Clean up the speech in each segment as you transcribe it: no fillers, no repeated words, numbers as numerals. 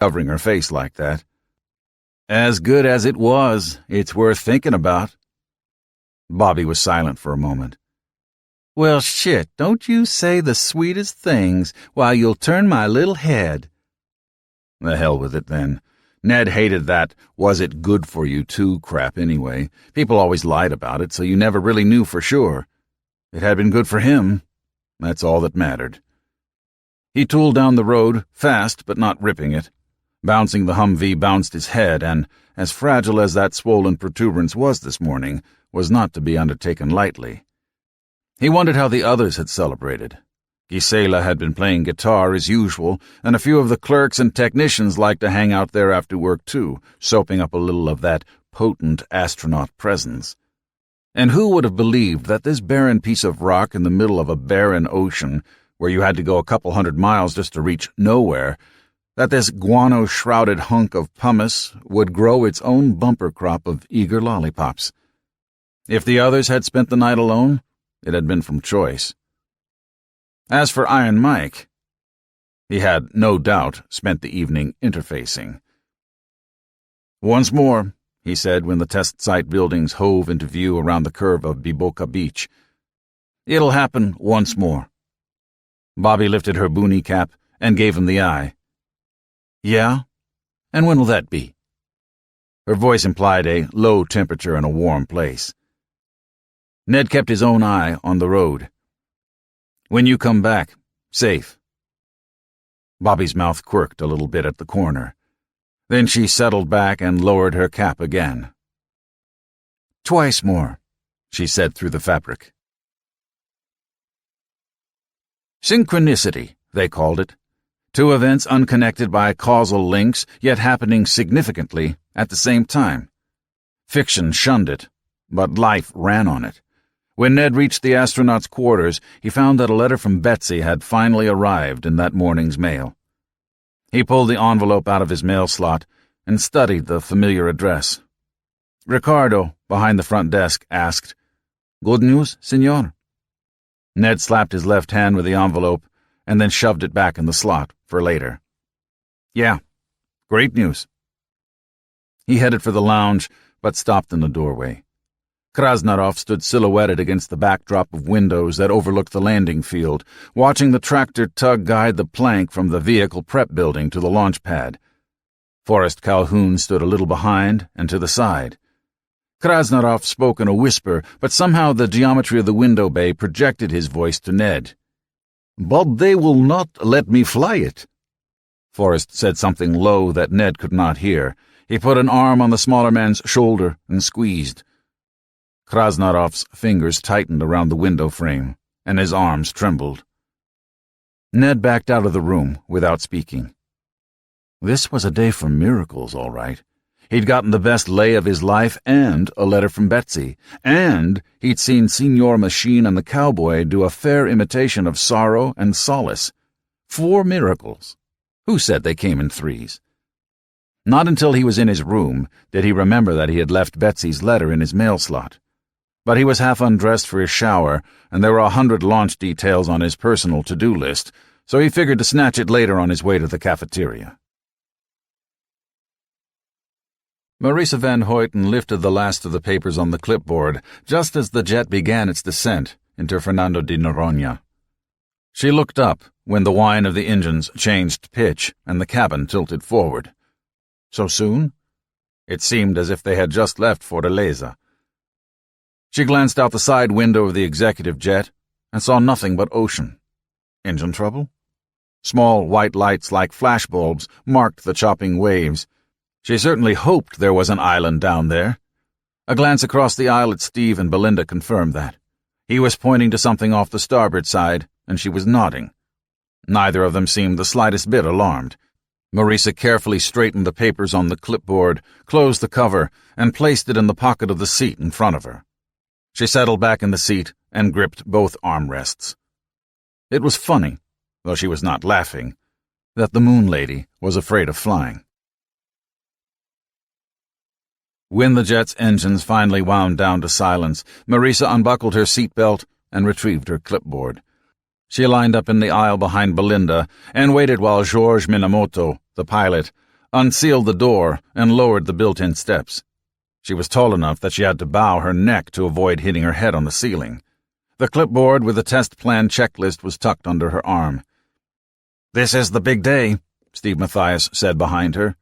covering her face like that. As good as it was, it's worth thinking about. Bobby was silent for a moment. Well, shit, don't you say the sweetest things while you'll turn my little head. The hell with it, then. Ned hated that was it good for you too crap anyway. People always lied about it, so you never really knew for sure. It had been good for him. That's all that mattered. He tooled down the road, fast but not ripping it. Bouncing the Humvee bounced his head, and, as fragile as that swollen protuberance was this morning, was not to be undertaken lightly. He wondered how the others had celebrated. Gisela had been playing guitar as usual, and a few of the clerks and technicians liked to hang out there after work too, soaping up a little of that potent astronaut presence. And who would have believed that this barren piece of rock in the middle of a barren ocean, where you had to go a couple 100 miles just to reach nowhere, that this guano-shrouded hunk of pumice would grow its own bumper crop of eager lollipops? If the others had spent the night alone, it had been from choice. As for Iron Mike, he had, no doubt, spent the evening interfacing. Once more, he said when the test site buildings hove into view around the curve of Biboka Beach. It'll happen once more. Bobby lifted her boonie cap and gave him the eye. Yeah? And when will that be? Her voice implied a low temperature in a warm place. Ned kept his own eye on the road. When you come back, safe. Bobby's mouth quirked a little bit at the corner. Then she settled back and lowered her cap again. Twice more, she said through the fabric. Synchronicity, they called it. Two events unconnected by causal links, yet happening significantly at the same time. Fiction shunned it, but life ran on it. When Ned reached the astronaut's quarters, he found that a letter from Betsy had finally arrived in that morning's mail. He pulled the envelope out of his mail slot and studied the familiar address. Ricardo, behind the front desk, asked, Good news, senor? Ned slapped his left hand with the envelope and then shoved it back in the slot for later. Yeah, great news. He headed for the lounge, but stopped in the doorway. Krasnarov stood silhouetted against the backdrop of windows that overlooked the landing field, watching the tractor tug guide the plank from the vehicle prep building to the launch pad. Forrest Calhoun stood a little behind and to the side. Krasnarov spoke in a whisper, but somehow the geometry of the window bay projected his voice to Ned. But they will not let me fly it. Forrest said something low that Ned could not hear. He put an arm on the smaller man's shoulder and squeezed. Krasnarov's fingers tightened around the window frame, and his arms trembled. Ned backed out of the room without speaking. This was a day for miracles, all right. He'd gotten the best lay of his life and a letter from Betsy, and he'd seen Senor Machine and the cowboy do a fair imitation of sorrow and solace. 4 miracles. Who said they came in threes? Not until he was in his room did he remember that he had left Betsy's letter in his mail slot. But he was half undressed for his shower, and there were 100 launch details on his personal to-do list, so he figured to snatch it later on his way to the cafeteria. Marisa Van Hoyten lifted the last of the papers on the clipboard just as the jet began its descent into Fernando de Noronha. She looked up when the whine of the engines changed pitch and the cabin tilted forward. So soon? It seemed as if they had just left Fortaleza. She glanced out the side window of the executive jet and saw nothing but ocean. Engine trouble? Small white lights like flashbulbs marked the chopping waves. She certainly hoped there was an island down there. A glance across the aisle at Steve and Belinda confirmed that. He was pointing to something off the starboard side, and she was nodding. Neither of them seemed the slightest bit alarmed. Marisa carefully straightened the papers on the clipboard, closed the cover, and placed it in the pocket of the seat in front of her. She settled back in the seat and gripped both armrests. It was funny, though she was not laughing, that the Moon Lady was afraid of flying. When the jet's engines finally wound down to silence, Marisa unbuckled her seatbelt and retrieved her clipboard. She lined up in the aisle behind Belinda and waited while Georges Minamoto, the pilot, unsealed the door, and lowered the built-in steps. She was tall enough that she had to bow her neck to avoid hitting her head on the ceiling. The clipboard with the test plan checklist was tucked under her arm. "This is the big day," Steve Mathias said behind her.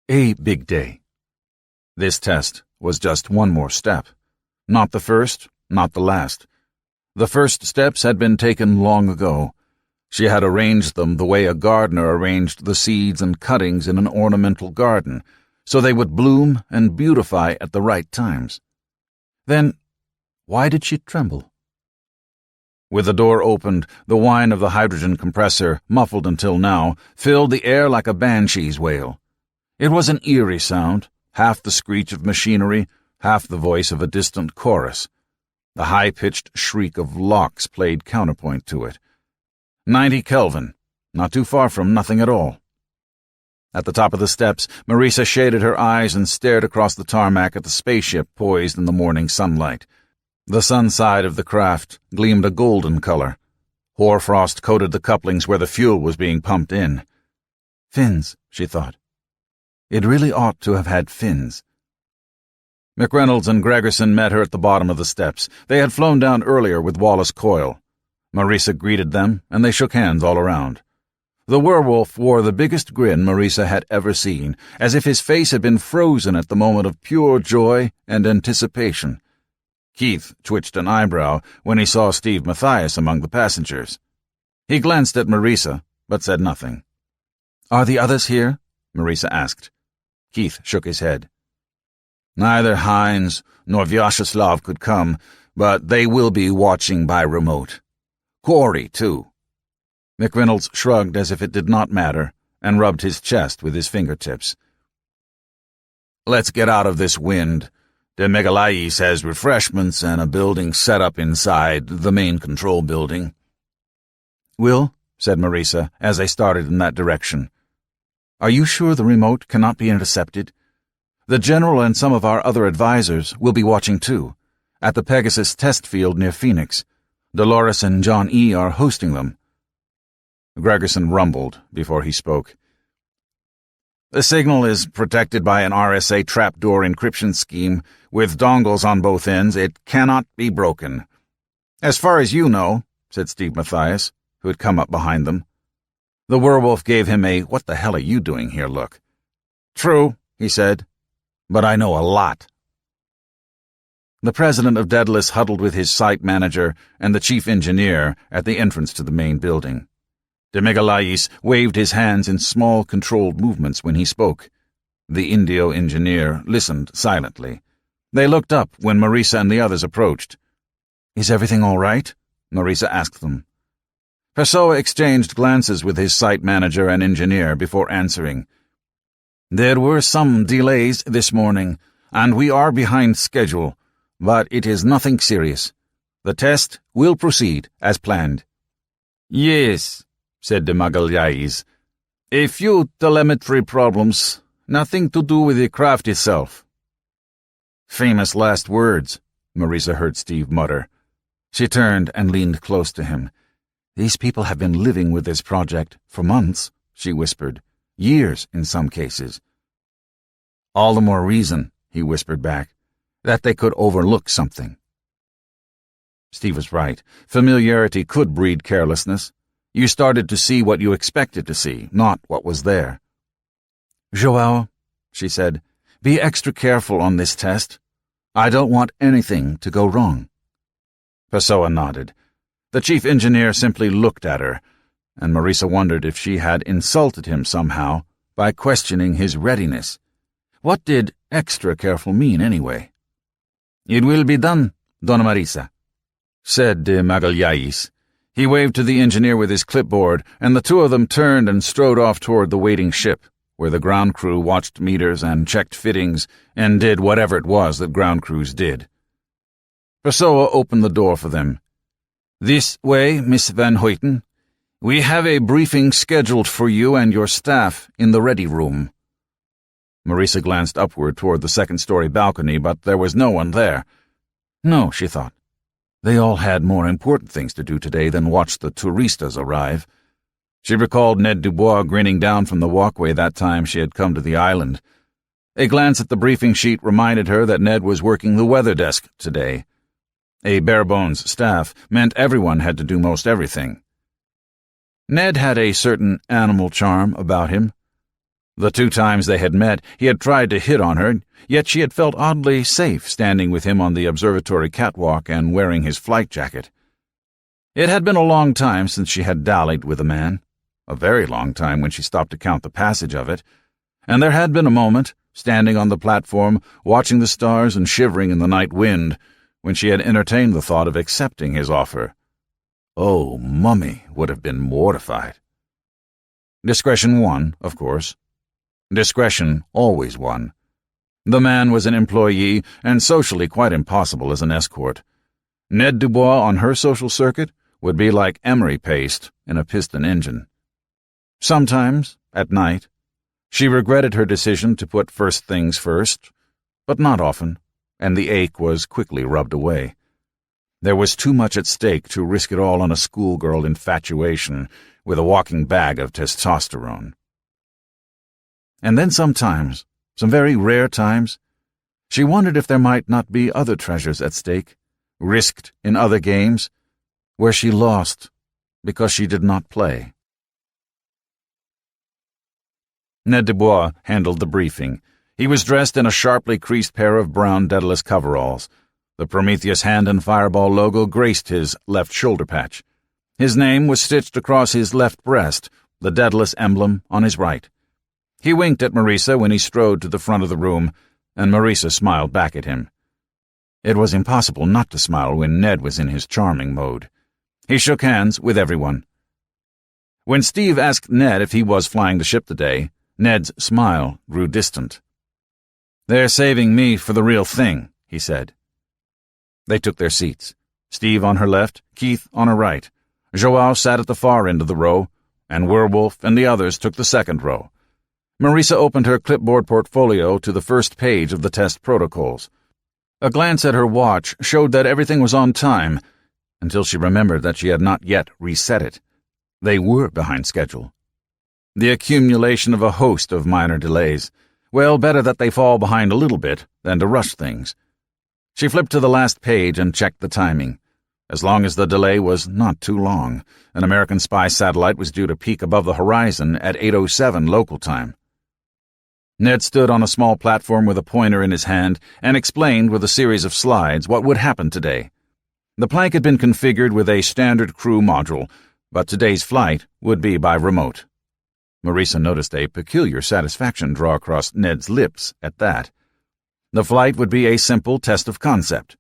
A big day. This test was just one more step. Not the first, not the last. The first steps had been taken long ago. She had arranged them the way a gardener arranged the seeds and cuttings in an ornamental garden, so they would bloom and beautify at the right times. Then, why did she tremble? With the door opened, the whine of the hydrogen compressor, muffled until now, filled the air like a banshee's wail. It was an eerie sound, half the screech of machinery, half the voice of a distant chorus. The high-pitched shriek of locks played counterpoint to it. 90 Kelvin, not too far from nothing at all. At the top of the steps, Marisa shaded her eyes and stared across the tarmac at the spaceship poised in the morning sunlight. The sun side of the craft gleamed a golden color. Hoarfrost coated the couplings where the fuel was being pumped in. Fins, she thought. It really ought to have had fins. McReynolds and Gregerson met her at the bottom of the steps. They had flown down earlier with Wallace Coyle. Marisa greeted them, and they shook hands all around. The werewolf wore the biggest grin Marisa had ever seen, as if his face had been frozen at the moment of pure joy and anticipation. Keith twitched an eyebrow when he saw Steve Mathias among the passengers. He glanced at Marisa, but said nothing. "Are the others here?" Marisa asked. Keith shook his head. "Neither Hines nor Vyacheslav could come, but they will be watching by remote. Quarry, too." McReynolds shrugged as if it did not matter, and rubbed his chest with his fingertips. "Let's get out of this wind. De Megalais has refreshments and a building set up inside the main control building." "Will," said Marisa, as they started in that direction, "are you sure the remote cannot be intercepted? The General and some of our other advisors will be watching too, at the Pegasus test field near Phoenix. Dolores and John E. are hosting them." Gregerson rumbled before he spoke. "The signal is protected by an RSA trapdoor encryption scheme with dongles on both ends. It cannot be broken." "As far as you know," said Steve Mathias, who had come up behind them. The werewolf gave him a "what the hell are you doing here" look. "True," he said, "but I know a lot." The president of Daedalus huddled with his site manager and the chief engineer at the entrance to the main building. De Megalais waved his hands in small, controlled movements when he spoke. The Indio engineer listened silently. They looked up when Marisa and the others approached. "Is everything all right?" Marisa asked them. Pessoa exchanged glances with his site manager and engineer before answering. "There were some delays this morning, and we are behind schedule, but it is nothing serious. The test will proceed as planned." "Yes," said de Magalhães. "A few telemetry problems, nothing to do with the craft itself." "Famous last words," Marisa heard Steve mutter. She turned and leaned close to him. "These people have been living with this project for months," she whispered. "Years, in some cases." "All the more reason," he whispered back, "that they could overlook something." Steve was right. Familiarity could breed carelessness. You started to see what you expected to see, not what was there. "João," she said, "be extra careful on this test. I don't want anything to go wrong." Pessoa nodded. The chief engineer simply looked at her, and Marisa wondered if she had insulted him somehow by questioning his readiness. What did extra careful mean, anyway? "It will be done, Dona Marisa," said de Magalhães. He waved to the engineer with his clipboard, and the two of them turned and strode off toward the waiting ship, where the ground crew watched meters and checked fittings and did whatever it was that ground crews did. Pessoa opened the door for them. "This way, Miss Van Hoyten. We have a briefing scheduled for you and your staff in the ready room." Marisa glanced upward toward the second-story balcony, but there was no one there. No, she thought. They all had more important things to do today than watch the touristas arrive. She recalled Ned Dubois grinning down from the walkway that time she had come to the island. A glance at the briefing sheet reminded her that Ned was working the weather desk today. A bare-bones staff meant everyone had to do most everything. Ned had a certain animal charm about him. The 2 times they had met, he had tried to hit on her, yet she had felt oddly safe standing with him on the observatory catwalk and wearing his flight jacket. It had been a long time since she had dallied with a man, a very long time when she stopped to count the passage of it, and there had been a moment, standing on the platform, watching the stars and shivering in the night wind, when she had entertained the thought of accepting his offer. Oh, Mummy would have been mortified. Discretion won, of course. Discretion always won. The man was an employee and socially quite impossible as an escort. Ned Dubois on her social circuit would be like emery paste in a piston engine. Sometimes, at night, she regretted her decision to put first things first, but not often, and the ache was quickly rubbed away. There was too much at stake to risk it all on a schoolgirl infatuation with a walking bag of testosterone. And then sometimes, some very rare times, she wondered if there might not be other treasures at stake, risked in other games, where she lost because she did not play. Ned Dubois handled the briefing. He was dressed in a sharply creased pair of brown Daedalus coveralls. The Prometheus hand and Fireball logo graced his left shoulder patch. His name was stitched across his left breast, the Daedalus emblem on his right. He winked at Marisa when he strode to the front of the room, and Marisa smiled back at him. It was impossible not to smile when Ned was in his charming mode. He shook hands with everyone. When Steve asked Ned if he was flying the ship today, Ned's smile grew distant. "They're saving me for the real thing," he said. They took their seats. Steve on her left, Keith on her right. Joao sat at the far end of the row, and Werewolf and the others took the second row. Marisa opened her clipboard portfolio to the first page of the test protocols. A glance at her watch showed that everything was on time, until she remembered that she had not yet reset it. They were behind schedule. The accumulation of a host of minor delays. Well, better that they fall behind a little bit than to rush things. She flipped to the last page and checked the timing. As long as the delay was not too long, an American spy satellite was due to peak above the horizon at 8:07 local time. Ned stood on a small platform with a pointer in his hand and explained with a series of slides what would happen today. The plank had been configured with a standard crew module, but today's flight would be by remote. Marisa noticed a peculiar satisfaction draw across Ned's lips at that. The flight would be a simple test of concept.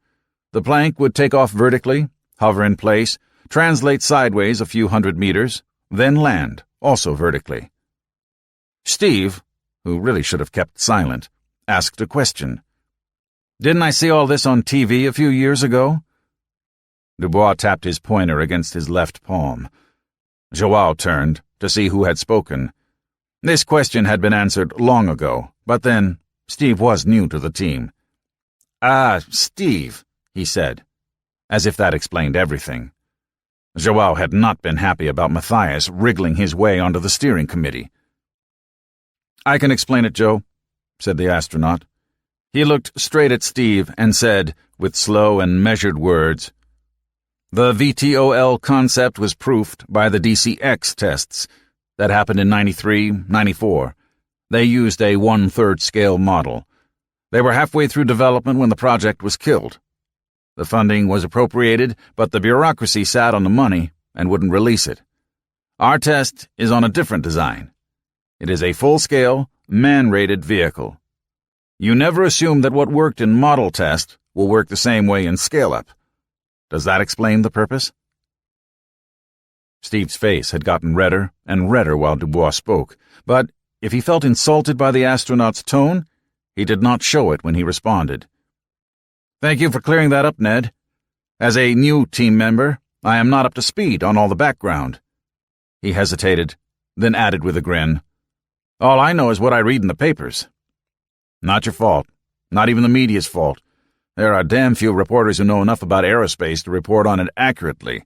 The plank would take off vertically, hover in place, translate sideways a few hundred meters, then land, also vertically. Steve, who really should have kept silent, asked a question. "Didn't I see all this on TV a few years ago?" Dubois tapped his pointer against his left palm. Joao turned to see who had spoken. This question had been answered long ago, but then Steve was new to the team. "Ah, Steve," he said, as if that explained everything. Joao had not been happy about Matthias wriggling his way onto the steering committee. "I can explain it, Joe," said the astronaut. He looked straight at Steve and said, with slow and measured words, "The VTOL concept was proofed by the DCX tests. That happened in 93, 94. They used a 1/3 scale model. They were halfway through development when the project was killed. The funding was appropriated, but the bureaucracy sat on the money and wouldn't release it. Our test is on a different design. It is a full-scale, man-rated vehicle. You never assume that what worked in model test will work the same way in scale-up. Does that explain the purpose?" Steve's face had gotten redder and redder while Dubois spoke, but if he felt insulted by the astronaut's tone, he did not show it when he responded. "Thank you for clearing that up, Ned. As a new team member, I am not up to speed on all the background." He hesitated, then added with a grin, "All I know is what I read in the papers." "Not your fault. Not even the media's fault. There are damn few reporters who know enough about aerospace to report on it accurately."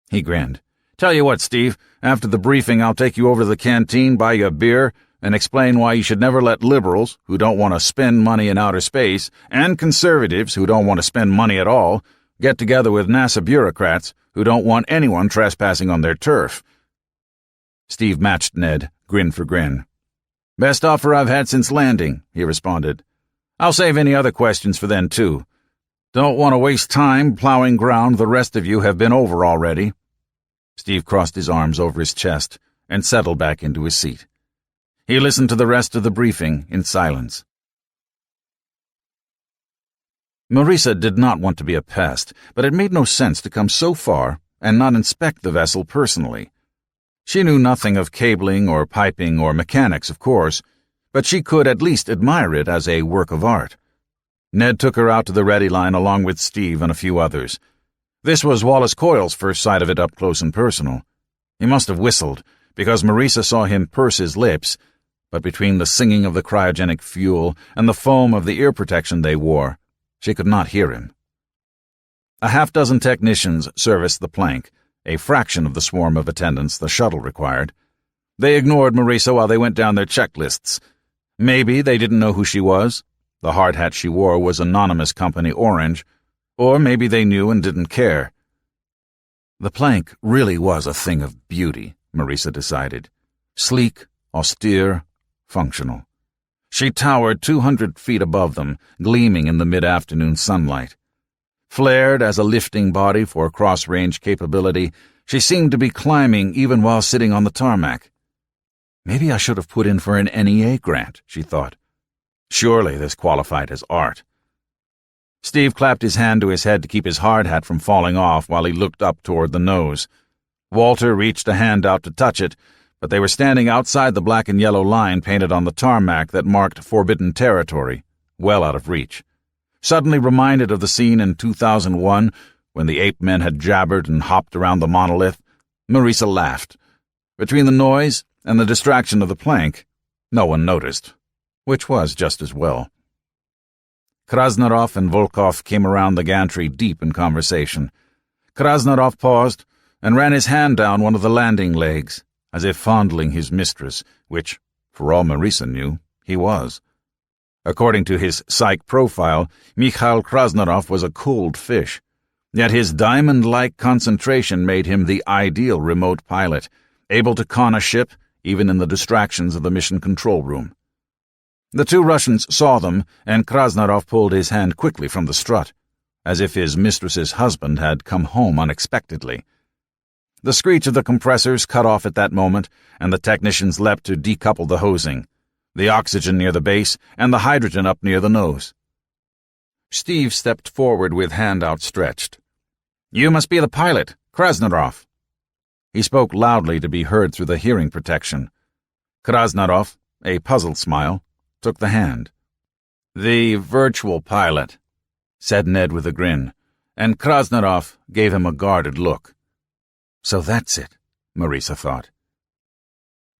He grinned. Tell you what, Steve, after the briefing I'll take you over to the canteen, buy you a beer, and explain why you should never let liberals, who don't want to spend money in outer space, and conservatives, who don't want to spend money at all, get together with NASA bureaucrats, who don't want anyone trespassing on their turf. Steve matched Ned, grin for grin. Best offer I've had since landing, he responded. I'll save any other questions for then, too. Don't want to waste time plowing ground the rest of you have been over already. Steve crossed his arms over his chest and settled back into his seat. He listened to the rest of the briefing in silence. Marisa did not want to be a pest, but it made no sense to come so far and not inspect the vessel personally. She knew nothing of cabling or piping or mechanics, of course, but she could at least admire it as a work of art. Ned took her out to the ready line along with Steve and a few others. This was Wallace Coyle's first sight of it up close and personal. He must have whistled, because Marisa saw him purse his lips, but between the singing of the cryogenic fuel and the foam of the ear protection they wore, she could not hear him. A half-dozen technicians serviced the plank, a fraction of the swarm of attendants the shuttle required. They ignored Marisa while they went down their checklists. Maybe they didn't know who she was. The hard hat she wore was anonymous company orange. Or maybe they knew and didn't care. The plank really was a thing of beauty, Marisa decided. Sleek, austere, functional. She towered 200 feet above them, gleaming in the mid-afternoon sunlight. Flared as a lifting body for cross-range capability, she seemed to be climbing even while sitting on the tarmac. Maybe I should have put in for an NEA grant, she thought. Surely this qualified as art. Steve clapped his hand to his head to keep his hard hat from falling off while he looked up toward the nose. Walter reached a hand out to touch it, but they were standing outside the black and yellow line painted on the tarmac that marked forbidden territory, well out of reach. Suddenly reminded of the scene in 2001 when the ape men had jabbered and hopped around the monolith, Marisa laughed. Between the noise and the distraction of the plank, no one noticed, which was just as well. Krasnarov and Volkov came around the gantry deep in conversation. Krasnarov paused and ran his hand down one of the landing legs, as if fondling his mistress, which, for all Marisa knew, he was. According to his psych profile, Mikhail Krasnarov was a cold fish, yet his diamond-like concentration made him the ideal remote pilot, able to con a ship even in the distractions of the mission control room. The two Russians saw them, and Krasnarov pulled his hand quickly from the strut, as if his mistress's husband had come home unexpectedly. The screech of the compressors cut off at that moment, and the technicians leapt to decouple the hosing, the oxygen near the base and the hydrogen up near the nose. Steve stepped forward with hand outstretched. "You must be the pilot, Krasnarov." He spoke loudly to be heard through the hearing protection. Krasnarov, a puzzled smile, took the hand. "The virtual pilot," said Ned with a grin, and Krasnarov gave him a guarded look. So that's it, Marisa thought.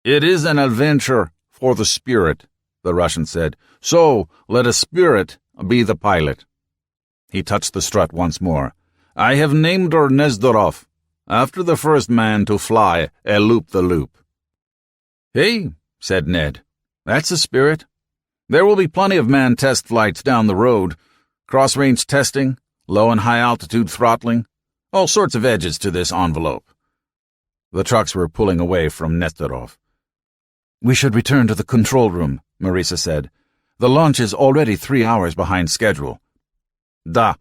"It is an adventure for the spirit," the Russian said. "So let a spirit be the pilot." He touched the strut once more. "I have named her Nezdorov, after the first man to fly a loop-the-loop." "Hey," said Ned, "that's a spirit. There will be plenty of manned test flights down the road, cross-range testing, low and high-altitude throttling, all sorts of edges to this envelope." The trucks were pulling away from Nestorov. "We should return to the control room," Marisa said. "The launch is already 3 hours behind schedule." "Da,"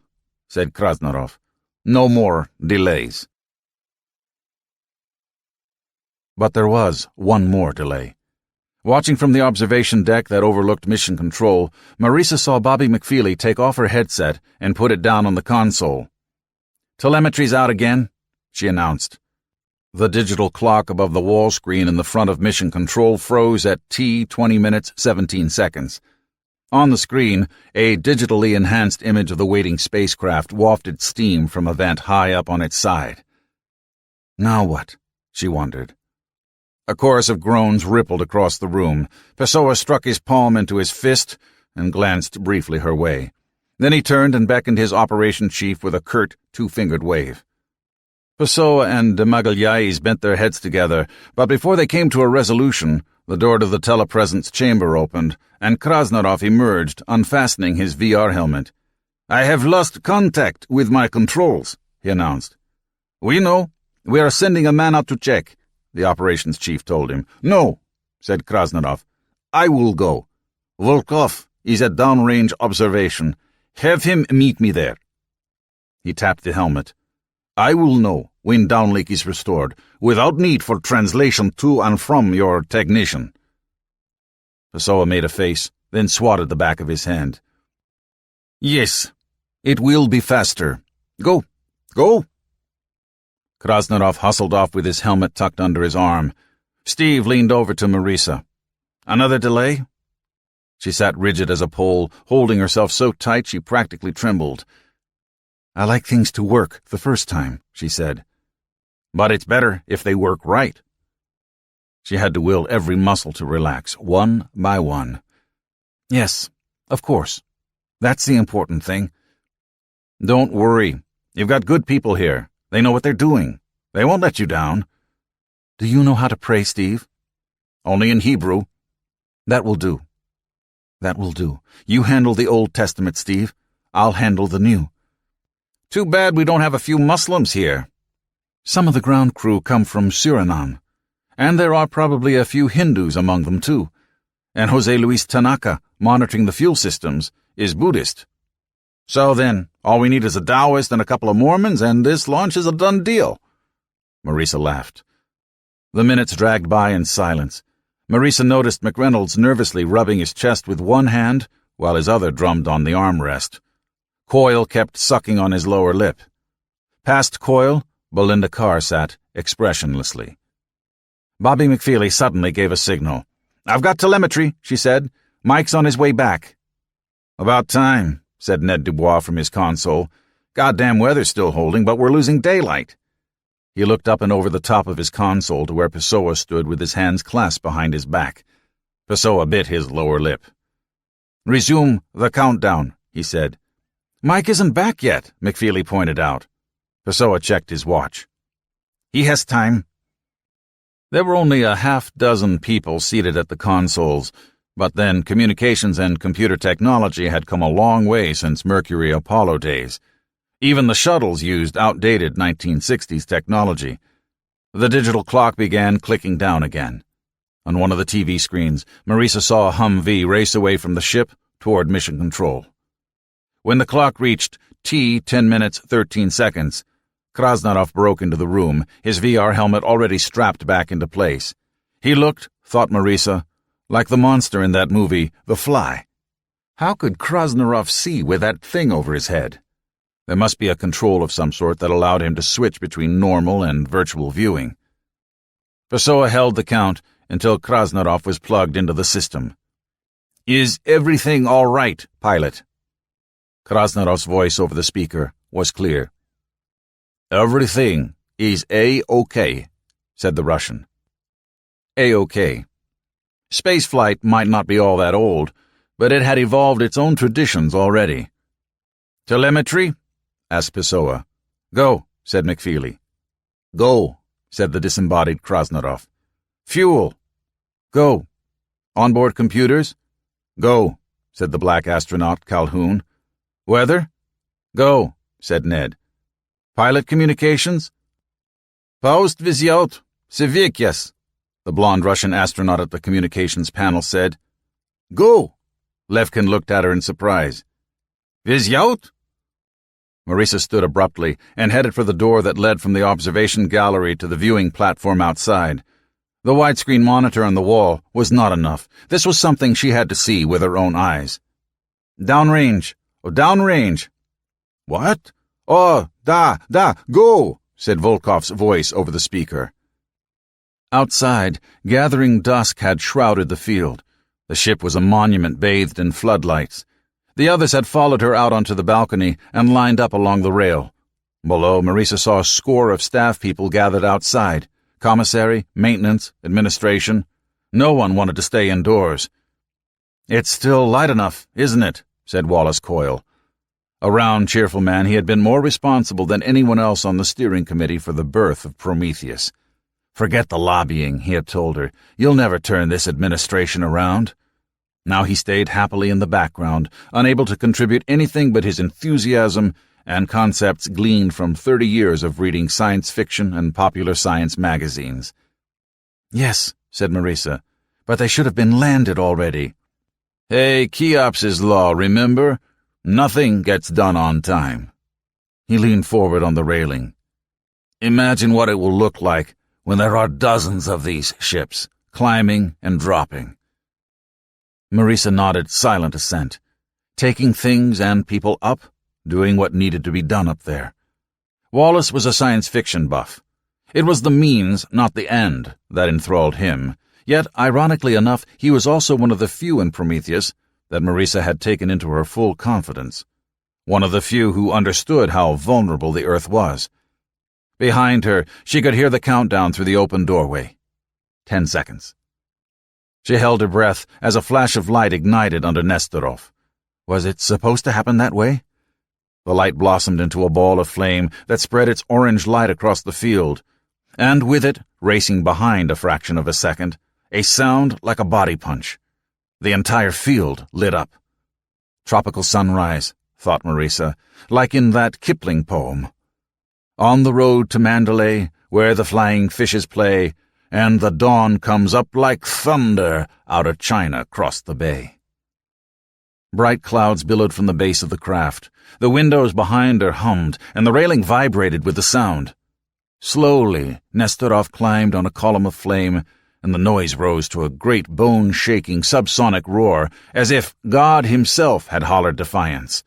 said Krasnarov. "No more delays." But there was one more delay. Watching from the observation deck that overlooked mission control, Marisa saw Bobby McFeely take off her headset and put it down on the console. "Telemetry's out again," she announced. The digital clock above the wall screen in the front of mission control froze at T 20 minutes 17 seconds. On the screen, a digitally enhanced image of the waiting spacecraft wafted steam from a vent high up on its side. Now what? She wondered. A chorus of groans rippled across the room. Pessoa struck his palm into his fist and glanced briefly her way. Then he turned and beckoned his operation chief with a curt, two-fingered wave. Pessoa and de Magalhães bent their heads together, but before they came to a resolution, the door to the telepresence chamber opened, and Krasnarov emerged, unfastening his VR helmet. "I have lost contact with my controls," he announced. "We know. We are sending a man out to check," the operations chief told him. "No," said Krasnarov. "I will go. Volkov is at downrange observation. Have him meet me there." He tapped the helmet. "I will know when downlink is restored, without need for translation to and from your technician." Pessoa made a face, then swatted the back of his hand. "Yes, it will be faster. Go, go." Krasnarov hustled off with his helmet tucked under his arm. Steve leaned over to Marisa. "Another delay?" She sat rigid as a pole, holding herself so tight she practically trembled. "I like things to work the first time," she said. "But it's better if they work right." She had to will every muscle to relax, one by one. "Yes, of course. That's the important thing." "Don't worry. You've got good people here. They know what they're doing. They won't let you down." "Do you know how to pray, Steve?" "Only in Hebrew." "That will do. That will do. You handle the Old Testament, Steve. I'll handle the New." "Too bad we don't have a few Muslims here." "Some of the ground crew come from Suriname, and there are probably a few Hindus among them, too. And Jose Luis Tanaka, monitoring the fuel systems, is Buddhist. So then, all we need is a Taoist and a couple of Mormons, and this launch is a done deal." Marisa laughed. The minutes dragged by in silence. Marisa noticed McReynolds nervously rubbing his chest with one hand, while his other drummed on the armrest. Coyle kept sucking on his lower lip. Past Coyle, Belinda Carr sat, expressionlessly. Bobby McFeely suddenly gave a signal. "I've got telemetry," she said. "Mike's on his way back." "About time," said Ned Dubois from his console. "Goddamn weather's still holding, but we're losing daylight." He looked up and over the top of his console to where Pessoa stood with his hands clasped behind his back. Pessoa bit his lower lip. "Resume the countdown," he said. "Mike isn't back yet," McFeely pointed out. Pessoa checked his watch. "He has time." There were only a half-dozen people seated at the consoles, but then communications and computer technology had come a long way since Mercury Apollo days. Even the shuttles used outdated 1960s technology. The digital clock began clicking down again. On one of the TV screens, Marisa saw a Humvee race away from the ship toward mission control. When the clock reached T 10 minutes 13 seconds, Krasnarov broke into the room, his VR helmet already strapped back into place. He looked, thought Marisa, like the monster in that movie, The Fly. How could Krasnarov see with that thing over his head? There must be a control of some sort that allowed him to switch between normal and virtual viewing. Pessoa held the count until Krasnarov was plugged into the system. "Is everything all right, pilot?" Krasnarov's voice over the speaker was clear. "Everything is A-OK," said the Russian. A-OK. Spaceflight might not be all that old, but it had evolved its own traditions already. "Telemetry?" asked Pessoa. "Go," said McFeely. "Go," said the disembodied Krasnarov. "Fuel." "Go." "Onboard computers?" "Go," said the black astronaut Calhoun. "Weather?" "Go," said Ned. "Pilot communications?" "Paust везет, Sevikyas," the blonde Russian astronaut at the communications panel said. "Go." Levkin looked at her in surprise. "Везет?" Marisa stood abruptly and headed for the door that led from the observation gallery to the viewing platform outside. The widescreen monitor on the wall was not enough. This was something she had to see with her own eyes. "Downrange! Oh, downrange!" "What? Oh, go!" said Volkov's voice over the speaker. Outside, gathering dusk had shrouded the field. The ship was a monument bathed in floodlights. The others had followed her out onto the balcony and lined up along the rail. Below, Marisa saw a score of staff people gathered outside. Commissary, maintenance, administration. No one wanted to stay indoors. "It's still light enough, isn't it?" said Wallace Coyle. A round, cheerful man, he had been more responsible than anyone else on the steering committee for the birth of Prometheus. "Forget the lobbying," he had told her. "You'll never turn this administration around." Now he stayed happily in the background, unable to contribute anything but his enthusiasm and concepts gleaned from 30 years of reading science fiction and popular science magazines. "Yes," said Marisa, "but they should have been landed already." "Hey, Cheops's law, remember? Nothing gets done on time." He leaned forward on the railing. "Imagine what it will look like when there are dozens of these ships, climbing and dropping." Marisa nodded silent assent, taking things and people up, doing what needed to be done up there. Wallace was a science fiction buff. It was the means, not the end, that enthralled him, yet, ironically enough, he was also one of the few in Prometheus that Marisa had taken into her full confidence, one of the few who understood how vulnerable the Earth was. Behind her, she could hear the countdown through the open doorway. 10 seconds. She held her breath as a flash of light ignited under Nestorov. Was it supposed to happen that way? The light blossomed into a ball of flame that spread its orange light across the field, and with it, racing behind a fraction of a second, a sound like a body punch. The entire field lit up. Tropical sunrise, thought Marisa, like in that Kipling poem. On the road to Mandalay, where the flying fishes play, and the dawn comes up like thunder out of China across the bay. Bright clouds billowed from the base of the craft. The windows behind her hummed, and the railing vibrated with the sound. Slowly, Nestorov climbed on a column of flame, and the noise rose to a great bone-shaking subsonic roar, as if God himself had hollered defiance.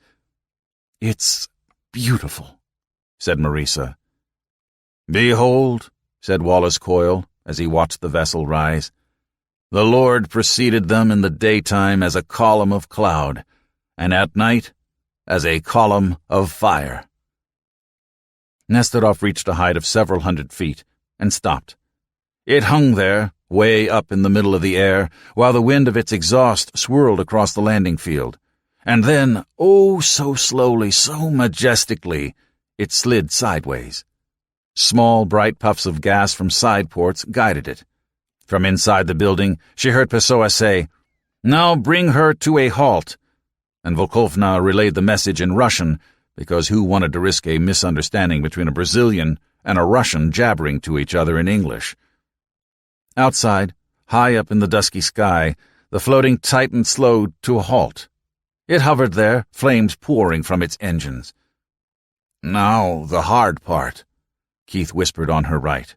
"It's beautiful," said Marisa. "Behold," said Wallace Coyle, as he watched the vessel rise, "the Lord preceded them in the daytime as a column of cloud, and at night as a column of fire." Nestorov reached a height of several hundred feet, and stopped. It hung there, way up in the middle of the air, while the wind of its exhaust swirled across the landing field. And then, oh, so slowly, so majestically, it slid sideways. Small, bright puffs of gas from side ports guided it. From inside the building, she heard Pessoa say, "Now bring her to a halt," and Volkovna relayed the message in Russian, because who wanted to risk a misunderstanding between a Brazilian and a Russian jabbering to each other in English? Outside, high up in the dusky sky, the floating Titan slowed to a halt. It hovered there, flames pouring from its engines. "Now the hard part," Keith whispered on her right.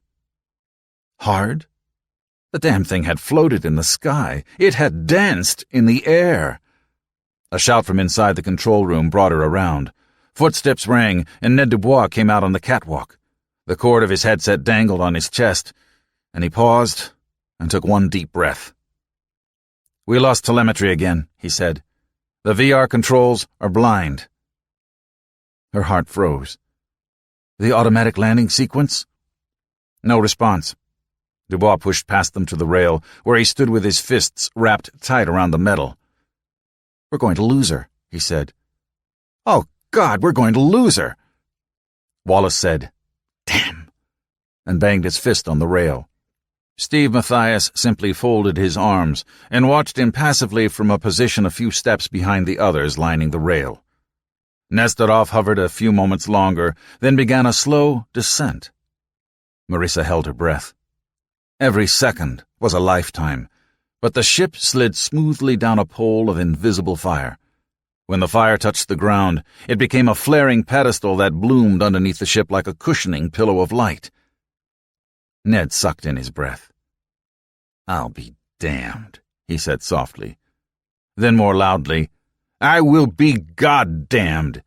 Hard? The damn thing had floated in the sky. It had danced in the air. A shout from inside the control room brought her around. Footsteps rang, and Ned Dubois came out on the catwalk. The cord of his headset dangled on his chest, and he paused and took one deep breath. "We lost telemetry again," he said. "The VR controls are blind." Her heart froze. "The automatic landing sequence?" No response. Dubois pushed past them to the rail, where he stood with his fists wrapped tight around the metal. "We're going to lose her," he said. "Oh, God, we're going to lose her!" Wallace said, "Damn," and banged his fist on the rail. Steve Mathias simply folded his arms and watched impassively from a position a few steps behind the others lining the rail. Nestorov hovered a few moments longer, then began a slow descent. Marisa held her breath. Every second was a lifetime, but the ship slid smoothly down a pole of invisible fire. When the fire touched the ground, it became a flaring pedestal that bloomed underneath the ship like a cushioning pillow of light. Ned sucked in his breath. "I'll be damned," he said softly. Then more loudly, "I will be goddamned."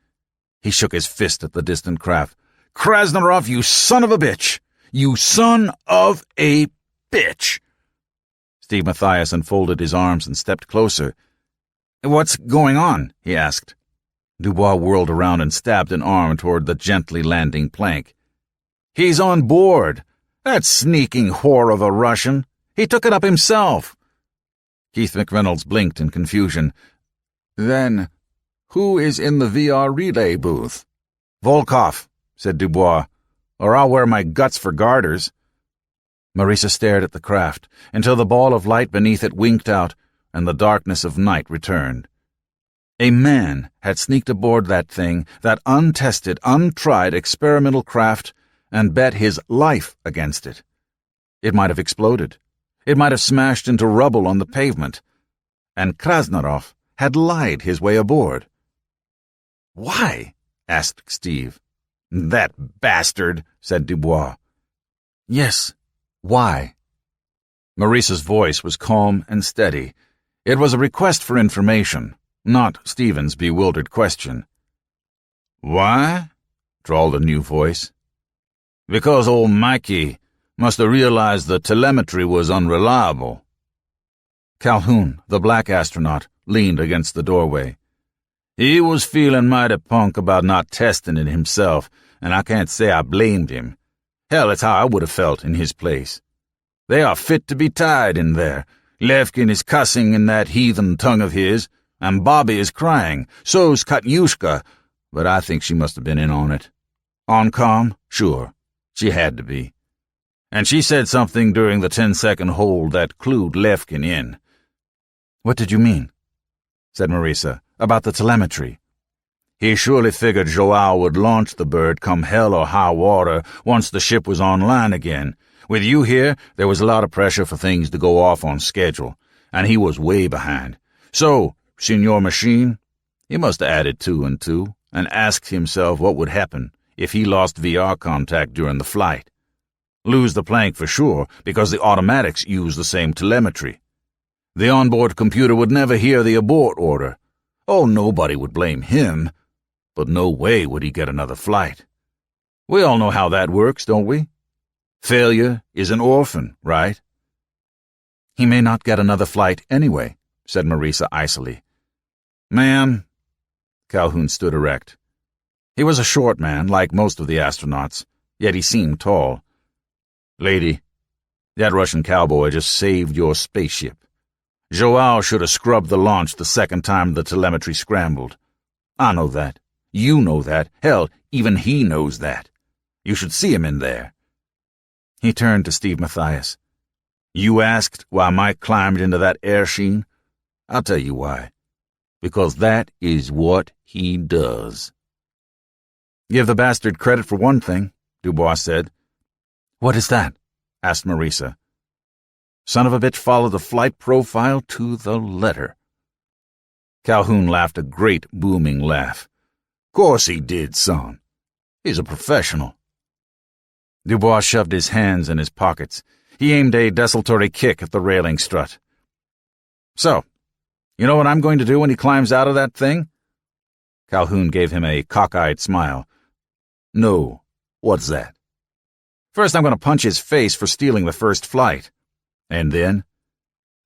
He shook his fist at the distant craft. "Krasnarov, you son of a bitch! You son of a bitch!" Steve Mathias unfolded his arms and stepped closer. "What's going on?" he asked. Dubois whirled around and stabbed an arm toward the gently landing plank. "He's on board! That sneaking whore of a Russian! He took it up himself!" Keith McReynolds blinked in confusion. "Then Who is in the VR relay booth? Volkov, said Dubois, or I'll wear my guts for garters. Marisa stared at the craft until the ball of light beneath it winked out and the darkness of night returned. A man had sneaked aboard that thing, that untested, untried experimental craft, and bet his life against it. It might have exploded. It might have smashed into rubble on the pavement. And Krasnarov had lied his way aboard. "Why?" asked Steve. "That bastard," said Dubois. "Yes, why?" Marisa's voice was calm and steady. It was a request for information, not Stephen's bewildered question. "Why?" drawled a new voice. "Because old Mikey must have realized the telemetry was unreliable." Calhoun, the black astronaut, leaned against the doorway. "He was feeling mighty punk about not testing it himself, and I can't say I blamed him. Hell, it's how I would have felt in his place. They are fit to be tied in there. Levkin is cussing in that heathen tongue of his, and Bobby is crying. So's Katyushka, but I think she must have been in on it. On comm? Sure. She had to be. And she said something during the 10-second hold that clued Levkin in." "What did you mean?" said Marisa. "About the telemetry." "He surely figured Joao would launch the bird come hell or high water once the ship was online again. With you here, there was a lot of pressure for things to go off on schedule, and he was way behind. So, Senor Machine, he must have added 2 and 2 and asked himself what would happen if he lost VR contact during the flight. Lose the plank for sure, because the automatics use the same telemetry. The onboard computer would never hear the abort order. Oh, nobody would blame him, but no way would he get another flight. We all know how that works, don't we? Failure is an orphan, right?" "He may not get another flight anyway," said Marisa icily. "Ma'am." Calhoun stood erect. He was a short man, like most of the astronauts, yet he seemed tall. "Lady, that Russian cowboy just saved your spaceship. Joao should have scrubbed the launch the second time the telemetry scrambled. I know that. You know that. Hell, even he knows that. You should see him in there." He turned to Steve Mathias. "You asked why Mike climbed into that air sheen? I'll tell you why. Because that is what he does." "Give the bastard credit for one thing," Dubois said. "What is that?" asked Marisa. "Son of a bitch followed the flight profile to the letter." Calhoun laughed a great booming laugh. "Course he did, son. He's a professional." Dubois shoved his hands in his pockets. He aimed a desultory kick at the railing strut. "So, you know what I'm going to do when he climbs out of that thing?" Calhoun gave him a cockeyed smile. "No, what's that?" "First I'm going to punch his face for stealing the first flight. And then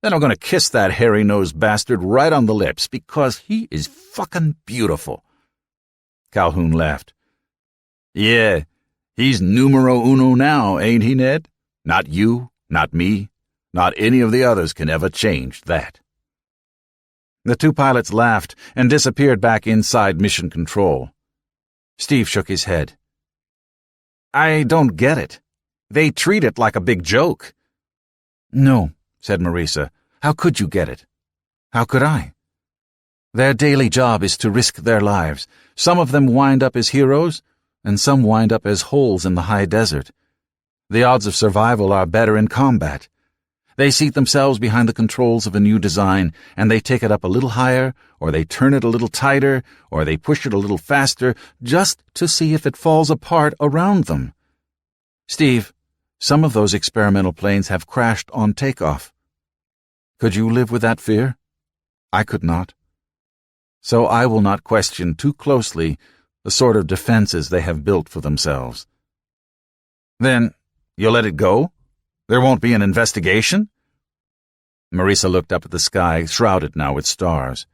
I'm going to kiss that hairy-nosed bastard right on the lips because he is fucking beautiful." Calhoun laughed. "Yeah, he's numero uno now, ain't he, Ned? Not you, not me, not any of the others can ever change that." The two pilots laughed and disappeared back inside Mission Control. Steve shook his head. "I don't get it. They treat it like a big joke." "No," said Marisa. "How could you get it? How could I? Their daily job is to risk their lives. Some of them wind up as heroes, and some wind up as holes in the high desert. The odds of survival are better in combat. They seat themselves behind the controls of a new design, and they take it up a little higher, or they turn it a little tighter, or they push it a little faster, just to see if it falls apart around them. Steve, some of those experimental planes have crashed on takeoff. Could you live with that fear? I could not. So I will not question too closely the sort of defenses they have built for themselves." "Then you'll let it go? There won't be an investigation?" Marisa looked up at the sky, shrouded now with stars.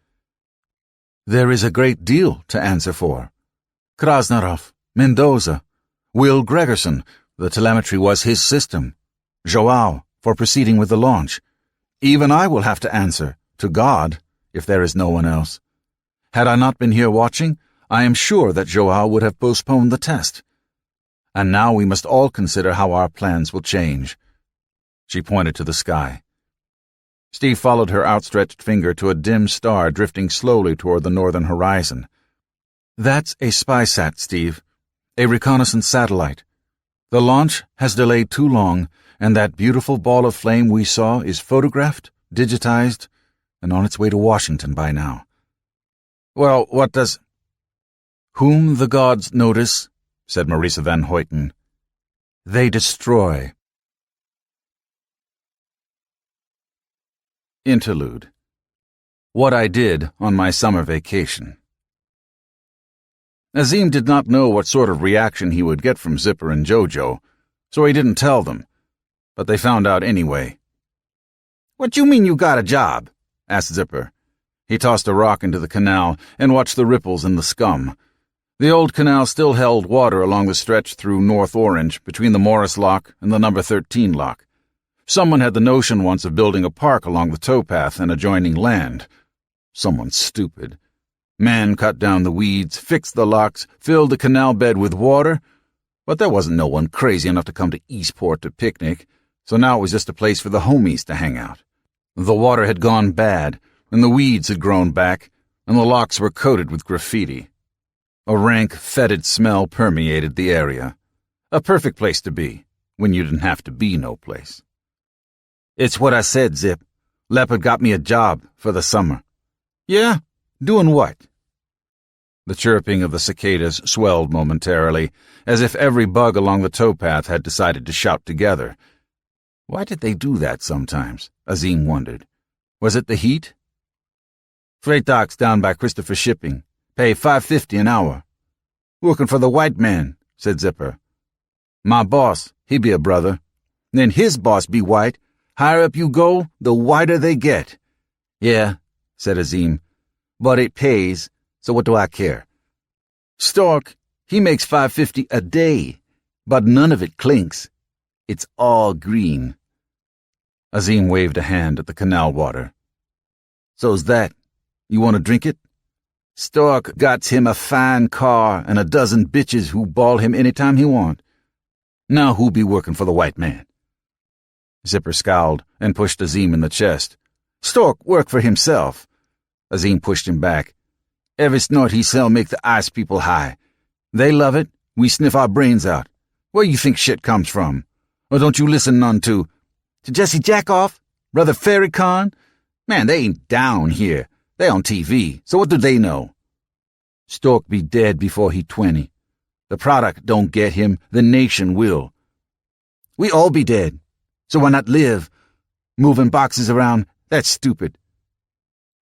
"There is a great deal to answer for. Krasnarov, Mendoza, Will Gregerson, the telemetry was his system. Joao, for proceeding with the launch. Even I will have to answer, to God, if there is no one else. Had I not been here watching, I am sure that Joao would have postponed the test. And now we must all consider how our plans will change." She pointed to the sky. Steve followed her outstretched finger to a dim star drifting slowly toward the northern horizon. "That's a spy-sat, Steve. A reconnaissance satellite. The launch has delayed too long, and that beautiful ball of flame we saw is photographed, digitized, and on its way to Washington by now." "Well, what does—" "Whom the gods notice," said Marisa van Hoyten, "they destroy." Interlude. What I did on my summer vacation. Azim did not know what sort of reaction he would get from Zipper and Jojo, so he didn't tell them, but they found out anyway. "What you mean you got a job?" asked Zipper. He tossed a rock into the canal and watched the ripples in the scum. The old canal still held water along the stretch through North Orange between the Morris Lock and the number 13 lock. Someone had the notion once of building a park along the towpath and adjoining land. Someone stupid. Man cut down the weeds, fixed the locks, filled the canal bed with water, but there wasn't no one crazy enough to come to Eastport to picnic, so now it was just a place for the homies to hang out. The water had gone bad, and the weeds had grown back, and the locks were coated with graffiti. A rank, fetid smell permeated the area. A perfect place to be, when you didn't have to be no place. "It's what I said, Zip. Leopard got me a job for the summer." "Yeah? Doing what?" The chirping of the cicadas swelled momentarily, as if every bug along the towpath had decided to shout together. Why did they do that sometimes? Azim wondered. Was it the heat? "Freight docks down by Christopher Shipping. Pay $5.50 an hour." "Working for the white man," said Zipper. "My boss, he be a brother. Then his boss be white. Higher up you go, the whiter they get." "Yeah," said Azim, "but it pays, so what do I care?" "Stork, he makes $5.50 a day, but none of it clinks. It's all green." Azim waved a hand at the canal water. "So's that. You want to drink it?" "Stork gots him a fine car and a dozen bitches who ball him any time he want. Now who be working for the white man?" Zipper scowled and pushed Azim in the chest. "Stork work for himself." Azim pushed him back. "Every snort he sell make the ice people high. They love it, we sniff our brains out. Where you think shit comes from? Or don't you listen none to Jesse Jackoff? Brother Farrakhan? Man, they ain't down here. They on TV, so what do they know? Stork be dead before he 20. The product don't get him, the nation will. We all be dead, so why not live? Moving boxes around, that's stupid."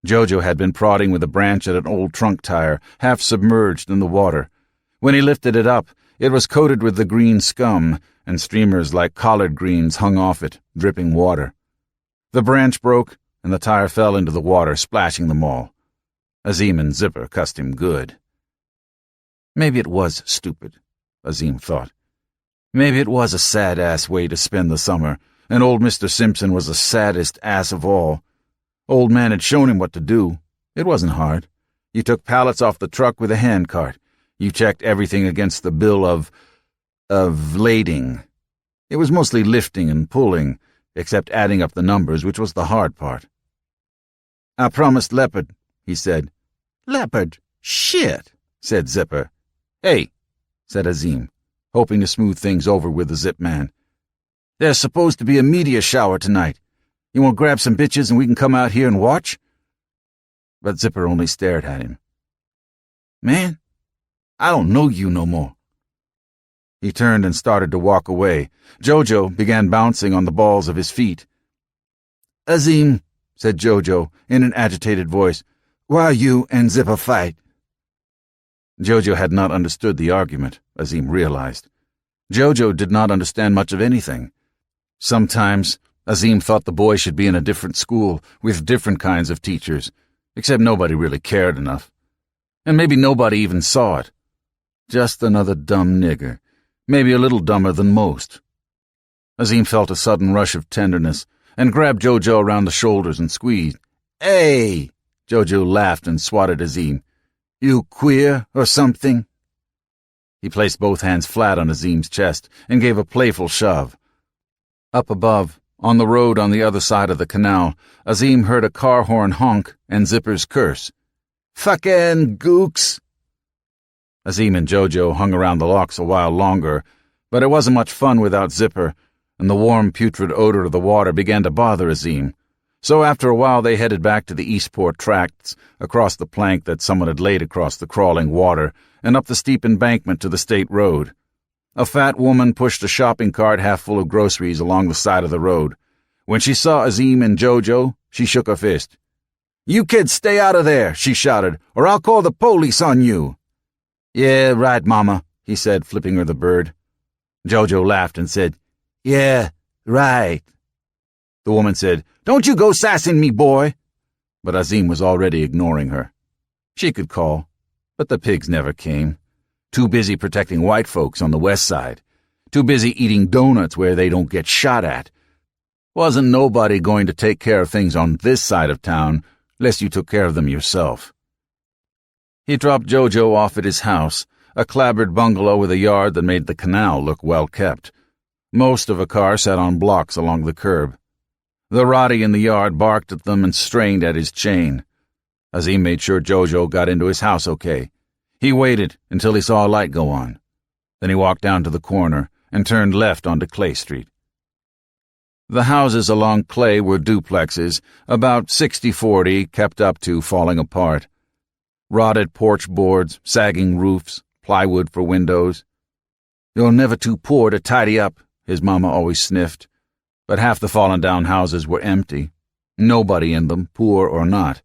Jojo had been prodding with a branch at an old trunk tire, half submerged in the water. When he lifted it up, it was coated with the green scum, and streamers like collard greens hung off it, dripping water. The branch broke, and the tire fell into the water, splashing them all. Azim and Zipper cussed him good. Maybe it was stupid, Azim thought. Maybe it was a sad-ass way to spend the summer, and old Mr. Simpson was the saddest ass of all. Old man had shown him what to do. It wasn't hard. You took pallets off the truck with a handcart. You checked everything against the bill of lading. It was mostly lifting and pulling, except adding up the numbers, which was the hard part. "I promised Leopard," he said. "Leopard? Shit," said Zipper. "Hey," said Azim, hoping to smooth things over with the Zip man. "There's supposed to be a meteor shower tonight. You want to grab some bitches and we can come out here and watch?" But Zipper only stared at him. "Man, I don't know you no more." He turned and started to walk away. Jojo began bouncing on the balls of his feet. "Azim," said Jojo in an agitated voice, "why you and Zipper fight?" Jojo had not understood the argument, Azim realized. Jojo did not understand much of anything. Sometimes Azim thought the boy should be in a different school with different kinds of teachers, except nobody really cared enough. And maybe nobody even saw it. Just another dumb nigger, maybe a little dumber than most. Azim felt a sudden rush of tenderness and grabbed Jojo around the shoulders and squeezed. "Hey!" Jojo laughed and swatted Azim. "You queer or something?" He placed both hands flat on Azim's chest and gave a playful shove. Up above, on the road on the other side of the canal, Azim heard a car horn honk and Zipper's curse. "Fucking gooks!" Azim and Jojo hung around the locks a while longer, but it wasn't much fun without Zipper, and the warm, putrid odor of the water began to bother Azim. So after a while they headed back to the Eastport tracts, across the plank that someone had laid across the crawling water, and up the steep embankment to the state road. A fat woman pushed a shopping cart half full of groceries along the side of the road. When she saw Azim and Jojo, she shook a fist. "You kids stay out of there," she shouted, "or I'll call the police on you." "Yeah, right, Mama," he said, flipping her the bird. Jojo laughed and said, "Yeah, right." The woman said, "Don't you go sassing me, boy." But Azim was already ignoring her. She could call, but the pigs never came. Too busy protecting white folks on the west side. Too busy eating donuts where they don't get shot at. Wasn't nobody going to take care of things on this side of town unless you took care of them yourself. He dropped Jojo off at his house, a clapboard bungalow with a yard that made the canal look well kept. Most of a car sat on blocks along the curb. The Roddy in the yard barked at them and strained at his chain. Azim made sure Jojo got into his house okay. He waited until he saw a light go on. Then he walked down to the corner and turned left onto Clay Street. The houses along Clay were duplexes, about 60-40, kept up to falling apart. Rotted porch boards, sagging roofs, plywood for windows. "You're never too poor to tidy up," his mama always sniffed. But half the fallen-down houses were empty. Nobody in them, poor or not.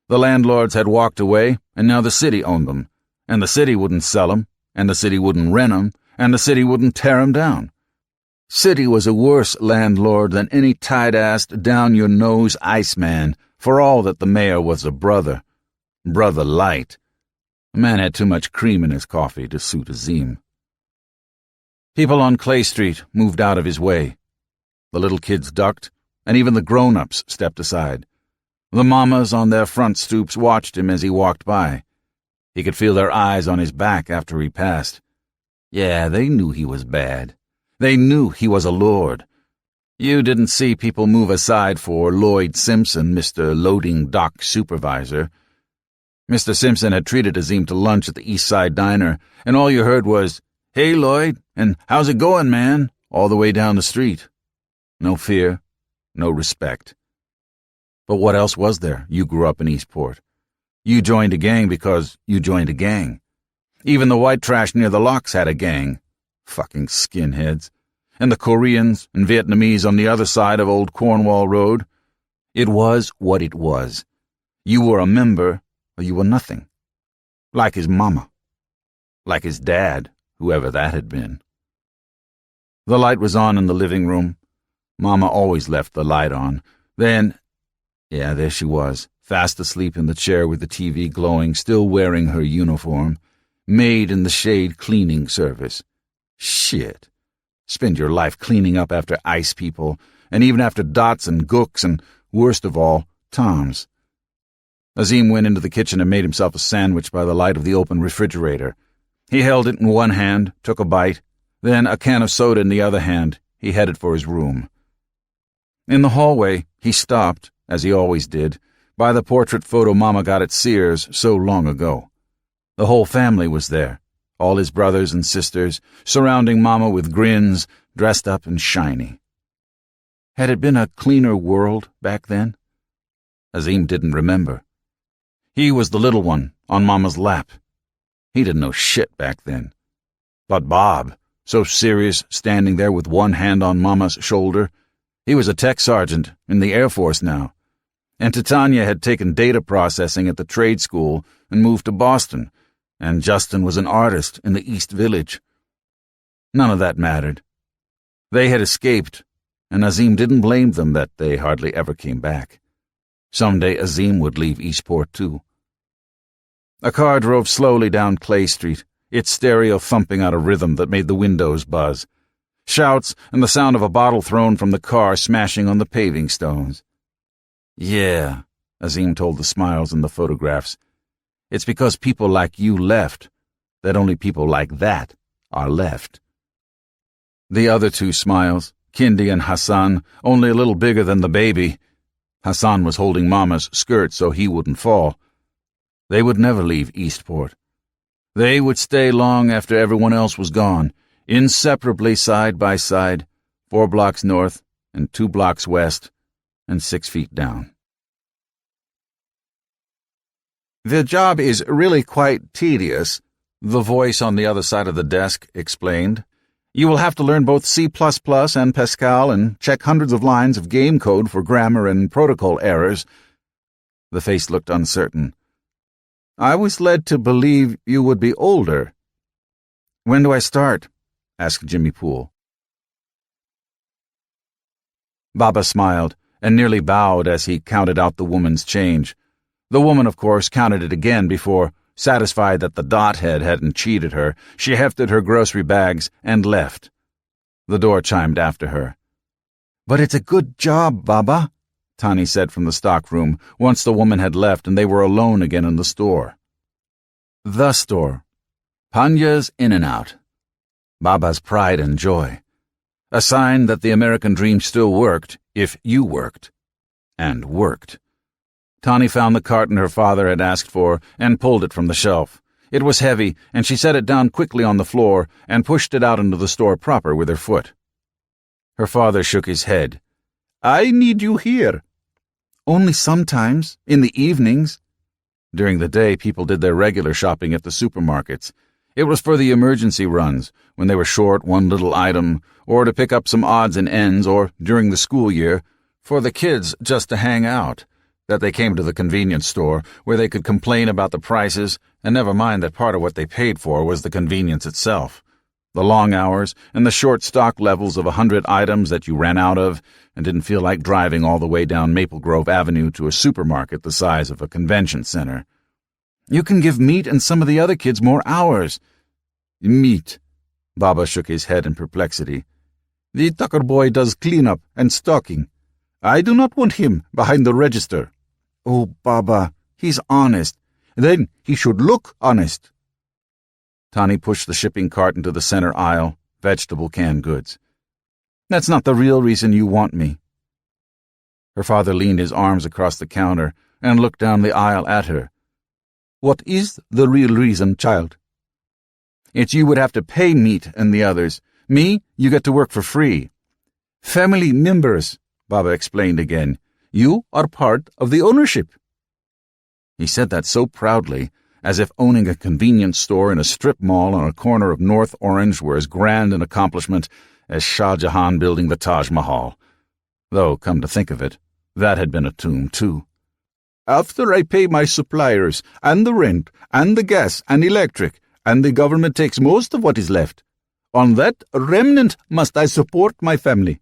The landlords had walked away, and now the city owned them. And the city wouldn't sell 'em, and the city wouldn't rent 'em, and the city wouldn't tear 'em down. City was a worse landlord than any tight-assed, down-your-nose iceman, for all that the mayor was a brother. Brother light. The man had too much cream in his coffee to suit Azim. People on Clay Street moved out of his way. The little kids ducked, and even the grown-ups stepped aside. The mamas on their front stoops watched him as he walked by. He could feel their eyes on his back after he passed. Yeah, they knew he was bad. They knew he was a lord. You didn't see people move aside for Lloyd Simpson, Mr. Loading Dock Supervisor. Mr. Simpson had treated Azim to lunch at the East Side Diner, and all you heard was, "Hey, Lloyd, and how's it going, man?" all the way down the street. No fear, no respect. But what else was there? You grew up in Eastport. You joined a gang because you joined a gang. Even the white trash near the locks had a gang. Fucking skinheads. And the Koreans and Vietnamese on the other side of Old Cornwall Road. It was what it was. You were a member, or you were nothing. Like his mama. Like his dad, whoever that had been. The light was on in the living room. Mama always left the light on. Then, yeah, there she was, fast asleep in the chair with the TV glowing, still wearing her uniform. Maid in the shade cleaning service. Shit. Spend your life cleaning up after ice people, and even after Dots and Gooks and, worst of all, Toms. Azim went into the kitchen and made himself a sandwich by the light of the open refrigerator. He held it in one hand, took a bite, then a can of soda in the other hand. He headed for his room. In the hallway, he stopped, as he always did, by the portrait photo Mama got at Sears so long ago. The whole family was there, all his brothers and sisters, surrounding Mama with grins, dressed up and shiny. Had it been a cleaner world back then? Azim didn't remember. He was the little one on Mama's lap. He didn't know shit back then. But Bob, so serious, standing there with one hand on Mama's shoulder, he was a tech sergeant in the Air Force now. And Titania had taken data processing at the trade school and moved to Boston, and Justin was an artist in the East Village. None of that mattered. They had escaped, and Azim didn't blame them that they hardly ever came back. Someday Azim would leave Eastport too. A car drove slowly down Clay Street, its stereo thumping out a rhythm that made the windows buzz. Shouts and the sound of a bottle thrown from the car smashing on the paving stones. Yeah, Azim told the smiles in the photographs. It's because people like you left that only people like that are left. The other two smiles, Kindi and Hassan, only a little bigger than the baby. Hassan was holding Mama's skirt so he wouldn't fall. They would never leave Eastport. They would stay long after everyone else was gone, inseparably side by side, 4 blocks north and 2 blocks west, and 6 feet down. The job is really quite tedious, the voice on the other side of the desk explained. You will have to learn both C++ and Pascal and check hundreds of lines of game code for grammar and protocol errors. The face looked uncertain. I was led to believe you would be older. When do I start? Asked Jimmy Poole. Baba smiled and nearly bowed as he counted out the woman's change. The woman, of course, counted it again before, satisfied that the dot-head hadn't cheated her, she hefted her grocery bags and left. The door chimed after her. But it's a good job, Baba, Tani said from the stockroom, once the woman had left and they were alone again in the store. The store. Panya's In-N-Out. Baba's pride and joy. A sign that the American dream still worked if you worked. And worked. Tani found the carton her father had asked for and pulled it from the shelf. It was heavy, and she set it down quickly on the floor and pushed it out into the store proper with her foot. Her father shook his head. I need you here. Only sometimes, in the evenings. During the day, people did their regular shopping at the supermarkets. It was for the emergency runs, when they were short one little item, or to pick up some odds and ends, or, during the school year, for the kids just to hang out, that they came to the convenience store, where they could complain about the prices, and never mind that part of what they paid for was the convenience itself. The long hours, and the short stock levels of 100 items that you ran out of, and didn't feel like driving all the way down Maple Grove Avenue to a supermarket the size of a convention center. You can give Meat and some of the other kids more hours. Meat. Baba shook his head in perplexity. The Tucker boy does cleanup and stocking. I do not want him behind the register. Oh, Baba, he's honest. Then he should look honest. Tani pushed the shipping cart into the center aisle, vegetable canned goods. That's not the real reason you want me. Her father leaned his arms across the counter and looked down the aisle at her. What is the real reason, child? It's you would have to pay Meat and the others. Me, you get to work for free. Family members, Baba explained again. You are part of the ownership. He said that so proudly, as if owning a convenience store in a strip mall on a corner of North Orange were as grand an accomplishment as Shah Jahan building the Taj Mahal. Though, come to think of it, that had been a tomb, too. After I pay my suppliers, and the rent, and the gas and electric, and the government takes most of what is left, on that remnant must I support my family.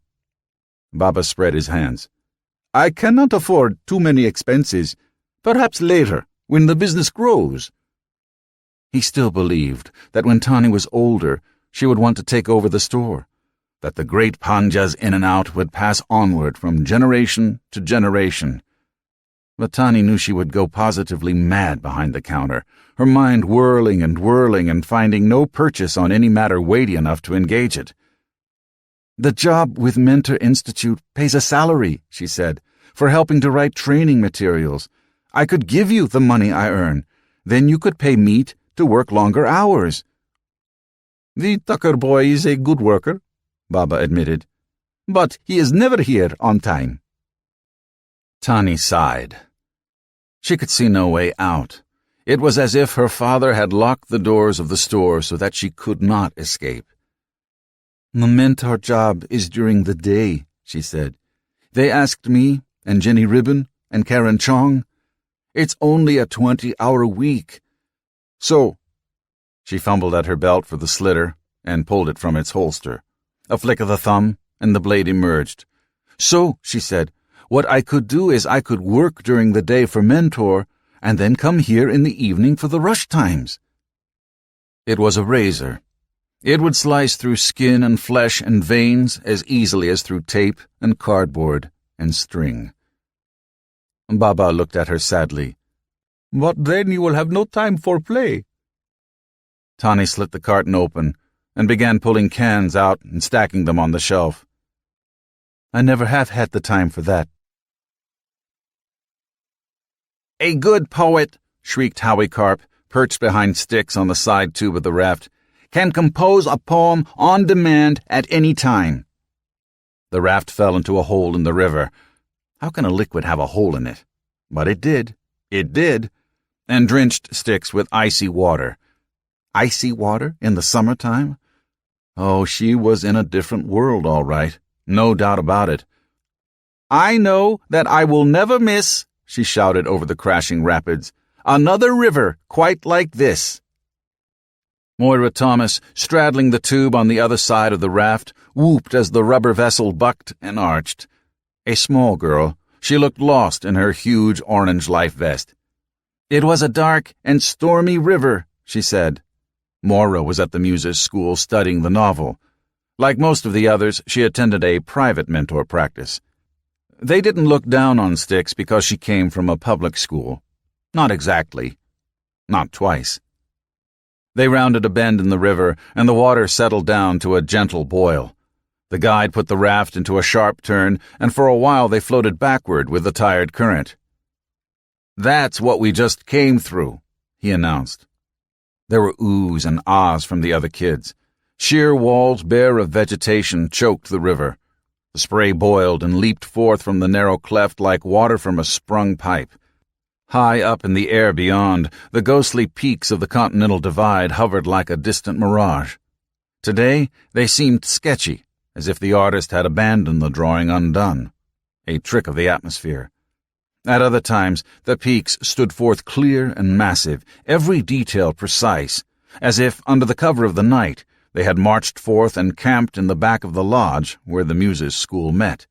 Baba spread his hands. I cannot afford too many expenses. Perhaps later, when the business grows. He still believed that when Tani was older, she would want to take over the store, that the great Panja's In-N-Out would pass onward from generation to generation. But Tani knew she would go positively mad behind the counter, her mind whirling and finding no purchase on any matter weighty enough to engage it. The job with Mentor Institute pays a salary, she said, for helping to write training materials. I could give you the money I earn. Then you could pay Meat to work longer hours. The Tucker boy is a good worker, Baba admitted, but he is never here on time. Tani sighed. She could see no way out. It was as if her father had locked the doors of the store so that she could not escape. The mentor job is during the day, she said. They asked me, and Jenny Ribbon, and Karen Chong. It's only a 20-hour week. So, she fumbled at her belt for the slitter and pulled it from its holster. A flick of the thumb, and the blade emerged. So, she said, what I could do is I could work during the day for Mentor and then come here in the evening for the rush times. It was a razor. It would slice through skin and flesh and veins as easily as through tape and cardboard and string. Baba looked at her sadly. "But then you will have no time for play." Tani slit the carton open and began pulling cans out and stacking them on the shelf. "I never have had the time for that." "A good poet," shrieked Howie Carp, perched behind sticks on the side tube of the raft, "can compose a poem on demand at any time." The raft fell into a hole in the river. How can a liquid have a hole in it? But it did. It did. And drenched Sticks with icy water. Icy water in the summertime? Oh, she was in a different world, all right. No doubt about it. "I know that I will never miss," she shouted over the crashing rapids, "another river quite like this." Moira Thomas, straddling the tube on the other side of the raft, whooped as the rubber vessel bucked and arched. A small girl, she looked lost in her huge orange life vest. "It was a dark and stormy river," she said. Moira was at the Muses School studying the novel. Like most of the others, she attended a private mentor practice. They didn't look down on Sticks because she came from a public school. Not exactly. Not twice. They rounded a bend in the river, and the water settled down to a gentle boil. The guide put the raft into a sharp turn, and for a while they floated backward with the tired current. "That's what we just came through," he announced. There were oohs and ahs from the other kids. Sheer walls bare of vegetation choked the river. The spray boiled and leaped forth from the narrow cleft like water from a sprung pipe. High up in the air beyond, the ghostly peaks of the Continental Divide hovered like a distant mirage. Today, they seemed sketchy, as if the artist had abandoned the drawing undone, a trick of the atmosphere. At other times, the peaks stood forth clear and massive, every detail precise, as if, under the cover of the night, they had marched forth and camped in the back of the lodge where the Muses School met.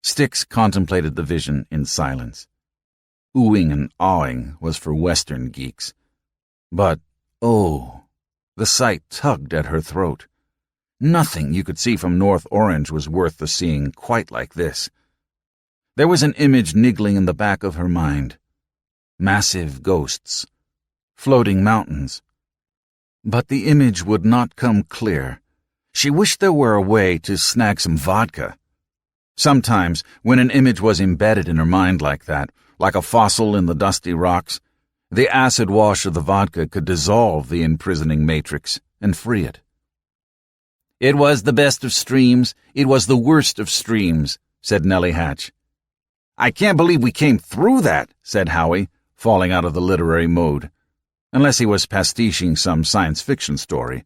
Sticks contemplated the vision in silence. Oohing and awing was for Western geeks. But, oh, the sight tugged at her throat. Nothing you could see from North Orange was worth the seeing quite like this. There was an image niggling in the back of her mind. Massive ghosts. Floating mountains. But the image would not come clear. She wished there were a way to snag some vodka. Sometimes, when an image was embedded in her mind like that, like a fossil in the dusty rocks, the acid wash of the vodka could dissolve the imprisoning matrix and free it. "It was the best of streams. It was the worst of streams," said Nellie Hatch. "I can't believe we came through that," said Howie, falling out of the literary mode. Unless he was pastiching some science fiction story.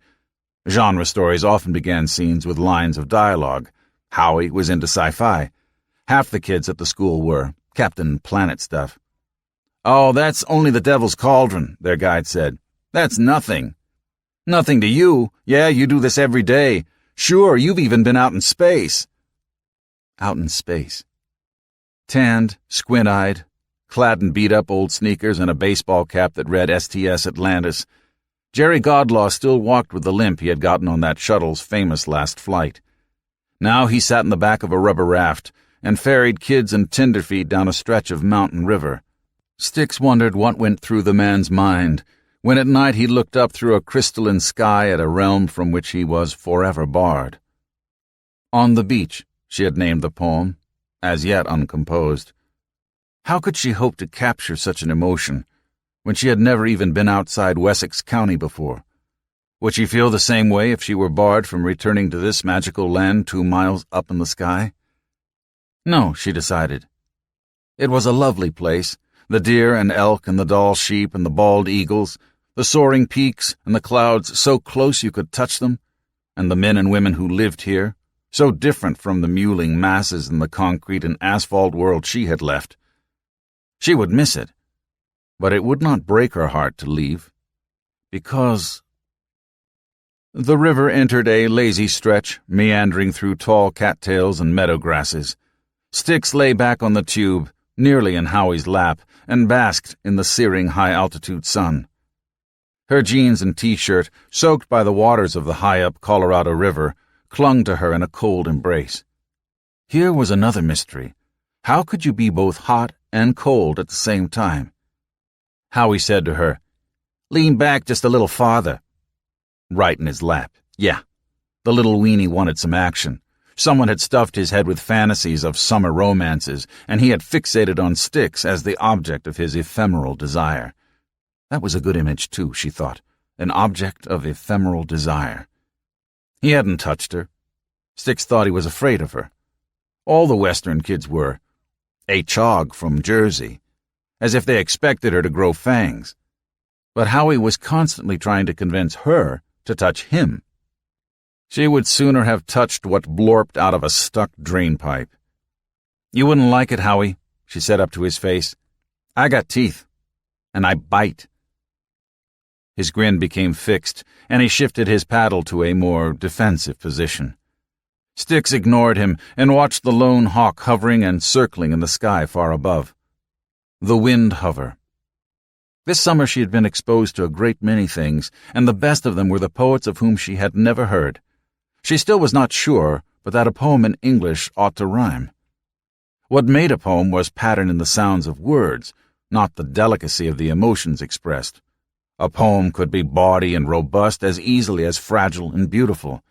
Genre stories often began scenes with lines of dialogue. Howie was into sci-fi. Half the kids at the school were. Captain Planet stuff. "Oh, that's only the Devil's Cauldron," their guide said. "That's nothing." "Nothing to you. Yeah, you do this every day. Sure, you've even been out in space." Out in space. Tanned, squint-eyed, clad in beat-up old sneakers and a baseball cap that read STS Atlantis, Jerry Godlaw still walked with the limp he had gotten on that shuttle's famous last flight. Now he sat in the back of a rubber raft and ferried kids and tenderfeet down a stretch of mountain river. Sticks wondered what went through the man's mind when at night he looked up through a crystalline sky at a realm from which he was forever barred. On the Beach, she had named the poem, as yet uncomposed. How could she hope to capture such an emotion when she had never even been outside Wessex County before? Would she feel the same way if she were barred from returning to this magical land 2 miles up in the sky? No, she decided. It was a lovely place, the deer and elk and the doll sheep and the bald eagles, the soaring peaks and the clouds so close you could touch them, and the men and women who lived here, so different from the mewling masses in the concrete and asphalt world she had left. She would miss it, but it would not break her heart to leave, because... The river entered a lazy stretch, meandering through tall cattails and meadow grasses. Sticks lay back on the tube, nearly in Howie's lap, and basked in the searing high-altitude sun. Her jeans and T-shirt, soaked by the waters of the high-up Colorado River, clung to her in a cold embrace. Here was another mystery. How could you be both hot and cold at the same time? Howie said to her, "Lean back just a little farther." Right in his lap. Yeah. The little weenie wanted some action. Someone had stuffed his head with fantasies of summer romances, and he had fixated on Styx as the object of his ephemeral desire. That was a good image, too, she thought. An object of ephemeral desire. He hadn't touched her. Styx thought he was afraid of her. All the Western kids were. A chog from Jersey. As if they expected her to grow fangs. But Howie was constantly trying to convince her to touch him. She would sooner have touched what blorped out of a stuck drainpipe. "You wouldn't like it, Howie," she said up to his face. "I got teeth, and I bite." His grin became fixed, and he shifted his paddle to a more defensive position. Styx ignored him and watched the lone hawk hovering and circling in the sky far above. The wind hover. This summer she had been exposed to a great many things, and the best of them were the poets of whom she had never heard. She still was not sure, but that a poem in English ought to rhyme. What made a poem was pattern in the sounds of words, not the delicacy of the emotions expressed. A poem could be bawdy and robust as easily as fragile and beautiful.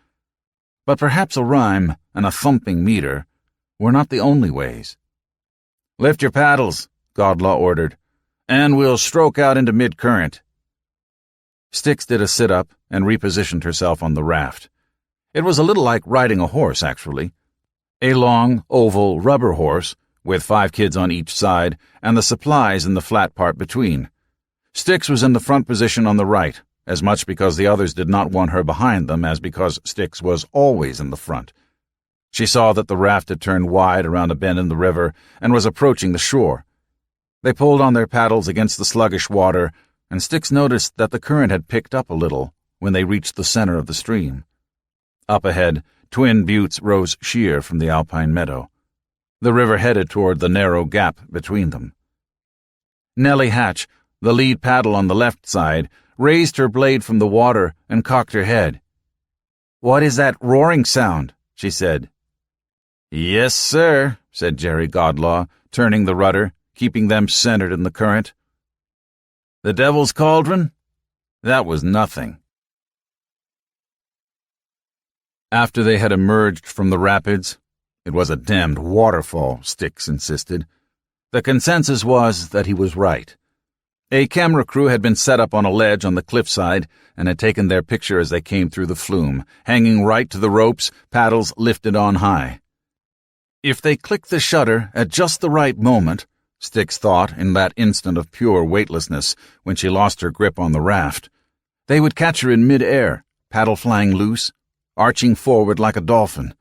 But perhaps a rhyme and a thumping meter were not the only ways. "Lift your paddles," Godlaw ordered, "and we'll stroke out into mid-current." Styx did a sit-up and repositioned herself on the raft. It was a little like riding a horse, actually. A long, oval, rubber horse, with 5 kids on each side, and the supplies in the flat part between. Styx was in the front position on the right, as much because the others did not want her behind them as because Styx was always in the front. She saw that the raft had turned wide around a bend in the river and was approaching the shore. They pulled on their paddles against the sluggish water, and Styx noticed that the current had picked up a little when they reached the center of the stream. Up ahead, twin buttes rose sheer from the alpine meadow. The river headed toward the narrow gap between them. Nellie Hatch, the lead paddle on the left side, raised her blade from the water and cocked her head. "What is that roaring sound?" she said. "Yes, sir," said Jerry Godlaw, turning the rudder, keeping them centered in the current. "The Devil's Cauldron? That was nothing." After they had emerged from the rapids, it was a damned waterfall, Styx insisted. The consensus was that he was right. A camera crew had been set up on a ledge on the cliffside and had taken their picture as they came through the flume, hanging right to the ropes, paddles lifted on high. If they clicked the shutter at just the right moment, Styx thought in that instant of pure weightlessness when she lost her grip on the raft, they would catch her in mid-air, paddle flying loose, arching forward like a dolphin.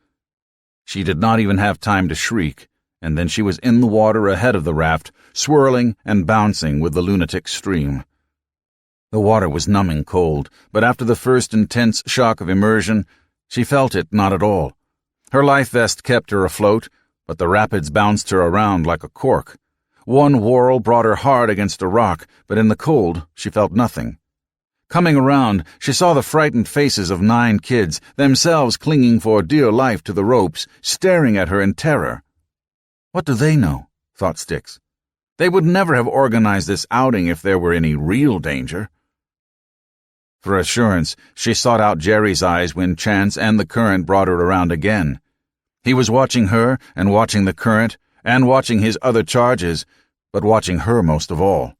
She did not even have time to shriek, and then she was in the water ahead of the raft, swirling and bouncing with the lunatic stream. The water was numbing cold, but after the first intense shock of immersion, she felt it not at all. Her life vest kept her afloat, but the rapids bounced her around like a cork. One whirl brought her hard against a rock, but in the cold she felt nothing. Coming around, she saw the frightened faces of 9 kids, themselves clinging for dear life to the ropes, staring at her in terror. What do they know? Thought Styx. They would never have organized this outing if there were any real danger. For assurance, she sought out Jerry's eyes when chance and the current brought her around again. He was watching her and watching the current and watching his other charges, but watching her most of all.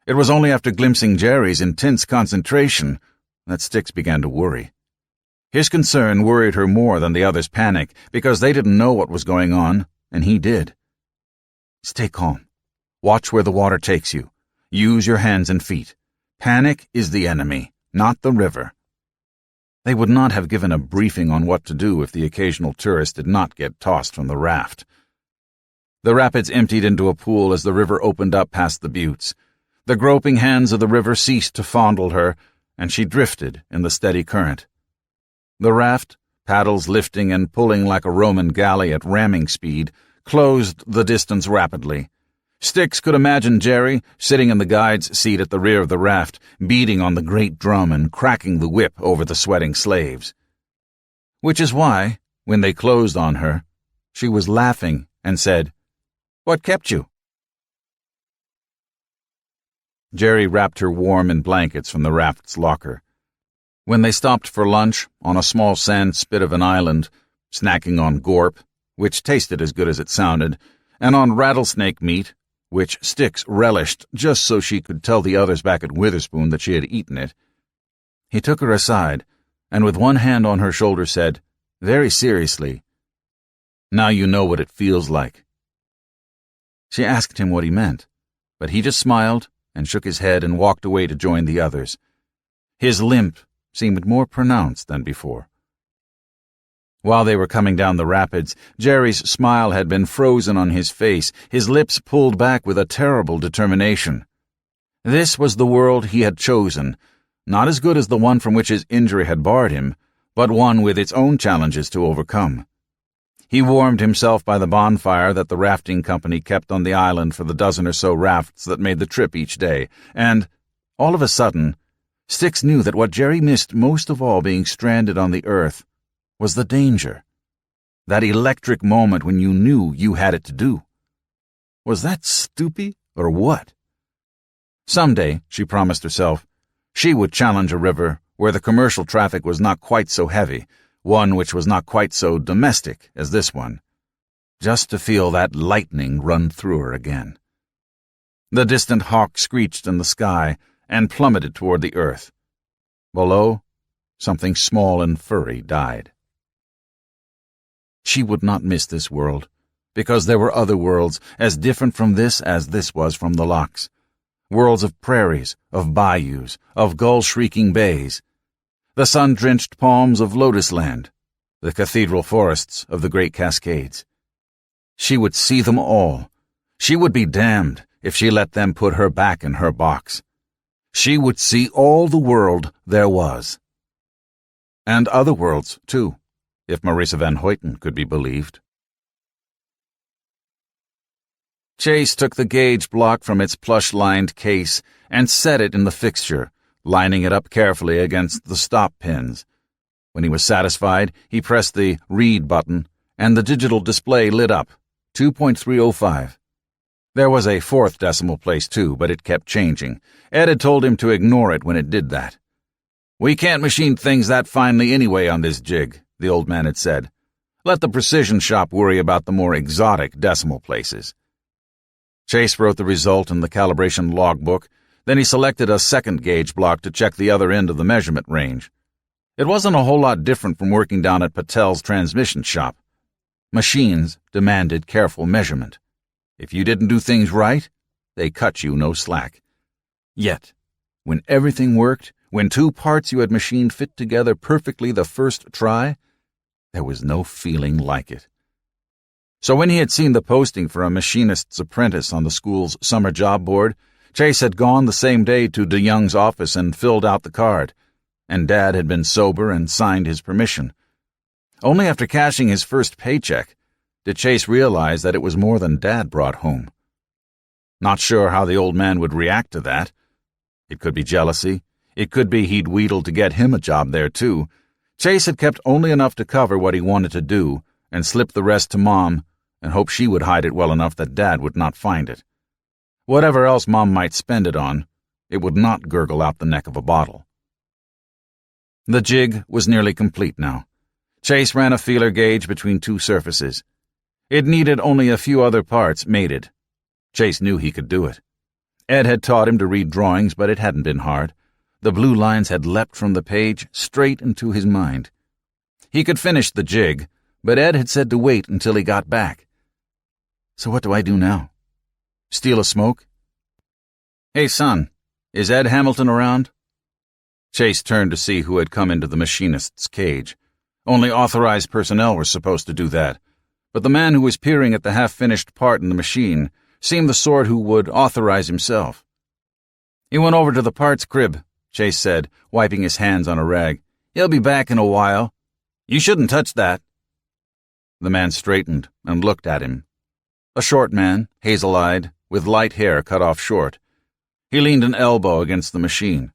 It was only after glimpsing Jerry's intense concentration that Styx began to worry. His concern worried her more than the others' panic because they didn't know what was going on, and he did. Stay calm. Watch where the water takes you. Use your hands and feet. Panic is the enemy, not the river. They would not have given a briefing on what to do if the occasional tourist did not get tossed from the raft. The rapids emptied into a pool as the river opened up past the buttes. The groping hands of the river ceased to fondle her, and she drifted in the steady current. The raft, paddles lifting and pulling like a Roman galley at ramming speed, closed the distance rapidly. Styx could imagine Jerry, sitting in the guide's seat at the rear of the raft, beating on the great drum and cracking the whip over the sweating slaves. Which is why, when they closed on her, she was laughing and said, What kept you?" Jerry wrapped her warm in blankets from the raft's locker. When they stopped for lunch on a small sand spit of an island, snacking on gorp, which tasted as good as it sounded, and on rattlesnake meat, which Styx relished just so she could tell the others back at Witherspoon that she had eaten it, he took her aside and with one hand on her shoulder said, very seriously, "Now you know what it feels like." She asked him what he meant, but he just smiled and shook his head and walked away to join the others. His limp seemed more pronounced than before. While they were coming down the rapids, Jerry's smile had been frozen on his face, his lips pulled back with a terrible determination. This was the world he had chosen, not as good as the one from which his injury had barred him, but one with its own challenges to overcome. He warmed himself by the bonfire that the rafting company kept on the island for the dozen or so rafts that made the trip each day, and, all of a sudden, Styx knew that what Jerry missed most of all being stranded on the earth was the danger. That electric moment when you knew you had it to do. Was that stupid or what? Someday, she promised herself, she would challenge a river where the commercial traffic was not quite so heavy, one which was not quite so domestic as this one, just to feel that lightning run through her again. The distant hawk screeched in the sky and plummeted toward the earth. Below, something small and furry died. She would not miss this world, because there were other worlds as different from this as this was from the Locks. Worlds of prairies, of bayous, of gull-shrieking bays, the sun-drenched palms of Lotus Land, the cathedral forests of the Great Cascades. She would see them all. She would be damned if she let them put her back in her box. She would see all the world there was. And other worlds, too, if Marissa Van Hoyten could be believed. Chase took the gauge block from its plush-lined case and set it in the fixture, lining it up carefully against the stop pins. When he was satisfied, he pressed the read button, and the digital display lit up, 2.305. There was a fourth decimal place, too, but it kept changing. Ed had told him to ignore it when it did that. "We can't machine things that finely anyway on this jig," the old man had said. "Let the precision shop worry about the more exotic decimal places." Chase wrote the result in the calibration logbook. Then he selected a second gauge block to check the other end of the measurement range. It wasn't a whole lot different from working down at Patel's transmission shop. Machines demanded careful measurement. If you didn't do things right, they cut you no slack. Yet, when everything worked, when two parts you had machined fit together perfectly the first try, there was no feeling like it. So when he had seen the posting for a machinist's apprentice on the school's summer job board, Chase had gone the same day to DeYoung's office and filled out the card, and Dad had been sober and signed his permission. Only after cashing his first paycheck did Chase realize that it was more than Dad brought home. Not sure how the old man would react to that. It could be jealousy. It could be he'd wheedled to get him a job there, too. Chase had kept only enough to cover what he wanted to do and slipped the rest to Mom and hoped she would hide it well enough that Dad would not find it. Whatever else Mom might spend it on, it would not gurgle out the neck of a bottle. The jig was nearly complete now. Chase ran a feeler gauge between two surfaces. It needed only a few other parts mated. Chase knew he could do it. Ed had taught him to read drawings, but it hadn't been hard. The blue lines had leapt from the page straight into his mind. He could finish the jig, but Ed had said to wait until he got back. So what do I do now? Steal a smoke? "Hey, son, is Ed Hamilton around?" Chase turned to see who had come into the machinist's cage. Only authorized personnel were supposed to do that, but the man who was peering at the half-finished part in the machine seemed the sort who would authorize himself. "He went over to the parts crib," Chase said, wiping his hands on a rag. "He'll be back in a while. You shouldn't touch that." The man straightened and looked at him. A short man, hazel-eyed, with light hair cut off short. He leaned an elbow against the machine.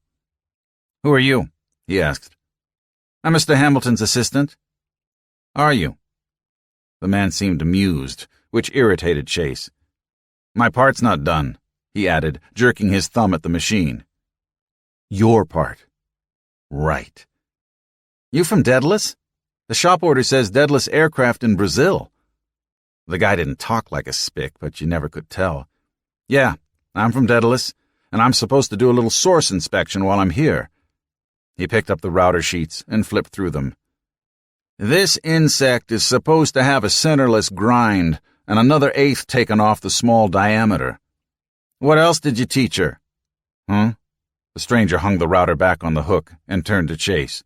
"Who are you?" he asked. "I'm Mr. Hamilton's assistant." "Are you?" The man seemed amused, which irritated Chase. My part's not done, he added, jerking his thumb at the machine. Your part. Right. You from Daedalus? The shop order says Daedalus aircraft in Brazil. The guy didn't talk like a spick, but you never could tell. Yeah, I'm from Daedalus, and I'm supposed to do a little source inspection while I'm here. He picked up the router sheets and flipped through them. This insect is supposed to have a centerless grind and another eighth taken off the small diameter. What else did you teach her? Huh? The stranger hung the router back on the hook and turned to Chase.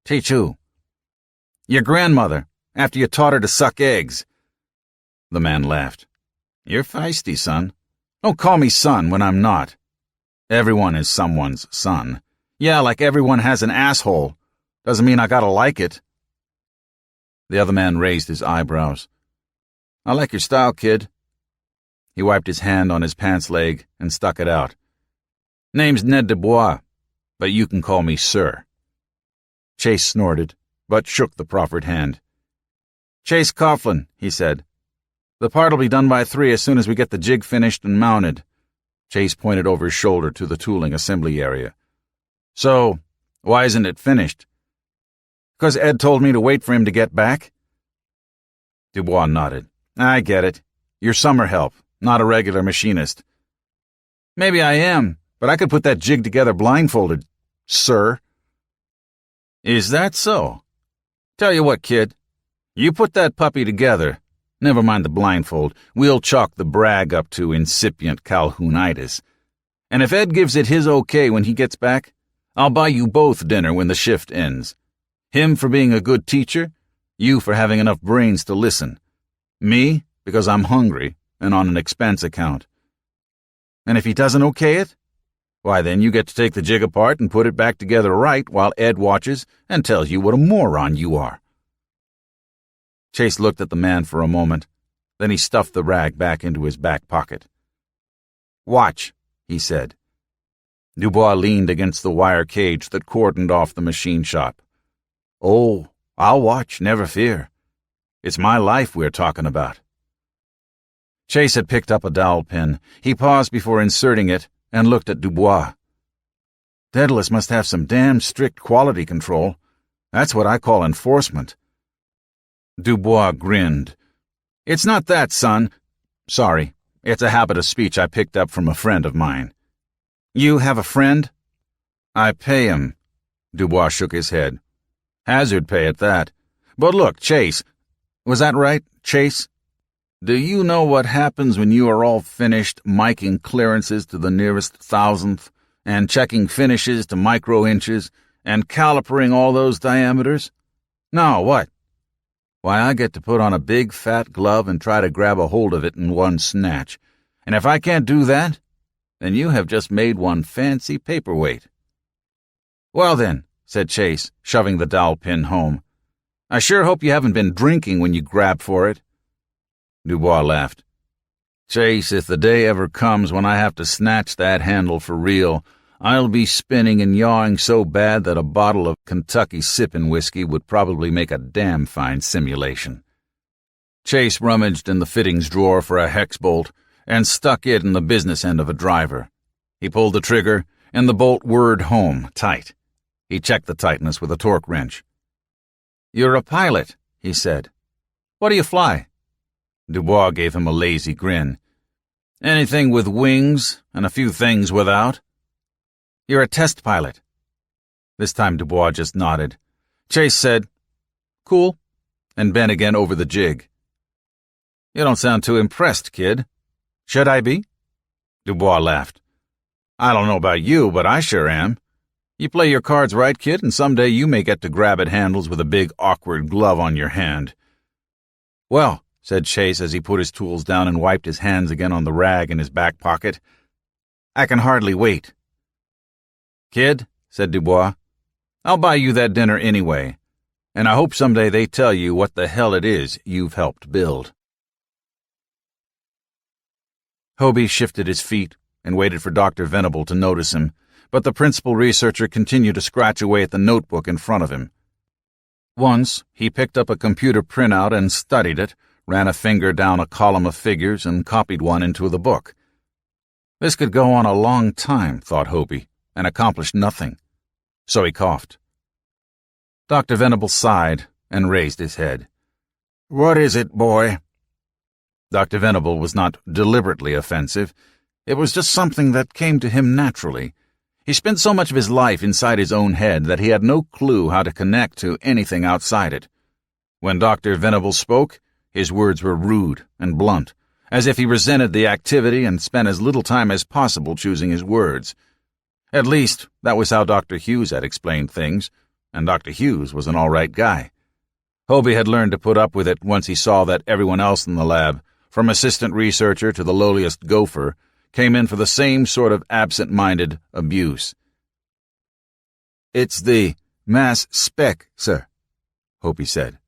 Teach who? Your grandmother, after you taught her to suck eggs. The man laughed. You're feisty, son. Don't call me son when I'm not. Everyone is someone's son. Yeah, like everyone has an asshole. Doesn't mean I gotta like it. The other man raised his eyebrows. I like your style, kid. He wiped his hand on his pants leg and stuck it out. Name's Ned Dubois, but you can call me Sir. Chase snorted, but shook the proffered hand. Chase Coughlin, he said. The part'll be done by 3 as soon as we get the jig finished and mounted. Chase pointed over his shoulder to the tooling assembly area. So, why isn't it finished? 'Cause Ed told me to wait for him to get back? Dubois nodded. I get it. You're summer help, not a regular machinist. Maybe I am, but I could put that jig together blindfolded, sir. Is that so? Tell you what, kid. You put that puppy together. Never mind the blindfold. We'll chalk the brag up to incipient Calhounitis. And if Ed gives it his okay when he gets back, I'll buy you both dinner when the shift ends. Him for being a good teacher, you for having enough brains to listen. Me, because I'm hungry and on an expense account. And if he doesn't okay it, why then you get to take the jig apart and put it back together right while Ed watches and tells you what a moron you are. Chase looked at the man for a moment, then he stuffed the rag back into his back pocket. Watch, he said. Dubois leaned against the wire cage that cordoned off the machine shop. Oh, I'll watch, never fear. It's my life we're talking about. Chase had picked up a dowel pin. He paused before inserting it and looked at Dubois. Daedalus must have some damn strict quality control. That's what I call enforcement. Dubois grinned. It's not that, son. Sorry, it's a habit of speech I picked up from a friend of mine. You have a friend? I pay him. Dubois shook his head. Hazard pay at that. But look, Chase. Was that right, Chase? Do you know what happens when you are all finished miking clearances to the nearest thousandth and checking finishes to micro-inches and calipering all those diameters? No, what? Why, I get to put on a big fat glove and try to grab a hold of it in one snatch. And if I can't do that, then you have just made one fancy paperweight. Well then, said Chase, shoving the dowel pin home. I sure hope you haven't been drinking when you grabbed for it. Dubois laughed. Chase, if the day ever comes when I have to snatch that handle for real, I'll be spinning and yawing so bad that a bottle of Kentucky sippin' whiskey would probably make a damn fine simulation. Chase rummaged in the fittings drawer for a hex bolt and stuck it in the business end of a driver. He pulled the trigger, and the bolt whirred home, tight. He checked the tightness with a torque wrench. You're a pilot, he said. What do you fly? Dubois gave him a lazy grin. Anything with wings and a few things without. You're a test pilot. This time Dubois just nodded. Chase said, Cool, and bent again over the jig. You don't sound too impressed, kid. Should I be? Dubois laughed. I don't know about you, but I sure am. You play your cards right, kid, and someday you may get to grab at handles with a big, awkward glove on your hand. Well, said Chase as he put his tools down and wiped his hands again on the rag in his back pocket, I can hardly wait. Kid, said Dubois, I'll buy you that dinner anyway, and I hope someday they tell you what the hell it is you've helped build. Hobie shifted his feet and waited for Dr. Venable to notice him, but the principal researcher continued to scratch away at the notebook in front of him. Once, he picked up a computer printout and studied it, ran a finger down a column of figures, and copied one into the book. This could go on a long time, thought Hobie, and accomplish nothing. So he coughed. Dr. Venable sighed and raised his head. "What is it, boy?" Dr. Venable was not deliberately offensive. It was just something that came to him naturally. He spent so much of his life inside his own head that he had no clue how to connect to anything outside it. When Dr. Venable spoke, his words were rude and blunt, as if he resented the activity and spent as little time as possible choosing his words. At least, that was how Dr. Hughes had explained things, and Dr. Hughes was an all-right guy. Hobie had learned to put up with it once he saw that everyone else in the lab, from assistant researcher to the lowliest gopher, came in for the same sort of absent-minded abuse. "It's the mass spec, sir," Hobie said.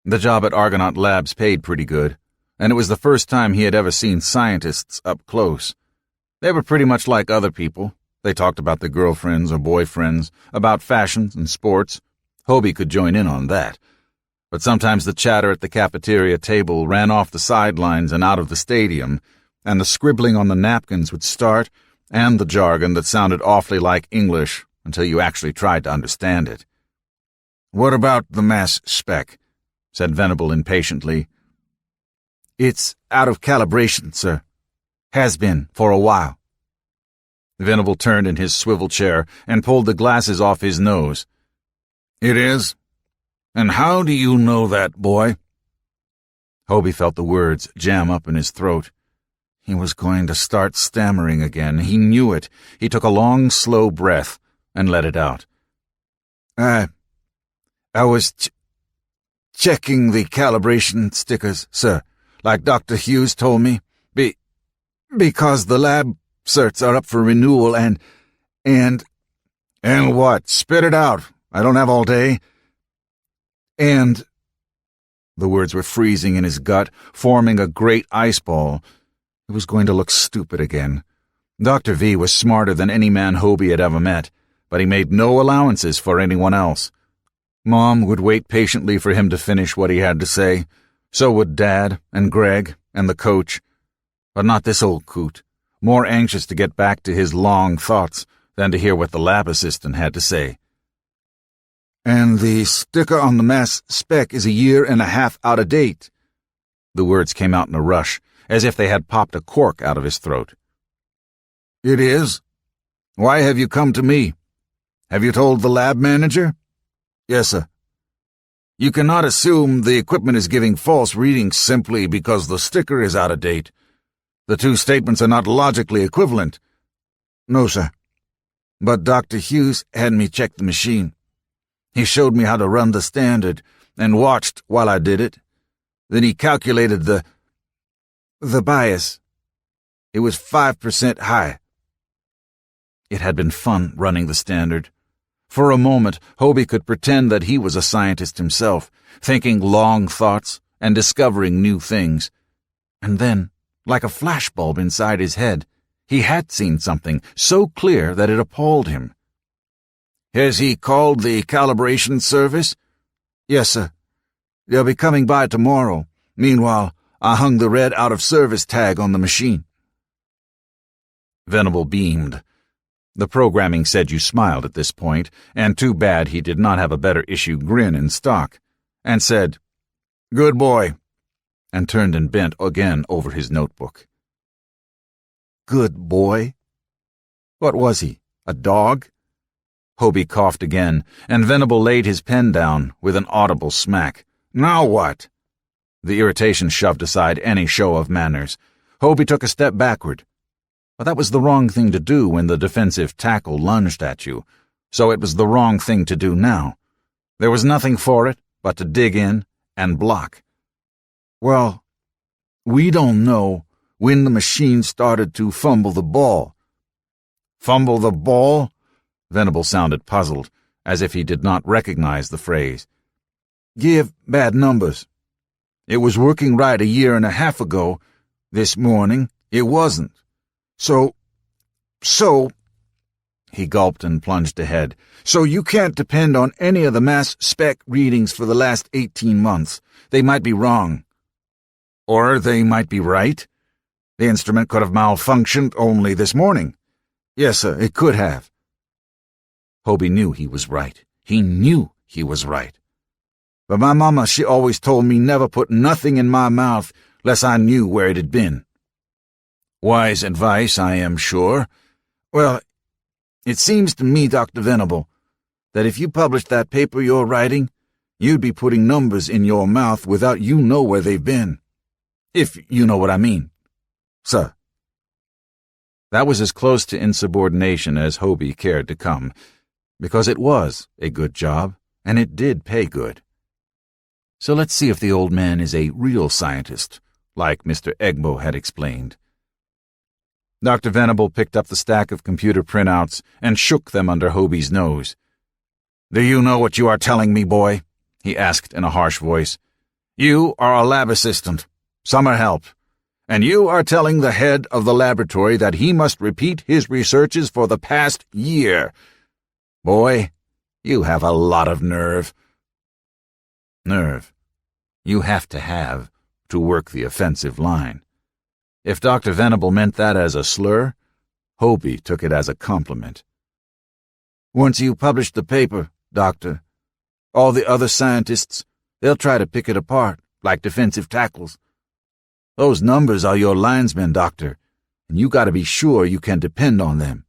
The job at Argonaut Labs paid pretty good, and it was the first time he had ever seen scientists up close. They were pretty much like other people. They talked about their girlfriends or boyfriends, about fashions and sports. Hobie could join in on that. But sometimes the chatter at the cafeteria table ran off the sidelines and out of the stadium, and the scribbling on the napkins would start, and the jargon that sounded awfully like English until you actually tried to understand it. "What about the mass spec?" said Venable impatiently. "It's out of calibration, sir. Has been for a while." Venable turned in his swivel chair and pulled the glasses off his nose. "It is? And how do you know that, boy?" Hobie felt the words jam up in his throat. He was going to start stammering again. He knew it. He took a long, slow breath and let it out. I was checking the calibration stickers, sir, like Dr. Hughes told me, because the lab certs are up for renewal and what? Spit it out. I don't have all day. And the words were freezing in his gut, forming a great ice ball. It was going to look stupid again. Dr. V was smarter than any man Hobie had ever met, but he made no allowances for anyone else. Mom would wait patiently for him to finish what he had to say. So would Dad and Greg and the coach. But not this old coot, more anxious to get back to his long thoughts than to hear what the lab assistant had to say. "And the sticker on the mass spec is 1.5 years out of date." The words came out in a rush, as if they had popped a cork out of his throat. "It is? Why have you come to me? Have you told the lab manager?" "Yes, sir." "You cannot assume the equipment is giving false readings simply because the sticker is out of date. The two statements are not logically equivalent." "No, sir. But Dr. Hughes had me check the machine. He showed me how to run the standard and watched while I did it. Then he calculated the bias. It was 5% high." It had been fun running the standard. For a moment, Hobie could pretend that he was a scientist himself, thinking long thoughts and discovering new things. And then, like a flashbulb inside his head, he had seen something so clear that it appalled him. "Has he called the calibration service?" "Yes, sir. They'll be coming by tomorrow. Meanwhile, I hung the red out-of-service tag on the machine." Venable beamed. The programming said you smiled at this point, and too bad he did not have a better issue grin in stock, and said, "Good boy," and turned and bent again over his notebook. Good boy? What was he, a dog? Hobie coughed again, and Venable laid his pen down with an audible smack. "Now what?" The irritation shoved aside any show of manners. Hobie took a step backward. But that was the wrong thing to do when the defensive tackle lunged at you, so it was the wrong thing to do now. There was nothing for it but to dig in and block. "Well, we don't know when the machine started to fumble the ball." "Fumble the ball?" Venable sounded puzzled, as if he did not recognize the phrase. "Give bad numbers. It was working right 1.5 years ago. This morning, it wasn't. So, he gulped and plunged ahead. "So you can't depend on any of the mass spec readings for the last 18 months. They might be wrong. Or they might be right. The instrument could have malfunctioned only this morning. Yes, sir, it could have. Hobie knew he was right. He knew he was right. But my mama, she always told me never put nothing in my mouth less I knew where it had been. Wise advice, I am sure. Well, it seems to me, Dr. Venable, that if you published that paper you're writing, you'd be putting numbers in your mouth without you know where they've been. If you know what I mean. Sir. That was as close to insubordination as Hobie cared to come, because it was a good job, and it did pay good. So let's see if the old man is a real scientist, like Mr. Egbo had explained. Dr. Venable picked up the stack of computer printouts and shook them under Hobie's nose. "Do you know what you are telling me, boy?" he asked in a harsh voice. "You are a lab assistant, summer help, and you are telling the head of the laboratory that he must repeat his researches for the past year. Boy, you have a lot of nerve." Nerve. You have to work the offensive line. If Dr. Venable meant that as a slur, Hobie took it as a compliment. "Once you publish the paper, Doctor, all the other scientists, they'll try to pick it apart, like defensive tackles. Those numbers are your linesmen, Doctor, and you gotta be sure you can depend on them."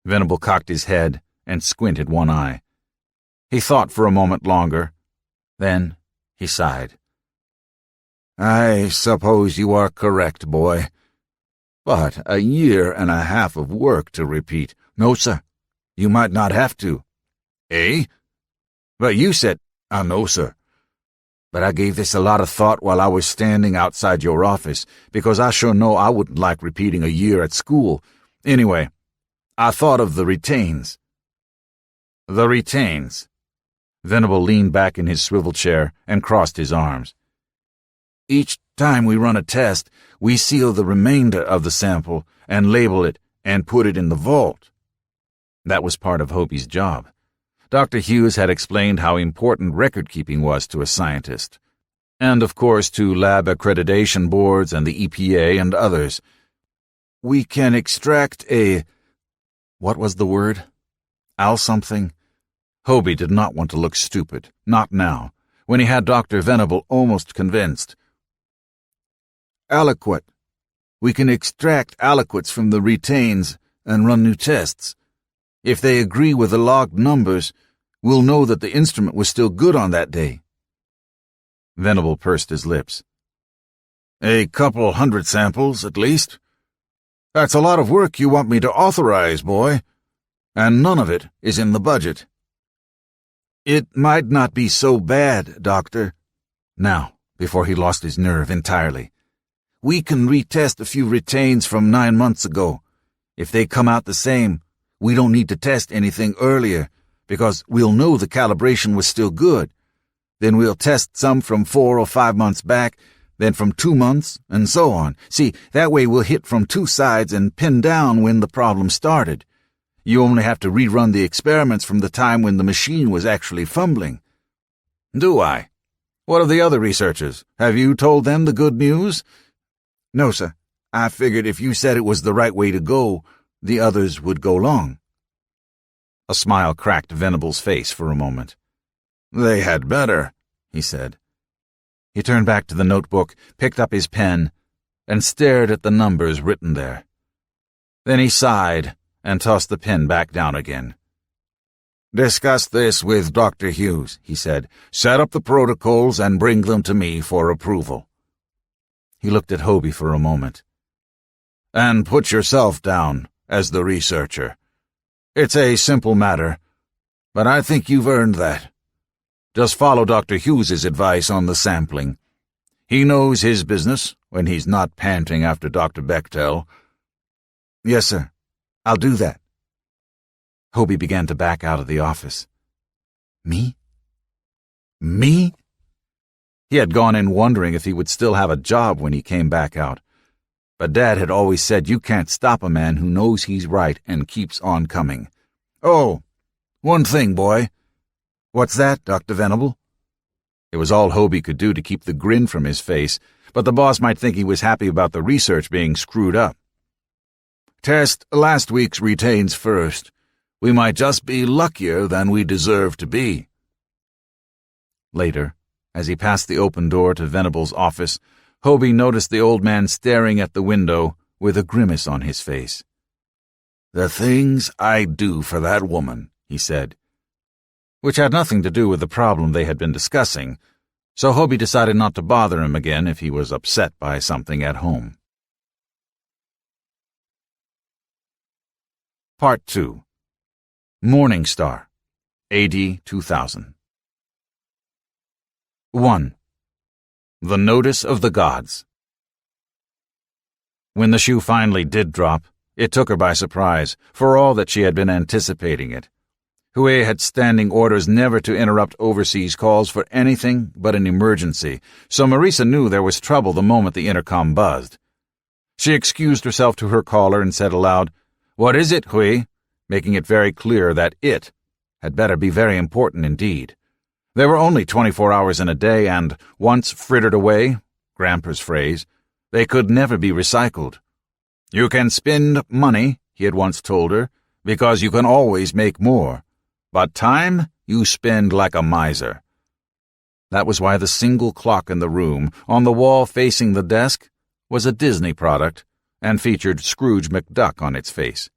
Venable cocked his head and squinted one eye. He thought for a moment longer. Then he sighed. "I suppose you are correct, boy. But a year and a half of work to repeat. No, sir, you might not have to." "Eh? But you said—" "No, sir. But I gave this a lot of thought while I was standing outside your office, because I sure know I wouldn't like repeating a year at school. Anyway, I thought of the retains." "The retains." Venable leaned back in his swivel chair and crossed his arms. "Each time we run a test, we seal the remainder of the sample and label it and put it in the vault." That was part of Hobie's job. Dr. Hughes had explained how important record-keeping was to a scientist, and of course to lab accreditation boards and the EPA and others. "We can extract a—" what was the word? Al something? Hobie did not want to look stupid, not now, when he had Dr. Venable almost convinced. "Aliquot. We can extract aliquots from the retains and run new tests. If they agree with the logged numbers, we'll know that the instrument was still good on that day." Venable pursed his lips. "A couple hundred samples, at least. That's a lot of work you want me to authorize, boy, and none of it is in the budget." "It might not be so bad, Doctor." Now, before he lost his nerve entirely. "We can retest a few retains from 9 months ago. If they come out the same, we don't need to test anything earlier, because we'll know the calibration was still good. Then we'll test some from 4 or 5 months back, then from 2 months, and so on. See, that way we'll hit from 2 sides and pin down when the problem started. You only have to rerun the experiments from the time when the machine was actually fumbling." "Do I? What of the other researchers? Have you told them the good news?" "No, sir. I figured if you said it was the right way to go, the others would go along." A smile cracked Venable's face for a moment. "They had better," he said. He turned back to the notebook, picked up his pen, and stared at the numbers written there. Then he sighed and tossed the pen back down again. "Discuss this with Dr. Hughes," he said. "Set up the protocols and bring them to me for approval." He looked at Hobie for a moment. "And put yourself down as the researcher. It's a simple matter, but I think you've earned that. Just follow Dr. Hughes's advice on the sampling. He knows his business when he's not panting after Dr. Bechtel." "Yes, sir. I'll do that." Hobie began to back out of the office. Me? Me? He had gone in wondering if he would still have a job when he came back out. But Dad had always said you can't stop a man who knows he's right and keeps on coming. "Oh, one thing, boy." "What's that, Dr. Venable?" It was all Hobie could do to keep the grin from his face, but the boss might think he was happy about the research being screwed up. Test last week's retains first. We might just be luckier than we deserve to be. Later, as he passed the open door to Venable's office, Hobie noticed the old man staring at the window with a grimace on his face. "The things I'd do for that woman," he said. Which had nothing to do with the problem they had been discussing, so Hobie decided not to bother him again if he was upset by something at home. Part 2. Morning Star, AD 2000. 1. The Notice of the Gods. When the shoe finally did drop, it took her by surprise, for all that she had been anticipating it. Hui had standing orders never to interrupt overseas calls for anything but an emergency, so Marisa knew there was trouble the moment the intercom buzzed. She excused herself to her caller and said aloud, "What is it, Hui?" making it very clear that it had better be very important indeed. There were only 24 hours in a day, and once frittered away, Gramper's phrase, they could never be recycled. "You can spend money," he had once told her, "because you can always make more. But time you spend like a miser." That was why the single clock in the room, on the wall facing the desk, was a Disney product and featured Scrooge McDuck on its face.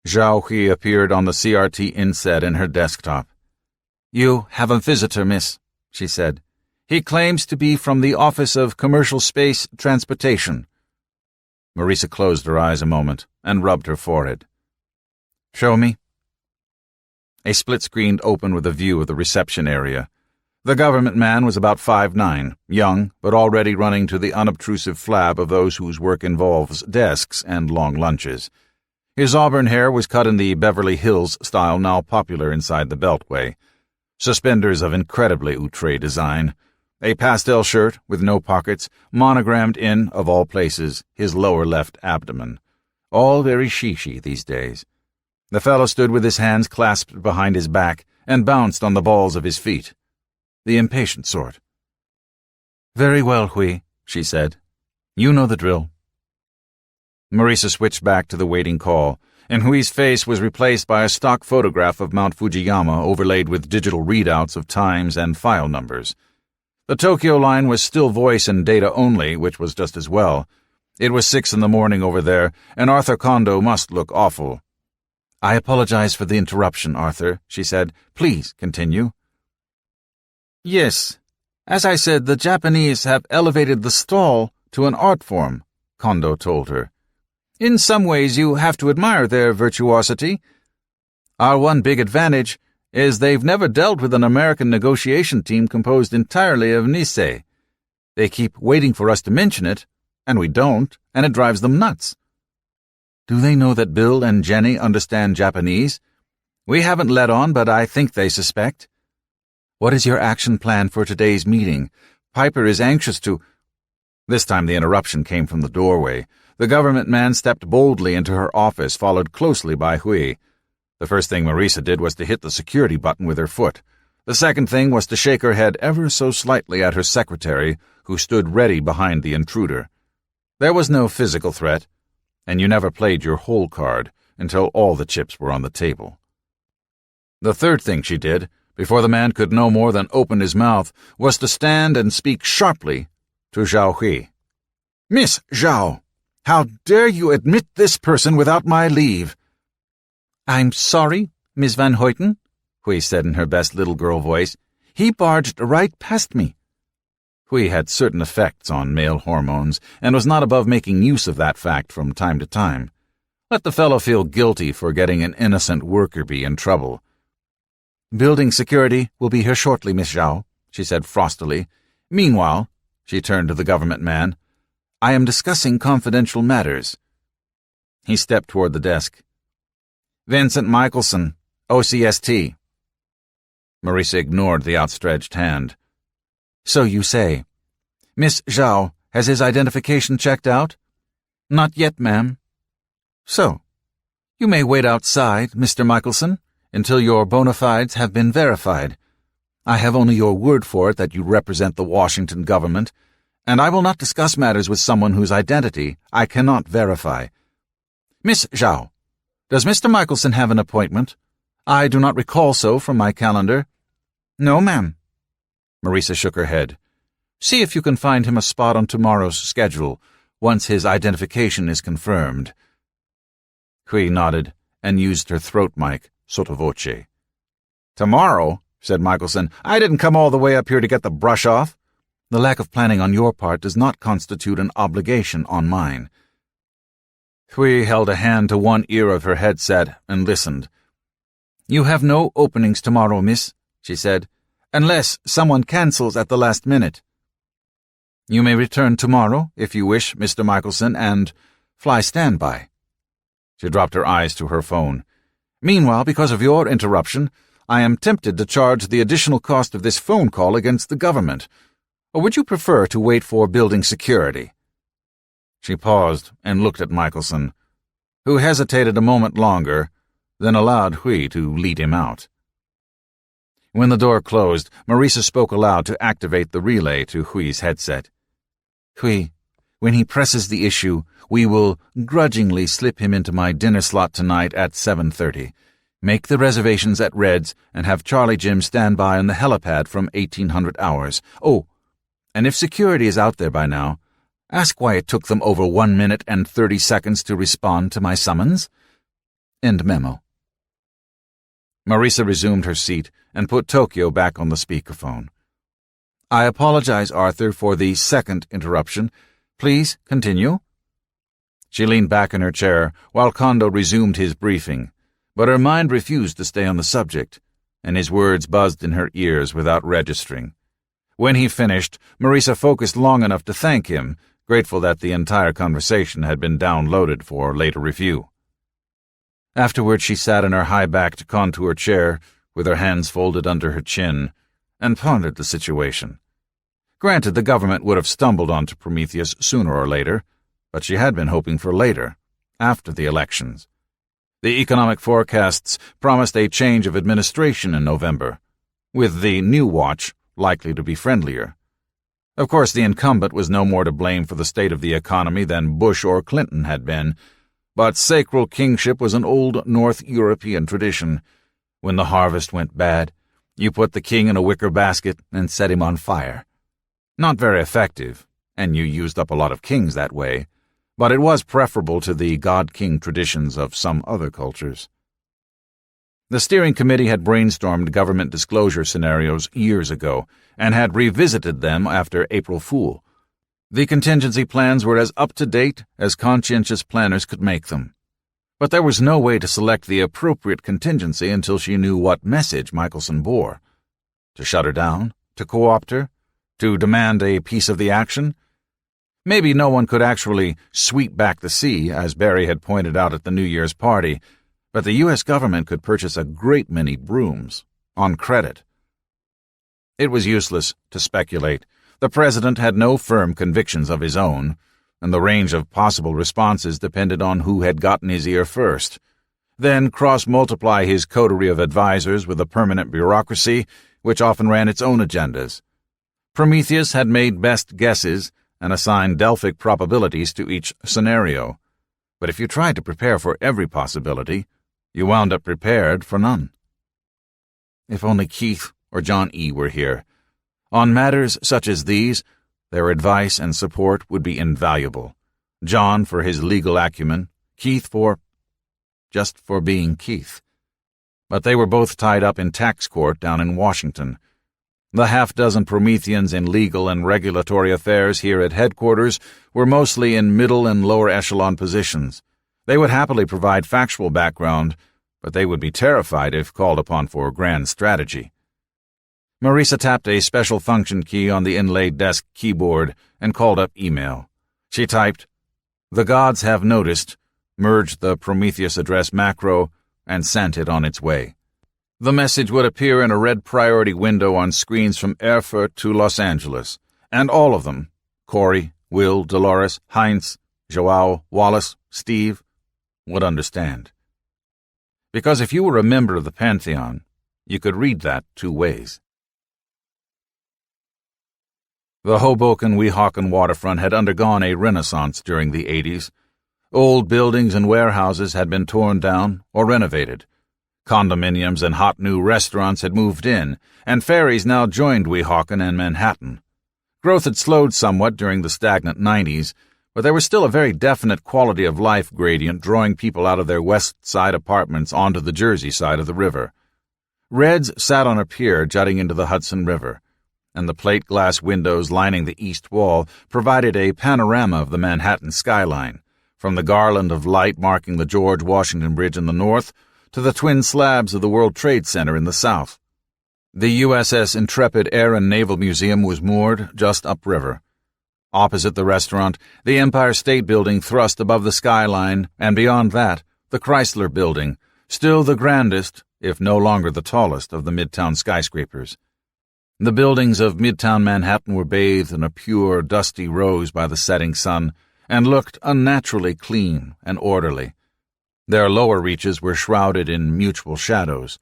Zhao Hui appeared on the CRT inset in her desktop. "You have a visitor, miss," she said. "He claims to be from the Office of Commercial Space Transportation." Marisa closed her eyes a moment and rubbed her forehead. "Show me." A split screen opened with a view of the reception area. The government man was about 5'9", young, but already running to the unobtrusive flab of those whose work involves desks and long lunches. His auburn hair was cut in the Beverly Hills style now popular inside the Beltway. Suspenders of incredibly outre design. A pastel shirt with no pockets, monogrammed in, of all places, his lower left abdomen. All very shishi these days. The fellow stood with his hands clasped behind his back and bounced on the balls of his feet. The impatient sort. "Very well, Hui," she said. "You know the drill." Marisa switched back to the waiting call, and Hui's face was replaced by a stock photograph of Mount Fujiyama overlaid with digital readouts of times and file numbers. The Tokyo line was still voice and data only, which was just as well. It was 6 in the morning over there, and Arthur Kondo must look awful. "I apologize for the interruption, Arthur," she said. "Please continue." "Yes. As I said, the Japanese have elevated the stall to an art form," Kondo told her. "In some ways you have to admire their virtuosity. Our one big advantage is they've never dealt with an American negotiation team composed entirely of Nisei. They keep waiting for us to mention it, and we don't, and it drives them nuts." "Do they know that Bill and Jenny understand Japanese?" "We haven't let on, but I think they suspect." "What is your action plan for today's meeting? Piper is anxious to—" This time the interruption came from the doorway. The government man stepped boldly into her office, followed closely by Hui. The first thing Marisa did was to hit the security button with her foot. The second thing was to shake her head ever so slightly at her secretary, who stood ready behind the intruder. There was no physical threat, and you never played your whole card until all the chips were on the table. The third thing she did, before the man could no more than open his mouth, was to stand and speak sharply to Zhao Hui. "Miss Zhao, how dare you admit this person without my leave?" "I'm sorry, Miss Van Hoyten," Hui said in her best little girl voice. "He barged right past me." Hui had certain effects on male hormones, and was not above making use of that fact from time to time. Let the fellow feel guilty for getting an innocent worker bee in trouble. "Building security will be here shortly, Miss Zhao," she said frostily. "Meanwhile," she turned to the government man, "I am discussing confidential matters." He stepped toward the desk. "Vincent Michelson, OCST." Marisa ignored the outstretched hand. "So you say. Miss Zhao, has his identification checked out?" "Not yet, ma'am." "So, you may wait outside, Mr. Michelson, until your bona fides have been verified. I have only your word for it that you represent the Washington government, and I will not discuss matters with someone whose identity I cannot verify. Miss Zhao, does Mr. Michelson have an appointment? I do not recall so from my calendar. No, ma'am. Marisa shook her head. See if you can find him a spot on tomorrow's schedule, once his identification is confirmed. Hui nodded and used her throat mic, sotto voce. Tomorrow, said Michelson. I didn't come all the way up here to get the brush off. The lack of planning on your part does not constitute an obligation on mine. Hui held a hand to one ear of her headset and listened. You have no openings tomorrow, miss, she said, unless someone cancels at the last minute. You may return tomorrow, if you wish, Mr. Michelson, and fly standby. She dropped her eyes to her phone. Meanwhile, because of your interruption, I am tempted to charge the additional cost of this phone call against the government. Or would you prefer to wait for building security? She paused and looked at Michelson, who hesitated a moment longer, then allowed Hui to lead him out. When the door closed, Marisa spoke aloud to activate the relay to Hui's headset. Hui, when he presses the issue, we will grudgingly slip him into my dinner slot tonight at 7:30. Make the reservations at Red's and have Charlie Jim stand by on the helipad from 1800 hours. Oh, and if security is out there by now, ask why it took them over 1 minute and 30 seconds to respond to my summons. End memo. Marisa resumed her seat and put Tokyo back on the speakerphone. I apologize, Arthur, for the second interruption. Please continue. She leaned back in her chair while Kondo resumed his briefing, but her mind refused to stay on the subject, and his words buzzed in her ears without registering. When he finished, Marisa focused long enough to thank him, grateful that the entire conversation had been downloaded for later review. Afterward, she sat in her high-backed contour chair with her hands folded under her chin and pondered the situation. Granted, the government would have stumbled onto Prometheus sooner or later, but she had been hoping for later, after the elections. The economic forecasts promised a change of administration in November, with the new watch likely to be friendlier. Of course, the incumbent was no more to blame for the state of the economy than Bush or Clinton had been, but sacral kingship was an old North European tradition. When the harvest went bad, you put the king in a wicker basket and set him on fire. Not very effective, and you used up a lot of kings that way, but it was preferable to the god-king traditions of some other cultures. The steering committee had brainstormed government disclosure scenarios years ago and had revisited them after April Fool. The contingency plans were as up-to-date as conscientious planners could make them. But there was no way to select the appropriate contingency until she knew what message Michelson bore. To shut her down? To co-opt her? To demand a piece of the action? Maybe no one could actually sweep back the sea, as Barry had pointed out at the New Year's party, but the U.S. government could purchase a great many brooms, on credit. It was useless to speculate. The president had no firm convictions of his own, and the range of possible responses depended on who had gotten his ear first. Then cross-multiply his coterie of advisers with a permanent bureaucracy, which often ran its own agendas. Prometheus had made best guesses and assigned Delphic probabilities to each scenario. But if you tried to prepare for every possibility, you wound up prepared for none. If only Keith or John E. were here. On matters such as these, their advice and support would be invaluable. John for his legal acumen, Keith just for being Keith. But they were both tied up in tax court down in Washington. The half-dozen Prometheans in legal and regulatory affairs here at headquarters were mostly in middle and lower echelon positions. They would happily provide factual background, but they would be terrified if called upon for grand strategy. Marisa tapped a special function key on the inlaid desk keyboard and called up email. She typed, "The gods have noticed," merged the Prometheus address macro, and sent it on its way. The message would appear in a red priority window on screens from Erfurt to Los Angeles, and all of them, Corey, Will, Dolores, Heinz, Joao, Wallace, Steve, would understand. Because if you were a member of the Pantheon, you could read that two ways. The Hoboken-Weehawken waterfront had undergone a renaissance during the 80s. Old buildings and warehouses had been torn down or renovated. Condominiums and hot new restaurants had moved in, and ferries now joined Weehawken and Manhattan. Growth had slowed somewhat during the stagnant 90s, but there was still a very definite quality of life gradient drawing people out of their West Side apartments onto the Jersey side of the river. Reds sat on a pier jutting into the Hudson River, and the plate glass windows lining the east wall provided a panorama of the Manhattan skyline, from the garland of light marking the George Washington Bridge in the north to the twin slabs of the World Trade Center in the south. The USS Intrepid Air and Naval Museum was moored just upriver. Opposite the restaurant, the Empire State Building thrust above the skyline, and beyond that, the Chrysler Building, still the grandest, if no longer the tallest, of the Midtown skyscrapers. The buildings of Midtown Manhattan were bathed in a pure, dusty rose by the setting sun, and looked unnaturally clean and orderly. Their lower reaches were shrouded in mutual shadows.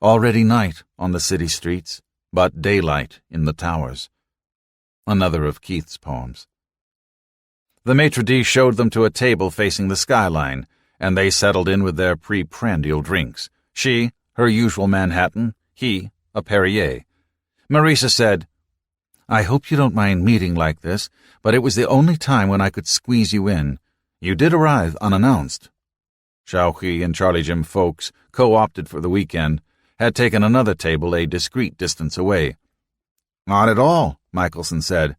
Already night on the city streets, but daylight in the towers. Another of Keith's poems. The maitre d' showed them to a table facing the skyline, and they settled in with their pre-prandial drinks. She, her usual Manhattan, he, a Perrier. Marisa said, "I hope you don't mind meeting like this, but it was the only time when I could squeeze you in. You did arrive unannounced." Xiaohui and Charlie Jim Folks, co-opted for the weekend, had taken another table a discreet distance away. "Not at all," Michelson said.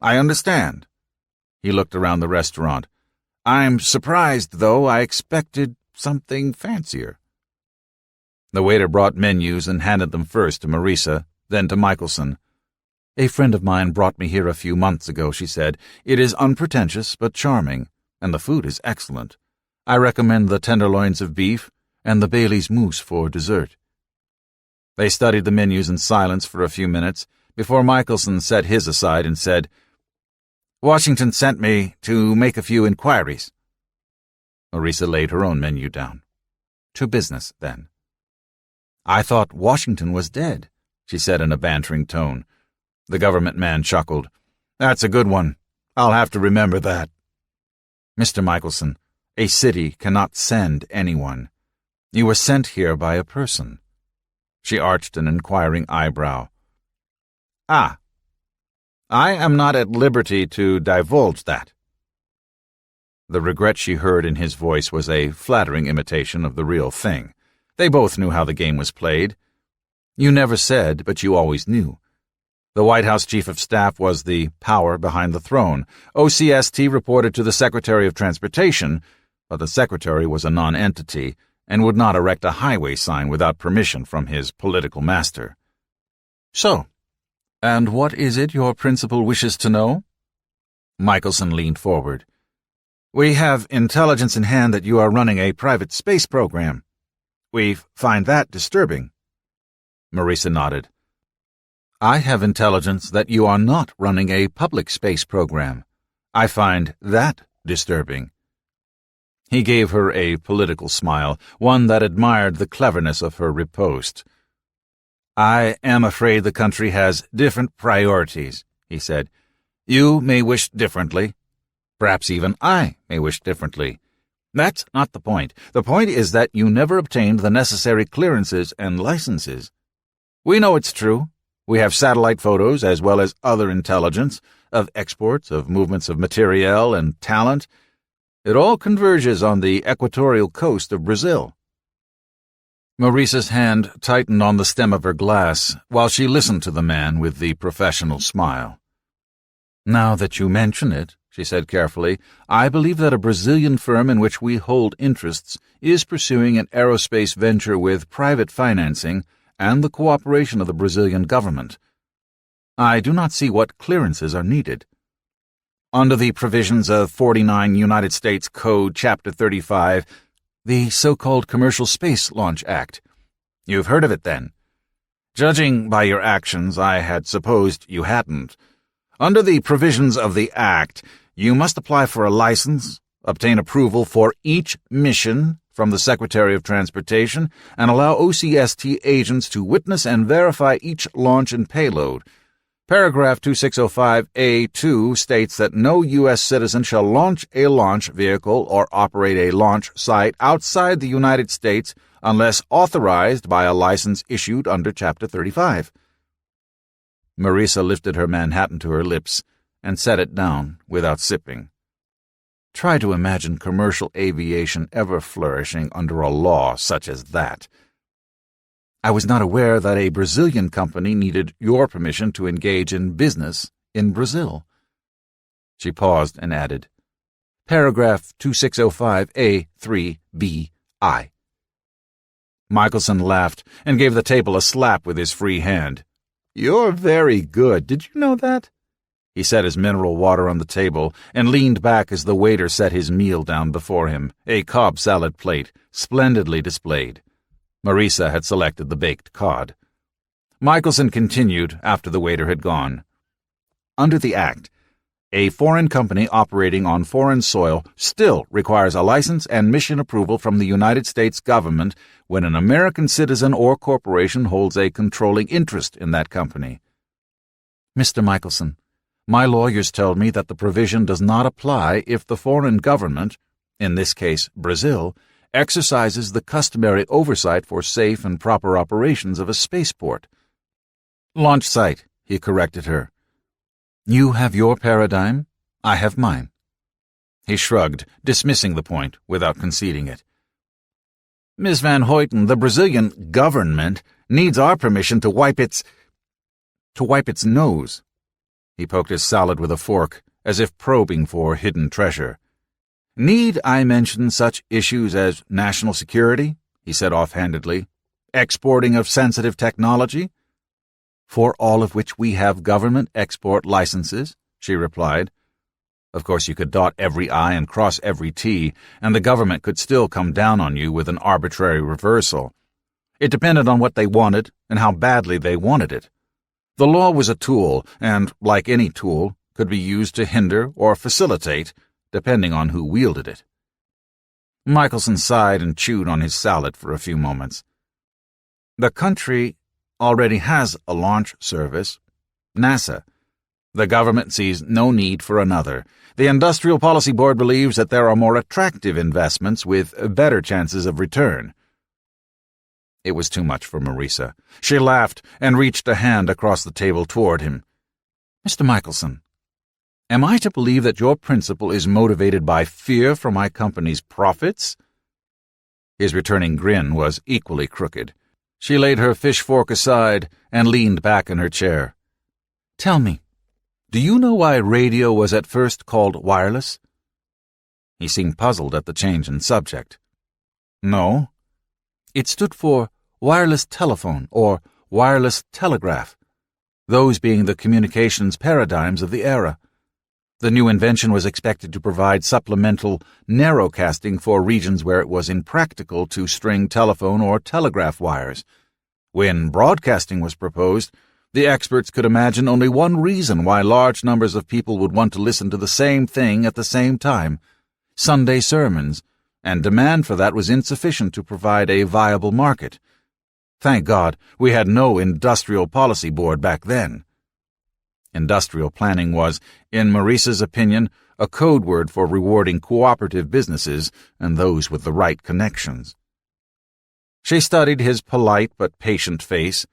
"I understand." He looked around the restaurant. "I'm surprised, though. I expected something fancier." The waiter brought menus and handed them first to Marisa, then to Michelson. "A friend of mine brought me here a few months ago," she said. "It is unpretentious but charming, and the food is excellent. I recommend the tenderloins of beef and the Bailey's mousse for dessert." They studied the menus in silence for a few minutes before Michelson set his aside and said, "Washington sent me to make a few inquiries." Marisa laid her own menu down. "To business, then." "I thought Washington was dead," she said in a bantering tone. The government man chuckled. "That's a good one. I'll have to remember that." "Mr. Michelson, a city cannot send anyone. You were sent here by a person." She arched an inquiring eyebrow. "Ah. I am not at liberty to divulge that." The regret she heard in his voice was a flattering imitation of the real thing. They both knew how the game was played. You never said, but you always knew. The White House Chief of Staff was the power behind the throne. OCST reported to the Secretary of Transportation, but the Secretary was a non-entity and would not erect a highway sign without permission from his political master. "So, and what is it your principal wishes to know?" Michelson leaned forward. "We have intelligence in hand that you are running a private space program. We find that disturbing." Marisa nodded. "I have intelligence that you are not running a public space program. I find that disturbing." He gave her a political smile, one that admired the cleverness of her riposte. "I am afraid the country has different priorities," he said. "You may wish differently. Perhaps even I may wish differently. That's not the point. The point is that you never obtained the necessary clearances and licenses. We know it's true. We have satellite photos as well as other intelligence of exports, of movements of materiel and talent. It all converges on the equatorial coast of Brazil." Marisa's hand tightened on the stem of her glass while she listened to the man with the professional smile. "Now that you mention it," she said carefully, "I believe that a Brazilian firm in which we hold interests is pursuing an aerospace venture with private financing and the cooperation of the Brazilian government. I do not see what clearances are needed. Under the provisions of 49 United States Code Chapter 35, the so-called Commercial Space Launch Act. You've heard of it, then? Judging by your actions, I had supposed you hadn't. Under the provisions of the Act, you must apply for a license, obtain approval for each mission from the Secretary of Transportation, and allow OCST agents to witness and verify each launch and payload. Paragraph 2605A2 states that no U.S. citizen shall launch a launch vehicle or operate a launch site outside the United States unless authorized by a license issued under Chapter 35. Marisa lifted her Manhattan to her lips and set it down without sipping. Try to imagine commercial aviation ever flourishing under a law such as that. I was not aware that a Brazilian company needed your permission to engage in business in Brazil. She paused and added, Paragraph 2605A3BI. Michelson laughed and gave the table a slap with his free hand. You're very good. Did you know that? He set his mineral water on the table and leaned back as the waiter set his meal down before him, a Cobb salad plate, splendidly displayed. Marisa had selected the baked cod. Michelson continued after the waiter had gone. Under the Act, a foreign company operating on foreign soil still requires a license and mission approval from the United States government when an American citizen or corporation holds a controlling interest in that company. Mr. Michelson, my lawyers told me that the provision does not apply if the foreign government, in this case Brazil, exercises the customary oversight for safe and proper operations of a spaceport. Launch site, he corrected her. You have your paradigm, I have mine. He shrugged, dismissing the point without conceding it. Miss Van Hoyten, the Brazilian government needs our permission to wipe its nose. He poked his salad with a fork, as if probing for hidden treasure. Need I mention such issues as national security? He said offhandedly. Exporting of sensitive technology? For all of which we have government export licenses, she replied. Of course you could dot every I and cross every T, and the government could still come down on you with an arbitrary reversal. It depended on what they wanted and how badly they wanted it. The law was a tool, and, like any tool, could be used to hinder or facilitate, depending on who wielded it. Michelson sighed and chewed on his salad for a few moments. The country already has a launch service, NASA. The government sees no need for another. The Industrial Policy Board believes that there are more attractive investments with better chances of return. It was too much for Marisa. She laughed and reached a hand across the table toward him. Mr. Michelson, am I to believe that your principal is motivated by fear for my company's profits? His returning grin was equally crooked. She laid her fish fork aside and leaned back in her chair. Tell me, do you know why radio was at first called wireless? He seemed puzzled at the change in subject. No. It stood for wireless telephone or wireless telegraph, those being the communications paradigms of the era. The new invention was expected to provide supplemental narrowcasting for regions where it was impractical to string telephone or telegraph wires. When broadcasting was proposed, the experts could imagine only one reason why large numbers of people would want to listen to the same thing at the same time: Sunday sermons, and demand for that was insufficient to provide a viable market. Thank God we had no industrial policy board back then. Industrial planning was, in Marisa's opinion, a code word for rewarding cooperative businesses and those with the right connections. She studied his polite but patient face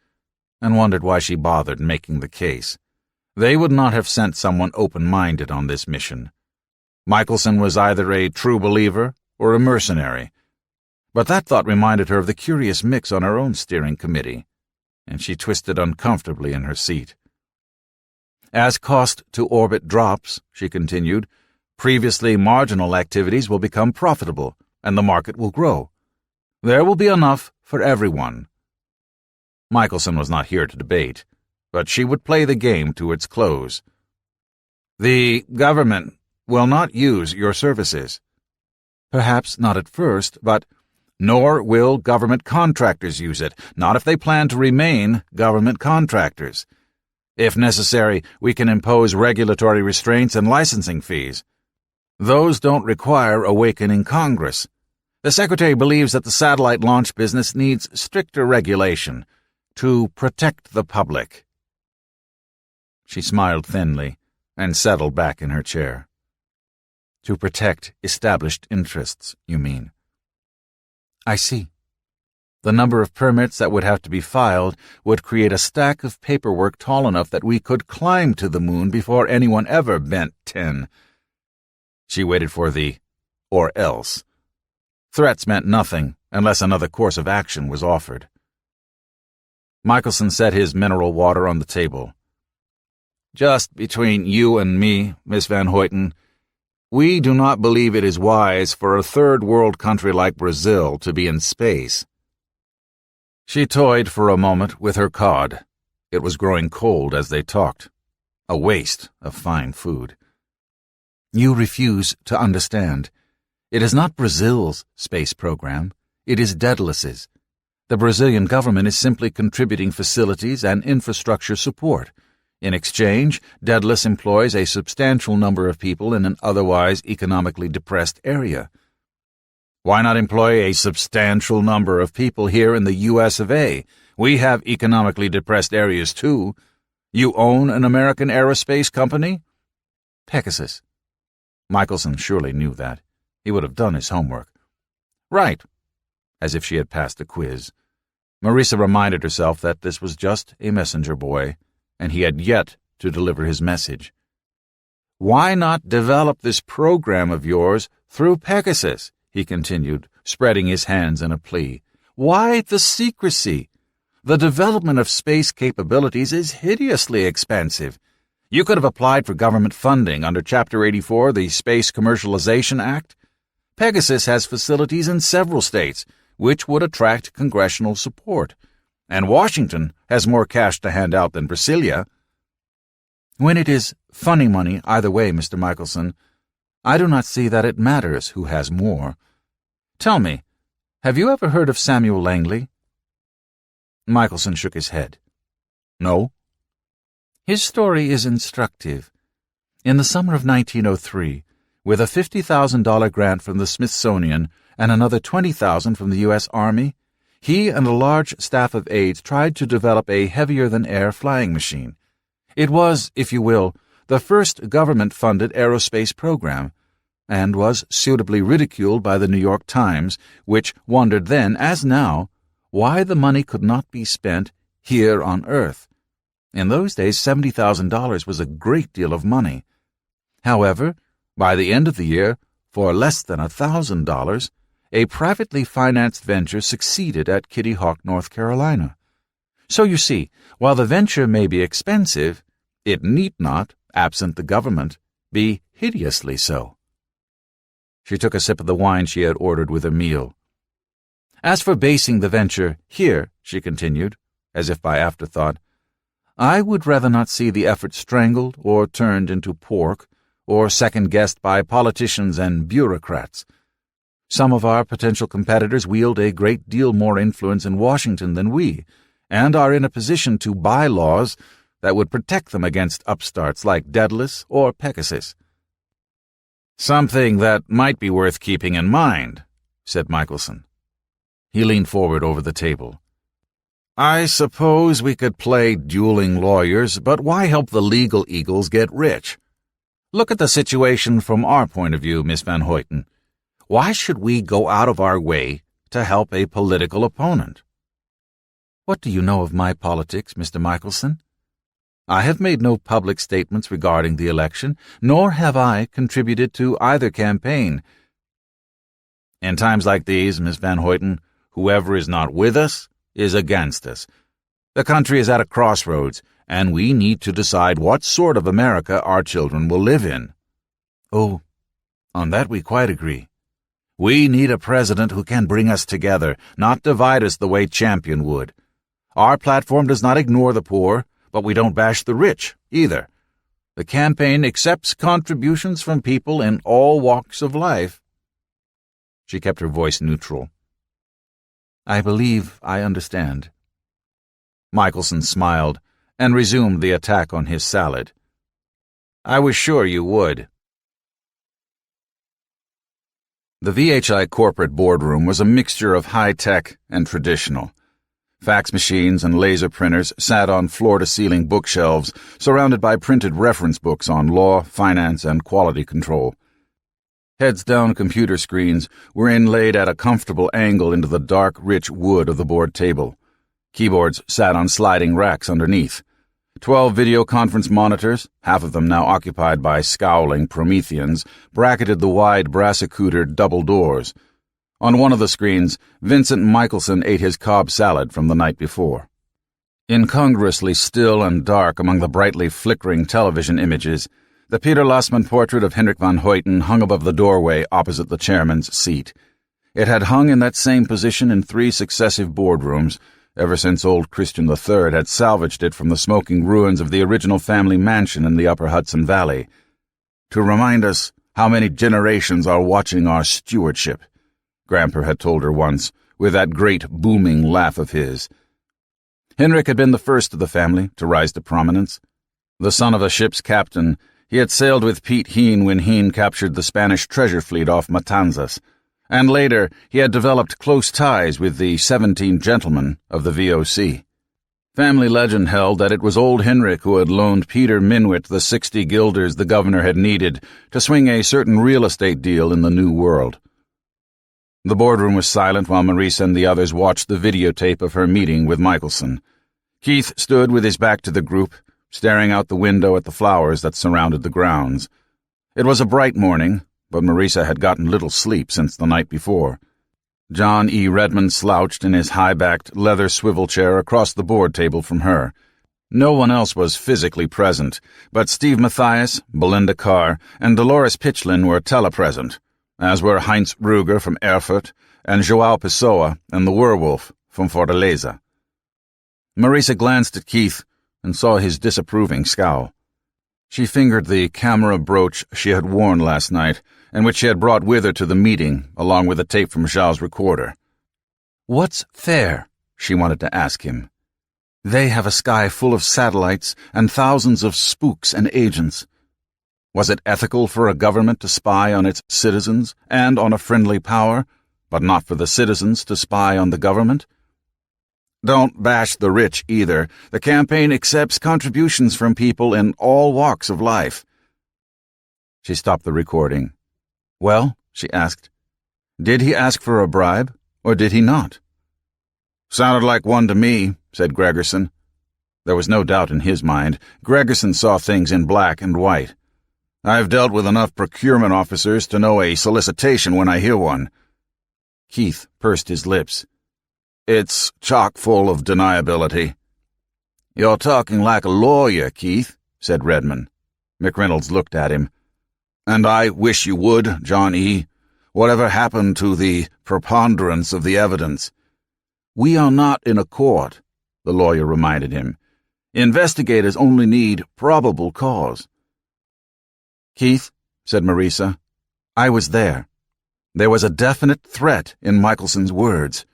and wondered why she bothered making the case. They would not have sent someone open-minded on this mission. Michelson was either a true believer or a mercenary, but that thought reminded her of the curious mix on her own steering committee, and she twisted uncomfortably in her seat. As cost to orbit drops, she continued, previously marginal activities will become profitable, and the market will grow. There will be enough for everyone. Michelson was not here to debate, but she would play the game to its close. The government will not use your services. Perhaps not at first, but nor will government contractors use it, not if they plan to remain government contractors. If necessary, we can impose regulatory restraints and licensing fees. Those don't require awakening Congress. The Secretary believes that the satellite launch business needs stricter regulation to protect the public. She smiled thinly and settled back in her chair. To protect established interests, you mean? I see. The number of permits that would have to be filed would create a stack of paperwork tall enough that we could climb to the moon before anyone ever bent 10. She waited for the or else. Threats meant nothing unless another course of action was offered. Michelson set his mineral water on the table. Just between you and me, Miss Van Hoyten, we do not believe it is wise for a third-world country like Brazil to be in space. She toyed for a moment with her cod. It was growing cold as they talked. A waste of fine food. You refuse to understand. It is not Brazil's space program. It is Daedalus's. The Brazilian government is simply contributing facilities and infrastructure support. In exchange, Daedalus employs a substantial number of people in an otherwise economically depressed area. Why not employ a substantial number of people here in the U.S. of A.? We have economically depressed areas, too. You own an American aerospace company? Pegasus. Michelson surely knew that. He would have done his homework. Right. As if she had passed the quiz. Marisa reminded herself that this was just a messenger boy, and he had yet to deliver his message. Why not develop this program of yours through Pegasus? He continued, spreading his hands in a plea. Why the secrecy? The development of space capabilities is hideously expensive. You could have applied for government funding under Chapter 84 of the Space Commercialization Act. Pegasus has facilities in several states, which would attract congressional support. And Washington has more cash to hand out than Brasilia. When it is funny money either way, Mr. Michelson, I do not see that it matters who has more. Tell me, have you ever heard of Samuel Langley? Michelson shook his head. No. His story is instructive. In the summer of 1903, with a $50,000 grant from the Smithsonian and another $20,000 from the U.S. Army, he and a large staff of aides tried to develop a heavier-than-air flying machine. It was, if you will, the first government-funded aerospace program, and was suitably ridiculed by the New York Times, which wondered then, as now, why the money could not be spent here on Earth. In those days, $70,000 was a great deal of money. However, by the end of the year, for less than $1,000, a privately financed venture succeeded at Kitty Hawk, North Carolina. So you see, while the venture may be expensive, it need not, absent the government, be hideously so. She took a sip of the wine she had ordered with her meal. As for basing the venture here, she continued, as if by afterthought, I would rather not see the effort strangled or turned into pork, or second-guessed by politicians and bureaucrats. Some of our potential competitors wield a great deal more influence in Washington than we, and are in a position to buy laws that would protect them against upstarts like Daedalus or Pegasus. Something that might be worth keeping in mind, said Michelson. He leaned forward over the table. I suppose we could play dueling lawyers, but why help the legal eagles get rich? Look at the situation from our point of view, Miss Van Hoyten. Why should we go out of our way to help a political opponent? What do you know of my politics, Mr. Michelson? I have made no public statements regarding the election, nor have I contributed to either campaign. In times like these, Miss Van Hoyten, whoever is not with us is against us. The country is at a crossroads, and we need to decide what sort of America our children will live in. Oh, on that we quite agree. We need a president who can bring us together, not divide us the way Champion would. Our platform does not ignore the poor, but we don't bash the rich, either. The campaign accepts contributions from people in all walks of life. She kept her voice neutral. I believe I understand. Michelson smiled and resumed the attack on his salad. I was sure you would. The VHI corporate boardroom was a mixture of high-tech and traditional. Fax machines and laser printers sat on floor-to-ceiling bookshelves surrounded by printed reference books on law, finance, and quality control. Heads-down computer screens were inlaid at a comfortable angle into the dark, rich wood of the board table. Keyboards sat on sliding racks underneath. 12 video conference monitors, half of them now occupied by scowling Prometheans, bracketed the wide brassicootered double doors. On one of the screens, Vincent Michelson ate his Cobb salad from the night before. Incongruously still and dark among the brightly flickering television images, the Peter Lassmann portrait of Hendrik van Hoyten hung above the doorway opposite the chairman's seat. It had hung in that same position in 3 successive boardrooms, ever since old Christian III had salvaged it from the smoking ruins of the original family mansion in the upper Hudson Valley. To remind us how many generations are watching our stewardship, Gramper had told her once, with that great booming laugh of his. Henrik had been the first of the family to rise to prominence. The son of a ship's captain, he had sailed with Pete Heen when Heen captured the Spanish treasure fleet off Matanzas, and later he had developed close ties with the 17 gentlemen of the VOC. Family legend held that it was old Henrik who had loaned Peter Minwit the 60 guilders the governor had needed to swing a certain real estate deal in the New World. The boardroom was silent while Marisa and the others watched the videotape of her meeting with Michelson. Keith stood with his back to the group, staring out the window at the flowers that surrounded the grounds. It was a bright morning, but Marisa had gotten little sleep since the night before. John E. Redmond slouched in his high-backed leather swivel chair across the board table from her. No one else was physically present, but Steve Mathias, Belinda Carr, and Dolores Pitchlin were telepresent, as were Heinz Ruger from Erfurt and João Pessoa and the werewolf from Fortaleza. Marisa glanced at Keith and saw his disapproving scowl. She fingered the camera brooch she had worn last night and which she had brought with her to the meeting, along with a tape from Zhao's recorder. "What's fair?" she wanted to ask him. "They have a sky full of satellites and thousands of spooks and agents. Was it ethical for a government to spy on its citizens and on a friendly power, but not for the citizens to spy on the government? Don't bash the rich, either. The campaign accepts contributions from people in all walks of life." She stopped the recording. "Well," she asked, "did he ask for a bribe, or did he not?" "Sounded like one to me," said Gregerson. There was no doubt in his mind. Gregerson saw things in black and white. "I've dealt with enough procurement officers to know a solicitation when I hear one." Keith pursed his lips. "It's chock full of deniability." "You're talking like a lawyer, Keith," said Redmond. McReynolds looked at him. "And I wish you would, John E. Whatever happened to the preponderance of the evidence?" "We are not in a court," the lawyer reminded him. "Investigators only need probable cause." "Keith," said Marisa, "I was there. There was a definite threat in Michelson's words."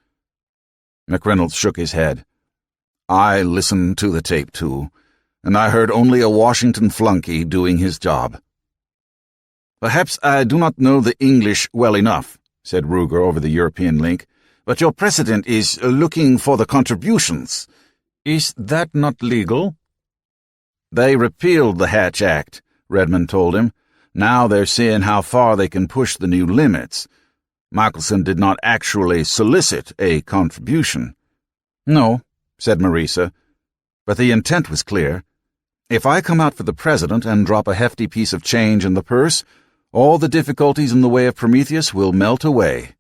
McReynolds shook his head. "I listened to the tape, too, and I heard only a Washington flunky doing his job." "Perhaps I do not know the English well enough," said Ruger over the European link, "but your president is looking for the contributions. Is that not legal?" "They repealed the Hatch Act," Redmond told him. "Now they're seeing how far they can push the new limits. Michelson did not actually solicit a contribution." "No," said Marisa, "but the intent was clear. If I come out for the president and drop a hefty piece of change in the purse, all the difficulties in the way of Prometheus will melt away."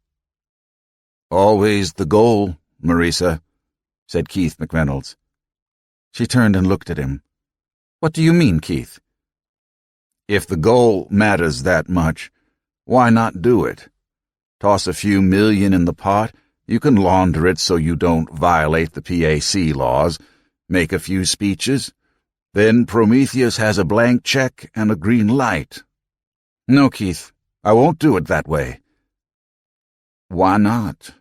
"Always the goal, Marisa," said Keith McReynolds. She turned and looked at him. "What do you mean, Keith?" "If the goal matters that much, why not do it? Toss a few million in the pot, you can launder it so you don't violate the PAC laws, make a few speeches. Then Prometheus has a blank check and a green light." "No, Keith, I won't do it that way." "Why not?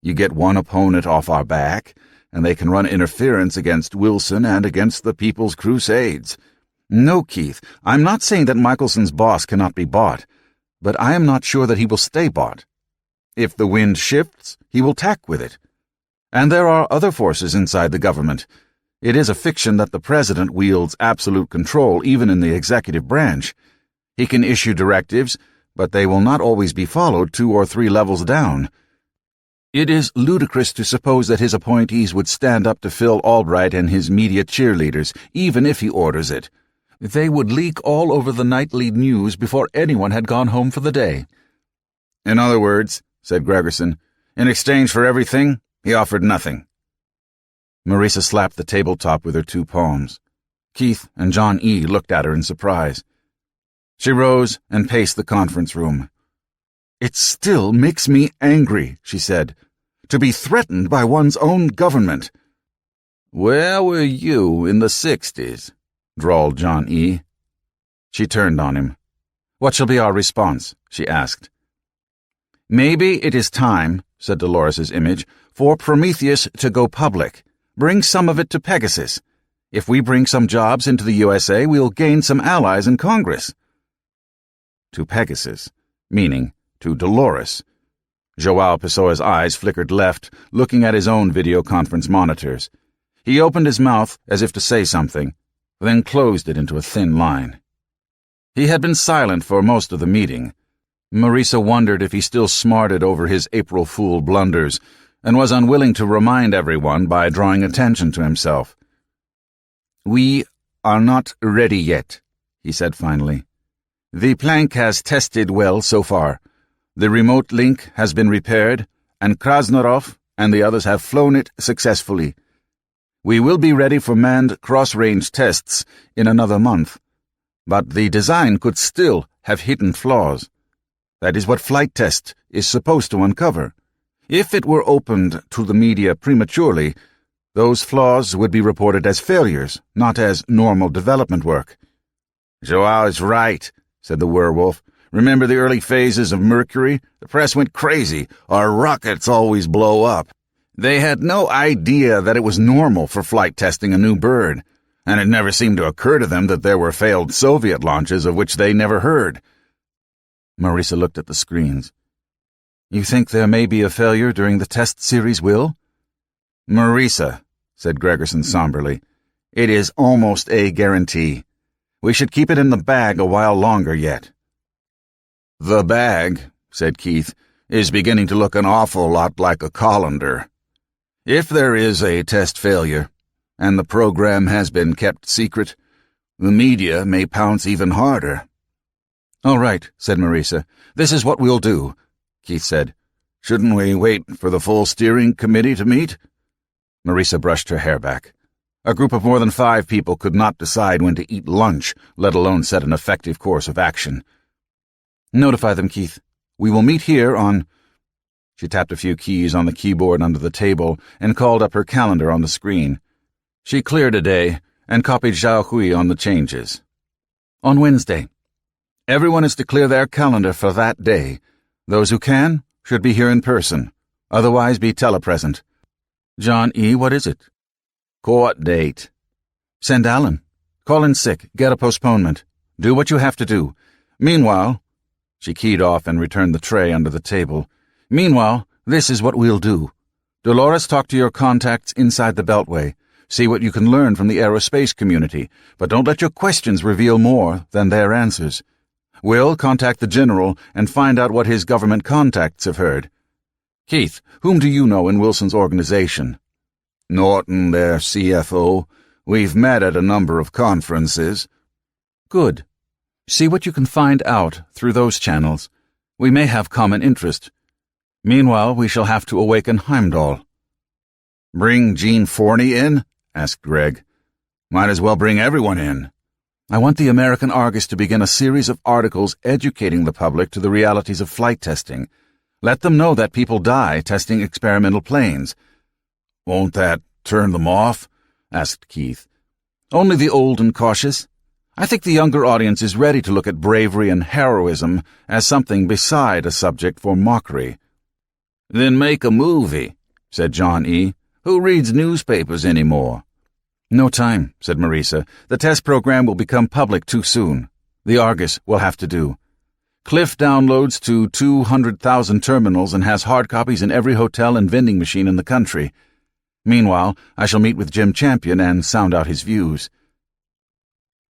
You get one opponent off our back, and they can run interference against Wilson and against the People's Crusades." "No, Keith, I'm not saying that Michelson's boss cannot be bought, but I am not sure that he will stay bought. If the wind shifts, he will tack with it. And there are other forces inside the government. It is a fiction that the president wields absolute control even in the executive branch. He can issue directives, but they will not always be followed 2 or 3 levels down. It is ludicrous to suppose that his appointees would stand up to Phil Albright and his media cheerleaders, even if he orders it. They would leak all over the nightly news before anyone had gone home for the day. In other words, said Gregerson, in exchange for everything, he offered nothing. Marisa slapped the tabletop with her 2 palms. Keith and John E. looked at her in surprise. She rose and paced the conference room. It still makes me angry, she said, to be threatened by one's own government. Where were you in the 60s? Drawled John E. She turned on him. What shall be our response? She asked. Maybe it is time, said Dolores's image, for Prometheus to go public. Bring some of it to Pegasus. If we bring some jobs into the USA, we'll gain some allies in Congress. To Pegasus, meaning to Dolores. Joao Pessoa's eyes flickered left, looking at his own video conference monitors. He opened his mouth as if to say something, then closed it into a thin line. He had been silent for most of the meeting. Marisa wondered if he still smarted over his April Fool blunders, and was unwilling to remind everyone by drawing attention to himself. We are not ready yet, he said finally. The plank has tested well so far. The remote link has been repaired, and Krasnarov and the others have flown it successfully. We will be ready for manned cross-range tests in another month, but the design could still have hidden flaws. That is what flight test is supposed to uncover. If it were opened to the media prematurely, those flaws would be reported as failures, not as normal development work. Joao is right, said the werewolf. Remember the early phases of Mercury? The press went crazy. Our rockets always blow up. They had no idea that it was normal for flight testing a new bird, and it never seemed to occur to them that there were failed Soviet launches of which they never heard. Marisa looked at the screens. You think there may be a failure during the test series, Will? Marisa, said Gregerson somberly, it is almost a guarantee. We should keep it in the bag a while longer yet. The bag, said Keith, is beginning to look an awful lot like a colander. If there is a test failure, and the program has been kept secret, the media may pounce even harder. All right, said Marisa. This is what we'll do, Keith said. Shouldn't we wait for the full steering committee to meet? Marisa brushed her hair back. A group of more than 5 people could not decide when to eat lunch, let alone set an effective course of action. Notify them, Keith. We will meet here on... She tapped a few keys on the keyboard under the table and called up her calendar on the screen. She cleared a day and copied Zhao Hui on the changes. On Wednesday. Everyone is to clear their calendar for that day. Those who can should be here in person. Otherwise be telepresent. John E., what is it? Court date. Send Alan. Call in sick. Get a postponement. Do what you have to do. Meanwhile... She keyed off and returned the tray under the table. Meanwhile, this is what we'll do. Dolores, talk to your contacts inside the Beltway. See what you can learn from the aerospace community, but don't let your questions reveal more than their answers. Will, contact the general and find out what his government contacts have heard. Keith, whom do you know in Wilson's organization? Norton, their CFO. We've met at a number of conferences. Good. See what you can find out through those channels. We may have common interest. Meanwhile, we shall have to awaken Heimdall. Bring Gene Forney in? Asked Greg. Might as well bring everyone in. I want the American Argus to begin a series of articles educating the public to the realities of flight testing. Let them know that people die testing experimental planes. Won't that turn them off? Asked Keith. Only the old and cautious. I think the younger audience is ready to look at bravery and heroism as something beside a subject for mockery. Then make a movie, said John E. Who reads newspapers anymore? No time, said Marisa. The test program will become public too soon. The Argus will have to do. Cliff downloads to 200,000 terminals and has hard copies in every hotel and vending machine in the country. Meanwhile, I shall meet with Jim Champion and sound out his views."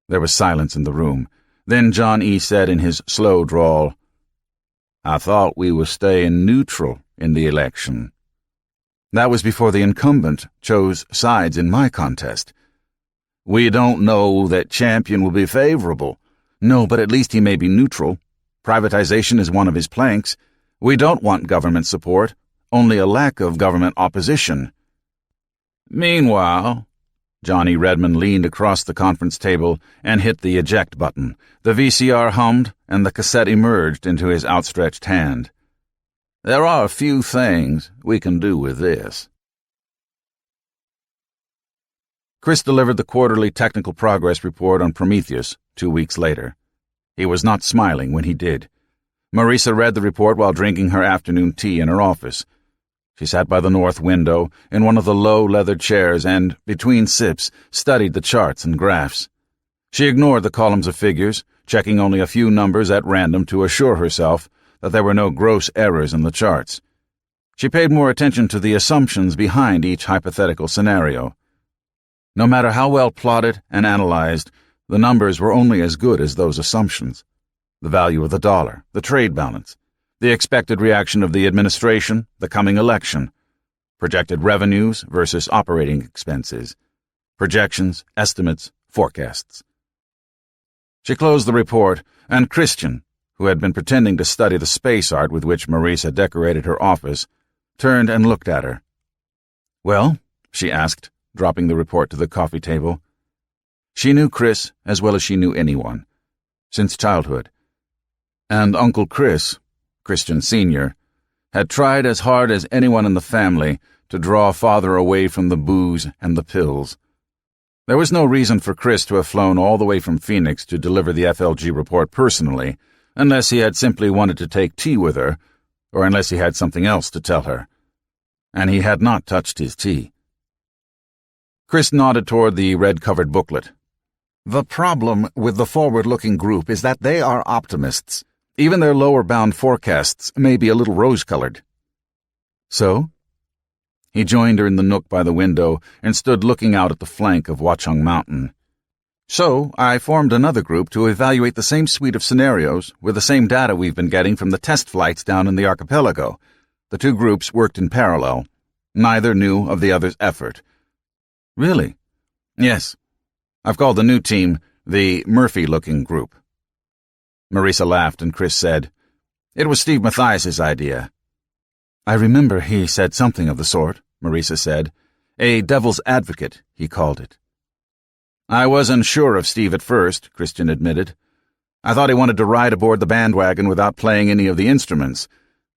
There was silence in the room. Then John E. said in his slow drawl, "I thought we were staying neutral in the election." That was before the incumbent chose sides in my contest. "We don't know that Champion will be favorable." "No, but at least he may be neutral. Privatization is one of his planks. We don't want government support, only a lack of government opposition." Meanwhile, Johnny Redmond leaned across the conference table and hit the eject button. The VCR hummed, and the cassette emerged into his outstretched hand. "There are a few things we can do with this." Chris delivered the quarterly technical progress report on Prometheus 2 weeks later. He was not smiling when he did. Marisa read the report while drinking her afternoon tea in her office. She sat by the north window in one of the low leather chairs and, between sips, studied the charts and graphs. She ignored the columns of figures, checking only a few numbers at random to assure herself that there were no gross errors in the charts. She paid more attention to the assumptions behind each hypothetical scenario. No matter how well plotted and analyzed, the numbers were only as good as those assumptions. The value of the dollar, the trade balance, the expected reaction of the administration, the coming election, projected revenues versus operating expenses, projections, estimates, forecasts. She closed the report, and Christian, who had been pretending to study the space art with which Marisa decorated her office, turned and looked at her. "Well?" she asked, dropping the report to the coffee table. She knew Chris as well as she knew anyone, since childhood. And Uncle Chris, Christian Sr., had tried as hard as anyone in the family to draw father away from the booze and the pills. There was no reason for Chris to have flown all the way from Phoenix to deliver the FLG report personally, unless he had simply wanted to take tea with her, or unless he had something else to tell her. And he had not touched his tea. Chris nodded toward the red-covered booklet. "The problem with the forward-looking group is that they are optimists. Even their lower-bound forecasts may be a little rose-colored." "So?" He joined her in the nook by the window and stood looking out at the flank of Watchung Mountain. "So I formed another group to evaluate the same suite of scenarios with the same data we've been getting from the test flights down in the archipelago. The two groups worked in parallel. Neither knew of the other's effort." "Really?" "Yes. I've called the new team the Murphy-looking group." Marisa laughed, and Chris said, "It was Steve Mathias's idea." "I remember he said something of the sort," Marisa said. "A devil's advocate, he called it." "I wasn't sure of Steve at first," Christian admitted. "I thought he wanted to ride aboard the bandwagon without playing any of the instruments,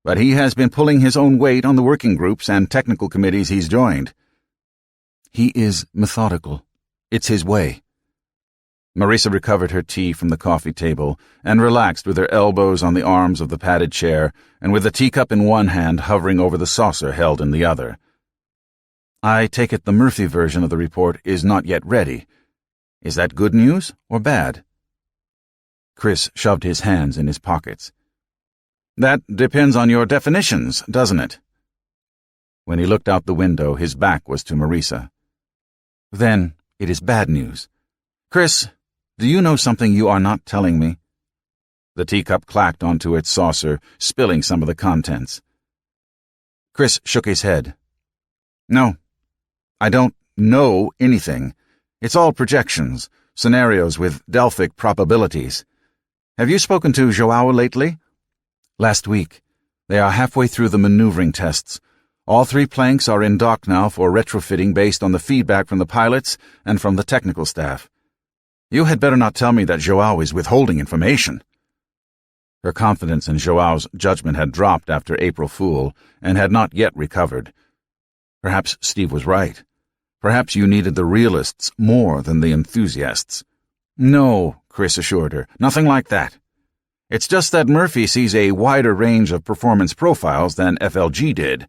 but he has been pulling his own weight on the working groups and technical committees he's joined." "He is methodical. It's his way." Marisa recovered her tea from the coffee table and relaxed with her elbows on the arms of the padded chair and with the teacup in one hand hovering over the saucer held in the other. "I take it the Murphy version of the report is not yet ready. Is that good news or bad?" Chris shoved his hands in his pockets. "That depends on your definitions, doesn't it?" When he looked out the window, his back was to Marisa. "Then it is bad news. Chris, do you know something you are not telling me?" The teacup clacked onto its saucer, spilling some of the contents. Chris shook his head. "No, I don't know anything. It's all projections, scenarios with Delphic probabilities. Have you spoken to Joao lately?" "Last week. They are halfway through the maneuvering tests. All 3 planks are in dock now for retrofitting based on the feedback from the pilots and from the technical staff. You had better not tell me that Joao is withholding information." Her confidence in Joao's judgment had dropped after April Fool and had not yet recovered. Perhaps Steve was right. Perhaps you needed the realists more than the enthusiasts. "No," Chris assured her, "nothing like that. It's just that Murphy sees a wider range of performance profiles than FLG did,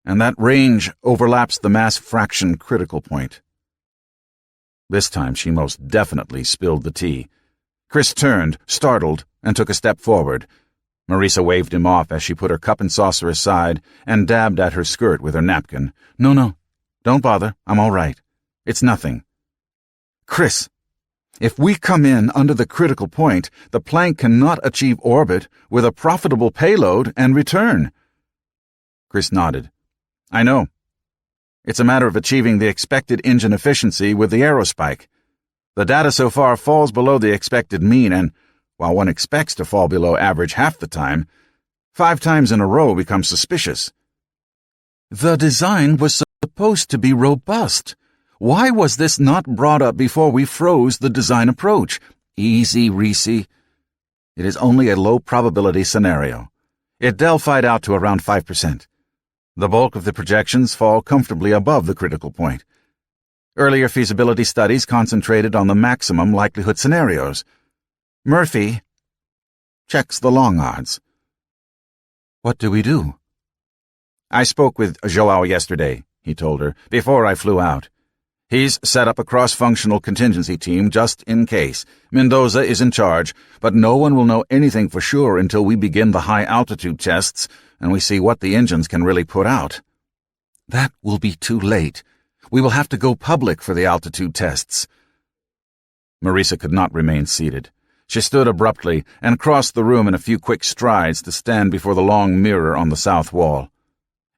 and that range overlaps the mass fraction critical point." This time she most definitely spilled the tea. Chris turned, startled, and took a step forward. Marisa waved him off as she put her cup and saucer aside and dabbed at her skirt with her napkin. "No, Don't bother, I'm all right. It's nothing. Chris, if we come in under the critical point, the Planck cannot achieve orbit with a profitable payload and return. Chris nodded. I know. It's a matter of achieving the expected engine efficiency with the aerospike. The data so far falls below the expected mean, and while one expects to fall below average half the time, 5 times in a row becomes suspicious. The design was supposed to be robust. Why was this not brought up before we froze the design approach? Easy, Reese. It is only a low-probability scenario. It delphied out to around 5%. The bulk of the projections fall comfortably above the critical point. Earlier feasibility studies concentrated on the maximum likelihood scenarios. Murphy checks the long odds. What do we do? I spoke with Joao yesterday, he told her, before I flew out. He's set up a cross-functional contingency team just in case. Mendoza is in charge, but no one will know anything for sure until we begin the high-altitude tests and we see what the engines can really put out. That will be too late. We will have to go public for the altitude tests. Marisa could not remain seated. She stood abruptly and crossed the room in a few quick strides to stand before the long mirror on the south wall.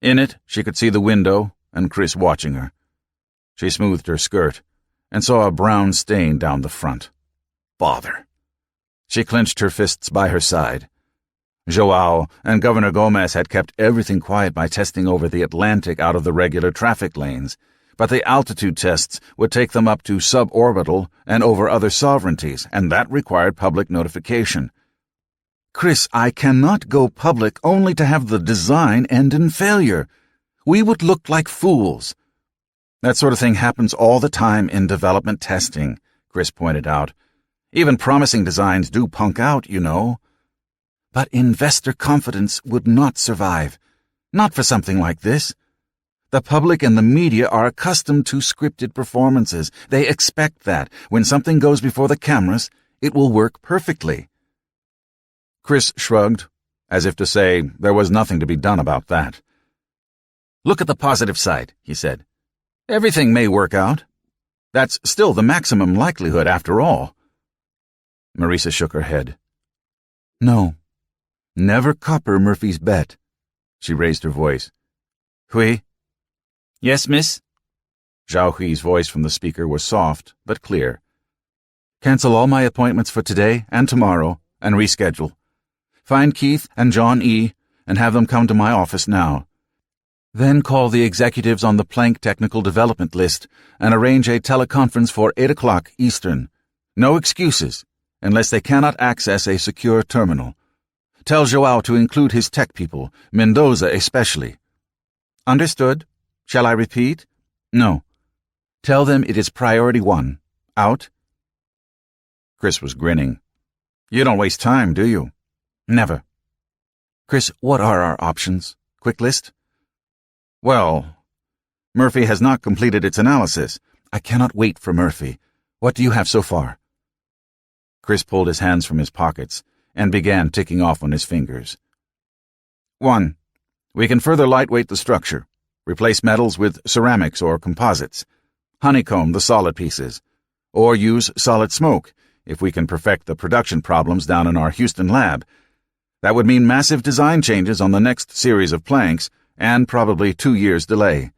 In it, she could see the window and Chris watching her. She smoothed her skirt and saw a brown stain down the front. Bother. She clenched her fists by her side. Joao and Governor Gomez had kept everything quiet by testing over the Atlantic out of the regular traffic lanes, but the altitude tests would take them up to suborbital and over other sovereignties, and that required public notification. Chris, I cannot go public only to have the design end in failure. We would look like fools. That sort of thing happens all the time in development testing, Chris pointed out. Even promising designs do punk out, you know. But investor confidence would not survive. Not for something like this. The public and the media are accustomed to scripted performances. They expect that when something goes before the cameras, it will work perfectly. Chris shrugged, as if to say there was nothing to be done about that. Look at the positive side, he said. Everything may work out. That's still the maximum likelihood after all. Marisa shook her head. No. Never copper Murphy's bet. She raised her voice. Hui? Yes, miss? Zhao Hui's voice from the speaker was soft, but clear. Cancel all my appointments for today and tomorrow, and reschedule. Find Keith and John E., and have them come to my office now. Then call the executives on the Planck Technical Development list and arrange a teleconference for 8 o'clock Eastern. No excuses, unless they cannot access a secure terminal. Tell Joao to include his tech people, Mendoza especially. Understood? Shall I repeat? No. Tell them it is priority 1. Out? Chris was grinning. You don't waste time, do you? Never. Chris, what are our options? Quick list? Well, Murphy has not completed its analysis. I cannot wait for Murphy. What do you have so far? Chris pulled his hands from his pockets and began ticking off on his fingers. 1. We can further lightweight the structure. Replace metals with ceramics or composites. Honeycomb the solid pieces. Or use solid smoke, if we can perfect the production problems down in our Houston lab. That would mean massive design changes on the next series of planks, and probably 2 years delay.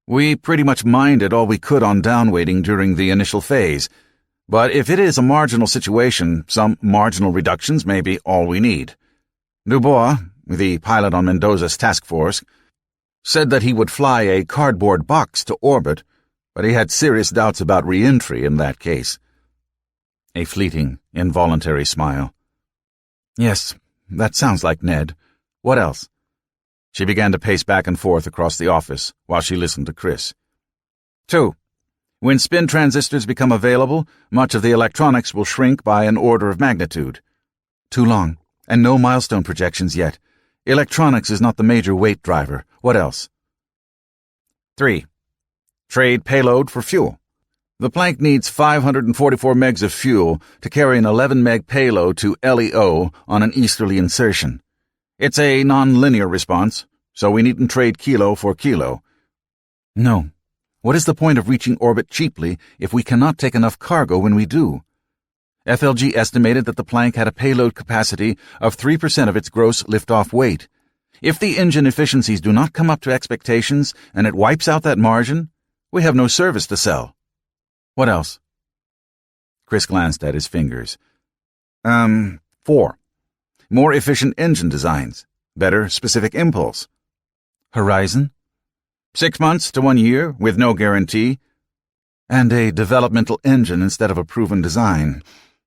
We pretty much minded all we could on downweighting during the initial phase, but if it is a marginal situation, some marginal reductions may be all we need. Dubois, the pilot on Mendoza's task force, said that he would fly a cardboard box to orbit, but he had serious doubts about re-entry in that case. A fleeting, involuntary smile. Yes, that sounds like Ned. What else? She began to pace back and forth across the office while she listened to Chris. 2. When spin transistors become available, much of the electronics will shrink by an order of magnitude. Too long, and no milestone projections yet. Electronics is not the major weight driver. What else? 3. Trade payload for fuel. The Planck needs 544 megs of fuel to carry an 11 meg payload to LEO on an easterly insertion. It's a non-linear response, so we needn't trade kilo for kilo. No. What is the point of reaching orbit cheaply if we cannot take enough cargo when we do? FLG estimated that the Planck had a payload capacity of 3% of its gross liftoff weight. If the engine efficiencies do not come up to expectations and it wipes out that margin, we have no service to sell. What else? Chris glanced at his fingers. 4. More efficient engine designs. Better specific impulse. Horizon? 6 months to 1 year, with no guarantee. And a developmental engine instead of a proven design.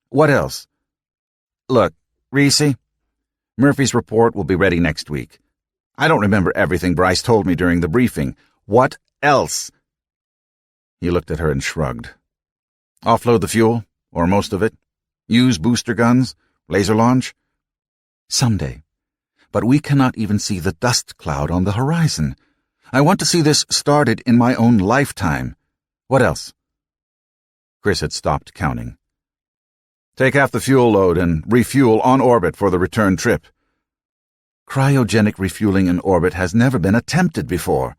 What else? Look, Reese, Murphy's report will be ready next week. I don't remember everything Bryce told me during the briefing. What else? He looked at her and shrugged. Offload the fuel, or most of it. Use booster guns, laser launch. Someday. But we cannot even see the dust cloud on the horizon. I want to see this started in my own lifetime. What else? Chris had stopped counting. Take half the fuel load and refuel on orbit for the return trip. Cryogenic refueling in orbit has never been attempted before.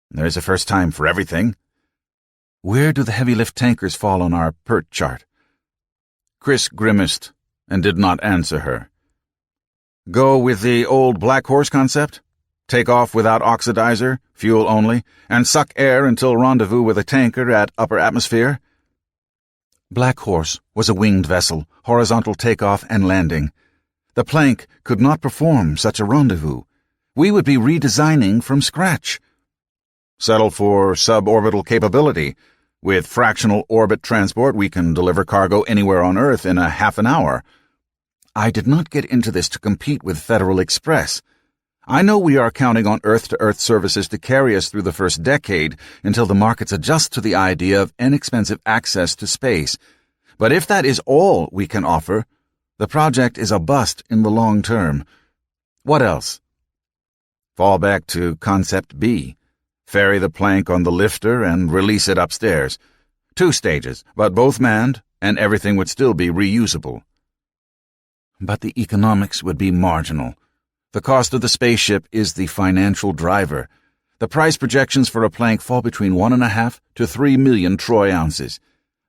There's a first time for everything. Where do the heavy lift tankers fall on our PERT chart? Chris grimaced and did not answer her. Go with the old Black Horse concept? Take off without oxidizer, fuel only, and suck air until rendezvous with a tanker at upper atmosphere? Black Horse was a winged vessel, horizontal takeoff and landing. The Planck could not perform such a rendezvous. We would be redesigning from scratch. Settle for suborbital capability. With fractional orbit transport, we can deliver cargo anywhere on Earth in a half an hour. I did not get into this to compete with Federal Express. I know we are counting on Earth-to-Earth services to carry us through the first decade until the markets adjust to the idea of inexpensive access to space. But if that is all we can offer, the project is a bust in the long term. What else? Fall back to Concept B. Ferry the Planck on the lifter and release it upstairs. 2 stages, but both manned, and everything would still be reusable. But the economics would be marginal. The cost of the spaceship is the financial driver. The price projections for a Planck fall between 1.5 to 3 million troy ounces.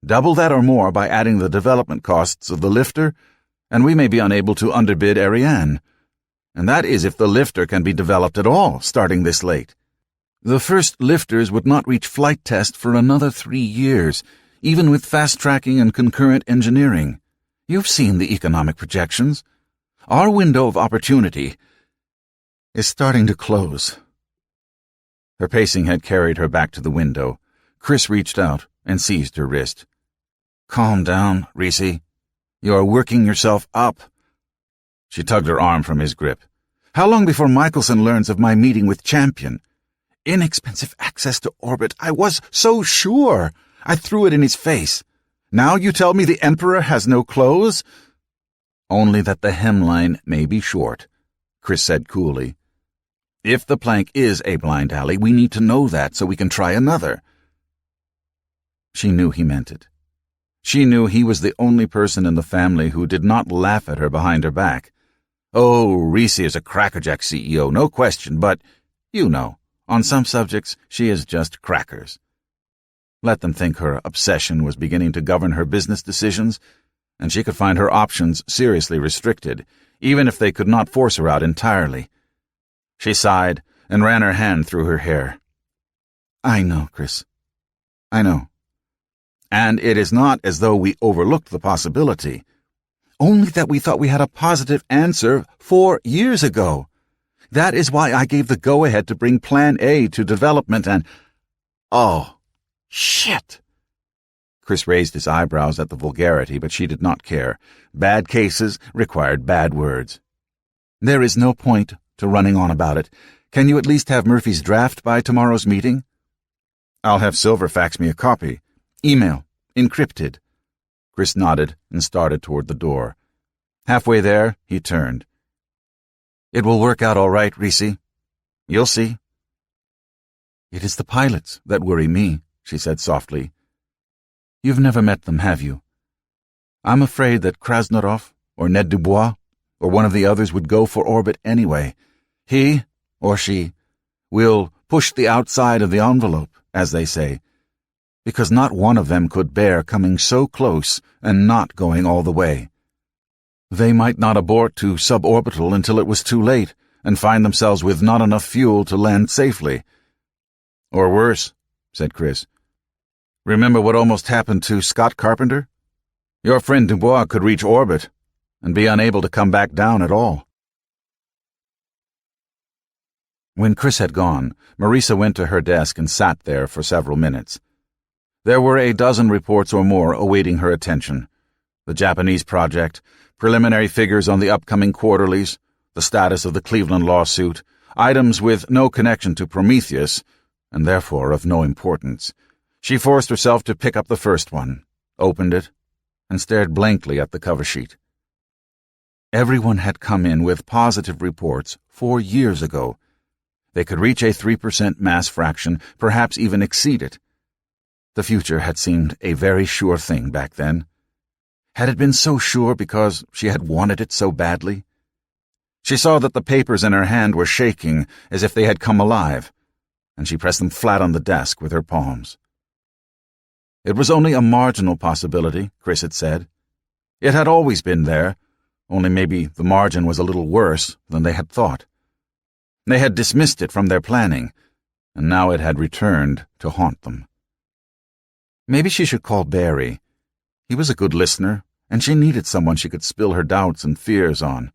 Double that or more by adding the development costs of the lifter, and we may be unable to underbid Ariane. And that is if the lifter can be developed at all, starting this late. The first lifters would not reach flight test for another 3 years, even with fast-tracking and concurrent engineering. You've seen the economic projections. Our window of opportunity is starting to close. Her pacing had carried her back to the window. Chris reached out and seized her wrist. Calm down, Reese. You are working yourself up. She tugged her arm from his grip. How long before Michelson learns of my meeting with Champion? Inexpensive access to orbit. I was so sure. I threw it in his face. Now you tell me the Emperor has no clothes? Only that the hemline may be short, Chris said coolly. If the Planck is a blind alley, we need to know that so we can try another. She knew he meant it. She knew he was the only person in the family who did not laugh at her behind her back. Oh, Reese is a crackerjack CEO, no question, but, you know, on some subjects she is just crackers. Let them think her obsession was beginning to govern her business decisions, and she could find her options seriously restricted, even if they could not force her out entirely. She sighed and ran her hand through her hair. I know, Chris. I know. And it is not as though we overlooked the possibility. Only that we thought we had a positive answer 4 years ago. That is why I gave the go-ahead to bring Plan A to development and... Oh, shit! Chris raised his eyebrows at the vulgarity, but she did not care. Bad cases required bad words. There is no point to running on about it. Can you at least have Murphy's draft by tomorrow's meeting? I'll have Silver fax me a copy. Email. Encrypted. Chris nodded and started toward the door. Halfway there, he turned. It will work out all right, Reese. You'll see. It is the pilots that worry me, she said softly. You've never met them, have you? I'm afraid that Krasnarov or Ned Dubois or one of the others would go for orbit anyway. He, or she, will push the outside of the envelope as they say, because not one of them could bear coming so close and not going all the way. They might not abort to suborbital until it was too late and find themselves with not enough fuel to land safely. Or worse, said Chris. Remember what almost happened to Scott Carpenter? Your friend Dubois could reach orbit and be unable to come back down at all. When Chris had gone, Marisa went to her desk and sat there for several minutes. There were a dozen reports or more awaiting her attention. The Japanese project, preliminary figures on the upcoming quarterlies, the status of the Cleveland lawsuit, items with no connection to Prometheus, and therefore of no importance. She forced herself to pick up the first one, opened it, and stared blankly at the cover sheet. Everyone had come in with positive reports 4 years ago. They could reach a 3% mass fraction, perhaps even exceed it. The future had seemed a very sure thing back then. Had it been so sure because she had wanted it so badly? She saw that the papers in her hand were shaking as if they had come alive, and she pressed them flat on the desk with her palms. It was only a marginal possibility, Chris had said. It had always been there, only maybe the margin was a little worse than they had thought. They had dismissed it from their planning, and now it had returned to haunt them. Maybe she should call Barry. He was a good listener, and she needed someone she could spill her doubts and fears on.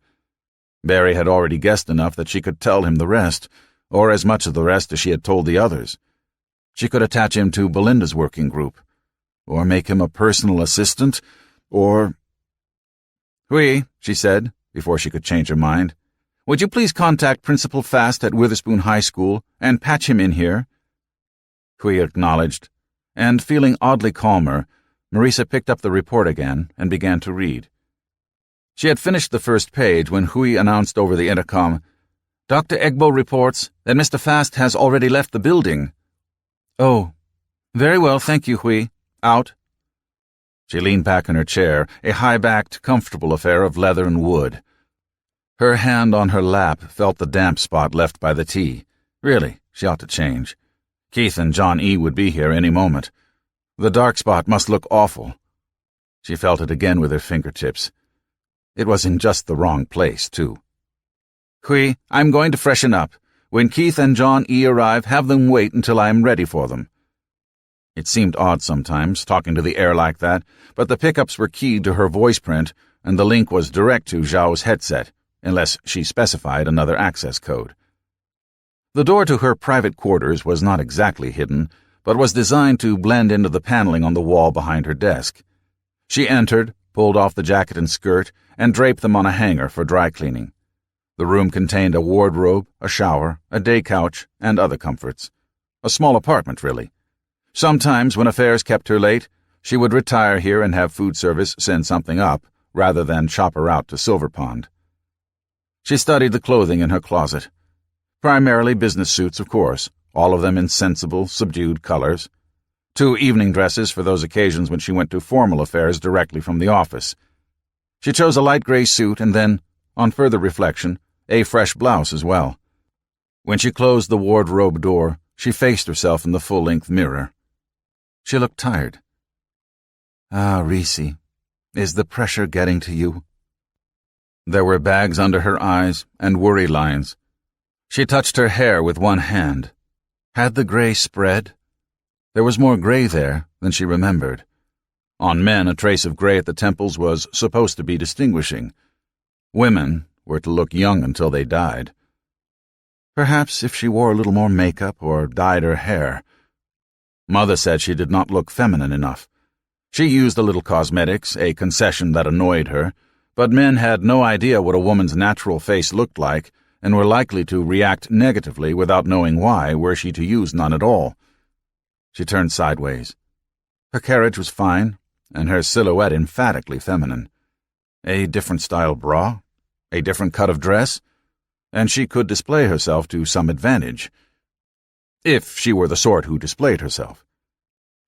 Barry had already guessed enough that she could tell him the rest, or as much of the rest as she had told the others. She could attach him to Belinda's working group, or make him a personal assistant, or— "Oui," she said, before she could change her mind. "Would you please contact Principal Fast at Witherspoon High School and patch him in here?" Hui acknowledged, and feeling oddly calmer, Marisa picked up the report again and began to read. She had finished the first page when Hui announced over the intercom, "Dr. Egbo reports that Mr. Fast has already left the building." "Oh, very well, thank you, Hui. Out." She leaned back in her chair, a high-backed, comfortable affair of leather and wood. Her hand on her lap felt the damp spot left by the tea. Really, she ought to change. Keith and John E. would be here any moment. The dark spot must look awful. She felt it again with her fingertips. It was in just the wrong place, too. "Hui, I'm going to freshen up. When Keith and John E. arrive, have them wait until I am ready for them." It seemed odd sometimes, talking to the air like that, but the pickups were keyed to her voice print, and the link was direct to Zhao's headset, unless she specified another access code. The door to her private quarters was not exactly hidden, but was designed to blend into the paneling on the wall behind her desk. She entered, pulled off the jacket and skirt, and draped them on a hanger for dry cleaning. The room contained a wardrobe, a shower, a day couch, and other comforts. A small apartment, really. Sometimes, when affairs kept her late, she would retire here and have food service send something up, rather than chop her out to Silver Pond. She studied the clothing in her closet. Primarily business suits, of course, all of them in sensible, subdued colors. 2 evening dresses for those occasions when she went to formal affairs directly from the office. She chose a light gray suit and then, on further reflection, a fresh blouse as well. When she closed the wardrobe door, she faced herself in the full-length mirror. She looked tired. "Ah, Reese, is the pressure getting to you?" There were bags under her eyes and worry lines. She touched her hair with one hand. Had the gray spread? There was more gray there than she remembered. On men, a trace of gray at the temples was supposed to be distinguishing. Women were to look young until they died. Perhaps if she wore a little more makeup or dyed her hair. Mother said she did not look feminine enough. She used a little cosmetics, a concession that annoyed her, but men had no idea what a woman's natural face looked like and were likely to react negatively without knowing why were she to use none at all. She turned sideways. Her carriage was fine, and her silhouette emphatically feminine. A different style bra, a different cut of dress, and she could display herself to some advantage. If she were the sort who displayed herself.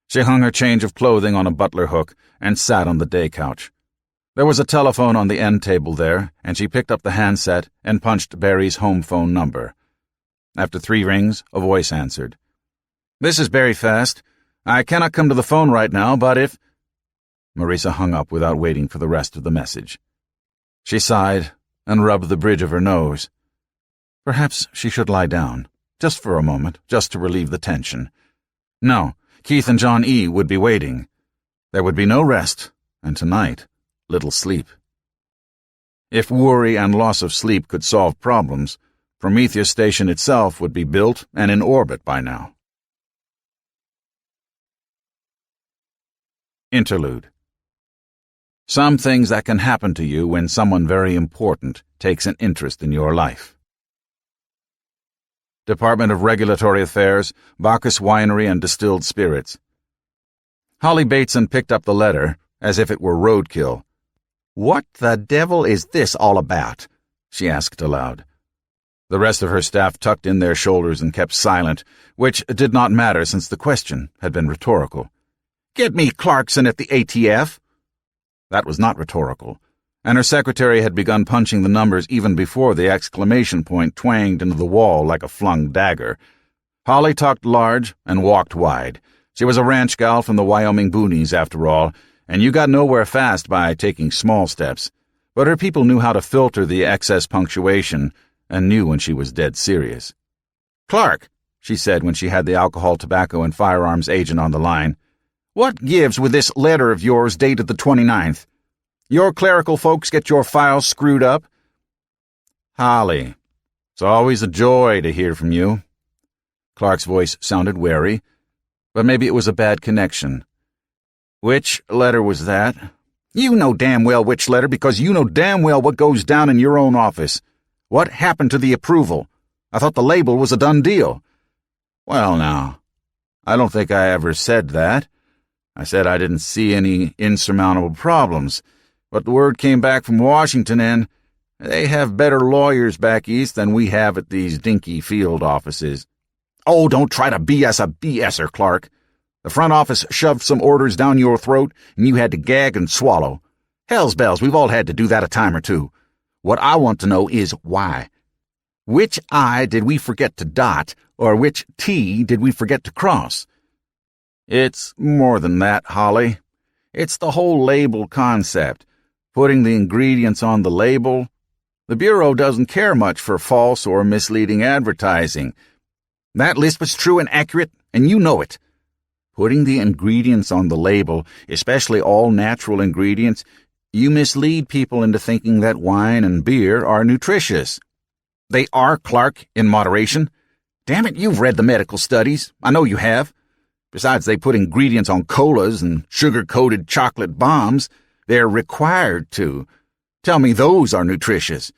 She hung her change of clothing on a butler hook and sat on the day couch. There was a telephone on the end table there, and she picked up the handset and punched Barry's home phone number. After 3 rings, a voice answered. This is Barry Fast. I cannot come to the phone right now, but if... Marisa hung up without waiting for the rest of the message. She sighed and rubbed the bridge of her nose. Perhaps she should lie down, just for a moment, just to relieve the tension. No, Keith and John E. would be waiting. There would be no rest, and tonight, little sleep. If worry and loss of sleep could solve problems, Prometheus Station itself would be built and in orbit by now. Interlude. Some things that can happen to you when someone very important takes an interest in your life. Department of Regulatory Affairs, Bacchus Winery and Distilled Spirits. Holly Bateson picked up the letter as if it were roadkill. "What the devil is this all about?" she asked aloud. The rest of her staff tucked in their shoulders and kept silent, which did not matter since the question had been rhetorical. "Get me Clarkson at the ATF." That was not rhetorical, and her secretary had begun punching the numbers even before the exclamation point twanged into the wall like a flung dagger. Holly talked large and walked wide. She was a ranch gal from the Wyoming boonies, after all, and you got nowhere fast by taking small steps. But her people knew how to filter the excess punctuation and knew when she was dead serious. "Clark," she said when she had the alcohol, tobacco, and firearms agent on the line, "what gives with this letter of yours dated the 29th? Your clerical folks get your files screwed up?" "Holly, it's always a joy to hear from you." Clark's voice sounded wary, but maybe it was a bad connection. "Which letter was that?" "You know damn well which letter, because you know damn well what goes down in your own office. What happened to the approval? I thought the label was a done deal." "Well, now, I don't think I ever said that. I said I didn't see any insurmountable problems, but the word came back from Washington, and they have better lawyers back east than we have at these dinky field offices." "Oh, don't try to BS a BSer, Clark. The front office shoved some orders down your throat, and you had to gag and swallow. Hell's bells, we've all had to do that a time or two. What I want to know is why. Which I did we forget to dot, or which T did we forget to cross?" "It's more than that, Holly. It's the whole label concept, putting the ingredients on the label. The Bureau doesn't care much for false or misleading advertising. That list was true and accurate, and you know it. Putting the ingredients on the label, especially all natural ingredients, you mislead people into thinking that wine and beer are nutritious. They are, Clark, in moderation. Damn it, you've read the medical studies. I know you have. Besides, they put ingredients on colas and sugar-coated chocolate bombs. They're required to. Tell me those are nutritious.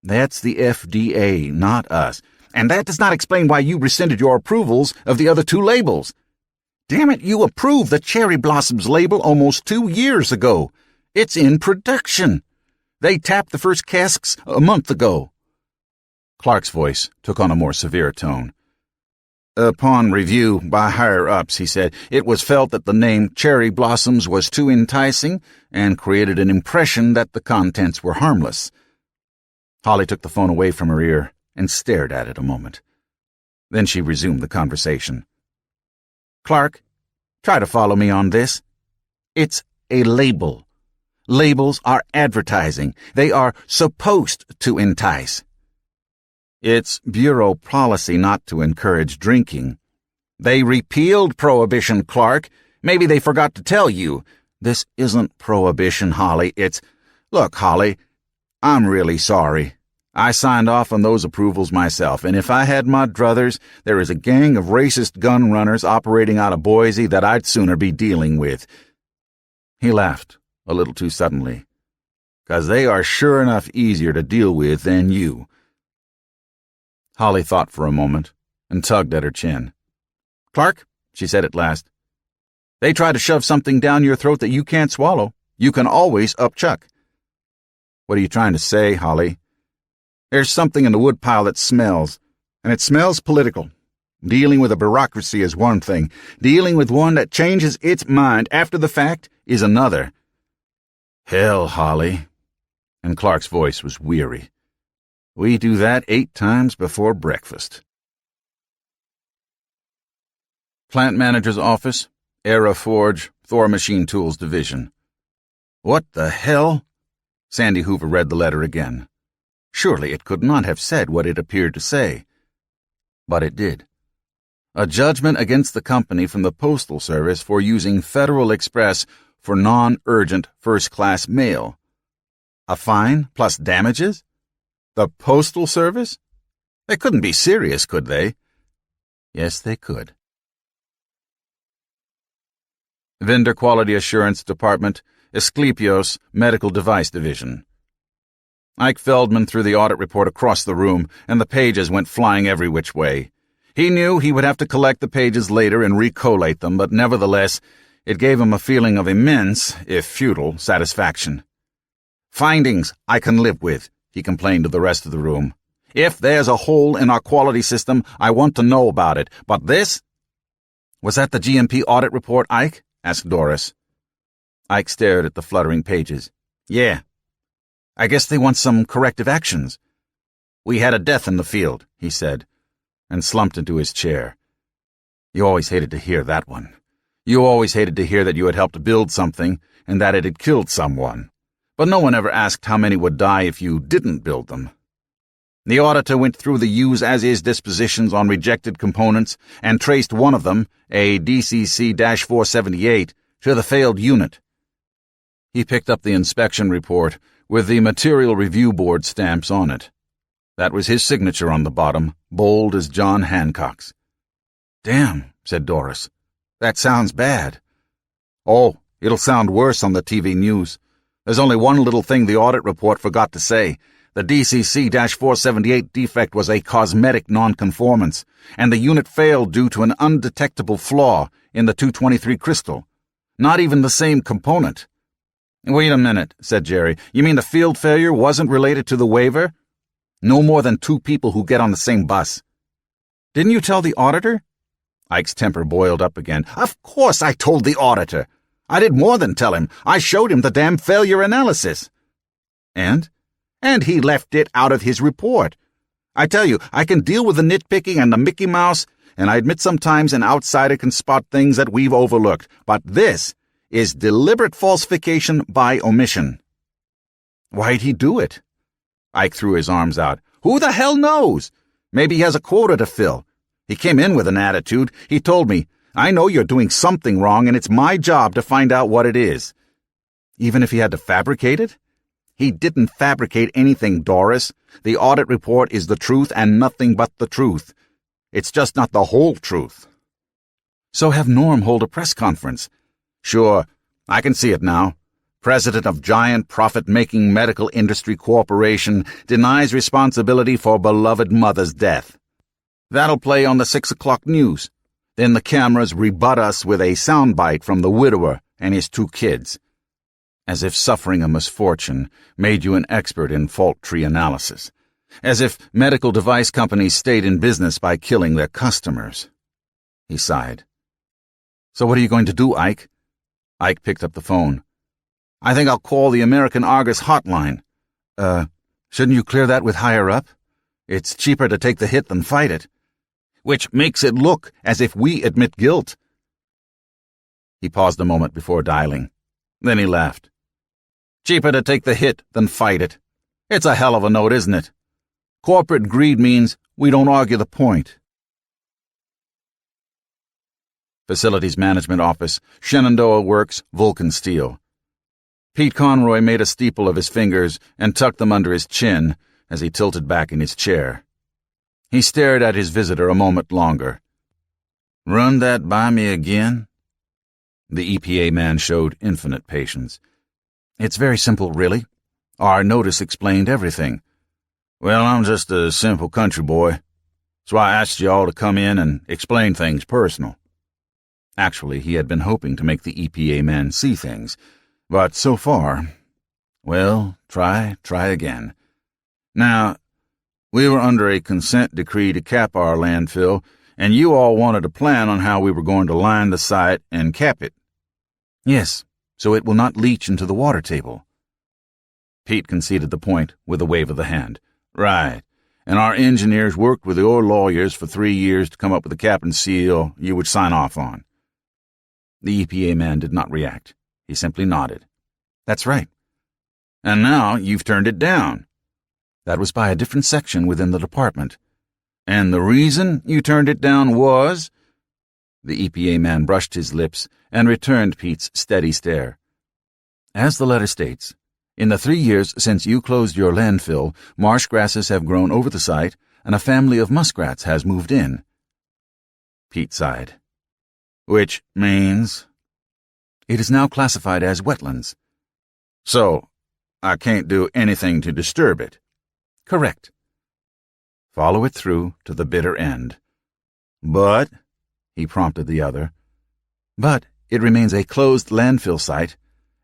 That's the FDA, not us. And that does not explain why you rescinded your approvals of the other two labels. Damn it, you approved the Cherry Blossoms label almost 2 years ago. It's in production. They tapped the first casks a month ago." Clark's voice took on a more severe tone. "Upon review by higher-ups," he said, "it was felt that the name Cherry Blossoms was too enticing and created an impression that the contents were harmless." Holly took the phone away from her ear and stared at it a moment. Then she resumed the conversation. "Clark, try to follow me on this. It's a label. Labels are advertising. They are supposed to entice. It's Bureau policy not to encourage drinking. They repealed prohibition, Clark. Maybe they forgot to tell you. This isn't prohibition, Holly. It's... Look, Holly, I'm really sorry. I signed off on those approvals myself, and if I had my druthers, there is a gang of racist gun runners operating out of Boise that I'd sooner be dealing with." He laughed, a little too suddenly. "'Cause they are sure enough easier to deal with than you." Holly thought for a moment and tugged at her chin. "Clark," she said at last, "they try to shove something down your throat that you can't swallow. You can always upchuck." "What are you trying to say, Holly?" "There's something in the woodpile that smells, and it smells political. Dealing with a bureaucracy is one thing. Dealing with one that changes its mind after the fact is another." "Hell, Holly." And Clark's voice was weary. "We do that 8 times before breakfast." Plant Manager's Office, Era Forge, Thor Machine Tools Division. What the hell? Sandy Hoover read the letter again. Surely it could not have said what it appeared to say. But it did. A judgment against the company from the Postal Service for using Federal Express for non-urgent first-class mail. A fine plus damages? The Postal Service? They couldn't be serious, could they? Yes, they could. Vendor Quality Assurance Department, Asclepios Medical Device Division. Ike Feldman threw the audit report across the room, and the pages went flying every which way. He knew he would have to collect the pages later and recollate them, but nevertheless, it gave him a feeling of immense, if futile, satisfaction. Findings I can live with, he complained to the rest of the room. If there's a hole in our quality system, I want to know about it. But this? Was that the GMP audit report, Ike? Asked Doris. Ike stared at the fluttering pages. Yeah. I guess they want some corrective actions. We had a death in the field, he said, and slumped into his chair. You always hated to hear that one. You always hated to hear that you had helped build something and that it had killed someone. But no one ever asked how many would die if you didn't build them. The auditor went through the use-as-is dispositions on rejected components and traced one of them, a DCC-478, to the failed unit. He picked up the inspection report with the Material Review Board stamps on it. That was his signature on the bottom, bold as John Hancock's. Damn, said Doris. That sounds bad. Oh, it'll sound worse on the TV news. There's only one little thing the audit report forgot to say. The DCC-478 defect was a cosmetic nonconformance, and the unit failed due to an undetectable flaw in the 223 crystal. Not even the same component. Wait a minute, said Jerry. You mean the field failure wasn't related to the waiver? No more than 2 people who get on the same bus. Didn't you tell the auditor? Ike's temper boiled up again. Of course I told the auditor. I did more than tell him. I showed him the damn failure analysis. And? And he left it out of his report. I tell you, I can deal with the nitpicking and the Mickey Mouse, and I admit sometimes an outsider can spot things that we've overlooked, but this is deliberate falsification by omission. Why'd he do it? Ike threw his arms out. Who the hell knows? Maybe he has a quota to fill. He came in with an attitude. He told me, I know you're doing something wrong, and it's my job to find out what it is. Even if he had to fabricate it? He didn't fabricate anything, Doris. The audit report is the truth and nothing but the truth. It's just not the whole truth. So have Norm hold a press conference. Sure, I can see it now. President of giant profit-making medical industry corporation denies responsibility for beloved mother's death. That'll play on the 6 o'clock news. Then the cameras rebut us with a soundbite from the widower and his 2 kids. As if suffering a misfortune made you an expert in fault tree analysis. As if medical device companies stayed in business by killing their customers. He sighed. So what are you going to do, Ike? Ike picked up the phone. I think I'll call the American Argus hotline. Shouldn't you clear that with higher up? It's cheaper to take the hit than fight it. Which makes it look as if we admit guilt. He paused a moment before dialing. Then he laughed. Cheaper to take the hit than fight it. It's a hell of a note, isn't it? Corporate greed means we don't argue the point. Facilities Management Office, Shenandoah Works, Vulcan Steel. Pete Conroy made a steeple of his fingers and tucked them under his chin as he tilted back in his chair. He stared at his visitor a moment longer. Run that by me again? The EPA man showed infinite patience. It's very simple, really. Our notice explained everything. Well, I'm just a simple country boy. That's why I asked you all to come in and explain things personal. Actually, he had been hoping to make the EPA man see things, but so far, well, try again. Now, we were under a consent decree to cap our landfill, and you all wanted a plan on how we were going to line the site and cap it. Yes, so it will not leach into the water table. Pete conceded the point with a wave of the hand. Right. and our engineers worked with your lawyers for 3 years to come up with a cap and seal you would sign off on." The EPA man did not react. He simply nodded. "That's right. And now you've turned it down." "That was by a different section within the department." "And the reason you turned it down was—" The EPA man brushed his lips and returned Pete's steady stare. "As the letter states, in the 3 years since you closed your landfill, marsh grasses have grown over the site, and a family of muskrats has moved in." Pete sighed. "Which means—" "It is now classified as wetlands." "So, I can't do anything to disturb it." "Correct." "Follow it through to the bitter end." "But—" he prompted the other. "But it remains a closed landfill site,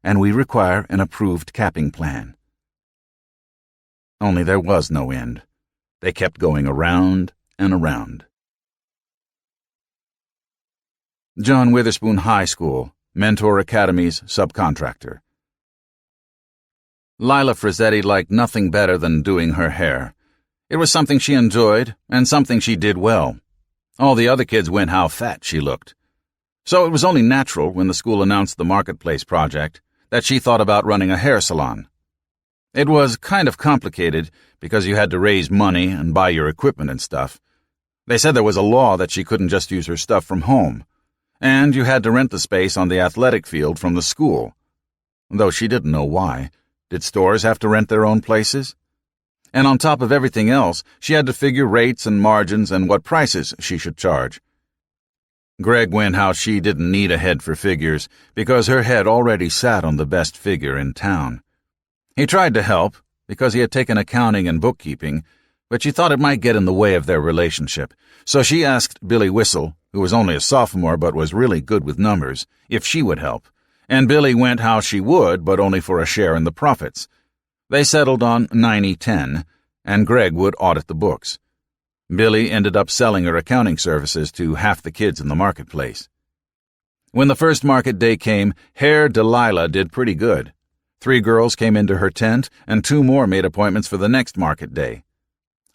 and we require an approved capping plan." Only there was no end. They kept going around and around. John Witherspoon High School, Mentor Academy's subcontractor. Lila Frizzetti liked nothing better than doing her hair. It was something she enjoyed, and something she did well. All the other kids went how fat she looked. So it was only natural, when the school announced the marketplace project, that she thought about running a hair salon. It was kind of complicated, because you had to raise money and buy your equipment and stuff. They said there was a law that she couldn't just use her stuff from home, and you had to rent the space on the athletic field from the school. Though she didn't know why. Did stores have to rent their own places? And on top of everything else, she had to figure rates and margins and what prices she should charge. Greg went how she didn't need a head for figures, because her head already sat on the best figure in town. He tried to help, because he had taken accounting and bookkeeping, but she thought it might get in the way of their relationship, so she asked Billy Whistle, who was only a sophomore but was really good with numbers, if she would help. And Billy went how she would, but only for a share in the profits. They settled on 90-10, and Greg would audit the books. Billy ended up selling her accounting services to half the kids in the marketplace. When the first market day came, Hair Delilah did pretty good. 3 girls came into her tent, and 2 more made appointments for the next market day.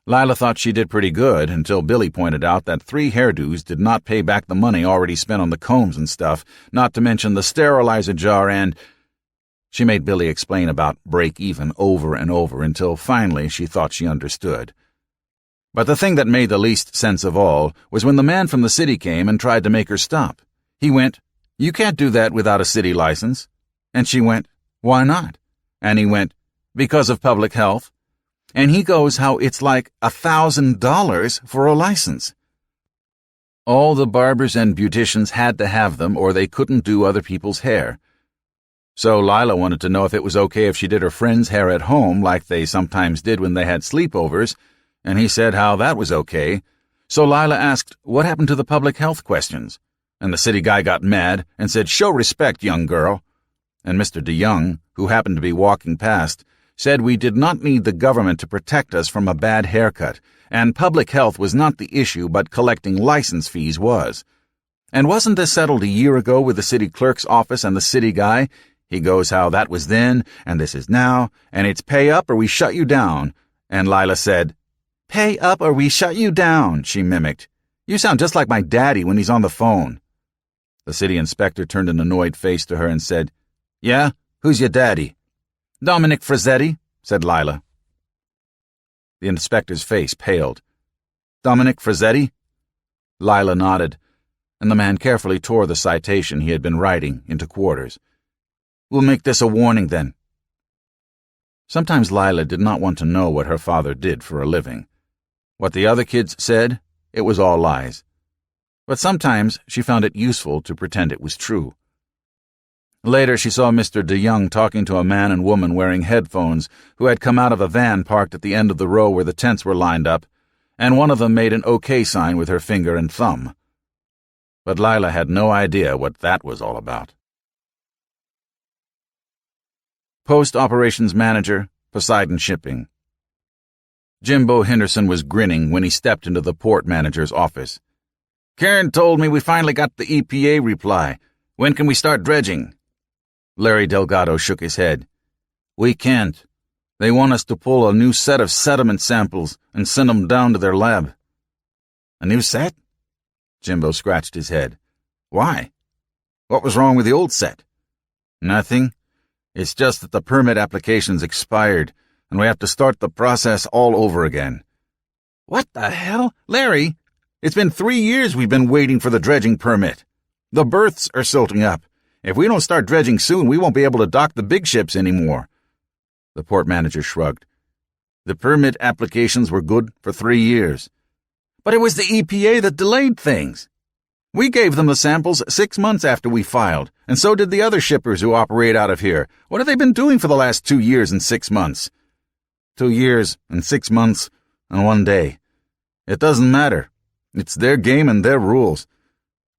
Lila thought she did pretty good until Billy pointed out that 3 hairdos did not pay back the money already spent on the combs and stuff, not to mention the sterilizer jar and— She made Billy explain about break-even over and over until finally she thought she understood. But the thing that made the least sense of all was when the man from the city came and tried to make her stop. He went, "You can't do that without a city license." And she went, "Why not?" And he went, "Because of public health." And he goes how it's like $1,000 for a license. All the barbers and beauticians had to have them or they couldn't do other people's hair. So Lila wanted to know if it was okay if she did her friend's hair at home like they sometimes did when they had sleepovers, and he said how that was okay. So Lila asked what happened to the public health questions, and the city guy got mad and said, "Show respect, young girl." And Mr. DeYoung, who happened to be walking past, said we did not need the government to protect us from a bad haircut, and public health was not the issue, but collecting license fees was. And wasn't this settled a year ago with the city clerk's office and the city guy? He goes how that was then, and this is now, and it's pay up or we shut you down. And Lila said, "Pay up or we shut you down," she mimicked. "You sound just like my daddy when he's on the phone." The city inspector turned an annoyed face to her and said, "Yeah? Who's your daddy?" "Dominic Frizzetti," said Lila. The inspector's face paled. "Dominic Frizzetti?" Lila nodded, and the man carefully tore the citation he had been writing into quarters. "We'll make this a warning, then." Sometimes Lila did not want to know what her father did for a living. What the other kids said, it was all lies. But sometimes she found it useful to pretend it was true. Later, she saw Mr. DeYoung talking to a man and woman wearing headphones who had come out of a van parked at the end of the row where the tents were lined up, and one of them made an OK sign with her finger and thumb. But Lila had no idea what that was all about. Post-Operations Manager, Poseidon Shipping. Jimbo Henderson was grinning when he stepped into the port manager's office. "Karen told me we finally got the EPA reply. When can we start dredging?" Larry Delgado shook his head. "We can't. They want us to pull a new set of sediment samples and send them down to their lab." "A new set?" Jimbo scratched his head. "Why? What was wrong with the old set?" "Nothing. It's just that the permit application's expired, and we have to start the process all over again." "What the hell? Larry, it's been 3 years we've been waiting for the dredging permit. The berths are silting up. If we don't start dredging soon, we won't be able to dock the big ships anymore." The port manager shrugged. "The permit applications were good for 3 years. But it was the EPA that delayed things. We gave them the samples 6 months after we filed, and so did the other shippers who operate out of here. What have they been doing for the last 2 years and 6 months? 2 years and 6 months and 1 day. It doesn't matter. It's their game and their rules.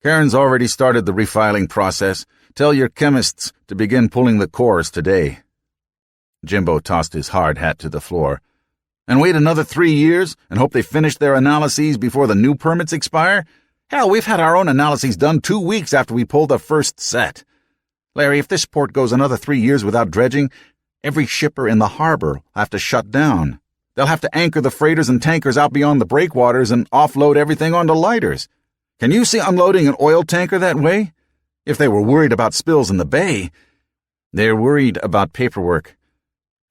Karen's already started the refiling process. Tell your chemists to begin pulling the cores today." Jimbo tossed his hard hat to the floor. "And wait another 3 years and hope they finish their analyses before the new permits expire? Hell, we've had our own analyses done 2 weeks after we pulled the first set. Larry, if this port goes another 3 years without dredging, every shipper in the harbor will have to shut down. They'll have to anchor the freighters and tankers out beyond the breakwaters and offload everything onto lighters. Can you see unloading an oil tanker that way? If they were worried about spills in the bay, they're worried about paperwork,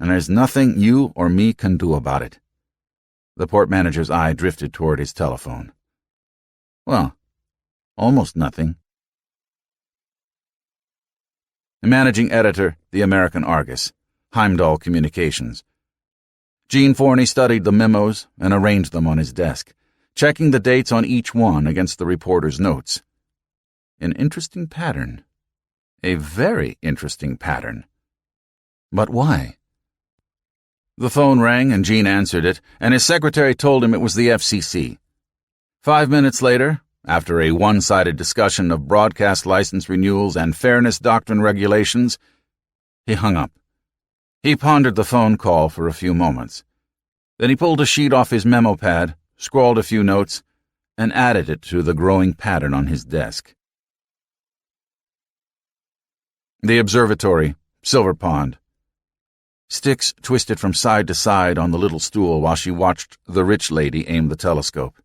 and there's nothing you or me can do about it." The port manager's eye drifted toward his telephone. "Well, almost nothing." Managing editor, The American Argus, Heimdall Communications. Gene Forney studied the memos and arranged them on his desk, checking the dates on each one against the reporter's notes. An interesting pattern. A very interesting pattern. But why? The phone rang and Gene answered it, and his secretary told him it was the FCC. 5 minutes later, after a one-sided discussion of broadcast license renewals and fairness doctrine regulations, he hung up. He pondered the phone call for a few moments. Then he pulled a sheet off his memo pad, scrawled a few notes, and added it to the growing pattern on his desk. The observatory, Silver Pond. Styx twisted from side to side on the little stool while she watched the rich lady aim the telescope.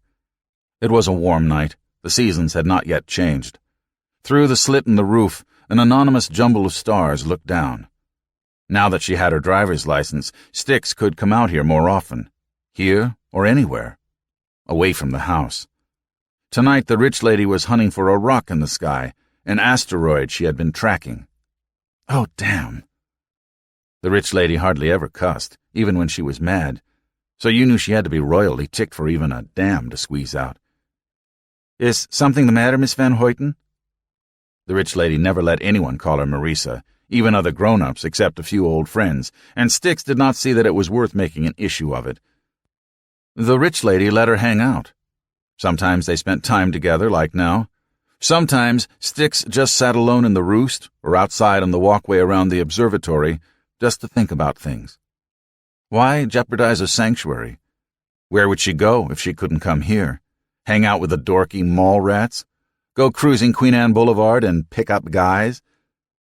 It was a warm night. The seasons had not yet changed. Through the slit in the roof, an anonymous jumble of stars looked down. Now that she had her driver's license, Styx could come out here more often. Here or anywhere. Away from the house. Tonight the rich lady was hunting for a rock in the sky, an asteroid she had been tracking. Oh, damn. The rich lady hardly ever cussed, even when she was mad, so you knew she had to be royally ticked for even a damn to squeeze out. "Is something the matter, Miss Van Hoyten?" The rich lady never let anyone call her Marisa, even other grown-ups except a few old friends, and Styx did not see that it was worth making an issue of it. The rich lady let her hang out. Sometimes they spent time together, like now. Sometimes Styx just sat alone in the roost or outside on the walkway around the observatory just to think about things. Why jeopardize a sanctuary? Where would she go if she couldn't come here? Hang out with the dorky mall rats? Go cruising Queen Anne Boulevard and pick up guys?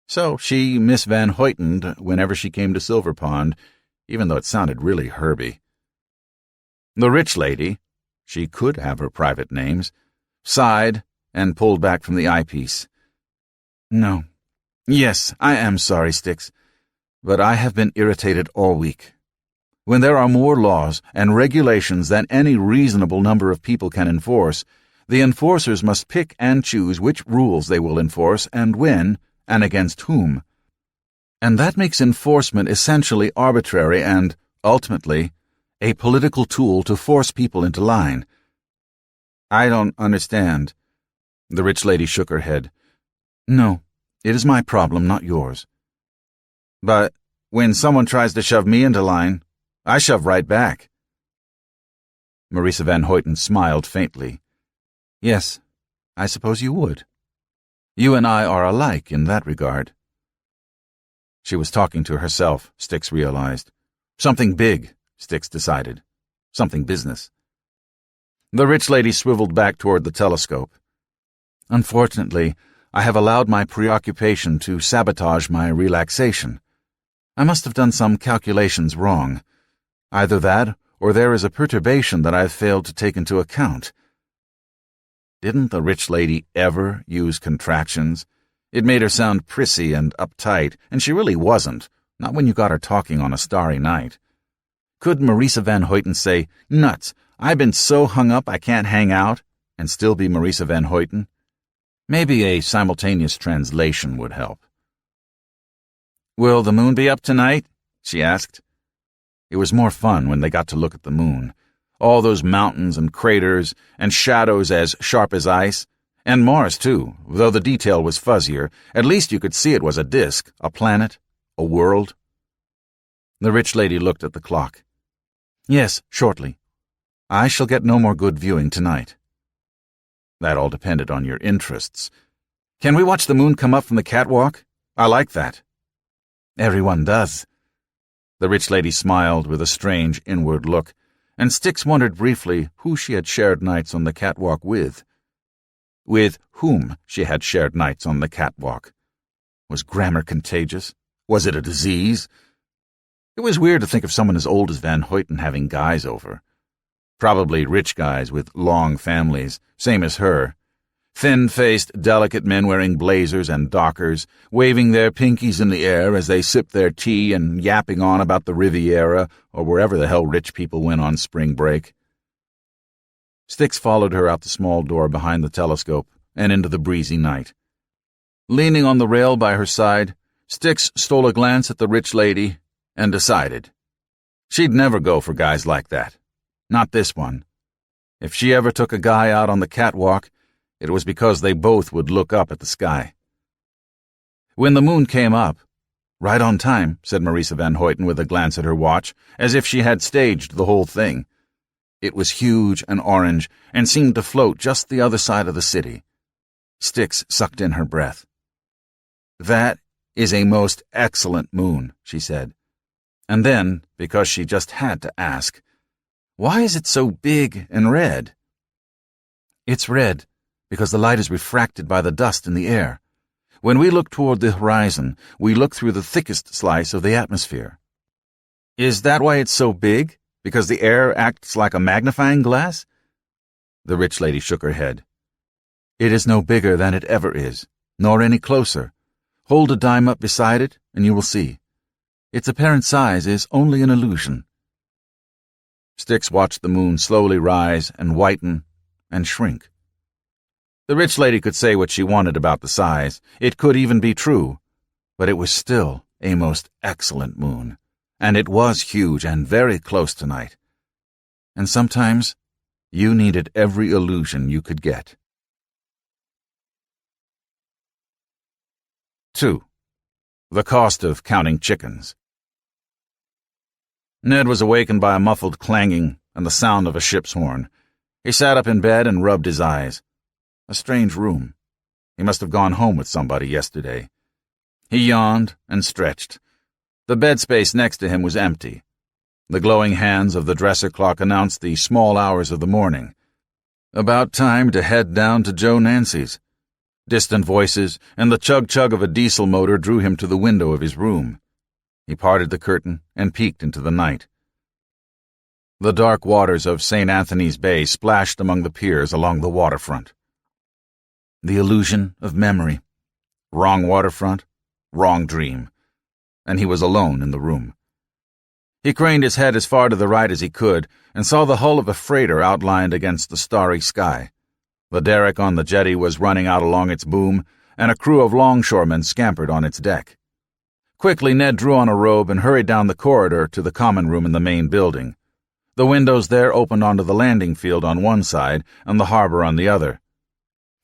So she Miss Van Hoytened whenever she came to Silver Pond, even though it sounded really herby. The rich lady, she could have her private names, sighed and pulled back from the eyepiece. "No. Yes, I am sorry, Styx, but I have been irritated all week. When there are more laws and regulations than any reasonable number of people can enforce, the enforcers must pick and choose which rules they will enforce and when and against whom. And that makes enforcement essentially arbitrary and, ultimately, a political tool to force people into line." "I don't understand." The rich lady shook her head. "No, it is my problem, not yours." "But when someone tries to shove me into line, I shove right back." Marisa Van Hoyten smiled faintly. "Yes, I suppose you would. You and I are alike in that regard." She was talking to herself, Styx realized. Something big, Styx decided. Something business. The rich lady swiveled back toward the telescope. "Unfortunately, I have allowed my preoccupation to sabotage my relaxation. I must have done some calculations wrong. Either that, or there is a perturbation that I've failed to take into account. Didn't the rich lady ever use contractions? It made her sound prissy and uptight, and she really wasn't, not when you got her talking on a starry night. Could Marisa Van Hoyten say, "Nuts, I've been so hung up I can't hang out," and still be Marisa Van Hoyten? Maybe a simultaneous translation would help. "Will the moon be up tonight?" she asked. It was more fun when they got to look at the moon. All those mountains and craters and shadows as sharp as ice. And Mars, too, though the detail was fuzzier. At least you could see it was a disk, a planet, a world. The rich lady looked at the clock. "Yes, shortly. I shall get no more good viewing tonight." That all depended on your interests. "Can we watch the moon come up from the catwalk? I like that." "Everyone does." The rich lady smiled with a strange inward look, and Styx wondered briefly who she had shared nights on the catwalk with. With whom she had shared nights on the catwalk. Was grammar contagious? Was it a disease? It was weird to think of someone as old as Van Hoyten having guys over. Probably rich guys with long families, same as her. Thin-faced, delicate men wearing blazers and dockers, waving their pinkies in the air as they sipped their tea and yapping on about the Riviera or wherever the hell rich people went on spring break. Styx followed her out the small door behind the telescope and into the breezy night. Leaning on the rail by her side, Styx stole a glance at the rich lady and decided. She'd never go for guys like that. Not this one. If she ever took a guy out on the catwalk, it was because they both would look up at the sky. When the moon came up, "Right on time," said Marisa Van Hoyten with a glance at her watch, as if she had staged the whole thing. It was huge and orange and seemed to float just the other side of the city. Styx sucked in her breath. "That is a most excellent moon," she said. And then, because she just had to ask, "Why is it so big and red?" "It's red because the light is refracted by the dust in the air. When we look toward the horizon, we look through the thickest slice of the atmosphere." "Is that why it's so big? Because the air acts like a magnifying glass?" The rich lady shook her head. "It is no bigger than it ever is, nor any closer. Hold a dime up beside it, and you will see. Its apparent size is only an illusion." Styx watched the moon slowly rise and whiten and shrink. The rich lady could say what she wanted about the size. It could even be true. But it was still a most excellent moon. And it was huge and very close tonight. And sometimes you needed every illusion you could get. 2. The Cost of Counting Chickens. Ned was awakened by a muffled clanging and the sound of a ship's horn. He sat up in bed and rubbed his eyes. A strange room. He must have gone home with somebody yesterday. He yawned and stretched. The bed space next to him was empty. The glowing hands of the dresser clock announced the small hours of the morning. About time to head down to Joe Nancy's. Distant voices and the chug-chug of a diesel motor drew him to the window of his room. He parted the curtain and peeked into the night. The dark waters of St. Anthony's Bay splashed among the piers along the waterfront. The illusion of memory. Wrong waterfront, wrong dream. And he was alone in the room. He craned his head as far to the right as he could and saw the hull of a freighter outlined against the starry sky. The derrick on the jetty was running out along its boom, and a crew of longshoremen scampered on its deck. Quickly, Ned drew on a robe and hurried down the corridor to the common room in the main building. The windows there opened onto the landing field on one side and the harbor on the other.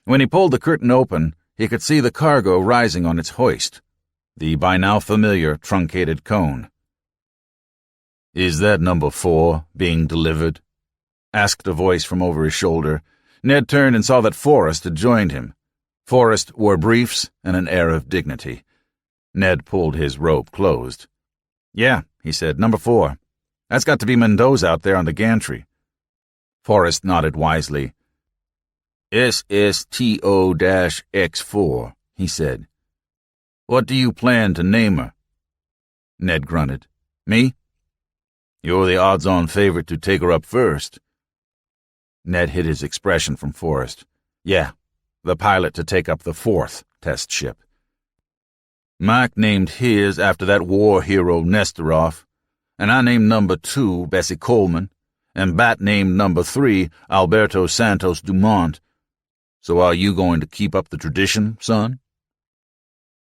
When he pulled the curtain open, he could see the cargo rising on its hoist, the by now familiar truncated cone. "Is that number 4 being delivered?" asked a voice from over his shoulder. Ned turned and saw that Forrest had joined him. Forrest wore briefs and an air of dignity. Ned pulled his robe closed. "Yeah," he said, "number 4. That's got to be Mendoza out there on the gantry." Forrest nodded wisely. "SSTO-X4, he said. "What do you plan to name her?" Ned grunted. Me? You're the odds-on favorite to take her up first. Ned hid his expression from Forrest. Yeah, the pilot to take up the 4th test ship. Mike named his after that war hero Nesterov, and I named number 2 Bessie Coleman, and Bat named number 3 Alberto Santos Dumont. So are you going to keep up the tradition, son?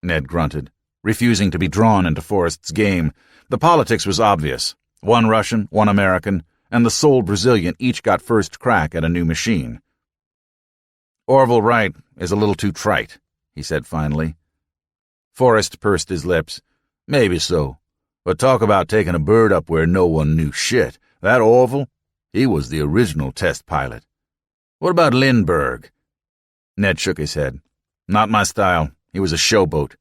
Ned grunted, refusing to be drawn into Forrest's game. The politics was obvious. 1 Russian, 1 American, and the sole Brazilian each got first crack at a new machine. Orville Wright is a little too trite, he said finally. Forrest pursed his lips. Maybe so. But talk about taking a bird up where no one knew shit. That Orville, he was the original test pilot. What about Lindbergh? Ned shook his head. Not my style. He was a showboat.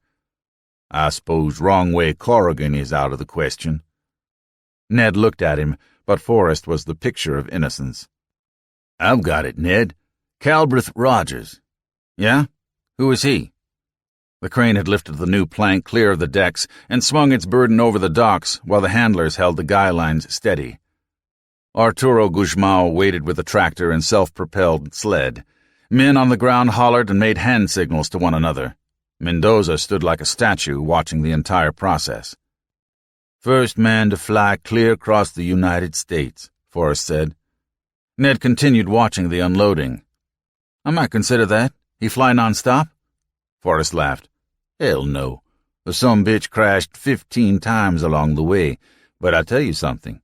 I suppose wrong-way Corrigan is out of the question. Ned looked at him, but Forrest was the picture of innocence. I've got it, Ned. Calbreth Rogers. Yeah? Who is he? The crane had lifted the new plank clear of the decks and swung its burden over the docks while the handlers held the guy lines steady. Arturo Guzmao waited with the tractor and self-propelled sled. Men on the ground hollered and made hand signals to one another. Mendoza stood like a statue watching the entire process. First man to fly clear across the United States, Forrest said. Ned continued watching the unloading. I might consider that. He fly nonstop? Forrest laughed. Hell no. The sumbitch crashed 15 times along the way. But I'll tell you something.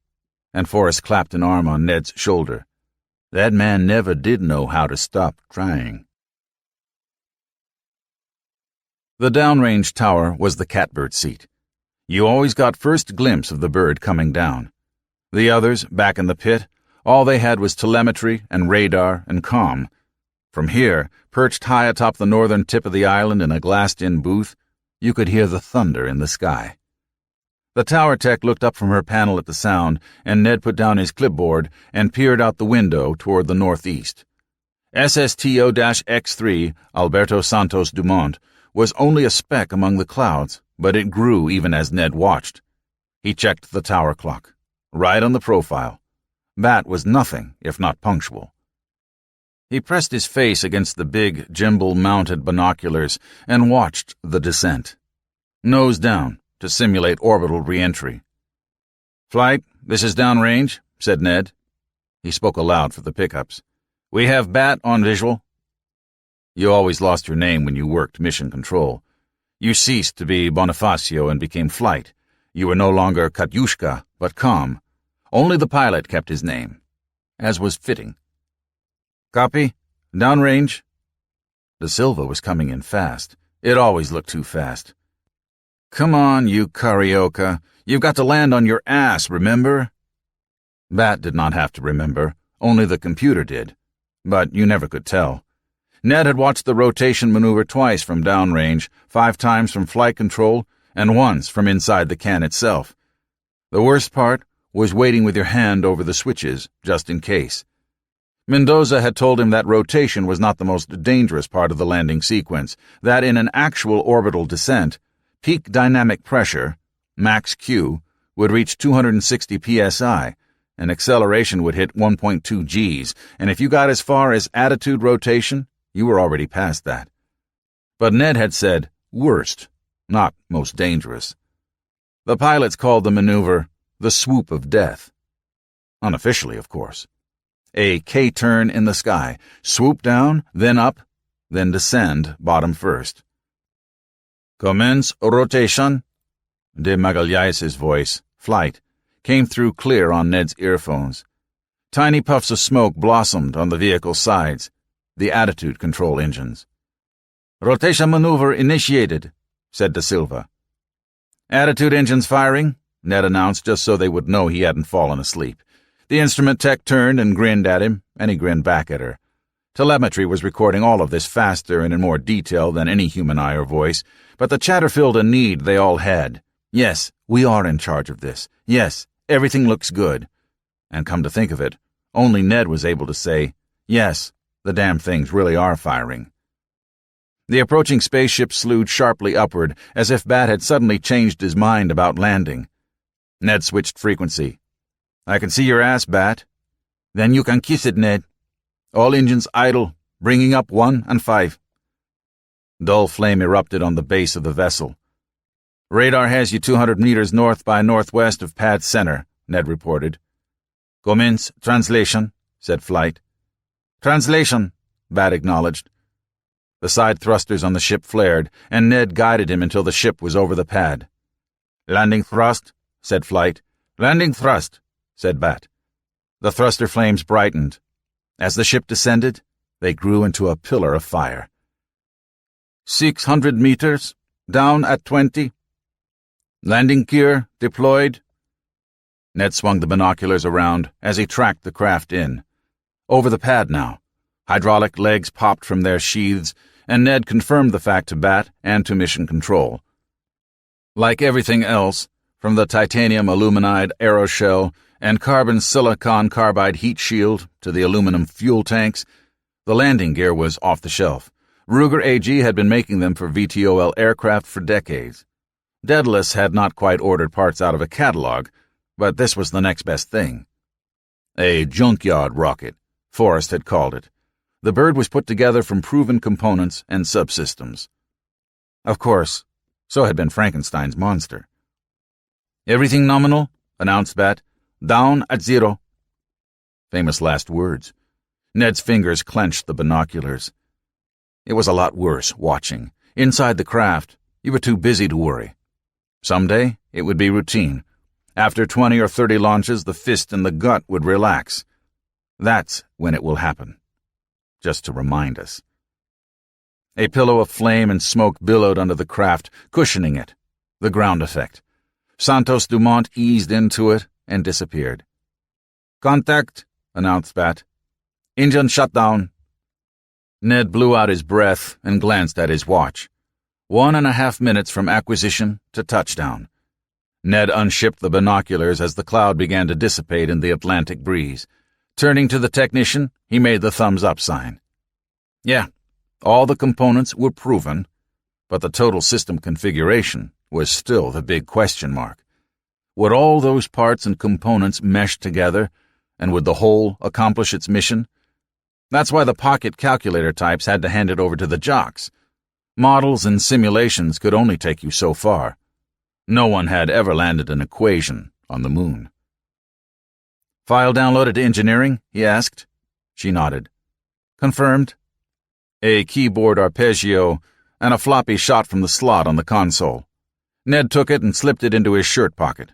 And Forrest clapped an arm on Ned's shoulder. That man never did know how to stop trying. The downrange tower was the catbird seat. You always got first glimpse of the bird coming down. The others, back in the pit, all they had was telemetry and radar and comm. From here, perched high atop the northern tip of the island in a glassed-in booth, you could hear the thunder in the sky. The tower tech looked up from her panel at the sound, and Ned put down his clipboard and peered out the window toward the northeast. SSTO-X3, Alberto Santos Dumont, was only a speck among the clouds, but it grew even as Ned watched. He checked the tower clock. Right on the profile. Bat was nothing if not punctual. He pressed his face against the big, gimbal-mounted binoculars and watched the descent. Nose down, to simulate orbital re-entry. Flight, this is downrange, said Ned. He spoke aloud for the pickups. We have Bat on visual. You always lost your name when you worked mission control. You ceased to be Bonifacio and became Flight. You were no longer Katyushka, but Calm. Only the pilot kept his name, as was fitting. Copy? Downrange? De Silva was coming in fast. It always looked too fast. Come on, you Carioca. You've got to land on your ass, remember? Bat did not have to remember. Only the computer did. But you never could tell. Ned had watched the rotation maneuver twice from downrange, 5 times from flight control, and once from inside the can itself. The worst part was waiting with your hand over the switches, just in case. Mendoza had told him that rotation was not the most dangerous part of the landing sequence, that in an actual orbital descent, peak dynamic pressure, max Q, would reach 260 psi, and acceleration would hit 1.2 Gs, and if you got as far as attitude rotation, you were already past that. But Ned had said worst, not most dangerous. The pilots called the maneuver the swoop of death. Unofficially, of course. A K-turn in the sky, swoop down, then up, then descend bottom first. Commence rotation. De Magalhaes' voice, Flight, came through clear on Ned's earphones. Tiny puffs of smoke blossomed on the vehicle's sides, the attitude control engines. Rotation maneuver initiated, said De Silva. Attitude engines firing, Ned announced just so they would know he hadn't fallen asleep. The instrument tech turned and grinned at him, and he grinned back at her. Telemetry was recording all of this faster and in more detail than any human eye or voice, but the chatter filled a need they all had. Yes, we are in charge of this. Yes, everything looks good. And come to think of it, only Ned was able to say, yes, the damn things really are firing. The approaching spaceship slewed sharply upward, as if Bat had suddenly changed his mind about landing. Ned switched frequency. "I can see your ass, Bat." "Then you can kiss it, Ned. All engines idle, bringing up 1 and 5. Dull flame erupted on the base of the vessel. "Radar has you 200 meters north by northwest of Pad Center," Ned reported. "Commence translation," said Flight. "Translation," Bat acknowledged. The side thrusters on the ship flared, and Ned guided him until the ship was over the pad. "Landing thrust," said Flight. "Landing thrust," said Bat. The thruster flames brightened. As the ship descended, they grew into a pillar of fire. 600 meters, down at 20. Landing gear deployed." Ned swung the binoculars around as he tracked the craft in. Over the pad now. Hydraulic legs popped from their sheaths, and Ned confirmed the fact to Bat and to Mission Control. Like everything else, from the titanium aluminide aeroshell and carbon silicon carbide heat shield to the aluminum fuel tanks, the landing gear was off the shelf. Ruger AG had been making them for VTOL aircraft for decades. Daedalus had not quite ordered parts out of a catalog, but this was the next best thing. A junkyard rocket, Forrest had called it. The bird was put together from proven components and subsystems. Of course, so had been Frankenstein's monster. "Everything nominal," announced Bat. "Down at 0. Famous last words. Ned's fingers clenched the binoculars. It was a lot worse watching. Inside the craft, you were too busy to worry. Someday, it would be routine. After 20 or 30 launches, the fist in the gut would relax. That's when it will happen. Just to remind us. A pillow of flame and smoke billowed under the craft, cushioning it. The ground effect. Santos Dumont eased into it and disappeared. "Contact," announced Bat. "Engine shut down." Ned blew out his breath and glanced at his watch. 1.5 minutes from acquisition to touchdown. Ned unshipped the binoculars as the cloud began to dissipate in the Atlantic breeze. Turning to the technician, he made the thumbs-up sign. Yeah, all the components were proven, but the total system configuration was still the big question mark. Would all those parts and components mesh together, and would the whole accomplish its mission? That's why the pocket calculator types had to hand it over to the jocks. Models and simulations could only take you so far. No one had ever landed an equation on the moon. "File downloaded to engineering?" he asked. She nodded. "Confirmed." A keyboard arpeggio and a floppy shot from the slot on the console. Ned took it and slipped it into his shirt pocket.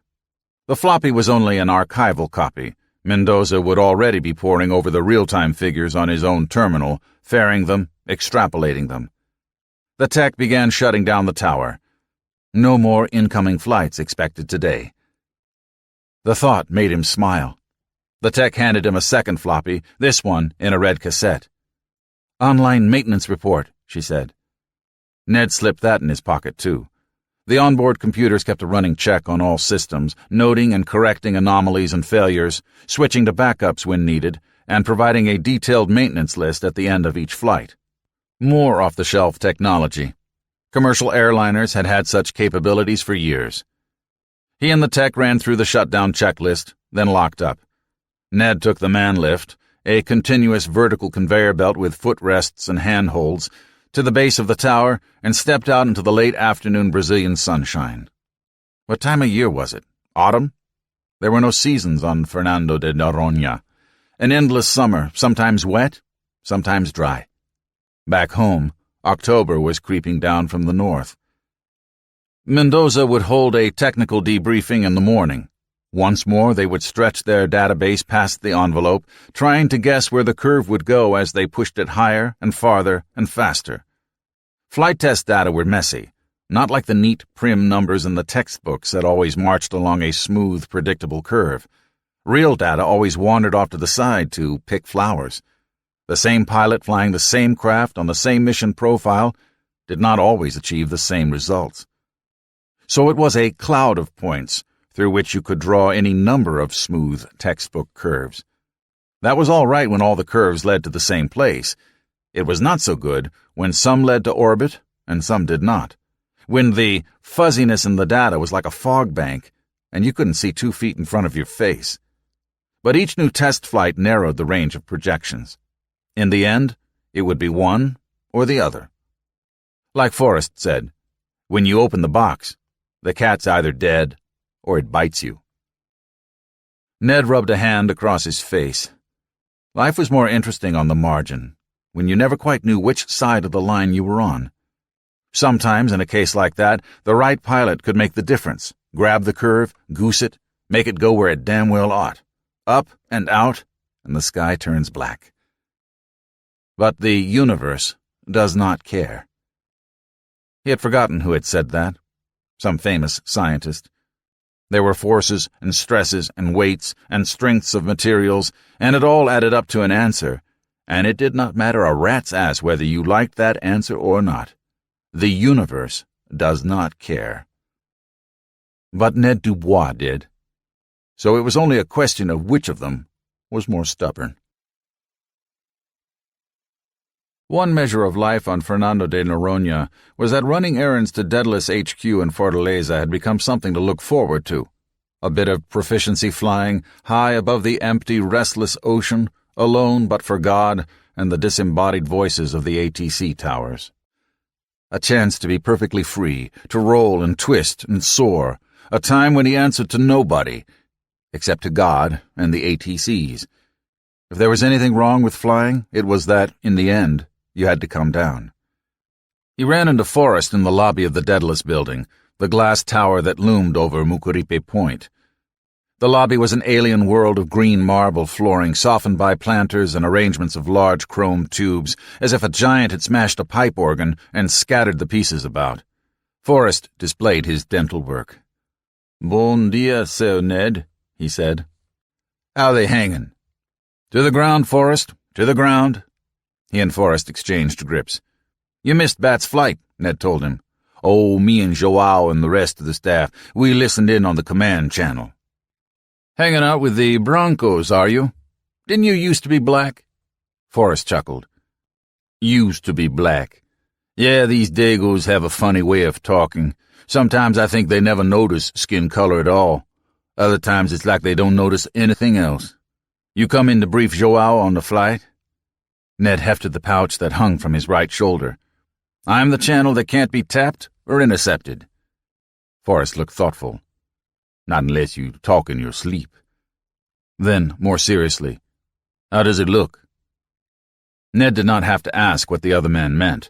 The floppy was only an archival copy. Mendoza would already be poring over the real-time figures on his own terminal, fairing them, extrapolating them. The tech began shutting down the tower. No more incoming flights expected today. The thought made him smile. The tech handed him a second floppy, this one in a red cassette. "Online maintenance report," she said. Ned slipped that in his pocket, too. The onboard computers kept a running check on all systems, noting and correcting anomalies and failures, switching to backups when needed, and providing a detailed maintenance list at the end of each flight. More off-the-shelf technology. Commercial airliners had had such capabilities for years. He and the tech ran through the shutdown checklist, then locked up. Ned took the man lift, a continuous vertical conveyor belt with footrests and handholds, to the base of the tower and stepped out into the late afternoon Brazilian sunshine. What time of year was it? Autumn? There were no seasons on Fernando de Noronha. An endless summer, sometimes wet, sometimes dry. Back home, October was creeping down from the north. Mendoza would hold a technical debriefing in the morning. Once more they would stretch their database past the envelope, trying to guess where the curve would go as they pushed it higher and farther and faster. Flight test data were messy, not like the neat, prim numbers in the textbooks that always marched along a smooth, predictable curve. Real data always wandered off to the side to pick flowers. The same pilot flying the same craft on the same mission profile did not always achieve the same results. So it was a cloud of points, through which you could draw any number of smooth textbook curves. That was all right when all the curves led to the same place. It was not so good when some led to orbit and some did not, when the fuzziness in the data was like a fog bank and you couldn't see 2 feet in front of your face. But each new test flight narrowed the range of projections. In the end, it would be one or the other. Like Forrest said, when you open the box, the cat's either dead or it bites you. Ned rubbed a hand across his face. Life was more interesting on the margin, when you never quite knew which side of the line you were on. Sometimes, in a case like that, the right pilot could make the difference, grab the curve, goose it, make it go where it damn well ought. Up and out, and the sky turns black. But the universe does not care. He had forgotten who had said that. Some famous scientist. There were forces and stresses and weights and strengths of materials, and it all added up to an answer, and it did not matter a rat's ass whether you liked that answer or not. The universe does not care. But Ned Dubois did. So it was only a question of which of them was more stubborn. One measure of life on Fernando de Noronha was that running errands to Daedalus HQ in Fortaleza had become something to look forward to. A bit of proficiency flying high above the empty, restless ocean, alone but for God and the disembodied voices of the ATC towers. A chance to be perfectly free, to roll and twist and soar, a time when he answered to nobody, except to God and the ATCs. If there was anything wrong with flying, it was that, in the end, you had to come down. He ran into Forrest in the lobby of the Daedalus building, the glass tower that loomed over Mucuripe Point. The lobby was an alien world of green marble flooring softened by planters and arrangements of large chrome tubes, as if a giant had smashed a pipe organ and scattered the pieces about. Forrest displayed his dental work. "Bon dia, Sir Ned," he said. "How they hangin'?" "To the ground, Forrest, to the ground." He and Forrest exchanged grips. "You missed Bat's flight," Ned told him. "Oh, me and Joao and the rest of the staff, we listened in on the command channel." "Hanging out with the Broncos, are you? Didn't you used to be black?" Forrest chuckled. "Used to be black. Yeah, these Dagos have a funny way of talking. Sometimes I think they never notice skin color at all. Other times it's like they don't notice anything else. You come in to brief Joao on the flight?" Ned hefted the pouch that hung from his right shoulder. "I'm the channel that can't be tapped or intercepted." Forrest looked thoughtful. "Not unless you talk in your sleep." Then, more seriously, "How does it look?" Ned did not have to ask what the other man meant.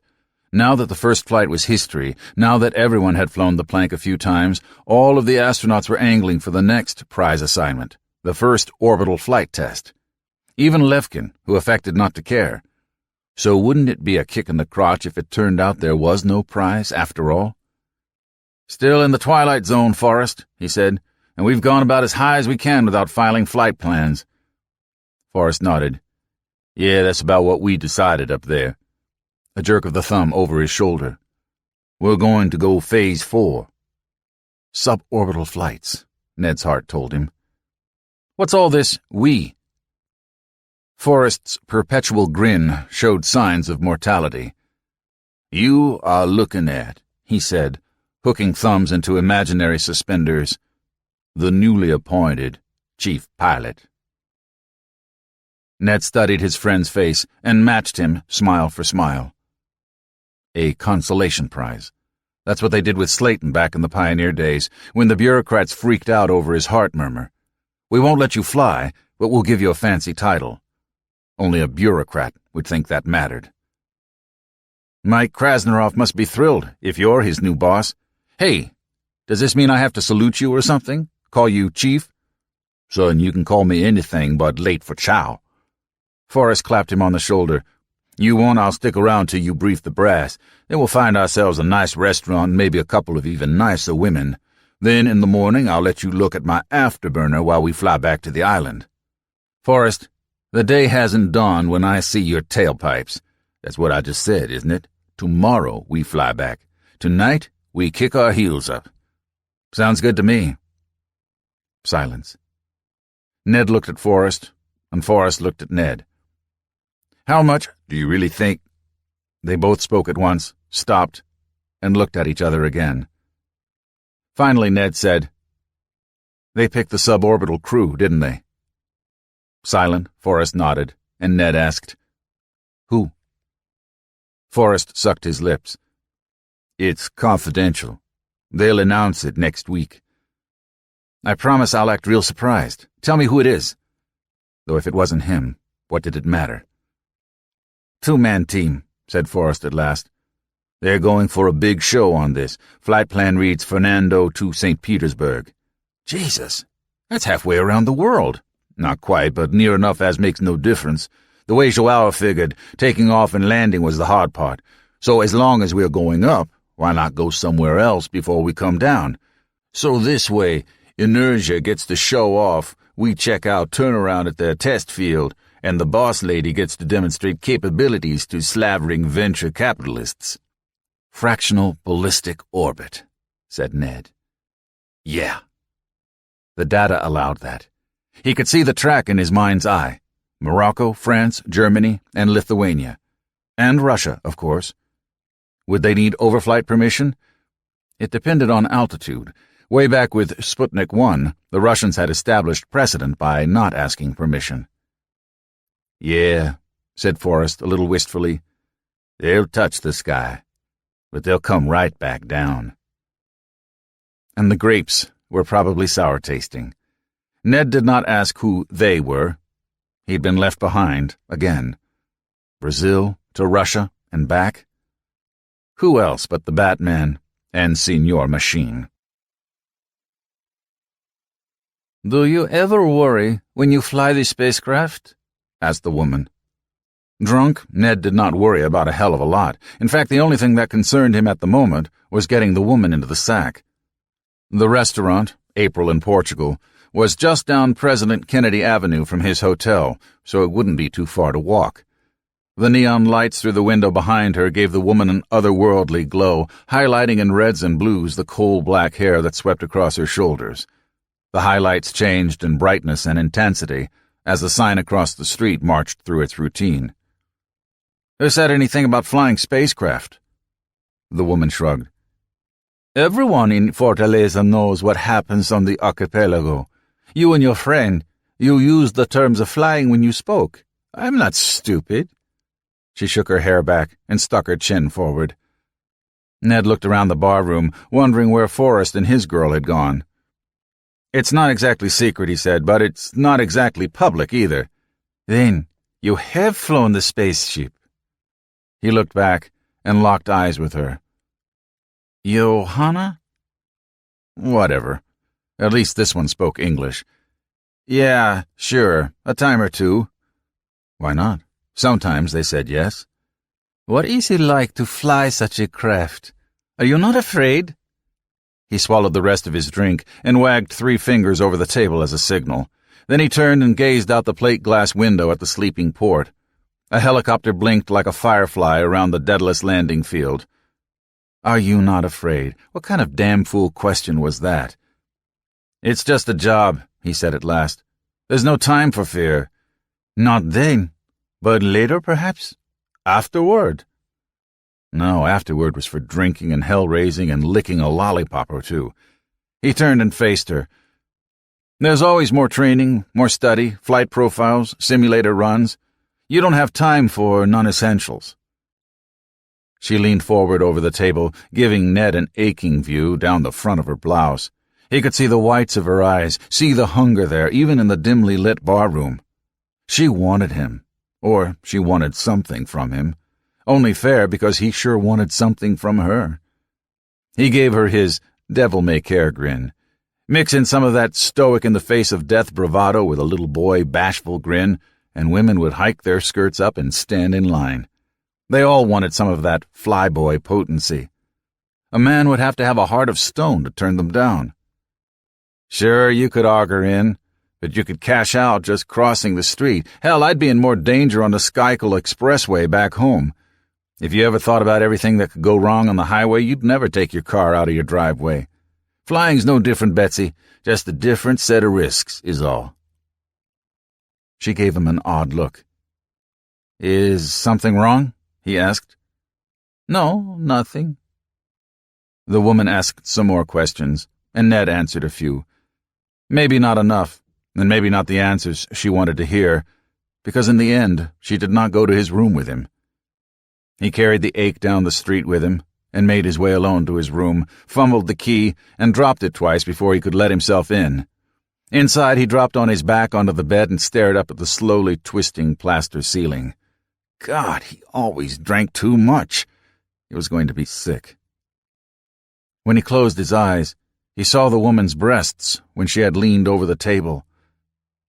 Now that the first flight was history, now that everyone had flown the plank a few times, all of the astronauts were angling for the next prize assignment, the first orbital flight test. Even Lefkin, who affected not to care. So wouldn't it be a kick in the crotch if it turned out there was no prize after all? "Still in the twilight zone, Forrest," he said, "and we've gone about as high as we can without filing flight plans." Forrest nodded. "Yeah, that's about what we decided up there." A jerk of the thumb over his shoulder. "We're going to go Phase 4. "Suborbital flights," Ned's heart told him. "What's all this we?" Forrest's perpetual grin showed signs of mortality. "You are looking at," he said, hooking thumbs into imaginary suspenders, "the newly appointed chief pilot." Ned studied his friend's face and matched him smile for smile. A consolation prize. That's what they did with Slayton back in the pioneer days, when the bureaucrats freaked out over his heart murmur. "We won't let you fly, but we'll give you a fancy title." Only a bureaucrat would think that mattered. "Mike Krasnarov must be thrilled if you're his new boss. Hey, does this mean I have to salute you or something? Call you Chief?" "Son, you can call me anything but late for chow." Forrest clapped him on the shoulder. "You won't, I'll stick around till you brief the brass. Then we'll find ourselves a nice restaurant and maybe a couple of even nicer women. Then in the morning I'll let you look at my afterburner while we fly back to the island. Forrest, the day hasn't dawned when I see your tailpipes. That's what I just said, isn't it? Tomorrow we fly back. Tonight we kick our heels up. Sounds good to me." Silence. Ned looked at Forrest, and Forrest looked at Ned. "How much do you really think They both spoke at once, stopped, and looked at each other again. Finally, Ned said, "They picked the suborbital crew, didn't they?" Silent, Forrest nodded, and Ned asked, "Who?" Forrest sucked his lips. "It's confidential. They'll announce it next week." "I promise I'll act real surprised. Tell me who it is." Though if it wasn't him, what did it matter? "Two-man team," said Forrest at last. "They're going for a big show on this. Flight plan reads Fernando to St. Petersburg." "Jesus, that's halfway around the world." "Not quite, but near enough as makes no difference. The way Joao figured, taking off and landing was the hard part. So as long as we're going up, why not go somewhere else before we come down? So this way, inertia gets to show off, we check out turnaround at their test field, and the boss lady gets to demonstrate capabilities to slavering venture capitalists." "Fractional ballistic orbit," said Ned. "Yeah." The data allowed that. He could see the track in his mind's eye. Morocco, France, Germany, and Lithuania. And Russia, of course. Would they need overflight permission? It depended on altitude. Way back with Sputnik 1, the Russians had established precedent by not asking permission. "Yeah," said Forrest a little wistfully. "They'll touch the sky, but they'll come right back down." And the grapes were probably sour-tasting. Ned did not ask who they were. He'd been left behind, again. Brazil to Russia and back? Who else but the Batman and Senor Machine? "Do you ever worry when you fly the spacecraft?" asked the woman. Drunk, Ned did not worry about a hell of a lot. In fact, the only thing that concerned him at the moment was getting the woman into the sack. The restaurant, April in Portugal, was just down President Kennedy Avenue from his hotel, so it wouldn't be too far to walk. The neon lights through the window behind her gave the woman an otherworldly glow, highlighting in reds and blues the coal-black hair that swept across her shoulders. The highlights changed in brightness and intensity as the sign across the street marched through its routine. "Who said anything about flying spacecraft?" The woman shrugged. "Everyone in Fortaleza knows what happens on the archipelago. You and your friend, you used the terms of flying when you spoke. I'm not stupid." She shook her hair back and stuck her chin forward. Ned looked around the barroom, wondering where Forrest and his girl had gone. "It's not exactly secret," he said, "but it's not exactly public either." "Then you have flown the spaceship." He looked back and locked eyes with her. "Johanna?" "Whatever. At least this one spoke English." "Yeah, sure, a time or two." "Why not? Sometimes they said yes." "What is it like to fly such a craft? Are you not afraid?" He swallowed the rest of his drink and wagged 3 fingers over the table as a signal. Then he turned and gazed out the plate glass window at the sleeping port. A helicopter blinked like a firefly around the Daedalus landing field. "Are you not afraid?" What kind of damn fool question was that? "It's just a job," he said at last. "There's no time for fear." "Not then, but later perhaps? Afterward?" No, afterward was for drinking and hell-raising and licking a lollipop or two. He turned and faced her. "There's always more training, more study, flight profiles, simulator runs. You don't have time for non-essentials." She leaned forward over the table, giving Ned an aching view down the front of her blouse. He could see the whites of her eyes, see the hunger there, even in the dimly lit barroom. She wanted him, or she wanted something from him. Only fair because he sure wanted something from her. He gave her his devil-may-care grin. Mix in some of that stoic-in-the-face-of-death bravado with a little boy bashful grin, and women would hike their skirts up and stand in line. They all wanted some of that flyboy potency. A man would have to have a heart of stone to turn them down. Sure, you could auger in, but you could cash out just crossing the street. Hell, I'd be in more danger on the Schuylkill Expressway back home. If you ever thought about everything that could go wrong on the highway, you'd never take your car out of your driveway. Flying's no different, Betsy. Just a different set of risks, is all. She gave him an odd look. "Is something wrong?" he asked. "No, nothing." The woman asked some more questions, and Ned answered a few. Maybe not enough, and maybe not the answers she wanted to hear, because in the end she did not go to his room with him. He carried the ache down the street with him, and made his way alone to his room, fumbled the key, and dropped it twice before he could let himself in. Inside, he dropped on his back onto the bed and stared up at the slowly twisting plaster ceiling. God, he always drank too much. He was going to be sick. When he closed his eyes, he saw the woman's breasts when she had leaned over the table.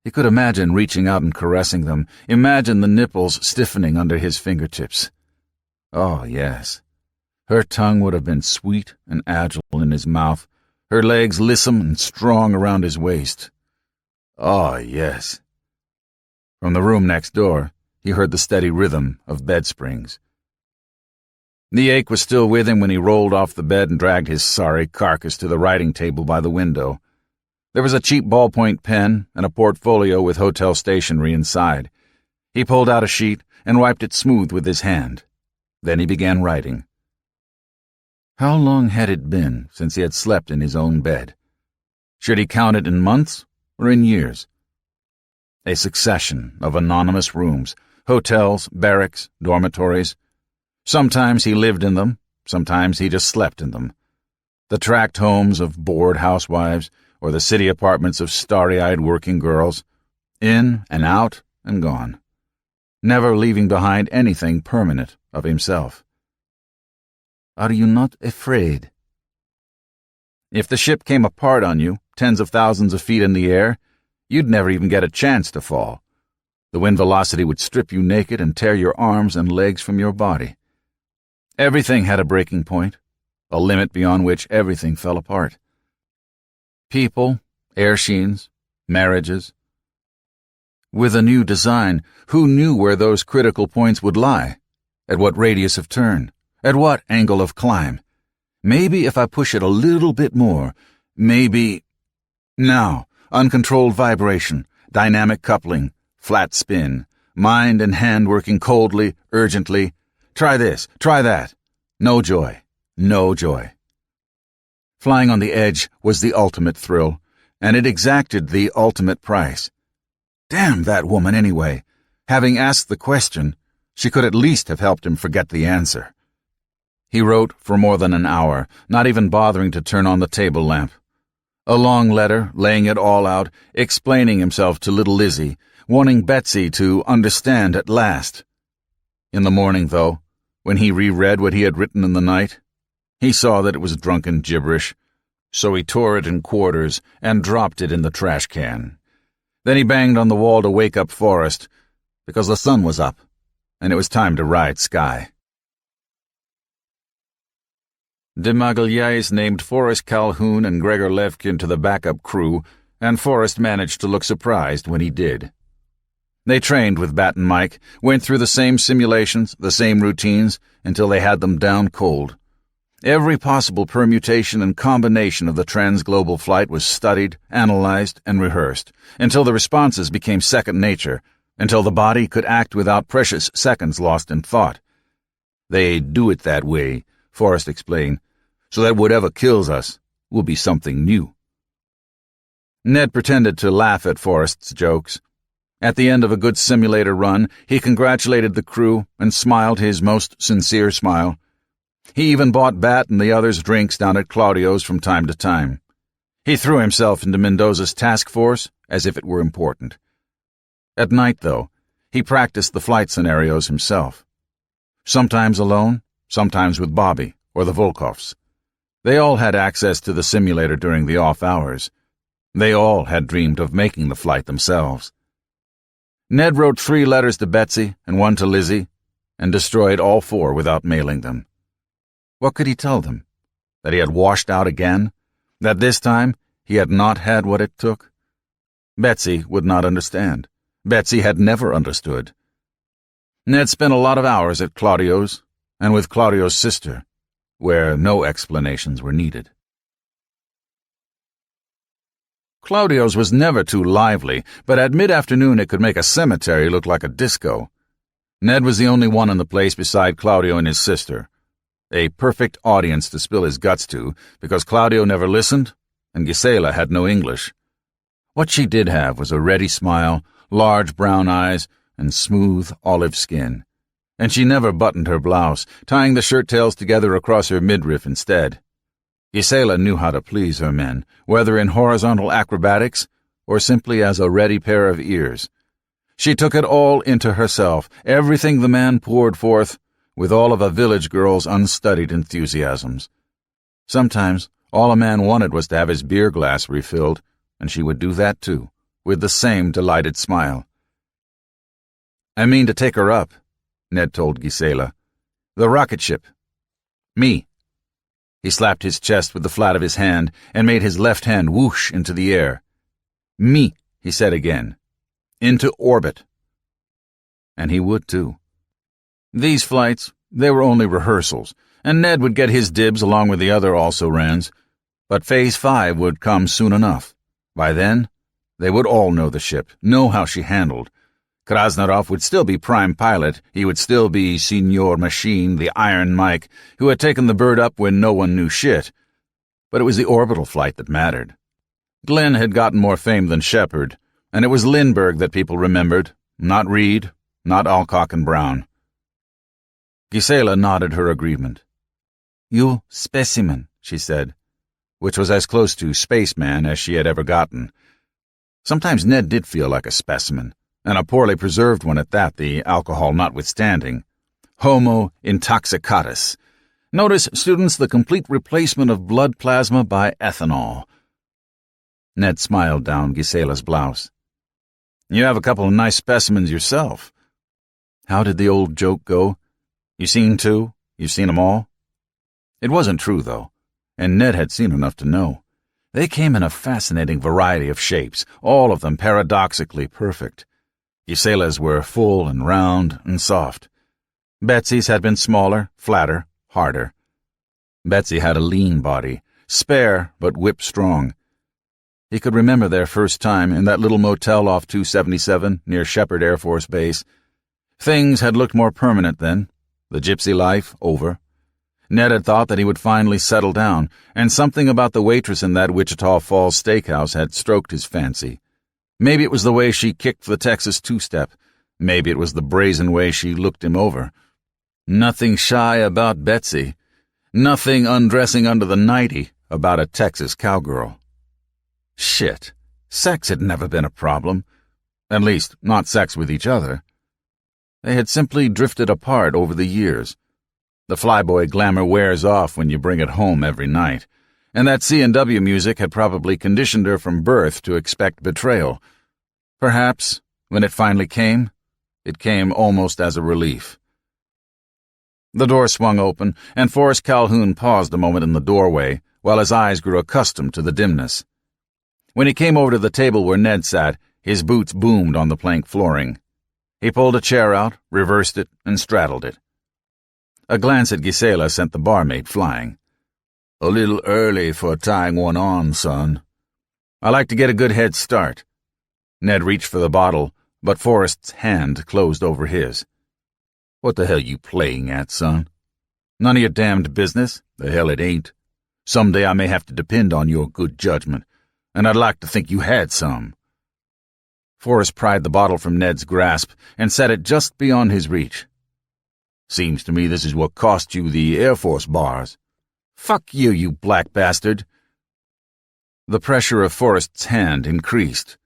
He could imagine reaching out and caressing them, imagine the nipples stiffening under his fingertips. Oh, yes. Her tongue would have been sweet and agile in his mouth, her legs lissom and strong around his waist. Oh, yes. From the room next door, he heard the steady rhythm of bed springs. The ache was still with him when he rolled off the bed and dragged his sorry carcass to the writing table by the window. There was a cheap ballpoint pen and a portfolio with hotel stationery inside. He pulled out a sheet and wiped it smooth with his hand. Then he began writing. How long had it been since he had slept in his own bed? Should he count it in months or in years? A succession of anonymous rooms, hotels, barracks, dormitories. Sometimes he lived in them, sometimes he just slept in them. The tract homes of bored housewives or the city apartments of starry-eyed working girls, in and out and gone, never leaving behind anything permanent of himself. Are you not afraid? If the ship came apart on you, tens of thousands of feet in the air, you'd never even get a chance to fall. The wind velocity would strip you naked and tear your arms and legs from your body. Everything had a breaking point, a limit beyond which everything fell apart. People, air sheens, marriages. With a new design, who knew where those critical points would lie? At what radius of turn? At what angle of climb? Maybe if I push it a little bit more, maybe... Now, uncontrolled vibration, dynamic coupling, flat spin, mind and hand working coldly, urgently. Try this, try that. No joy, no joy. Flying on the edge was the ultimate thrill, and it exacted the ultimate price. Damn that woman anyway. Having asked the question, she could at least have helped him forget the answer. He wrote for more than an hour, not even bothering to turn on the table lamp. A long letter, laying it all out, explaining himself to little Lizzie, wanting Betsy to understand at last. In the morning, though, when he reread what he had written in the night, he saw that it was drunken gibberish, so he tore it in quarters and dropped it in the trash can. Then he banged on the wall to wake up Forrest, because the sun was up, and it was time to ride Sky. De Magalhaes named Forrest Calhoun and Gregor Levkin to the backup crew, and Forrest managed to look surprised when he did. They trained with Bat and Mike, went through the same simulations, the same routines, until they had them down cold. Every possible permutation and combination of the transglobal flight was studied, analyzed, and rehearsed, until the responses became second nature, until the body could act without precious seconds lost in thought. They do it that way, Forrest explained, so that whatever kills us will be something new. Ned pretended to laugh at Forrest's jokes. At the end of a good simulator run, he congratulated the crew and smiled his most sincere smile. He even bought Bat and the others drinks down at Claudio's from time to time. He threw himself into Mendoza's task force as if it were important. At night, though, he practiced the flight scenarios himself. Sometimes alone, sometimes with Bobby or the Volkovs. They all had access to the simulator during the off hours. They all had dreamed of making the flight themselves. Ned wrote 3 letters to Betsy and 1 to Lizzie, and destroyed all 4 without mailing them. What could he tell them? That he had washed out again? That this time he had not had what it took? Betsy would not understand. Betsy had never understood. Ned spent a lot of hours at Claudio's, and with Claudio's sister, where no explanations were needed. Claudio's was never too lively, but at mid-afternoon it could make a cemetery look like a disco. Ned was the only one in the place beside Claudio and his sister. A perfect audience to spill his guts to, because Claudio never listened, and Gisela had no English. What she did have was a ready smile, large brown eyes, and smooth olive skin. And she never buttoned her blouse, tying the shirt tails together across her midriff instead. Gisela knew how to please her men, whether in horizontal acrobatics or simply as a ready pair of ears. She took it all into herself, everything the man poured forth, with all of a village girl's unstudied enthusiasms. Sometimes all a man wanted was to have his beer glass refilled, and she would do that too, with the same delighted smile. "I mean to take her up," Ned told Gisela. "The rocket ship. Me." He slapped his chest with the flat of his hand and made his left hand whoosh into the air. "Me," he said again. "Into orbit." And he would too. These flights, they were only rehearsals, and Ned would get his dibs along with the other also-rans, but Phase 5 would come soon enough. By then, they would all know the ship, know how she handled. Krasnarov would still be prime pilot, he would still be Senior Machine, the Iron Mike, who had taken the bird up when no one knew shit. But it was the orbital flight that mattered. Glenn had gotten more fame than Shepard, and it was Lindbergh that people remembered, not Reed, not Alcock and Brown. Gisela nodded her agreement. "You specimen," she said, which was as close to spaceman as she had ever gotten. Sometimes Ned did feel like a specimen, and a poorly preserved one at that, the alcohol notwithstanding. Homo intoxicatus. Notice, students, the complete replacement of blood plasma by ethanol. Ned smiled down Gisela's blouse. "You have a couple of nice specimens yourself." How did the old joke go? "You seen two? You seen 'em all?" It wasn't true, though, and Ned had seen enough to know. They came in a fascinating variety of shapes, all of them paradoxically perfect. Gisela's were full and round and soft. Betsy's had been smaller, flatter, harder. Betsy had a lean body, spare but whip-strong. He could remember their first time in that little motel off 277 near Shepherd Air Force Base. Things had looked more permanent then, the gypsy life over. Ned had thought that he would finally settle down, and something about the waitress in that Wichita Falls steakhouse had stroked his fancy. Maybe it was the way she kicked the Texas two-step. Maybe it was the brazen way she looked him over. Nothing shy about Betsy. Nothing undressing under the nightie about a Texas cowgirl. Shit. Sex had never been a problem. At least, not sex with each other. They had simply drifted apart over the years. The flyboy glamour wears off when you bring it home every night, and that C&W music had probably conditioned her from birth to expect betrayal. Perhaps, when it finally came, it came almost as a relief. The door swung open, and Forrest Calhoun paused a moment in the doorway while his eyes grew accustomed to the dimness. When he came over to the table where Ned sat, his boots boomed on the plank flooring. He pulled a chair out, reversed it, and straddled it. A glance at Gisela sent the barmaid flying. "A little early for tying one on, son." "I like to get a good head start." Ned reached for the bottle, but Forrest's hand closed over his. "What the hell you playing at, son?" "None of your damned business." "The hell it ain't. Someday I may have to depend on your good judgment, and I'd like to think you had some." Forrest pried the bottle from Ned's grasp and set it just beyond his reach. "Seems to me this is what cost you the Air Force bars." "Fuck you, you black bastard." The pressure of Forrest's hand increased.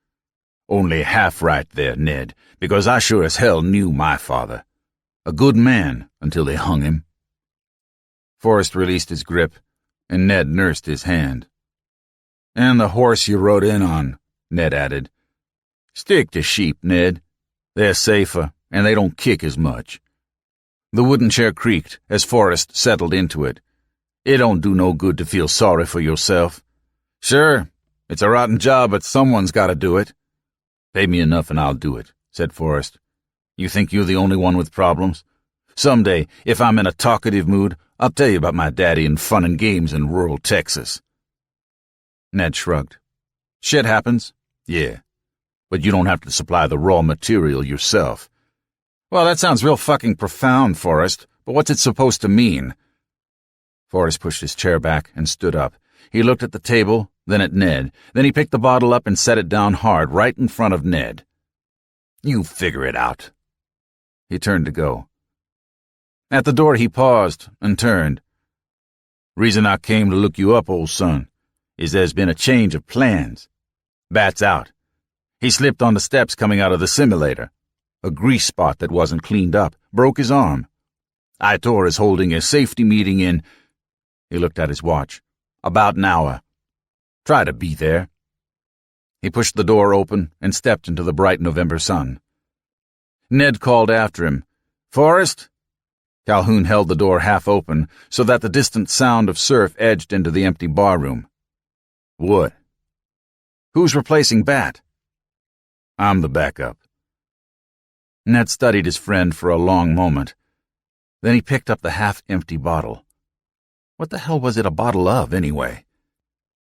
"Only half right there, Ned, because I sure as hell knew my father. A good man until they hung him." Forrest released his grip, and Ned nursed his hand. "And the horse you rode in on," Ned added. "Stick to sheep, Ned. They're safer, and they don't kick as much." The wooden chair creaked as Forrest settled into it. "It don't do no good to feel sorry for yourself." "Sure, it's a rotten job, but someone's got to do it." "Pay me enough and I'll do it," said Forrest. "You think you're the only one with problems? Someday, if I'm in a talkative mood, I'll tell you about my daddy and fun and games in rural Texas." Ned shrugged. "Shit happens." "Yeah, but you don't have to supply the raw material yourself." "Well, that sounds real fucking profound, Forrest, but what's it supposed to mean?" Forrest pushed his chair back and stood up. He looked at the table, then at Ned. Then he picked the bottle up and set it down hard, right in front of Ned. "You figure it out." He turned to go. At the door he paused and turned. "Reason I came to look you up, old son, is there's been a change of plans. Bat's out. He slipped on the steps coming out of the simulator. A grease spot that wasn't cleaned up. Broke his arm. Itor is holding a safety meeting in—" He looked at his watch. "About an hour. Try to be there." He pushed the door open and stepped into the bright November sun. Ned called after him, "Forrest?" Calhoun held the door half open so that the distant sound of surf edged into the empty barroom. "What?" "Who's replacing Bat?" "I'm the backup." Ned studied his friend for a long moment. Then he picked up the half-empty bottle. What the hell was it a bottle of, anyway?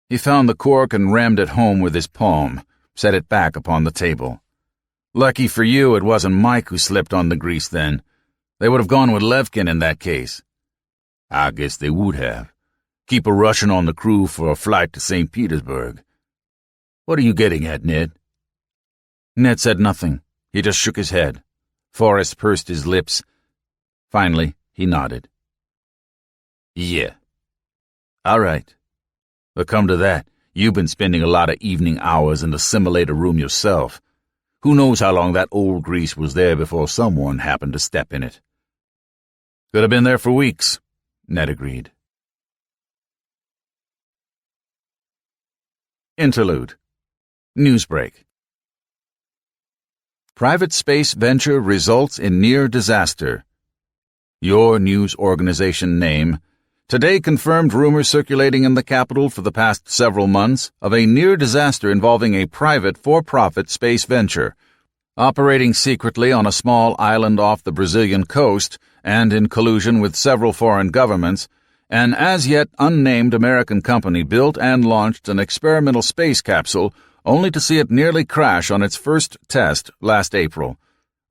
He found the cork and rammed it home with his palm, set it back upon the table. "Lucky for you it wasn't Mike who slipped on the grease then. They would have gone with Levkin in that case." "I guess they would have. Keep a Russian on the crew for a flight to St. Petersburg. What are you getting at, Ned?" Ned said nothing. He just shook his head. Forrest pursed his lips. Finally, he nodded. "Yeah. All right. But come to that, you've been spending a lot of evening hours in the simulator room yourself. Who knows how long that old grease was there before someone happened to step in it." "Could have been there for weeks," Ned agreed. Interlude. Newsbreak. Private space venture results in near disaster. Your news organization name. Today confirmed rumors circulating in the capital for the past several months of a near disaster involving a private for-profit space venture, operating secretly on a small island off the Brazilian coast and in collusion with several foreign governments. An as-yet unnamed American company built and launched an experimental space capsule only to see it nearly crash on its first test last April.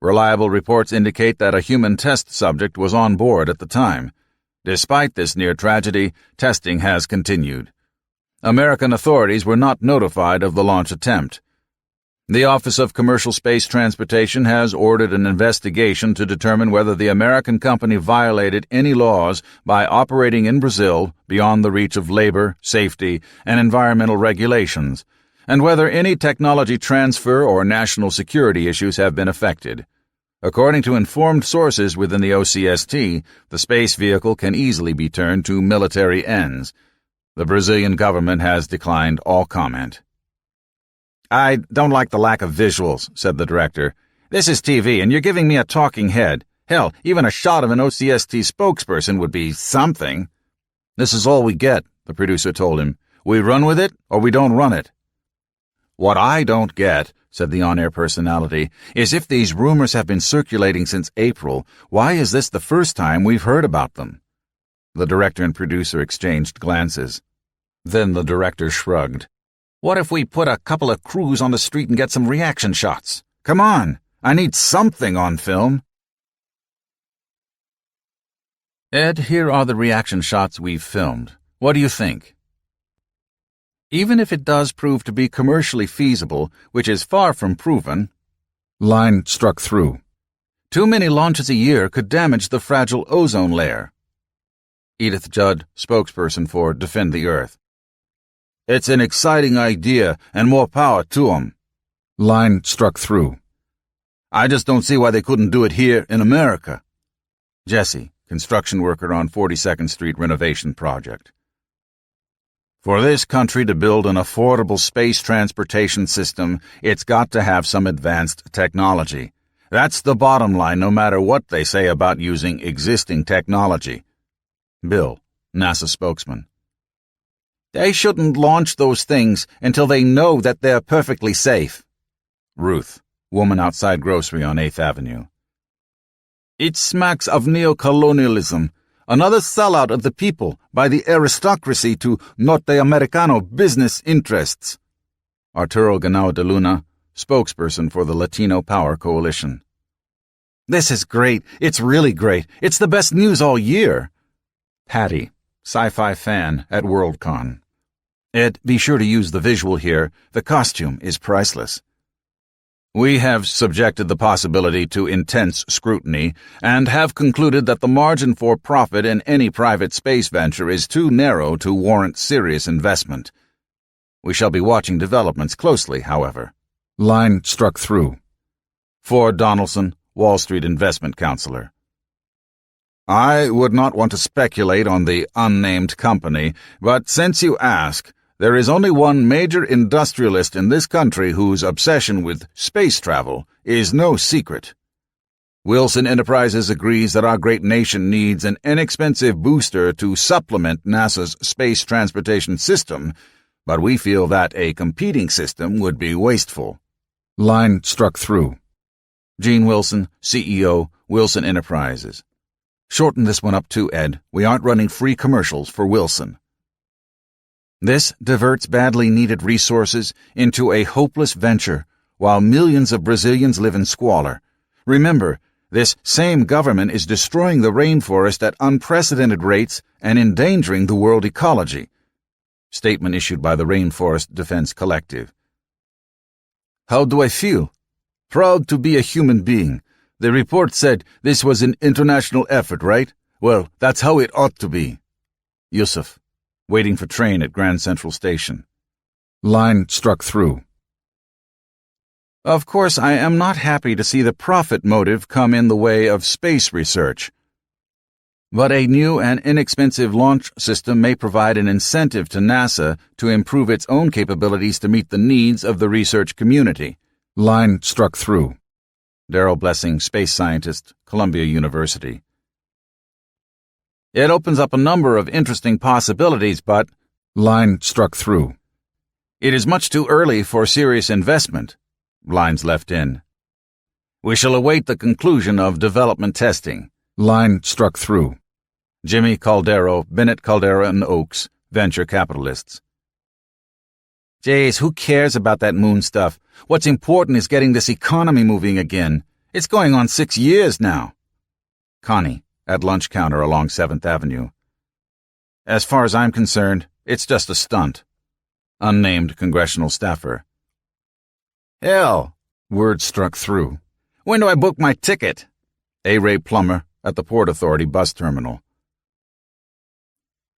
Reliable reports indicate that a human test subject was on board at the time. Despite this near tragedy, testing has continued. American authorities were not notified of the launch attempt. The Office of Commercial Space Transportation has ordered an investigation to determine whether the American company violated any laws by operating in Brazil beyond the reach of labor, safety, and environmental regulations, and whether any technology transfer or national security issues have been affected. According to informed sources within the OCST, the space vehicle can easily be turned to military ends. The Brazilian government has declined all comment. "I don't like the lack of visuals," said the director. "This is TV, and you're giving me a talking head. Hell, even a shot of an OCST spokesperson would be something." "This is all we get," the producer told him. "We run with it, or we don't run it." "What I don't get," said the on-air personality, "is if these rumors have been circulating since April, why is this the first time we've heard about them?" The director and producer exchanged glances. Then the director shrugged. "What if we put a couple of crews on the street and get some reaction shots? Come on, I need something on film." "Ed, here are the reaction shots we've filmed. What do you think?" "Even if it does prove to be commercially feasible, which is far from proven," line struck through, "too many launches a year could damage the fragile ozone layer." Edith Judd, spokesperson for Defend the Earth. "It's an exciting idea, and more power to 'em," line struck through. "I just don't see why they couldn't do it here in America." Jesse, construction worker on 42nd Street renovation project. "For this country to build an affordable space transportation system, it's got to have some advanced technology. That's the bottom line, no matter what they say about using existing technology." Bill, NASA spokesman. "They shouldn't launch those things until they know that they're perfectly safe." Ruth, woman outside grocery on 8th Avenue. "It smacks of neocolonialism. Another sellout of the people by the aristocracy to norte-americano business interests." Arturo Ganao de Luna, spokesperson for the Latino Power Coalition. "This is great. It's really great. It's the best news all year." Patty, sci-fi fan at Worldcon. Ed, be sure to use the visual here. The costume is priceless. We have subjected the possibility to intense scrutiny and have concluded that the margin for profit in any private space venture is too narrow to warrant serious investment. We shall be watching developments closely, however. Line struck through. Ford Donaldson, Wall Street investment counselor. I would not want to speculate on the unnamed company, but since you ask, there is only one major industrialist in this country whose obsession with space travel is no secret. Wilson Enterprises agrees that our great nation needs an inexpensive booster to supplement NASA's space transportation system, but we feel that a competing system would be wasteful. Line struck through. Gene Wilson, CEO, Wilson Enterprises. Shorten this one up too, Ed. We aren't running free commercials for Wilson. This diverts badly needed resources into a hopeless venture, while millions of Brazilians live in squalor. Remember, this same government is destroying the rainforest at unprecedented rates and endangering the world ecology. Statement issued by the Rainforest Defense Collective. How do I feel? Proud to be a human being. The report said this was an international effort, right? Well, that's how it ought to be. Yusuf, waiting for train at Grand Central Station. Line struck through. Of course, I am not happy to see the profit motive come in the way of space research. But a new and inexpensive launch system may provide an incentive to NASA to improve its own capabilities to meet the needs of the research community. Line struck through. Darrell Blessing, space scientist, Columbia University. It opens up a number of interesting possibilities, but... Line struck through. It is much too early for serious investment. Lines left in. We shall await the conclusion of development testing. Line struck through. Jimmy Caldero, Bennett Caldera and Oaks, venture capitalists. Jays, who cares about that moon stuff? What's important is getting this economy moving again. It's going on 6 years now. Connie, at lunch counter along 7th Avenue. As far as I'm concerned, it's just a stunt. Unnamed congressional staffer. Hell, word struck through. When do I book my ticket? A. Ray Plummer, at the Port Authority bus terminal.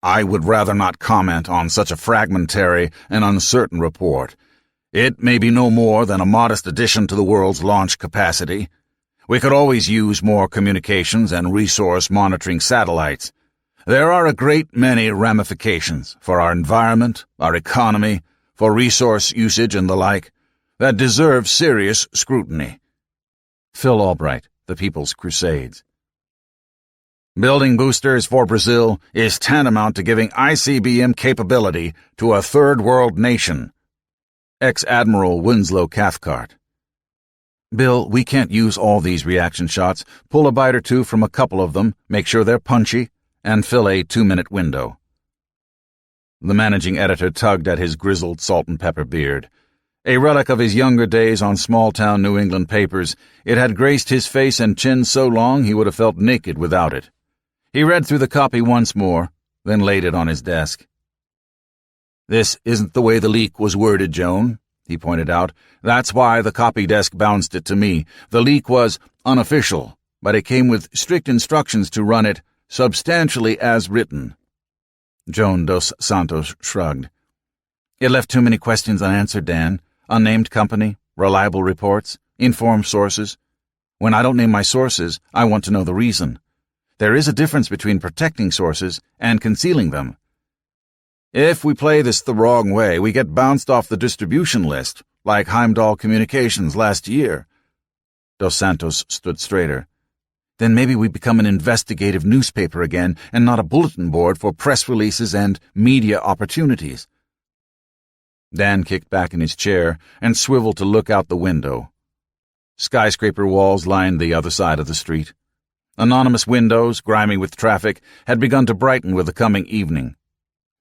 I would rather not comment on such a fragmentary and uncertain report. It may be no more than a modest addition to the world's launch capacity. We could always use more communications and resource monitoring satellites. There are a great many ramifications for our environment, our economy, for resource usage and the like, that deserve serious scrutiny. Phil Albright, The People's Crusades. Building boosters for Brazil is tantamount to giving ICBM capability to a third-world nation. Ex-Admiral Winslow Cathcart. Bill, we can't use all these reaction shots. Pull a bite or two from a couple of them, make sure they're punchy, and fill a 2-minute window. The managing editor tugged at his grizzled salt-and-pepper beard. A relic of his younger days on small-town New England papers, it had graced his face and chin so long he would have felt naked without it. He read through the copy once more, then laid it on his desk. This isn't the way the leak was worded, Joan, he pointed out. That's why the copy desk bounced it to me. The leak was unofficial, but it came with strict instructions to run it substantially as written. Joan dos Santos shrugged. It left too many questions unanswered, Dan. Unnamed company, reliable reports, informed sources. When I don't name my sources, I want to know the reason. There is a difference between protecting sources and concealing them. If we play this the wrong way, we get bounced off the distribution list, like Heimdall Communications last year. Dos Santos stood straighter. Then maybe we become an investigative newspaper again and not a bulletin board for press releases and media opportunities. Dan kicked back in his chair and swiveled to look out the window. Skyscraper walls lined the other side of the street. Anonymous windows, grimy with traffic, had begun to brighten with the coming evening.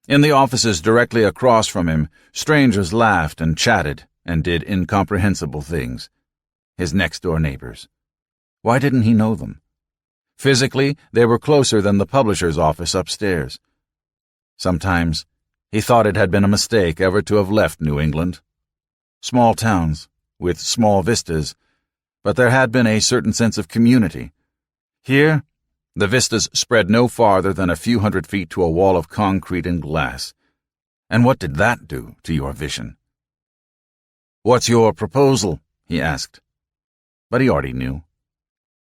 In the offices directly across from him, strangers laughed and chatted and did incomprehensible things. His next-door neighbors. Why didn't he know them? Physically, they were closer than the publisher's office upstairs. Sometimes he thought it had been a mistake ever to have left New England. Small towns, with small vistas, but there had been a certain sense of community. Here, the vistas spread no farther than a few hundred feet to a wall of concrete and glass. And what did that do to your vision? "What's your proposal?" he asked. But he already knew.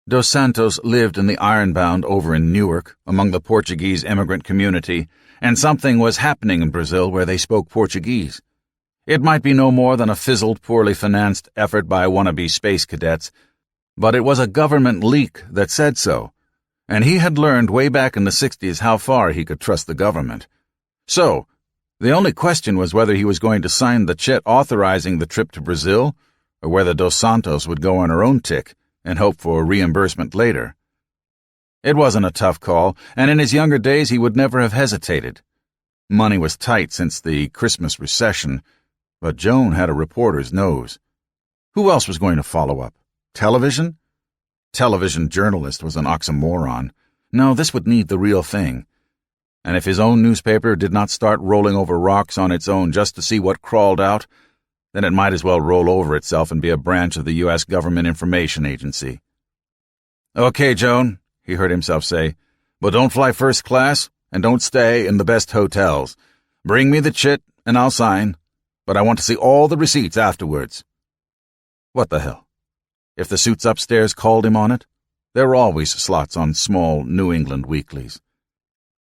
Dos Santos lived in the Ironbound over in Newark, among the Portuguese immigrant community, and something was happening in Brazil where they spoke Portuguese. It might be no more than a fizzled, poorly financed effort by wannabe space cadets, but it was a government leak that said so, and he had learned way back in the 60s how far he could trust the government. So, the only question was whether he was going to sign the check authorizing the trip to Brazil, or whether Dos Santos would go on her own tick and hope for reimbursement later. It wasn't a tough call, and in his younger days he would never have hesitated. Money was tight since the Christmas recession, but Joan had a reporter's nose. Who else was going to follow up? Television? Television journalist was an oxymoron. No, this would need the real thing. And if his own newspaper did not start rolling over rocks on its own just to see what crawled out, then it might as well roll over itself and be a branch of the U.S. Government Information Agency. "Okay, Joan," he heard himself say, "but don't fly first class and don't stay in the best hotels. Bring me the chit and I'll sign, but I want to see all the receipts afterwards." What the hell? If the suits upstairs called him on it, there were always slots on small New England weeklies.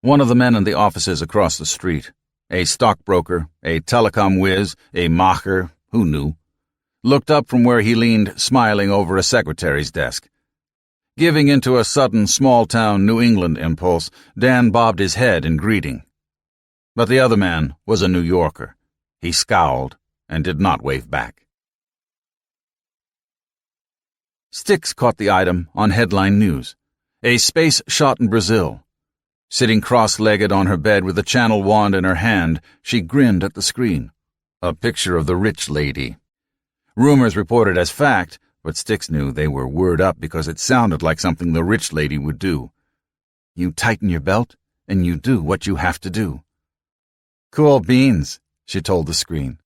One of the men in the offices across the street, a stockbroker, a telecom whiz, a macher, who knew, looked up from where he leaned smiling over a secretary's desk. Giving into a sudden small-town New England impulse, Dan bobbed his head in greeting. But the other man was a New Yorker. He scowled and did not wave back. Styx caught the item on headline news. A space shot in Brazil. Sitting cross-legged on her bed with a channel wand in her hand, she grinned at the screen. A picture of the rich lady. Rumors reported as fact, but Styx knew they were word up because it sounded like something the rich lady would do. You tighten your belt, and you do what you have to do. Cool beans, she told the screen.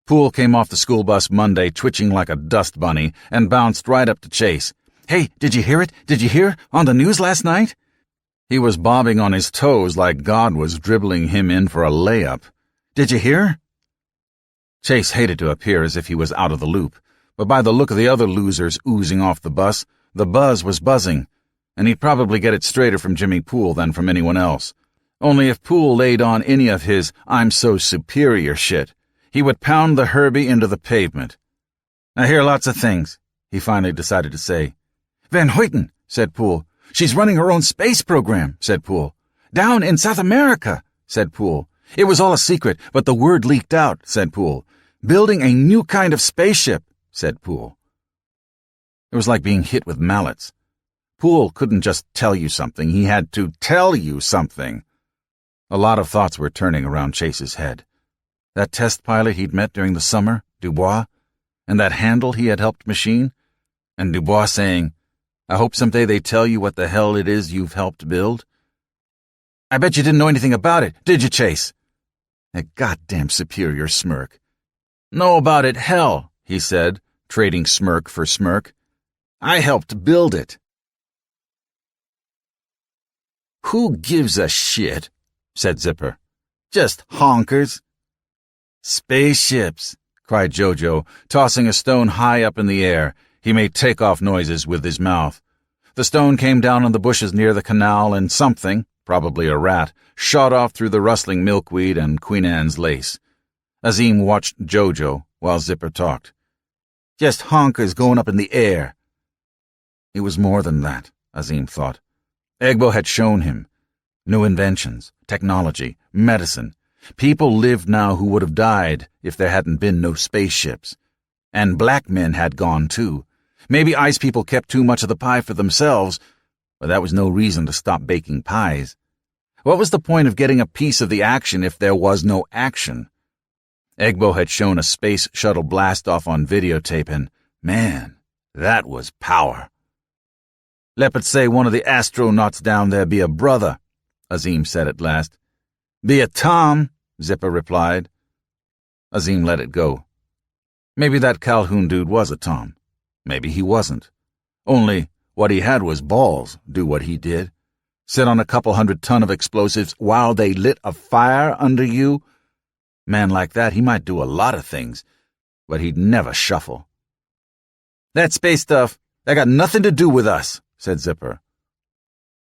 Poole came off the school bus Monday twitching like a dust bunny and bounced right up to Chase. "Hey, did you hear it? Did you hear? On the news last night?" He was bobbing on his toes like God was dribbling him in for a layup. "Did you hear?" Chase hated to appear as if he was out of the loop, but by the look of the other losers oozing off the bus, the buzz was buzzing, and he'd probably get it straighter from Jimmy Poole than from anyone else. Only if Poole laid on any of his "I'm so superior" shit, he would pound the Herbie into the pavement. "I hear lots of things," he finally decided to say. "Van Hoyten," said Poole. "She's running her own space program," said Poole. "Down in South America," said Poole. "It was all a secret, but the word leaked out," said Poole. "Building a new kind of spaceship," said Poole. It was like being hit with mallets. Poole couldn't just tell you something, he had to tell you something. A lot of thoughts were turning around Chase's head. That test pilot he'd met during the summer, Dubois, and that handle he had helped machine, and Dubois saying, "I hope someday they tell you what the hell it is you've helped build." "I bet you didn't know anything about it, did you, Chase?" A goddamn superior smirk. "Know about it, hell," he said, trading smirk for smirk. "I helped build it." "Who gives a shit?" said Zipper. "Just honkers." "Spaceships," cried Jojo, tossing a stone high up in the air. He made take-off noises with his mouth. The stone came down on the bushes near the canal, and something, probably a rat, shot off through the rustling milkweed and Queen Anne's lace. Azim watched Jojo while Zipper talked. "Just honkers going up in the air." It was more than that, Azim thought. Egbo had shown him. New inventions, technology, medicine. People lived now who would have died if there hadn't been no spaceships. And black men had gone, too. Maybe ice people kept too much of the pie for themselves, but that was no reason to stop baking pies. What was the point of getting a piece of the action if there was no action? Egbo had shown a space shuttle blast-off on videotape, and, man, that was power. Let's say one of the astronauts down there be a brother, Azim said at last. Be a Tom, Zipper replied. Azim let it go. Maybe that Calhoun dude was a Tom. Maybe he wasn't. Only what he had was balls, do what he did. Sit on a couple 100 ton of explosives while they lit a fire under you. Man like that, he might do a lot of things, but he'd never shuffle. That space stuff, that got nothing to do with us, said Zipper.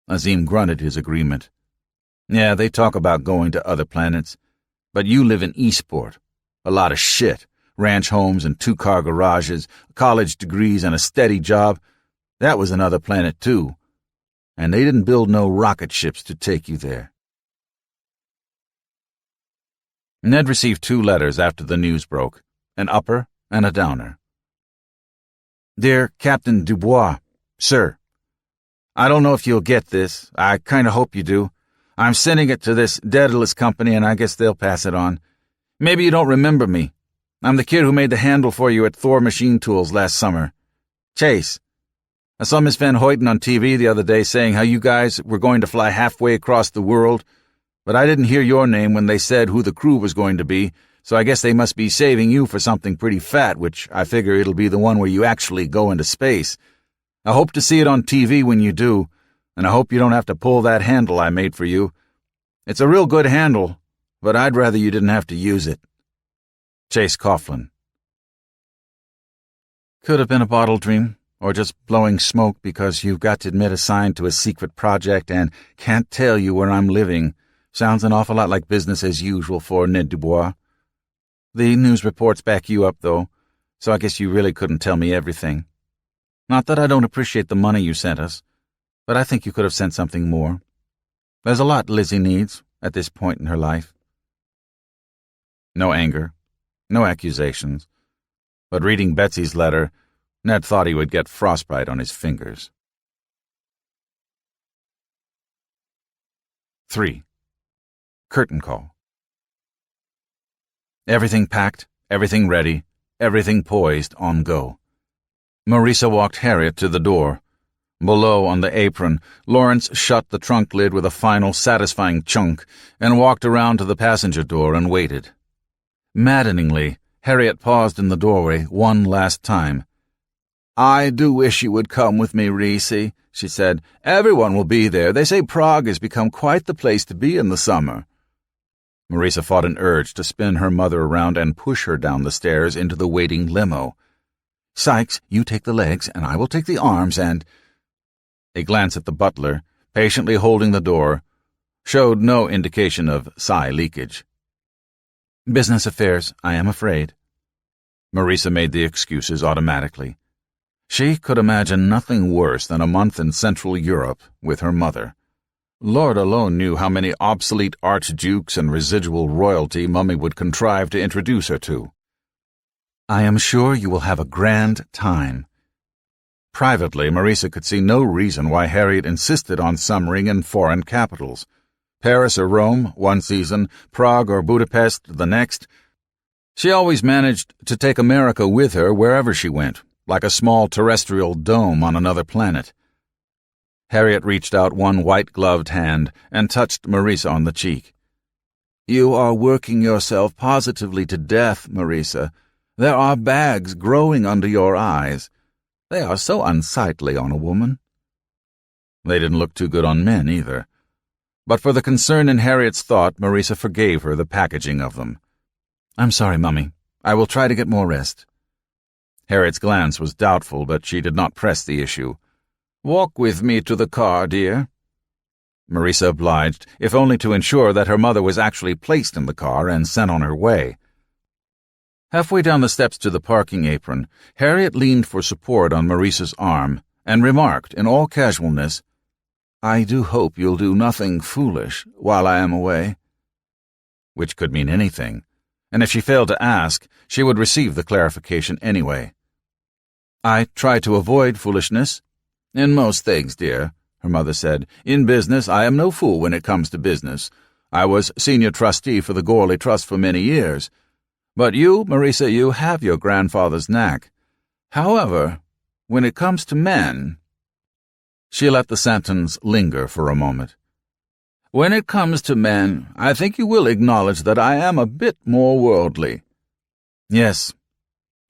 Azim grunted his agreement. Yeah, they talk about going to other planets, but you live in Eastport. A lot of shit. Ranch homes and 2-car garages, college degrees and a steady job. That was another planet, too. And they didn't build no rocket ships to take you there. Ned received 2 letters after the news broke, an upper and a downer. Dear Captain Dubois, Sir, I don't know if you'll get this. I kind of hope you do. I'm sending it to this Daedalus company, and I guess they'll pass it on. Maybe you don't remember me. I'm the kid who made the handle for you at Thor Machine Tools last summer. Chase. I saw Miss Van Hoyten on TV the other day saying how you guys were going to fly halfway across the world, but I didn't hear your name when they said who the crew was going to be, so I guess they must be saving you for something pretty fat, which I figure it'll be the one where you actually go into space. I hope to see it on TV when you do, and I hope you don't have to pull that handle I made for you. It's a real good handle, but I'd rather you didn't have to use it. Chase Coughlin. Could have been a bottle dream, or just blowing smoke because you've got to admit assigned to a secret project and can't tell you where I'm living. Sounds an awful lot like business as usual for Ned Dubois. The news reports back you up, though, so I guess you really couldn't tell me everything. Not that I don't appreciate the money you sent us, but I think you could have sent something more. There's a lot Lizzie needs at this point in her life. No anger. No accusations, but reading Betsy's letter, Ned thought he would get frostbite on his fingers. 3. Curtain call. Everything packed, everything ready, everything poised on go. Marisa walked Harriet to the door. Below on the apron, Lawrence shut the trunk lid with a final satisfying chunk and walked around to the passenger door and waited. Maddeningly, Harriet paused in the doorway one last time. I do wish you would come with me, Reese, she said. Everyone will be there. They say Prague has become quite the place to be in the summer. Marisa fought an urge to spin her mother around and push her down the stairs into the waiting limo. Sykes, you take the legs, and I will take the arms, and— A glance at the butler, patiently holding the door, showed no indication of psi leakage. Business affairs, I am afraid. Marisa made the excuses automatically. She could imagine nothing worse than a month in Central Europe with her mother. Lord alone knew how many obsolete archdukes and residual royalty Mummy would contrive to introduce her to. I am sure you will have a grand time. Privately, Marisa could see no reason why Harriet insisted on summering in foreign capitals. Paris or Rome, one season, Prague or Budapest, the next. She always managed to take America with her wherever she went, like a small terrestrial dome on another planet. Harriet reached out one white-gloved hand and touched Marisa on the cheek. You are working yourself positively to death, Marisa. There are bags growing under your eyes. They are so unsightly on a woman. They didn't look too good on men, either. But for the concern in Harriet's thought, Marisa forgave her the packaging of them. I'm sorry, Mummy. I will try to get more rest. Harriet's glance was doubtful, but she did not press the issue. Walk with me to the car, dear. Marisa obliged, if only to ensure that her mother was actually placed in the car and sent on her way. Halfway down the steps to the parking apron, Harriet leaned for support on Marisa's arm and remarked in all casualness, I do hope you'll do nothing foolish while I am away. Which could mean anything, and if she failed to ask, she would receive the clarification anyway. I try to avoid foolishness. In most things, dear, her mother said. In business, I am no fool when it comes to business. I was senior trustee for the Gorley Trust for many years. But you, Marisa, you have your grandfather's knack. However, when it comes to men— She let the sentence linger for a moment. "When it comes to men, I think you will acknowledge that I am a bit more worldly." "Yes,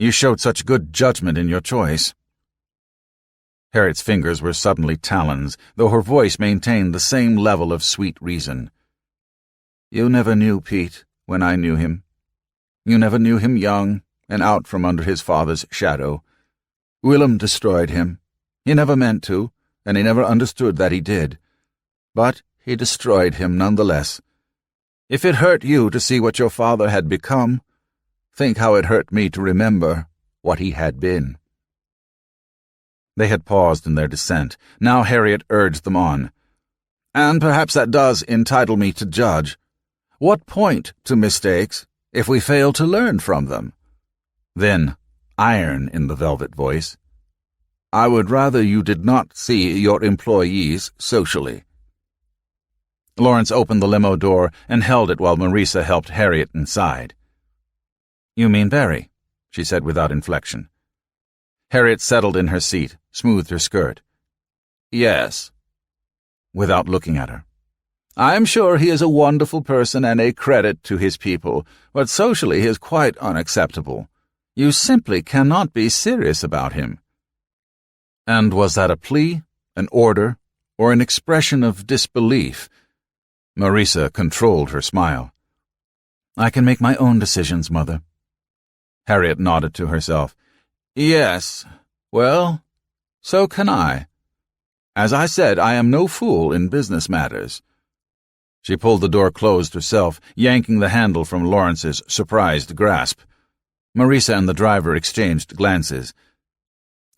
you showed such good judgment in your choice." Harriet's fingers were suddenly talons, though her voice maintained the same level of sweet reason. "You never knew Pete when I knew him. You never knew him young and out from under his father's shadow. Willem destroyed him. He never meant to, and he never understood that he did. But he destroyed him nonetheless. If it hurt you to see what your father had become, think how it hurt me to remember what he had been." They had paused in their descent. Now Harriet urged them on. "And perhaps that does entitle me to judge. What point to mistakes if we fail to learn from them?" Then, iron in the velvet voice, "I would rather you did not see your employees socially." Lawrence opened the limo door and held it while Marisa helped Harriet inside. "You mean Barry?" she said without inflection. Harriet settled in her seat, smoothed her skirt. "Yes," without looking at her. "I am sure he is a wonderful person and a credit to his people, but socially he is quite unacceptable. You simply cannot be serious about him." And was that a plea, an order, or an expression of disbelief? Marisa controlled her smile. "I can make my own decisions, Mother." Harriet nodded to herself. "Yes, well, so can I. As I said, I am no fool in business matters." She pulled the door closed herself, yanking the handle from Lawrence's surprised grasp. Marisa and the driver exchanged glances.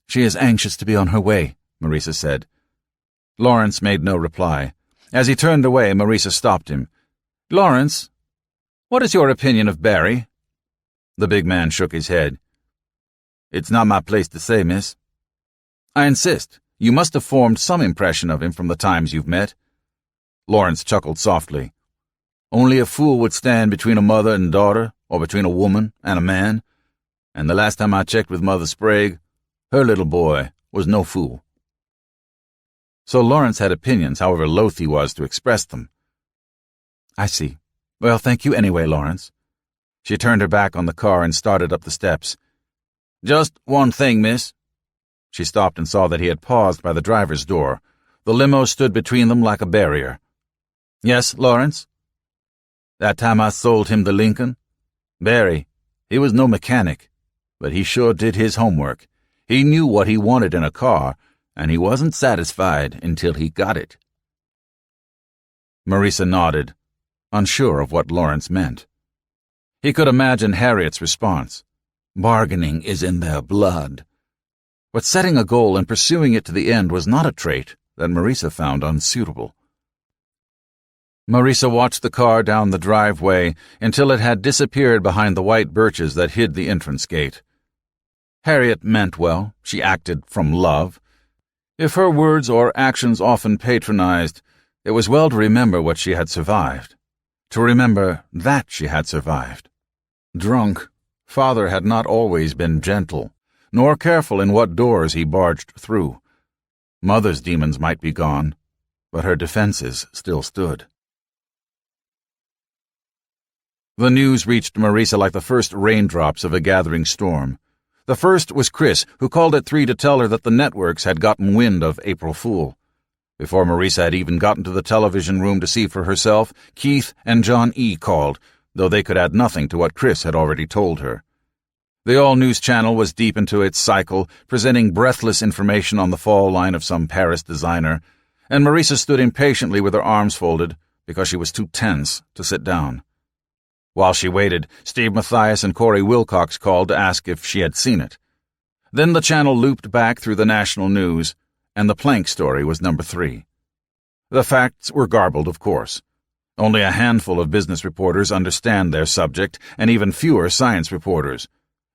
"She is anxious to be on her way," Marisa said. Lawrence made no reply. As he turned away, Marisa stopped him. "Lawrence, what is your opinion of Barry?" The big man shook his head. "It's not my place to say, miss." "I insist. You must have formed some impression of him from the times you've met." Lawrence chuckled softly. "Only a fool would stand between a mother and daughter, or between a woman and a man. And the last time I checked with Mother Sprague, her little boy was no fool." So Lawrence had opinions, however loath he was to express them. "I see. Well, thank you anyway, Lawrence." She turned her back on the car and started up the steps. "Just one thing, miss." She stopped and saw that he had paused by the driver's door. The limo stood between them like a barrier. "Yes, Lawrence?" "That time I sold him the Lincoln. Barry, he was no mechanic, but he sure did his homework. He knew what he wanted in a car, and he wasn't satisfied until he got it." Marisa nodded, unsure of what Lawrence meant. He could imagine Harriet's response. Bargaining is in their blood. But setting a goal and pursuing it to the end was not a trait that Marisa found unsuitable. Marisa watched the car down the driveway until it had disappeared behind the white birches that hid the entrance gate. Harriet meant well. She acted from love. If her words or actions often patronized, it was well to remember what she had survived. To remember that she had survived. Drunk, Father had not always been gentle, nor careful in what doors he barged through. Mother's demons might be gone, but her defenses still stood. The news reached Marisa like the first raindrops of a gathering storm. The first was Chris, who called at 3 to tell her that the networks had gotten wind of April Fool. Before Marisa had even gotten to the television room to see for herself, Keith and John E. called, though they could add nothing to what Chris had already told her. The all-news channel was deep into its cycle, presenting breathless information on the fall line of some Paris designer, and Marisa stood impatiently with her arms folded because she was too tense to sit down. While she waited, Steve Mathias and Corey Wilcox called to ask if she had seen it. Then the channel looped back through the national news, and the Plank story was number 3. The facts were garbled, of course. Only a handful of business reporters understand their subject, and even fewer science reporters.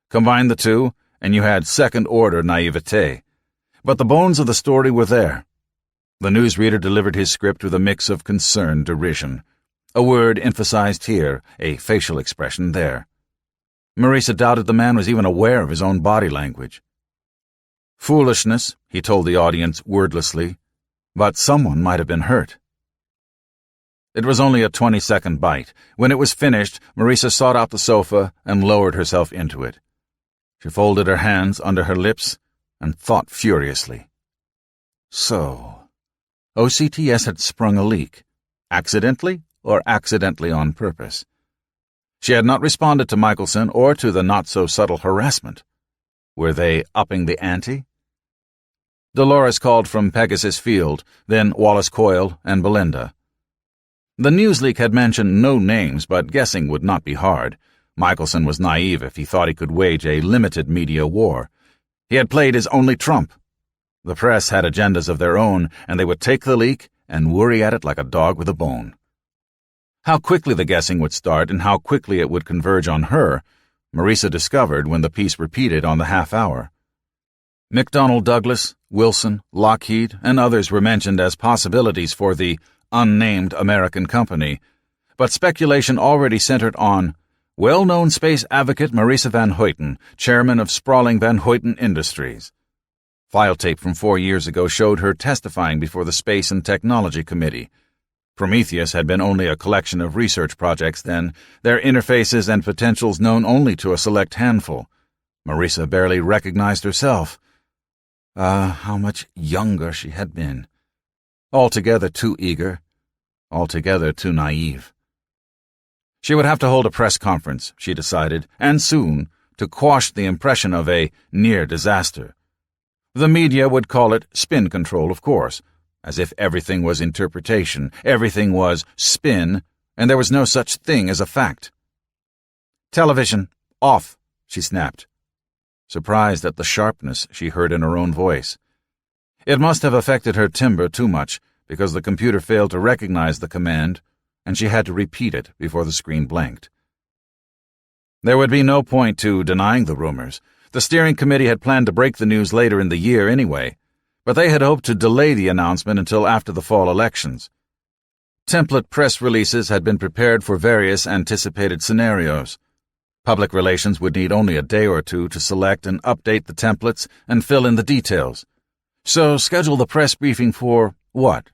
Combine the two, and you had second-order naivete. But the bones of the story were there. The newsreader delivered his script with a mix of concerned derision. A word emphasized here, a facial expression there. Marisa doubted the man was even aware of his own body language. "Foolishness," he told the audience wordlessly. But someone might have been hurt. It was only a 20-second bite. When it was finished, Marisa sought out the sofa and lowered herself into it. She folded her hands under her lips and thought furiously. So, OCTS had sprung a leak, accidentally or accidentally on purpose. She had not responded to Michelson or to the not-so-subtle harassment. Were they upping the ante? Dolores called from Pegasus Field, then Wallace Coyle and Belinda. The news leak had mentioned no names, but guessing would not be hard. Michelson was naive if he thought he could wage a limited media war. He had played his only trump. The press had agendas of their own, and they would take the leak and worry at it like a dog with a bone. How quickly the guessing would start and how quickly it would converge on her, Marisa discovered when the piece repeated on the half-hour. McDonnell Douglas, Wilson, Lockheed, and others were mentioned as possibilities for the unnamed American company, but speculation already centered on well-known space advocate Marisa Van Hoyten, chairman of sprawling Van Hoyten Industries. File tape from 4 years ago showed her testifying before the Space and Technology Committee. Prometheus had been only a collection of research projects then, their interfaces and potentials known only to a select handful. Marisa barely recognized herself. How much younger she had been. Altogether too eager, altogether too naive. She would have to hold a press conference, she decided, and soon, to quash the impression of a near disaster. The media would call it spin control, of course, as if everything was interpretation, everything was spin, and there was no such thing as a fact. "Television, off," she snapped, surprised at the sharpness she heard in her own voice. It must have affected her timbre too much, because the computer failed to recognize the command, and she had to repeat it before the screen blanked. There would be no point to denying the rumors. The steering committee had planned to break the news later in the year anyway, but they had hoped to delay the announcement until after the fall elections. Template press releases had been prepared for various anticipated scenarios. Public relations would need only a day or two to select and update the templates and fill in the details. So schedule the press briefing for, what,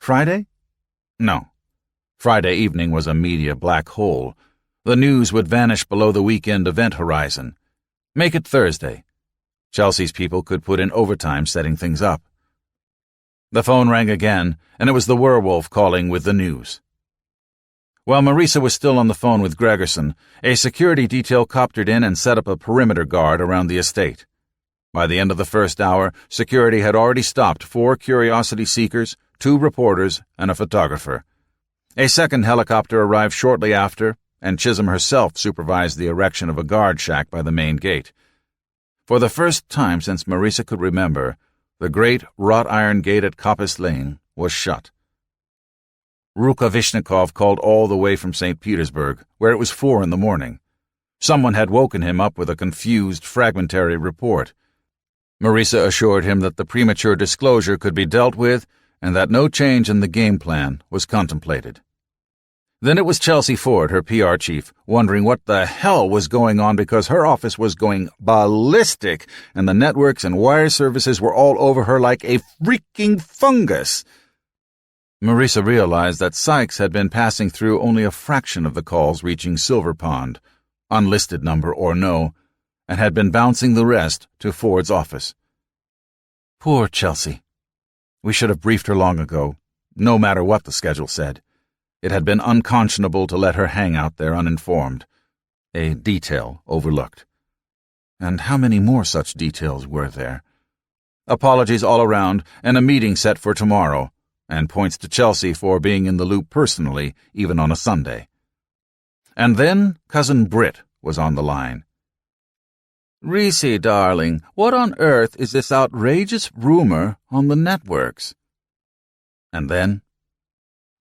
Friday? No. Friday evening was a media black hole. The news would vanish below the weekend event horizon. Make it Thursday. Chelsea's people could put in overtime setting things up. The phone rang again, and it was the werewolf calling with the news. While Marisa was still on the phone with Gregerson, a security detail coptered in and set up a perimeter guard around the estate. By the end of the first hour, security had already stopped 4 curiosity seekers, 2 reporters, and a photographer. A second helicopter arrived shortly after, and Chisholm herself supervised the erection of a guard shack by the main gate. For the first time since Marisa could remember, the great wrought-iron gate at Coppice Lane was shut. Rukavishnikov called all the way from St. Petersburg, where it was 4 in the morning. Someone had woken him up with a confused, fragmentary report. Marisa assured him that the premature disclosure could be dealt with and that no change in the game plan was contemplated. Then it was Chelsea Ford, her PR chief, wondering what the hell was going on because her office was going ballistic and the networks and wire services were all over her like a freaking fungus. Marisa realized that Sykes had been passing through only a fraction of the calls reaching Silver Pond, unlisted number or no, and had been bouncing the rest to Ford's office. Poor Chelsea. We should have briefed her long ago, no matter what the schedule said. It had been unconscionable to let her hang out there uninformed. A detail overlooked. And how many more such details were there? Apologies all around, and a meeting set for tomorrow, and points to Chelsea for being in the loop personally, even on a Sunday. And then Cousin Britt was on the line. "Reese, darling, what on earth is this outrageous rumor on the networks?" And then,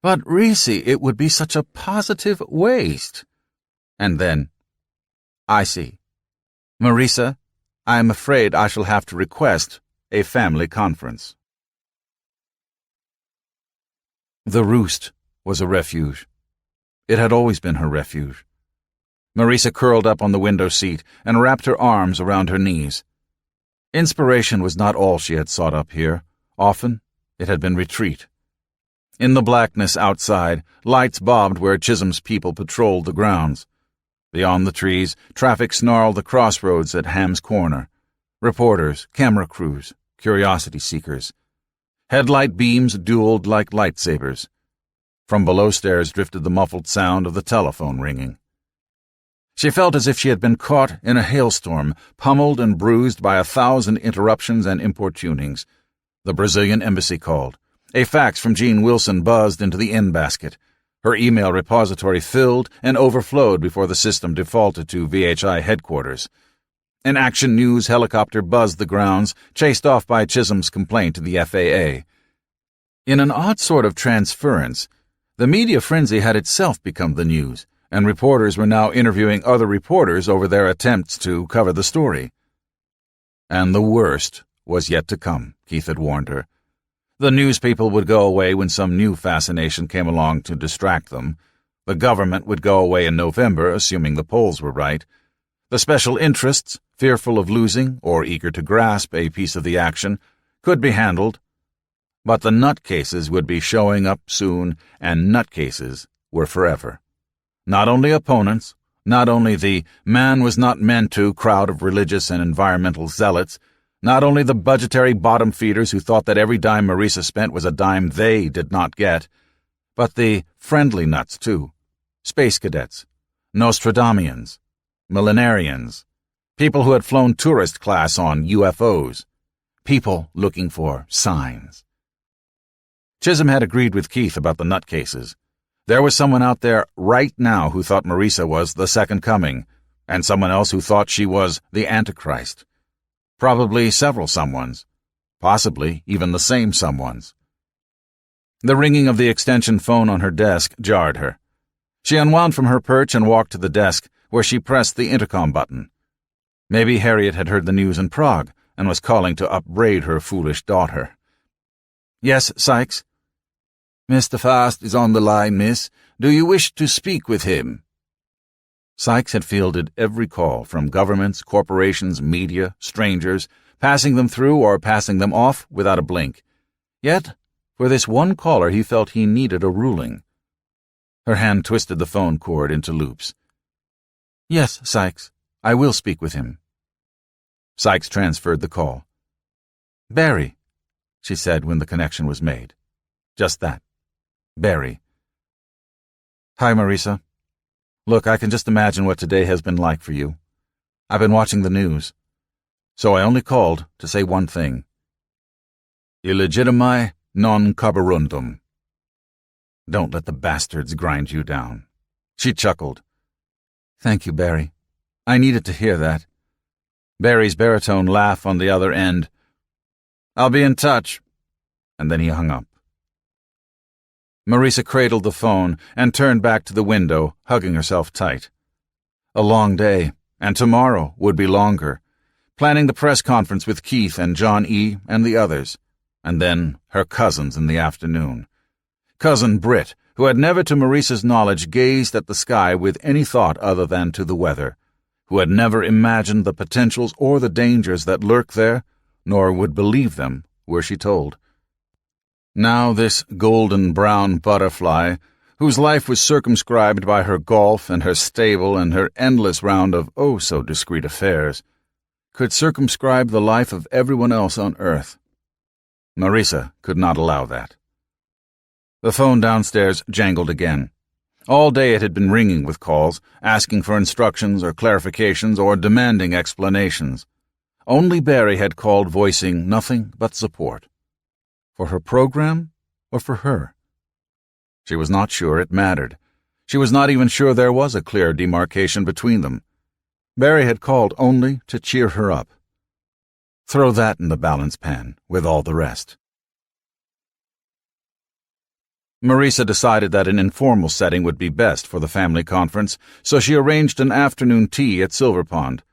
"But, Reese, it would be such a positive waste." And then, "I see. Marisa, I am afraid I shall have to request a family conference." The roost was a refuge. It had always been her refuge. Marisa curled up on the window seat and wrapped her arms around her knees. Inspiration was not all she had sought up here. Often, It had been retreat. In the blackness outside, lights bobbed where Chisholm's people patrolled the grounds. Beyond the trees, traffic snarled the crossroads at Ham's Corner. Reporters, camera crews, curiosity seekers. Headlight beams dueled like lightsabers. From below stairs drifted the muffled sound of the telephone ringing. She felt as if she had been caught in a hailstorm, pummeled and bruised by 1,000 interruptions and importunings. The Brazilian embassy called. A fax from Jean Wilson buzzed into the in-basket. Her email repository filled and overflowed before the system defaulted to VHI headquarters. An Action News helicopter buzzed the grounds, chased off by Chisholm's complaint to the FAA. In an odd sort of transference, the media frenzy had itself become the news, and reporters were now interviewing other reporters over their attempts to cover the story. And the worst was yet to come, Keith had warned her. The news people would go away when some new fascination came along to distract them. The government would go away in November, assuming the polls were right. The special interests, fearful of losing or eager to grasp a piece of the action, could be handled. But the nutcases would be showing up soon, and nutcases were forever. Not only opponents, not only the man was not meant to crowd of religious and environmental zealots, not only the budgetary bottom feeders who thought that every dime Marisa spent was a dime they did not get, but the friendly nuts, too. Space cadets, Nostradamians, millenarians, people who had flown tourist class on UFOs, people looking for signs. Chisholm had agreed with Keith about the nutcases. There was someone out there right now who thought Marisa was the Second Coming, and someone else who thought she was the Antichrist. Probably several someones. Possibly even the same someones. The ringing of the extension phone on her desk jarred her. She unwound from her perch and walked to the desk, where she pressed the intercom button. Maybe Harriet had heard the news in Prague and was calling to upbraid her foolish daughter. "Yes, Sykes?" "Mr. Fast is on the line, miss. Do you wish to speak with him?" Sykes had fielded every call from governments, corporations, media, strangers, passing them through or passing them off without a blink. Yet, for this one caller he felt he needed a ruling. Her hand twisted the phone cord into loops. "Yes, Sykes, I will speak with him." Sykes transferred the call. "Barry," she said when the connection was made. Just that. Barry. "Hi, Marisa. Look, I can just imagine what today has been like for you. I've been watching the news. So I only called to say one thing. Illegitimi non carborundum. Don't let the bastards grind you down." She chuckled. "Thank you, Barry. I needed to hear that." Barry's baritone laugh on the other end. "I'll be in touch." And then he hung up. Marisa cradled the phone and turned back to the window, hugging herself tight. A long day, and tomorrow would be longer. Planning the press conference with Keith and John E. and the others, and then her cousins in the afternoon. Cousin Britt, who had never to Marisa's knowledge gazed at the sky with any thought other than to the weather, who had never imagined the potentials or the dangers that lurk there, nor would believe them were she told. Now this golden-brown butterfly, whose life was circumscribed by her golf and her stable and her endless round of oh-so-discreet affairs, could circumscribe the life of everyone else on earth. Marisa could not allow that. The phone downstairs jangled again. All day it had been ringing with calls, asking for instructions or clarifications or demanding explanations. Only Barry had called voicing nothing but support. For her program or for her? She was not sure it mattered. She was not even sure there was a clear demarcation between them. Barry had called only to cheer her up. Throw that in the balance pan with all the rest. Marisa decided that an informal setting would be best for the family conference, so she arranged an afternoon tea at Silver Pond.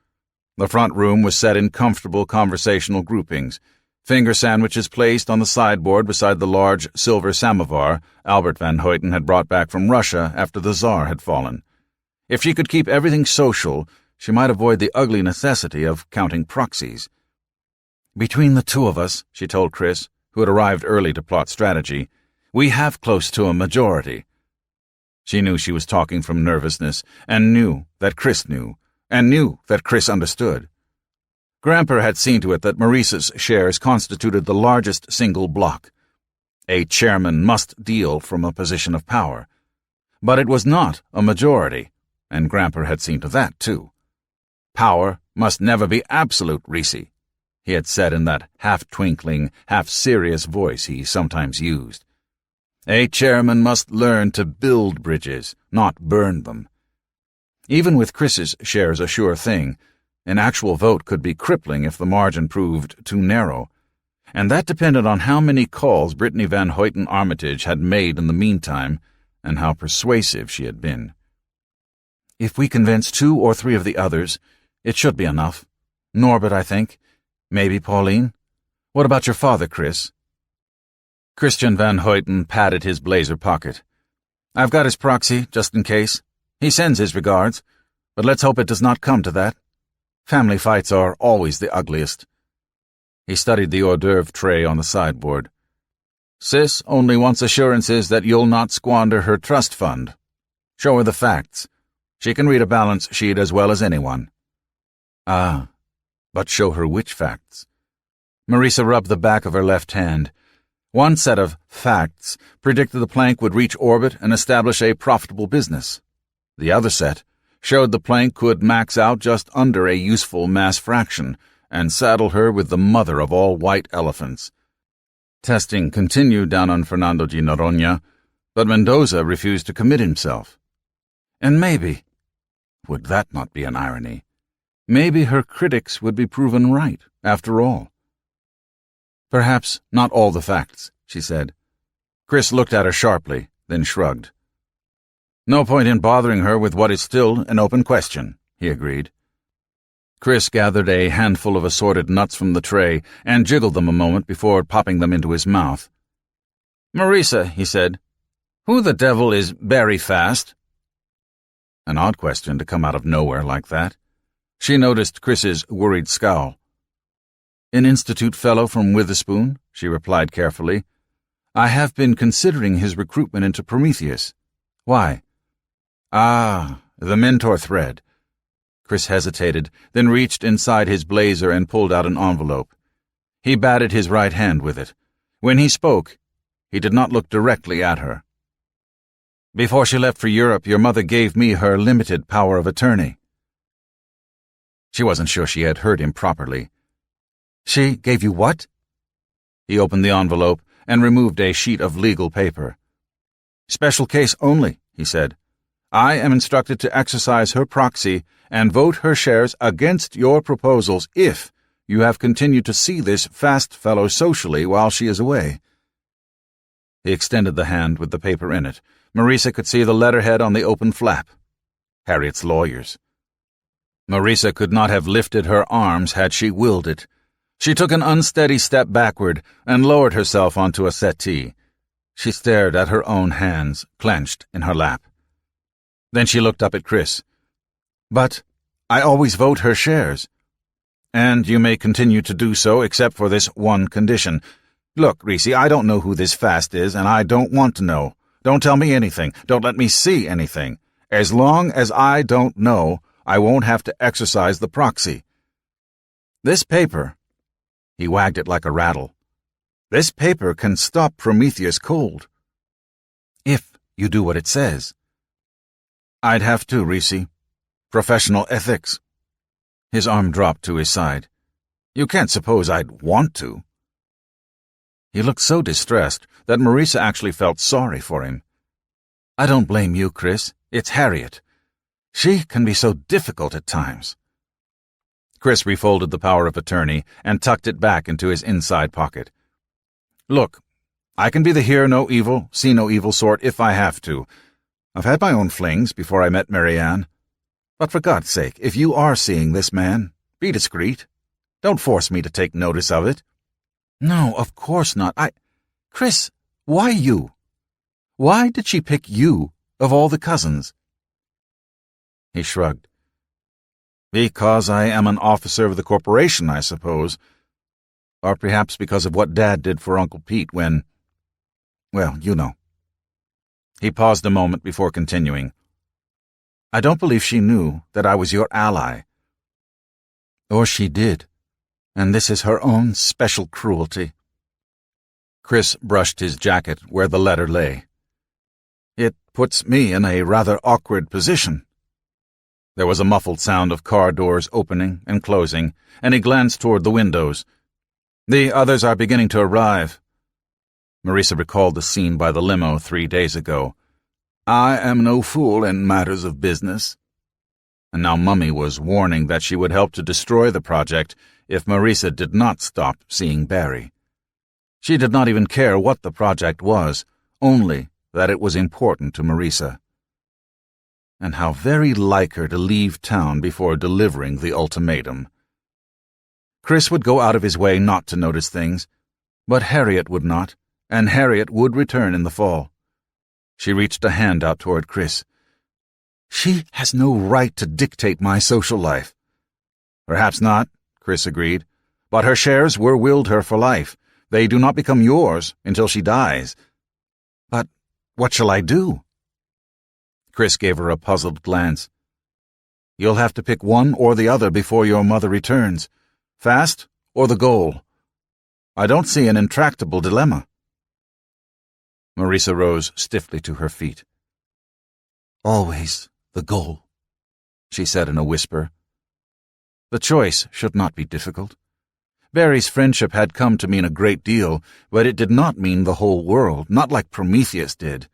The front room was set in comfortable conversational groupings, finger sandwiches placed on the sideboard beside the large silver samovar Albert Van Hoyten had brought back from Russia after the Tsar had fallen. If she could keep everything social, she might avoid the ugly necessity of counting proxies. "Between the two of us," she told Chris, who had arrived early to plot strategy, "we have close to a majority." She knew she was talking from nervousness, and knew that Chris knew, and knew that Chris understood. Gramper had seen to it that Maurice's shares constituted the largest single block. A chairman must deal from a position of power. But it was not a majority, and Gramper had seen to that, too. Power must never be absolute, Reese, he had said in that half-twinkling, half-serious voice he sometimes used. A chairman must learn to build bridges, not burn them. Even with Chris's shares a sure thing, an actual vote could be crippling if the margin proved too narrow, and that depended on how many calls Brittany Van Hoyten Armitage had made in the meantime and how persuasive she had been. "If we convince 2 or 3 of the others, it should be enough. Norbert, I think. Maybe Pauline. What about your father, Chris?" Christian Van Hoyten patted his blazer pocket. "I've got his proxy, just in case. He sends his regards, but let's hope it does not come to that. Family fights are always the ugliest." He studied the hors d'oeuvre tray on the sideboard. "Sis only wants assurances that you'll not squander her trust fund. Show her the facts. She can read a balance sheet as well as anyone." "Ah, but show her which facts?" Marisa rubbed the back of her left hand. One set of facts predicted the plank would reach orbit and establish a profitable business. The other set showed the plank could max out just under a useful mass fraction and saddle her with the mother of all white elephants. Testing continued down on Fernando de Noronha, but Mendoza refused to commit himself. And maybe, would that not be an irony? Maybe her critics would be proven right, after all. "Perhaps not all the facts," she said. Chris looked at her sharply, then shrugged. "No point in bothering her with what is still an open question," he agreed. Chris gathered a handful of assorted nuts from the tray and jiggled them a moment before popping them into his mouth. "Marisa," he said, "who the devil is Barry Fast?" An odd question to come out of nowhere like that. She noticed Chris's worried scowl. "An Institute fellow from Witherspoon," she replied carefully. "I have been considering his recruitment into Prometheus." "Why?" "Ah, the mentor thread." Chris hesitated, then reached inside his blazer and pulled out an envelope. He batted his right hand with it. When he spoke, he did not look directly at her. "Before she left for Europe, your mother gave me her limited power of attorney." She wasn't sure she had heard him properly. "She gave you what?" He opened the envelope and removed a sheet of legal paper. "Special case only," he said. "I am instructed to exercise her proxy and vote her shares against your proposals if you have continued to see this Fast fellow socially while she is away." He extended the hand with the paper in it. Marisa could see the letterhead on the open flap. Harriet's lawyers. Marisa could not have lifted her arms had she willed it. She took an unsteady step backward and lowered herself onto a settee. She stared at her own hands, clenched in her lap. Then she looked up at Chris. "But I always vote her shares." "And you may continue to do so except for this one condition. Look, Reese, I don't know who this Fast is, and I don't want to know. Don't tell me anything. Don't let me see anything. As long as I don't know, I won't have to exercise the proxy. This paper," he wagged it like a rattle, "this paper can stop Prometheus cold. If you do what it says." "I'd have to, Reese. Professional ethics." His arm dropped to his side. "You can't suppose I'd want to." He looked so distressed that Marisa actually felt sorry for him. "I don't blame you, Chris. It's Harriet. She can be so difficult at times." Chris refolded the power of attorney and tucked it back into his inside pocket. "Look, I can be the hear no evil, see no evil sort if I have to. I've had my own flings before I met Marianne. But for God's sake, if you are seeing this man, be discreet. Don't force me to take notice of it." "No, of course not. Chris, why you? Why did she pick you of all the cousins?" He shrugged. "Because I am an officer of the corporation, I suppose. Or perhaps because of what Dad did for Uncle Pete when, well, you know. He paused a moment before continuing. I don't believe she knew that I was your ally. Or she did, and this is her own special cruelty. Chris brushed his jacket where the letter lay. It puts me in a rather awkward position. There was a muffled sound of car doors opening and closing, and he glanced toward the windows. The others are beginning to arrive. Marisa recalled the scene by the limo 3 days ago. I am no fool in matters of business. And now Mummy was warning that she would help to destroy the project if Marisa did not stop seeing Barry. She did not even care what the project was, only that it was important to Marisa. And how very like her to leave town before delivering the ultimatum. Chris would go out of his way not to notice things, but Harriet would not, and Harriet would return in the fall. She reached a hand out toward Chris. She has no right to dictate my social life. Perhaps not, Chris agreed, but her shares were willed her for life. They do not become yours until she dies. But what shall I do? Chris gave her a puzzled glance. You'll have to pick one or the other before your mother returns. Fast or the goal? I don't see an intractable dilemma. Marisa rose stiffly to her feet. Always the goal, she said in a whisper. The choice should not be difficult. Barry's friendship had come to mean a great deal, but it did not mean the whole world, not like Prometheus did.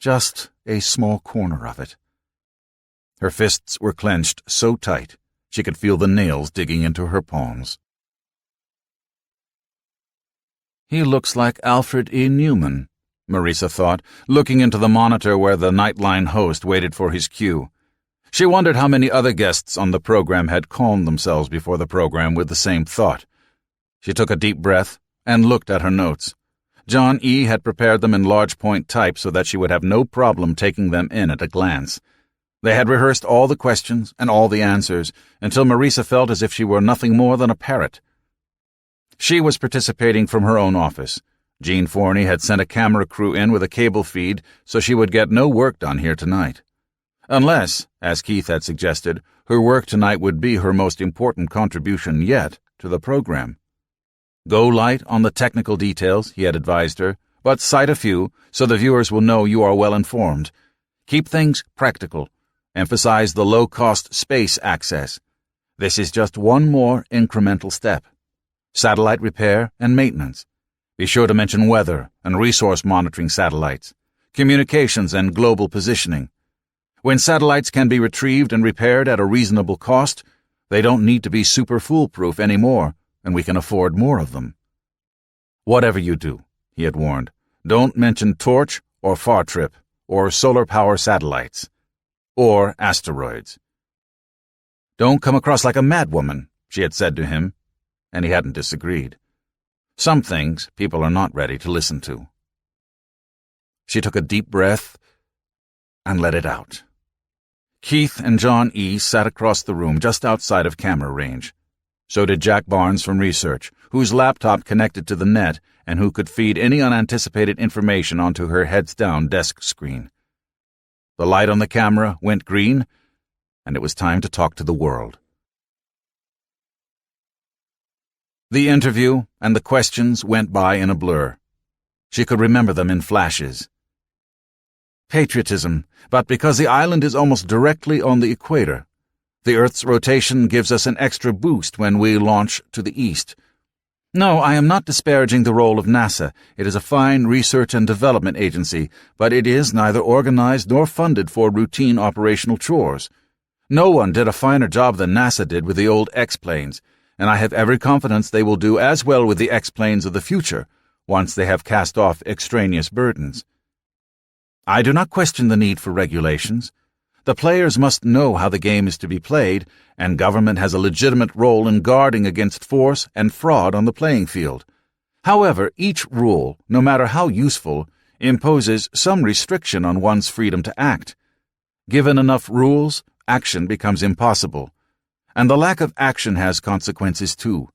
Just a small corner of it. Her fists were clenched so tight she could feel the nails digging into her palms. He looks like Alfred E. Newman, Marisa thought, looking into the monitor where the Nightline host waited for his cue. She wondered how many other guests on the program had calmed themselves before the program with the same thought. She took a deep breath and looked at her notes. John E. had prepared them in large point type so that she would have no problem taking them in at a glance. They had rehearsed all the questions and all the answers until Marisa felt as if she were nothing more than a parrot. She was participating from her own office. Jean Forney had sent a camera crew in with a cable feed so she would get no work done here tonight. Unless, as Keith had suggested, her work tonight would be her most important contribution yet to the program. Go light on the technical details, he had advised her, but cite a few so the viewers will know you are well informed. Keep things practical. Emphasize the low-cost space access. This is just one more incremental step. Satellite repair and maintenance. Be sure to mention weather and resource monitoring satellites, communications and global positioning. When satellites can be retrieved and repaired at a reasonable cost, they don't need to be super foolproof anymore, and we can afford more of them. Whatever you do, he had warned, don't mention Torch or Far Trip or solar power satellites or asteroids. Don't come across like a madwoman, she had said to him, and he hadn't disagreed. Some things people are not ready to listen to. She took a deep breath and let it out. Keith and John E. sat across the room just outside of camera range. So did Jack Barnes from research, whose laptop connected to the net and who could feed any unanticipated information onto her heads-down desk screen. The light on the camera went green, and it was time to talk to the world. The interview and the questions went by in a blur. She could remember them in flashes. Patriotism, but because the island is almost directly on the equator. The Earth's rotation gives us an extra boost when we launch to the east. No, I am not disparaging the role of NASA. It is a fine research and development agency, but it is neither organized nor funded for routine operational chores. No one did a finer job than NASA did with the old X-planes, and I have every confidence they will do as well with the X-planes of the future, once they have cast off extraneous burdens. I do not question the need for regulations. The players must know how the game is to be played, and government has a legitimate role in guarding against force and fraud on the playing field. However, each rule, no matter how useful, imposes some restriction on one's freedom to act. Given enough rules, action becomes impossible. And the lack of action has consequences too.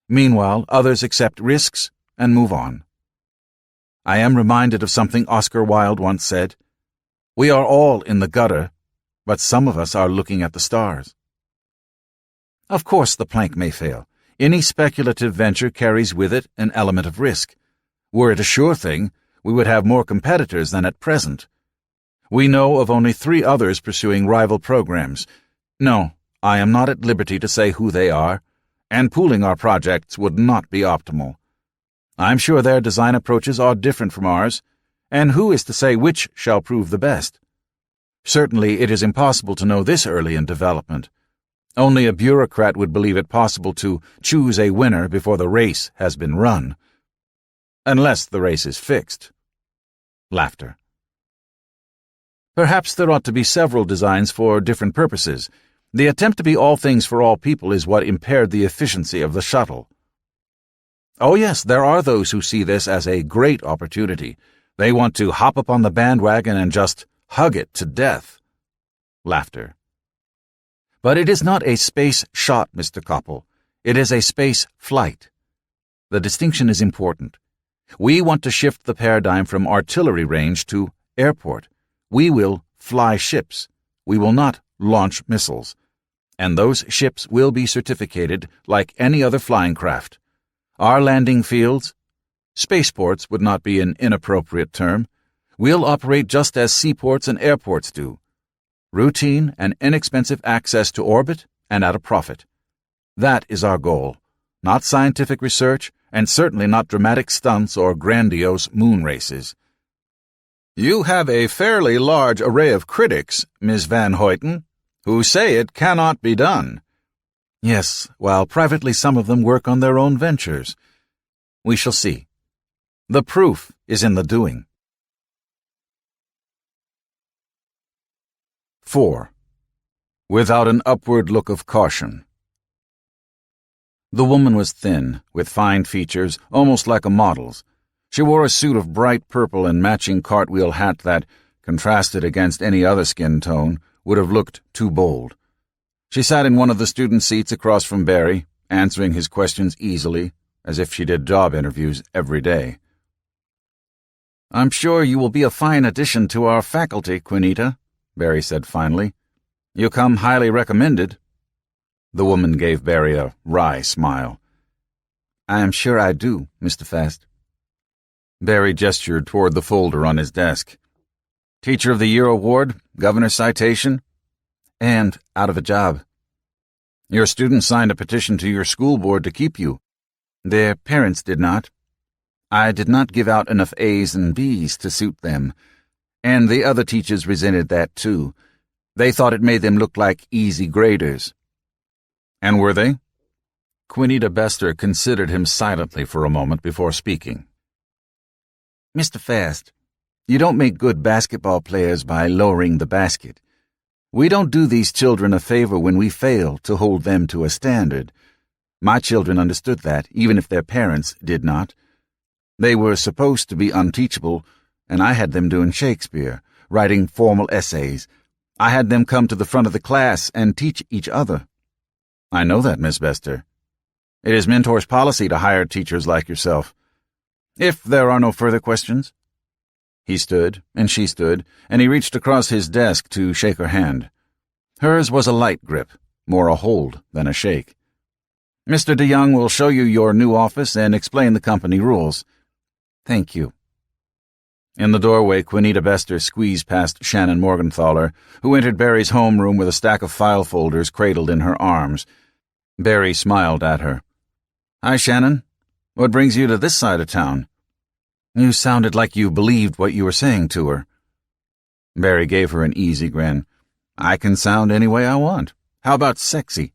Meanwhile, others accept risks and move on. I am reminded of something Oscar Wilde once said. We are all in the gutter, but some of us are looking at the stars. Of course the plank may fail. Any speculative venture carries with it an element of risk. Were it a sure thing, we would have more competitors than at present. We know of only 3 others pursuing rival programs. No, I am not at liberty to say who they are, and pooling our projects would not be optimal. I'm sure their design approaches are different from ours, and who is to say which shall prove the best? Certainly it is impossible to know this early in development. Only a bureaucrat would believe it possible to choose a winner before the race has been run. Unless the race is fixed. Laughter. Perhaps there ought to be several designs for different purposes. The attempt to be all things for all people is what impaired the efficiency of the shuttle. Oh yes, there are those who see this as a great opportunity. They want to hop up on the bandwagon and just hug it to death. Laughter. But it is not a space shot, Mr. Koppel. It is a space flight. The distinction is important. We want to shift the paradigm from artillery range to airport. We will fly ships. We will not launch missiles. And those ships will be certificated like any other flying craft. Our landing fields, spaceports would not be an inappropriate term. We'll operate just as seaports and airports do. Routine and inexpensive access to orbit and at a profit. That is our goal, not scientific research and certainly not dramatic stunts or grandiose moon races. You have a fairly large array of critics, Ms. Van Hoyten, who say it cannot be done. Yes, while privately some of them work on their own ventures. We shall see. The proof is in the doing. 4. Without an upward look of caution. The woman was thin, with fine features, almost like a model's. She wore a suit of bright purple and matching cartwheel hat that, contrasted against any other skin tone, would have looked too bold. She sat in one of the student seats across from Barry, answering his questions easily, as if she did job interviews every day. I'm sure you will be a fine addition to our faculty, Quinita, Barry said finally. You come highly recommended. The woman gave Barry a wry smile. I am sure I do, Mr. Fast. Barry gestured toward the folder on his desk. Teacher of the Year award, governor's citation, and out of a job. Your students signed a petition to your school board to keep you. Their parents did not. I did not give out enough A's and B's to suit them, and the other teachers resented that too. They thought it made them look like easy graders. And were they? Quinita Bester considered him silently for a moment before speaking. Mr. Fast, you don't make good basketball players by lowering the basket. We don't do these children a favor when we fail to hold them to a standard. My children understood that, even if their parents did not. They were supposed to be unteachable, and I had them doing Shakespeare, writing formal essays. I had them come to the front of the class and teach each other. I know that, Miss Bester. It is Mentor's policy to hire teachers like yourself. If there are no further questions. He stood, and she stood, and he reached across his desk to shake her hand. Hers was a light grip, more a hold than a shake. Mr. DeYoung will show you your new office and explain the company rules. Thank you. In the doorway, Quinita Bester squeezed past Shannon Morgenthaler, who entered Barry's homeroom with a stack of file folders cradled in her arms. Barry smiled at her. Hi, Shannon. What brings you to this side of town? You sounded like you believed what you were saying to her. Barry gave her an easy grin. I can sound any way I want. How about sexy?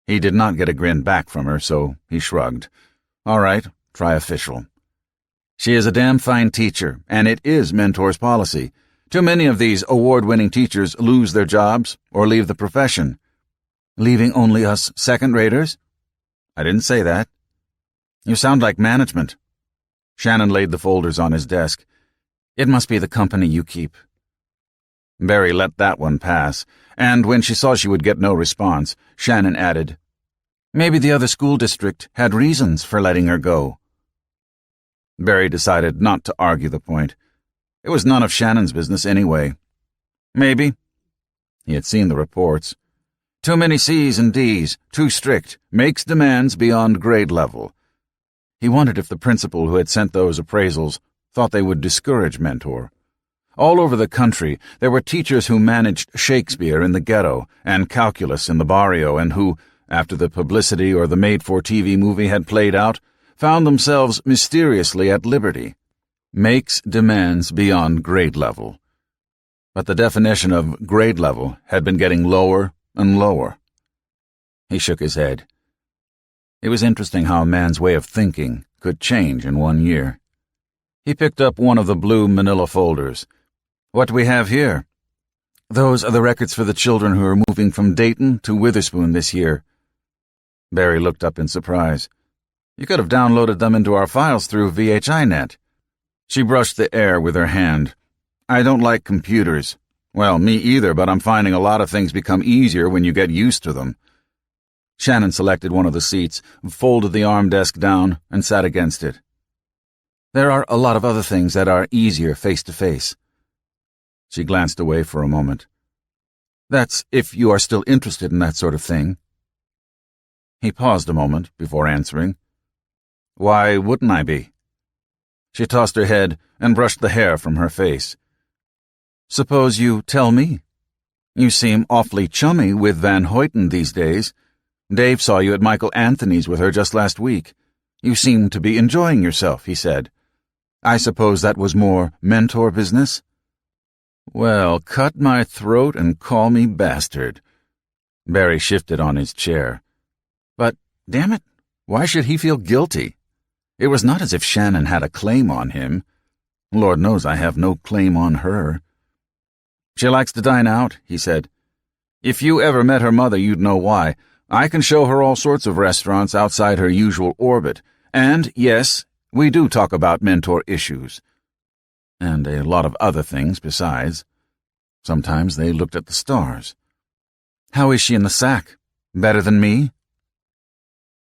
He did not get a grin back from her, so he shrugged. All right, try official. She is a damn fine teacher, and it is Mentor's policy. Too many of these award-winning teachers lose their jobs or leave the profession. Leaving only us second-raters? I didn't say that. You sound like management. Shannon laid the folders on his desk. It must be the company you keep. Barry let that one pass, and when she saw she would get no response, Shannon added, Maybe the other school district had reasons for letting her go. Barry decided not to argue the point. It was none of Shannon's business anyway. Maybe. He had seen the reports. Too many C's and D's, too strict, makes demands beyond grade level. He wondered if the principal who had sent those appraisals thought they would discourage Mentor. All over the country, there were teachers who managed Shakespeare in the ghetto and calculus in the barrio and who, after the publicity or the made-for-TV movie had played out, found themselves mysteriously at liberty. Makes demands beyond grade level. But the definition of grade level had been getting lower and lower. He shook his head. It was interesting how a man's way of thinking could change in 1 year. He picked up one of the blue manila folders. What do we have here? Those are the records for the children who are moving from Dayton to Witherspoon this year. Barry looked up in surprise. You could have downloaded them into our files through VHINet. She brushed the air with her hand. I don't like computers. Well, me either, but I'm finding a lot of things become easier when you get used to them. Shannon selected one of the seats, folded the arm desk down, and sat against it. There are a lot of other things that are easier face-to-face. She glanced away for a moment. That's if you are still interested in that sort of thing. He paused a moment before answering. Why wouldn't I be? She tossed her head and brushed the hair from her face. Suppose you tell me. You seem awfully chummy with Van Hoyten these days. Dave saw you at Michael Anthony's with her just last week. You seem to be enjoying yourself, he said. I suppose that was more Mentor business? Well, cut my throat and call me bastard. Barry shifted on his chair. But, damn it, why should he feel guilty? It was not as if Shannon had a claim on him. Lord knows I have no claim on her. She likes to dine out, he said. If you ever met her mother, you'd know why. I can show her all sorts of restaurants outside her usual orbit. And, yes, we do talk about Mentor issues. And a lot of other things besides. Sometimes they looked at the stars. How is she in the sack? Better than me?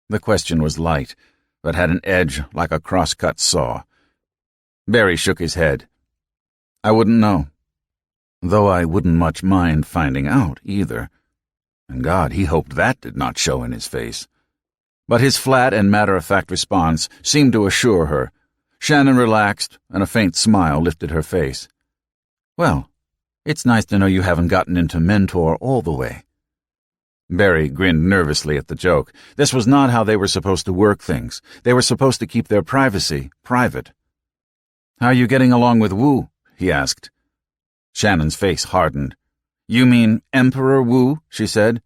The question was light, but had an edge like a cross-cut saw. Barry shook his head. I wouldn't know. Though I wouldn't much mind finding out, either. And God, he hoped that did not show in his face. But his flat and matter-of-fact response seemed to assure her. Shannon relaxed, and a faint smile lifted her face. Well, it's nice to know you haven't gotten into Mentor all the way. Barry grinned nervously at the joke. This was not how they were supposed to work things. They were supposed to keep their privacy private. How are you getting along with Wu? He asked. Shannon's face hardened. You mean Emperor Wu? She said.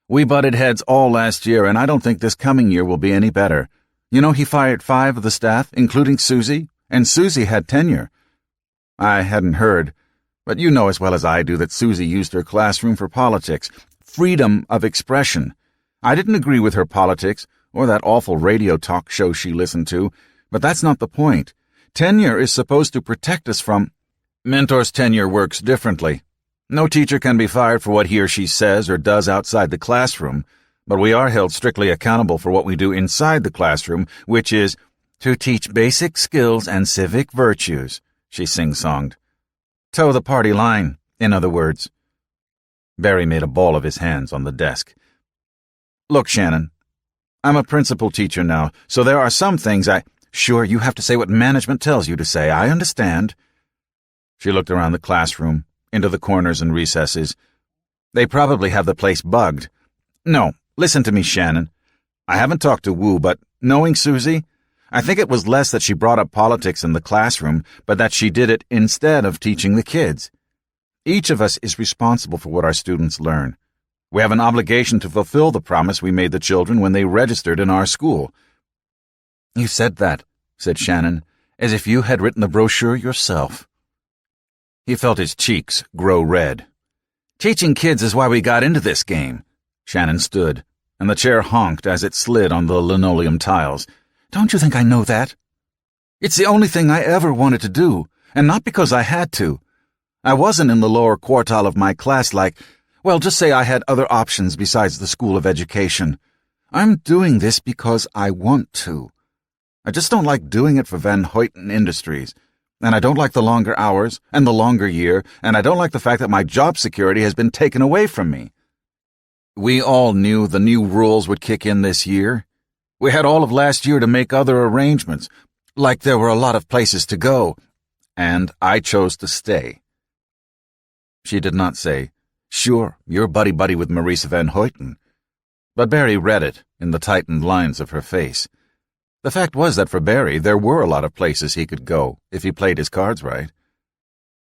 We butted heads all last year, and I don't think this coming year will be any better. You know he fired 5 of the staff, including Susie, and Susie had tenure. I hadn't heard, but you know as well as I do that Susie used her classroom for politics. Freedom of expression. I didn't agree with her politics, or that awful radio talk show she listened to, but that's not the point. Tenure is supposed to protect us from... Mentor's tenure works differently. No teacher can be fired for what he or she says or does outside the classroom, but we are held strictly accountable for what we do inside the classroom, which is to teach basic skills and civic virtues, she sing-songed. Toe the party line, in other words. Barry made a ball of his hands on the desk. Look, Shannon, I'm a principal teacher now, so there are some things Sure, you have to say what management tells you to say, I understand. She looked around the classroom, into the corners and recesses. They probably have the place bugged. No, listen to me, Shannon. I haven't talked to Wu, but knowing Susie, I think it was less that she brought up politics in the classroom, but that she did it instead of teaching the kids. Each of us is responsible for what our students learn. We have an obligation to fulfill the promise we made the children when they registered in our school. You said that, said Shannon, as if you had written the brochure yourself. He felt his cheeks grow red. Teaching kids is why we got into this game. Shannon stood, and the chair honked as it slid on the linoleum tiles. Don't you think I know that? It's the only thing I ever wanted to do, and not because I had to. I wasn't in the lower quartile of my class well, just say I had other options besides the School of Education. I'm doing this because I want to. I just don't like doing it for Van Hoyten Industries. And I don't like the longer hours and the longer year, and I don't like the fact that my job security has been taken away from me. We all knew the new rules would kick in this year. We had all of last year to make other arrangements, like there were a lot of places to go, and I chose to stay. She did not say, "Sure, you're buddy-buddy with Marisa Van Hoyten," but Barry read it in the tightened lines of her face. The fact was that for Barry, there were a lot of places he could go if he played his cards right.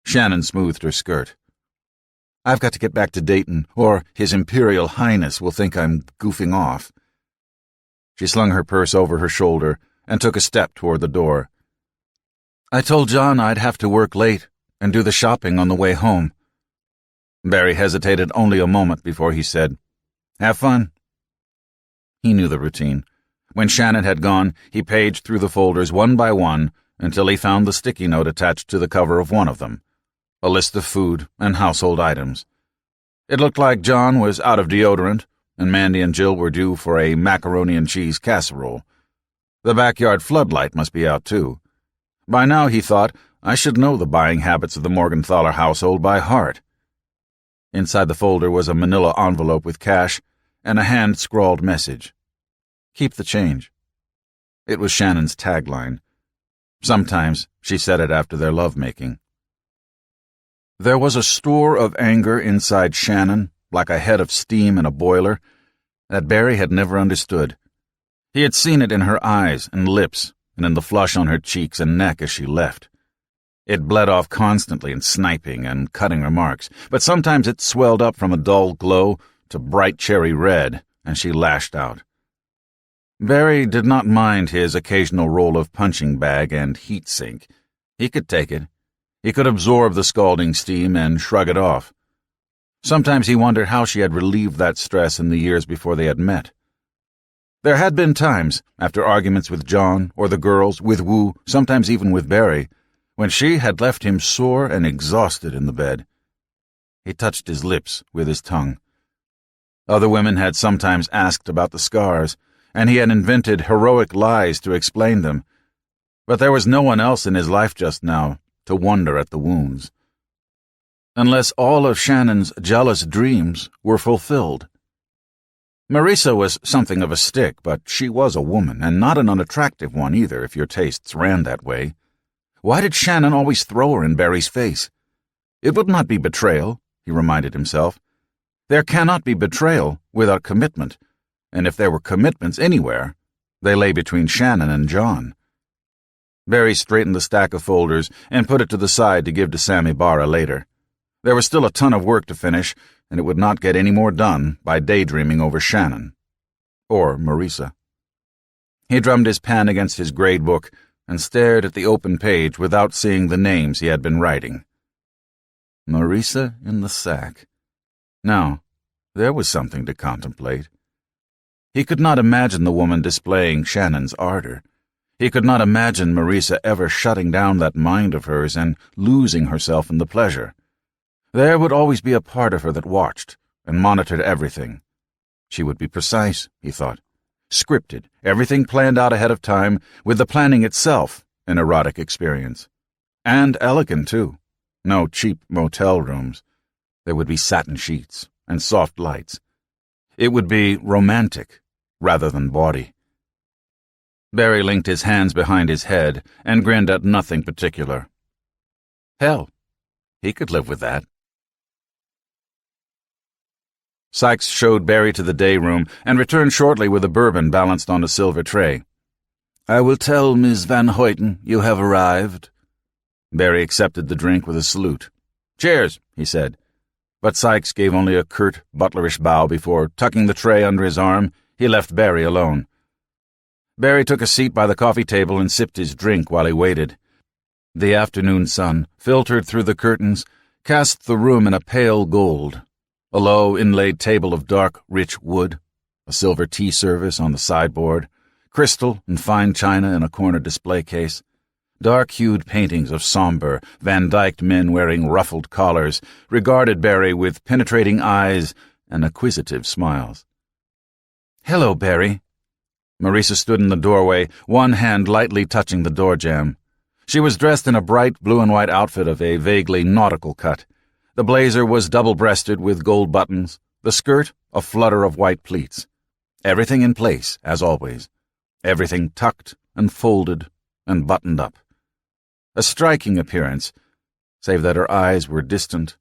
Shannon smoothed her skirt. "I've got to get back to Dayton, or His Imperial Highness will think I'm goofing off." She slung her purse over her shoulder and took a step toward the door. "I told John I'd have to work late and do the shopping on the way home." Barry hesitated only a moment before he said, "Have fun." He knew the routine. When Shannon had gone, he paged through the folders one by one until he found the sticky note attached to the cover of one of them, a list of food and household items. It looked like John was out of deodorant, and Mandy and Jill were due for a macaroni and cheese casserole. The backyard floodlight must be out, too. By now, he thought, I should know the buying habits of the Morgenthaler household by heart. Inside the folder was a manila envelope with cash and a hand-scrawled message. "Keep the change." It was Shannon's tagline. Sometimes she said it after their lovemaking. There was a store of anger inside Shannon, like a head of steam in a boiler, that Barry had never understood. He had seen it in her eyes and lips and in the flush on her cheeks and neck as she left. It bled off constantly in sniping and cutting remarks, but sometimes it swelled up from a dull glow to bright cherry red, and she lashed out. Barry did not mind his occasional role of punching bag and heat sink. He could take it. He could absorb the scalding steam and shrug it off. Sometimes he wondered how she had relieved that stress in the years before they had met. There had been times, after arguments with John or the girls, with Wu, sometimes even with Barry, when she had left him sore and exhausted in the bed. He touched his lips with his tongue. Other women had sometimes asked about the scars, and he had invented heroic lies to explain them, but there was no one else in his life just now to wonder at the wounds. Unless all of Shannon's jealous dreams were fulfilled. Marisa was something of a stick, but she was a woman, and not an unattractive one either if your tastes ran that way. Why did Shannon always throw her in Barry's face? It would not be betrayal, he reminded himself. There cannot be betrayal without commitment, and if there were commitments anywhere, they lay between Shannon and John. Barry straightened the stack of folders and put it to the side to give to Sammy Barra later. There was still a ton of work to finish, and it would not get any more done by daydreaming over Shannon. Or Marisa. He drummed his pen against his grade book and stared at the open page without seeing the names he had been writing. Marisa in the sack. Now, there was something to contemplate. He could not imagine the woman displaying Shannon's ardor. He could not imagine Marisa ever shutting down that mind of hers and losing herself in the pleasure. There would always be a part of her that watched and monitored everything. She would be precise, he thought. Scripted, everything planned out ahead of time, with the planning itself an erotic experience. And elegant, too. No cheap motel rooms. There would be satin sheets and soft lights. It would be romantic rather than bawdy. Barry linked his hands behind his head and grinned at nothing particular. Hell, he could live with that. Sykes showed Barry to the day room and returned shortly with a bourbon balanced on a silver tray. "I will tell Miss Van Hoyten you have arrived." Barry accepted the drink with a salute. "Cheers," he said. But Sykes gave only a curt, butlerish bow before, tucking the tray under his arm, he left Barry alone. Barry took a seat by the coffee table and sipped his drink while he waited. The afternoon sun, filtered through the curtains, cast the room in a pale gold. A low, inlaid table of dark, rich wood, a silver tea service on the sideboard, crystal and fine china in a corner display case, dark-hued paintings of somber, Van Dyked men wearing ruffled collars regarded Barry with penetrating eyes and acquisitive smiles. Hello, Barry. Marisa stood in the doorway, one hand lightly touching the door jamb. She was dressed in a bright blue and white outfit of a vaguely nautical cut. The blazer was double-breasted with gold buttons, the skirt a flutter of white pleats. Everything in place, as always. Everything tucked and folded and buttoned up. A striking appearance, save that her eyes were distant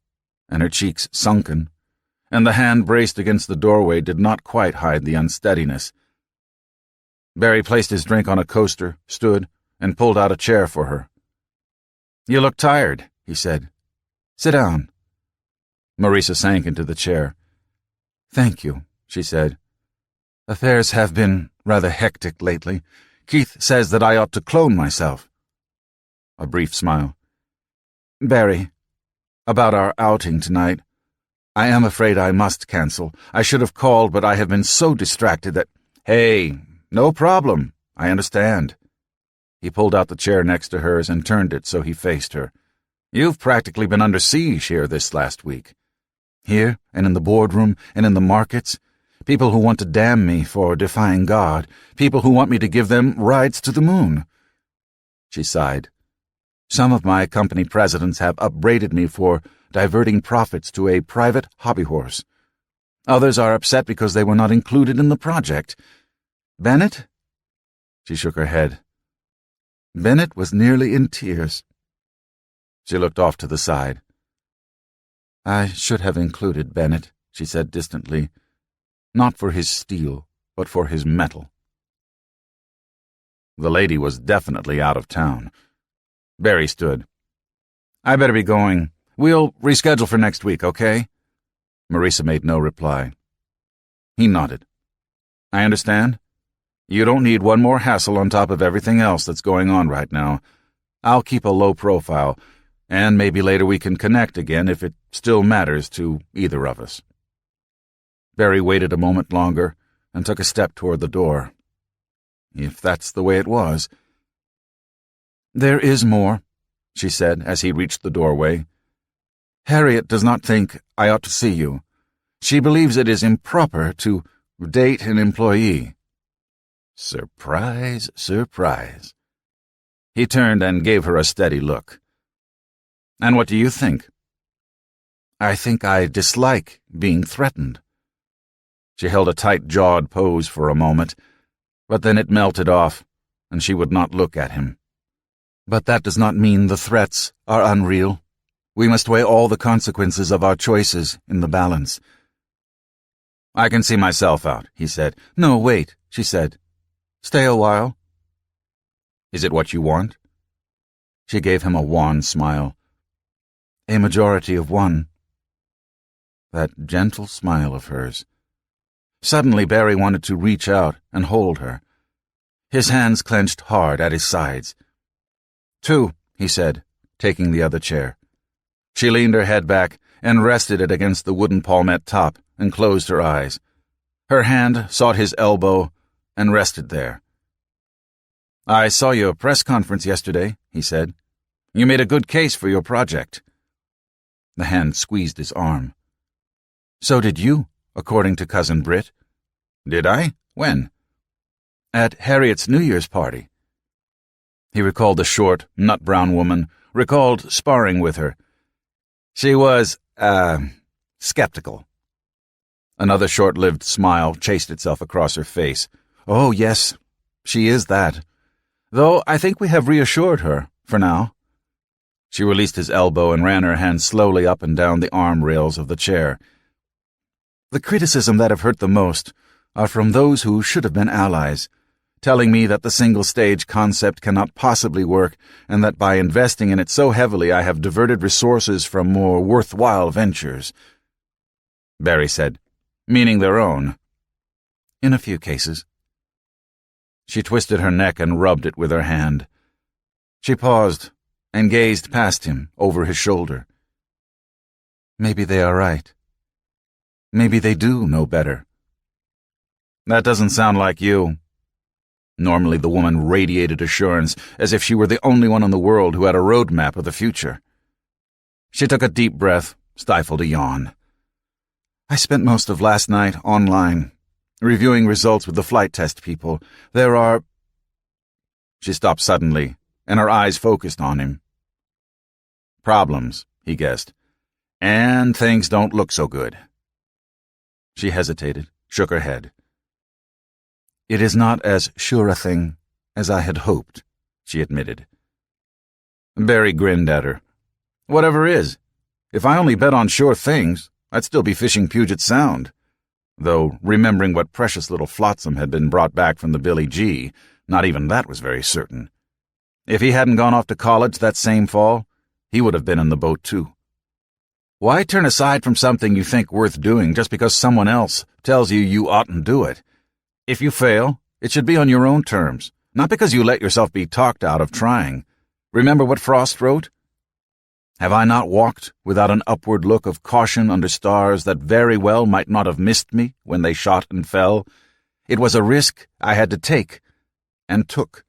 and her cheeks sunken, and the hand braced against the doorway did not quite hide the unsteadiness. Barry placed his drink on a coaster, stood, and pulled out a chair for her. "You look tired," he said. "Sit down." Marisa sank into the chair. "Thank you," she said. "Affairs have been rather hectic lately. Keith says that I ought to clone myself." A brief smile. "Barry, about our outing tonight. I am afraid I must cancel. I should have called, but I have been so distracted that—" "Hey, no problem. I understand." He pulled out the chair next to hers and turned it so he faced her. "You've practically been under siege here this last week. Here, and in the boardroom, and in the markets. People who want to damn me for defying God. People who want me to give them rides to the moon." She sighed. "Some of my company presidents have upbraided me for diverting profits to a private hobby horse. Others are upset because they were not included in the project. Bennett?" She shook her head. Bennett was nearly in tears. She looked off to the side. "I should have included Bennett," she said distantly. "Not for his steel, but for his metal." The lady was definitely out of town. Barry stood. "I better be going. We'll reschedule for next week, okay?" Marisa made no reply. He nodded. "I understand. You don't need one more hassle on top of everything else that's going on right now. I'll keep a low profile, and maybe later we can connect again if it still matters to either of us." Barry waited a moment longer and took a step toward the door. If that's the way it was. "There is more," she said as he reached the doorway. "Harriet does not think I ought to see you. She believes it is improper to date an employee." Surprise, surprise. He turned and gave her a steady look. "And what do you think?" "I think I dislike being threatened." She held a tight-jawed pose for a moment, but then it melted off, and she would not look at him. "But that does not mean the threats are unreal. We must weigh all the consequences of our choices in the balance." "I can see myself out," he said. "No, wait," she said. "Stay a while." "Is it what you want?" She gave him a wan smile. "A majority of one." That gentle smile of hers. Suddenly Barry wanted to reach out and hold her. His hands clenched hard at his sides. "Two," he said, taking the other chair. She leaned her head back and rested it against the wooden palmette top and closed her eyes. Her hand sought his elbow and rested there. "I saw your press conference yesterday," he said. "You made a good case for your project." The hand squeezed his arm. "So did you, according to Cousin Britt." "Did I? When?" "At Harriet's New Year's party." He recalled the short, nut-brown woman, recalled sparring with her. She was, skeptical. Another short-lived smile chased itself across her face. "Oh, yes, she is that. Though I think we have reassured her, for now." She released his elbow and ran her hand slowly up and down the arm rails of the chair. "The criticism that have hurt the most are from those who should have been allies, telling me that the single-stage concept cannot possibly work and that by investing in it so heavily I have diverted resources from more worthwhile ventures." Barry said, "Meaning their own?" "In a few cases." She twisted her neck and rubbed it with her hand. She paused and gazed past him over his shoulder. "Maybe they are right. Maybe they do know better." "That doesn't sound like you." Normally the woman radiated assurance, as if she were the only one in the world who had a roadmap of the future. She took a deep breath, stifled a yawn. "I spent most of last night online. reviewing results with the flight test people. There are—" She stopped suddenly, and her eyes focused on him. "Problems," he guessed. "And things don't look so good." She hesitated, shook her head. "It is not as sure a thing as I had hoped," she admitted. Barry grinned at her. "Whatever is. If I only bet on sure things, I'd still be fishing Puget Sound." Though, remembering what precious little flotsam had been brought back from the Billy G., not even that was very certain. If he hadn't gone off to college that same fall, he would have been in the boat too. Why turn aside from something you think worth doing just because someone else tells you oughtn't do it? If you fail, it should be on your own terms, not because you let yourself be talked out of trying. Remember what Frost wrote? "Have I not walked without an upward look of caution under stars that very well might not have missed me when they shot and fell? It was a risk I had to take, and took."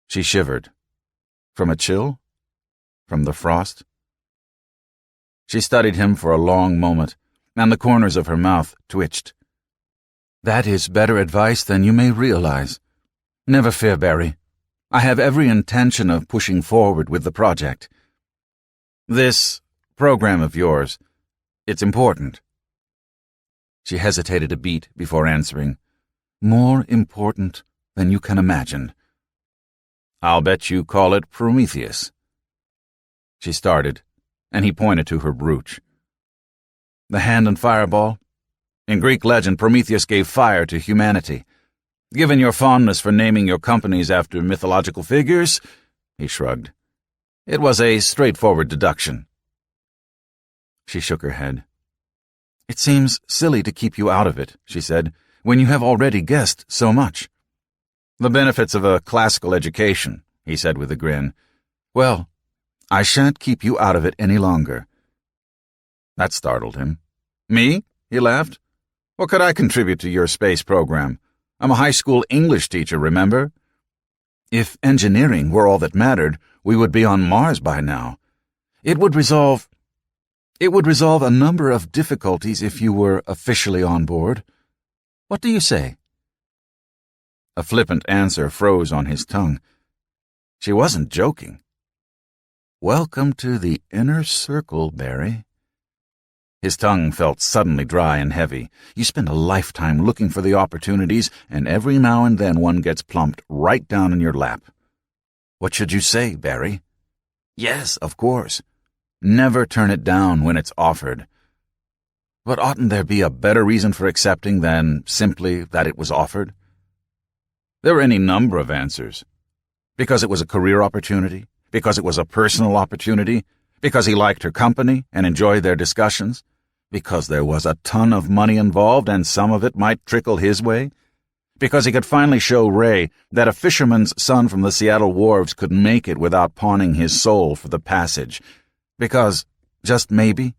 She shivered. From a chill? From the frost? She studied him for a long moment, and the corners of her mouth twitched. "That is better advice than you may realize. Never fear, Barry. I have every intention of pushing forward with the project. This program of yours, it's important." She hesitated a beat before answering. "More important than you can imagine." "I'll bet you call it Prometheus." She started, and he pointed to her brooch. "The hand and fireball? In Greek legend, Prometheus gave fire to humanity. Given your fondness for naming your companies after mythological figures," he shrugged, "it was a straightforward deduction." She shook her head. "It seems silly to keep you out of it," she said, "when you have already guessed so much." "The benefits of a classical education," he said with a grin. "Well, I shan't keep you out of it any longer." That startled him. "Me?" he laughed. "What could I contribute to your space program? I'm a high school English teacher, remember? If engineering were all that mattered, we would be on Mars by now. It would resolve a number of difficulties if you were officially on board. What do you say?" A flippant answer froze on his tongue. She wasn't joking. "Welcome to the inner circle, Barry." His tongue felt suddenly dry and heavy. You spend a lifetime looking for the opportunities, and every now and then one gets plumped right down in your lap. What should you say, Barry? Yes, of course. Never turn it down when it's offered. But oughtn't there be a better reason for accepting than simply that it was offered? There were any number of answers. Because it was a career opportunity, because it was a personal opportunity, because he liked her company and enjoyed their discussions, because there was a ton of money involved and some of it might trickle his way, because he could finally show Ray that a fisherman's son from the Seattle wharves could make it without pawning his soul for the passage, because, just maybe,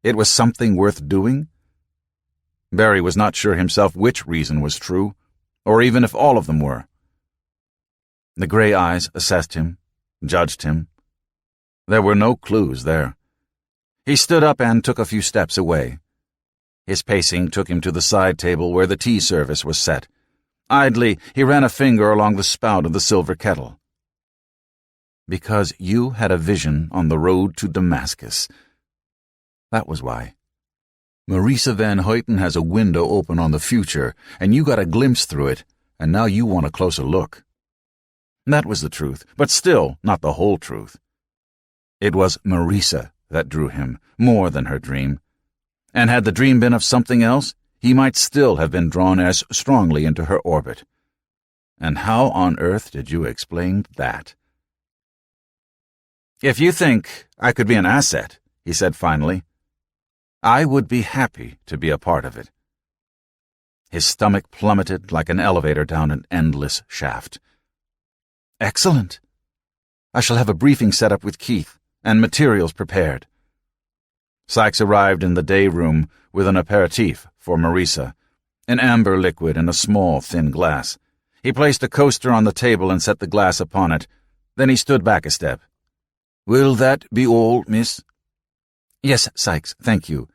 it was something worth doing. Barry was not sure himself which reason was true, or even if all of them were. The gray eyes assessed him, judged him. There were no clues there. He stood up and took a few steps away. His pacing took him to the side table where the tea service was set. Idly, he ran a finger along the spout of the silver kettle. Because you had a vision on the road to Damascus. That was why. Marisa Van Hoyten has a window open on the future, and you got a glimpse through it, and now you want a closer look. That was the truth, but still not the whole truth. It was Marisa that drew him, more than her dream. And had the dream been of something else, he might still have been drawn as strongly into her orbit. And how on earth did you explain that? If you think I could be an asset, he said finally, I would be happy to be a part of it. His stomach plummeted like an elevator down an endless shaft. Excellent. I shall have a briefing set up with Keith and materials prepared. Sykes arrived in the day room with an aperitif for Marisa, an amber liquid in a small, thin glass. He placed a coaster on the table and set the glass upon it. Then he stood back a step. Will that be all, miss? Yes, Sykes, thank you.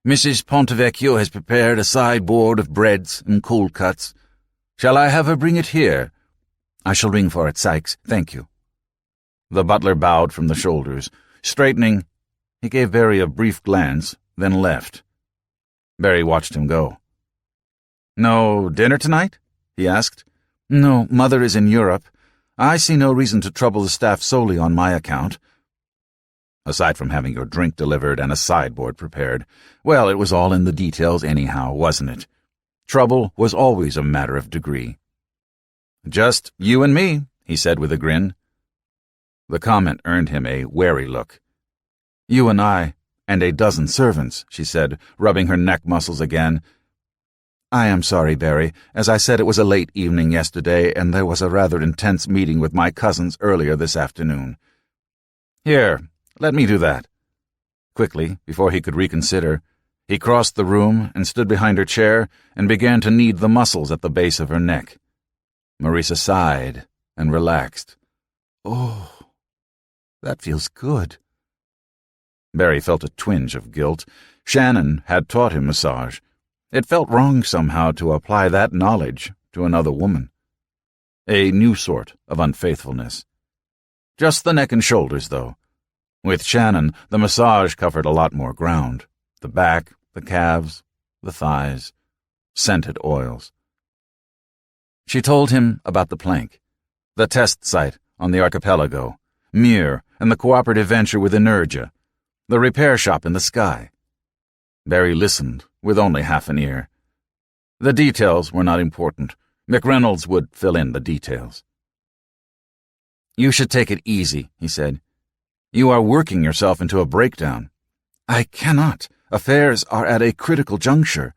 Mrs. Pontevecchio has prepared a sideboard of breads and cold cuts. Shall I have her bring it here? I shall ring for it, Sykes, thank you. The butler bowed from the shoulders. Straightening, he gave Barry a brief glance, then left. Barry watched him go. No dinner tonight? He asked. No, Mother is in Europe. I see no reason to trouble the staff solely on my account. Aside from having your drink delivered and a sideboard prepared, well, it was all in the details anyhow, wasn't it? Trouble was always a matter of degree. Just you and me, he said with a grin. The comment earned him a wary look. You and I, and a dozen servants, she said, rubbing her neck muscles again. I am sorry, Barry. As I said, it was a late evening yesterday, and there was a rather intense meeting with my cousins earlier this afternoon. Here, let me do that. Quickly, before he could reconsider, he crossed the room and stood behind her chair and began to knead the muscles at the base of her neck. Marisa sighed and relaxed. Oh, that feels good. Barry felt a twinge of guilt. Shannon had taught him massage. It felt wrong somehow to apply that knowledge to another woman. A new sort of unfaithfulness. Just the neck and shoulders, though. With Shannon, the massage covered a lot more ground. The back, the calves, the thighs, scented oils. She told him about the plank, the test site on the archipelago, Mir, and the cooperative venture with Energia, the repair shop in the sky. Barry listened with only half an ear. The details were not important. McReynolds would fill in the details. You should take it easy, he said. You are working yourself into a breakdown. I cannot. Affairs are at a critical juncture.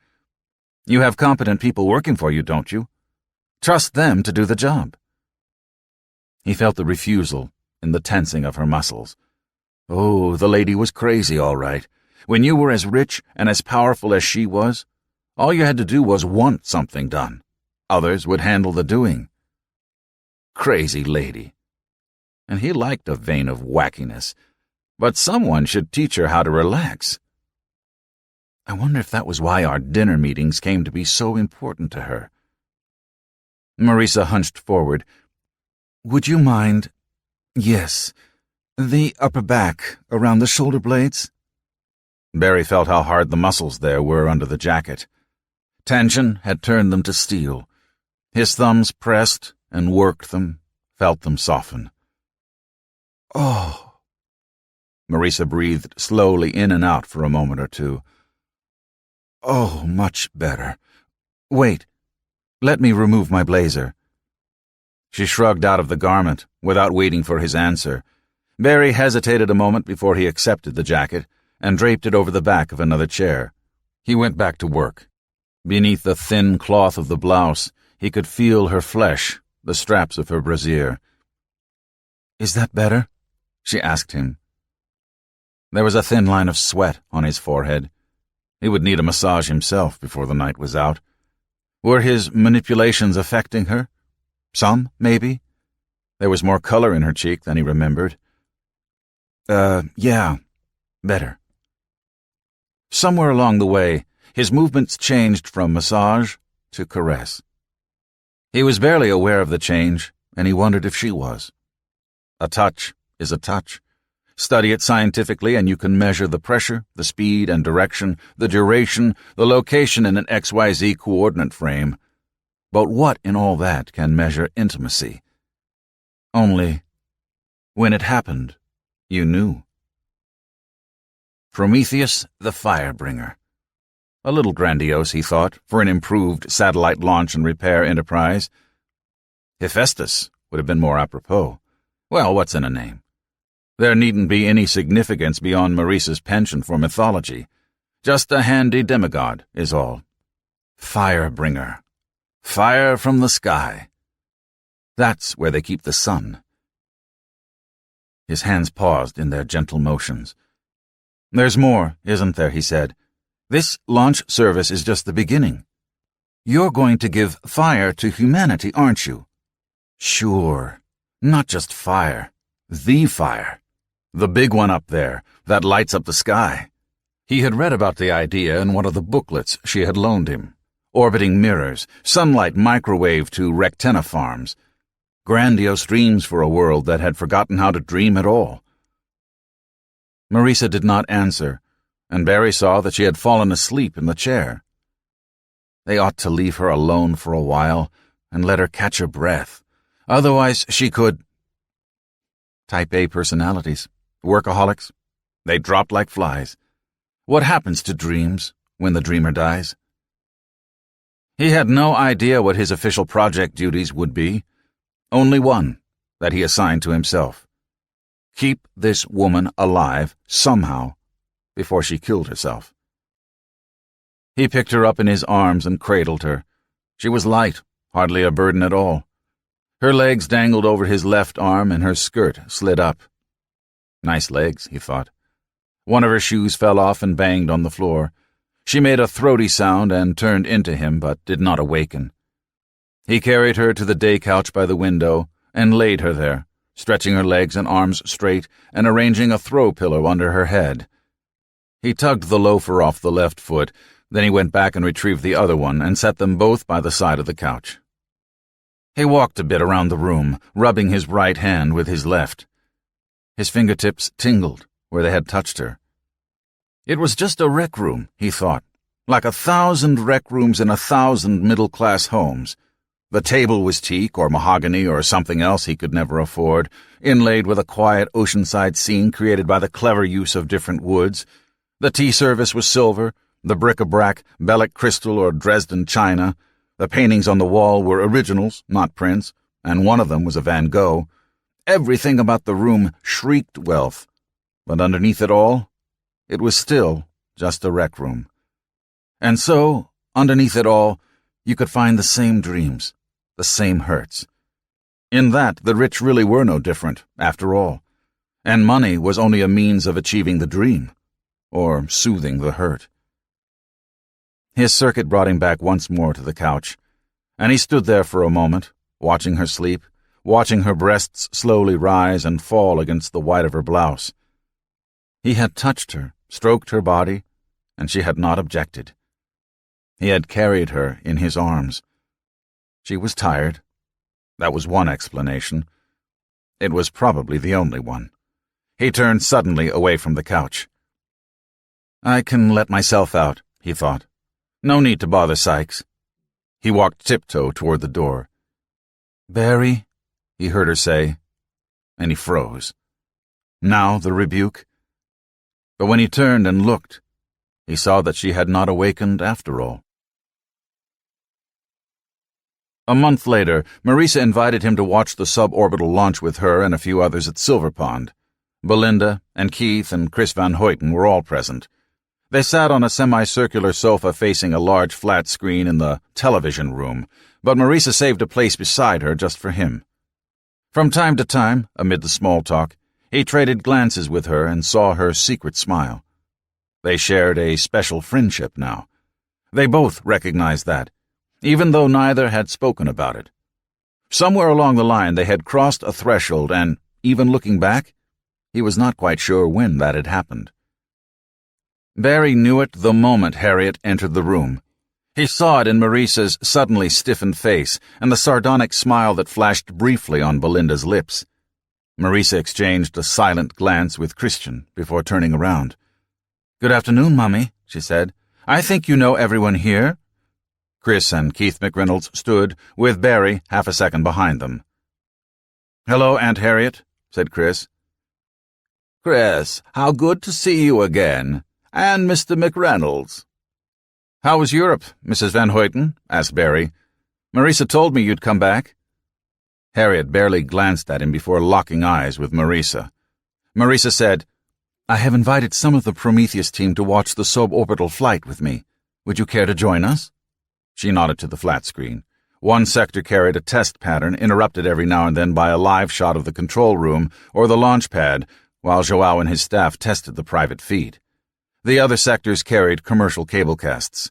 You have competent people working for you, don't you? Trust them to do the job. He felt the refusal in the tensing of her muscles. Oh, the lady was crazy, all right. When you were as rich and as powerful as she was, all you had to do was want something done. Others would handle the doing. Crazy lady. And he liked a vein of wackiness, but someone should teach her how to relax. I wonder if that was why our dinner meetings came to be so important to her. Marisa hunched forward. Would you mind? Yes. The upper back, around the shoulder blades? Barry felt how hard the muscles there were under the jacket. Tension had turned them to steel. His thumbs pressed and worked them, felt them soften. Oh. Marisa breathed slowly in and out for a moment or two. Oh, much better. Wait. Let me remove my blazer. She shrugged out of the garment without waiting for his answer. Barry hesitated a moment before he accepted the jacket and draped it over the back of another chair. He went back to work. Beneath the thin cloth of the blouse, he could feel her flesh, the straps of her brassiere. Is that better? She asked him. There was a thin line of sweat on his forehead. He would need a massage himself before the night was out. Were his manipulations affecting her? Some, maybe. There was more color in her cheek than he remembered. Yeah, better. Somewhere along the way, his movements changed from massage to caress. He was barely aware of the change, and he wondered if she was. A touch is a touch. Study it scientifically and you can measure the pressure, the speed and direction, the duration, the location in an XYZ coordinate frame. But what in all that can measure intimacy? Only, when it happened, you knew. Prometheus the Firebringer. A little grandiose, he thought, for an improved satellite launch and repair enterprise. Hephaestus would have been more apropos. Well, what's in a name? There needn't be any significance beyond Marisa's penchant for mythology. Just a handy demigod is all. Firebringer. Fire from the sky. That's where they keep the sun. His hands paused in their gentle motions. There's more, isn't there, he said. This launch service is just the beginning. You're going to give fire to humanity, aren't you? Sure. Not just fire. The fire. The big one up there that lights up the sky. He had read about the idea in one of the booklets she had loaned him. Orbiting mirrors, sunlight microwave to rectiniforms. Grandiose dreams for a world that had forgotten how to dream at all. Marisa did not answer, and Barry saw that she had fallen asleep in the chair. They ought to leave her alone for a while and let her catch her breath. Otherwise she could... Type A personalities, workaholics, they dropped like flies. What happens to dreams when the dreamer dies? He had no idea what his official project duties would be. Only one that he assigned to himself. Keep this woman alive somehow before she killed herself. He picked her up in his arms and cradled her. She was light, hardly a burden at all. Her legs dangled over his left arm and her skirt slid up. Nice legs, he thought. One of her shoes fell off and banged on the floor. She made a throaty sound and turned into him, but did not awaken. He carried her to the day couch by the window and laid her there, stretching her legs and arms straight and arranging a throw pillow under her head. He tugged the loafer off the left foot, then he went back and retrieved the other one and set them both by the side of the couch. He walked a bit around the room, rubbing his right hand with his left. His fingertips tingled where they had touched her. It was just a rec room, he thought, like 1,000 rec rooms in 1,000 middle-class homes. The table was teak or mahogany or something else he could never afford, inlaid with a quiet oceanside scene created by the clever use of different woods. The tea service was silver, the bric-a-brac Bellic crystal or Dresden china. The paintings on the wall were originals, not prints, and one of them was a Van Gogh. Everything about the room shrieked wealth, but underneath it all, it was still just a rec room. And so, underneath it all, you could find the same dreams, the same hurts. In that, the rich really were no different, after all, and money was only a means of achieving the dream, or soothing the hurt. His circuit brought him back once more to the couch, and he stood there for a moment, watching her sleep, watching her breasts slowly rise and fall against the white of her blouse. He had touched her, stroked her body, and she had not objected. He had carried her in his arms. She was tired. That was one explanation. It was probably the only one. He turned suddenly away from the couch. I can let myself out, he thought. No need to bother Sykes. He walked tiptoe toward the door. Barry, he heard her say, and he froze. Now the rebuke. But when he turned and looked, he saw that she had not awakened after all. A month later, Marisa invited him to watch the suborbital launch with her and a few others at Silver Pond. Belinda and Keith and Chris Van Hoyten were all present. They sat on a semicircular sofa facing a large flat screen in the television room, but Marisa saved a place beside her just for him. From time to time, amid the small talk, he traded glances with her and saw her secret smile. They shared a special friendship now. They both recognized that, even though neither had spoken about it. Somewhere along the line they had crossed a threshold, and, even looking back, he was not quite sure when that had happened. Barry knew it the moment Harriet entered the room. He saw it in Marisa's suddenly stiffened face and the sardonic smile that flashed briefly on Belinda's lips. Marisa exchanged a silent glance with Christian before turning around. "Good afternoon, Mummy," she said. "I think you know everyone here." Chris and Keith McReynolds stood, with Barry half a second behind them. "Hello, Aunt Harriet," said Chris. "Chris, how good to see you again. And Mr. McReynolds." "How was Europe, Mrs. Van Hoyten?" asked Barry. "Marisa told me you'd come back." Harriet barely glanced at him before locking eyes with Marisa. Marisa said, "I have invited some of the Prometheus team to watch the suborbital flight with me. Would you care to join us?" She nodded to the flat screen. One sector carried a test pattern, interrupted every now and then by a live shot of the control room or the launch pad, while Joao and his staff tested the private feed. The other sectors carried commercial cablecasts.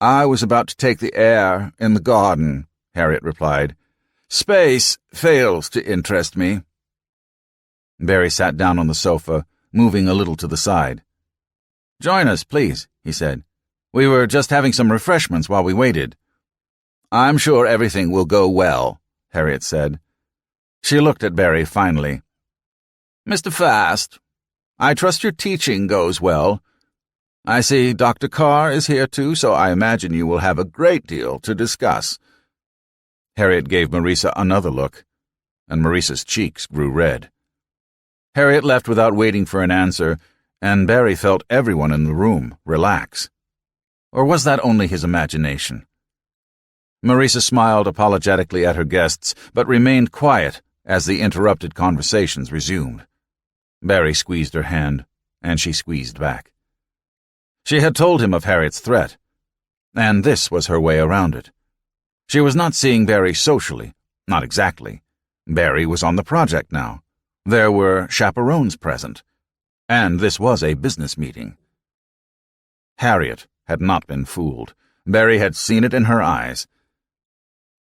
"I was about to take the air in the garden," Harriet replied. "Space fails to interest me." Barry sat down on the sofa, moving a little to the side. "Join us, please," he said. "We were just having some refreshments while we waited." "I'm sure everything will go well," Harriet said. She looked at Barry finally. "Mr. Fast, I trust your teaching goes well. I see Dr. Carr is here too, so I imagine you will have a great deal to discuss." Harriet gave Marisa another look, and Marisa's cheeks grew red. Harriet left without waiting for an answer, and Barry felt everyone in the room relax. Or was that only his imagination? Marisa smiled apologetically at her guests, but remained quiet as the interrupted conversations resumed. Barry squeezed her hand, and she squeezed back. She had told him of Harriet's threat, and this was her way around it. She was not seeing Barry socially, not exactly. Barry was on the project now. There were chaperones present, and this was a business meeting. Harriet had not been fooled. Barry had seen it in her eyes.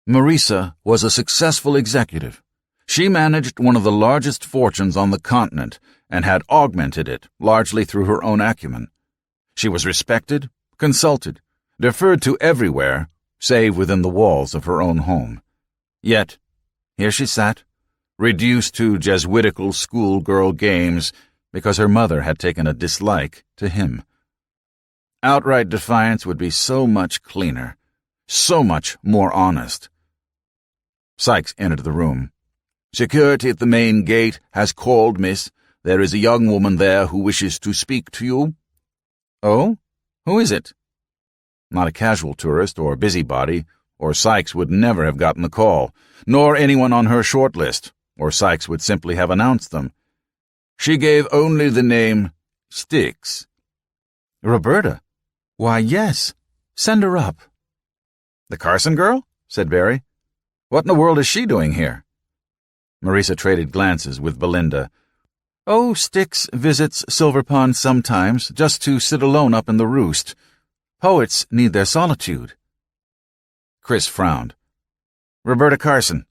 Marisa was a successful executive. She managed one of the largest fortunes on the continent and had augmented it largely through her own acumen. She was respected, consulted, deferred to everywhere, save within the walls of her own home. Yet, here she sat, reduced to Jesuitical schoolgirl games because her mother had taken a dislike to him. Outright defiance would be so much cleaner, so much more honest. Sykes entered the room. "Security at the main gate has called, miss. There is a young woman there who wishes to speak to you." "Oh? Who is it?" Not a casual tourist or busybody, or Sykes would never have gotten the call, nor anyone on her short list, or Sykes would simply have announced them. She gave only the name Styx. "Roberta? Why, yes. Send her up." "The Carson girl?" said Barry. "What in the world is she doing here?" Marisa traded glances with Belinda. "Oh, Styx visits Silver Pond sometimes, just to sit alone up in the roost. Poets need their solitude." Chris frowned. "Roberta Carson.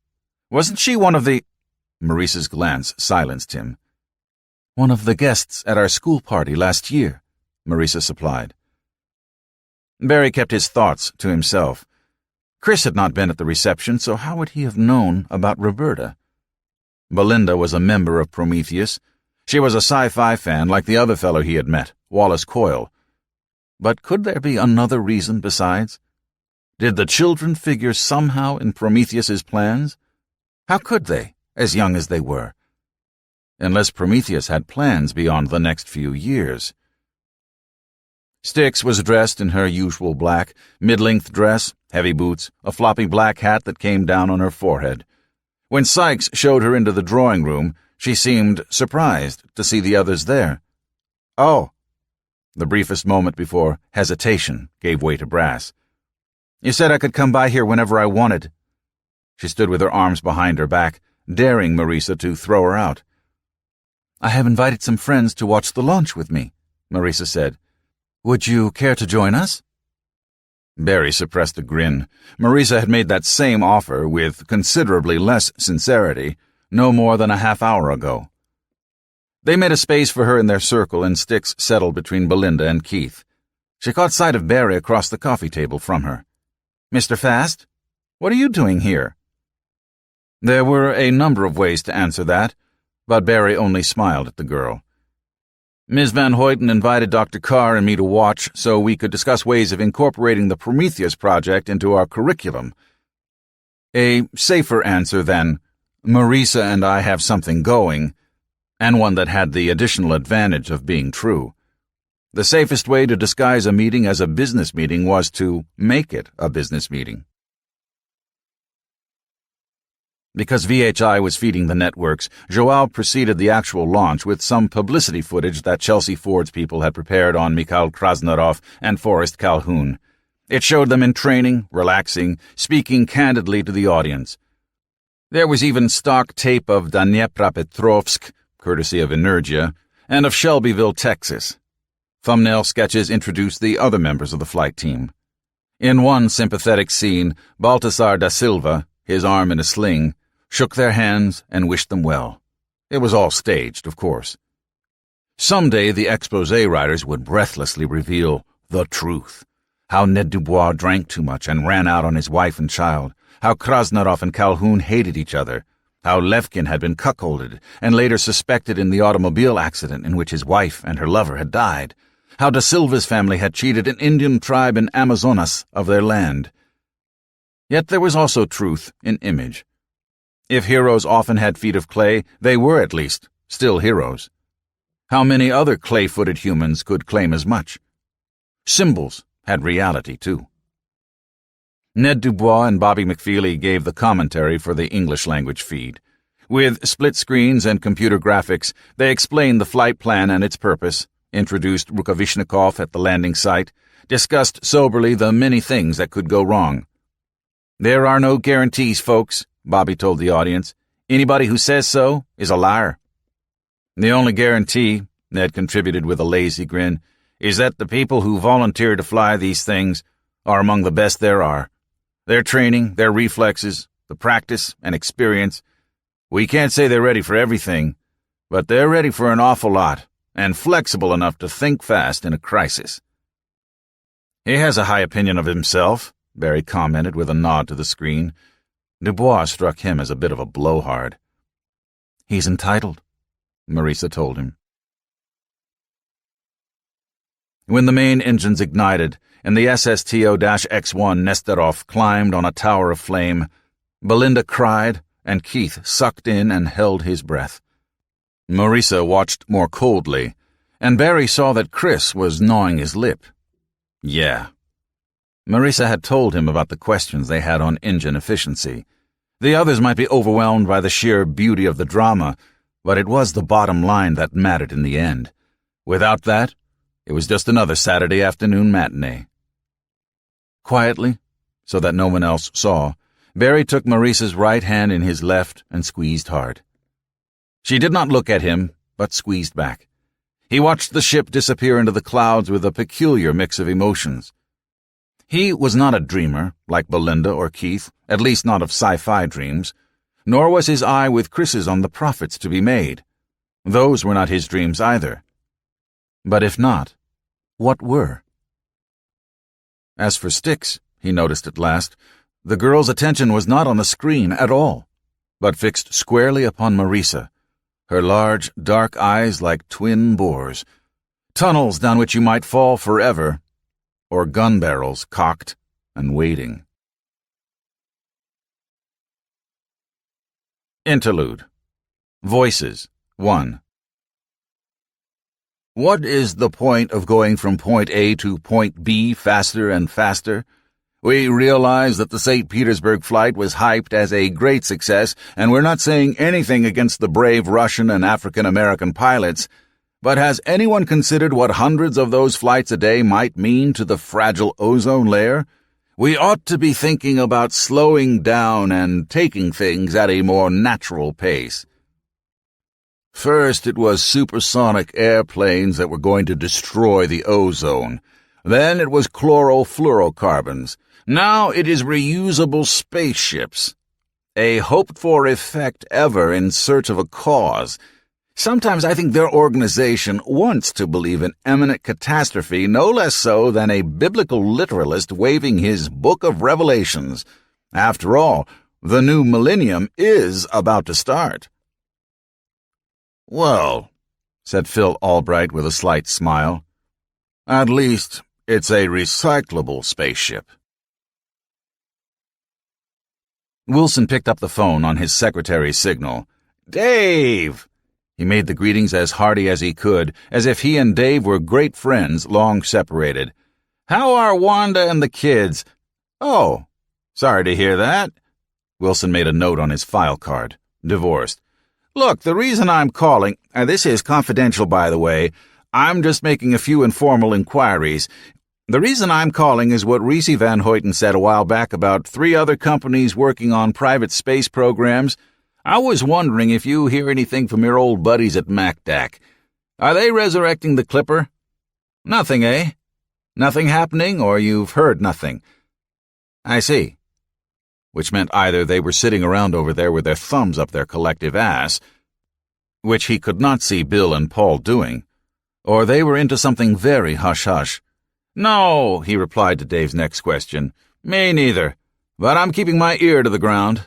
Wasn't she one of the—" Marisa's glance silenced him. "One of the guests at our school party last year," Marisa supplied. Barry kept his thoughts to himself. Chris had not been at the reception, so how would he have known about Roberta? Belinda was a member of Prometheus. She was a sci-fi fan like the other fellow he had met, Wallace Coyle. But could there be another reason besides? Did the children figure somehow in Prometheus's plans? How could they, as young as they were? Unless Prometheus had plans beyond the next few years. Styx was dressed in her usual black, mid-length dress, heavy boots, a floppy black hat that came down on her forehead. When Sykes showed her into the drawing room, she seemed surprised to see the others there. "Oh." The briefest moment before hesitation gave way to brass. "You said I could come by here whenever I wanted." She stood with her arms behind her back, daring Marisa to throw her out. "I have invited some friends to watch the launch with me," Marisa said. "Would you care to join us?" Barry suppressed a grin. Marisa had made that same offer, with considerably less sincerity, no more than a half-hour ago. They made a space for her in their circle, and Styx settled between Belinda and Keith. She caught sight of Barry across the coffee table from her. "Mr. Fast? What are you doing here?" There were a number of ways to answer that, but Barry only smiled at the girl. "Ms. Van Hoyten invited Dr. Carr and me to watch so we could discuss ways of incorporating the Prometheus project into our curriculum." A safer answer than, "Marisa and I have something going," and one that had the additional advantage of being true. The safest way to disguise a meeting as a business meeting was to make it a business meeting. Because VHI was feeding the networks, Joao preceded the actual launch with some publicity footage that Chelsea Ford's people had prepared on Mikhail Krasnarov and Forrest Calhoun. It showed them in training, relaxing, speaking candidly to the audience. There was even stock tape of Dnepropetrovsk, courtesy of Energia, and of Shelbyville, Texas. Thumbnail sketches introduced the other members of the flight team. In one sympathetic scene, Baltasar da Silva, his arm in a sling, shook their hands and wished them well. It was all staged, of course. Someday the exposé writers would breathlessly reveal the truth. How Ned Dubois drank too much and ran out on his wife and child. How Krasnarov and Calhoun hated each other. How Levkin had been cuckolded and later suspected in the automobile accident in which his wife and her lover had died. How Da Silva's family had cheated an Indian tribe in Amazonas of their land. Yet there was also truth in image. If heroes often had feet of clay, they were at least still heroes. How many other clay-footed humans could claim as much? Symbols had reality, too. Ned Dubois and Bobby McFeely gave the commentary for the English-language feed. With split screens and computer graphics, they explained the flight plan and its purpose, introduced Rukavishnikov at the landing site, discussed soberly the many things that could go wrong. "There are no guarantees, folks," Bobby told the audience. "Anybody who says so is a liar." "The only guarantee," Ned contributed with a lazy grin, "is that the people who volunteer to fly these things are among the best there are. Their training, their reflexes, the practice and experience. We can't say they're ready for everything, but they're ready for an awful lot and flexible enough to think fast in a crisis." "He has a high opinion of himself," Barry commented with a nod to the screen. Dubois struck him as a bit of a blowhard. "He's entitled," Marisa told him. When the main engines ignited and the SSTO-X1 Nesterov climbed on a tower of flame, Belinda cried and Keith sucked in and held his breath. Marisa watched more coldly, and Barry saw that Chris was gnawing his lip. Yeah. Marisa had told him about the questions they had on engine efficiency. The others might be overwhelmed by the sheer beauty of the drama, but it was the bottom line that mattered in the end. Without that, it was just another Saturday afternoon matinee. Quietly, so that no one else saw, Barry took Marisa's right hand in his left and squeezed hard. She did not look at him, but squeezed back. He watched the ship disappear into the clouds with a peculiar mix of emotions. He was not a dreamer, like Belinda or Keith, at least not of sci-fi dreams, nor was his eye with Chris's on the profits to be made. Those were not his dreams either. But if not, what were? As for Styx, he noticed at last, the girl's attention was not on the screen at all, but fixed squarely upon Marisa, her large, dark eyes like twin bores, tunnels down which you might fall forever, or gun barrels cocked and waiting. Interlude. Voices 1. What is the point of going from point A to point B faster and faster? We realize that the St. Petersburg flight was hyped as a great success, and we're not saying anything against the brave Russian and African-American pilots, but has anyone considered what hundreds of those flights a day might mean to the fragile ozone layer? We ought to be thinking about slowing down and taking things at a more natural pace. First, it was supersonic airplanes that were going to destroy the ozone. Then it was chlorofluorocarbons. Now it is reusable spaceships. A hoped-for effect ever in search of a cause. Sometimes I think their organization wants to believe in imminent catastrophe no less so than a biblical literalist waving his Book of Revelations. After all, the new millennium is about to start. Well, said Phil Albright with a slight smile, at least it's a recyclable spaceship. Wilson picked up the phone on his secretary's signal. Dave! He made the greetings as hearty as he could, as if he and Dave were great friends long separated. How are Wanda and the kids? Oh, sorry to hear that. Wilson made a note on his file card. Divorced. Look, the reason I'm calling, this is confidential by the way, I'm just making a few informal inquiries. The reason I'm calling is what Reese Van Hoyten said a while back about 3 other companies working on private space programs. I was wondering if you hear anything from your old buddies at MacDac. Are they resurrecting the Clipper? Nothing, eh? Nothing happening, or you've heard nothing? I see. Which meant either they were sitting around over there with their thumbs up their collective ass, which he could not see Bill and Paul doing, or they were into something very hush-hush. "No," he replied to Dave's next question. "Me neither, but I'm keeping my ear to the ground."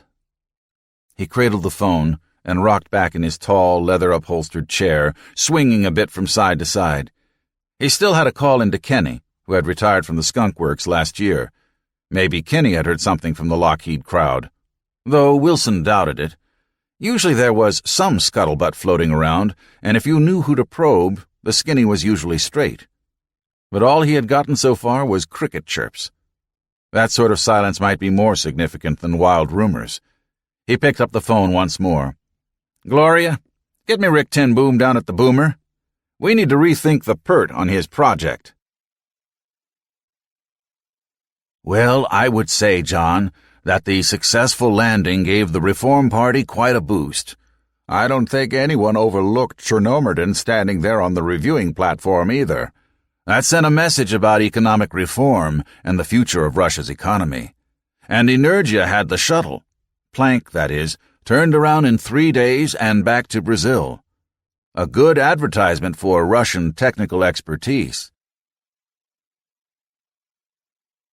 He cradled the phone and rocked back in his tall, leather-upholstered chair, swinging a bit from side to side. He still had a call into Kenny, who had retired from the skunk works last year. Maybe Kenny had heard something from the Lockheed crowd, though Wilson doubted it. Usually there was some scuttlebutt floating around, and if you knew who to probe, the skinny was usually straight. But all he had gotten so far was cricket chirps. That sort of silence might be more significant than wild rumors. He picked up the phone once more. "Gloria, get me Rick Ten Boom down at the Boomer. We need to rethink the PERT on his project." "Well, I would say, John, that the successful landing gave the Reform Party quite a boost. I don't think anyone overlooked Chernomerdin standing there on the reviewing platform either. That sent a message about economic reform and the future of Russia's economy. And Energia had the shuttle, Planck, that is, turned around in 3 days and back to Brazil. A good advertisement for Russian technical expertise.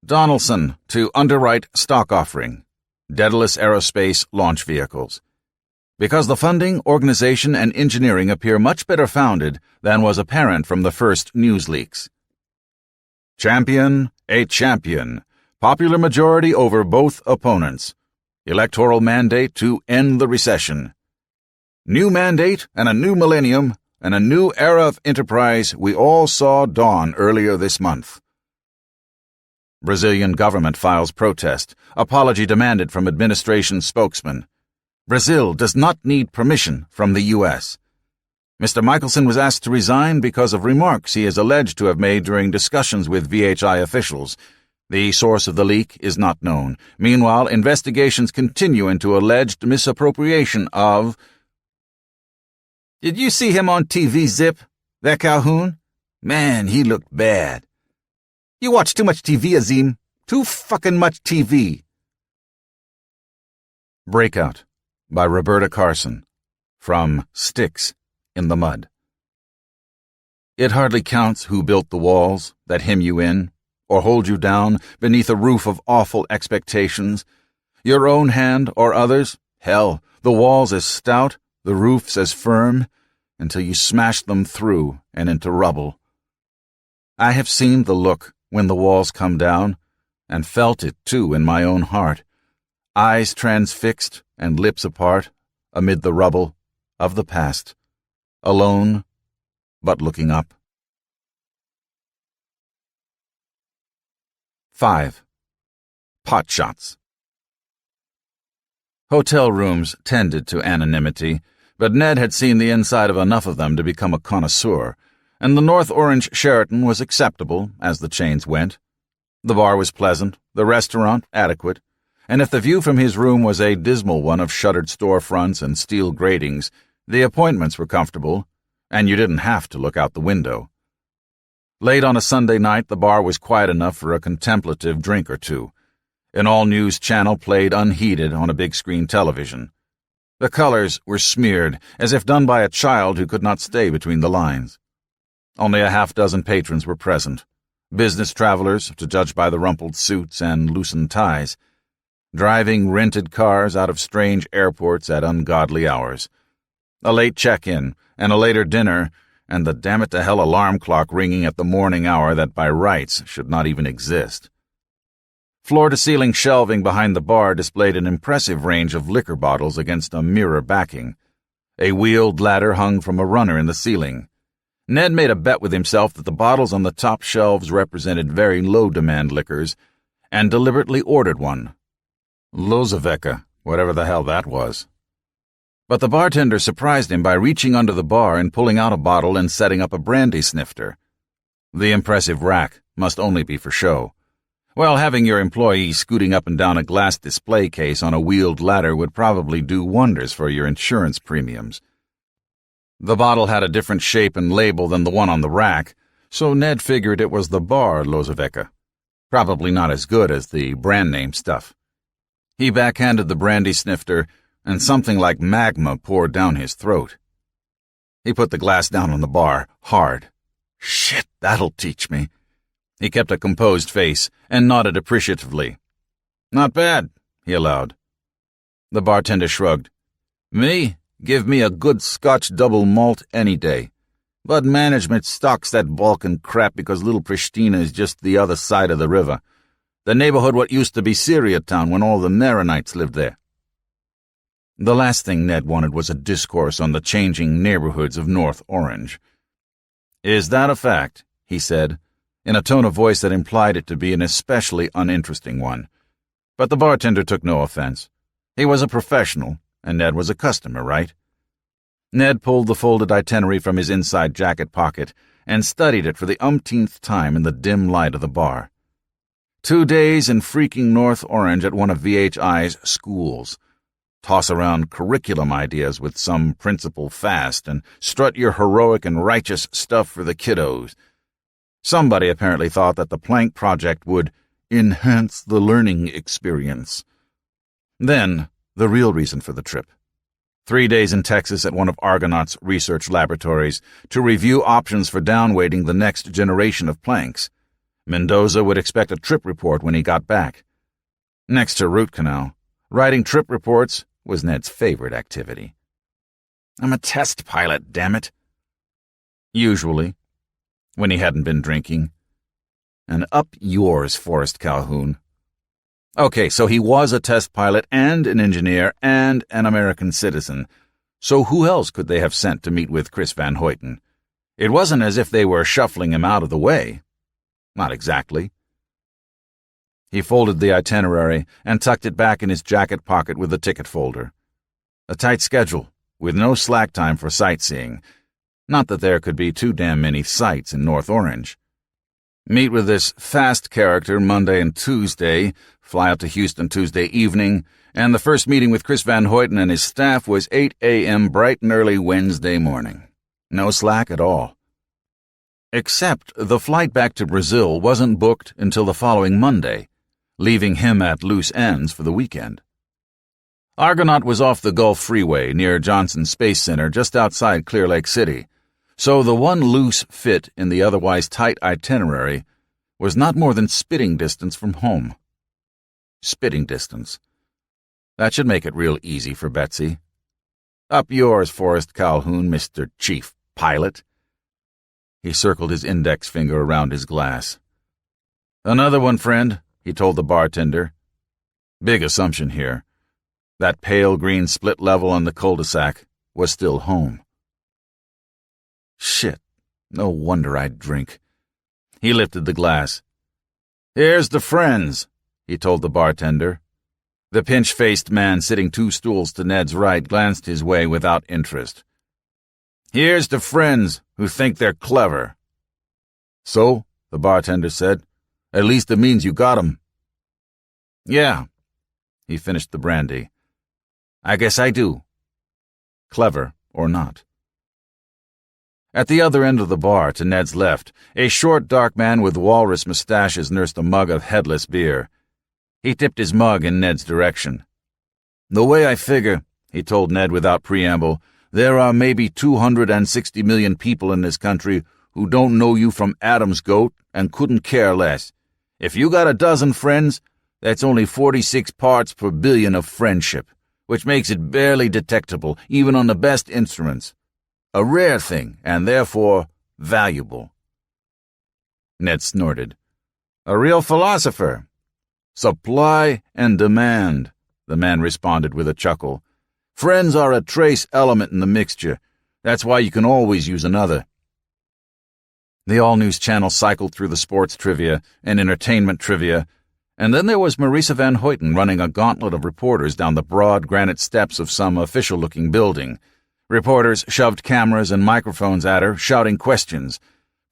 Donaldson to underwrite stock offering. Daedalus Aerospace launch vehicles. Because the funding, organization, and engineering appear much better founded than was apparent from the first news leaks. Champion, a champion. Popular majority over both opponents. Electoral mandate to end the recession. New mandate and a new millennium and a new era of enterprise we all saw dawn earlier this month. Brazilian government files protest. Apology demanded from administration spokesman. Brazil does not need permission from the U.S. Mr. Michelson was asked to resign because of remarks he is alleged to have made during discussions with VHI officials. The source of the leak is not known. Meanwhile, investigations continue into alleged misappropriation of... Did you see him on TV, Zip? That Calhoun? Man, he looked bad. You watch too much TV, Azim. Too fucking much TV. Breakout by Roberta Carson. From Sticks in the Mud. It hardly counts who built the walls that hem you in, or hold you down beneath a roof of awful expectations. Your own hand or others? Hell, the walls as stout, the roofs as firm, until you smash them through and into rubble. I have seen the look when the walls come down, and felt it, too, in my own heart, eyes transfixed and lips apart, amid the rubble of the past, alone, but looking up. 5. Potshots. Hotel rooms tended to anonymity, but Ned had seen the inside of enough of them to become a connoisseur, and the North Orange Sheraton was acceptable as the chains went. The bar was pleasant, the restaurant adequate, and if the view from his room was a dismal one of shuttered storefronts and steel gratings, the appointments were comfortable, and you didn't have to look out the window. Late on a Sunday night, the bar was quiet enough for a contemplative drink or two. An all-news channel played unheeded on a big-screen television. The colors were smeared, as if done by a child who could not stay between the lines. Only a half-dozen patrons were present, business travelers, to judge by the rumpled suits and loosened ties, driving rented cars out of strange airports at ungodly hours, a late check-in, and a later dinner, and the damn-it-to-hell alarm clock ringing at the morning hour that by rights should not even exist. Floor-to-ceiling shelving behind the bar displayed an impressive range of liquor bottles against a mirror backing. A wheeled ladder hung from a runner in the ceiling. Ned made a bet with himself that the bottles on the top shelves represented very low-demand liquors, and deliberately ordered one. Lozaveka, whatever the hell that was. But the bartender surprised him by reaching under the bar and pulling out a bottle and setting up a brandy snifter. The impressive rack must only be for show. Well, having your employee scooting up and down a glass display case on a wheeled ladder would probably do wonders for your insurance premiums. The bottle had a different shape and label than the one on the rack, so Ned figured it was the bar Lozaveka. Probably not as good as the brand-name stuff. He backhanded the brandy snifter, and something like magma poured down his throat. He put the glass down on the bar, hard, Shit, that'll teach me. He kept a composed face and nodded appreciatively. Not bad, he allowed. The bartender shrugged. Me? Give me a good Scotch double malt any day. But management stocks that Balkan crap because Little Pristina is just the other side of the river. The neighborhood what used to be Syria Town when all the Maronites lived there. The last thing Ned wanted was a discourse on the changing neighborhoods of North Orange. Is that a fact? He said, in a tone of voice that implied it to be an especially uninteresting one. But the bartender took no offense. He was a professional, and Ned was a customer, right? Ned pulled the folded itinerary from his inside jacket pocket and studied it for the umpteenth time in the dim light of the bar. 2 days in freaking North Orange at one of VHI's schools. Toss around curriculum ideas with some principal fast and strut your heroic and righteous stuff for the kiddos. Somebody apparently thought that the Planck project would enhance the learning experience. Then, the real reason for the trip. 3 days in Texas at one of Argonaut's research laboratories to review options for downweighting the next generation of Plancks. Mendoza would expect a trip report when he got back. Next to root canal, writing trip reports was Ned's favorite activity. I'm a test pilot, damn it. Usually, when he hadn't been drinking. And up yours, Forrest Calhoun. Okay, so he was a test pilot and an engineer and an American citizen. So who else could they have sent to meet with Chris Van Hoyten? It wasn't as if they were shuffling him out of the way. Not exactly. He folded the itinerary and tucked it back in his jacket pocket with the ticket folder. A tight schedule, with no slack time for sightseeing. Not that there could be too damn many sights in North Orange. Meet with this fast character Monday and Tuesday, fly out to Houston Tuesday evening, and the first meeting with Chris Van Hoyten and his staff was 8 a.m. bright and early Wednesday morning. No slack at all. Except the flight back to Brazil wasn't booked until the following Monday, leaving him at loose ends for the weekend. Argonaut was off the Gulf Freeway near Johnson Space Center just outside Clear Lake City, so the one loose fit in the otherwise tight itinerary was not more than spitting distance from home. Spitting distance. That should make it real easy for Betsy. Up yours, Forrest Calhoun, Mr. Chief Pilot. He circled his index finger around his glass. Another one, friend, he told the bartender. Big assumption here. That pale green split level on the cul-de-sac was still home. Shit, no wonder I'd drink. He lifted the glass. Here's the friends, he told the bartender. The pinch-faced man sitting 2 stools to Ned's right glanced his way without interest. Here's the friends who think they're clever. So, the bartender said, at least it means you got 'em. Yeah, he finished the brandy. I guess I do. Clever or not. At the other end of the bar, to Ned's left, a short, dark man with walrus mustaches nursed a mug of headless beer. He tipped his mug in Ned's direction. The way I figure, he told Ned without preamble, there are maybe 260 million people in this country who don't know you from Adam's goat and couldn't care less. If you got a dozen friends, that's only 46 parts per billion of friendship, which makes it barely detectable, even on the best instruments. A rare thing, and therefore valuable. Ned snorted. A real philosopher. Supply and demand, the man responded with a chuckle. Friends are a trace element in the mixture. That's why you can always use another. The all-news channel cycled through the sports trivia and entertainment trivia, and then there was Marisa Van Hoyten running a gauntlet of reporters down the broad granite steps of some official-looking building. Reporters shoved cameras and microphones at her, shouting questions.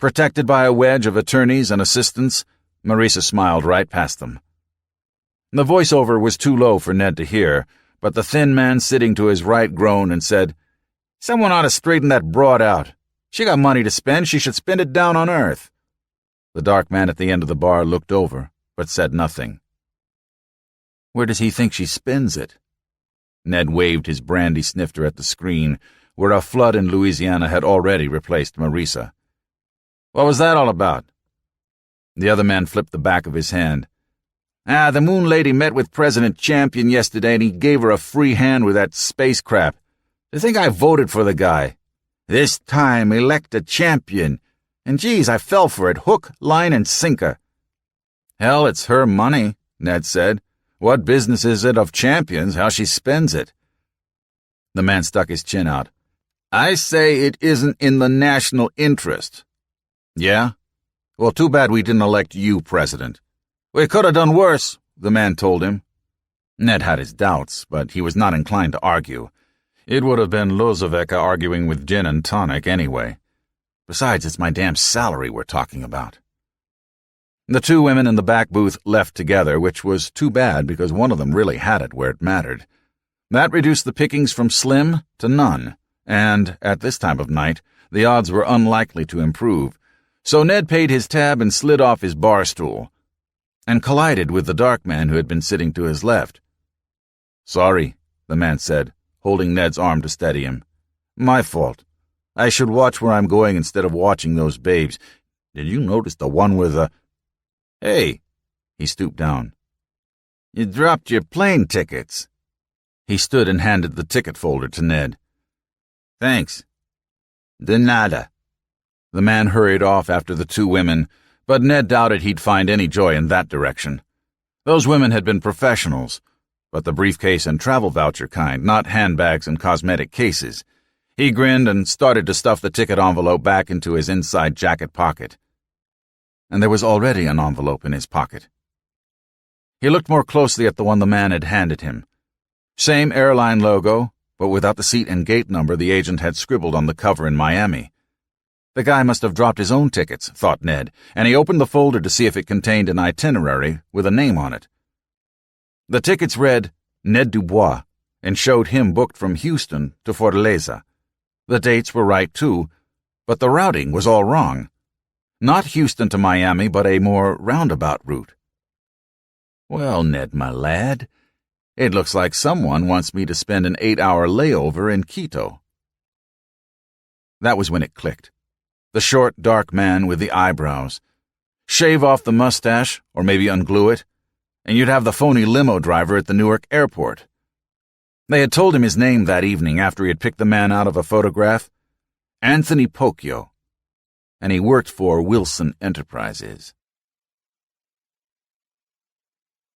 Protected by a wedge of attorneys and assistants, Marisa smiled right past them. The voiceover was too low for Ned to hear, but the thin man sitting to his right groaned and said, Someone ought to straighten that broad out. She got money to spend, she should spend it down on earth. The dark man at the end of the bar looked over, but said nothing. Where does he think she spends it? Ned waved his brandy snifter at the screen, where a flood in Louisiana had already replaced Marisa. What was that all about? The other man flipped the back of his hand. The Moon Lady met with President Champion yesterday and he gave her a free hand with that space crap. They think I voted for the guy. This time, elect a champion. And geez, I fell for it, hook, line, and sinker. Hell, it's her money, Ned said. What business is it of Champion's how she spends it? The man stuck his chin out. I say it isn't in the national interest. Yeah? Well, too bad we didn't elect you president. We could have done worse, the man told him. Ned had his doubts, but he was not inclined to argue. It would have been Lozoveka arguing with gin and tonic anyway. Besides, it's my damn salary we're talking about. The two women in the back booth left together, which was too bad because one of them really had it where it mattered. That reduced the pickings from slim to none, and, at this time of night, the odds were unlikely to improve. So Ned paid his tab and slid off his bar stool, and collided with the dark man who had been sitting to his left. Sorry, the man said, holding Ned's arm to steady him. My fault. I should watch where I'm going instead of watching those babes. Did you notice the one with the... Hey, he stooped down. You dropped your plane tickets. He stood and handed the ticket folder to Ned. Thanks. De nada. The man hurried off after the two women, but Ned doubted he'd find any joy in that direction. Those women had been professionals, but the briefcase and travel voucher kind, not handbags and cosmetic cases. He grinned and started to stuff the ticket envelope back into his inside jacket pocket. And there was already an envelope in his pocket. He looked more closely at the one the man had handed him. Same airline logo, but without the seat and gate number the agent had scribbled on the cover in Miami. The guy must have dropped his own tickets, thought Ned, and he opened the folder to see if it contained an itinerary with a name on it. The tickets read Ned Dubois and showed him booked from Houston to Fortaleza. The dates were right, too, but the routing was all wrong. Not Houston to Miami, but a more roundabout route. Well, Ned, my lad, it looks like someone wants me to spend an 8-hour layover in Quito. That was when it clicked. The short, dark man with the eyebrows. Shave off the mustache, or maybe unglue it, and you'd have the phony limo driver at the Newark airport. They had told him his name that evening after he had picked the man out of a photograph. Anthony Pocchio. And he worked for Wilson Enterprises.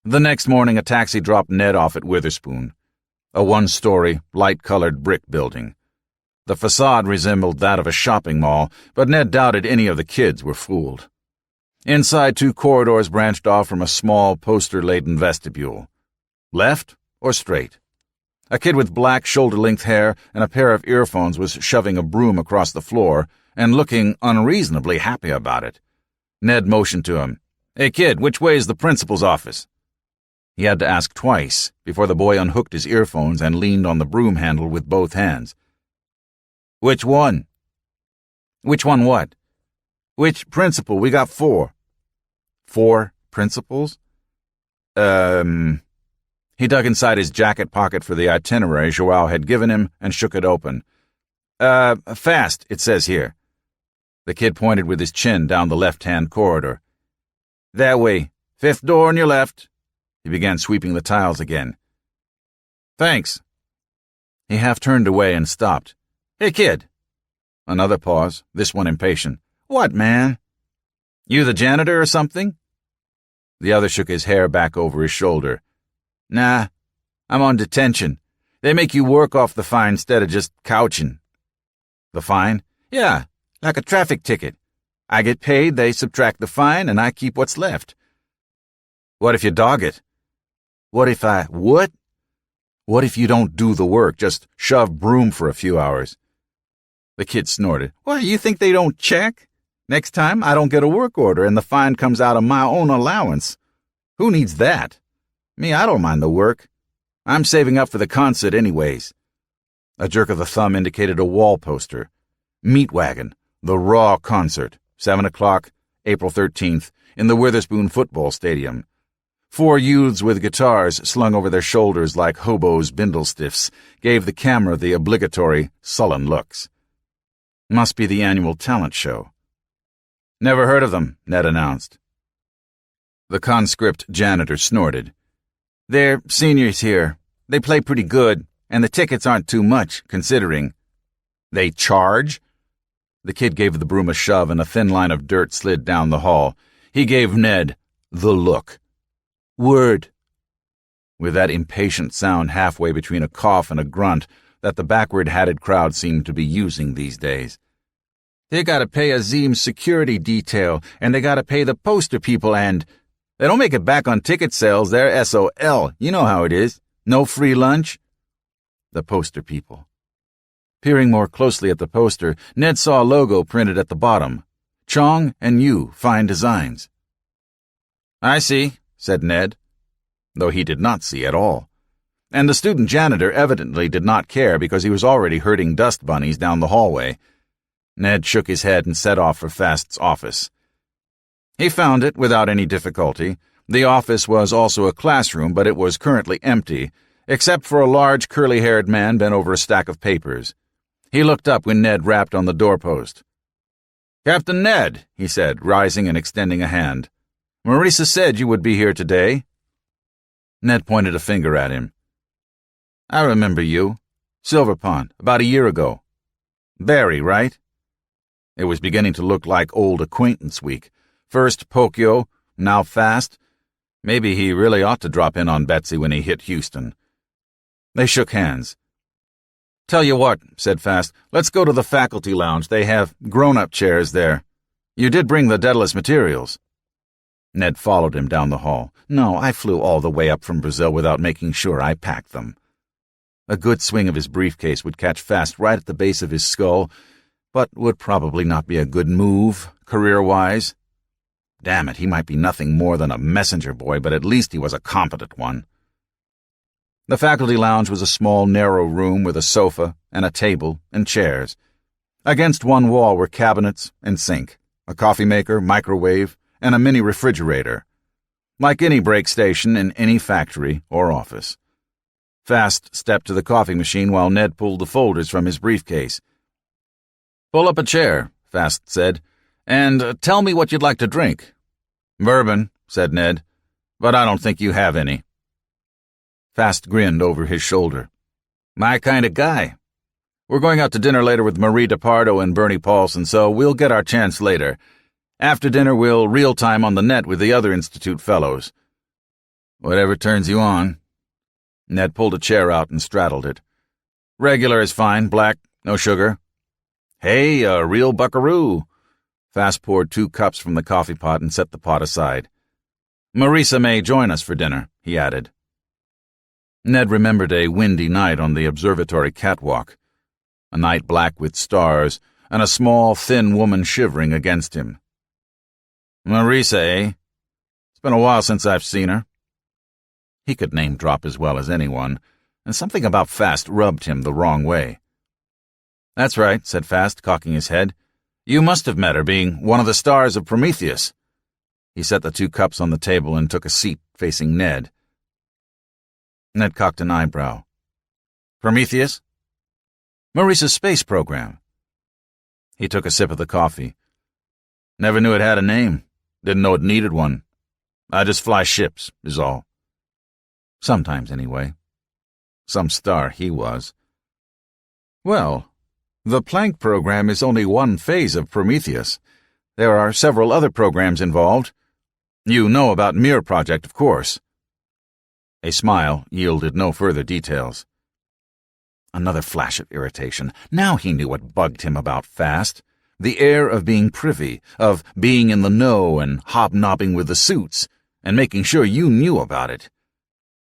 The next morning, a taxi dropped Ned off at Witherspoon, a one-story, light-colored brick building. The facade resembled that of a shopping mall, but Ned doubted any of the kids were fooled. Inside, 2 corridors branched off from a small, poster-laden vestibule. Left or straight? A kid with black, shoulder-length hair and a pair of earphones was shoving a broom across the floor and looking unreasonably happy about it. Ned motioned to him. "Hey, kid, which way is the principal's office?" He had to ask twice before the boy unhooked his earphones and leaned on the broom handle with both hands. "Which one?" "Which one what?" "Which principal? We got 4. "4 principals?" He dug inside his jacket pocket for the itinerary Joao had given him and shook it open. Fast, it says here." The kid pointed with his chin down the left-hand corridor. "That way. 5th door on your left." He began sweeping the tiles again. "Thanks." He half turned away and stopped. "Hey, kid." Another pause, this one impatient. "What, man? You the janitor or something?" The other shook his hair back over his shoulder. "Nah, I'm on detention. They make you work off the fine instead of just couching." "The fine?" "Yeah, like a traffic ticket. I get paid, they subtract the fine, and I keep what's left." "What if you dog it?" "What if I what?" "What if you don't do the work, just shove broom for a few hours?" The kid snorted. "What, you think they don't check? Next time, I don't get a work order and the fine comes out of my own allowance. Who needs that? Me, I don't mind the work. I'm saving up for the concert anyways." A jerk of the thumb indicated a wall poster. "Meat Wagon, the Raw Concert, 7 o'clock, April 13th, in the Witherspoon Football Stadium." 4 youths with guitars slung over their shoulders like hobos' bindlestiffs gave the camera the obligatory, sullen looks. Must be the annual talent show. Never heard of them, Ned announced. The conscript janitor snorted. They're seniors here. They play pretty good, and the tickets aren't too much, considering. They charge? The kid gave the broom a shove, and a thin line of dirt slid down the hall. He gave Ned the look. Word. With that impatient sound halfway between a cough and a grunt that the backward-hatted crowd seemed to be using these days. They gotta pay Azim's security detail, and they gotta pay the poster people, and they don't make it back on ticket sales. They're SOL. You know how it is. No free lunch. The poster people. Peering more closely at the poster, Ned saw a logo printed at the bottom. Chong and Yu Fine Designs. I see, said Ned, though he did not see at all. And the student janitor evidently did not care because he was already herding dust bunnies down the hallway. Ned shook his head and set off for Fast's office. He found it without any difficulty. The office was also a classroom, but it was currently empty, except for a large curly-haired man bent over a stack of papers. He looked up when Ned rapped on the doorpost. Captain Ned, he said, rising and extending a hand. Marisa said you would be here today. Ned pointed a finger at him. I remember you. Silver Pond, about a year ago. Barry, right? It was beginning to look like old acquaintance week. First Pokio, now Fast. Maybe he really ought to drop in on Betsy when he hit Houston. They shook hands. Tell you what, said Fast, let's go to the faculty lounge. They have grown-up chairs there. You did bring the Daedalus materials. Ned followed him down the hall. No, I flew all the way up from Brazil without making sure I packed them. A good swing of his briefcase would catch Fast right at the base of his skull, but would probably not be a good move, career-wise. Damn it, he might be nothing more than a messenger boy, but at least he was a competent one. The faculty lounge was a small, narrow room with a sofa and a table and chairs. Against one wall were cabinets and sink, a coffee maker, microwave, and a mini refrigerator, like any break station in any factory or office. Fast stepped to the coffee machine while Ned pulled the folders from his briefcase. Pull up a chair, Fast said, and tell me what you'd like to drink. Bourbon, said Ned, but I don't think you have any. Fast grinned over his shoulder. My kind of guy. We're going out to dinner later with Marie DePardo and Bernie Paulson, so we'll get our chance later. After dinner, we'll real-time on the net with the other Institute fellows. Whatever turns you on. Ned pulled a chair out and straddled it. Regular is fine, black, no sugar. Hey, a real buckaroo. Fast poured 2 cups from the coffee pot and set the pot aside. Marisa may join us for dinner, he added. Ned remembered a windy night on the observatory catwalk, a night black with stars, and a small, thin woman shivering against him. Marisa, eh? It's been a while since I've seen her. He could name-drop as well as anyone, and something about Fast rubbed him the wrong way. That's right, said Fast, cocking his head. You must have met her, being one of the stars of Prometheus. He set the 2 cups on the table and took a seat facing Ned. Ned cocked an eyebrow. Prometheus? Maurice's space program. He took a sip of the coffee. Never knew it had a name. Didn't know it needed one. I just fly ships, is all. Sometimes, anyway. Some star he was. Well, the Planck program is only one phase of Prometheus. There are several other programs involved. You know about Mir Project, of course. A smile yielded no further details. Another flash of irritation. Now he knew what bugged him about Fast. The air of being privy, of being in the know and hobnobbing with the suits, and making sure you knew about it.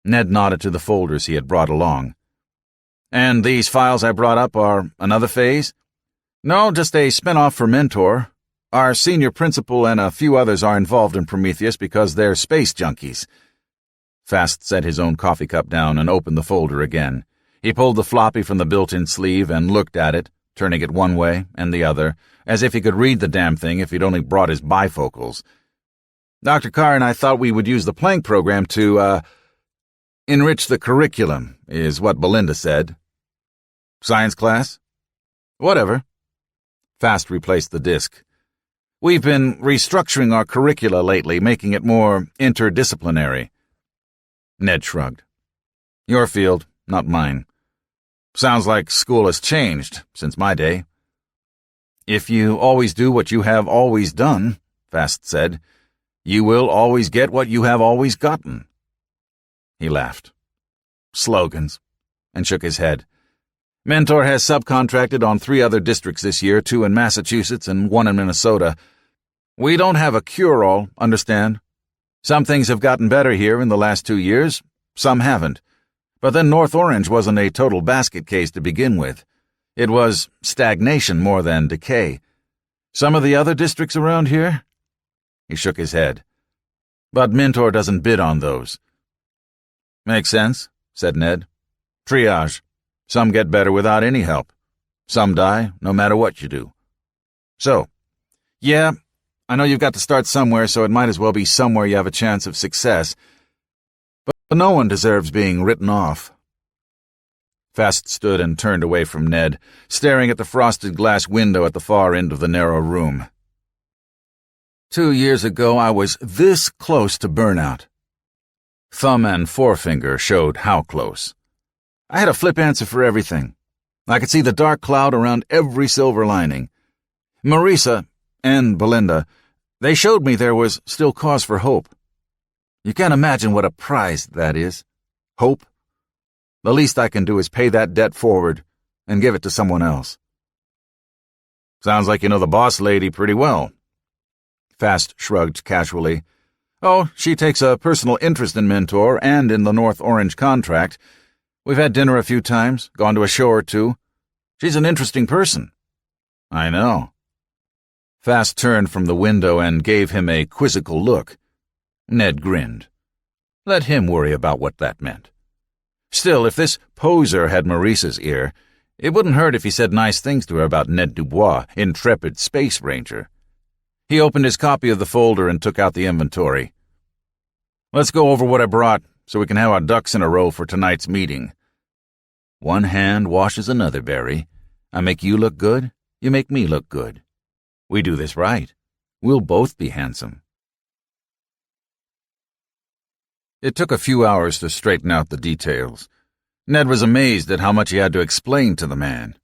Ned nodded to the folders he had brought along. And these files I brought up are another phase? No, just a spin-off for Mentor. Our senior principal and a few others are involved in Prometheus because they're space junkies. Fast set his own coffee cup down and opened the folder again. He pulled the floppy from the built-in sleeve and looked at it, turning it one way and the other, as if he could read the damn thing if he'd only brought his bifocals. Dr. Carr and I thought we would use the Planck program to, enrich the curriculum, is what Belinda said. Science class? Whatever. Fast replaced the disc. We've been restructuring our curricula lately, making it more interdisciplinary. Ned shrugged. Your field, not mine. Sounds like school has changed since my day. If you always do what you have always done, Fast said, you will always get what you have always gotten. He laughed. Slogans, and shook his head. Mentor has subcontracted on 3 other districts this year, 2 in Massachusetts and 1 in Minnesota. We don't have a cure-all, understand? Some things have gotten better here in the last 2 years, some haven't. But then North Orange wasn't a total basket case to begin with. It was stagnation more than decay. Some of the other districts around here? He shook his head. But Mentor doesn't bid on those. Makes sense, said Ned. Triage. Some get better without any help. Some die, no matter what you do. So, yeah, I know you've got to start somewhere, so it might as well be somewhere you have a chance of success. But no one deserves being written off. Fast stood and turned away from Ned, staring at the frosted glass window at the far end of the narrow room. 2 years ago, I was this close to burnout. Thumb and forefinger showed how close. I had a flip answer for everything. I could see the dark cloud around every silver lining. Marisa and Belinda, they showed me there was still cause for hope. You can't imagine what a prize that is. Hope. The least I can do is pay that debt forward and give it to someone else. Sounds like you know the boss lady pretty well. Fast shrugged casually. Oh, she takes a personal interest in Mentor and in the North Orange contract. We've had dinner a few times, gone to a show or 2. She's an interesting person. I know. Fast turned from the window and gave him a quizzical look. Ned grinned. Let him worry about what that meant. Still, if this poser had Marisa's ear, it wouldn't hurt if he said nice things to her about Ned Dubois, intrepid space ranger. He opened his copy of the folder and took out the inventory. Let's go over what I brought so we can have our ducks in a row for tonight's meeting. One hand washes another, Barry. I make you look good, you make me look good. We do this right, we'll both be handsome. It took a few hours to straighten out the details. Ned was amazed at how much he had to explain to the man.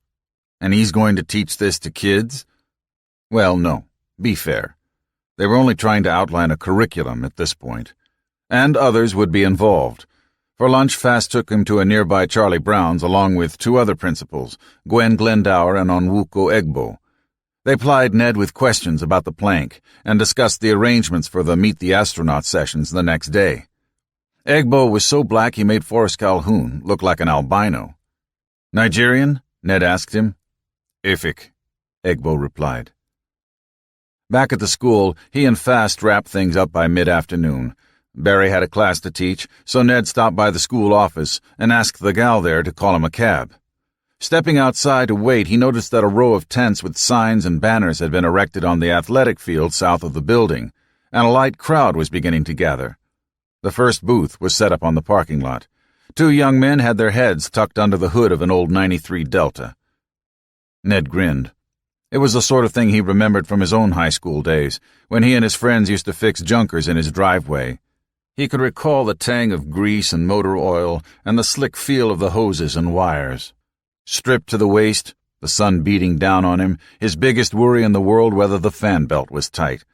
And he's going to teach this to kids? Well, no, be fair. They were only trying to outline a curriculum at this point. And others would be involved. For lunch, Fast took him to a nearby Charlie Brown's along with 2 other principals, Gwen Glendower and Onwuko Egbo. They plied Ned with questions about the plank and discussed the arrangements for the Meet the Astronaut sessions the next day. Egbo was so black he made Forrest Calhoun look like an albino. Nigerian? Ned asked him. Ifik, Egbo replied. Back at the school, he and Fast wrapped things up by mid-afternoon. Barry had a class to teach, so Ned stopped by the school office and asked the gal there to call him a cab. Stepping outside to wait, he noticed that a row of tents with signs and banners had been erected on the athletic field south of the building, and a light crowd was beginning to gather. The first booth was set up on the parking lot. 2 young men had their heads tucked under the hood of an old '93 Delta. Ned grinned. It was the sort of thing he remembered from his own high school days, when he and his friends used to fix junkers in his driveway. He could recall the tang of grease and motor oil and the slick feel of the hoses and wires. Stripped to the waist, the sun beating down on him, his biggest worry in the world whether the fan belt was tight.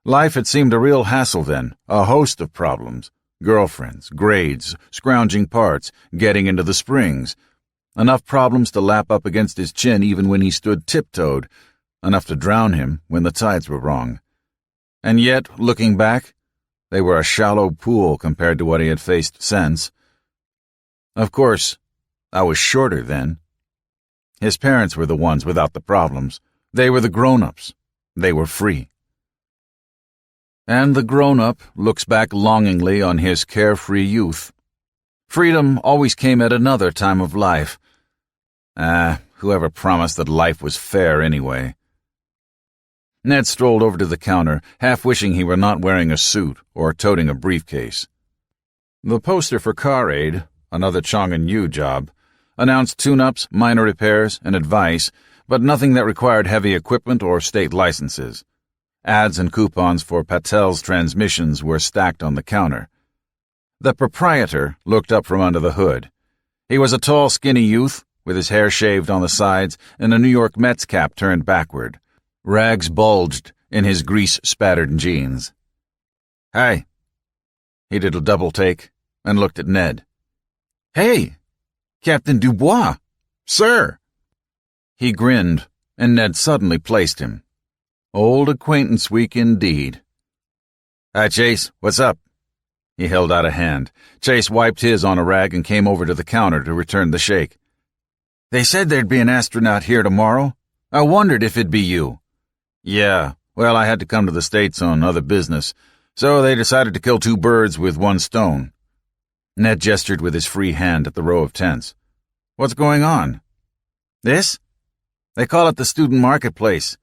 Life had seemed a real hassle then, a host of problems. Girlfriends, grades, scrounging parts, getting into the springs. Enough problems to lap up against his chin even when he stood tiptoed, enough to drown him when the tides were wrong. And yet, looking back, they were a shallow pool compared to what he had faced since. Of course, I was shorter then. His parents were the ones without the problems. They were the grown-ups. They were free. And the grown-up looks back longingly on his carefree youth. Freedom always came at another time of life. Whoever promised that life was fair anyway? Ned strolled over to the counter, half wishing he were not wearing a suit or toting a briefcase. The poster for Car Aid, another Chong and Yu job, announced tune-ups, minor repairs, and advice, but nothing that required heavy equipment or state licenses. Ads and coupons for Patel's transmissions were stacked on the counter. The proprietor looked up from under the hood. He was a tall, skinny youth, with his hair shaved on the sides and a New York Mets cap turned backward. Rags bulged in his grease-spattered jeans. "Hey." He did a double take and looked at Ned. "Hey, Captain Dubois. Sir." He grinned, and Ned suddenly placed him. Old acquaintance week indeed. "Hi, Chase. What's up?" He held out a hand. Chase wiped his on a rag and came over to the counter to return the shake. "They said there'd be an astronaut here tomorrow. I wondered if it'd be you." "Yeah, well, I had to come to the States on other business, so they decided to kill two birds with one stone." Ned gestured with his free hand at the row of tents. "What's going on?" "This? They call it the student marketplace.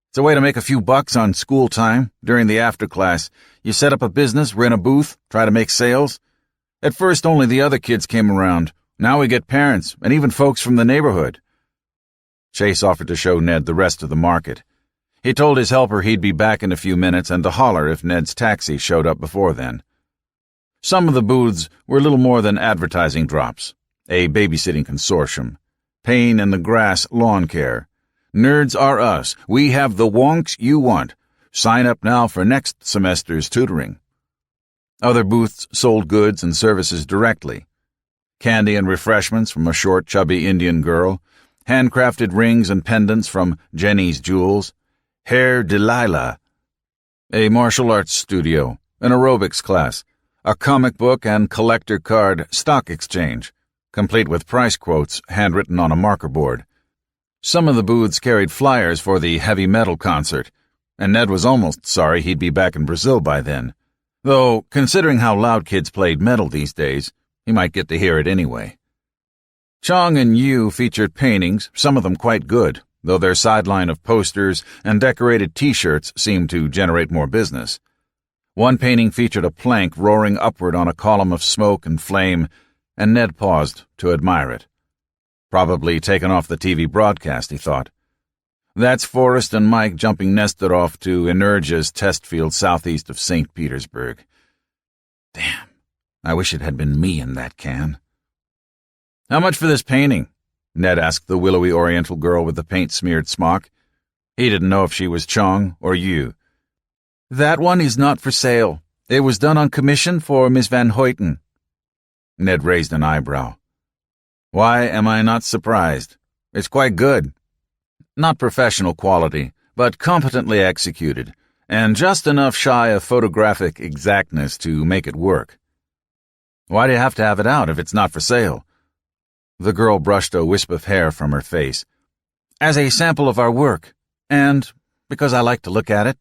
It's a way to make a few bucks on school time, during the after class. You set up a business, rent a booth, try to make sales. At first only the other kids came around. Now we get parents, and even folks from the neighborhood." Chase offered to show Ned the rest of the market. He told his helper he'd be back in a few minutes and to holler if Ned's taxi showed up before then. Some of the booths were little more than advertising drops. A babysitting consortium. Pain in the Grass Lawn Care. Nerds are us. We have the wonks you want. Sign up now for next semester's tutoring. Other booths sold goods and services directly. Candy and refreshments from a short, chubby Indian girl. Handcrafted rings and pendants from Jenny's Jewels. Hair Delilah. A martial arts studio. An aerobics class. A comic book and collector card stock exchange, complete with price quotes handwritten on a marker board. Some of the booths carried flyers for the heavy metal concert, and Ned was almost sorry he'd be back in Brazil by then. Though, considering how loud kids played metal these days, he might get to hear it anyway. Chong and Yu featured paintings, some of them quite good, though their sideline of posters and decorated T-shirts seemed to generate more business. One painting featured a plank roaring upward on a column of smoke and flame, and Ned paused to admire it. Probably taken off the TV broadcast, he thought. That's Forrest and Mike jumping Nestorov to Energia's test field southeast of St. Petersburg. Damn, I wish it had been me in that can. "How much for this painting?" Ned asked the willowy Oriental girl with the paint-smeared smock. He didn't know if she was Chong or Yu. "That one is not for sale. It was done on commission for Miss Van Hoyten." Ned raised an eyebrow. "Why am I not surprised? It's quite good. Not professional quality, but competently executed, and just enough shy of photographic exactness to make it work. Why do you have to have it out if it's not for sale?" The girl brushed a wisp of hair from her face. "As a sample of our work, and because I like to look at it."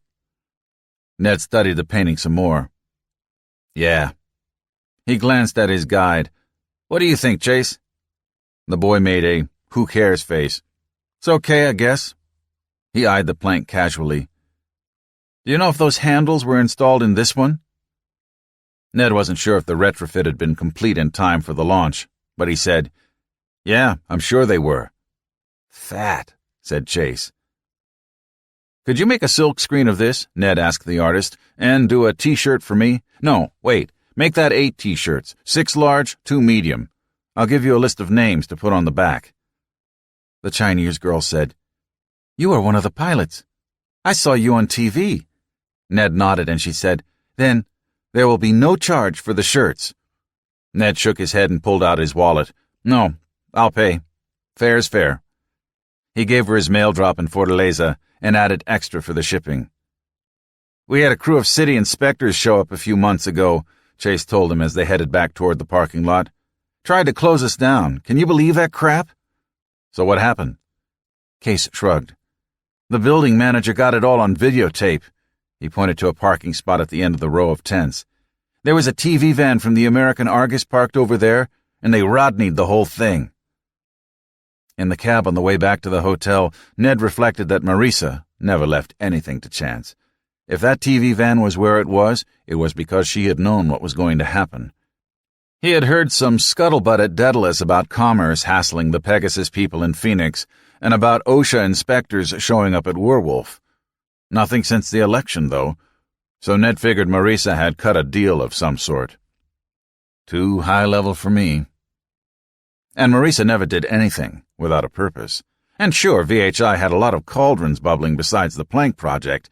Ned studied the painting some more. "Yeah." He glanced at his guide. "What do you think, Chase?" The boy made a who cares face. "It's okay, I guess." He eyed the plank casually. "Do you know if those handles were installed in this one?" Ned wasn't sure if the retrofit had been complete in time for the launch, but he said, "Yeah, I'm sure they were." "Fat," said Chase. "Could you make a silk screen of this?" Ned asked the artist, "and do a T-shirt for me? No, wait, make that 8 T-shirts, 6 large, 2 medium. I'll give you a list of names to put on the back." The Chinese girl said, "You are one of the pilots. I saw you on TV." Ned nodded and she said, "Then there will be no charge for the shirts." Ned shook his head and pulled out his wallet. "No, I'll pay. Fair's fair." He gave her his mail drop in Fortaleza and added extra for the shipping. "We had a crew of city inspectors show up a few months ago," Chase told him as they headed back toward the parking lot. "Tried to close us down. Can you believe that crap?" "So what happened?" Case shrugged. "The building manager got it all on videotape." He pointed to a parking spot at the end of the row of tents. "There was a TV van from the American Argus parked over there, and they Rodneyed the whole thing." In the cab on the way back to the hotel, Ned reflected that Marisa never left anything to chance. If that TV van was where it was because she had known what was going to happen. He had heard some scuttlebutt at Daedalus about commerce hassling the Pegasus people in Phoenix, and about OSHA inspectors showing up at Werewolf. Nothing since the election, though, so Ned figured Marisa had cut a deal of some sort. Too high level for me. And Marisa never did anything without a purpose. And sure, VHI had a lot of cauldrons bubbling besides the Planck project,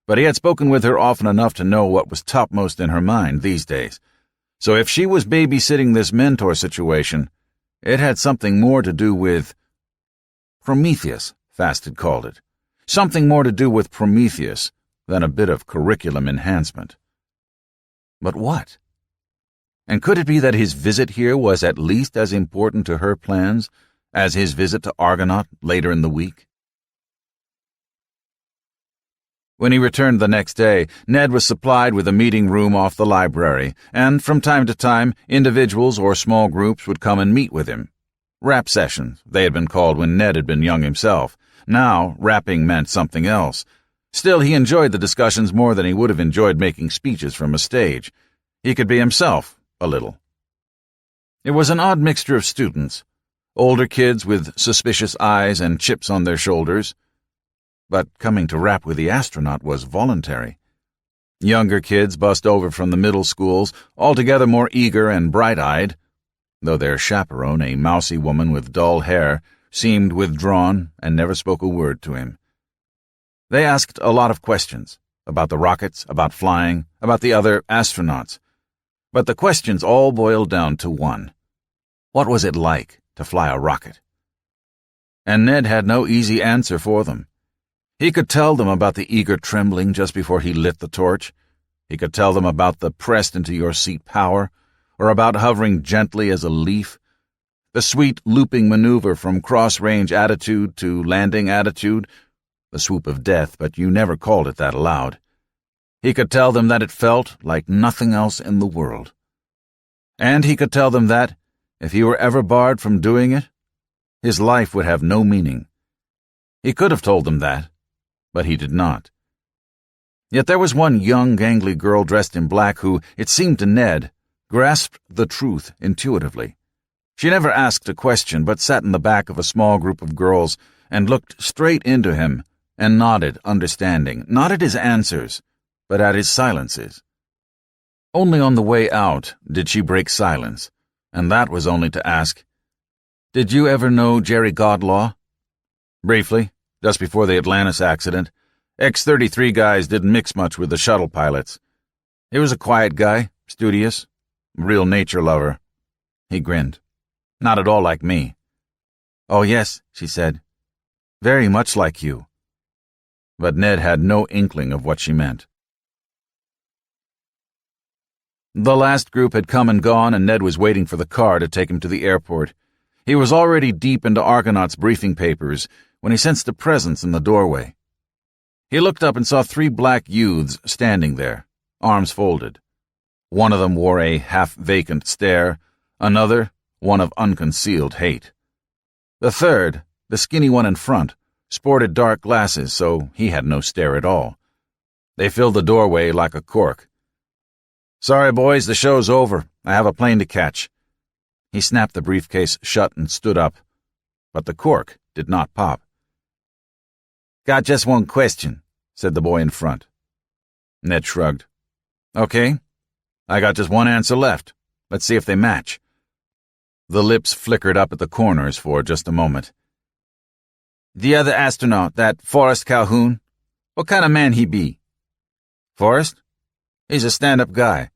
but he had spoken with her often enough to know what was topmost in her mind these days. So if she was babysitting this mentor situation, it had something more to do with Prometheus, Fast had called it. Something more to do with Prometheus than a bit of curriculum enhancement. But what? And could it be that his visit here was at least as important to her plans as his visit to Argonaut later in the week? When he returned the next day, Ned was supplied with a meeting room off the library, and from time to time, individuals or small groups would come and meet with him. Rap sessions, they had been called when Ned had been young himself. Now, rapping meant something else. Still, he enjoyed the discussions more than he would have enjoyed making speeches from a stage. He could be himself, a little. It was an odd mixture of students. Older kids with suspicious eyes and chips on their shoulders. But coming to rap with the astronaut was voluntary. Younger kids bussed over from the middle schools, altogether more eager and bright-eyed, though their chaperone, a mousy woman with dull hair, seemed withdrawn and never spoke a word to him. They asked a lot of questions, about the rockets, about flying, about the other astronauts. But the questions all boiled down to one. What was it like to fly a rocket? And Ned had no easy answer for them. He could tell them about the eager trembling just before he lit the torch. He could tell them about the pressed-into-your-seat power, or about hovering gently as a leaf, the sweet looping maneuver from cross-range attitude to landing attitude, the swoop of death, but you never called it that aloud. He could tell them that it felt like nothing else in the world. And he could tell them that, if he were ever barred from doing it, his life would have no meaning. He could have told them that, but he did not. Yet there was one young, gangly girl dressed in black who, it seemed to Ned, grasped the truth intuitively. She never asked a question, but sat in the back of a small group of girls and looked straight into him and nodded, understanding, not at his answers, but at his silences. Only on the way out did she break silence, and that was only to ask, "Did you ever know Jerry Godlaw?" Briefly, just before the Atlantis accident, X-33 guys didn't mix much with the shuttle pilots. He was a quiet guy, studious, real nature lover. He grinned. Not at all like me. "Oh, yes," she said. "Very much like you." But Ned had no inkling of what she meant. The last group had come and gone, and Ned was waiting for the car to take him to the airport. He was already deep into Argonaut's briefing papers when he sensed a presence in the doorway. He looked up and saw 3 black youths standing there, arms folded. One of them wore a half-vacant stare, another one of unconcealed hate. The third, the skinny one in front, sported dark glasses, so he had no stare at all. They filled the doorway like a cork. "Sorry, boys, the show's over. I have a plane to catch." He snapped the briefcase shut and stood up, but the cork did not pop. "Got just one question," said the boy in front. Ned shrugged. "Okay, I got just one answer left. Let's see if they match." The lips flickered up at the corners for just a moment. "The other astronaut, that Forrest Calhoun, what kind of man he be?" "Forrest? He's a stand-up guy."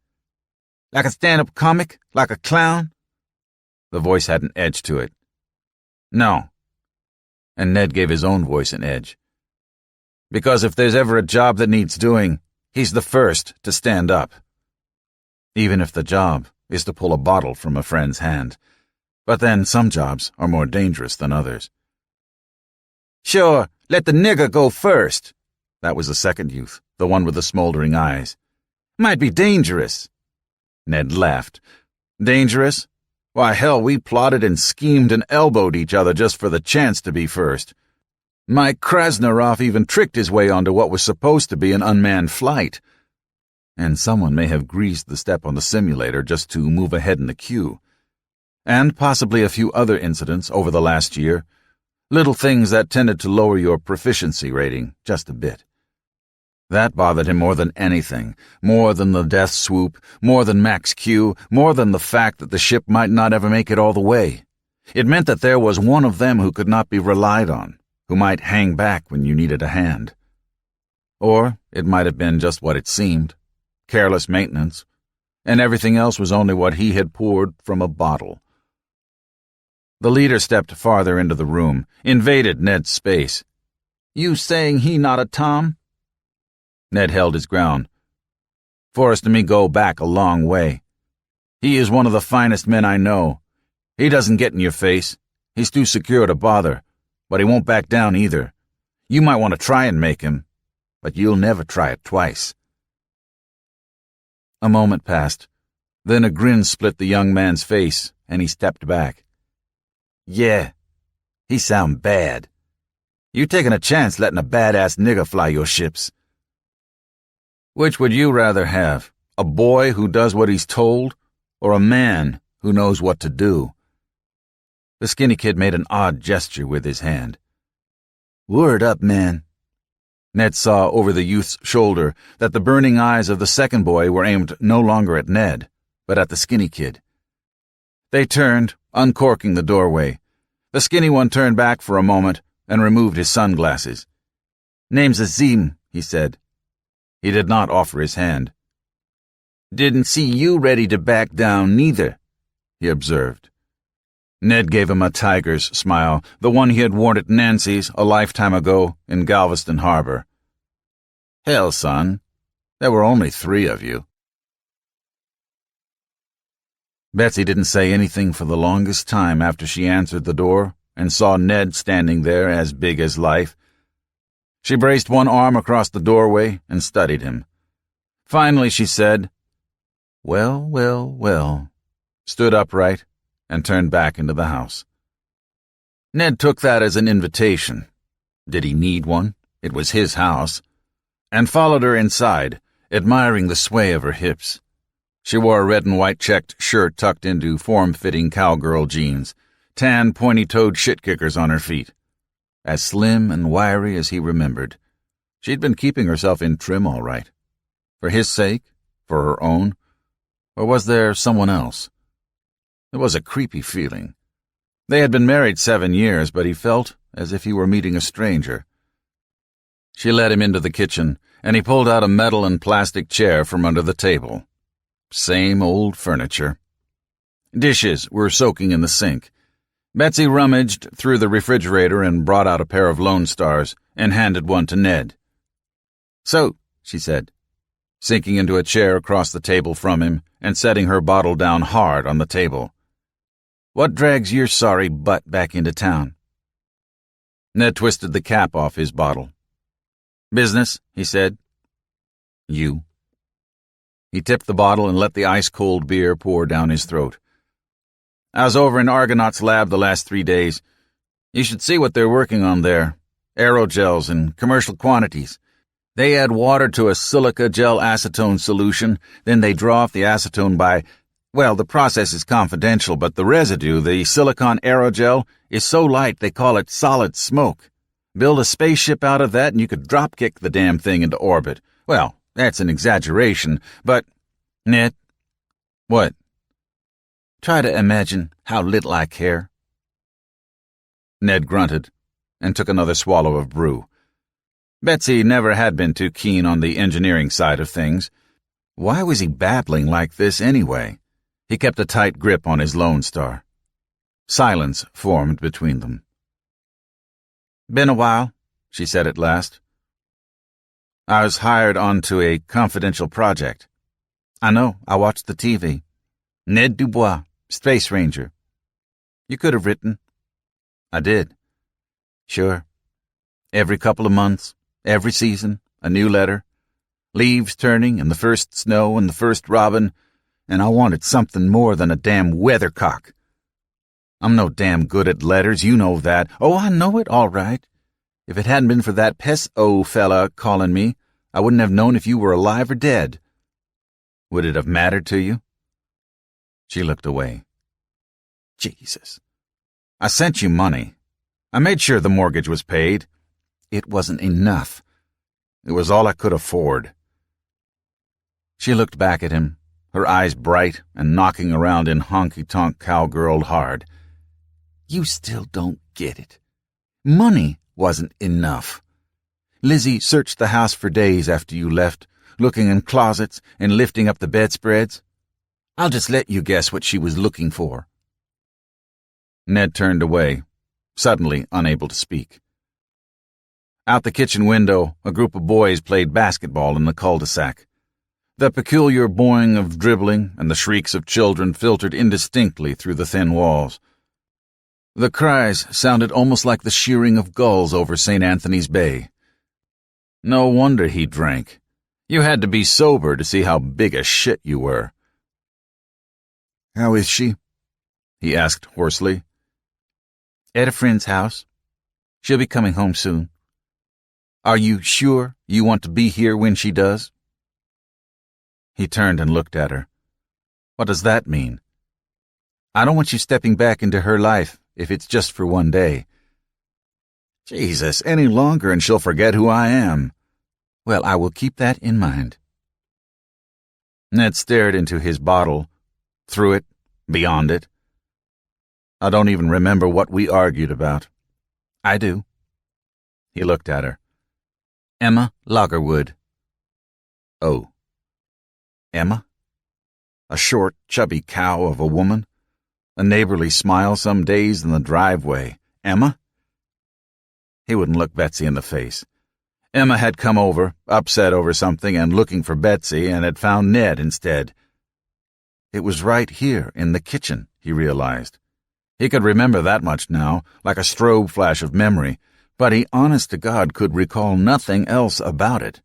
"Like a stand-up comic? Like a clown?" The voice had an edge to it. "No." And Ned gave his own voice an edge. "Because if there's ever a job that needs doing, he's the first to stand up. Even if the job is to pull a bottle from a friend's hand. But then some jobs are more dangerous than others." "Sure, let the nigger go first." That was the second youth, the one with the smoldering eyes. "Might be dangerous." Ned laughed. "Dangerous? Why, hell, we plotted and schemed and elbowed each other just for the chance to be first. Mike Krasnarov even tricked his way onto what was supposed to be an unmanned flight. And someone may have greased the step on the simulator just to move ahead in the queue. And possibly a few other incidents over the last year, little things that tended to lower your proficiency rating just a bit. That bothered him more than anything, more than the death swoop, more than Max Q, more than the fact that the ship might not ever make it all the way. It meant that there was one of them who could not be relied on, who might hang back when you needed a hand. Or it might have been just what it seemed, careless maintenance, and everything else was only what he had poured from a bottle. The leader stepped farther into the room, invaded Ned's space. "You saying he not a Tom?" Ned held his ground. "Forrest and me go back a long way. He is one of the finest men I know. He doesn't get in your face. He's too secure to bother, but he won't back down either. You might want to try and make him, but you'll never try it twice." A moment passed. Then a grin split the young man's face, and he stepped back. "Yeah, he sound bad. You taking a chance letting a badass nigger fly your ships." "Which would you rather have, a boy who does what he's told, or a man who knows what to do?" The skinny kid made an odd gesture with his hand. "Word up, man." Ned saw over the youth's shoulder that the burning eyes of the second boy were aimed no longer at Ned, but at the skinny kid. They turned, uncorking the doorway. The skinny one turned back for a moment and removed his sunglasses. "Name's Azim," he said. He did not offer his hand. "Didn't see you ready to back down, neither," he observed. Ned gave him a tiger's smile, the one he had worn at Nancy's a lifetime ago in Galveston Harbor. "Hell, son, there were only 3 of you." Betsy didn't say anything for the longest time after she answered the door and saw Ned standing there as big as life. She braced one arm across the doorway and studied him. Finally she said, "Well, well, well," stood upright, and turned back into the house. Ned took that as an invitation. Did he need one? It was his house. And followed her inside, admiring the sway of her hips. She wore a red and white checked shirt tucked into form-fitting cowgirl jeans, tan pointy-toed shit-kickers on her feet. As slim and wiry as he remembered. She'd been keeping herself in trim all right. For his sake? For her own? Or was there someone else? It was a creepy feeling. They had been married 7 years, but he felt as if he were meeting a stranger. She led him into the kitchen, and he pulled out a metal and plastic chair from under the table. Same old furniture. Dishes were soaking in the sink. Betsy rummaged through the refrigerator and brought out a pair of Lone Stars and handed one to Ned. "So," she said, sinking into a chair across the table from him and setting her bottle down hard on the table. "What drags your sorry butt back into town?" Ned twisted the cap off his bottle. "Business," he said. "You." He tipped the bottle and let the ice-cold beer pour down his throat. "I was over in Argonaut's lab the last 3 days. You should see what they're working on there. Aerogels in commercial quantities. They add water to a silica gel acetone solution, then they draw off the acetone by, well, the process is confidential, but the residue, the silicon aerogel, is so light they call it solid smoke. Build a spaceship out of that and you could drop-kick the damn thing into orbit. Well, that's an exaggeration, but... Ned." "What?" "Try to imagine how little I care." Ned grunted and took another swallow of brew. Betsy never had been too keen on the engineering side of things. Why was he babbling like this anyway? He kept a tight grip on his Lone Star. Silence formed between them. "Been a while," she said at last. "I was hired onto a confidential project." "I know, I watched the TV. Ned Dubois, Space Ranger." "You could have written." "I did." "Sure. Every couple of months, every season, a new letter. Leaves turning, and the first snow, and the first robin, and I wanted something more than a damn weathercock. I'm no damn good at letters, you know that. Oh, I know it, all right. If it hadn't been for that Pes-O fella calling me, I wouldn't have known if you were alive or dead. Would it have mattered to you?" She looked away. "Jesus. I sent you money. I made sure the mortgage was paid. It wasn't enough. It was all I could afford." She looked back at him, her eyes bright and knocking around in honky-tonk cowgirl hard. "You still don't get it. Money wasn't enough. Lizzie searched the house for days after you left, looking in closets and lifting up the bedspreads. I'll just let you guess what she was looking for." Ned turned away, suddenly unable to speak. Out the kitchen window, a group of boys played basketball in the cul-de-sac. The peculiar boing of dribbling and the shrieks of children filtered indistinctly through the thin walls. The cries sounded almost like the shearing of gulls over St. Anthony's Bay. No wonder he drank. You had to be sober to see how big a shit you were. "How is she?" he asked hoarsely. "At a friend's house. She'll be coming home soon. Are you sure you want to be here when she does?" He turned and looked at her. "What does that mean?" "I don't want you stepping back into her life if it's just for one day." "Jesus, any longer and she'll forget who I am." "Well, I will keep that in mind." Ned stared into his bottle, through it, beyond it. "I don't even remember what we argued about." "I do." He looked at her. "Emma Lagerwood." "Oh. Emma? A short, chubby cow of a woman? A neighborly smile some days in the driveway. Emma?" He wouldn't look Betsy in the face. Emma had come over, upset over something and looking for Betsy, and had found Ned instead. It was right here in the kitchen, he realized. He could remember that much now, like a strobe flash of memory, but he honest to God could recall nothing else about it.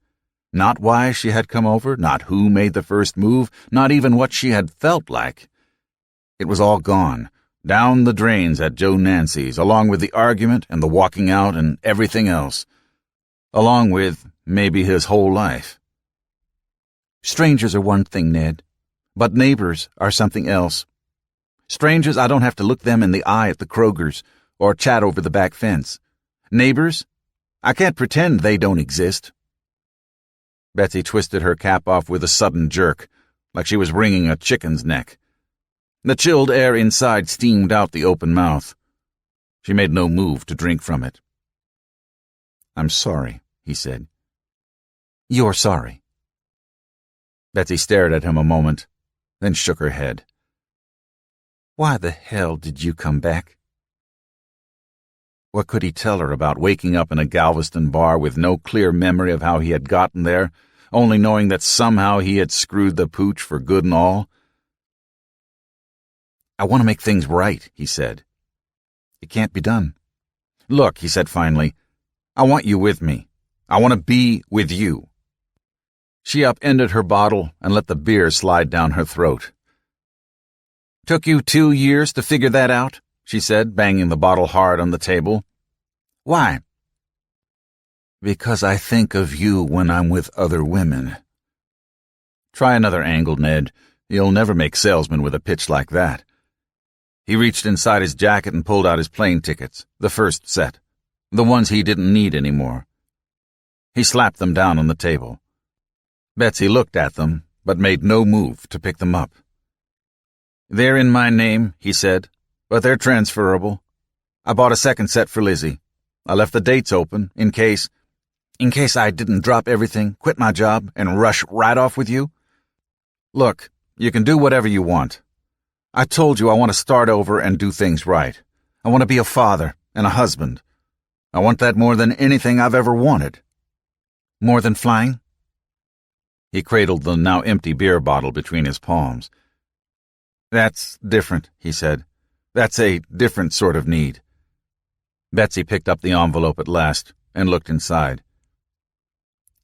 Not why she had come over, not who made the first move, not even what she had felt like. It was all gone, down the drains at Joe Nancy's, along with the argument and the walking out and everything else. Along with, maybe, his whole life. Strangers are one thing, Ned, but neighbors are something else. Strangers, I don't have to look them in the eye at the Kroger's or chat over the back fence. Neighbors, I can't pretend they don't exist. Betsy twisted her cap off with a sudden jerk, like she was wringing a chicken's neck. The chilled air inside steamed out the open mouth. She made no move to drink from it. "I'm sorry," he said. "You're sorry." Betsy stared at him a moment, then shook her head. "Why the hell did you come back?" What could he tell her about waking up in a Galveston bar with no clear memory of how he had gotten there, only knowing that somehow he had screwed the pooch for good and all? "I want to make things right," he said. "It can't be done." "Look," he said finally, "I want you with me. I want to be with you." She upended her bottle and let the beer slide down her throat. "Took you 2 years to figure that out?" she said, banging the bottle hard on the table. "Why?" "Because I think of you when I'm with other women." "Try another angle, Ned. You'll never make salesman with a pitch like that." He reached inside his jacket and pulled out his plane tickets, the first set, the ones he didn't need anymore. He slapped them down on the table. Betsy looked at them, but made no move to pick them up. "They're in my name," he said, "but they're transferable. I bought a second set for Lizzie. I left the dates open, in case I didn't drop everything, quit my job, and rush right off with you. Look, you can do whatever you want. I told you I want to start over and do things right. I want to be a father and a husband. I want that more than anything I've ever wanted." "More than flying?" He cradled the now empty beer bottle between his palms. "That's different," he said. "That's a different sort of need." Betsy picked up the envelope at last and looked inside.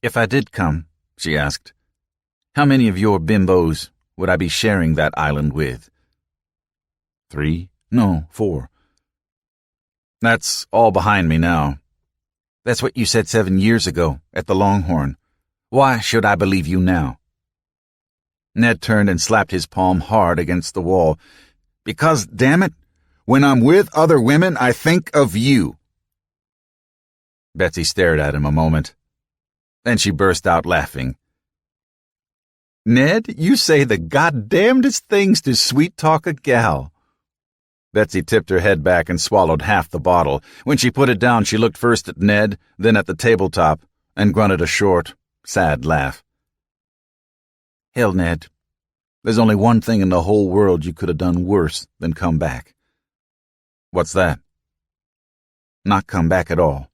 "If I did come," she asked, "how many of your bimbos would I be sharing that island with?" 3? No, 4. "That's all behind me now." "That's what you said 7 years ago at the Longhorn. Why should I believe you now?" Ned turned and slapped his palm hard against the wall. "Because, damn it, when I'm with other women, I think of you." Betsy stared at him a moment. Then she burst out laughing. Ned, you say the goddamnedest things to sweet-talk a gal. Betsy tipped her head back and swallowed half the bottle. When she put it down, she looked first at Ned, then at the tabletop, and grunted a short, sad laugh. Hell, Ned, there's only one thing in the whole world you could have done worse than come back. What's that? Not come back at all.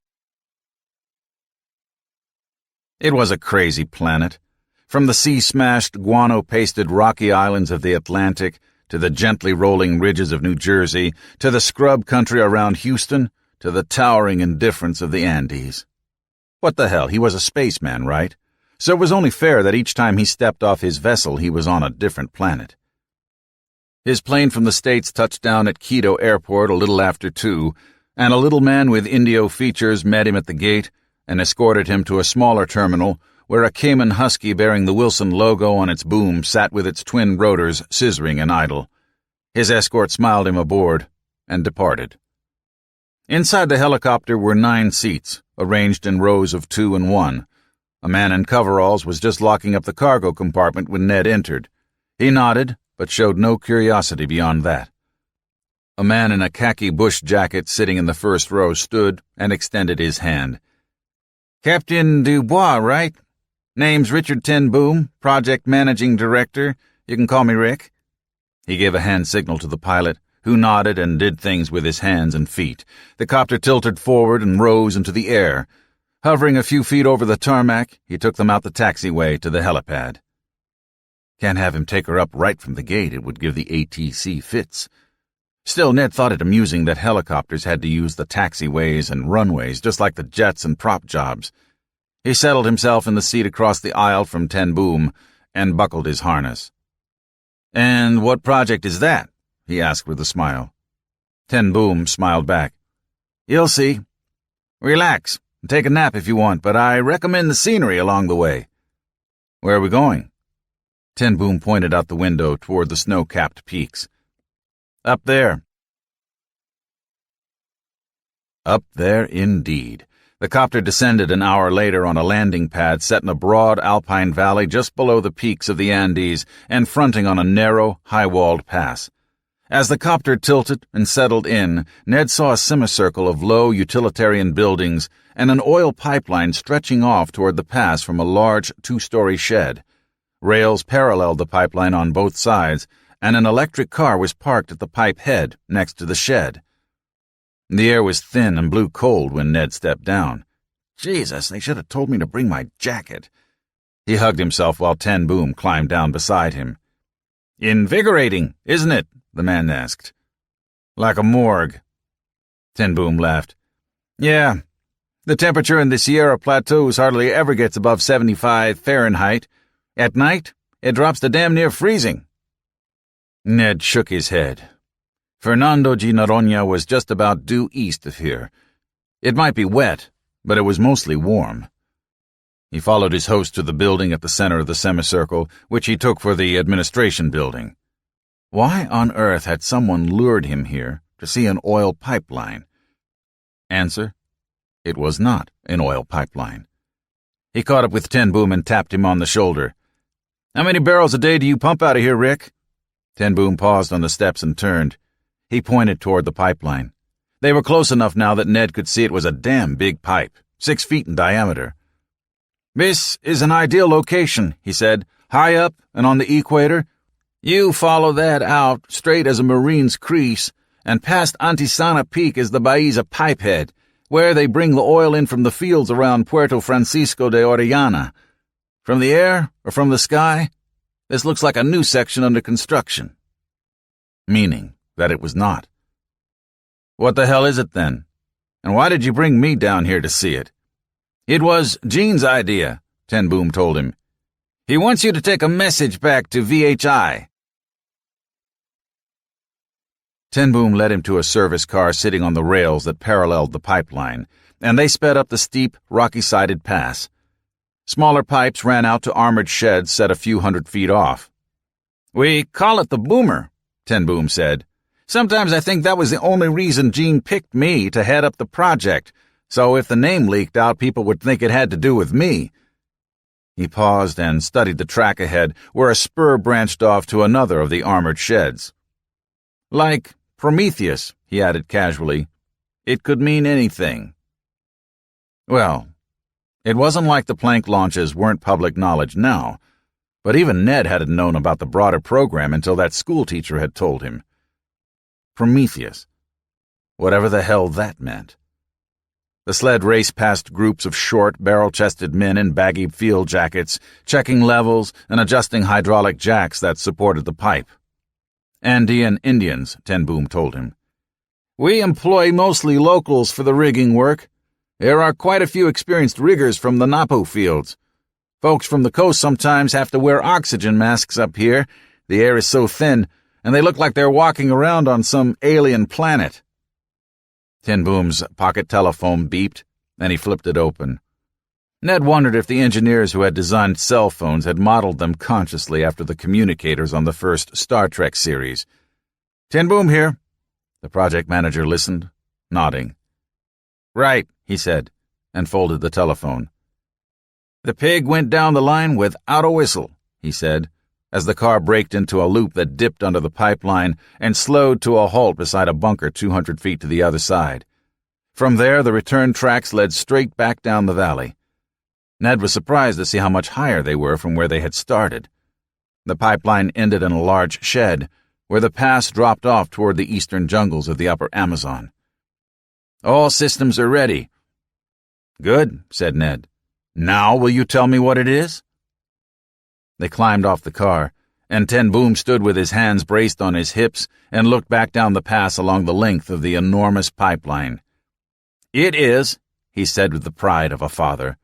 It was a crazy planet. From the sea-smashed, guano-pasted rocky islands of the Atlantic to the gently rolling ridges of New Jersey, to the scrub country around Houston, to the towering indifference of the Andes. What the hell, he was a spaceman, right? So it was only fair that each time he stepped off his vessel he was on a different planet. His plane from the States touched down at Quito Airport a little after 2, and a little man with Indio features met him at the gate and escorted him to a smaller terminal where a Cayman husky bearing the Wilson logo on its boom sat with its twin rotors scissoring and idle. His escort smiled him aboard and departed. Inside the helicopter were 9 seats, arranged in rows of 2 and 1. A man in coveralls was just locking up the cargo compartment when Ned entered. He nodded, but showed no curiosity beyond that. A man in a khaki bush jacket sitting in the first row stood and extended his hand. Captain Dubois, right? Name's Richard Ten Boom, Project Managing Director. You can call me Rick. He gave a hand signal to the pilot, who nodded and did things with his hands and feet. The copter tilted forward and rose into the air. Hovering a few feet over the tarmac, he took them out the taxiway to the helipad. Can't have him take her up right from the gate. It would give the ATC fits. Still, Ned thought it amusing that helicopters had to use the taxiways and runways just like the jets and prop jobs. He settled himself in the seat across the aisle from Ten Boom and buckled his harness. "And what project is that?" he asked with a smile. Ten Boom smiled back. "You'll see. Relax. Take a nap if you want, but I recommend the scenery along the way." "Where are we going?" Ten Boom pointed out the window toward the snow-capped peaks. "Up there." Up there indeed. The copter descended an hour later on a landing pad set in a broad alpine valley just below the peaks of the Andes and fronting on a narrow, high-walled pass. As the copter tilted and settled in, Ned saw a semicircle of low utilitarian buildings and an oil pipeline stretching off toward the pass from a large 2-story shed. Rails paralleled the pipeline on both sides, and an electric car was parked at the pipe head next to the shed. The air was thin and blew cold when Ned stepped down. Jesus, they should have told me to bring my jacket. He hugged himself while Ten Boom climbed down beside him. "Invigorating, isn't it?" the man asked. "Like a morgue." Ten Boom laughed. "Yeah, the temperature in the Sierra Plateaus hardly ever gets above 75 Fahrenheit. At night, it drops to damn near freezing." Ned shook his head. Fernando de Noronha was just about due east of here. It might be wet, but it was mostly warm. He followed his host to the building at the center of the semicircle, which he took for the administration building. Why on earth had someone lured him here to see an oil pipeline? Answer: it was not an oil pipeline. He caught up with Ten Boom and tapped him on the shoulder. "How many barrels a day do you pump out of here, Rick?" Ten Boom paused on the steps and turned. He pointed toward the pipeline. They were close enough now that Ned could see it was a damn big pipe, 6 feet in diameter. "This is an ideal location," he said, "high up and on the equator. You follow that out straight as a marine's crease, and past Antisana Peak is the Baiza pipehead, where they bring the oil in from the fields around Puerto Francisco de Orellana. From the air or from the sky, this looks like a new section under construction." Meaning that it was not. "What the hell is it then? And why did you bring me down here to see it?" "It was Gene's idea," Ten Boom told him. "He wants you to take a message back to VHI." Ten Boom led him to a service car sitting on the rails that paralleled the pipeline, and they sped up the steep, rocky-sided pass. Smaller pipes ran out to armored sheds set a few hundred feet off. "We call it the Boomer," Ten Boom said. "Sometimes I think that was the only reason Gene picked me to head up the project, so if the name leaked out, people would think it had to do with me. He paused and studied the track ahead, where a spur branched off to another of the armored sheds. Like Prometheus, he added casually. It could mean anything. Well, it wasn't like the plank launches weren't public knowledge now, but even Ned hadn't known about the broader program until that schoolteacher had told him. Prometheus. Whatever the hell that meant. The sled raced past groups of short, barrel-chested men in baggy field jackets, checking levels and adjusting hydraulic jacks that supported the pipe. Andean Indians, Ten Boom told him. We employ mostly locals for the rigging work. There are quite a few experienced riggers from the Napo fields. Folks from the coast sometimes have to wear oxygen masks up here. The air is so thin, and they look like they're walking around on some alien planet. Ten Boom's pocket telephone beeped, and he flipped it open. Ned wondered if the engineers who had designed cell phones had modeled them consciously after the communicators on the first Star Trek series. Ten Boom here. The project manager listened, nodding. Right, he said, and folded the telephone. The pig went down the line without a whistle, he said, as the car braked into a loop that dipped under the pipeline and slowed to a halt beside a bunker 200 feet to the other side. From there, the return tracks led straight back down the valley. Ned was surprised to see how much higher they were from where they had started. The pipeline ended in a large shed, where the pass dropped off toward the eastern jungles of the upper Amazon. All systems are ready. Good, said Ned. Now will you tell me what it is? They climbed off the car, and Ten Boom stood with his hands braced on his hips and looked back down the pass along the length of the enormous pipeline. It is, he said with the pride of a father,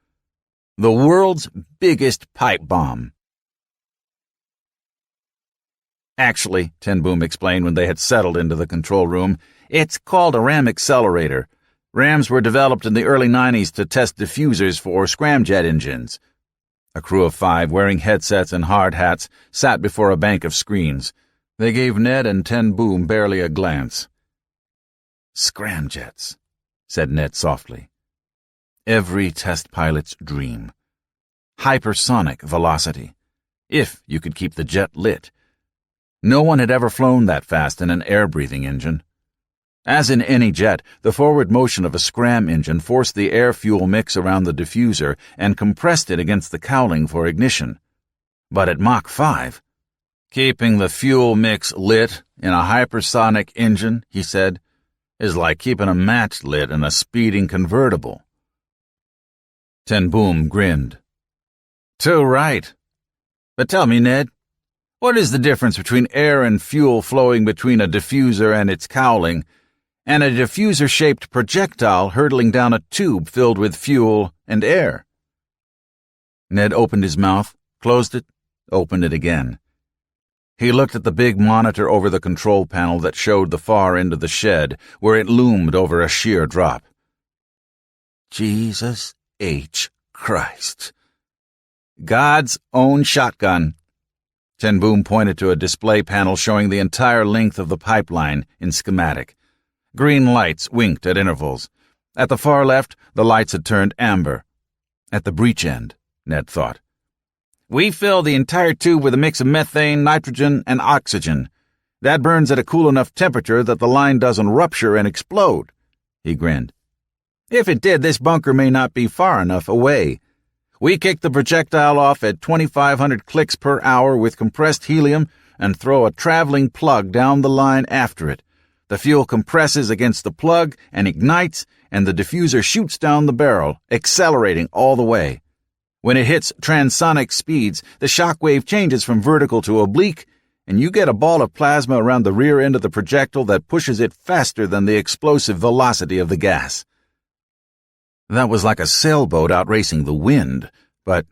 the world's biggest pipe bomb. Actually, Ten Boom explained when they had settled into the control room, it's called a ram accelerator. Rams were developed in the early 90s to test diffusers for scramjet engines. A crew of 5, wearing headsets and hard hats, sat before a bank of screens. They gave Ned and Ten Boom barely a glance. Scramjets, said Ned softly. Every test pilot's dream. Hypersonic velocity, if you could keep the jet lit. No one had ever flown that fast in an air-breathing engine. As in any jet, the forward motion of a scram engine forced the air-fuel mix around the diffuser and compressed it against the cowling for ignition. But at Mach 5, keeping the fuel mix lit in a hypersonic engine, he said, is like keeping a match lit in a speeding convertible. Ten Boom grinned. Too right. But tell me, Ned, what is the difference between air and fuel flowing between a diffuser and its cowling and a diffuser-shaped projectile hurtling down a tube filled with fuel and air? Ned opened his mouth, closed it, opened it again. He looked at the big monitor over the control panel that showed the far end of the shed, where it loomed over a sheer drop. Jesus H. Christ. God's own shotgun. Ten Boom pointed to a display panel showing the entire length of the pipeline in schematic. Green lights winked at intervals. At the far left, the lights had turned amber. At the breech end, Ned thought. We fill the entire tube with a mix of methane, nitrogen, and oxygen. That burns at a cool enough temperature that the line doesn't rupture and explode. He grinned. If it did, this bunker may not be far enough away. We kick the projectile off at 2,500 clicks per hour with compressed helium and throw a traveling plug down the line after it. The fuel compresses against the plug and ignites, and the diffuser shoots down the barrel, accelerating all the way. When it hits transonic speeds, the shock wave changes from vertical to oblique, and you get a ball of plasma around the rear end of the projectile that pushes it faster than the explosive velocity of the gas. That was like a sailboat outracing the wind, but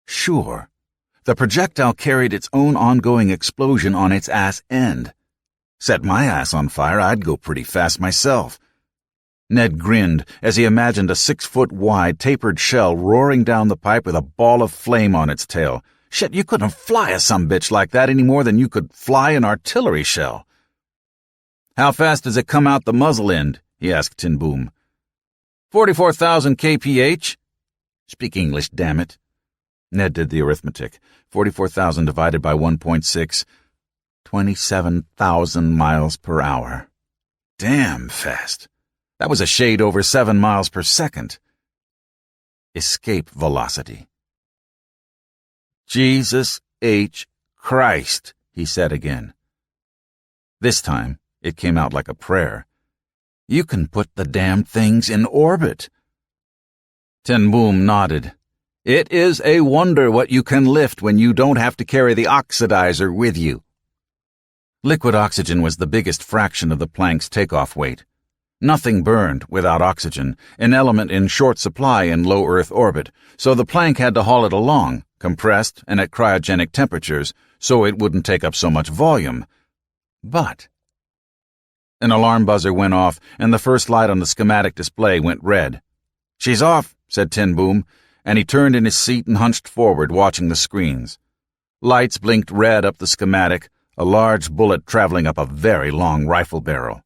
sure, the projectile carried its own ongoing explosion on its ass end. Set my ass on fire, I'd go pretty fast myself. Ned grinned as he imagined a 6-foot-wide tapered shell roaring down the pipe with a ball of flame on its tail. Shit, you couldn't fly a sumbitch like that any more than you could fly an artillery shell. How fast does it come out the muzzle end? He asked Ten Boom. 44,000 kph. Speak English, damn it. Ned did the arithmetic. 44,000 divided by 1.6. 27,000 miles per hour. Damn fast. That was a shade over 7 miles per second. Escape velocity. Jesus H. Christ, he said again. This time, it came out like a prayer. You can put the damn things in orbit. Ten Boom nodded. It is a wonder what you can lift when you don't have to carry the oxidizer with you. Liquid oxygen was the biggest fraction of the plank's takeoff weight. Nothing burned without oxygen, an element in short supply in low Earth orbit, so the plank had to haul it along, compressed and at cryogenic temperatures, so it wouldn't take up so much volume. But an alarm buzzer went off, and the first light on the schematic display went red. "She's off," said Ten Boom, and he turned in his seat and hunched forward, watching the screens. Lights blinked red up the schematic, a large bullet traveling up a very long rifle barrel.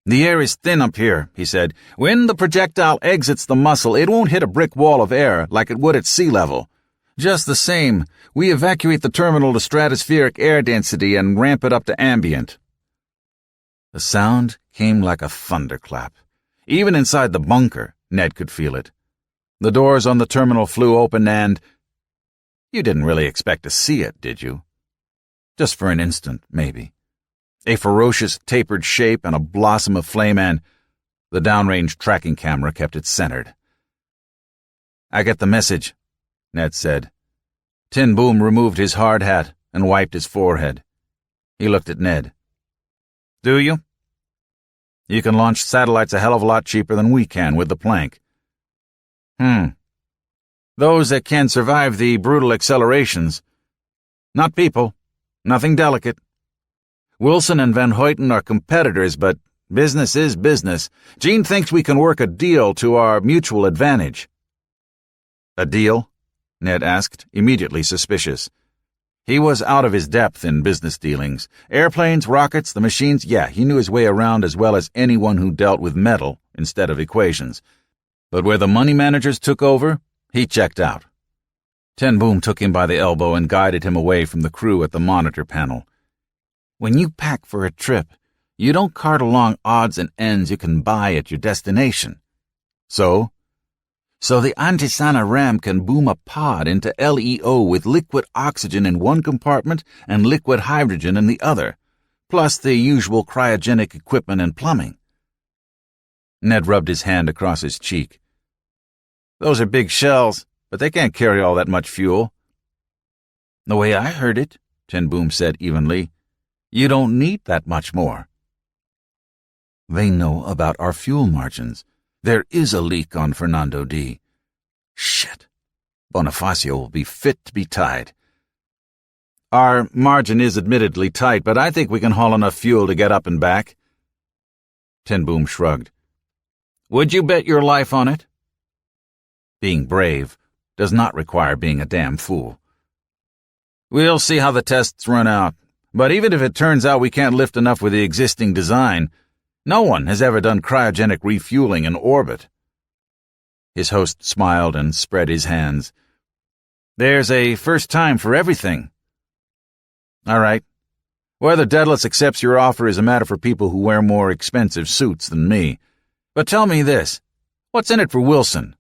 "The air is thin up here," he said. "When the projectile exits the muscle, it won't hit a brick wall of air like it would at sea level. Just the same, we evacuate the terminal to stratospheric air density and ramp it up to ambient." The sound came like a thunderclap. Even inside the bunker, Ned could feel it. The doors on the terminal flew open and... You didn't really expect to see it, did you? Just for an instant, maybe. A ferocious, tapered shape and a blossom of flame, and the downrange tracking camera kept it centered. "I get the message," Ned said. Ten Boom removed his hard hat and wiped his forehead. He looked at Ned. "Do you? You can launch satellites a hell of a lot cheaper than we can with the plank." "Those that can survive the brutal accelerations. Not people. Nothing delicate. Wilson and Van Hoyten are competitors, but business is business. Gene thinks we can work a deal to our mutual advantage." "A deal?" Ned asked, immediately suspicious. He was out of his depth in business dealings. Airplanes, rockets, the machines, yeah, he knew his way around as well as anyone who dealt with metal instead of equations. But where the money managers took over, he checked out. Ten Boom took him by the elbow and guided him away from the crew at the monitor panel. "When you pack for a trip, you don't cart along odds and ends you can buy at your destination. So the Antisana ram can boom a pod into LEO with liquid oxygen in one compartment and liquid hydrogen in the other, plus the usual cryogenic equipment and plumbing." Ned rubbed his hand across his cheek. "Those are big shells, but they can't carry all that much fuel." "The way I heard it," Ten Boom said evenly, "you don't need that much more." "They know about our fuel margins. There is a leak on Fernando D. Shit. Bonifacio will be fit to be tied." "Our margin is admittedly tight, but I think we can haul enough fuel to get up and back." Ten Boom shrugged. "Would you bet your life on it?" Being brave does not require being a damn fool. "We'll see how the tests run out, but even if it turns out we can't lift enough with the existing design, no one has ever done cryogenic refueling in orbit." His host smiled and spread his hands. "There's a first time for everything." "All right. Whether Daedalus accepts your offer is a matter for people who wear more expensive suits than me. But tell me this, what's in it for Wilson?"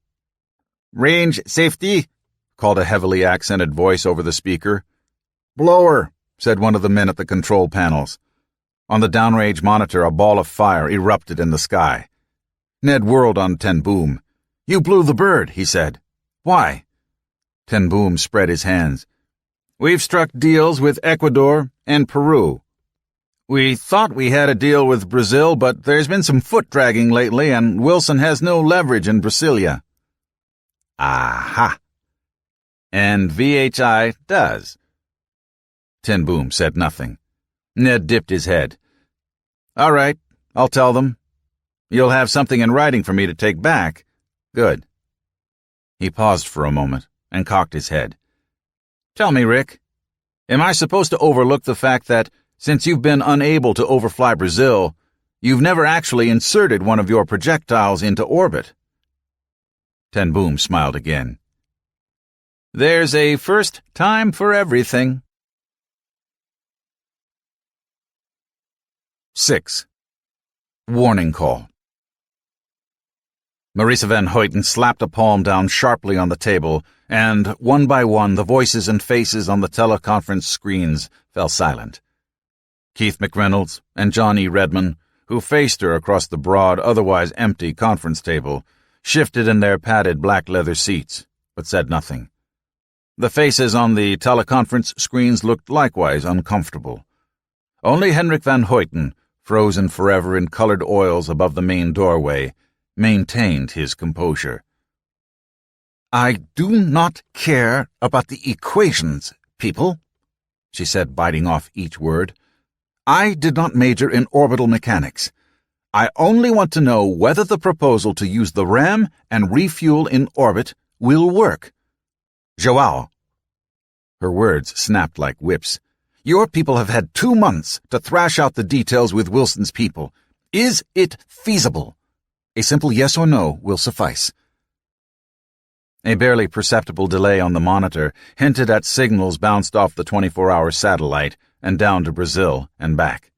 "Range safety," called a heavily accented voice over the speaker. "Blower," said one of the men at the control panels. On the downrange monitor, a ball of fire erupted in the sky. Ned whirled on Ten Boom. "You blew the bird," he said. "Why?" Ten Boom spread his hands. "We've struck deals with Ecuador and Peru. We thought we had a deal with Brazil, but there's been some foot-dragging lately, and Wilson has no leverage in Brasilia." "Aha. And VHI does." Ten Boom said nothing. Ned dipped his head. "All right, I'll tell them. You'll have something in writing for me to take back. Good." He paused for a moment and cocked his head. "Tell me, Rick, am I supposed to overlook the fact that, since you've been unable to overfly Brazil, you've never actually inserted one of your projectiles into orbit?" Ten Boom smiled again. There's a first time for everything. 6. Warning call. Marisa Van Hoyten slapped a palm down sharply on the table, and, one by one, the voices and faces on the teleconference screens fell silent. Keith McReynolds and John E. Redman, who faced her across the broad, otherwise empty conference table, shifted in their padded black leather seats, but said nothing. The faces on the teleconference screens looked likewise uncomfortable. Only Henrik Van Hoyten, frozen forever in colored oils above the main doorway, maintained his composure. "I do not care about the equations, people," she said, biting off each word. "I did not major in orbital mechanics. I only want to know whether the proposal to use the ram and refuel in orbit will work. Joao." Her words snapped like whips. "Your people have had 2 months to thrash out the details with Wilson's people. Is it feasible? A simple yes or no will suffice." A barely perceptible delay on the monitor hinted at signals bounced off the 24-hour satellite and down to Brazil and back.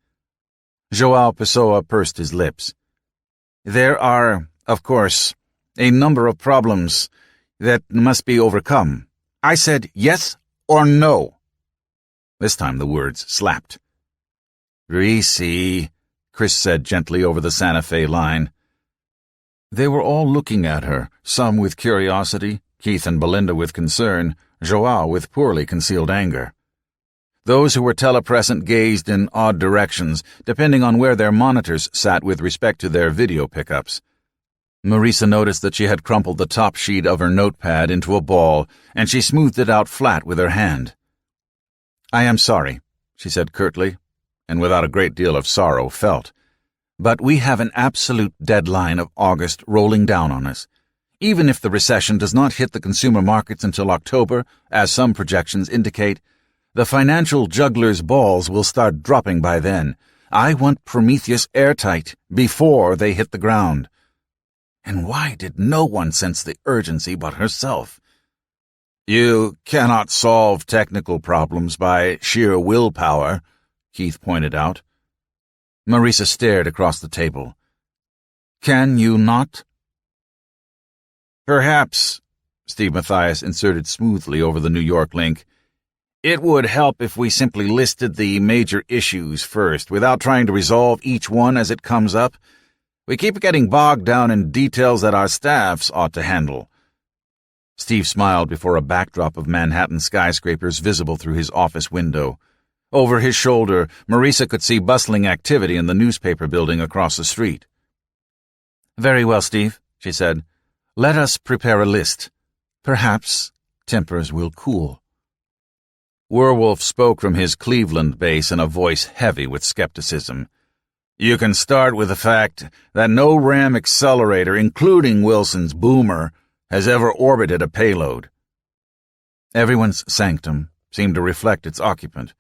Joao Pessoa pursed his lips. "There are, of course, a number of problems that must be overcome. I said yes or no." This time the words slapped. "Greasy," Chris said gently over the Santa Fe line. They were all looking at her, some with curiosity, Keith and Belinda with concern, Joao with poorly concealed anger. Those who were telepresent gazed in odd directions, depending on where their monitors sat with respect to their video pickups. Marisa noticed that she had crumpled the top sheet of her notepad into a ball, and she smoothed it out flat with her hand. "I am sorry," she said curtly, and without a great deal of sorrow felt. "But we have an absolute deadline of August rolling down on us. Even if the recession does not hit the consumer markets until October, as some projections indicate, the financial juggler's balls will start dropping by then. I want Prometheus airtight before they hit the ground." And why did no one sense the urgency but herself? "You cannot solve technical problems by sheer willpower," Keith pointed out. Marisa stared across the table. "Can you not?" "Perhaps," Steve Mathias inserted smoothly over the New York link, "it would help if we simply listed the major issues first, without trying to resolve each one as it comes up. We keep getting bogged down in details that our staffs ought to handle." Steve smiled before a backdrop of Manhattan skyscrapers visible through his office window. Over his shoulder, Marisa could see bustling activity in the newspaper building across the street. "Very well, Steve," she said. "Let us prepare a list. Perhaps tempers will cool." Werewolf spoke from his Cleveland base in a voice heavy with skepticism. "You can start with the fact that no RAM accelerator, including Wilson's Boomer, has ever orbited a payload." Everyone's sanctum seemed to reflect its occupant.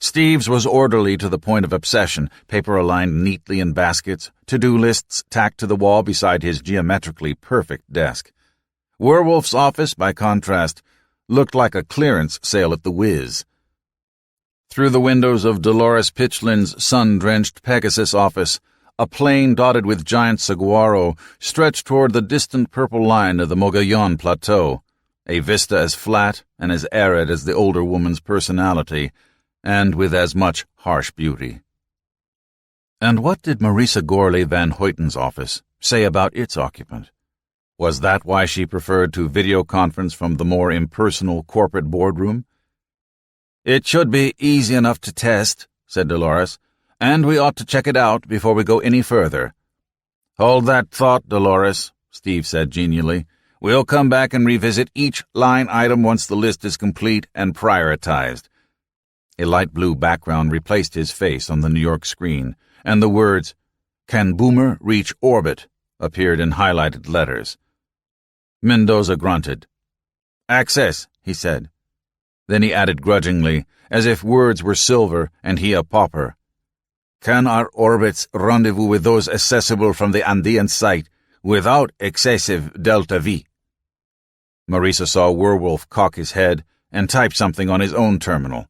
Steve's was orderly to the point of obsession, paper aligned neatly in baskets, to-do lists tacked to the wall beside his geometrically perfect desk. Werewolf's office, by contrast, looked like a clearance sale at the Wiz. Through the windows of Dolores Pitchlin's sun-drenched Pegasus office, a plain dotted with giant saguaro stretched toward the distant purple line of the Mogollon Plateau, a vista as flat and as arid as the older woman's personality, and with as much harsh beauty. And what did Marisa Gorley Van Hoyten's office say about its occupant? Was that why she preferred to videoconference from the more impersonal corporate boardroom? "It should be easy enough to test," said Dolores, "and we ought to check it out before we go any further." "Hold that thought, Dolores," Steve said genially. "We'll come back and revisit each line item once the list is complete and prioritized." A light blue background replaced his face on the New York screen, and the words, "Can Boomer reach orbit?" appeared in highlighted letters. Mendoza grunted. "Access," he said. Then he added grudgingly, as if words were silver and he a pauper, "Can our orbits rendezvous with those accessible from the Andean site without excessive delta V?" Marisa saw Werewolf cock his head and type something on his own terminal.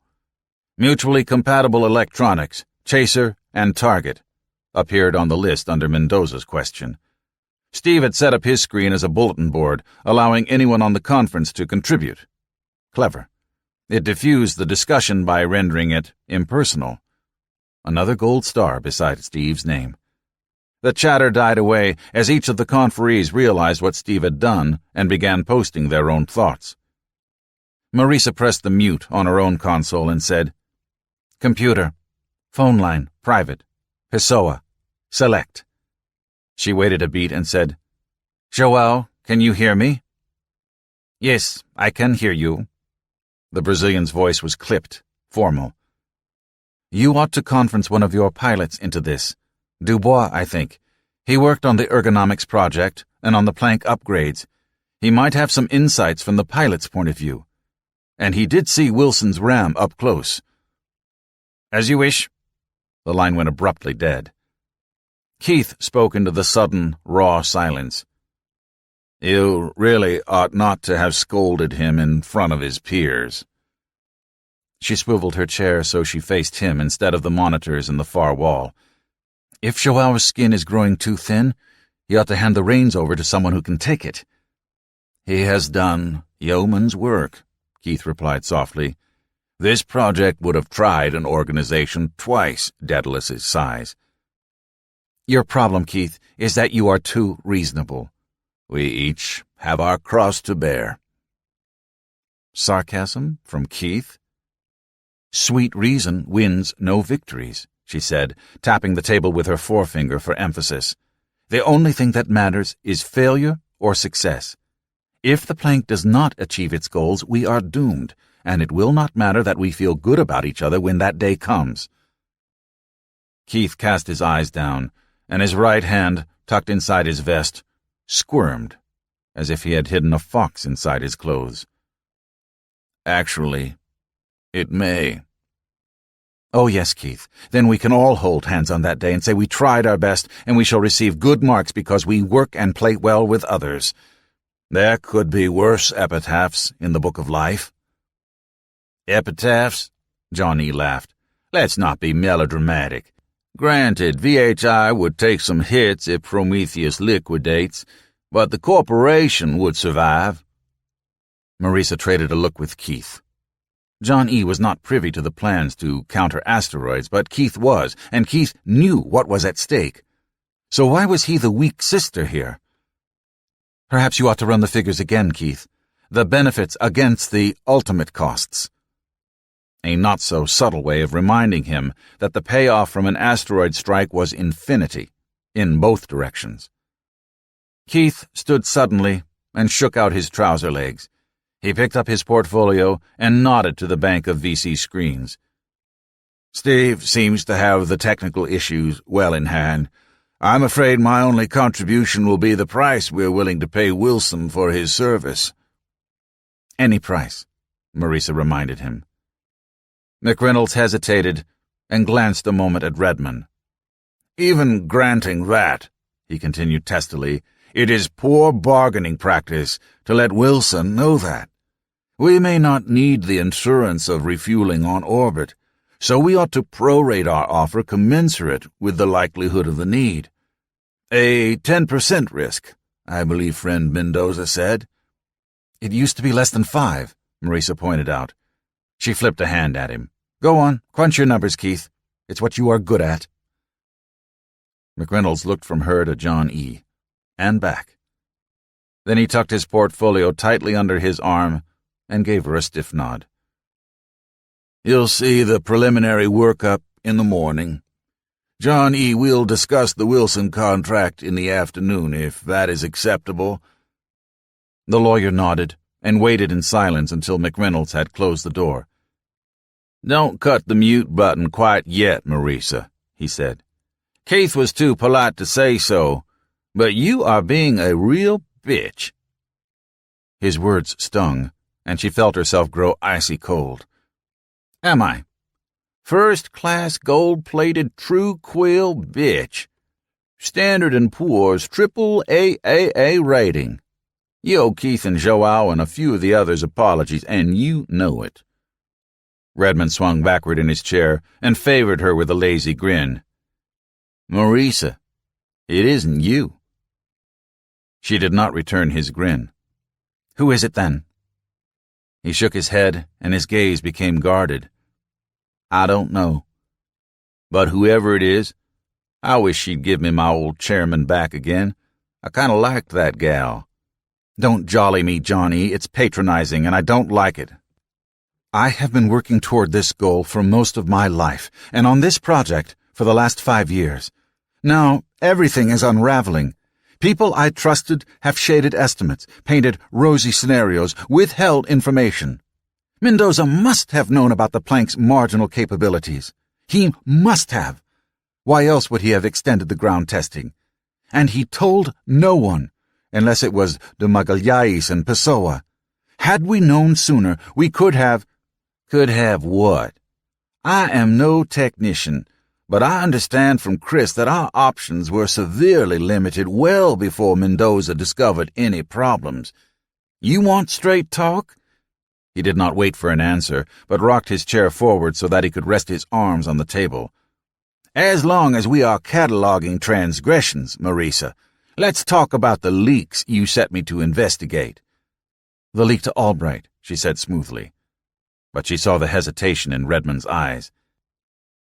Mutually compatible electronics, chaser, and target appeared on the list under Mendoza's question. Steve had set up his screen as a bulletin board, allowing anyone on the conference to contribute. Clever. It diffused the discussion by rendering it impersonal. Another gold star beside Steve's name. The chatter died away as each of the conferees realized what Steve had done and began posting their own thoughts. Marisa pressed the mute on her own console and said, "Computer, phone line, private, Pessoa, select." She waited a beat and said, "João, can you hear me?" "Yes, I can hear you." The Brazilian's voice was clipped, formal. "You ought to conference one of your pilots into this. Dubois, I think. He worked on the ergonomics project and on the plank upgrades. He might have some insights from the pilot's point of view. And he did see Wilson's ram up close." "As you wish." The line went abruptly dead. Keith spoke into the sudden, raw silence. "You really ought not to have scolded him in front of his peers." She swiveled her chair so she faced him instead of the monitors in the far wall. "If Joao's skin is growing too thin, he ought to hand the reins over to someone who can take it." "He has done yeoman's work," Keith replied softly. "This project would have tried an organization twice Daedalus's size." "Your problem, Keith, is that you are too reasonable." "We each have our cross to bear." Sarcasm from Keith? "Sweet reason wins no victories," she said, tapping the table with her forefinger for emphasis. "The only thing that matters is failure or success. If the plank does not achieve its goals, we are doomed, and it will not matter that we feel good about each other when that day comes." Keith cast his eyes down, and his right hand, tucked inside his vest, squirmed, as if he had hidden a fox inside his clothes. "Actually, it may." "Oh, yes, Keith. Then we can all hold hands on that day and say we tried our best, and we shall receive good marks because we work and play well with others. There could be worse epitaphs in the Book of Life." "Epitaphs?" John E. laughed. "Let's not be melodramatic. Granted, VHI would take some hits if Prometheus liquidates, but the corporation would survive." Marisa traded a look with Keith. John E. was not privy to the plans to counter asteroids, but Keith was, and Keith knew what was at stake. So why was he the weak sister here? "Perhaps you ought to run the figures again, Keith. The benefits against the ultimate costs." A not-so-subtle way of reminding him that the payoff from an asteroid strike was infinity, in both directions. Keith stood suddenly and shook out his trouser legs. He picked up his portfolio and nodded to the bank of VC screens. "Steve seems to have the technical issues well in hand. I'm afraid my only contribution will be the price we're willing to pay Wilson for his service." "Any price," Marisa reminded him. McReynolds hesitated and glanced a moment at Redmond. "Even granting that," he continued testily, "it is poor bargaining practice to let Wilson know that. We may not need the insurance of refueling on orbit, so we ought to prorate our offer commensurate with the likelihood of the need. A 10% risk, I believe friend Mendoza said." "It used to be less than 5, Marisa pointed out. She flipped a hand at him. "Go on, crunch your numbers, Keith. It's what you are good at." McReynolds looked from her to John E. and back. Then he tucked his portfolio tightly under his arm and gave her a stiff nod. "You'll see the preliminary workup in the morning. John E. will discuss the Wilson contract in the afternoon, if that is acceptable." The lawyer nodded and waited in silence until McReynolds had closed the door. "Don't cut the mute button quite yet, Marisa," he said. "Keith was too polite to say so, but you are being a real bitch." His words stung, and she felt herself grow icy cold. "Am I? First-class gold-plated true quill bitch. Standard & Poor's triple AAA rating. You owe Keith and Joao and a few of the others apologies, and you know it." Redmond swung backward in his chair and favored her with a lazy grin. "Marisa, it isn't you." She did not return his grin. "Who is it then?" He shook his head, and his gaze became guarded. "I don't know. But whoever it is, I wish she'd give me my old chairman back again. I kind of liked that gal." "Don't jolly me, Johnny. It's patronizing, and I don't like it. I have been working toward this goal for most of my life, and on this project for the last 5 years. Now, everything is unraveling. People I trusted have shaded estimates, painted rosy scenarios, withheld information. Mendoza must have known about the plank's marginal capabilities. He must have. Why else would he have extended the ground testing? And he told no one, unless it was de Magalhães and Pessoa. Had we known sooner, we could have— "Could have what? I am no technician, but I understand from Chris that our options were severely limited well before Mendoza discovered any problems. You want straight talk?" He did not wait for an answer, but rocked his chair forward so that he could rest his arms on the table. "As long as we are cataloging transgressions, Marisa, let's talk about the leaks you set me to investigate." "The leak to Albright," she said smoothly. But she saw the hesitation in Redmond's eyes.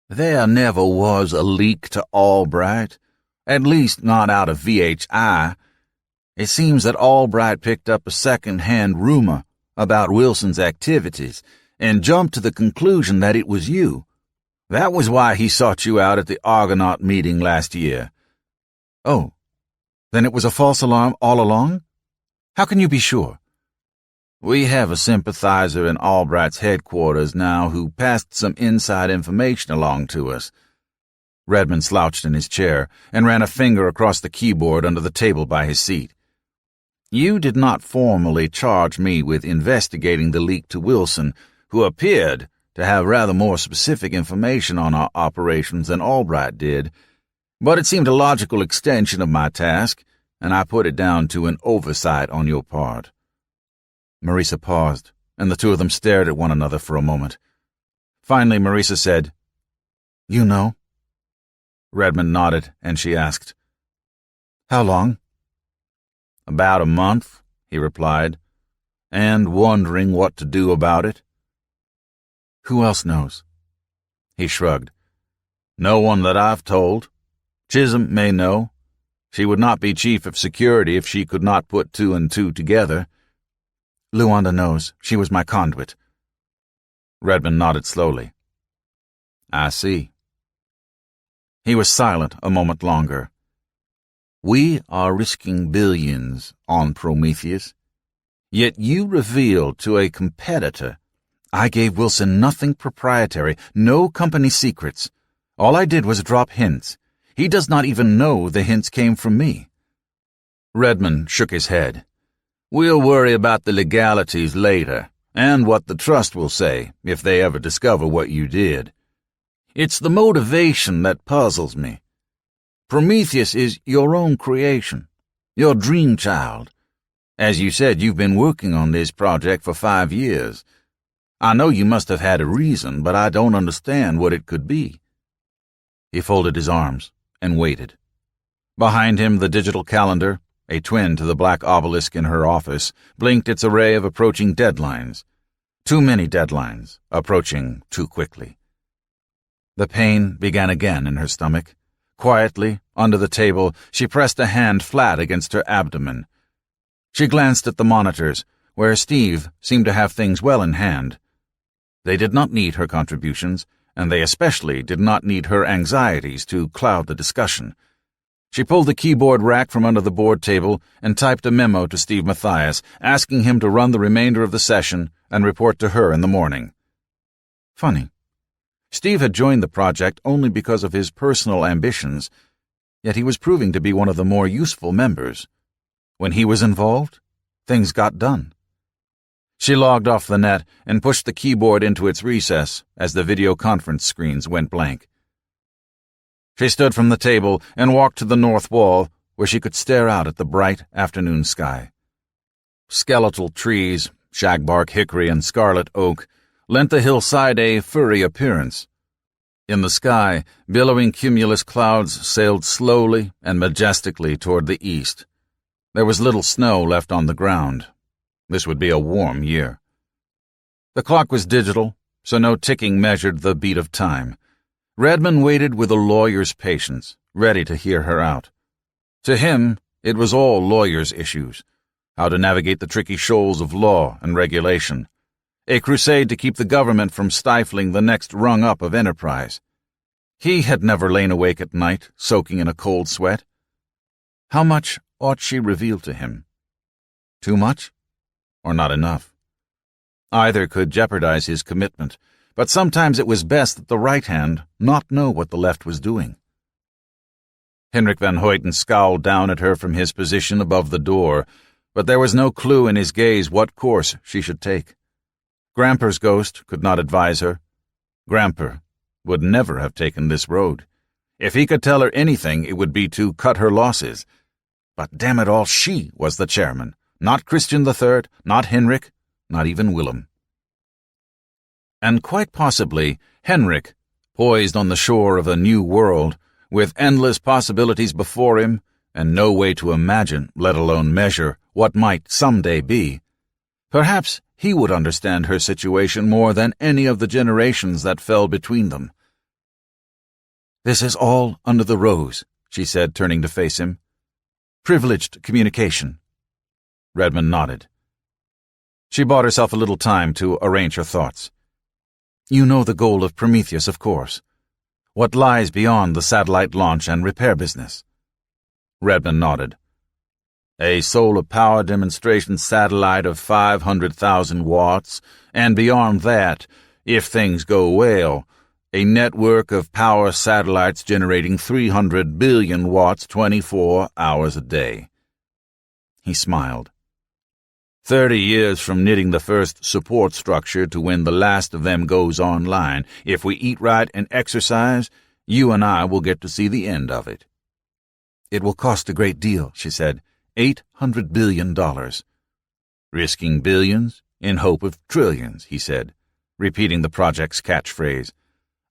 "There never was a leak to Albright, at least not out of VHI. It seems that Albright picked up a second-hand rumor about Wilson's activities and jumped to the conclusion that it was you. That was why he sought you out at the Argonaut meeting last year." "Oh, then it was a false alarm all along? How can you be sure?" "We have a sympathizer in Albright's headquarters now who passed some inside information along to us." Redmond slouched in his chair and ran a finger across the keyboard under the table by his seat. "You did not formally charge me with investigating the leak to Wilson, who appeared to have rather more specific information on our operations than Albright did, but it seemed a logical extension of my task, and I put it down to an oversight on your part." Marisa paused, and the two of them stared at one another for a moment. Finally, Marisa said, "You know?" Redmond nodded, and she asked, "How long?" "About a month," he replied, "and wondering what to do about it." "Who else knows?" He shrugged. "No one that I've told. Chisholm may know. She would not be chief of security if she could not put two and two together." "Luanda knows. She was my conduit." Redmond nodded slowly. "I see." He was silent a moment longer. "We are risking billions on Prometheus. Yet you revealed to a competitor—" "I gave Wilson nothing proprietary, no company secrets. All I did was drop hints. He does not even know the hints came from me." Redmond shook his head. "We'll worry about the legalities later, and what the trust will say if they ever discover what you did. It's the motivation that puzzles me. Prometheus is your own creation, your dream child. As you said, you've been working on this project for 5 years. I know you must have had a reason, but I don't understand what it could be." He folded his arms and waited. Behind him, the digital calendar, a twin to the black obelisk in her office, blinked its array of approaching deadlines. Too many deadlines, approaching too quickly. The pain began again in her stomach. Quietly, under the table, she pressed a hand flat against her abdomen. She glanced at the monitors, where Steve seemed to have things well in hand. They did not need her contributions, and they especially did not need her anxieties to cloud the discussion. She pulled the keyboard rack from under the board table and typed a memo to Steve Matthias, asking him to run the remainder of the session and report to her in the morning. Funny. Steve had joined the project only because of his personal ambitions, yet he was proving to be one of the more useful members. When he was involved, things got done. She logged off the net and pushed the keyboard into its recess as the video conference screens went blank. She stood from the table and walked to the north wall, where she could stare out at the bright afternoon sky. Skeletal trees, shagbark hickory and scarlet oak, lent the hillside a furry appearance. In the sky, billowing cumulus clouds sailed slowly and majestically toward the east. There was little snow left on the ground. This would be a warm year. The clock was digital, so no ticking measured the beat of time. Redmond waited with a lawyer's patience, ready to hear her out. To him, it was all lawyers' issues, how to navigate the tricky shoals of law and regulation, a crusade to keep the government from stifling the next rung up of enterprise. He had never lain awake at night, soaking in a cold sweat. How much ought she reveal to him? Too much? Or not enough? Either could jeopardize his commitment, but sometimes it was best that the right hand not know what the left was doing. Henrik van Hoyten scowled down at her from his position above the door, but there was no clue in his gaze what course she should take. Gramper's ghost could not advise her. Gramper would never have taken this road. If he could tell her anything, it would be to cut her losses. But damn it all, she was the chairman, not Christian III, not Henrik, not even Willem. And quite possibly, Henrik, poised on the shore of a new world, with endless possibilities before him, and no way to imagine, let alone measure, what might someday be. Perhaps he would understand her situation more than any of the generations that fell between them. "This is all under the rose," she said, turning to face him. "Privileged communication." Redmond nodded. She bought herself a little time to arrange her thoughts. "You know the goal of Prometheus, of course. What lies beyond the satellite launch and repair business?" Redmond nodded. "A solar power demonstration satellite of 500,000 watts, and beyond that, if things go well, a network of power satellites generating 300 billion watts 24 hours a day." He smiled. 30 years from knitting the first support structure to when the last of them goes online. If we eat right and exercise, you and I will get to see the end of it." "It will cost a great deal," she said. $800 billion. "Risking billions in hope of trillions," he said, repeating the project's catchphrase.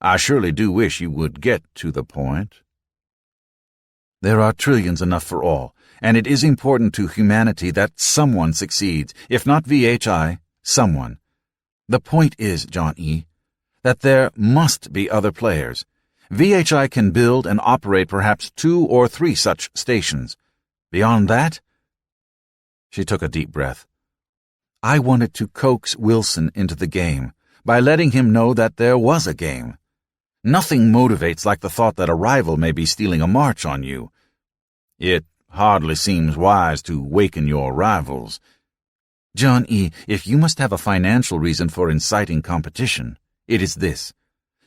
"I surely do wish you would get to the point." "There are trillions enough for all, and it is important to humanity that someone succeeds, if not VHI, someone. The point is, John E., that there must be other players. VHI can build and operate perhaps 2 or 3 such stations. Beyond that—" She took a deep breath. "I wanted to coax Wilson into the game by letting him know that there was a game. Nothing motivates like the thought that a rival may be stealing a march on you. It hardly seems wise to waken your rivals. John E., if you must have a financial reason for inciting competition, it is this.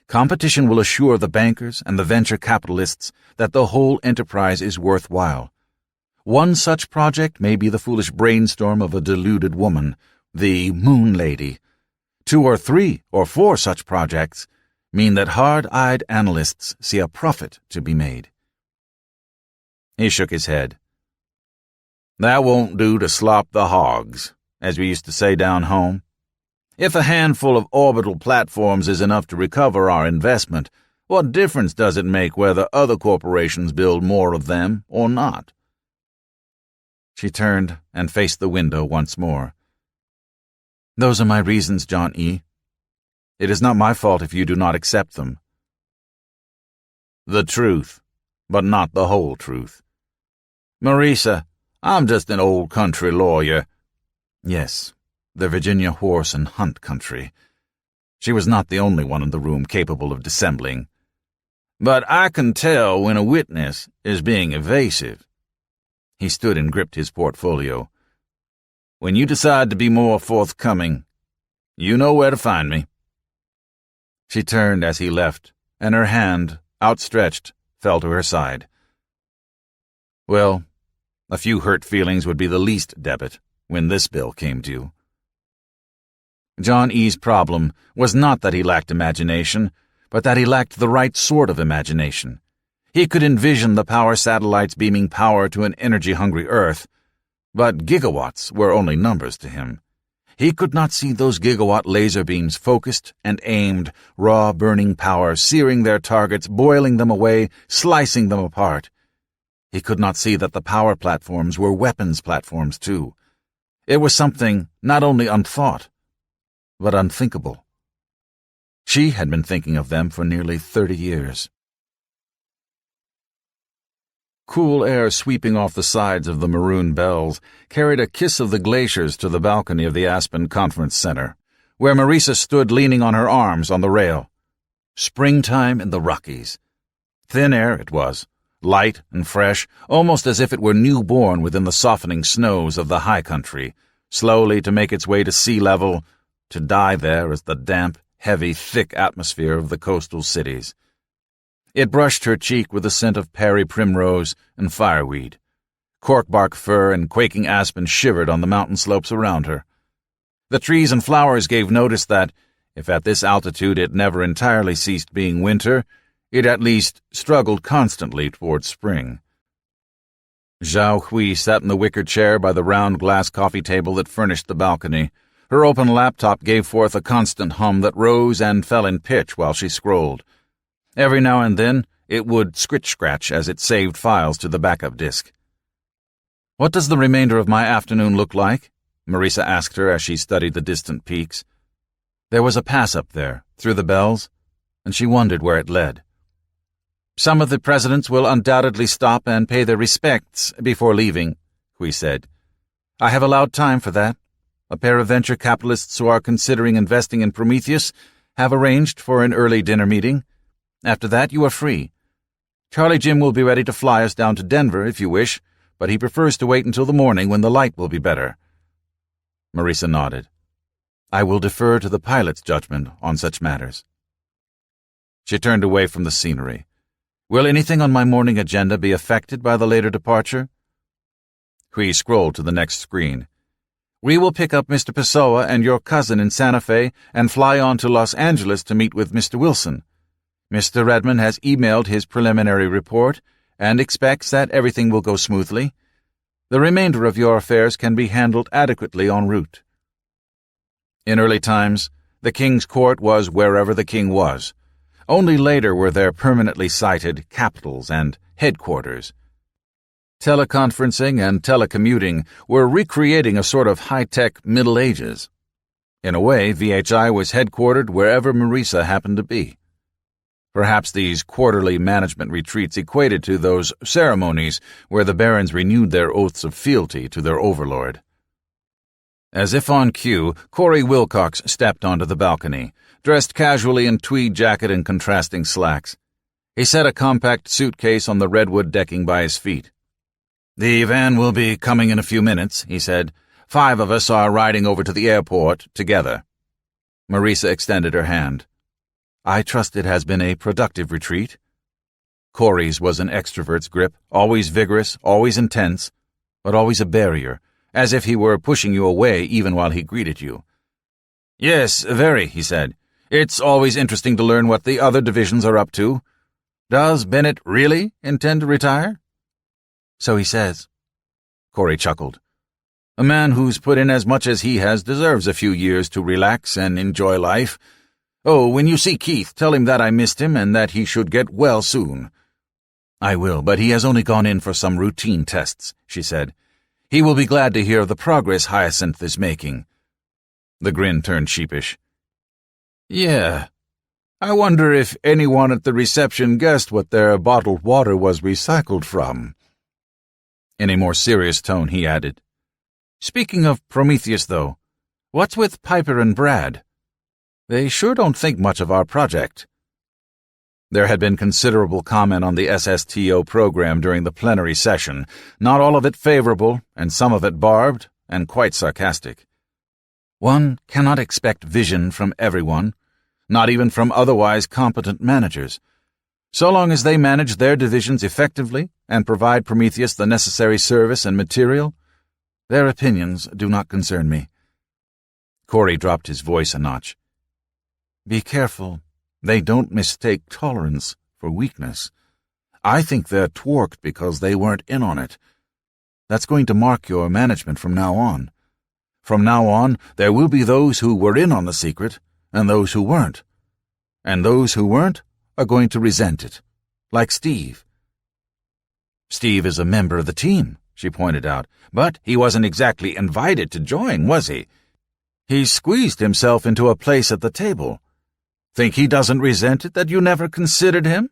Competition will assure the bankers and the venture capitalists that the whole enterprise is worthwhile. One such project may be the foolish brainstorm of a deluded woman, the Moon Lady. 2 or 3 or 4 such projects mean that hard-eyed analysts see a profit to be made." He shook his head. "That won't do to slop the hogs, as we used to say down home. If a handful of orbital platforms is enough to recover our investment, what difference does it make whether other corporations build more of them or not?" She turned and faced the window once more. "Those are my reasons, John E. It is not my fault if you do not accept them." "The truth, but not the whole truth. Marisa, I'm just an old country lawyer." Yes, the Virginia horse and hunt country. She was not the only one in the room capable of dissembling. "But I can tell when a witness is being evasive." He stood and gripped his portfolio. "When you decide to be more forthcoming, you know where to find me." She turned as he left, and her hand, outstretched, fell to her side. Well, a few hurt feelings would be the least debit when this bill came due. John E.'s problem was not that he lacked imagination, but that he lacked the right sort of imagination. He could envision the power satellites beaming power to an energy-hungry Earth, But gigawatts were only numbers to him. He could not see those gigawatt laser beams focused and aimed, raw burning power, searing their targets, boiling them away, slicing them apart. He could not see that the power platforms were weapons platforms, too. It was something not only unthought, but unthinkable. She had been thinking of them for nearly 30 years. Cool air sweeping off the sides of the maroon bells carried a kiss of the glaciers to the balcony of the Aspen Conference Center, where Marisa stood leaning on her arms on the rail. Springtime in the Rockies. Thin air it was, light and fresh, almost as if it were newborn within the softening snows of the high country, slowly to make its way to sea level, to die there as the damp, heavy, thick atmosphere of the coastal cities. It brushed her cheek with the scent of Perry primrose and fireweed. Corkbark fir and quaking aspen shivered on the mountain slopes around her. The trees and flowers gave notice that, if at this altitude it never entirely ceased being winter, it at least struggled constantly toward spring. Zhao Hui sat in the wicker chair by the round glass coffee table that furnished the balcony. Her open laptop gave forth a constant hum that rose and fell in pitch while she scrolled. Every now and then, it would scritch-scratch as it saved files to the backup disk. "What does the remainder of my afternoon look like?" Marisa asked her as she studied the distant peaks. There was a pass up there, through the bells, and she wondered where it led. "Some of the presidents will undoubtedly stop and pay their respects before leaving," Hui said. "I have allowed time for that. A pair of venture capitalists who are considering investing in Prometheus have arranged for an early dinner meeting. After that, you are free. Charlie Jim will be ready to fly us down to Denver if you wish, but he prefers to wait until the morning when the light will be better." Marisa nodded. "I will defer to the pilot's judgment on such matters." She turned away from the scenery. "Will anything on my morning agenda be affected by the later departure?" Hui scrolled to the next screen. "We will pick up Mr. Pessoa and your cousin in Santa Fe and fly on to Los Angeles to meet with Mr. Wilson. Mr. Redmond has emailed his preliminary report and expects that everything will go smoothly. The remainder of your affairs can be handled adequately en route." In early times, the king's court was wherever the king was. Only later were there permanently sited capitals and headquarters. Teleconferencing and telecommuting were recreating a sort of high-tech Middle Ages. In a way, VHI was headquartered wherever Marisa happened to be. Perhaps these quarterly management retreats equated to those ceremonies where the barons renewed their oaths of fealty to their overlord. As if on cue, Corey Wilcox stepped onto the balcony, dressed casually in tweed jacket and contrasting slacks. He set a compact suitcase on the redwood decking by his feet. "The van will be coming in a few minutes," he said. 5 of us are riding over to the airport together." Marisa extended her hand. "I trust it has been a productive retreat." Corey's was an extrovert's grip, always vigorous, always intense, but always a barrier, as if he were pushing you away even while he greeted you. "Yes, very," he said. "It's always interesting to learn what the other divisions are up to. Does Bennett really intend to retire?" "So he says." Corey chuckled. "A man who's put in as much as he has deserves a few years to relax and enjoy life. Oh, when you see Keith, tell him that I missed him and that he should get well soon." "I will, but he has only gone in for some routine tests," she said. "He will be glad to hear of the progress Hyacinth is making." The grin turned sheepish. "Yeah. I wonder if anyone at the reception guessed what their bottled water was recycled from." In a more serious tone, he added, "Speaking of Prometheus, though, what's with Piper and Brad? They sure don't think much of our project." There had been considerable comment on the SSTO program during the plenary session, not all of it favorable, and some of it barbed and quite sarcastic. One cannot expect vision from everyone, not even from otherwise competent managers. So long as they manage their divisions effectively and provide Prometheus the necessary service and material, their opinions do not concern me. Corey dropped his voice a notch. "Be careful. They don't mistake tolerance for weakness. I think they're twerked because they weren't in on it. That's going to mark your management from now on. From now on, there will be those who were in on the secret and those who weren't. And those who weren't are going to resent it, like Steve. Steve is a member of the team, she pointed out, but he wasn't exactly invited to join, was he? He squeezed himself into a place at the table. Think he doesn't resent it that you never considered him?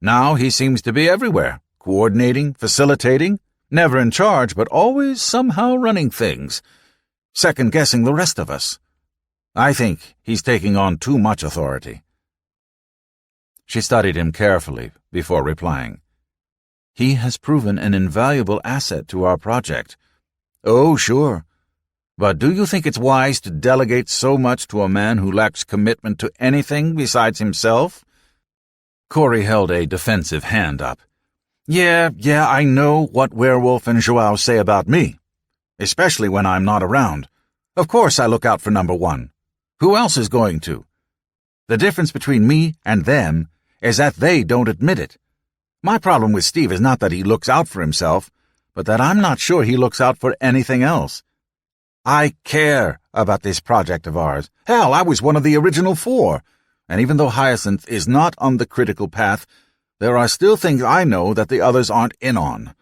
Now he seems to be everywhere, coordinating, facilitating, never in charge, but always somehow running things, second-guessing the rest of us. I think he's taking on too much authority. She studied him carefully before replying. He has proven an invaluable asset to our project. Oh, sure. But do you think it's wise to delegate so much to a man who lacks commitment to anything besides himself? Corey held a defensive hand up. Yeah, I know what Werewolf and Joao say about me, especially when I'm not around. Of course I look out for number one. Who else is going to? The difference between me and them is that they don't admit it. My problem with Steve is not that he looks out for himself, but that I'm not sure he looks out for anything else. I care about this project of ours. Hell, I was one of the original 4, and even though Hyacinth is not on the critical path, there are still things I know that the others aren't in on.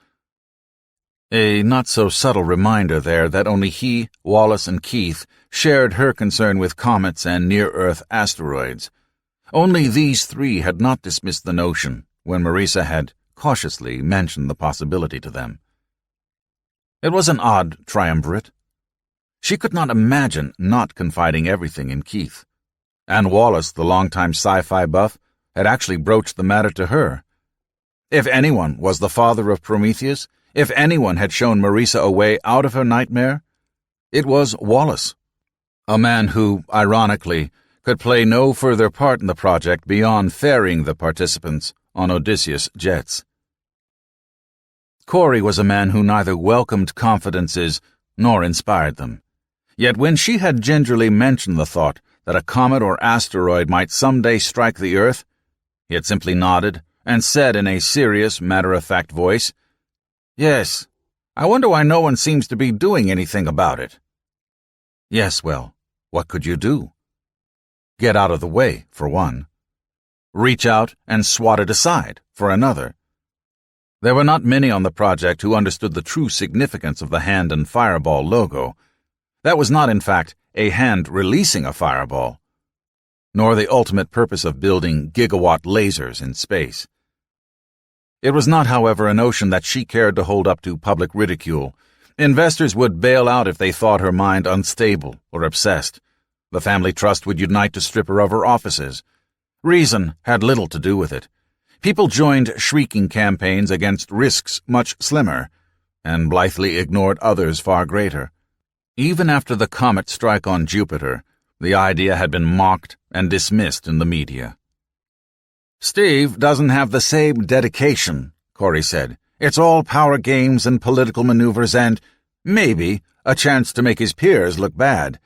A not-so-subtle reminder there that only he, Wallace, and Keith shared her concern with comets and near-Earth asteroids. Only these 3 had not dismissed the notion when Marisa had cautiously mentioned the possibility to them. It was an odd triumvirate. She could not imagine not confiding everything in Keith. And Wallace, the longtime sci-fi buff, had actually broached the matter to her. If anyone was the father of Prometheus, if anyone had shown Marisa a way out of her nightmare, it was Wallace, a man who, ironically, could play no further part in the project beyond ferrying the participants on Odysseus jets. Corey was a man who neither welcomed confidences nor inspired them. Yet when she had gingerly mentioned the thought that a comet or asteroid might someday strike the Earth, he had simply nodded and said in a serious, matter-of-fact voice, "Yes, I wonder why no one seems to be doing anything about it." Yes, well, what could you do? Get out of the way, for one. Reach out and swat it aside, for another. There were not many on the project who understood the true significance of the hand and fireball logo. That was not, in fact, a hand releasing a fireball, nor the ultimate purpose of building gigawatt lasers in space. It was not, however, a notion that she cared to hold up to public ridicule. Investors would bail out if they thought her mind unstable or obsessed. The family trust would unite to strip her of her offices. Reason had little to do with it. People joined shrieking campaigns against risks much slimmer, and blithely ignored others far greater. Even after the comet strike on Jupiter, the idea had been mocked and dismissed in the media. "Steve doesn't have the same dedication," Corey said. "It's all power games and political maneuvers and, maybe, a chance to make his peers look bad."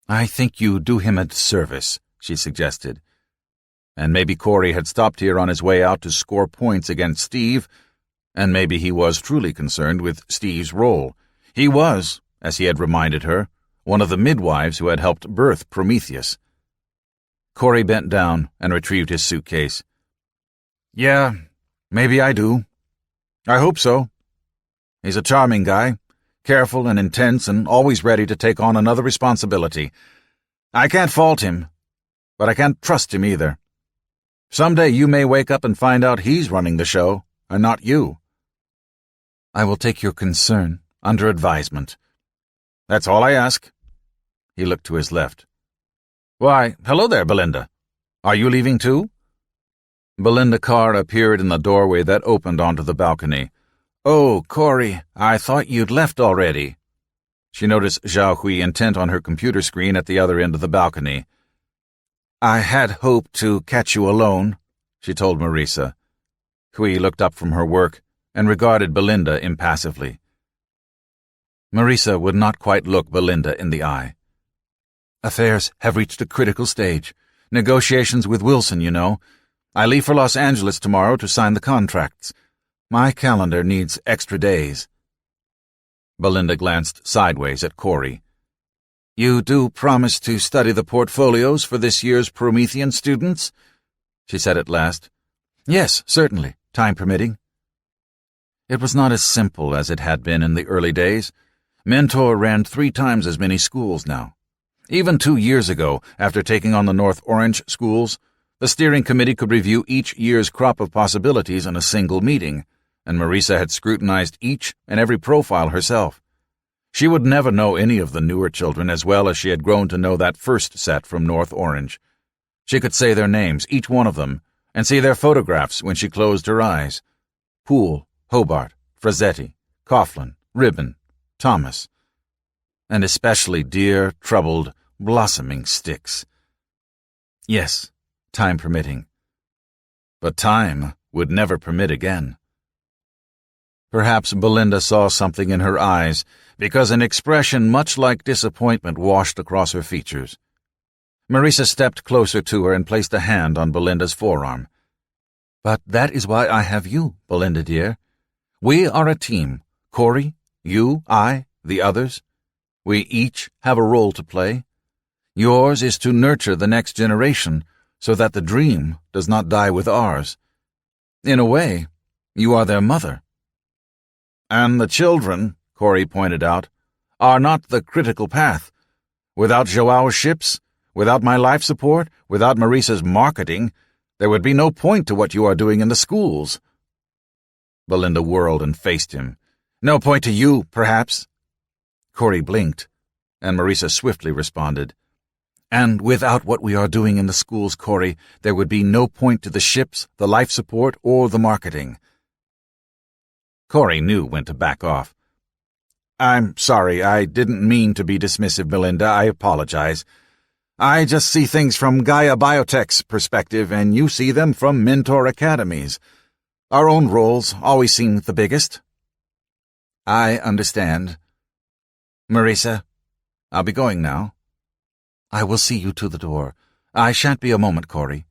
"I think you do him a disservice," she suggested. And maybe Corey had stopped here on his way out to score points against Steve, and maybe he was truly concerned with Steve's role. He was, as he had reminded her, one of the midwives who had helped birth Prometheus. Corey bent down and retrieved his suitcase. "Yeah, maybe I do. I hope so. He's a charming guy, careful and intense and always ready to take on another responsibility. I can't fault him, but I can't trust him either. Someday you may wake up and find out he's running the show, and not you." "I will take your concern under advisement." "That's all I ask." He looked to his left. "Why, hello there, Belinda. Are you leaving too?" Belinda Carr appeared in the doorway that opened onto the balcony. "Oh, Corey, I thought you'd left already." She noticed Zhao Hui intent on her computer screen at the other end of the balcony. "I had hoped to catch you alone," she told Marisa. Hui looked up from her work and regarded Belinda impassively. Marisa would not quite look Belinda in the eye. "Affairs have reached a critical stage. Negotiations with Wilson, you know. I leave for Los Angeles tomorrow to sign the contracts. My calendar needs extra days." Belinda glanced sideways at Corey. "You do promise to study the portfolios for this year's Promethean students?" she said at last. "Yes, certainly, time permitting." It was not as simple as it had been in the early days. Mentor ran 3 times as many schools now. Even 2 years ago, after taking on the North Orange schools, the steering committee could review each year's crop of possibilities in a single meeting, and Marisa had scrutinized each and every profile herself. She would never know any of the newer children as well as she had grown to know that first set from North Orange. She could say their names, each one of them, and see their photographs when she closed her eyes. Poole, Hobart, Frazetti, Coughlin, Ribbon, Thomas, and especially dear, troubled, blossoming Styx. Yes, time permitting. But time would never permit again. Perhaps Belinda saw something in her eyes, because an expression much like disappointment washed across her features. Marisa stepped closer to her and placed a hand on Belinda's forearm. "But that is why I have you, Belinda dear. We are a team. Corey, you, I, the others. We each have a role to play. Yours is to nurture the next generation so that the dream does not die with ours. In a way, you are their mother." "And the children," Corey pointed out, "are not the critical path. Without Joao's ships, without my life support, without Marisa's marketing, there would be no point to what you are doing in the schools." Belinda whirled and faced him. "No point to you, perhaps." Corey blinked, and Marisa swiftly responded. "And without what we are doing in the schools, Corey, there would be no point to the ships, the life support, or the marketing." Corey knew when to back off. "I'm sorry, I didn't mean to be dismissive, Belinda. I apologize. I just see things from Gaia Biotech's perspective, and you see them from Mentor Academy's. Our own roles always seem the biggest." "I understand. Marisa, I'll be going now." "I will see you to the door. I shan't be a moment, Corey."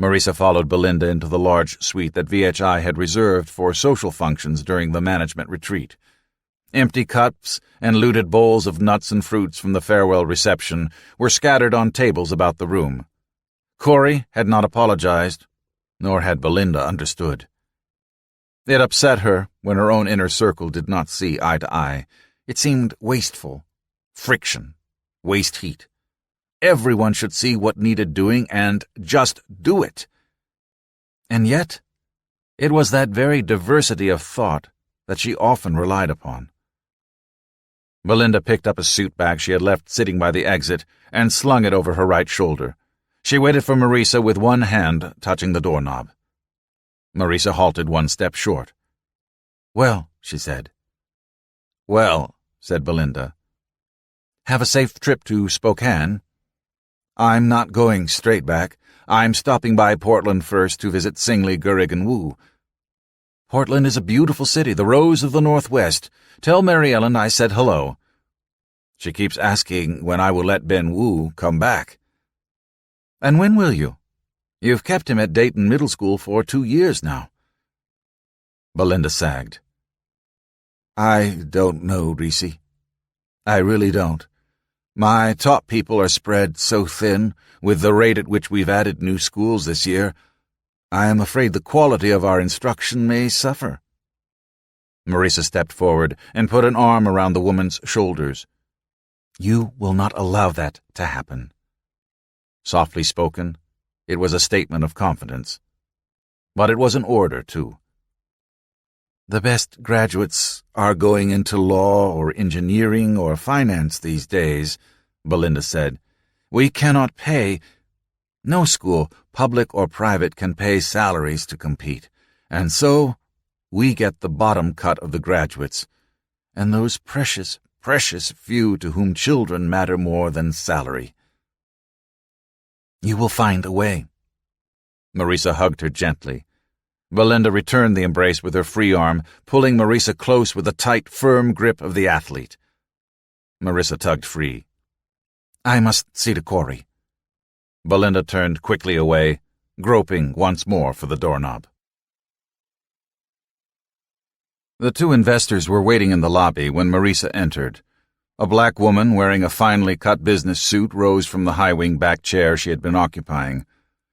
Marisa followed Belinda into the large suite that VHI had reserved for social functions during the management retreat. Empty cups and looted bowls of nuts and fruits from the farewell reception were scattered on tables about the room. Corey had not apologized, nor had Belinda understood. It upset her when her own inner circle did not see eye to eye. It seemed wasteful. Friction. Waste heat. Everyone should see what needed doing and just do it. And yet, it was that very diversity of thought that she often relied upon. Belinda picked up a suit bag she had left sitting by the exit and slung it over her right shoulder. She waited for Marisa with one hand touching the doorknob. Marisa halted one step short. "Well," she said. "Well," said Belinda. "Have a safe trip to Spokane?" "I'm not going straight back. I'm stopping by Portland first to visit Singly, Gurrig, and Wu." "Portland is a beautiful city, the rose of the Northwest. Tell Mary Ellen I said hello." "She keeps asking when I will let Ben Wu come back." "And when will you? You've kept him at Dayton Middle School for 2 years now." Belinda sagged. "I don't know, Reese. I really don't. My top people are spread so thin, with the rate at which we've added new schools this year. I am afraid the quality of our instruction may suffer." Marisa stepped forward and put an arm around the woman's shoulders. "You will not allow that to happen." Softly spoken, it was a statement of confidence. But it was an order, too. "The best graduates are going into law or engineering or finance these days," Belinda said. "We cannot pay. No school, public or private, can pay salaries to compete, and so we get the bottom cut of the graduates, and those precious, precious few to whom children matter more than salary." "You will find a way." Marisa hugged her gently. Belinda returned the embrace with her free arm, pulling Marisa close with the tight, firm grip of the athlete. Marisa tugged free. "I must see to Corey." Belinda turned quickly away, groping once more for the doorknob. The two investors were waiting in the lobby when Marisa entered. A black woman wearing a finely cut business suit rose from the high-wing back chair she had been occupying.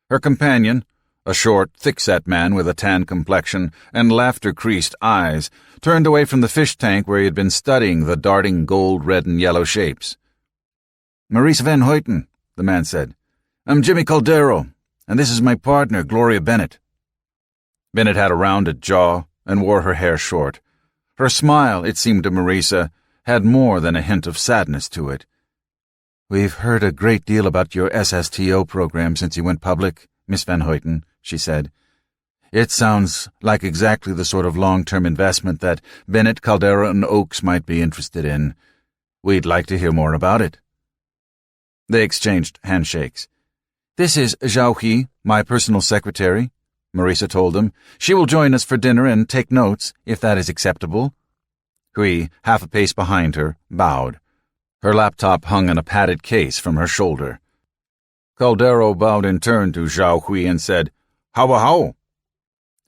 Her companion, a short, thick-set man with a tan complexion and laughter-creased eyes, turned away from the fish tank where he had been studying the darting gold, red, and yellow shapes. "Maurice Van Hoyten," the man said. "I'm Jimmy Caldero, and this is my partner, Gloria Bennett." Bennett had a rounded jaw and wore her hair short. Her smile, it seemed to Marisa, had more than a hint of sadness to it. "We've heard a great deal about your SSTO program since you went public, Miss Van Hoyten," she said. "It sounds like exactly the sort of long-term investment that Bennett, Caldera, and Oakes might be interested in. We'd like to hear more about it." They exchanged handshakes. "This is Zhao Hui, my personal secretary," Marisa told him. "She will join us for dinner and take notes, if that is acceptable." Hui, half a pace behind her, bowed. Her laptop hung in a padded case from her shoulder. Caldero bowed in turn to Zhao Hui and said, "How?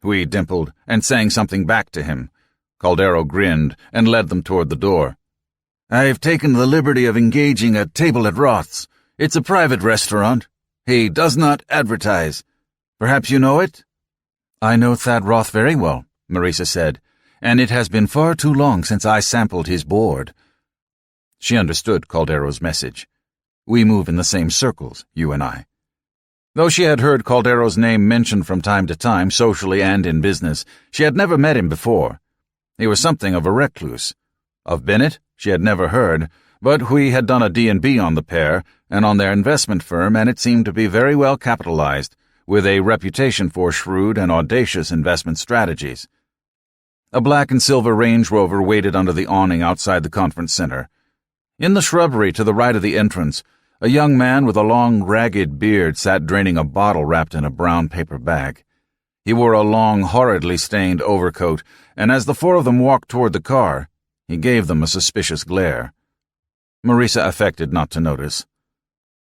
Hui dimpled and sang something back to him. Caldero grinned and led them toward the door. "I've taken the liberty of engaging a table at Roth's. It's a private restaurant. He does not advertise. Perhaps you know it?" "I know Thad Roth very well," Marisa said, "and it has been far too long since I sampled his board." She understood Caldero's message. "We move in the same circles, you and I." Though she had heard Caldero's name mentioned from time to time, socially and in business, she had never met him before. He was something of a recluse. Of Bennett, she had never heard, but Hui had done a D&B on the pair and on their investment firm, and it seemed to be very well capitalized, with a reputation for shrewd and audacious investment strategies. A black and silver Range Rover waited under the awning outside the conference center. In the shrubbery to the right of the entrance, a young man with a long, ragged beard sat draining a bottle wrapped in a brown paper bag. He wore a long, horridly stained overcoat, and as the four of them walked toward the car, he gave them a suspicious glare. Marisa affected not to notice.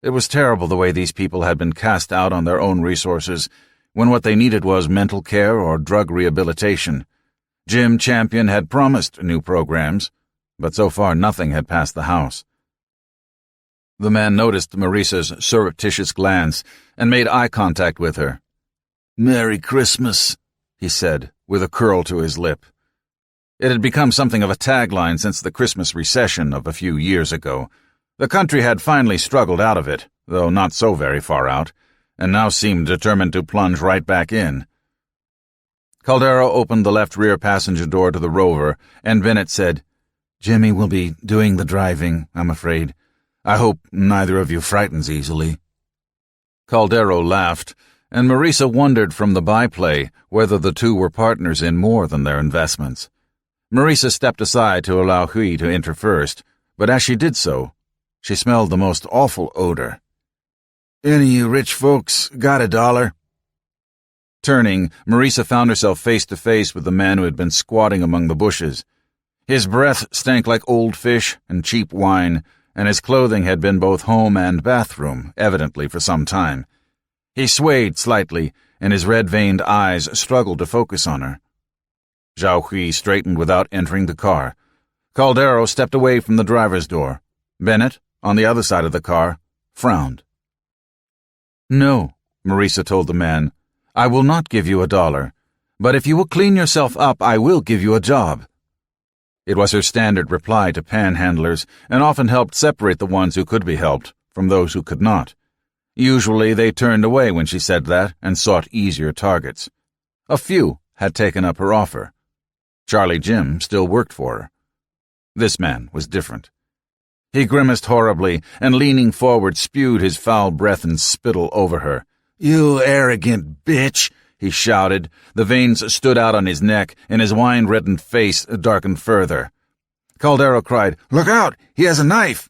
It was terrible the way these people had been cast out on their own resources, when what they needed was mental care or drug rehabilitation. Jim Champion had promised new programs, but so far nothing had passed the house. The man noticed Marisa's surreptitious glance and made eye contact with her. "Merry Christmas," he said, with a curl to his lip. It had become something of a tagline since the Christmas recession of a few years ago. The country had finally struggled out of it, though not so very far out, and now seemed determined to plunge right back in. Caldero opened the left rear passenger door to the Rover, and Bennett said, "Jimmy will be doing the driving, I'm afraid. I hope neither of you frightens easily." Caldero laughed, and Marisa wondered from the byplay whether the two were partners in more than their investments. Marisa stepped aside to allow Hui to enter first, but as she did so, she smelled the most awful odor. "Any of you rich folks got $1?" Turning, Marisa found herself face to face with the man who had been squatting among the bushes. His breath stank like old fish and cheap wine, and his clothing had been both home and bathroom, evidently for some time. He swayed slightly, and his red-veined eyes struggled to focus on her. Zhao Hui straightened without entering the car. Caldero stepped away from the driver's door. Bennett, on the other side of the car, frowned. "No," Marisa told the man, "I will not give you $1, but if you will clean yourself up, I will give you a job." It was her standard reply to panhandlers, and often helped separate the ones who could be helped from those who could not. Usually they turned away when she said that and sought easier targets. A few had taken up her offer. Charlie Jim still worked for her. This man was different. He grimaced horribly and, leaning forward, spewed his foul breath and spittle over her. "You arrogant bitch!" he shouted. The veins stood out on his neck, and his wine-reddened face darkened further. Caldero cried, "Look out! He has a knife!"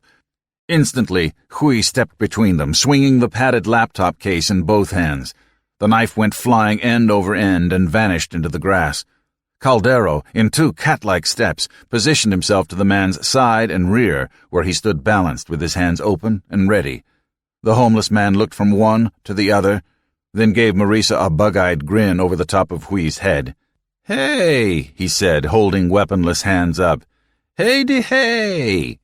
Instantly, Hui stepped between them, swinging the padded laptop case in both hands. The knife went flying end over end and vanished into the grass. Caldero, in 2 cat-like steps, positioned himself to the man's side and rear, where he stood balanced with his hands open and ready. The homeless man looked from one to the other, then gave Marisa a bug-eyed grin over the top of Hui's head. "Hey," he said, holding weaponless hands up. "Hey-de-hey!"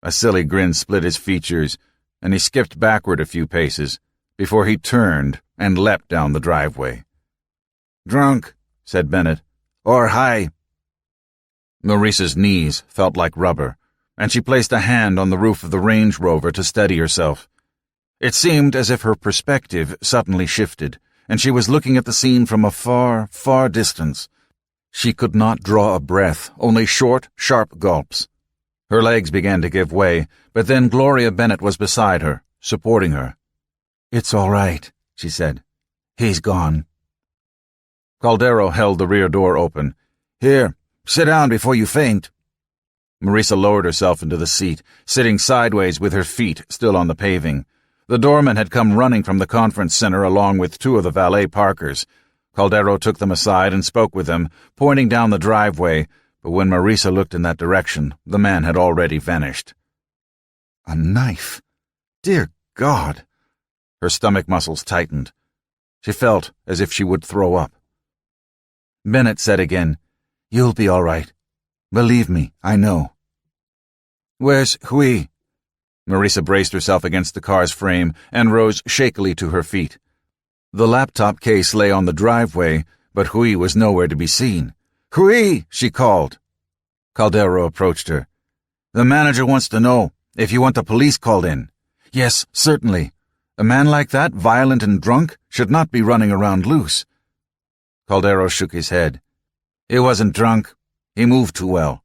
A silly grin split his features, and he skipped backward a few paces before he turned and leapt down the driveway. "Drunk," said Bennett. "Or high." Maurice's knees felt like rubber, and she placed a hand on the roof of the Range Rover to steady herself. It seemed as if her perspective suddenly shifted, and she was looking at the scene from a far, far distance. She could not draw a breath, only short, sharp gulps. Her legs began to give way, but then Gloria Bennett was beside her, supporting her. "It's all right," she said. "He's gone." Caldero held the rear door open. "Here, sit down before you faint." Marisa lowered herself into the seat, sitting sideways with her feet still on the paving. The doorman had come running from the conference center along with two of the valet parkers. Caldero took them aside and spoke with them, pointing down the driveway, but when Marisa looked in that direction, the man had already vanished. A knife. Dear God. Her stomach muscles tightened. She felt as if she would throw up. Bennett said again, "You'll be all right. Believe me, I know." "Where's Hui?" Marisa braced herself against the car's frame and rose shakily to her feet. The laptop case lay on the driveway, but Hui was nowhere to be seen. "Hui!" she called. Caldero approached her. "The manager wants to know if you want the police called in." "Yes, certainly. A man like that, violent and drunk, should not be running around loose." Caldero shook his head. "He wasn't drunk. He moved too well."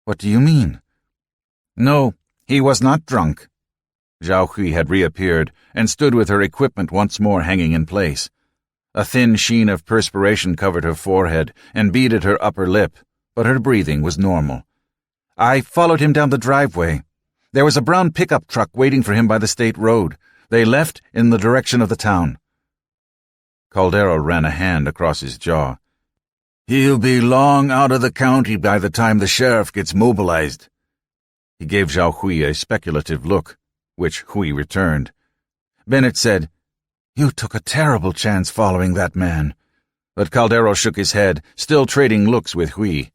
"What do you mean?" "No, he was not drunk." Zhao Hui had reappeared and stood with her equipment once more hanging in place. A thin sheen of perspiration covered her forehead and beaded her upper lip, but her breathing was normal. "I followed him down the driveway. There was a brown pickup truck waiting for him by the state road. They left in the direction of the town." Caldero ran a hand across his jaw. "He'll be long out of the county by the time the sheriff gets mobilized." He gave Zhao Hui a speculative look, which Hui returned. Bennett said, "You took a terrible chance following that man." But Caldero shook his head, still trading looks with Hui.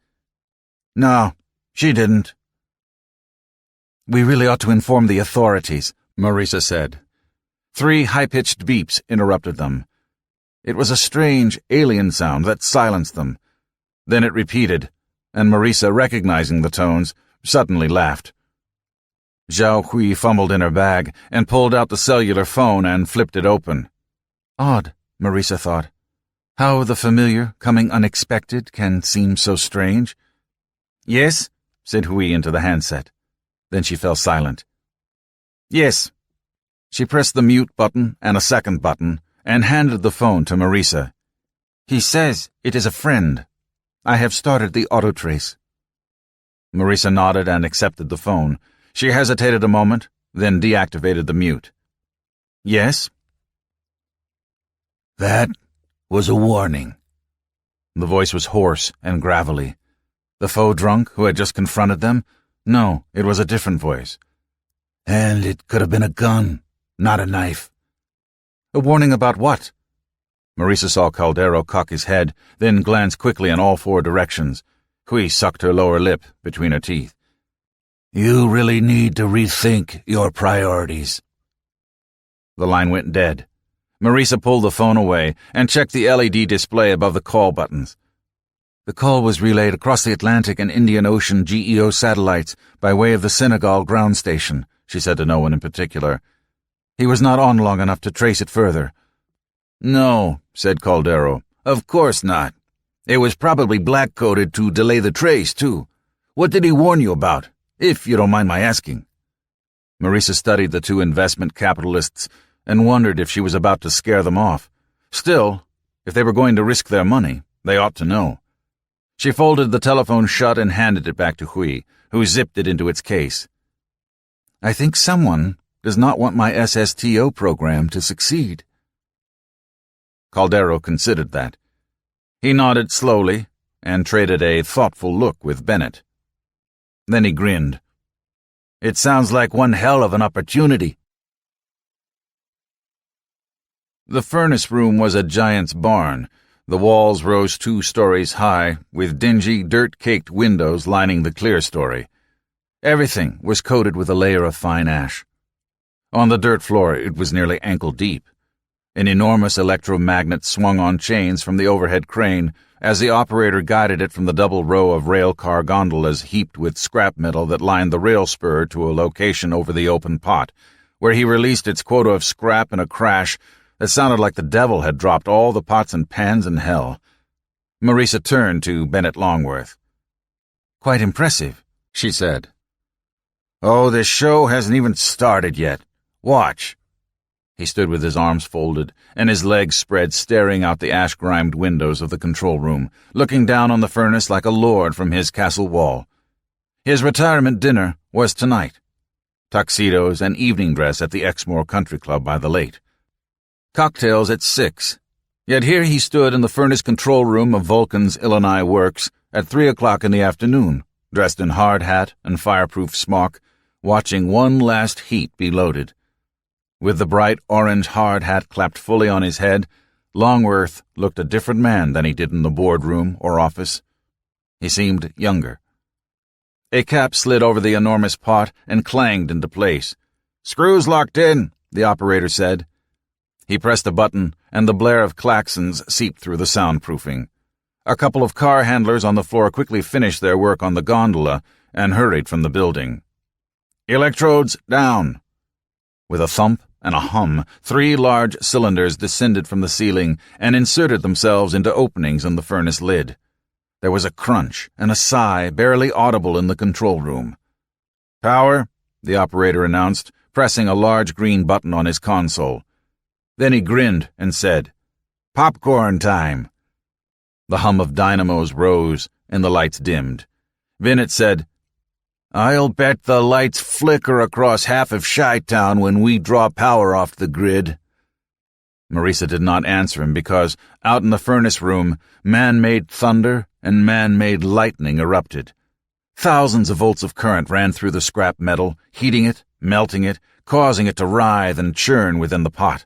"No, she didn't." "We really ought to inform the authorities," Marisa said. 3 high-pitched beeps interrupted them. It was a strange, alien sound that silenced them. Then it repeated, and Marisa, recognizing the tones, suddenly laughed. Zhao Hui fumbled in her bag and pulled out the cellular phone and flipped it open. Odd, Marisa thought. How the familiar, coming unexpected, can seem so strange. "Yes," said Hui into the handset. Then she fell silent. "Yes." She pressed the mute button and a second button and handed the phone to Marisa. "He says it is a friend. I have started the autotrace." Marisa nodded and accepted the phone. She hesitated a moment, then deactivated the mute. "Yes?" "That was a warning." The voice was hoarse and gravelly. The faux drunk who had just confronted them? No, it was a different voice. "And it could have been a gun, not a knife." "A warning about what?" Marisa saw Caldero cock his head, then glance quickly in all 4 directions. Hui sucked her lower lip between her teeth. "You really need to rethink your priorities." The line went dead. Marisa pulled the phone away and checked the LED display above the call buttons. "The call was relayed across the Atlantic and Indian Ocean GEO satellites by way of the Senegal ground station," she said to no one in particular. "He was not on long enough to trace it further." "No," said Caldero. "Of course not. It was probably black-coded to delay the trace, too. What did he warn you about, if you don't mind my asking?" Marisa studied the 2 investment capitalists and wondered if she was about to scare them off. Still, if they were going to risk their money, they ought to know. She folded the telephone shut and handed it back to Hui, who zipped it into its case. "I think someone does not want my SSTO program to succeed." Caldero considered that. He nodded slowly and traded a thoughtful look with Bennett. Then he grinned. "It sounds like one hell of an opportunity." The furnace room was a giant's barn. The walls rose 2 stories high, with dingy, dirt-caked windows lining the clear story. Everything was coated with a layer of fine ash. On the dirt floor, it was nearly ankle-deep. An enormous electromagnet swung on chains from the overhead crane as the operator guided it from the double row of railcar gondolas heaped with scrap metal that lined the rail spur to a location over the open pot, where he released its quota of scrap in a crash that sounded like the devil had dropped all the pots and pans in hell. Marisa turned to Bennett Longworth. "Quite impressive," she said. "Oh, this show hasn't even started yet. Watch." He stood with his arms folded and his legs spread, staring out the ash-grimed windows of the control room, looking down on the furnace like a lord from his castle wall. His retirement dinner was tonight. Tuxedos and evening dress at the Exmoor Country Club by the lake. Cocktails at 6. Yet here he stood in the furnace control room of Vulcan's Illinois Works at 3 o'clock in the afternoon, dressed in hard hat and fireproof smock, watching one last heat be loaded. With the bright orange hard hat clapped fully on his head, Longworth looked a different man than he did in the boardroom or office. He seemed younger. A cap slid over the enormous pot and clanged into place. "Screws locked in," the operator said. He pressed a button, and the blare of klaxons seeped through the soundproofing. A couple of car handlers on the floor quickly finished their work on the gondola and hurried from the building. "Electrodes down." With a thump and a hum, 3 large cylinders descended from the ceiling and inserted themselves into openings in the furnace lid. There was a crunch and a sigh barely audible in the control room. "Power," the operator announced, pressing a large green button on his console. Then he grinned and said, "Popcorn time." The hum of dynamos rose and the lights dimmed. Bennett said, "I'll bet the lights flicker across half of Chi-Town when we draw power off the grid." Marisa did not answer him because, out in the furnace room, man-made thunder and man-made lightning erupted. Thousands of volts of current ran through the scrap metal, heating it, melting it, causing it to writhe and churn within the pot.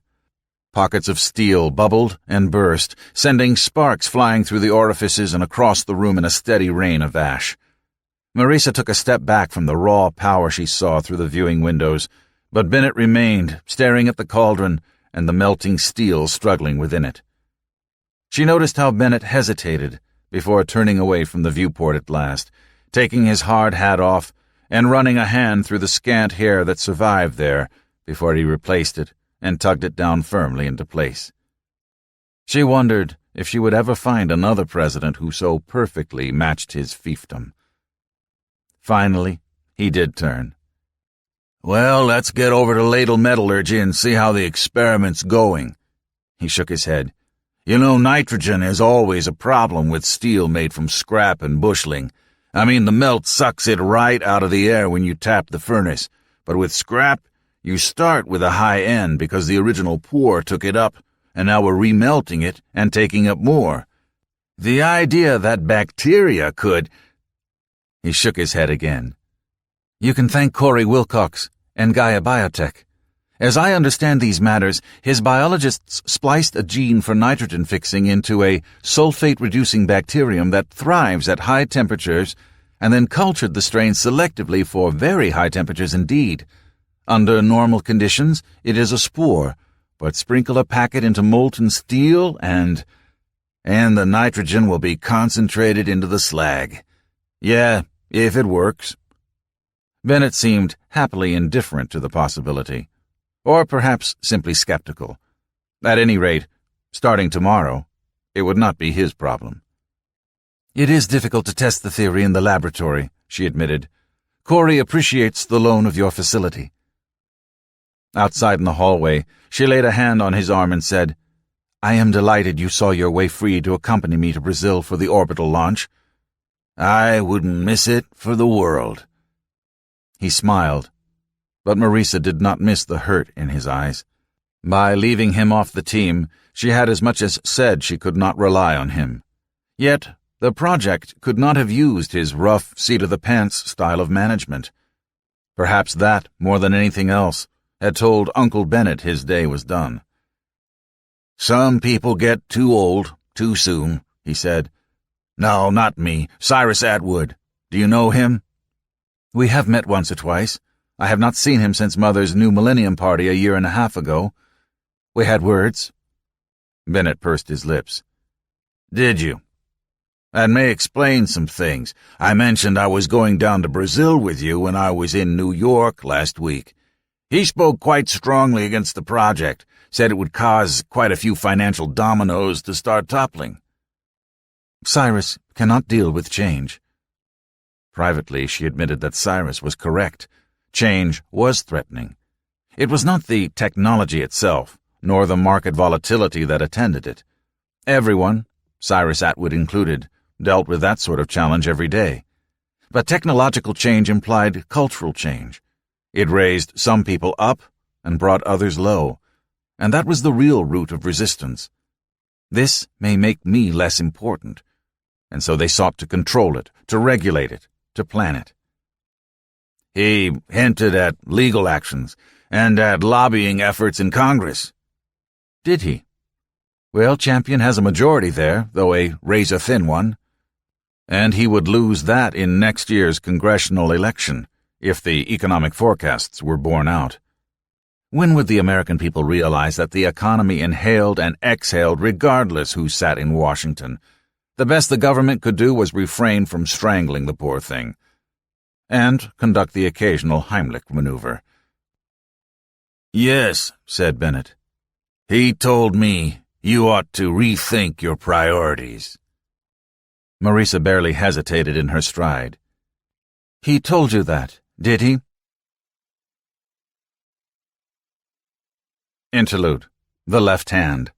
Pockets of steel bubbled and burst, sending sparks flying through the orifices and across the room in a steady rain of ash. Marisa took a step back from the raw power she saw through the viewing windows, but Bennett remained, staring at the cauldron and the melting steel struggling within it. She noticed how Bennett hesitated before turning away from the viewport at last, taking his hard hat off and running a hand through the scant hair that survived there before he replaced it and tugged it down firmly into place. She wondered if she would ever find another president who so perfectly matched his fiefdom. Finally, he did turn. "Well, let's get over to ladle metallurgy and see how the experiment's going." He shook his head. "You know, nitrogen is always a problem with steel made from scrap and busheling. I mean, the melt sucks it right out of the air when you tap the furnace, but with scrap, you start with a high end because the original pour took it up, and now we're remelting it and taking up more. The idea that bacteria could—" He shook his head again. "You can thank Corey Wilcox and Gaia Biotech. As I understand these matters, his biologists spliced a gene for nitrogen fixing into a sulfate-reducing bacterium that thrives at high temperatures and then cultured the strain selectively for very high temperatures indeed. Under normal conditions, it is a spore, but sprinkle a packet into molten steel and the nitrogen will be concentrated into the slag. Yeah, if it works." Bennett seemed happily indifferent to the possibility, or perhaps simply skeptical. At any rate, starting tomorrow, it would not be his problem. "It is difficult to test the theory in the laboratory," she admitted. "Corey appreciates the loan of your facility." Outside in the hallway, she laid a hand on his arm and said, "I am delighted you saw your way free to accompany me to Brazil for the orbital launch." "I wouldn't miss it for the world." He smiled, but Marisa did not miss the hurt in his eyes. By leaving him off the team, she had as much as said she could not rely on him. Yet the project could not have used his rough, seat-of-the-pants style of management. Perhaps that, more than anything else, had told Uncle Bennett his day was done. "Some people get too old Too soon, he said. No, not me. Cyrus Atwood. Do you know him? We have met once or twice. I have not seen him since Mother's New Millennium party a year and a half ago. We had words. Bennett pursed his lips. Did you? That may explain some things. I mentioned I was going down to Brazil with you when I was in New York last week. He spoke quite strongly against the project, said it would cause quite a few financial dominoes to start toppling. Cyrus cannot deal with change. Privately, she admitted that Cyrus was correct. Change was threatening. It was not the technology itself, nor the market volatility that attended it. Everyone, Cyrus Atwood included, dealt with that sort of challenge every day. But technological change implied cultural change. It raised some people up and brought others low, and that was the real root of resistance. This may make me less important, and so they sought to control it, to regulate it, to plan it. He hinted at legal actions and at lobbying efforts in Congress. Did he? Well, Champion has a majority there, though a razor-thin one. And he would lose that in next year's congressional election, if the economic forecasts were borne out. When would the American people realize that the economy inhaled and exhaled regardless who sat in Washington? The best the government could do was refrain from strangling the poor thing, and conduct the occasional Heimlich maneuver. Yes, said Bennett. He told me you ought to rethink your priorities. Marisa barely hesitated in her stride. He told you that, did he? Interlude. The Left Hand.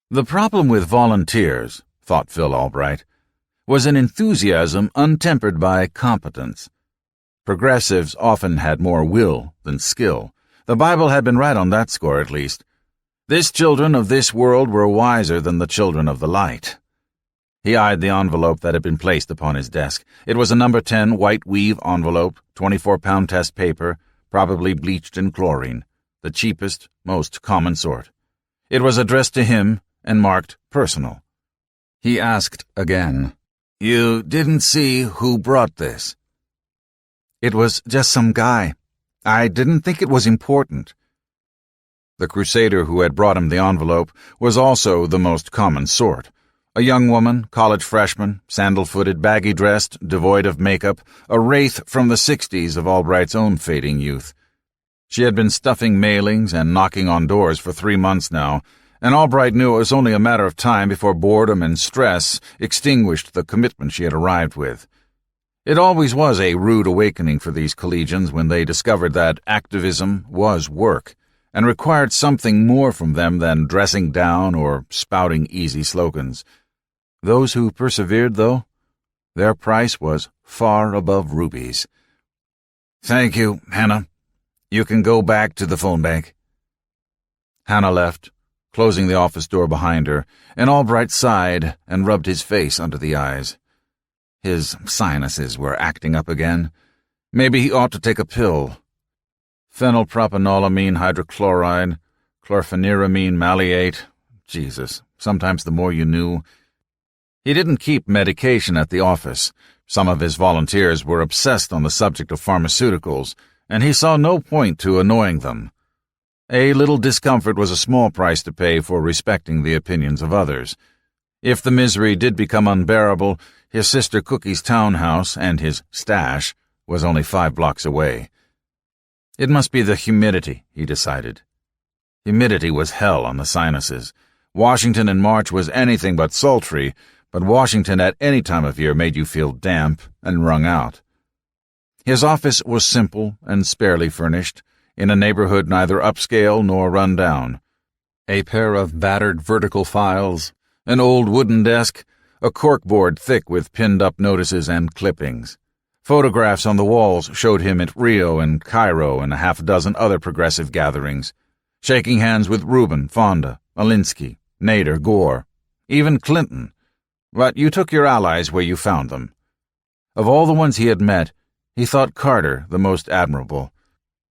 The problem with volunteers, thought Phil Albright, was an enthusiasm untempered by competence. Progressives often had more will than skill. The Bible had been right on that score, at least. This children of this world were wiser than the children of the light. He eyed the envelope that had been placed upon his desk. It was a number 10 white weave envelope, 24-pound test paper, probably bleached in chlorine, the cheapest, most common sort. It was addressed to him and marked personal. He asked again, You didn't see who brought this? It was just some guy. I didn't think it was important. The crusader who had brought him the envelope was also the most common sort. A young woman, college freshman, sandal-footed, baggy-dressed, devoid of makeup, a wraith from the 60s of Albright's own fading youth. She had been stuffing mailings and knocking on doors for 3 months now, and Albright knew it was only a matter of time before boredom and stress extinguished the commitment she had arrived with. It always was a rude awakening for these collegians when they discovered that activism was work, and required something more from them than dressing down or spouting easy slogans. Those who persevered, though, their price was far above rubies. Thank you, Hannah. You can go back to the phone bank. Hannah left, closing the office door behind her, and Albright sighed and rubbed his face under the eyes. His sinuses were acting up again. Maybe he ought to take a pill. Phenylpropanolamine hydrochloride, chlorpheniramine maleate. Jesus, sometimes the more you knew. He didn't keep medication at the office. Some of his volunteers were obsessed on the subject of pharmaceuticals, and he saw no point to annoying them. A little discomfort was a small price to pay for respecting the opinions of others. If the misery did become unbearable, his sister Cookie's townhouse and his stash was only 5 blocks away. It must be the humidity, he decided. Humidity was hell on the sinuses. Washington in March was anything but sultry, but Washington at any time of year made you feel damp and wrung out. His office was simple and sparely furnished, in a neighborhood neither upscale nor run down. A pair of battered vertical files, an old wooden desk, a corkboard thick with pinned-up notices and clippings. Photographs on the walls showed him at Rio and Cairo and a half-dozen other progressive gatherings, shaking hands with Rubin, Fonda, Alinsky, Nader, Gore, even Clinton. But you took your allies where you found them. Of all the ones he had met, he thought Carter the most admirable.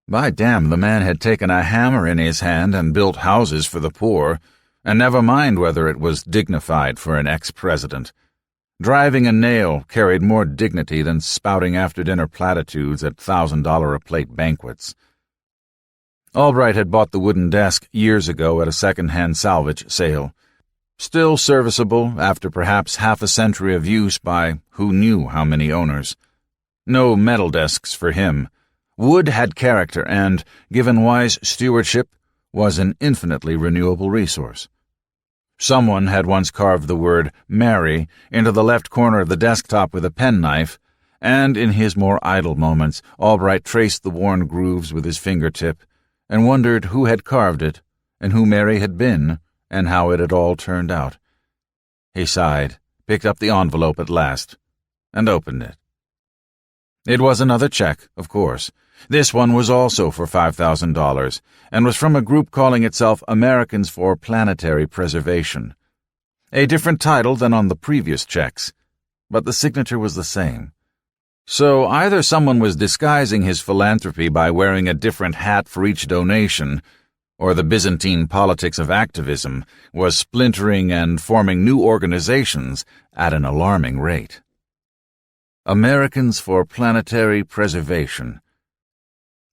By damn, the man had taken a hammer in his hand and built houses for the poor, And never mind whether it was dignified for an ex-president. Driving a nail carried more dignity than spouting after-dinner platitudes at $1,000-a-plate banquets. Albright had bought the wooden desk years ago at a second-hand salvage sale. Still serviceable after perhaps half a century of use by who knew how many owners. No metal desks for him. Wood had character and, given wise stewardship, was an infinitely renewable resource. Someone had once carved the word Mary into the left corner of the desktop with a penknife, and in his more idle moments Albright traced the worn grooves with his fingertip and wondered who had carved it and who Mary had been and how it had all turned out. He sighed, picked up the envelope at last, and opened it. It was another check, of course. This one was also for $5,000, and was from a group calling itself Americans for Planetary Preservation. A different title than on the previous checks, but the signature was the same. So either someone was disguising his philanthropy by wearing a different hat for each donation, or the Byzantine politics of activism was splintering and forming new organizations at an alarming rate. Americans for Planetary Preservation.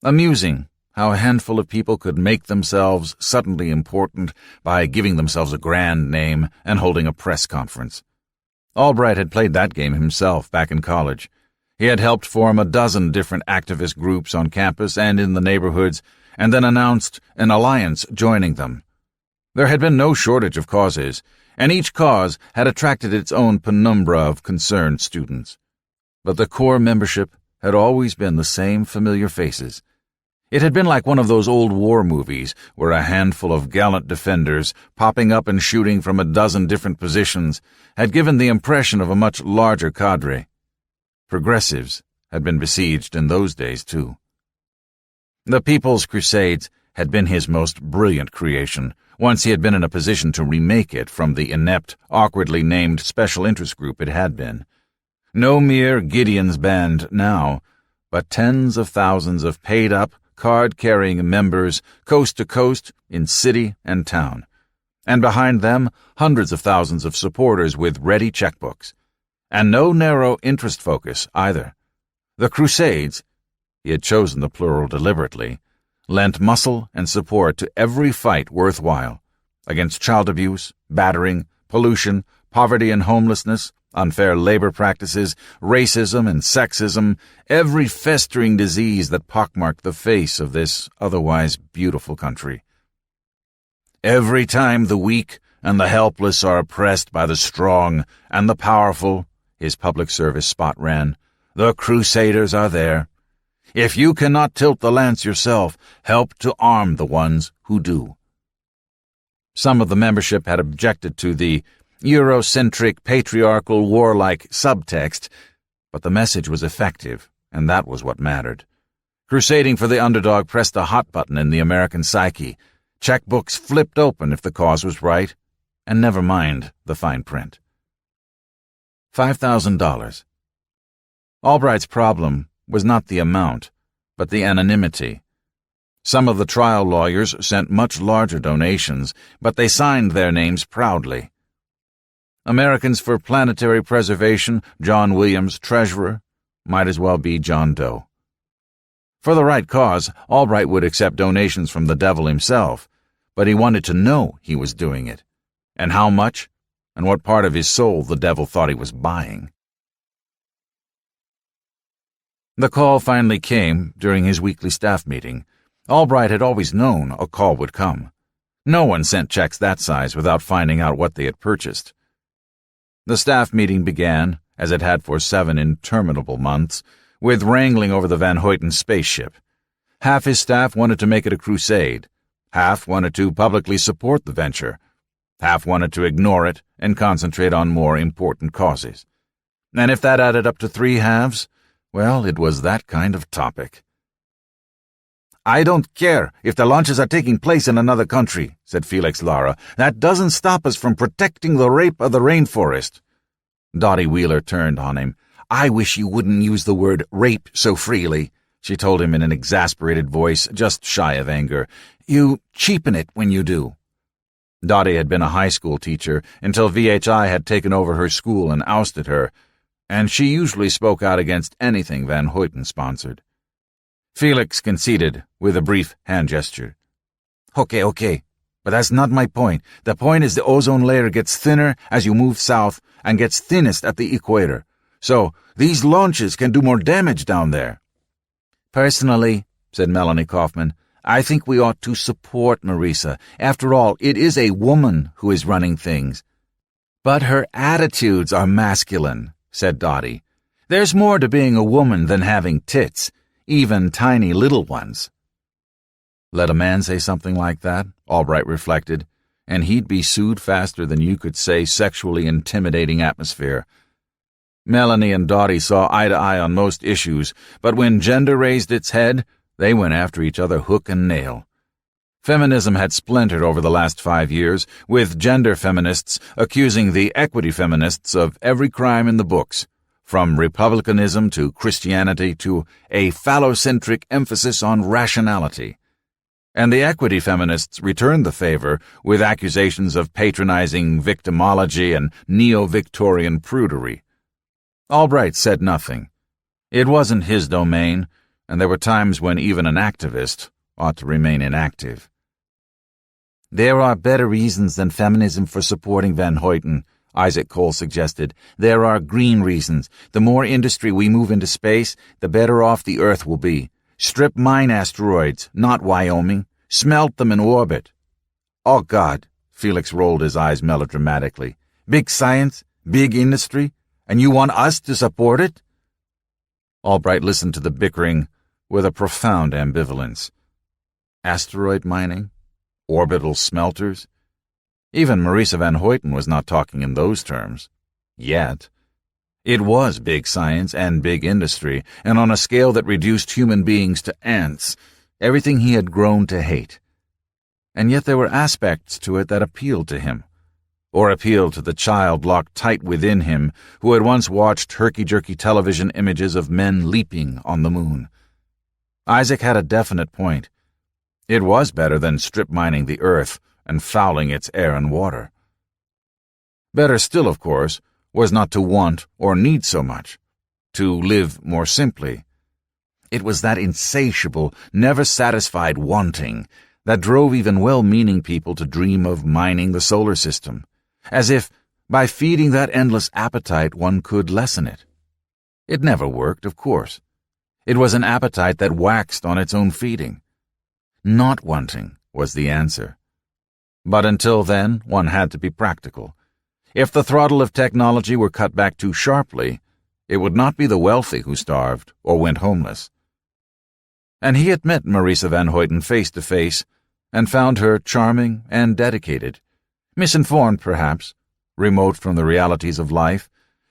Amusing how a handful of people could make themselves suddenly important by giving themselves a grand name and holding a press conference. Albright had played that game himself back in college. He had helped form a dozen different activist groups on campus and in the neighborhoods, and then announced an alliance joining them. There had been no shortage of causes, and each cause had attracted its own penumbra of concerned students. But the core membership had always been the same familiar faces. It had been like one of those old war movies where a handful of gallant defenders, popping up and shooting from a dozen different positions, had given the impression of a much larger cadre. Progressives had been besieged in those days, too. The People's Crusades had been his most brilliant creation, once he had been in a position to remake it from the inept, awkwardly named special interest group it had been. No mere Gideon's band now, but tens of thousands of paid-up, card-carrying members coast to coast in city and town, and behind them hundreds of thousands of supporters with ready checkbooks. And no narrow interest focus, either. The Crusades, he had chosen the plural deliberately, lent muscle and support to every fight worthwhile, against child abuse, battering, pollution, poverty and homelessness, unfair labor practices, racism and sexism, every festering disease that pockmarked the face of this otherwise beautiful country. Every time the weak and the helpless are oppressed by the strong and the powerful, his public service spot ran, the Crusaders are there. If you cannot tilt the lance yourself, help to arm the ones who do. Some of the membership had objected to the Eurocentric, patriarchal, warlike subtext, but the message was effective, and that was what mattered. Crusading for the underdog pressed a hot button in the American psyche. Checkbooks flipped open if the cause was right, and never mind the fine print. $5,000. Albright's problem was not the amount, but the anonymity. Some of the trial lawyers sent much larger donations, but they signed their names proudly. Americans for Planetary Preservation, John Williams, treasurer, might as well be John Doe. For the right cause, Albright would accept donations from the devil himself, but he wanted to know he was doing it, and how much, and what part of his soul the devil thought he was buying. The call finally came during his weekly staff meeting. Albright had always known a call would come. No one sent checks that size without finding out what they had purchased. The staff meeting began, as it had for 7 interminable months, with wrangling over the Van Hoyten spaceship. Half his staff wanted to make it a crusade. Half wanted to publicly support the venture. Half wanted to ignore it and concentrate on more important causes. And if that added up to 3 halves, well, it was that kind of topic. "I don't care if the launches are taking place in another country," said Felix Lara. "That doesn't stop us from protecting the rape of the rainforest." Dottie Wheeler turned on him. "I wish you wouldn't use the word rape so freely," she told him in an exasperated voice just shy of anger. "You cheapen it when you do." Dottie had been a high school teacher until VHI had taken over her school and ousted her, and she usually spoke out against anything Van Hoyten sponsored. Felix conceded with a brief hand gesture. Okay, but that's not my point. The point is the ozone layer gets thinner as you move south and gets thinnest at the equator. So these launches can do more damage down there. Personally, said Melanie Kaufman, I think we ought to support Marisa. After all, it is a woman who is running things. But her attitudes are masculine, said Dottie. There's more to being a woman than having tits, even tiny little ones. Let a man say something like that, Albright reflected, and he'd be sued faster than you could say sexually intimidating atmosphere. Melanie and Dottie saw eye to eye on most issues, but when gender raised its head, they went after each other hook and nail. Feminism had splintered over the last 5 years, with gender feminists accusing the equity feminists of every crime in the books, from republicanism to Christianity to a phallocentric emphasis on rationality. And the equity feminists returned the favor with accusations of patronizing victimology and neo-Victorian prudery. Albright said nothing. It wasn't his domain, and there were times when even an activist ought to remain inactive. There are better reasons than feminism for supporting Van Hoyten, Isaac Cole suggested. There are green reasons. The more industry we move into space, the better off the Earth will be. Strip mine asteroids, not Wyoming. Smelt them in orbit. Oh, God, Felix rolled his eyes melodramatically. Big science, big industry, and you want us to support it? Albright listened to the bickering with a profound ambivalence. Asteroid mining? Orbital smelters? Even Marisa Van Hoyten was not talking in those terms. Yet. It was big science and big industry, and on a scale that reduced human beings to ants, everything he had grown to hate. And yet there were aspects to it that appealed to him, or appealed to the child locked tight within him who had once watched herky-jerky television images of men leaping on the moon. Isaac had a definite point. It was better than strip mining the earth and fouling its air and water. Better still, of course, was not to want or need so much, to live more simply. It was that insatiable, never-satisfied wanting that drove even well-meaning people to dream of mining the solar system, as if, by feeding that endless appetite, one could lessen it. It never worked, of course. It was an appetite that waxed on its own feeding. Not wanting was the answer. But until then, one had to be practical. If the throttle of technology were cut back too sharply, it would not be the wealthy who starved or went homeless. And he had met Marisa Van Hoyten face to face and found her charming and dedicated, misinformed perhaps, remote from the realities of life,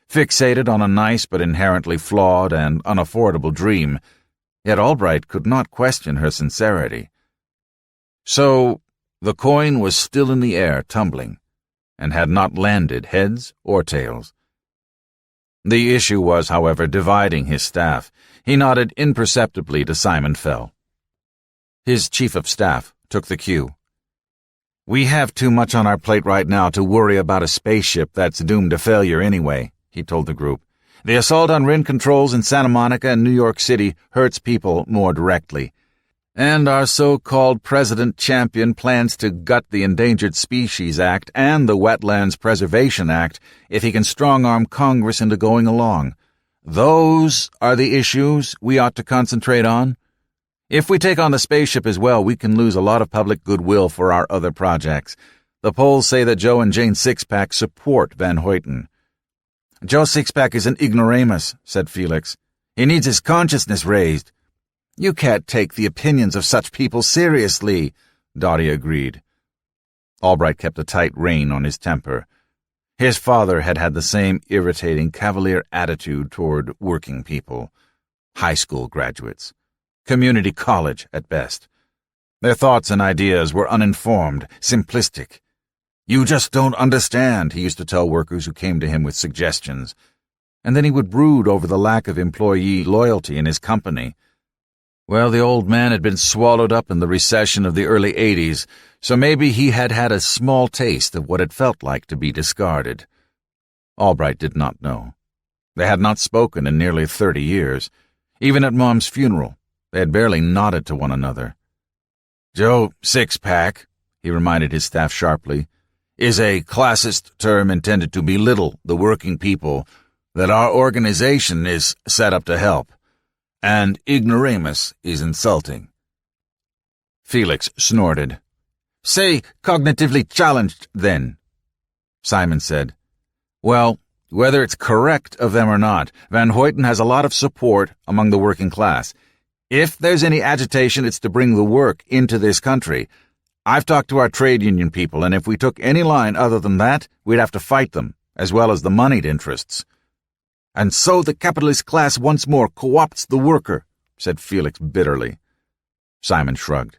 fixated on a nice but inherently flawed and unaffordable dream, yet Albright could not question her sincerity. So the coin was still in the air, tumbling, and had not landed heads or tails. The issue was, however, dividing his staff. He nodded imperceptibly to Simon Fell. His chief of staff took the cue. We have too much on our plate right now to worry about a spaceship that's doomed to failure anyway, he told the group. The assault on RIN controls in Santa Monica and New York City hurts people more directly. And our so-called President Champion plans to gut the Endangered Species Act and the Wetlands Preservation Act if he can strong-arm Congress into going along. Those are the issues we ought to concentrate on. If we take on the spaceship as well, we can lose a lot of public goodwill for our other projects. The polls say that Joe and Jane Sixpack support Van Hoyten. Joe Sixpack is an ignoramus, said Felix. He needs his consciousness raised. You can't take the opinions of such people seriously, Dottie agreed. Albright kept a tight rein on his temper. His father had had the same irritating, cavalier attitude toward working people, high school graduates, community college at best. Their thoughts and ideas were uninformed, simplistic. You just don't understand, he used to tell workers who came to him with suggestions. And then he would brood over the lack of employee loyalty in his company. Well, the old man had been swallowed up in the recession of the early 80s, so maybe he had had a small taste of what it felt like to be discarded. Albright did not know. They had not spoken in nearly 30 years. Even at Mom's funeral, they had barely nodded to one another. "Joe, six-pack," he reminded his staff sharply, "is a classist term intended to belittle the working people that our organization is set up to help, and ignoramus is insulting." Felix snorted. "Say cognitively challenged, then," Simon said. "Well, whether it's correct of them or not, Van Hoyten has a lot of support among the working class. If there's any agitation, it's to bring the work into this country. I've talked to our trade union people, and if we took any line other than that, we'd have to fight them, as well as the moneyed interests." "And so the capitalist class once more co-opts the worker," said Felix bitterly. Simon shrugged.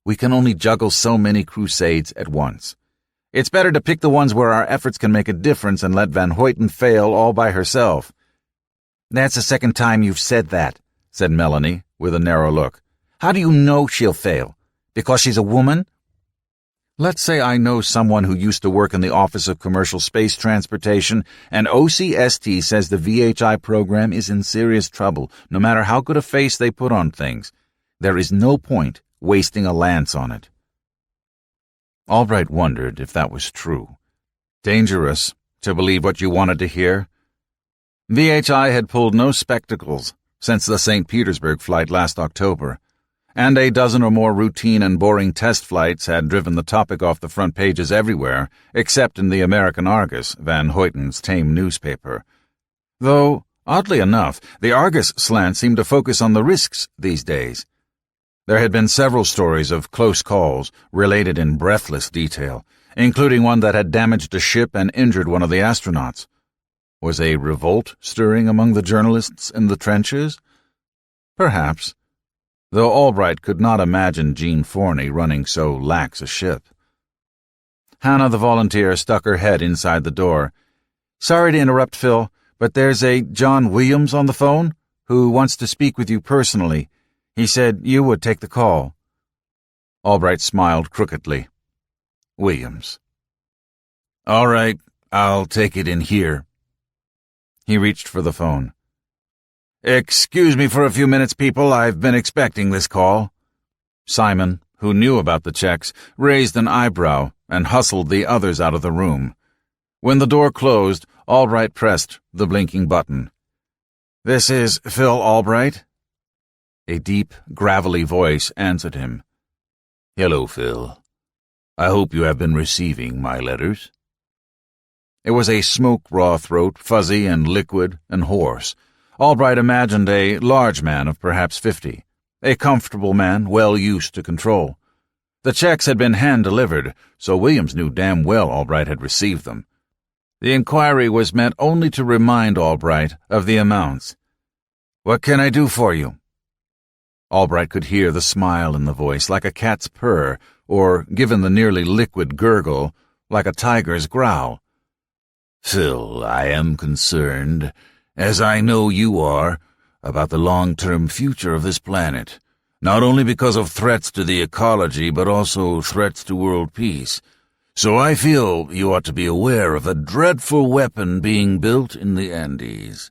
"We can only juggle so many crusades at once. It's better to pick the ones where our efforts can make a difference and let Van Hoyten fail all by herself." "That's the second time you've said that," said Melanie, with a narrow look. "How do you know she'll fail? Because she's a woman?" "Let's say I know someone who used to work in the Office of Commercial Space Transportation, and OCST says the VHI program is in serious trouble, no matter how good a face they put on things. There is no point wasting a lance on it." Albright wondered if that was true. Dangerous to believe what you wanted to hear. VHI had pulled no spectacles since the St. Petersburg flight last October, and a dozen or more routine and boring test flights had driven the topic off the front pages everywhere, except in the American Argus, Van Hoyten's tame newspaper. Though, oddly enough, the Argus slant seemed to focus on the risks these days. There had been several stories of close calls, related in breathless detail, including one that had damaged a ship and injured one of the astronauts. Was a revolt stirring among the journalists in the trenches? Perhaps, though Albright could not imagine Jean Forney running so lax a ship. Hannah the volunteer stuck her head inside the door. "Sorry to interrupt, Phil, but there's a John Williams on the phone who wants to speak with you personally. He said you would take the call." Albright smiled crookedly. "Williams. All right, I'll take it in here." He reached for the phone. "Excuse me for a few minutes, people. I've been expecting this call." Simon, who knew about the checks, raised an eyebrow and hustled the others out of the room. When the door closed, Albright pressed the blinking button. "This is Phil Albright?" A deep, gravelly voice answered him. "Hello, Phil. I hope you have been receiving my letters." It was a smoke-raw throat, fuzzy and liquid and hoarse. Albright imagined a large man of perhaps 50, a comfortable man well used to control. The checks had been hand-delivered, so Williams knew damn well Albright had received them. The inquiry was meant only to remind Albright of the amounts. "What can I do for you?" Albright could hear the smile in the voice, like a cat's purr, or, given the nearly liquid gurgle, like a tiger's growl. "Phil, I am concerned, as I know you are, about the long-term future of this planet, not only because of threats to the ecology, but also threats to world peace. So I feel you ought to be aware of a dreadful weapon being built in the Andes."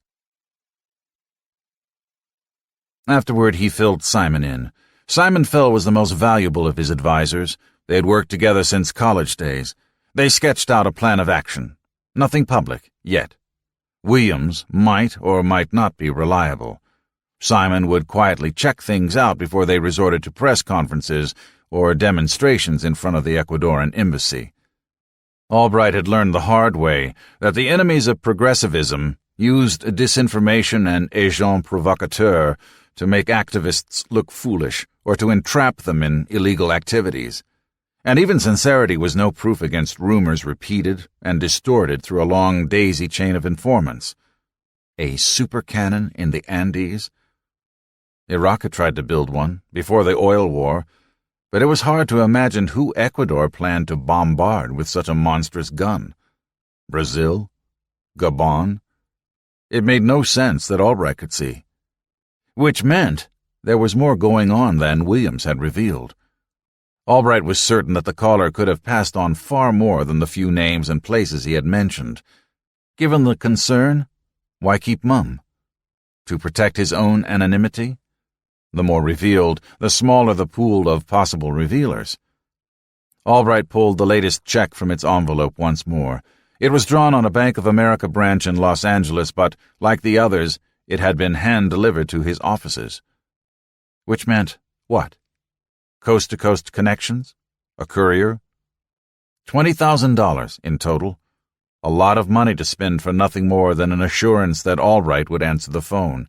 Afterward, he filled Simon in. Simon Fell was the most valuable of his advisors. They had worked together since college days. They sketched out a plan of action. Nothing public, yet. Williams might or might not be reliable. Simon would quietly check things out before they resorted to press conferences or demonstrations in front of the Ecuadorian embassy. Albright had learned the hard way that the enemies of progressivism used disinformation and agents provocateurs to make activists look foolish or to entrap them in illegal activities. And even sincerity was no proof against rumors repeated and distorted through a long daisy chain of informants. A supercannon in the Andes? Iraq had tried to build one before the oil war, but it was hard to imagine who Ecuador planned to bombard with such a monstrous gun. Brazil? Gabon? It made no sense that Albright could see. Which meant there was more going on than Williams had revealed. Albright was certain that the caller could have passed on far more than the few names and places he had mentioned. Given the concern, why keep mum? To protect his own anonymity? The more revealed, the smaller the pool of possible revealers. Albright pulled the latest check from its envelope once more. It was drawn on a Bank of America branch in Los Angeles, but, like the others, it had been hand-delivered to his offices. Which meant what? Coast-to-coast connections? A courier? $20,000 in total. A lot of money to spend for nothing more than an assurance that Albright would answer the phone.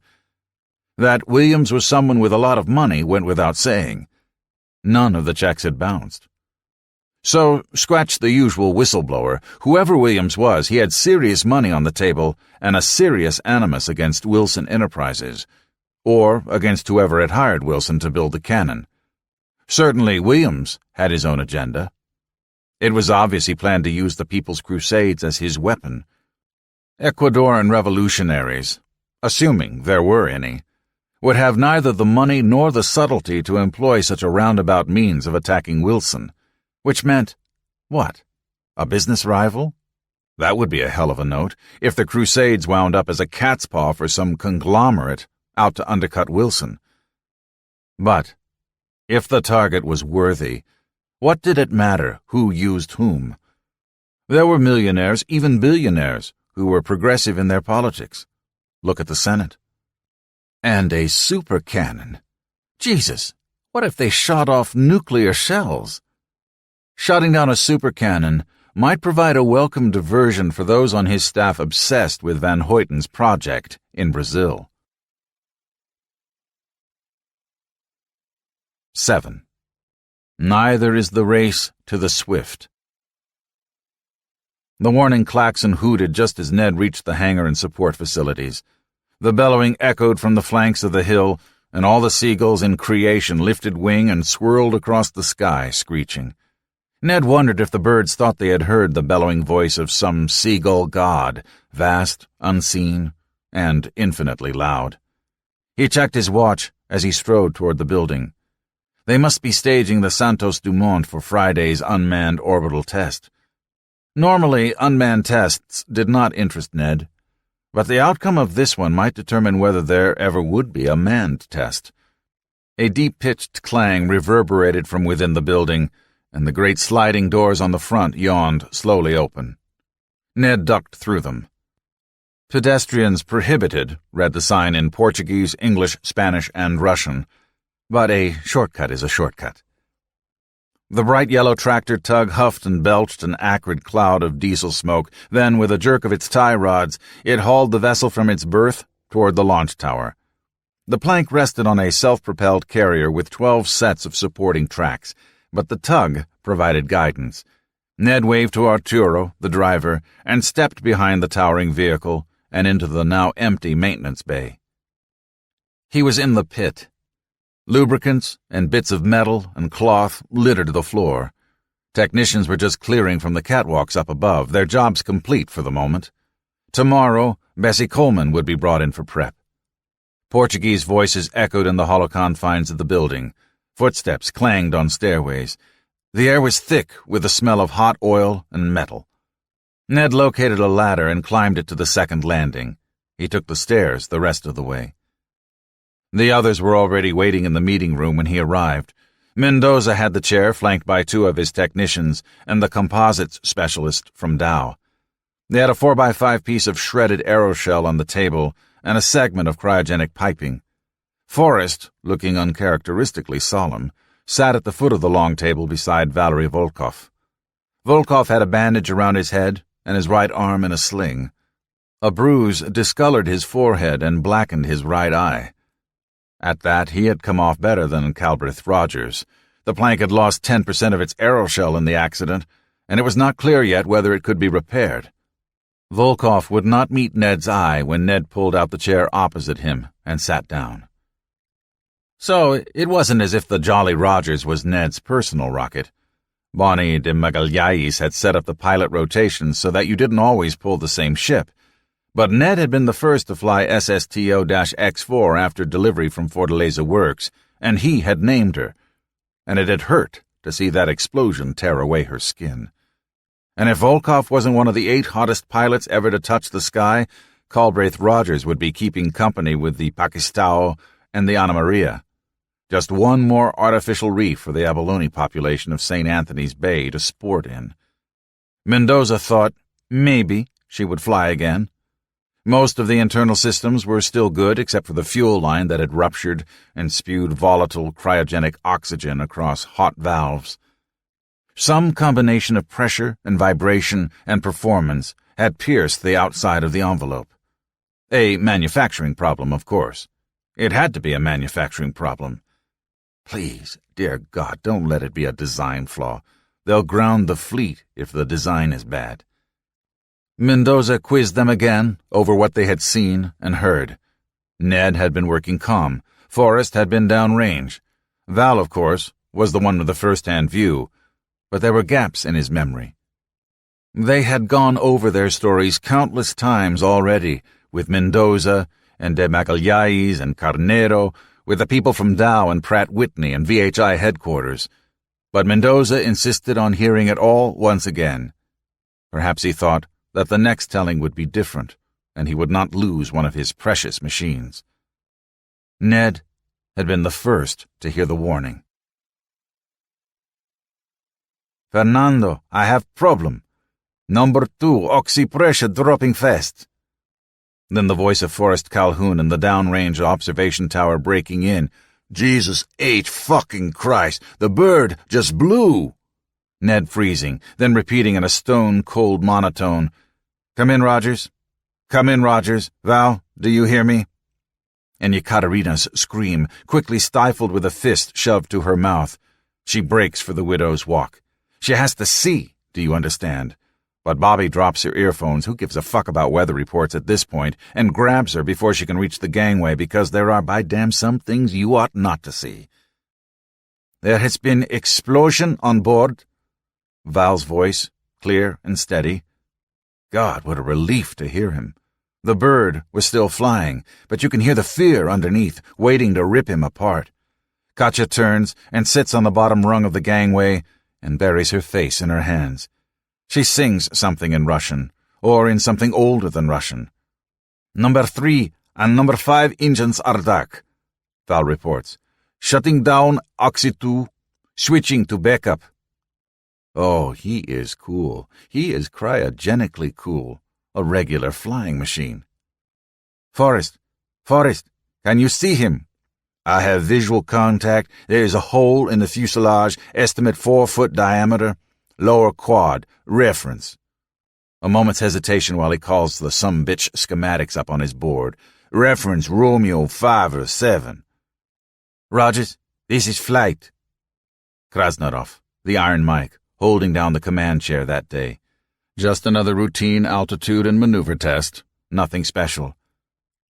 That Williams was someone with a lot of money went without saying. None of the checks had bounced. So, scratch the usual whistleblower. Whoever Williams was, he had serious money on the table and a serious animus against Wilson Enterprises, or against whoever had hired Wilson to build the cannon. Certainly Williams had his own agenda. It was obvious he planned to use the People's Crusades as his weapon. Ecuadorian revolutionaries, assuming there were any, would have neither the money nor the subtlety to employ such a roundabout means of attacking Wilson. Which meant, what? A business rival? That would be a hell of a note, if the Crusades wound up as a cat's paw for some conglomerate out to undercut Wilson. But, if the target was worthy, what did it matter who used whom? There were millionaires, even billionaires, who were progressive in their politics. Look at the Senate. And a super cannon. Jesus, what if they shot off nuclear shells? Shotting down a supercannon might provide a welcome diversion for those on his staff obsessed with Van Hoyten's project in Brazil. 7. Neither is the race to the swift. The warning klaxon hooted just as Ned reached the hangar and support facilities. The bellowing echoed from the flanks of the hill, and all the seagulls in creation lifted wing and swirled across the sky, screeching. Ned wondered if the birds thought they had heard the bellowing voice of some seagull god, vast, unseen, and infinitely loud. He checked his watch as he strode toward the building. They must be staging the Santos Dumont for Friday's unmanned orbital test. Normally, unmanned tests did not interest Ned, but the outcome of this one might determine whether there ever would be a manned test. A deep-pitched clang reverberated from within the building, and the great sliding doors on the front yawned slowly open. Ned ducked through them. Pedestrians prohibited, read the sign in Portuguese, English, Spanish, and Russian, but a shortcut is a shortcut. The bright yellow tractor tug huffed and belched an acrid cloud of diesel smoke, then, with a jerk of its tie rods, it hauled the vessel from its berth toward the launch tower. The plank rested on a self-propelled carrier with 12 sets of supporting tracks, but the tug provided guidance. Ned waved to Arturo, the driver, and stepped behind the towering vehicle and into the now empty maintenance bay. He was in the pit. Lubricants and bits of metal and cloth littered the floor. Technicians were just clearing from the catwalks up above, their jobs complete for the moment. Tomorrow, Bessie Coleman would be brought in for prep. Portuguese voices echoed in the hollow confines of the building. Footsteps clanged on stairways. The air was thick with the smell of hot oil and metal. Ned located a ladder and climbed it to the second landing. He took the stairs the rest of the way. The others were already waiting in the meeting room when he arrived. Mendoza had the chair flanked by 2 of his technicians and the composites specialist from Dow. They had a 4x5 piece of shredded aeroshell on the table and a segment of cryogenic piping. Forrest, looking uncharacteristically solemn, sat at the foot of the long table beside Valery Volkov. Volkov had a bandage around his head and his right arm in a sling. A bruise discolored his forehead and blackened his right eye. At that, he had come off better than Calbreth Rogers. The plank had lost 10% of its aeroshell in the accident, and it was not clear yet whether it could be repaired. Volkov would not meet Ned's eye when Ned pulled out the chair opposite him and sat down. So, it wasn't as if the Jolly Rogers was Ned's personal rocket. Bonnie de Magalhães had set up the pilot rotations so that you didn't always pull the same ship, But Ned had been the first to fly SSTO-X4 after delivery from Fortaleza Works, and he had named her. And it had hurt to see that explosion tear away her skin. And if Volkov wasn't one of the 8 hottest pilots ever to touch the sky, Galbraith Rogers would be keeping company with the Pakistao and the Anna Maria. Just one more artificial reef for the abalone population of St. Anthony's Bay to sport in. Mendoza thought maybe she would fly again. Most of the internal systems were still good except for the fuel line that had ruptured and spewed volatile cryogenic oxygen across hot valves. Some combination of pressure and vibration and performance had pierced the outside of the envelope. A manufacturing problem, of course. It had to be a manufacturing problem. Please, dear God, don't let it be a design flaw. They'll ground the fleet if the design is bad. Mendoza quizzed them again over what they had seen and heard. Ned had been working calm. Forrest had been downrange. Val, of course, was the one with the first-hand view, but there were gaps in his memory. They had gone over their stories countless times already, with Mendoza and De Magalhães and Carneiro, with the people from Dow and Pratt Whitney and VHI headquarters. But Mendoza insisted on hearing it all once again. Perhaps he thought that the next telling would be different, and he would not lose one of his precious machines. Ned had been the first to hear the warning. "Fernando, I have problem. Number 2, oxy pressure dropping fast." Then the voice of Forrest Calhoun in the downrange observation tower breaking in. "Jesus H. fucking Christ, the bird just blew." Ned freezing, then repeating in a stone-cold monotone, "Come in, Rogers. Come in, Rogers. Val, do you hear me?" And Yekaterina's scream, quickly stifled with a fist shoved to her mouth. She breaks for the widow's walk. She has to see, do you understand? But Bobby drops her earphones, who gives a fuck about weather reports at this point, and grabs her before she can reach the gangway because there are by damn some things you ought not to see. "There has been explosion on board." Val's voice, clear and steady. God, what a relief to hear him. The bird was still flying, but you can hear the fear underneath, waiting to rip him apart. Katja turns and sits on the bottom rung of the gangway and buries her face in her hands. She sings something in Russian, or in something older than Russian. "Number 3 and number 5 engines are dark," Val reports. "Shutting down Oxy 2, switching to backup." Oh, he is cool. He is cryogenically cool. A regular flying machine. Forrest, can you see him?" "I have visual contact. There is a hole in the fuselage, estimate 4-foot diameter. Lower quad, reference." A moment's hesitation while he calls the sumbitch schematics up on his board. "Reference Romeo 5 or 7. "Rogers, this is flight." Krasnodov, the Iron Mike, holding down the command chair that day. Just another routine altitude and maneuver test. Nothing special.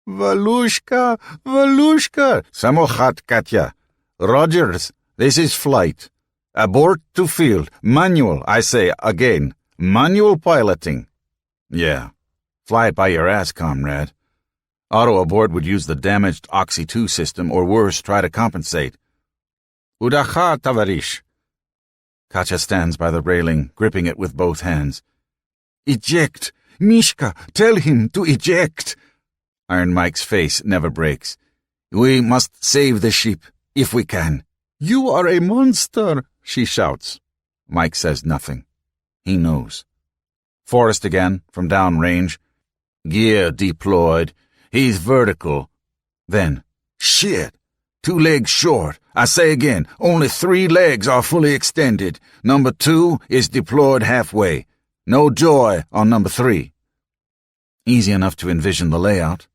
Valushka, Samochat Katya. "Rogers, this is flight. Abort to field. Manual, I say again. Manual piloting." "Yeah. Fly it by your ass, comrade." Auto abort would use the damaged Oxy 2 system, or worse, try to compensate. "Udacha, tavarish." Katya stands by the railing, gripping it with both hands. "Eject! Mishka, tell him to eject!" Iron Mike's face never breaks. "We must save the ship, if we can." "You are a monster," she shouts. Mike says nothing. He knows. Forrest again, from downrange. "Gear deployed. He's vertical." Then, "Shit! 2 legs short. I say again, only 3 legs are fully extended. Number 2 is deployed halfway. No joy on number 3. Easy enough to envision the layout.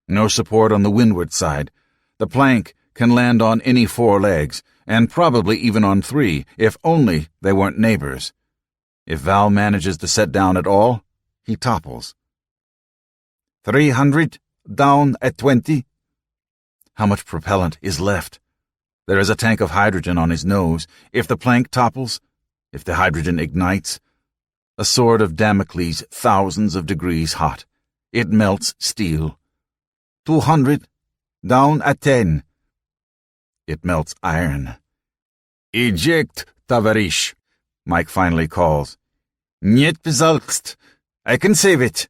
No support on the windward side. The plank can land on any 4 legs, and probably even on 3, if only they weren't neighbors. If Val manages to set down at all, he topples. 300, down at 20. How much propellant is left? There is a tank of hydrogen on his nose. If the plank topples, if the hydrogen ignites, a sword of Damocles thousands of degrees hot. It melts steel. 200. Down at 10. It melts iron. Eject, tavarish, Mike finally calls. Niet bezalkst. I can save it.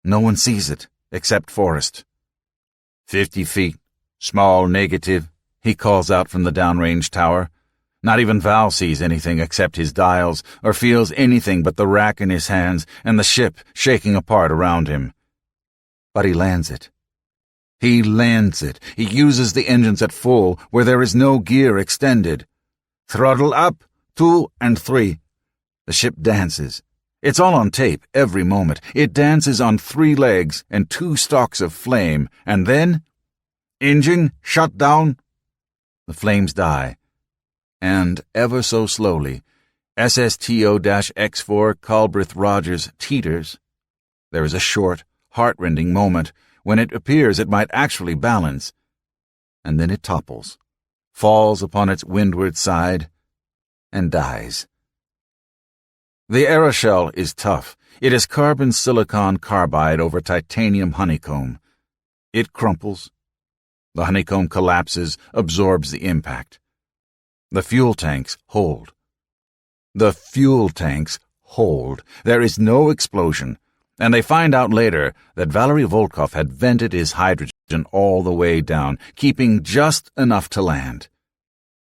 No one sees it, except Forrest. 50 feet. Small negative, he calls out from the downrange tower. Not even Val sees anything except his dials, or feels anything but the rack in his hands and the ship shaking apart around him. But he lands it. He lands it. He uses the engines at full, where there is no gear extended. Throttle up, 2 and 3. The ship dances. It's all on tape, every moment. It dances on 3 legs and 2 stalks of flame, and then... Engine shut down. The flames die. And, ever so slowly, SSTO-X4 Culbreth Rogers teeters. There is a short, heart-rending moment when it appears it might actually balance, and then it topples, falls upon its windward side, and dies. The aeroshell is tough. It is carbon silicon carbide over titanium honeycomb. It crumples. The honeycomb collapses, absorbs the impact. The fuel tanks hold. The fuel tanks hold. There is no explosion, and they find out later that Valery Volkov had vented his hydrogen all the way down, keeping just enough to land.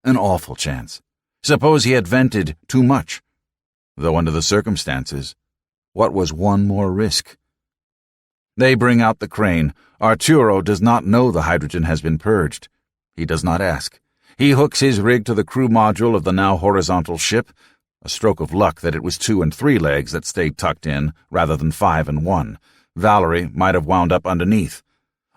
An awful chance. Suppose he had vented too much. Though under the circumstances, what was one more risk? They bring out the crane. Arturo does not know the hydrogen has been purged. He does not ask. He hooks his rig to the crew module of the now horizontal ship, a stroke of luck that it was 2 and 3 legs that stayed tucked in rather than 5 and 1. Valerie might have wound up underneath.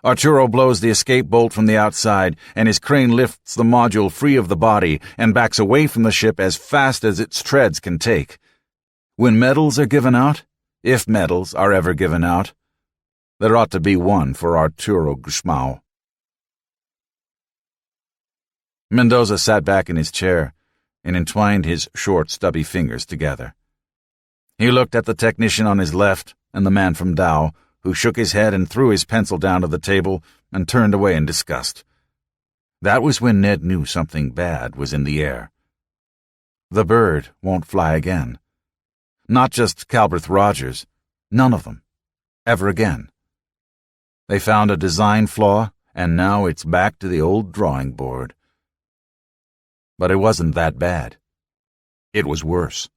Arturo blows the escape bolt from the outside, and his crane lifts the module free of the body and backs away from the ship as fast as its treads can take. When medals are given out, if medals are ever given out, there ought to be one for Arturo Gusmao. Mendoza sat back in his chair and entwined his short, stubby fingers together. He looked at the technician on his left and the man from Dow, who shook his head and threw his pencil down to the table and turned away in disgust. That was when Ned knew something bad was in the air. The bird won't fly again. Not just Culbreth Rogers, none of them, ever again. They found a design flaw, and now it's back to the old drawing board. But it wasn't that bad. It was worse.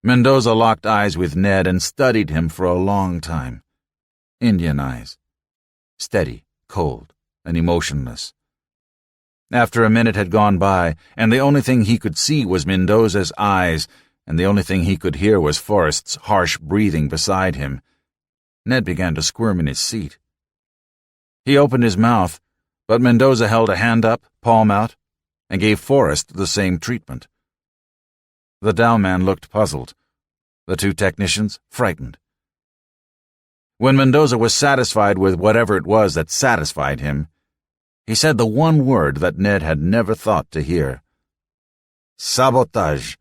Mendoza locked eyes with Ned and studied him for a long time. Indian eyes. Steady, cold, and emotionless. After a minute had gone by, and the only thing he could see was Mendoza's eyes, and the only thing he could hear was Forrest's harsh breathing beside him, Ned began to squirm in his seat. He opened his mouth, but Mendoza held a hand up, palm out, and gave Forrest the same treatment. The Dow man looked puzzled. The 2 technicians frightened. When Mendoza was satisfied with whatever it was that satisfied him, he said the one word that Ned had never thought to hear. Sabotage.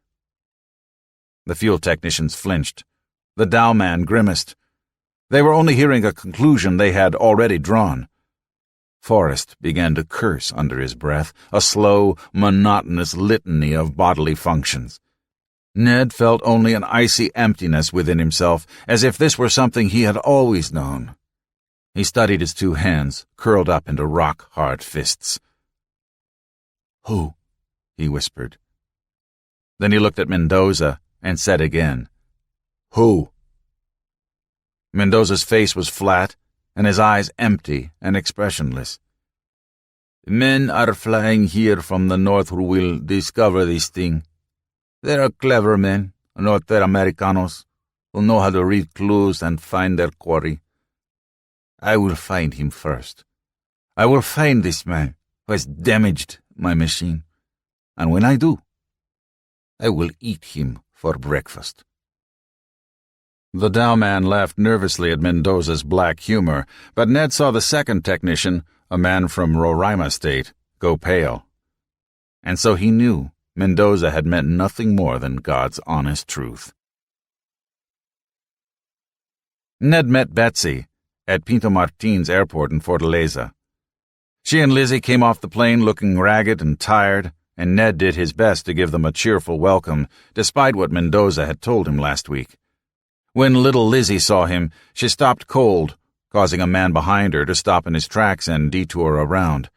The fuel technicians flinched. The Dow man grimaced. They were only hearing a conclusion they had already drawn. Forrest began to curse under his breath, a slow, monotonous litany of bodily functions. Ned felt only an icy emptiness within himself, as if this were something he had always known. He studied his 2 hands, curled up into rock-hard fists. "Who?" he whispered. Then he looked at Mendoza and said again, "Who?" Mendoza's face was flat, and his eyes empty and expressionless. "Men are flying here from the north who will discover this thing. They are clever men, North Americanos, who know how to read clues and find their quarry. I will find him first. I will find this man who has damaged my machine, and when I do, I will eat him for breakfast." The Dow man laughed nervously at Mendoza's black humor, but Ned saw the second technician, a man from Roraima State, go pale. And so he knew Mendoza had meant nothing more than God's honest truth. Ned met Betsy at Pinto Martin's airport in Fortaleza. She and Lizzie came off the plane looking ragged and tired, and Ned did his best to give them a cheerful welcome, despite what Mendoza had told him last week. When little Lizzie saw him, she stopped cold, causing a man behind her to stop in his tracks and detour around.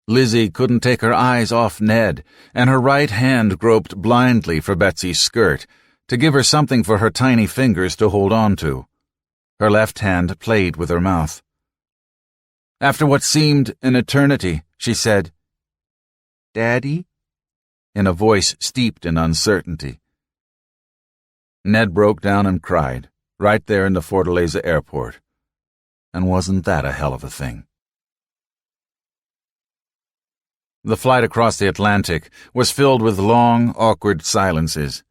Lizzie couldn't take her eyes off Ned, and her right hand groped blindly for Betsy's skirt, to give her something for her tiny fingers to hold on to. Her left hand played with her mouth. After what seemed an eternity, she said, "Daddy?" in a voice steeped in uncertainty. Ned broke down and cried, right there in the Fortaleza airport. And wasn't that a hell of a thing? The flight across the Atlantic was filled with long, awkward silences.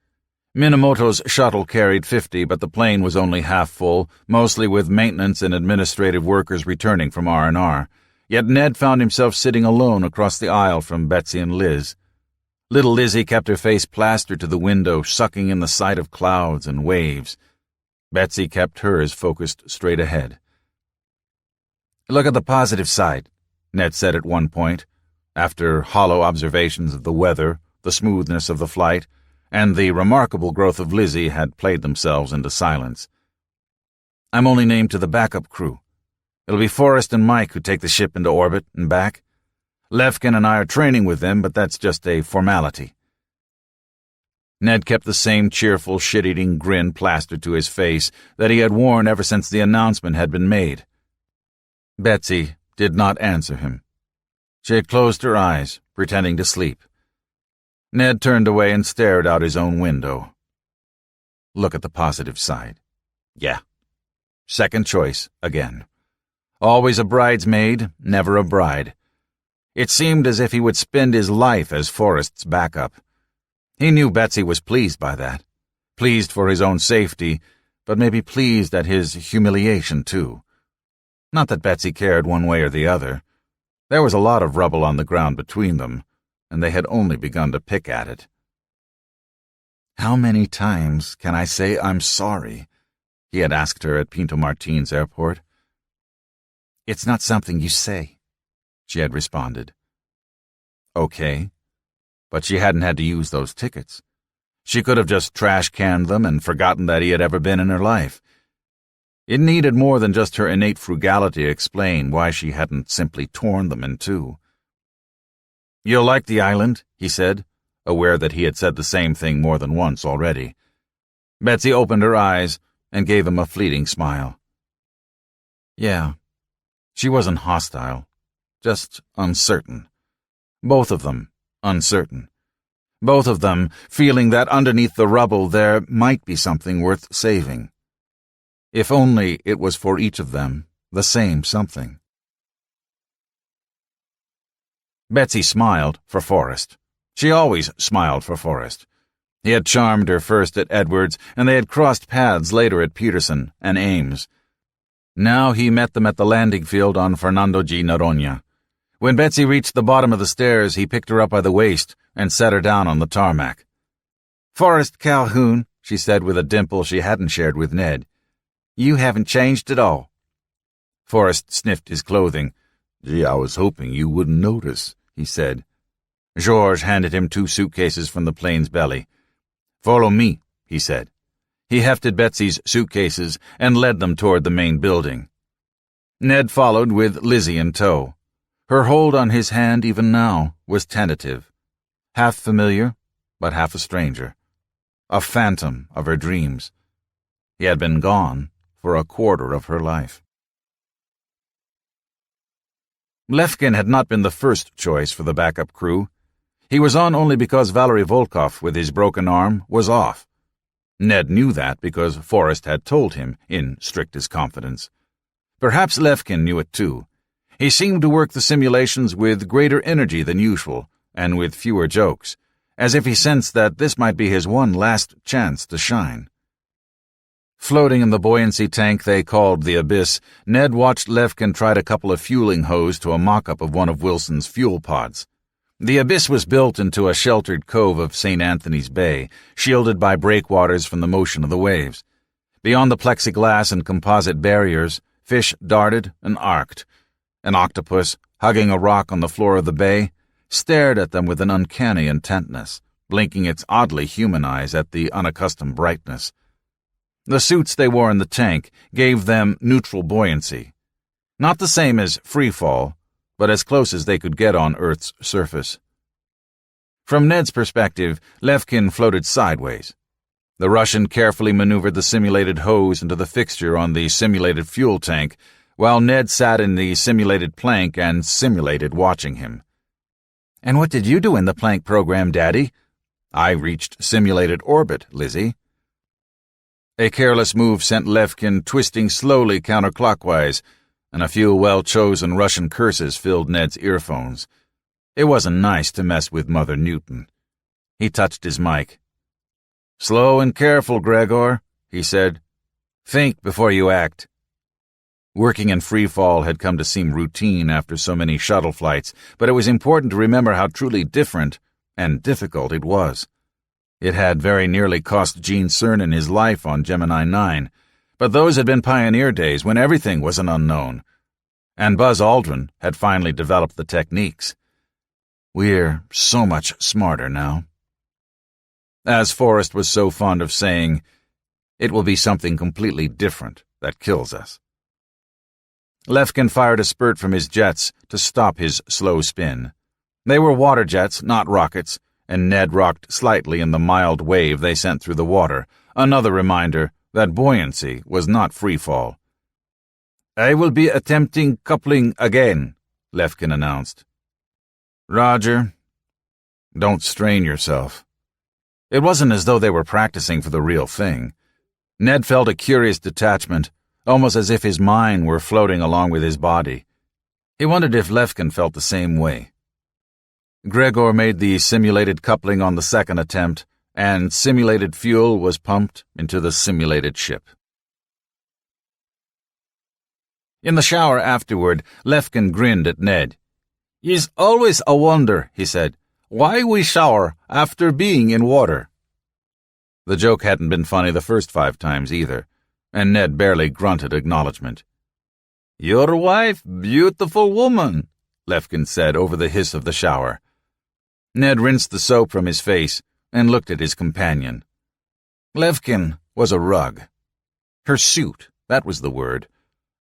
Minamoto's shuttle carried 50, but the plane was only half full, mostly with maintenance and administrative workers returning from R&R. Yet Ned found himself sitting alone across the aisle from Betsy and Liz. Little Lizzie kept her face plastered to the window, sucking in the sight of clouds and waves. Betsy kept hers focused straight ahead. "Look at the positive side," Ned said at one point, after hollow observations of the weather, the smoothness of the flight, and the remarkable growth of Lizzie had played themselves into silence. "I'm only named to the backup crew. It'll be Forrest and Mike who take the ship into orbit and back. Lefkin and I are training with them, but that's just a formality." Ned kept the same cheerful, shit-eating grin plastered to his face that he had worn ever since the announcement had been made. Betsy did not answer him. She had closed her eyes, pretending to sleep. Ned turned away and stared out his own window. Look at the positive side. Yeah. Second choice, again. Always a bridesmaid, never a bride. It seemed as if he would spend his life as Forrest's backup. He knew Betsy was pleased by that. Pleased for his own safety, but maybe pleased at his humiliation, too. Not that Betsy cared one way or the other. There was a lot of rubble on the ground between them, and they had only begun to pick at it. "How many times can I say I'm sorry?" he had asked her at Pinto Martin's airport. "It's not something you say," she had responded. Okay, but she hadn't had to use those tickets. She could have just trash-canned them and forgotten that he had ever been in her life. It needed more than just her innate frugality to explain why she hadn't simply torn them in two. "You'll like the island," he said, aware that he had said the same thing more than once already. Betsy opened her eyes and gave him a fleeting smile. Yeah, she wasn't hostile, just uncertain. Both of them uncertain. Both of them feeling that underneath the rubble there might be something worth saving. If only it was for each of them the same something. Betsy smiled for Forrest. She always smiled for Forrest. He had charmed her first at Edwards, and they had crossed paths later at Peterson and Ames. Now he met them at the landing field on Fernando G. Noronha. When Betsy reached the bottom of the stairs, he picked her up by the waist and set her down on the tarmac. "Forrest Calhoun," she said with a dimple she hadn't shared with Ned. "You haven't changed at all." Forrest sniffed his clothing. "Gee, I was hoping you wouldn't notice," he said. Georges handed him 2 suitcases from the plane's belly. "Follow me," he said. He hefted Betsy's suitcases and led them toward the main building. Ned followed with Lizzie in tow. Her hold on his hand even now was tentative. Half familiar, but half a stranger. A phantom of her dreams. He had been gone for a quarter of her life. Lefkin had not been the first choice for the backup crew. He was on only because Valery Volkov, with his broken arm, was off. Ned knew that because Forrest had told him in strictest confidence. Perhaps Lefkin knew it too. He seemed to work the simulations with greater energy than usual, and with fewer jokes, as if he sensed that this might be his one last chance to shine. Floating in the buoyancy tank they called the Abyss, Ned watched Lefkin try to couple a fueling hose to a mock-up of one of Wilson's fuel pods. The Abyss was built into a sheltered cove of St. Anthony's Bay, shielded by breakwaters from the motion of the waves. Beyond the plexiglass and composite barriers, fish darted and arced. An octopus, hugging a rock on the floor of the bay, stared at them with an uncanny intentness, blinking its oddly human eyes at the unaccustomed brightness. The suits they wore in the tank gave them neutral buoyancy. Not the same as free fall, but as close as they could get on Earth's surface. From Ned's perspective, Levkin floated sideways. The Russian carefully maneuvered the simulated hose into the fixture on the simulated fuel tank, while Ned sat in the simulated plank and simulated watching him. "And what did you do in the plank program, Daddy?" "I reached simulated orbit, Lizzie." A careless move sent Levkin twisting slowly counterclockwise, and a few well-chosen Russian curses filled Ned's earphones. It wasn't nice to mess with Mother Newton. He touched his mic. "Slow and careful, Gregor," he said. "Think before you act." Working in free fall had come to seem routine after so many shuttle flights, but it was important to remember how truly different and difficult it was. It had very nearly cost Gene Cernan his life on Gemini 9, but those had been pioneer days when everything was an unknown, and Buzz Aldrin had finally developed the techniques. We're so much smarter now. As Forrest was so fond of saying, it will be something completely different that kills us. Levkin fired a spurt from his jets to stop his slow spin. They were water jets, not rockets, and Ned rocked slightly in the mild wave they sent through the water, another reminder that buoyancy was not free fall. "I will be attempting coupling again," Levkin announced. "Roger. Don't strain yourself." It wasn't as though they were practicing for the real thing. Ned felt a curious detachment, almost as if his mind were floating along with his body. He wondered if Levkin felt the same way. Gregor made the simulated coupling on the second attempt, and simulated fuel was pumped into the simulated ship. In the shower afterward, Levkin grinned at Ned. "It's always a wonder," he said, "why we shower after being in water." The joke hadn't been funny the first 5 times either, and Ned barely grunted acknowledgement. "Your wife, beautiful woman," Levkin said over the hiss of the shower. Ned rinsed the soap from his face and looked at his companion. Levkin was a rug. Her suit, that was the word.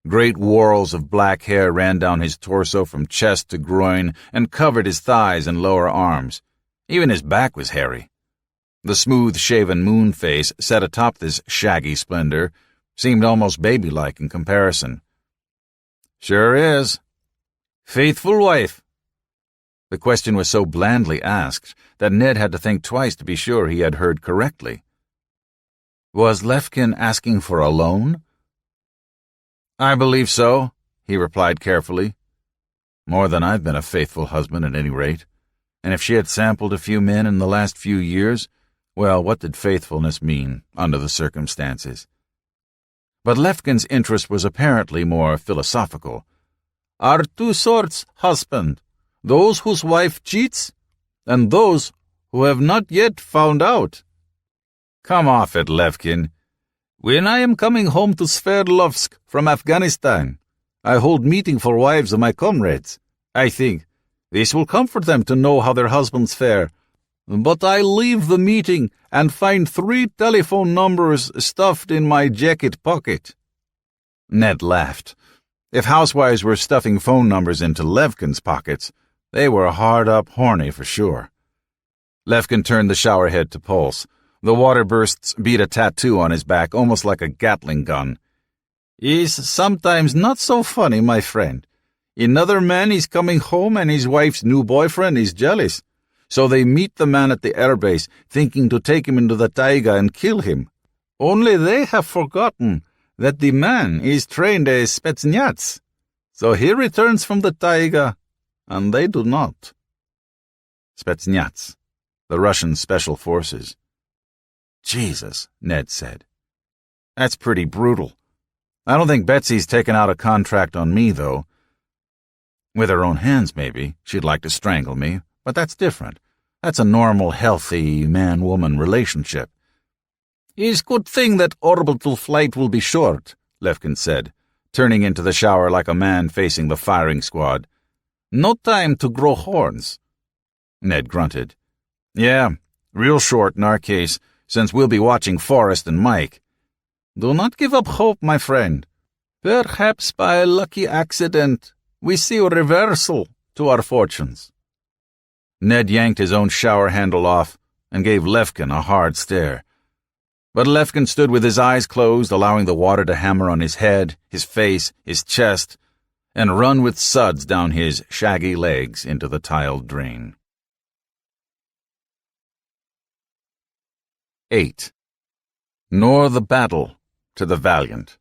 Great whorls of black hair ran down his torso from chest to groin and covered his thighs and lower arms. Even his back was hairy. The smooth-shaven moon face set atop this shaggy splendor seemed almost baby-like in comparison. "Sure is. Faithful wife." The question was so blandly asked that Ned had to think twice to be sure he had heard correctly. Was Levkin asking for a loan? "I believe so," he replied carefully. "More than I've been a faithful husband at any rate. And if she had sampled a few men in the last few years, well, what did faithfulness mean under the circumstances?" But Levkin's interest was apparently more philosophical. "Are 2 sorts, husband, those whose wife cheats, and those who have not yet found out." "Come off it, Levkin. When I am coming home to Sverdlovsk from Afghanistan, I hold meeting for wives of my comrades. I think this will comfort them to know how their husbands fare. But I leave the meeting and find 3 telephone numbers stuffed in my jacket pocket." Ned laughed. If housewives were stuffing phone numbers into Levkin's pockets, they were hard up horny for sure. Levkin turned the shower head to pulse. The water bursts beat a tattoo on his back, almost like a Gatling gun. "Is sometimes not so funny, my friend. Another man is coming home and his wife's new boyfriend is jealous. So they meet the man at the airbase, thinking to take him into the taiga and kill him. Only they have forgotten that the man is trained as Spetsnaz. So he returns from the taiga, and they do not." Spetsnaz, the Russian special forces. "Jesus," Ned said. "That's pretty brutal. I don't think Betsy's taken out a contract on me, though. With her own hands, maybe. She'd like to strangle me, but that's different. That's a normal, healthy man-woman relationship." "It's good thing that orbital flight will be short," Lefkin said, turning into the shower like a man facing the firing squad. "No time to grow horns." Ned grunted. "Yeah, real short in our case, since we'll be watching Forrest and Mike. Do not give up hope, my friend. Perhaps by a lucky accident, we see a reversal to our fortunes." Ned yanked his own shower handle off and gave Lefkin a hard stare. But Lefkin stood with his eyes closed, allowing the water to hammer on his head, his face, his chest, and run with suds down his shaggy legs into the tiled drain. 8. Nor the battle to the valiant.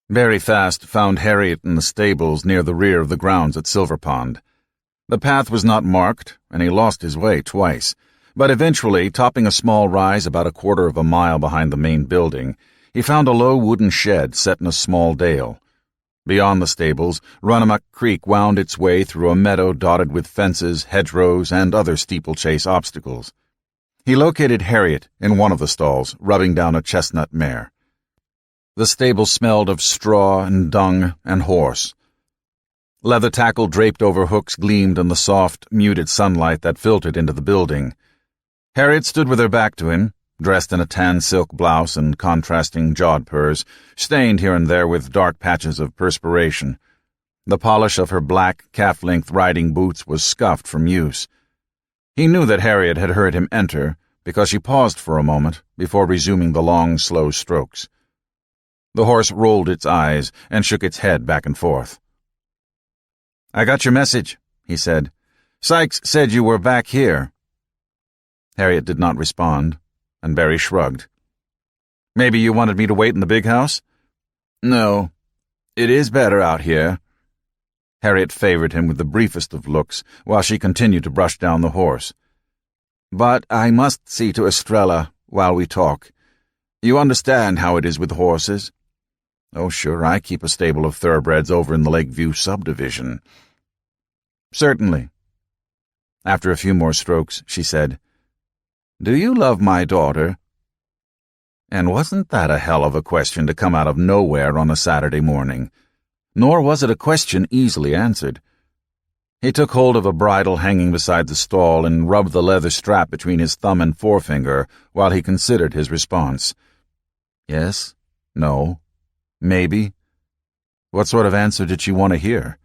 Very Fast found Harriet in the stables near the rear of the grounds at Silver Pond. The path was not marked, and he lost his way twice, but eventually, topping a small rise about a quarter of a mile behind the main building, he found a low wooden shed set in a small dale. Beyond the stables, Runnymede Creek wound its way through a meadow dotted with fences, hedgerows, and other steeplechase obstacles. He located Harriet in one of the stalls, rubbing down a chestnut mare. The stable smelled of straw and dung and horse. Leather tackle draped over hooks gleamed in the soft, muted sunlight that filtered into the building. Harriet stood with her back to him, dressed in a tan silk blouse and contrasting jodhpurs, stained here and there with dark patches of perspiration. The polish of her black, calf-length riding boots was scuffed from use. He knew that Harriet had heard him enter, because she paused for a moment before resuming the long, slow strokes. The horse rolled its eyes and shook its head back and forth. "I got your message," he said. "Sykes said you were back here." Harriet did not respond, and Barry shrugged. "Maybe you wanted me to wait in the big house?" "No. It is better out here." Harriet favored him with the briefest of looks, while she continued to brush down the horse. "But I must see to Estrella while we talk. You understand how it is with horses?" "Oh, sure, I keep a stable of thoroughbreds over in the Lakeview subdivision." "Certainly." After a few more strokes, she said, "Do you love my daughter?" And wasn't that a hell of a question to come out of nowhere on a Saturday morning? Nor was it a question easily answered. He took hold of a bridle hanging beside the stall and rubbed the leather strap between his thumb and forefinger while he considered his response. Yes, no, maybe. What sort of answer did she want to hear?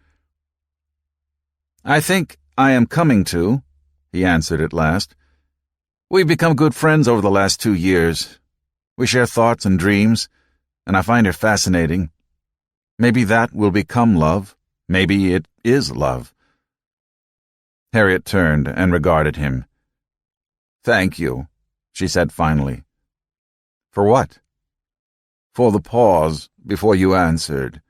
"I think I am coming to," he answered at last. "We've become good friends over the last 2 years. We share thoughts and dreams, and I find her fascinating. Maybe that will become love. Maybe it is love." Harriet turned and regarded him. "Thank you," she said finally. "For what?" "For the pause before you answered."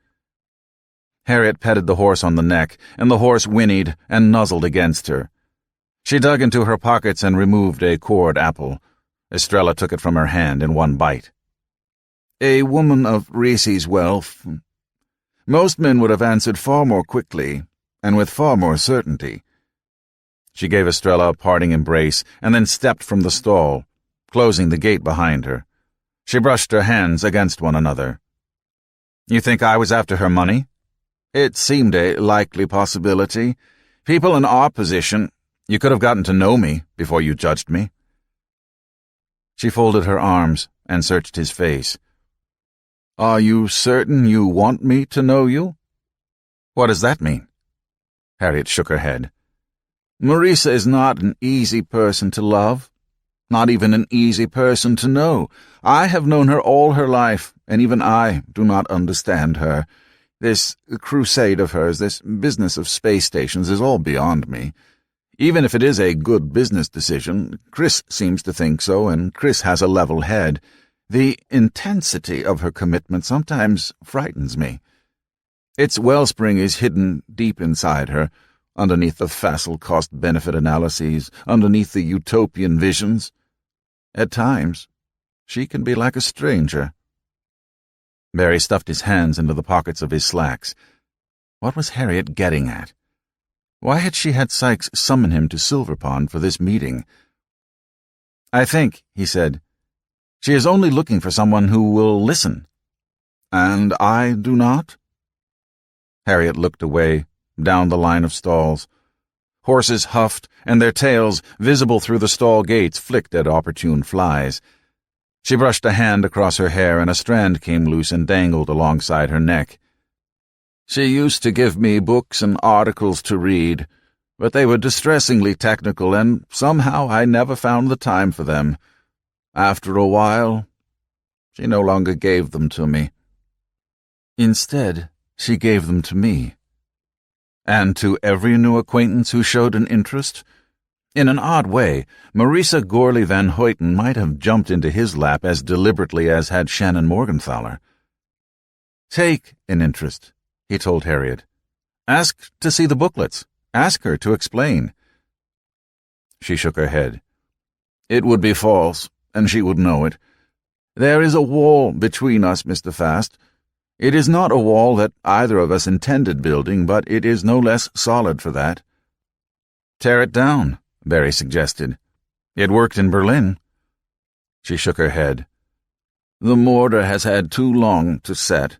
Harriet petted the horse on the neck, and the horse whinnied and nuzzled against her. She dug into her pockets and removed a cored apple. Estrella took it from her hand in one bite. "A woman of Reese's wealth. Most men would have answered far more quickly, and with far more certainty." She gave Estrella a parting embrace and then stepped from the stall, closing the gate behind her. She brushed her hands against one another. "You think I was after her money?" "It seemed a likely possibility. People in our position—" "You could have gotten to know me before you judged me." She folded her arms and searched his face. "Are you certain you want me to know you?" "What does that mean?" Harriet shook her head. "Marisa is not an easy person to love, not even an easy person to know. I have known her all her life, and even I do not understand her. This crusade of hers, this business of space stations, is all beyond me. Even if it is a good business decision, Chris seems to think so, and Chris has a level head. The intensity of her commitment sometimes frightens me. Its wellspring is hidden deep inside her, underneath the facile cost-benefit analyses, underneath the utopian visions. At times, she can be like a stranger." Barry stuffed his hands into the pockets of his slacks. What was Harriet getting at? Why had she had Sykes summon him to Silver Pond for this meeting? "I think," he said, She is only looking for someone who will listen. And I do not? Harriet looked away, down the line of stalls. Horses huffed, and their tails, visible through the stall gates, flicked at opportune flies. She brushed a hand across her hair, and a strand came loose and dangled alongside her neck. She used to give me books and articles to read, but they were distressingly technical, and somehow I never found the time for them. After a while, she no longer gave them to me. Instead, she gave them to me. And to every new acquaintance who showed an interest. In an odd way, Marisa Gorley Van Hoyten might have jumped into his lap as deliberately as had Shannon Morgenthaler. Take an interest, he told Harriet. Ask to see the booklets. Ask her to explain. She shook her head. It would be false, and she would know it. There is a wall between us, Mr. Fast. It is not a wall that either of us intended building, but it is no less solid for that. Tear it down, Barry suggested. It worked in Berlin. She shook her head. The mortar has had too long to set.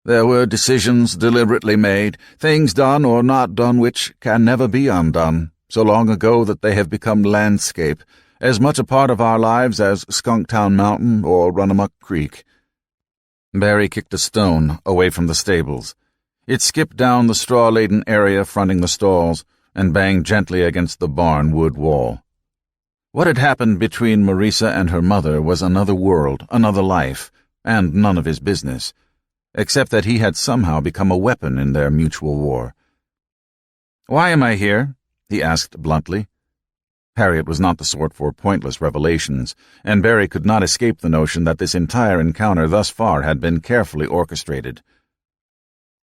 There were decisions deliberately made, things done or not done which can never be undone, so long ago that they have become landscape, as much a part of our lives as Skunktown Mountain or Runamuck Creek. Barry kicked a stone away from the stables. It skipped down the straw-laden area fronting the stalls and banged gently against the barn wood wall. What had happened between Marisa and her mother was another world, another life, and none of his business, except that he had somehow become a weapon in their mutual war. "Why am I here?" he asked bluntly. Harriet was not the sort for pointless revelations, and Barry could not escape the notion that this entire encounter thus far had been carefully orchestrated.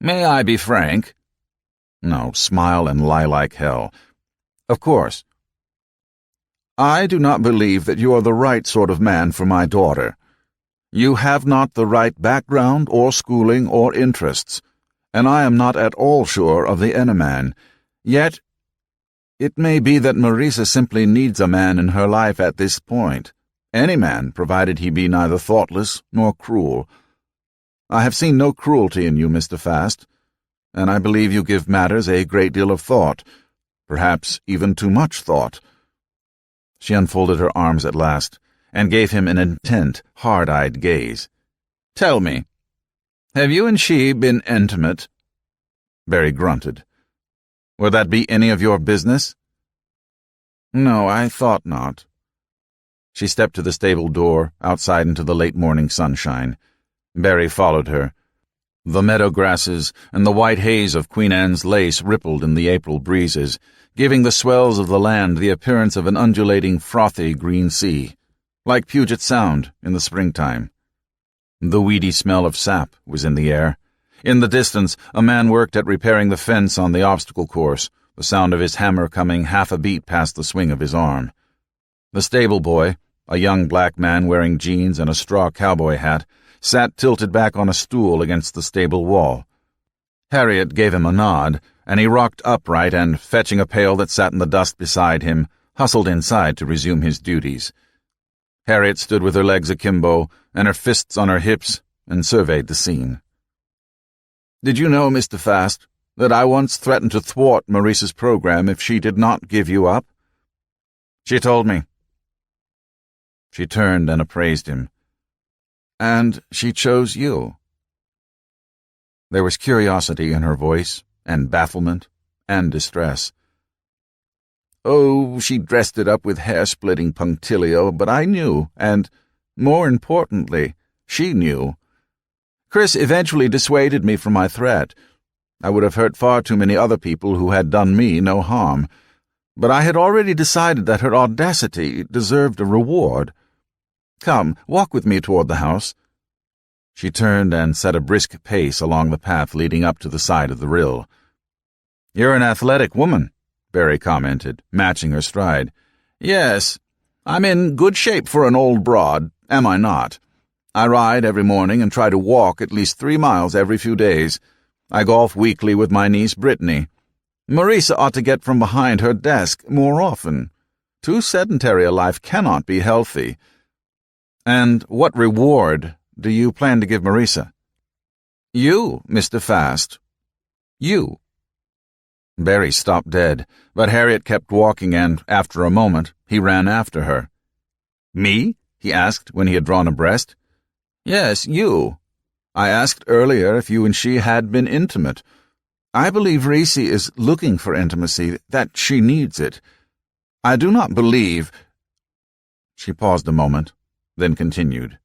"May I be frank?" No, smile and lie like hell. "Of course." "I do not believe that you are the right sort of man for my daughter. You have not the right background or schooling or interests, and I am not at all sure of the inner man. Yet it may be that Marisa simply needs a man in her life at this point. Any man, provided he be neither thoughtless nor cruel. I have seen no cruelty in you, Mr. Fast, and I believe you give matters a great deal of thought, perhaps even too much thought." She unfolded her arms at last, and gave him an intent, hard-eyed gaze. "Tell me, have you and she been intimate?" Barry grunted. "Would that be any of your business?" "No, I thought not." She stepped to the stable door, outside into the late morning sunshine. Barry followed her. The meadow grasses and the white haze of Queen Anne's lace rippled in the April breezes, giving the swells of the land the appearance of an undulating, frothy green sea, like Puget Sound in the springtime. The weedy smell of sap was in the air. In the distance, a man worked at repairing the fence on the obstacle course, the sound of his hammer coming half a beat past the swing of his arm. The stable boy, a young black man wearing jeans and a straw cowboy hat, sat tilted back on a stool against the stable wall. Harriet gave him a nod, and he rocked upright and, fetching a pail that sat in the dust beside him, hustled inside to resume his duties. Harriet stood with her legs akimbo and her fists on her hips and surveyed the scene. "Did you know, Mr. Fast, that I once threatened to thwart Marisa's program if she did not give you up?" "She told me." She turned and appraised him. "And she chose you." There was curiosity in her voice, and bafflement, and distress. "Oh, she dressed it up with hair-splitting punctilio, but I knew, and, more importantly, she knew. Chris eventually dissuaded me from my threat. I would have hurt far too many other people who had done me no harm, but I had already decided that her audacity deserved a reward. Come, walk with me toward the house." She turned and set a brisk pace along the path leading up to the side of the rill. "You're an athletic woman," Barry commented, matching her stride. "Yes, I'm in good shape for an old broad, am I not? I ride every morning and try to walk at least 3 miles every few days. I golf weekly with my niece Brittany. Marisa ought to get from behind her desk more often. Too sedentary a life cannot be healthy. And what reward do you plan to give Marisa? You, Mr. Fast. You. Barry stopped dead, but Harriet kept walking and, after a moment, he ran after her. Me? He asked when he had drawn abreast. Yes, you. I asked earlier if you and she had been intimate. I believe Reese is looking for intimacy, that she needs it. I do not believe— She paused a moment, then continued.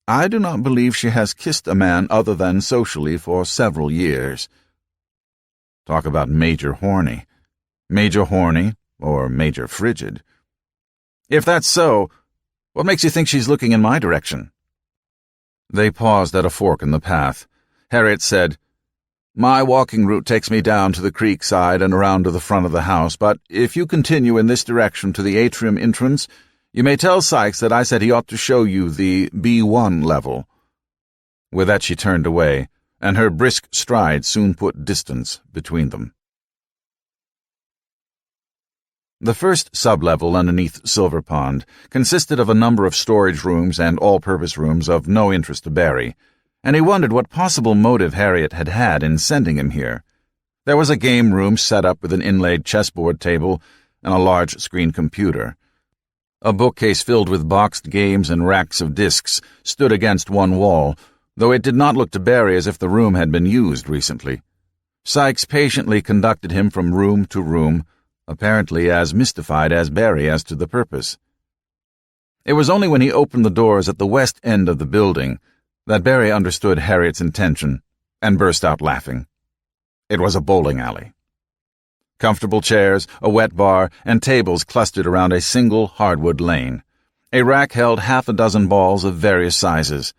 I do not believe she has kissed a man other than socially for several years. Talk about Major Horny. Major Horny, or Major Frigid. If that's so, what makes you think she's looking in my direction? They paused at a fork in the path. Harriet said, My walking route takes me down to the creek side and around to the front of the house, but if you continue in this direction to the atrium entrance, you may tell Sykes that I said he ought to show you the B1 level. With that she turned away, and her brisk stride soon put distance between them. The first sublevel underneath Silver Pond consisted of a number of storage rooms and all-purpose rooms of no interest to Barry, and he wondered what possible motive Harriet had had in sending him here. There was a game room set up with an inlaid chessboard table and a large screen computer. A bookcase filled with boxed games and racks of discs stood against one wall, though it did not look to Barry as if the room had been used recently. Sykes patiently conducted him from room to room, apparently as mystified as Barry as to the purpose. It was only when he opened the doors at the west end of the building that Barry understood Harriet's intention and burst out laughing. It was a bowling alley. Comfortable chairs, a wet bar, and tables clustered around a single hardwood lane. A rack held half a dozen balls of various sizes.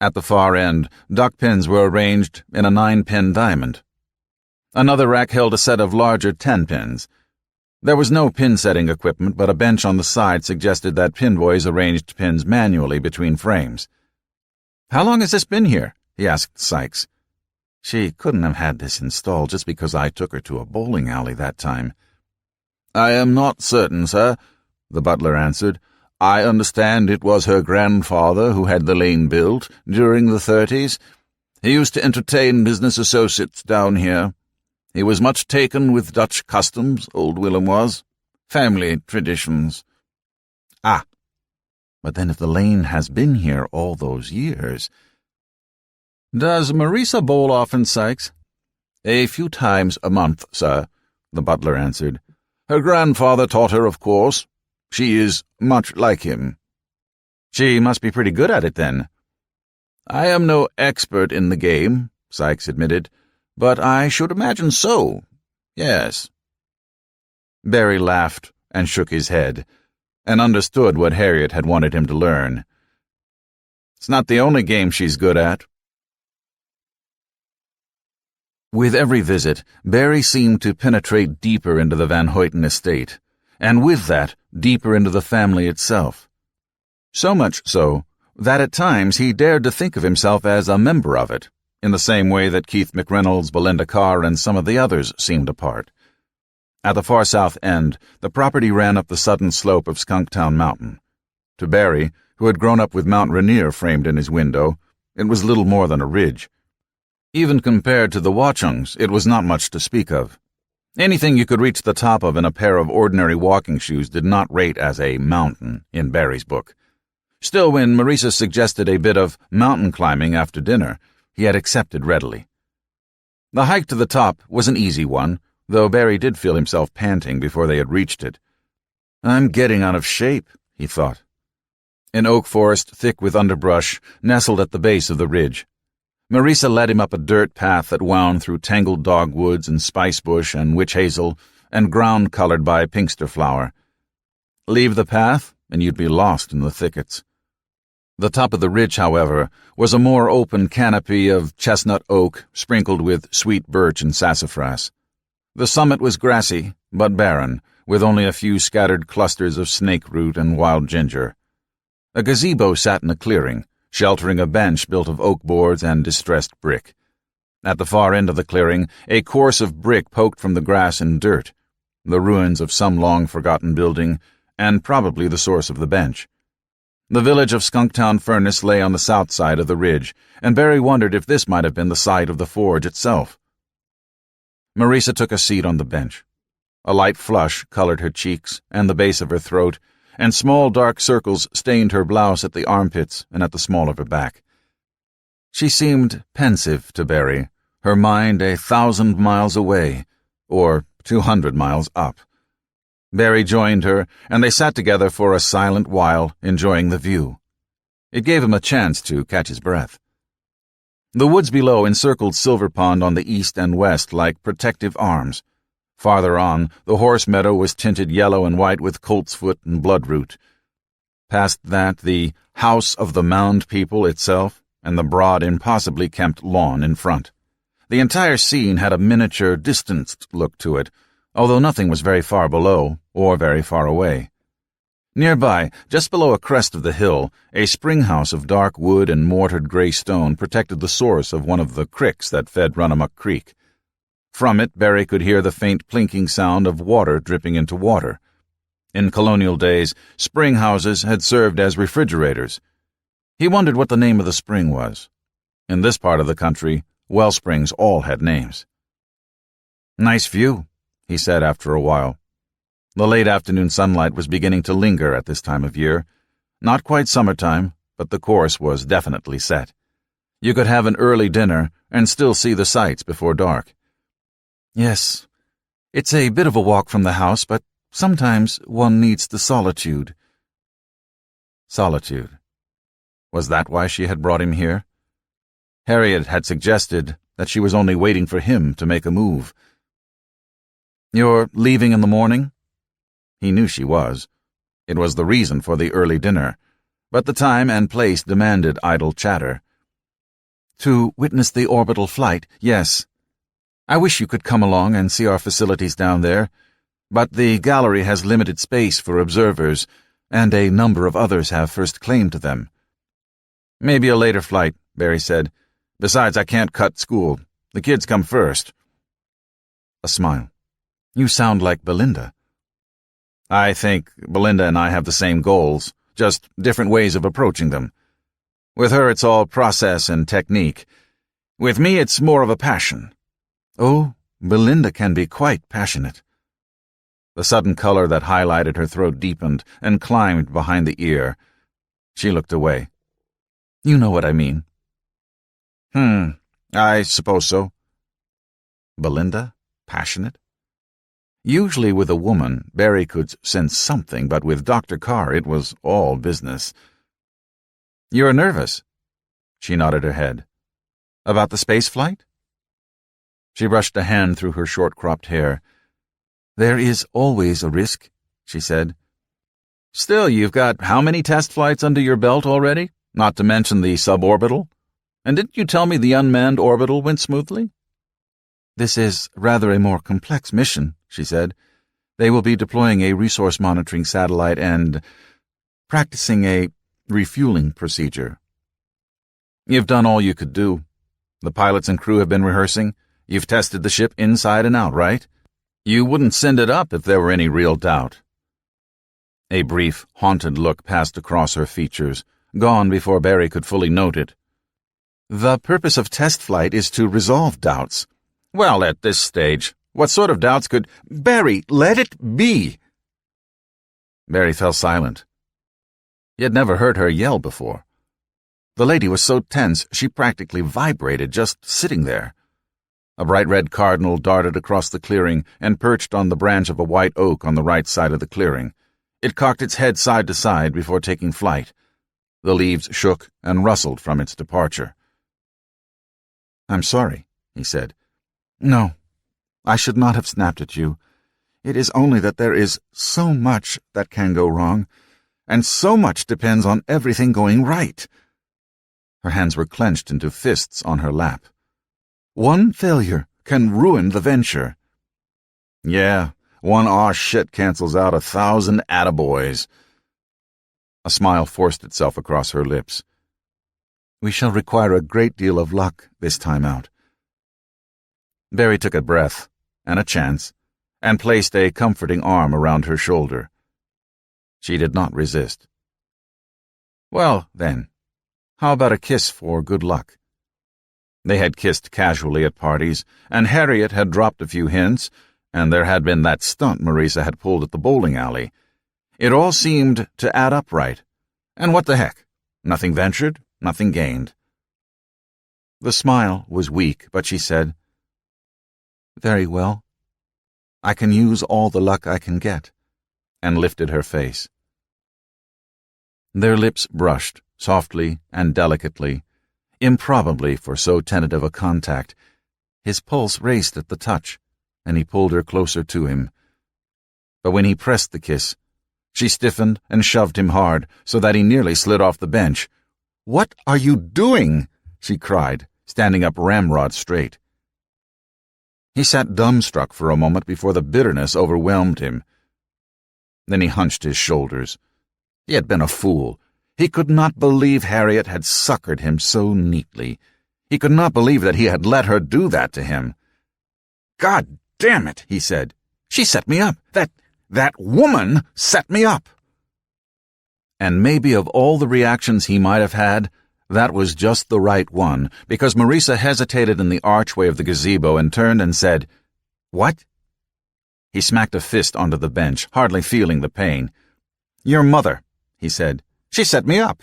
At the far end, duck pins were arranged in a 9-pin diamond. Another rack held a set of larger 10 pins. There was no pin-setting equipment, but a bench on the side suggested that pinboys arranged pins manually between frames. How long has this been here? He asked Sykes. She couldn't have had this installed just because I took her to a bowling alley that time. I am not certain, sir, the butler answered. I understand it was her grandfather who had the lane built during the 30s. He used to entertain business associates down here. He was much taken with Dutch customs, old Willem was. Family traditions. Ah, but then if the lane has been here all those years— Does Marisa bowl often, Sykes? A few times a month, sir, the butler answered. Her grandfather taught her, of course. She is much like him. She must be pretty good at it, then. I am no expert in the game, Sykes admitted, but I should imagine so, yes. Barry laughed and shook his head, and understood what Harriet had wanted him to learn. It's not the only game she's good at. With every visit, Barry seemed to penetrate deeper into the Van Hoyten estate, and with that, deeper into the family itself. So much so that at times he dared to think of himself as a member of it, in the same way that Keith McReynolds, Belinda Carr, and some of the others seemed a part. At the far south end, the property ran up the sudden slope of Skunktown Mountain. To Barry, who had grown up with Mount Rainier framed in his window, it was little more than a ridge. Even compared to the Watchungs, it was not much to speak of. Anything you could reach the top of in a pair of ordinary walking shoes did not rate as a mountain in Barry's book. Still, when Marisa suggested a bit of mountain climbing after dinner, he had accepted readily. The hike to the top was an easy one, though Barry did feel himself panting before they had reached it. I'm getting out of shape, he thought. An oak forest thick with underbrush nestled at the base of the ridge. Marisa led him up a dirt path that wound through tangled dogwoods and spicebush and witch hazel and ground colored by pinkster flower. Leave the path, and you'd be lost in the thickets. The top of the ridge, however, was a more open canopy of chestnut oak sprinkled with sweet birch and sassafras. The summit was grassy, but barren, with only a few scattered clusters of snake root and wild ginger. A gazebo sat in a clearing, sheltering a bench built of oak boards and distressed brick. At the far end of the clearing, a course of brick poked from the grass and dirt, the ruins of some long-forgotten building, and probably the source of the bench. The village of Skunktown Furnace lay on the south side of the ridge, and Barry wondered if this might have been the site of the forge itself. Marisa took a seat on the bench. A light flush colored her cheeks and the base of her throat, and small dark circles stained her blouse at the armpits and at the small of her back. She seemed pensive to Barry, her mind 1,000 miles away, or 200 miles up. Barry joined her, and they sat together for a silent while, enjoying the view. It gave him a chance to catch his breath. The woods below encircled Silver Pond on the east and west like protective arms. Farther on, the horse meadow was tinted yellow and white with coltsfoot and bloodroot. Past that, the House of the Mound People itself, and the broad, impossibly kempt lawn in front. The entire scene had a miniature, distanced look to it, although nothing was very far below or very far away. Nearby, just below a crest of the hill, a spring house of dark wood and mortared gray stone protected the source of one of the cricks that fed Runamuck Creek. From it, Barry could hear the faint plinking sound of water dripping into water. In colonial days, spring houses had served as refrigerators. He wondered what the name of the spring was. In this part of the country, well springs all had names. "Nice view," he said after a while. The late afternoon sunlight was beginning to linger at this time of year. Not quite summertime, but the course was definitely set. You could have an early dinner and still see the sights before dark. "Yes, it's a bit of a walk from the house, but sometimes one needs the solitude." Solitude. Was that why she had brought him here? Harriet had suggested that she was only waiting for him to make a move. "You're leaving in the morning?" He knew she was. It was the reason for the early dinner, but the time and place demanded idle chatter. "To witness the orbital flight, yes. I wish you could come along and see our facilities down there, but the gallery has limited space for observers, and a number of others have first claim to them." "Maybe a later flight," Barry said. "Besides, I can't cut school. The kids come first." A smile. "You sound like Belinda." "I think Belinda and I have the same goals, just different ways of approaching them. With her, it's all process and technique. With me, it's more of a passion." "Oh, Belinda can be quite passionate." The sudden color that highlighted her throat deepened and climbed behind the ear. She looked away. "You know what I mean." I suppose so." Belinda? Passionate? Usually with a woman, Barry could sense something, but with Dr. Carr it was all business. "You're nervous?" She nodded her head. "About the space flight?" She brushed a hand through her short-cropped hair. "There is always a risk," she said. "Still, you've got how many test flights under your belt already? Not to mention the suborbital? And didn't you tell me the unmanned orbital went smoothly?" "This is rather a more complex mission," she said. "They will be deploying a resource monitoring satellite and practicing a refueling procedure." "You've done all you could do. The pilots and crew have been rehearsing. You've tested the ship inside and out, right? You wouldn't send it up if there were any real doubt." A brief, haunted look passed across her features, gone before Barry could fully note it. "The purpose of test flight is to resolve doubts." "Well, at this stage, what sort of doubts could—" "Barry, let it be!" Barry fell silent. He had never heard her yell before. The lady was so tense she practically vibrated just sitting there. A bright red cardinal darted across the clearing and perched on the branch of a white oak on the right side of the clearing. It cocked its head side to side before taking flight. The leaves shook and rustled from its departure. "I'm sorry," he said. "No, I should not have snapped at you. It is only that there is so much that can go wrong, and so much depends on everything going right." Her hands were clenched into fists on her lap. "One failure can ruin the venture." "Yeah, one aw shit cancels out 1,000 attaboys." A smile forced itself across her lips. "We shall require a great deal of luck this time out." Barry took a breath, and a chance, and placed a comforting arm around her shoulder. She did not resist. Well, then, how about a kiss for good luck? They had kissed casually at parties, and Harriet had dropped a few hints, and there had been that stunt Marisa had pulled at the bowling alley. It all seemed to add up right. And what the heck? Nothing ventured, nothing gained. The smile was weak, but she said, "Very well. I can use all the luck I can get," and lifted her face. Their lips brushed, softly and delicately, improbably for so tentative a contact. His pulse raced at the touch, and he pulled her closer to him. But when he pressed the kiss, she stiffened and shoved him hard so that he nearly slid off the bench. "What are you doing?" she cried, standing up ramrod straight. He sat dumbstruck for a moment before the bitterness overwhelmed him. Then he hunched his shoulders. He had been a fool. He could not believe Harriet had suckered him so neatly. He could not believe that he had let her do that to him. "God damn it," he said. "She set me up. That woman set me up." And maybe of all the reactions he might have had, that was just the right one, because Marisa hesitated in the archway of the gazebo and turned and said, "What?" He smacked a fist onto the bench, hardly feeling the pain. "Your mother," he said. "She set me up."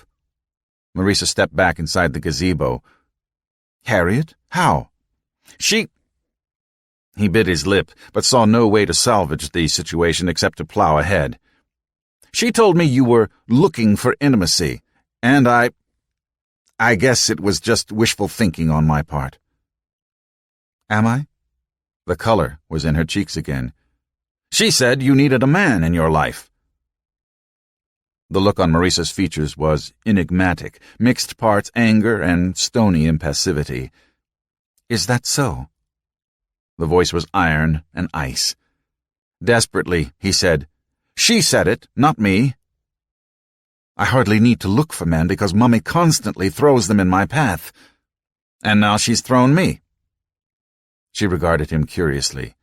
Marisa stepped back inside the gazebo. "Harriet? How?" "She—" He bit his lip, but saw no way to salvage the situation except to plow ahead. "She told me you were looking for intimacy, and I guess it was just wishful thinking on my part." "Am I?" The color was in her cheeks again. "She said you needed a man in your life." The look on Marisa's features was enigmatic, mixed parts anger and stony impassivity. "Is that so?" The voice was iron and ice. Desperately, he said, "She said it, not me. I hardly need to look for men because Mummy constantly throws them in my path. And now she's thrown me." She regarded him curiously.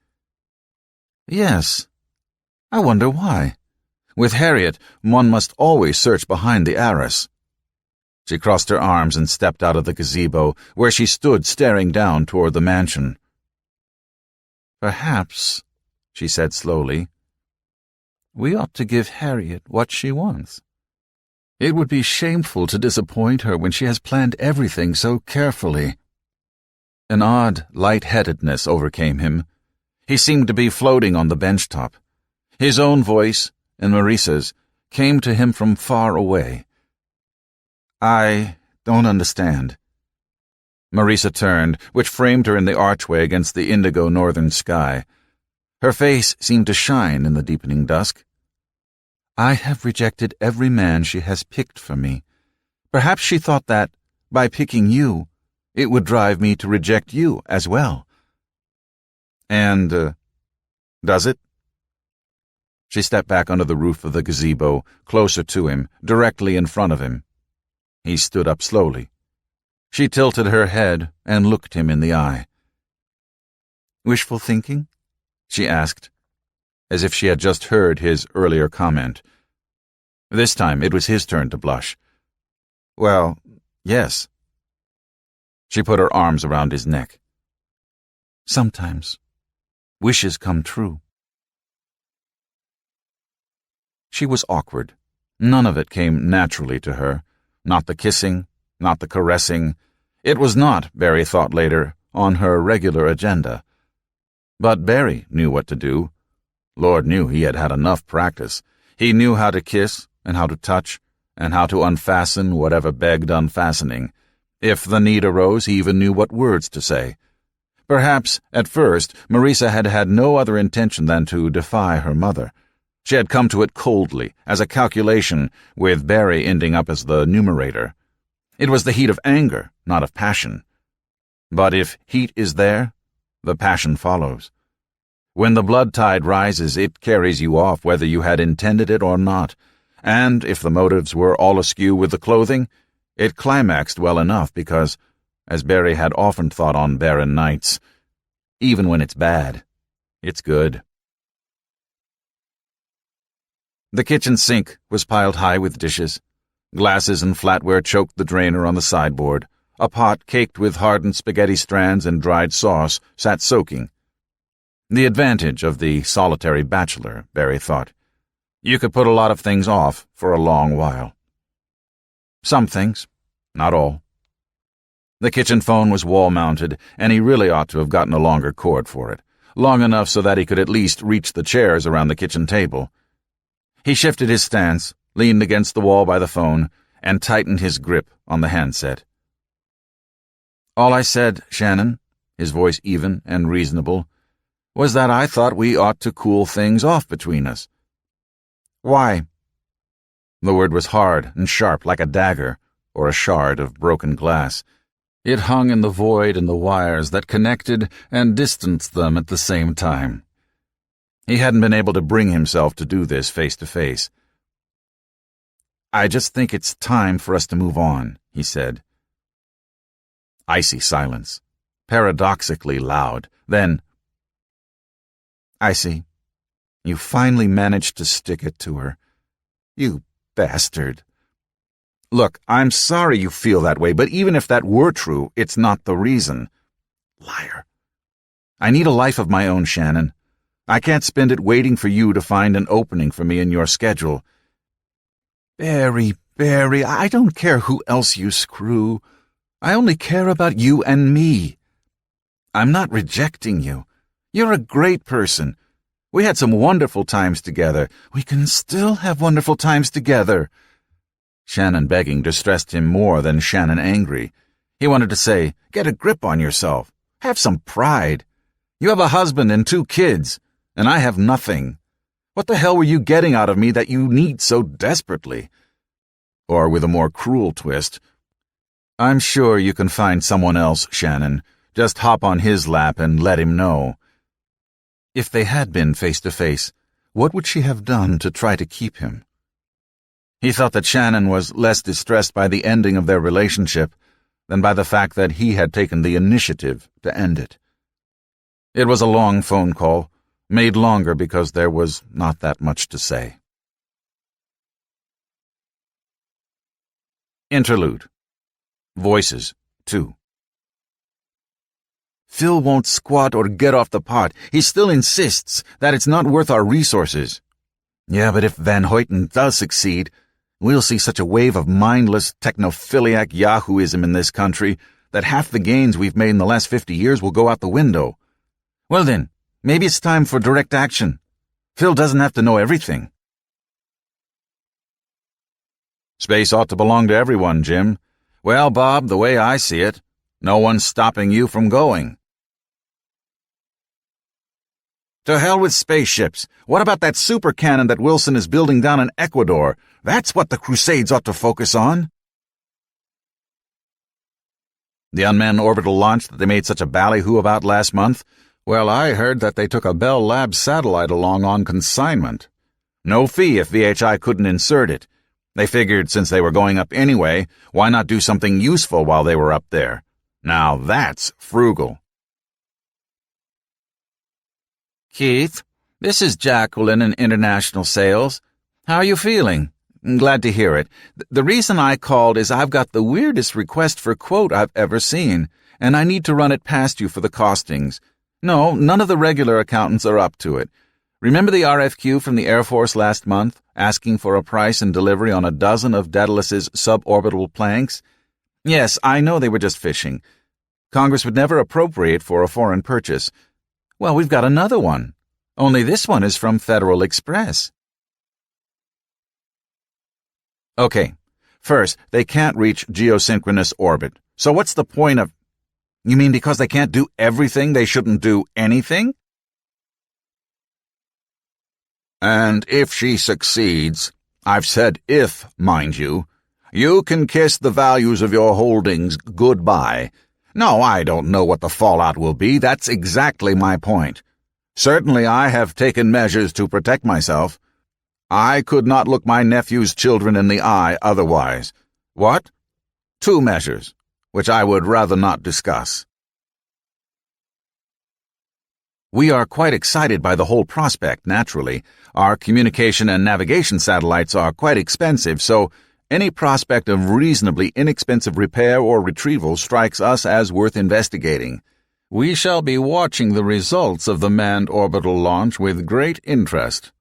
"Yes. I wonder why. With Harriet, one must always search behind the arras." She crossed her arms and stepped out of the gazebo, where she stood staring down toward the mansion. "Perhaps," she said slowly, "we ought to give Harriet what she wants. It would be shameful to disappoint her when she has planned everything so carefully." An odd light-headedness overcame him. He seemed to be floating on the bench top. His own voice, and Marisa's, came to him from far away. "I don't understand." Marisa turned, which framed her in the archway against the indigo northern sky. Her face seemed to shine in the deepening dusk. "I have rejected every man she has picked for me. Perhaps she thought that, by picking you, it would drive me to reject you as well." "And, does it?" She stepped back under the roof of the gazebo, closer to him, directly in front of him. He stood up slowly. She tilted her head and looked him in the eye. "Wishful thinking?" she asked, as if she had just heard his earlier comment. This time it was his turn to blush. "Well, yes." She put her arms around his neck. "Sometimes wishes come true." She was awkward. None of it came naturally to her. Not the kissing, not the caressing. It was not, Barry thought later, on her regular agenda. But Barry knew what to do. Lord knew he had had enough practice. He knew how to kiss, and how to touch, and how to unfasten whatever begged unfastening. If the need arose, he even knew what words to say. Perhaps, at first, Marisa had had no other intention than to defy her mother. She had come to it coldly, as a calculation, with Barry ending up as the numerator. It was the heat of anger, not of passion. But if heat is there, the passion follows. When the blood tide rises, it carries you off whether you had intended it or not, and if the motives were all askew with the clothing, it climaxed well enough because, as Barry had often thought on barren nights, even when it's bad, it's good. The kitchen sink was piled high with dishes. Glasses and flatware choked the drainer on the sideboard. A pot caked with hardened spaghetti strands and dried sauce sat soaking. The advantage of the solitary bachelor, Barry thought. You could put a lot of things off for a long while. Some things, not all. The kitchen phone was wall-mounted, and he really ought to have gotten a longer cord for it, long enough so that he could at least reach the chairs around the kitchen table. He shifted his stance, leaned against the wall by the phone, and tightened his grip on the handset. All I said, Shannon, his voice even and reasonable, was that I thought we ought to cool things off between us. Why? The word was hard and sharp like a dagger or a shard of broken glass. It hung in the void and the wires that connected and distanced them at the same time. He hadn't been able to bring himself to do this face to face. I just think it's time for us to move on, he said. Icy silence, paradoxically loud. Then, I see. You finally managed to stick it to her. You bastard. Look, I'm sorry you feel that way, but even if that were true, it's not the reason. Liar. I need a life of my own, Shannon. I can't spend it waiting for you to find an opening for me in your schedule. Barry, I don't care who else you screw. I only care about you and me. I'm not rejecting you. You're a great person. We had some wonderful times together. We can still have wonderful times together. Shannon begging distressed him more than Shannon angry. He wanted to say, get a grip on yourself. Have some pride. You have a husband and 2 kids, and I have nothing. What the hell were you getting out of me that you need so desperately? Or with a more cruel twist, I'm sure you can find someone else, Shannon. Just hop on his lap and let him know. If they had been face to face, what would she have done to try to keep him? He thought that Shannon was less distressed by the ending of their relationship than by the fact that he had taken the initiative to end it. It was a long phone call, made longer because there was not that much to say. Interlude. Voices 2. Phil won't squat or get off the pot. He still insists that it's not worth our resources. Yeah, but if Van Hoyten does succeed, we'll see such a wave of mindless, technophiliac yahooism in this country that half the gains we've made in the last 50 years will go out the window. Well then, maybe it's time for direct action. Phil doesn't have to know everything. Space ought to belong to everyone, Jim. Well, Bob, the way I see it, no one's stopping you from going. To hell with spaceships. What about that super cannon that Wilson is building down in Ecuador? That's what the Crusades ought to focus on. The unmanned orbital launch that they made such a ballyhoo about last month? Well, I heard that they took a Bell Labs satellite along on consignment. No fee if VHI couldn't insert it. They figured since they were going up anyway, why not do something useful while they were up there? Now that's frugal. Keith, this is Jacqueline in International Sales. How are you feeling? Glad to hear it. The reason I called is I've got the weirdest request for quote I've ever seen, and I need to run it past you for the costings. No, none of the regular accountants are up to it. Remember the RFQ from the Air Force last month, asking for a price and delivery on a dozen of Daedalus's suborbital planks? Yes, I know they were just fishing. Congress would never appropriate for a foreign purchase. Well, we've got another one. Only this one is from Federal Express. Okay, first, they can't reach geosynchronous orbit. So what's the point of... You mean because they can't do everything, they shouldn't do anything? And if she succeeds, I've said if, mind you can kiss the values of your holdings goodbye. No, I don't know what the fallout will be. That's exactly my point. Certainly I have taken measures to protect myself. I could not look my nephew's children in the eye otherwise. What? 2 measures, which I would rather not discuss. We are quite excited by the whole prospect, naturally. Our communication and navigation satellites are quite expensive, so any prospect of reasonably inexpensive repair or retrieval strikes us as worth investigating. We shall be watching the results of the manned orbital launch with great interest.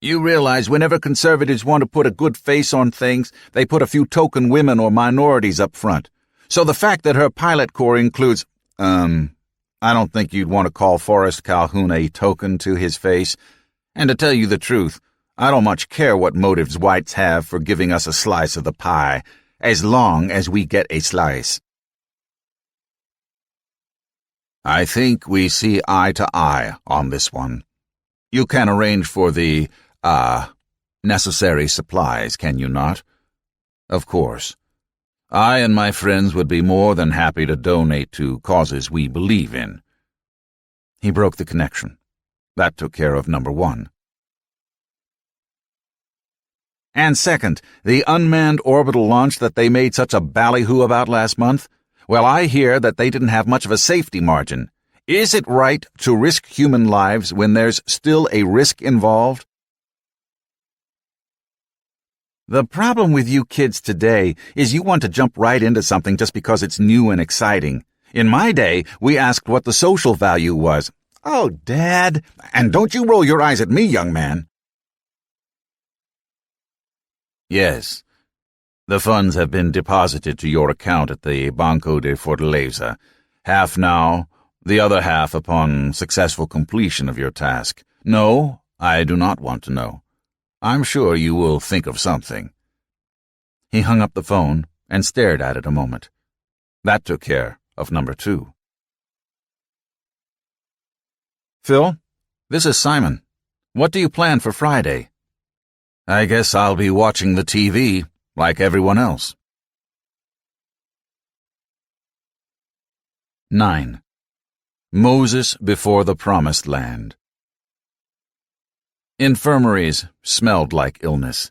You realize whenever conservatives want to put a good face on things, they put a few token women or minorities up front. So the fact that her pilot corps includes, I don't think you'd want to call Forrest Calhoun a token to his face. And to tell you the truth, I don't much care what motives whites have for giving us a slice of the pie, as long as we get a slice. I think we see eye to eye on this one. You can arrange for the, necessary supplies, can you not? Of course. I and my friends would be more than happy to donate to causes we believe in. He broke the connection. That took care of number one. And second, the unmanned orbital launch that they made such a ballyhoo about last month? Well, I hear that they didn't have much of a safety margin. Is it right to risk human lives when there's still a risk involved? The problem with you kids today is you want to jump right into something just because it's new and exciting. In my day, we asked what the social value was. Oh, Dad, and don't you roll your eyes at me, young man. Yes. The funds have been deposited to your account at the Banco de Fortaleza. Half now, the other half upon successful completion of your task. No, I do not want to know. I'm sure you will think of something. He hung up the phone and stared at it a moment. That took care of number two. Phil, this is Simon. What do you plan for Friday? I guess I'll be watching the TV, like everyone else. 9. Moses before the Promised Land. Infirmaries smelled like illness.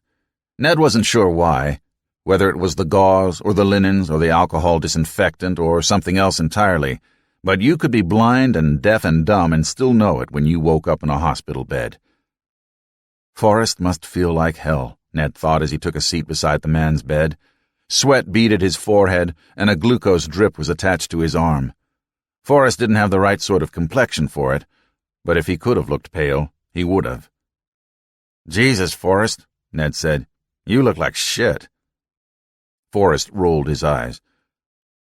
Ned wasn't sure why, whether it was the gauze or the linens or the alcohol disinfectant or something else entirely, but you could be blind and deaf and dumb and still know it when you woke up in a hospital bed. Forrest must feel like hell, Ned thought as he took a seat beside the man's bed. Sweat beaded his forehead, and a glucose drip was attached to his arm. Forrest didn't have the right sort of complexion for it, but if he could have looked pale, he would have. Jesus, Forrest, Ned said. You look like shit. Forrest rolled his eyes.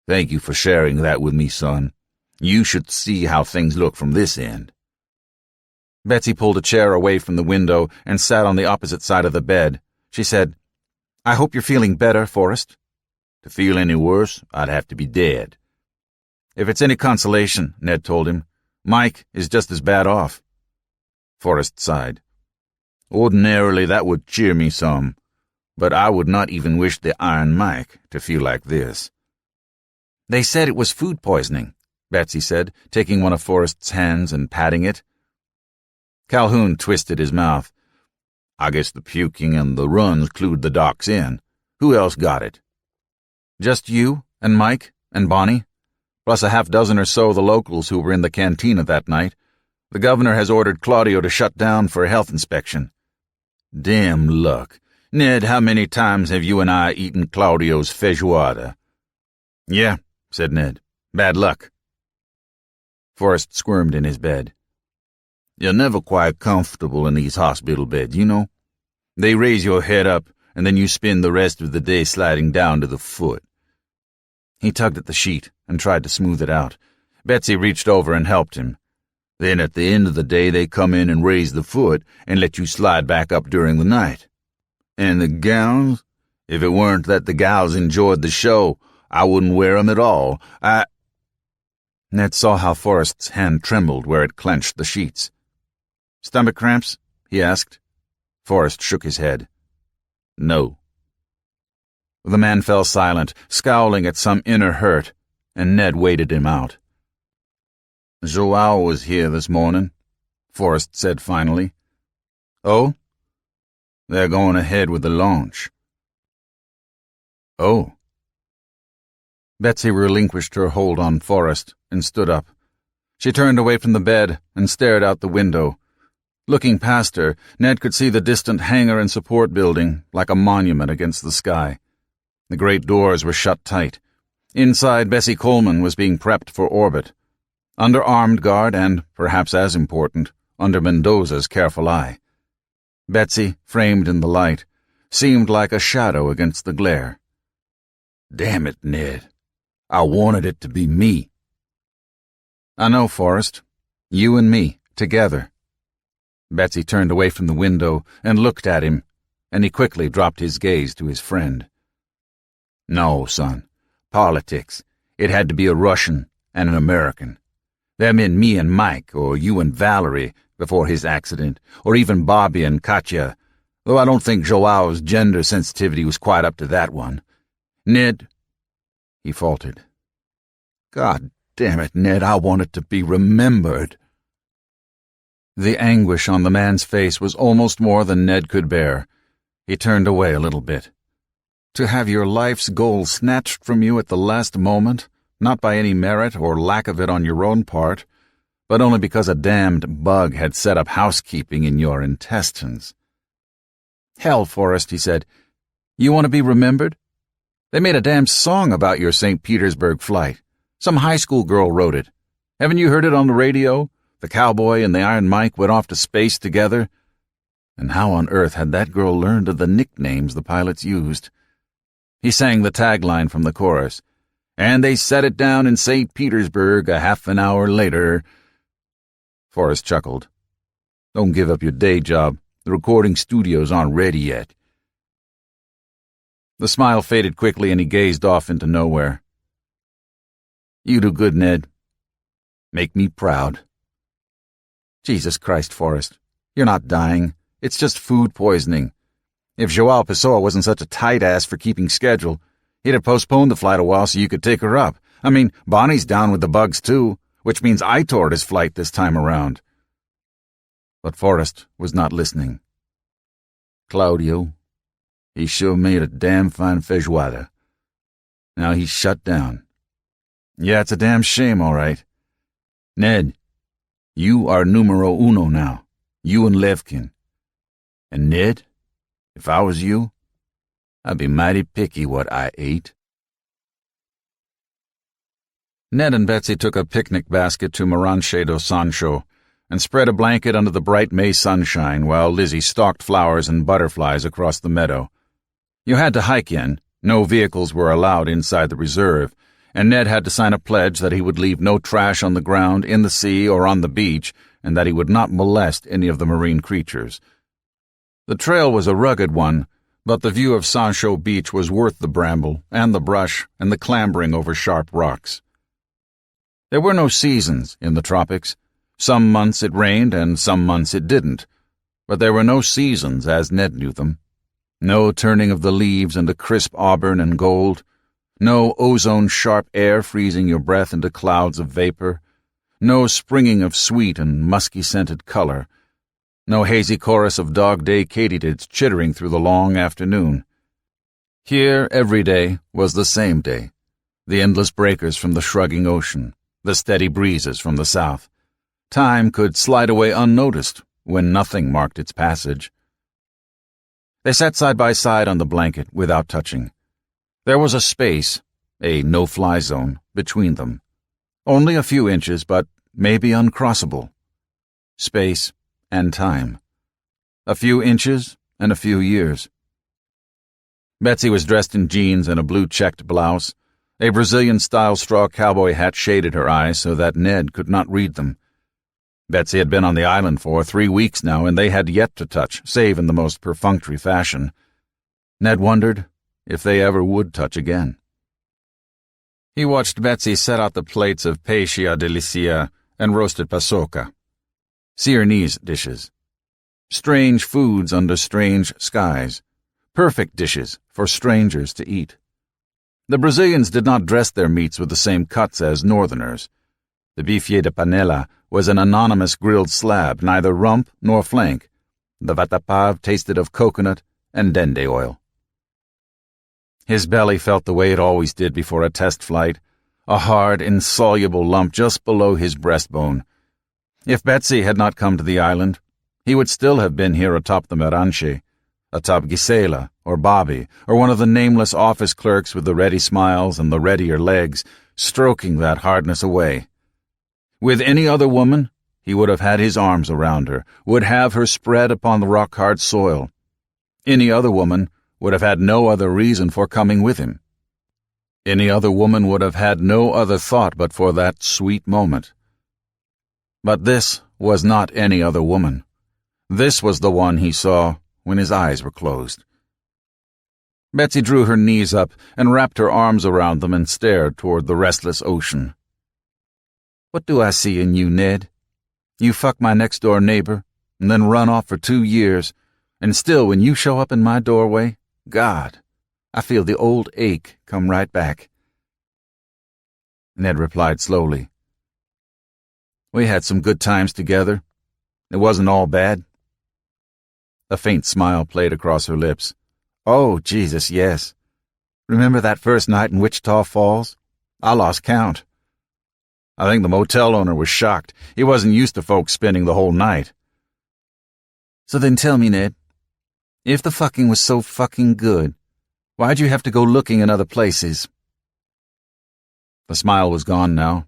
Thank you for sharing that with me, son. You should see how things look from this end. Betsy pulled a chair away from the window and sat on the opposite side of the bed. She said, I hope you're feeling better, Forrest. To feel any worse, I'd have to be dead. If it's any consolation, Ned told him, Mike is just as bad off. Forrest sighed. Ordinarily that would cheer me some, but I would not even wish the Iron Mike to feel like this. They said it was food poisoning, Betsy said, taking one of Forrest's hands and patting it. Calhoun twisted his mouth. I guess the puking and the runs clued the docs in. Who else got it? Just you and Mike and Bonnie, plus a half-dozen or so of the locals who were in the cantina that night. The governor has ordered Claudio to shut down for a health inspection. Damn luck. Ned, how many times have you and I eaten Claudio's feijoada? Yeah, said Ned. Bad luck. Forrest squirmed in his bed. You're never quite comfortable in these hospital beds, you know. They raise your head up, and then you spend the rest of the day sliding down to the foot. He tugged at the sheet and tried to smooth it out. Betsy reached over and helped him. Then at the end of the day they come in and raise the foot and let you slide back up during the night. And the gowns? If it weren't that the gals enjoyed the show, I wouldn't wear 'em at all. Ned saw how Forrest's hand trembled where it clenched the sheets. Stomach cramps? He asked. Forrest shook his head. No. The man fell silent, scowling at some inner hurt, and Ned waited him out. Joao was here this morning, Forrest said finally. Oh? They're going ahead with the launch. Oh. Betsy relinquished her hold on Forrest and stood up. She turned away from the bed and stared out the window. Looking past her, Ned could see the distant hangar and support building like a monument against the sky. The great doors were shut tight. Inside, Bessie Coleman was being prepped for orbit, under armed guard and, perhaps as important, under Mendoza's careful eye. Betsy, framed in the light, seemed like a shadow against the glare. Damn it, Ned. I wanted it to be me. I know, Forrest. You and me, together. Betsy turned away from the window and looked at him, and he quickly dropped his gaze to his friend. No, son. Politics. It had to be a Russian and an American. That meant me and Mike, or you and Valerie, before his accident, or even Bobby and Katya, though I don't think Joao's gender sensitivity was quite up to that one. Ned, he faltered. God damn it, Ned, I wanted to be remembered. The anguish on the man's face was almost more than Ned could bear. He turned away a little bit. To have your life's goal snatched from you at the last moment, not by any merit or lack of it on your own part, but only because a damned bug had set up housekeeping in your intestines. Hell, Forrest, he said. You want to be remembered? They made a damn song about your St. Petersburg flight. Some high school girl wrote it. Haven't you heard it on the radio? The cowboy and the Iron Mike went off to space together. And how on earth had that girl learned of the nicknames the pilots used? He sang the tagline from the chorus. And they set it down in St. Petersburg a half an hour later. Forrest chuckled. Don't give up your day job. The recording studios aren't ready yet. The smile faded quickly and he gazed off into nowhere. You do good, Ned. Make me proud. Jesus Christ, Forrest. You're not dying. It's just food poisoning. If Joao Pessoa wasn't such a tight ass for keeping schedule, he'd have postponed the flight a while so you could take her up. I mean, Bonnie's down with the bugs too, which means I toured his flight this time around. But Forrest was not listening. Claudio, he sure made a damn fine feijoada. Now he's shut down. Yeah, it's a damn shame, all right. Ned, you are numero uno now. You and Levkin. And Ned, if I was you, I'd be mighty picky what I ate. Ned and Betsy took a picnic basket to Moranche do Sancho and spread a blanket under the bright May sunshine while Lizzie stalked flowers and butterflies across the meadow. You had to hike in. No vehicles were allowed inside the reserve, and Ned had to sign a pledge that he would leave no trash on the ground, in the sea, or on the beach, and that he would not molest any of the marine creatures. The trail was a rugged one, but the view of Sancho Beach was worth the bramble, and the brush, and the clambering over sharp rocks. There were no seasons in the tropics. Some months it rained, and some months it didn't. But there were no seasons as Ned knew them. No turning of the leaves into crisp auburn and gold. No ozone-sharp air freezing your breath into clouds of vapor. No springing of sweet and musky-scented color. No hazy chorus of dog-day katydids chittering through the long afternoon. Here, every day was the same day. The endless breakers from the shrugging ocean, the steady breezes from the south. Time could slide away unnoticed when nothing marked its passage. They sat side by side on the blanket without touching. There was a space, a no-fly zone, between them. Only a few inches, but maybe uncrossable. Space and time. A few inches and a few years. Betsy was dressed in jeans and a blue-checked blouse. A Brazilian-style straw cowboy hat shaded her eyes so that Ned could not read them. Betsy had been on the island for 3 weeks now, and they had yet to touch, save in the most perfunctory fashion. Ned wondered if they ever would touch again. He watched Betsy set out the plates of peixe à delicia and roasted paçoca. Siernese dishes. Strange foods under strange skies. Perfect dishes for strangers to eat. The Brazilians did not dress their meats with the same cuts as Northerners. The bife de panela was an anonymous grilled slab, neither rump nor flank. The vatapá tasted of coconut and dende oil. His belly felt the way it always did before a test flight, a hard, insoluble lump just below his breastbone. If Betsy had not come to the island, he would still have been here atop the Meranche, atop Gisela, or Bobby, or one of the nameless office clerks with the ready smiles and the readier legs, stroking that hardness away. With any other woman, he would have had his arms around her, would have her spread upon the rock-hard soil. Any other woman would have had no other reason for coming with him. Any other woman would have had no other thought but for that sweet moment. But this was not any other woman. This was the one he saw when his eyes were closed. Betsy drew her knees up and wrapped her arms around them and stared toward the restless ocean. "What do I see in you, Ned? You fuck my next-door neighbor, and then run off for 2 years, and still when you show up in my doorway, God, I feel the old ache come right back." Ned replied slowly. "We had some good times together. It wasn't all bad." A faint smile played across her lips. "Oh, Jesus, yes. Remember that first night in Wichita Falls? I lost count. I think the motel owner was shocked. He wasn't used to folks spending the whole night." "So then tell me, Ned, if the fucking was so fucking good, why'd you have to go looking in other places?" The smile was gone now.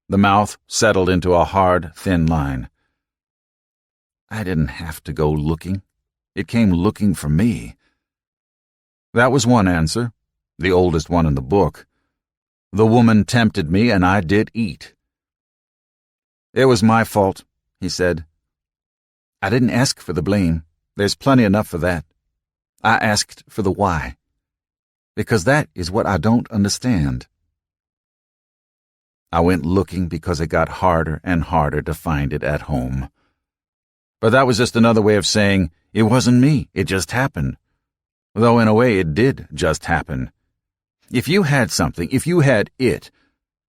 The mouth settled into a hard, thin line. "I didn't have to go looking. It came looking for me." That was one answer, the oldest one in the book. The woman tempted me, and I did eat. "It was my fault," he said. "I didn't ask for the blame. There's plenty enough for that. I asked for the why. Because that is what I don't understand. I went looking because it got harder and harder to find it at home. But that was just another way of saying, it wasn't me, it just happened. Though in a way it did just happen. If you had something, if you had it,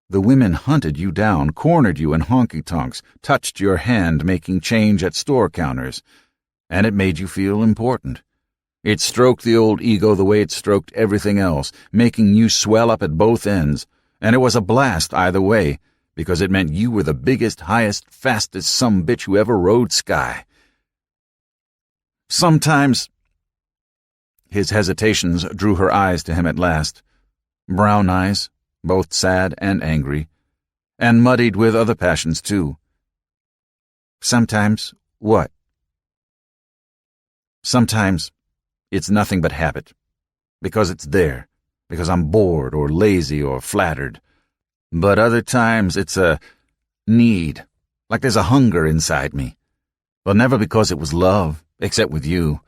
the women hunted you down, cornered you in honky-tonks, touched your hand making change at store counters, and it made you feel important. It stroked the old ego the way it stroked everything else, making you swell up at both ends, and it was a blast either way, because it meant you were the biggest, highest, fastest sumbitch who ever rode sky. Sometimes... His hesitations drew her eyes to him at last. Brown eyes, both sad and angry, and muddied with other passions too. "Sometimes what?" "Sometimes it's nothing but habit. Because it's there. Because I'm bored or lazy or flattered. But other times it's a need. Like there's a hunger inside me. But never because it was love, except with you.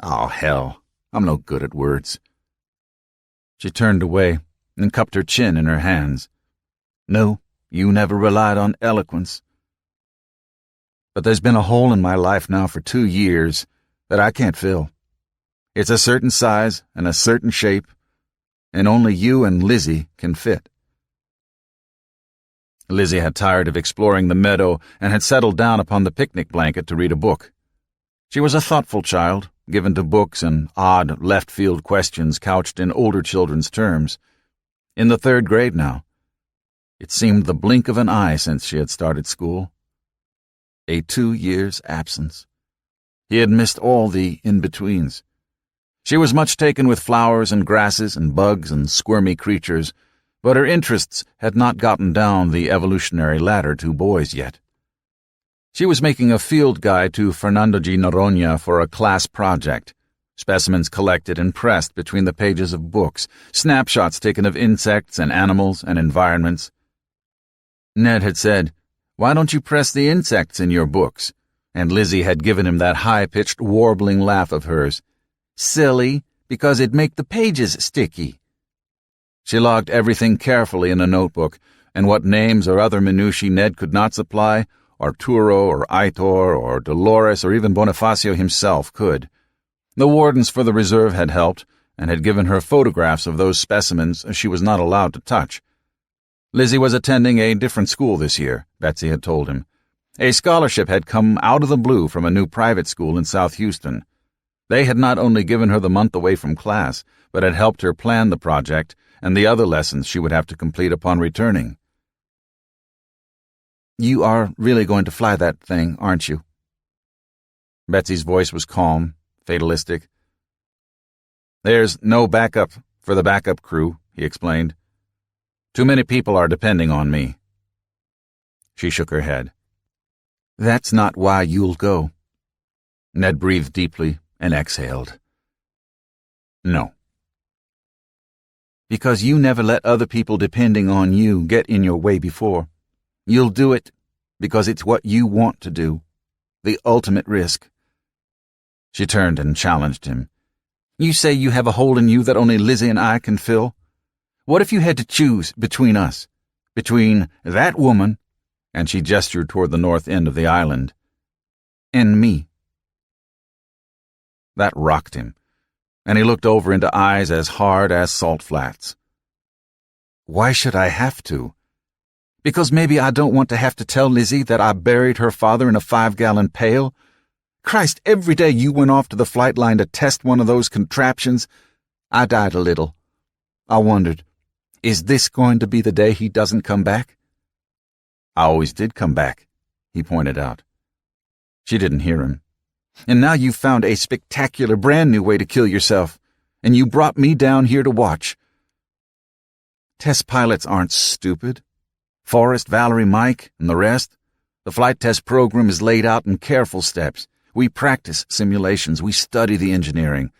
Oh, hell. I'm no good at words." She turned away and cupped her chin in her hands. "No, you never relied on eloquence. But there's been a hole in my life now for 2 years that I can't fill. It's a certain size and a certain shape, and only you and Lizzie can fit." Lizzie had tired of exploring the meadow and had settled down upon the picnic blanket to read a book. She was a thoughtful child, given to books and odd left-field questions couched in older children's terms. In the 3rd grade now. It seemed the blink of an eye since she had started school. A 2 years' absence. He had missed all the in-betweens. She was much taken with flowers and grasses and bugs and squirmy creatures, but her interests had not gotten down the evolutionary ladder to boys yet. She was making a field guide to Fernando de Noronha for a class project, specimens collected and pressed between the pages of books, snapshots taken of insects and animals and environments. Ned had said, "Why don't you press the insects in your books?" And Lizzie had given him that high-pitched, warbling laugh of hers. "Silly, because it'd make the pages sticky." She logged everything carefully in a notebook, and what names or other minutiae Ned could not supply, Arturo or Aitor or Dolores or even Bonifacio himself could. The wardens for the reserve had helped, and had given her photographs of those specimens she was not allowed to touch. Lizzie was attending a different school this year, Betsy had told him. A scholarship had come out of the blue from a new private school in South Houston. They had not only given her the month away from class, but had helped her plan the project and the other lessons she would have to complete upon returning. "You are really going to fly that thing, aren't you?" Betsy's voice was calm, fatalistic. There's no backup for the backup crew, he explained. Too many people are depending on me. She shook her head. That's not why you'll go. Ned breathed deeply and exhaled. No. Because you never let other people depending on you get in your way before. You'll do it because it's what you want to do. The ultimate risk. She turned and challenged him. You say you have a hole in you that only Lizzie and I can fill? What if you had to choose between us? Between that woman, and she gestured toward the north end of the island, and me? That rocked him, and he looked over into eyes as hard as salt flats. Why should I have to? Because maybe I don't want to have to tell Lizzie that I buried her father in a 5-gallon pail? Christ, every day you went off to the flight line to test one of those contraptions, I died a little. I wondered, is this going to be the day he doesn't come back? I always did come back, he pointed out. She didn't hear him. And now you've found a spectacular brand new way to kill yourself, and you brought me down here to watch. Test pilots aren't stupid. Forrest, Valerie, Mike, and the rest. The flight test program is laid out in careful steps. We practice simulations. We study the engineering.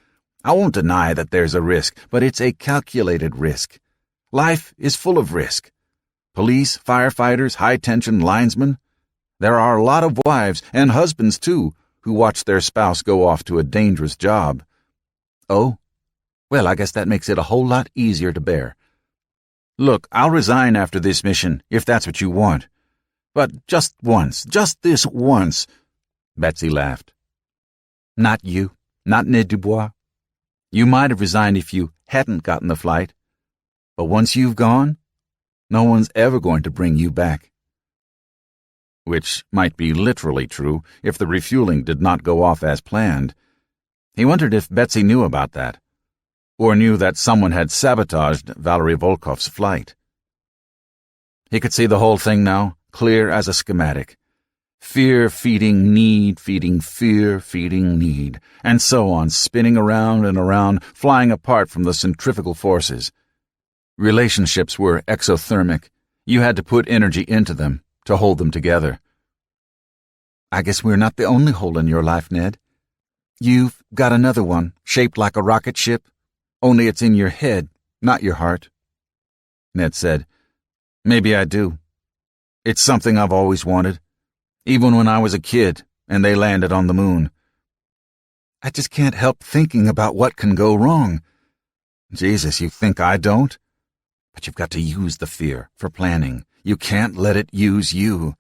I won't deny that there's a risk, but it's a calculated risk. Life is full of risk. Police, firefighters, high-tension linesmen. There are a lot of wives, and husbands too, who watch their spouse go off to a dangerous job. Oh? Well, I guess that makes it a whole lot easier to bear. Look, I'll resign after this mission, if that's what you want. But just once, just this once. Betsy laughed. Not you, not Ned Dubois. You might have resigned if you hadn't gotten the flight. But once you've gone, no one's ever going to bring you back. Which might be literally true if the refueling did not go off as planned. He wondered if Betsy knew about that, or knew that someone had sabotaged Valerie Volkov's flight. He could see the whole thing now, clear as a schematic. Fear feeding need, feeding fear, feeding need, and so on, spinning around and around, flying apart from the centrifugal forces. Relationships were exothermic. You had to put energy into them to hold them together. I guess we're not the only hole in your life, Ned. You've got another one, shaped like a rocket ship, only it's in your head, not your heart. Ned said, Maybe I do. It's something I've always wanted. Even when I was a kid and they landed on the moon. I just can't help thinking about what can go wrong. Jesus, you think I don't? But you've got to use the fear for planning. You can't let it use you.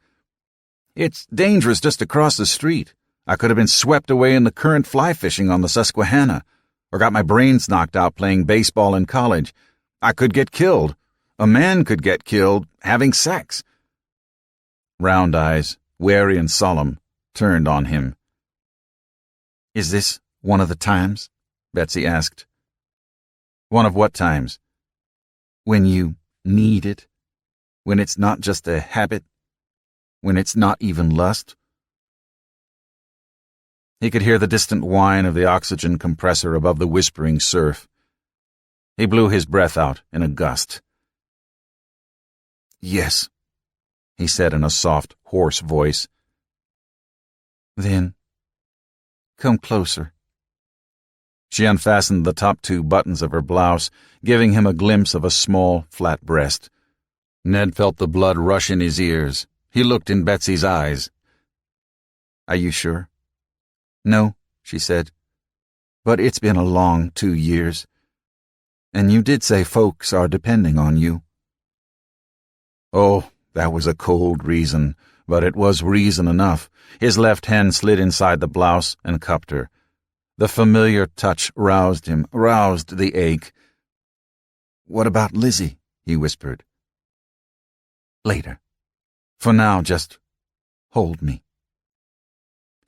It's dangerous just across the street. I could have been swept away in the current fly fishing on the Susquehanna, or got my brains knocked out playing baseball in college. I could get killed. A man could get killed having sex. Round eyes, wary and solemn, turned on him. Is this one of the times? Betsy asked. One of what times? When you need it? When it's not just a habit? When it's not even lust? He could hear the distant whine of the oxygen compressor above the whispering surf. He blew his breath out in a gust. Yes, he said in a soft, hoarse voice. Then, come closer. She unfastened the top 2 buttons of her blouse, giving him a glimpse of a small, flat breast. Ned felt the blood rush in his ears. He looked in Betsy's eyes. Are you sure? No, she said. But it's been a long 2 years. And you did say folks are depending on you. Oh, that was a cold reason, but it was reason enough. His left hand slid inside the blouse and cupped her. The familiar touch roused him, roused the ache. What about Lizzie? He whispered. Later. For now, just hold me.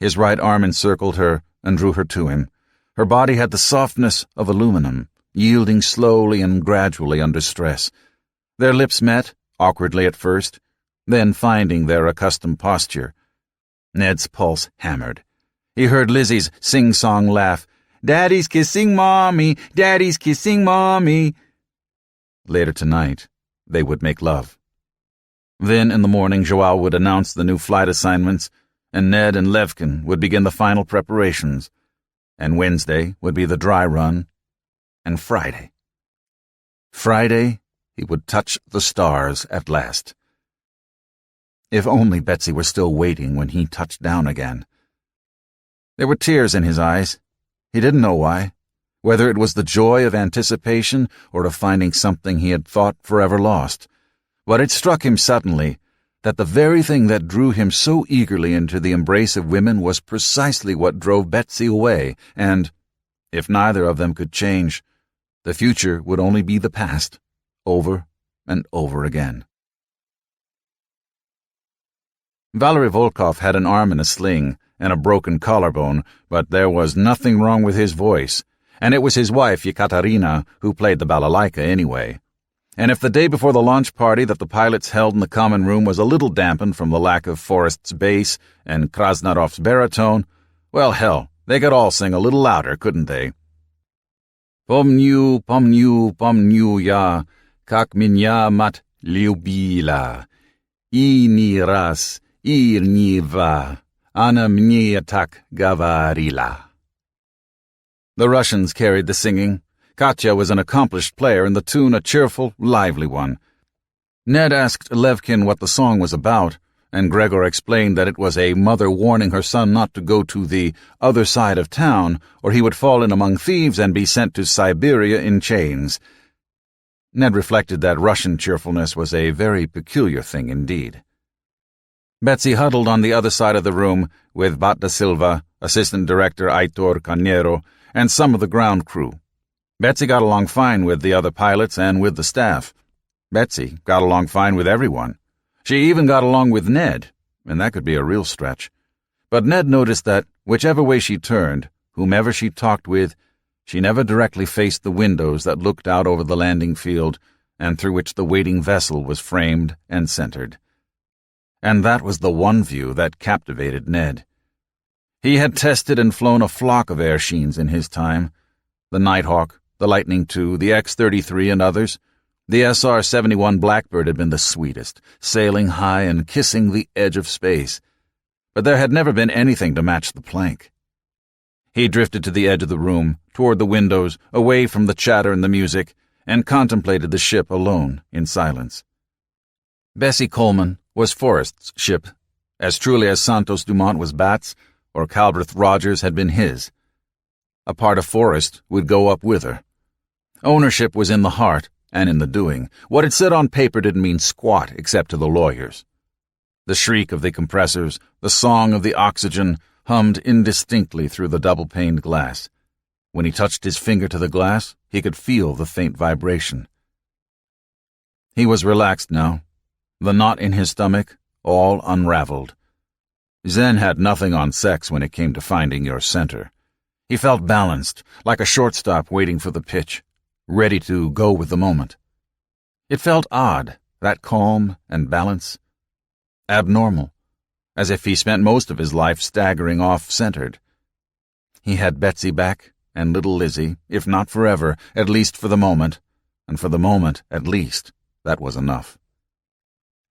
His right arm encircled her and drew her to him. Her body had the softness of aluminum, yielding slowly and gradually under stress. Their lips met, awkwardly at first, then finding their accustomed posture. Ned's pulse hammered. He heard Lizzie's sing-song laugh. "Daddy's kissing Mommy! Daddy's kissing Mommy!" Later tonight, they would make love. Then in the morning, Joao would announce the new flight assignments, and Ned and Levkin would begin the final preparations. And Wednesday would be the dry run, and Friday. Friday, he would touch the stars at last. If only Betsy were still waiting when he touched down again. There were tears in his eyes. He didn't know why, whether it was the joy of anticipation or of finding something he had thought forever lost. But it struck him suddenly that the very thing that drew him so eagerly into the embrace of women was precisely what drove Betsy away, and, if neither of them could change, the future would only be the past, over and over again. Valery Volkov had an arm in a sling and a broken collarbone, but there was nothing wrong with his voice, and it was his wife, Yekaterina, who played the balalaika anyway. And if the day before the launch party that the pilots held in the common room was a little dampened from the lack of Forrest's bass and Krasnarov's baritone, well, hell, they could all sing a little louder, couldn't they? Pomnю, pomnю, pomnю я, как меня мать любила, и ни раз, и ни два, она мне так говорила. The Russians carried the singing. Katya was an accomplished player and the tune a cheerful, lively one. Ned asked Levkin what the song was about, and Gregor explained that it was a mother warning her son not to go to the other side of town, or he would fall in among thieves and be sent to Siberia in chains. Ned reflected that Russian cheerfulness was a very peculiar thing indeed. Betsy huddled on the other side of the room with Bat da Silva, Assistant Director Aitor Carneiro, and some of the ground crew. Betsy got along fine with the other pilots and with the staff. Betsy got along fine with everyone. She even got along with Ned, and that could be a real stretch. But Ned noticed that, whichever way she turned, whomever she talked with, she never directly faced the windows that looked out over the landing field and through which the waiting vessel was framed and centered. And that was the one view that captivated Ned. He had tested and flown a flock of airshines in his time, the Nighthawk, the Lightning II, the X-33 and others. The SR-71 Blackbird had been the sweetest, sailing high and kissing the edge of space. But there had never been anything to match the plank. He drifted to the edge of the room, toward the windows, away from the chatter and the music, and contemplated the ship alone, in silence. Bessie Coleman was Forrest's ship, as truly as Santos Dumont was Bat's, or Calbreth Rogers had been his. A part of Forrest would go up with her. Ownership was in the heart and in the doing. What it said on paper didn't mean squat except to the lawyers. The shriek of the compressors, the song of the oxygen, hummed indistinctly through the double-paned glass. When he touched his finger to the glass, he could feel the faint vibration. He was relaxed now, the knot in his stomach all unraveled. Zen had nothing on sex when it came to finding your center. He felt balanced, like a shortstop waiting for the pitch, ready to go with the moment. It felt odd, that calm and balance. Abnormal, as if he spent most of his life staggering off-centered. He had Betsy back and little Lizzie, if not forever, at least for the moment, and for the moment, at least, that was enough.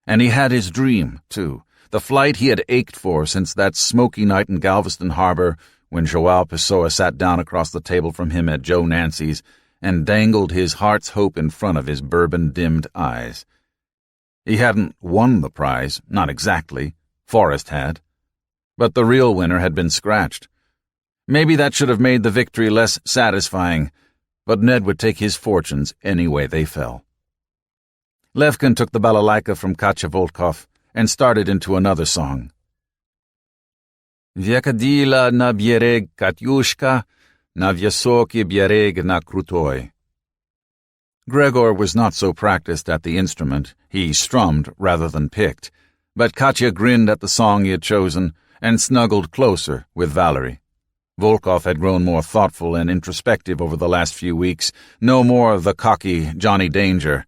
And he had his dream, too, the flight he had ached for since that smoky night in Galveston Harbor when Joao Pessoa sat down across the table from him at Joe Nancy's and dangled his heart's hope in front of his bourbon-dimmed eyes. He hadn't won the prize, not exactly. Forrest had. But the real winner had been scratched. Maybe that should have made the victory less satisfying, but Ned would take his fortunes any way they fell. Levkin took the balalaika from Katya Volkov and started into another song. Vyakadila na biereg Katyushka, na vyasoki biereg na krutoy. Gregor was not so practiced at the instrument. He strummed rather than picked, but Katya grinned at the song he had chosen and snuggled closer with Valerie. Volkov had grown more thoughtful and introspective over the last few weeks, no more of the cocky Johnny Danger.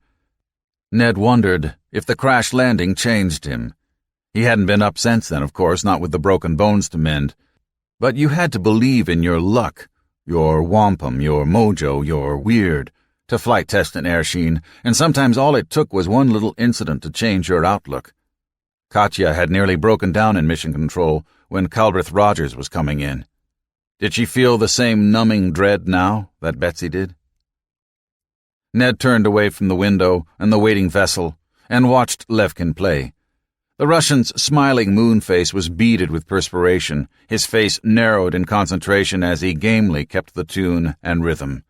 Ned wondered if the crash landing changed him. He hadn't been up since then, of course, not with the broken bones to mend. But you had to believe in your luck, your wampum, your mojo, your weird, to flight test an airsheen, and sometimes all it took was one little incident to change your outlook. Katya had nearly broken down in mission control when Calbreth Rogers was coming in. Did she feel the same numbing dread now that Betsy did? Ned turned away from the window and the waiting vessel and watched Levkin play. The Russian's smiling moon face was beaded with perspiration, his face narrowed in concentration as he gamely kept the tune and rhythm.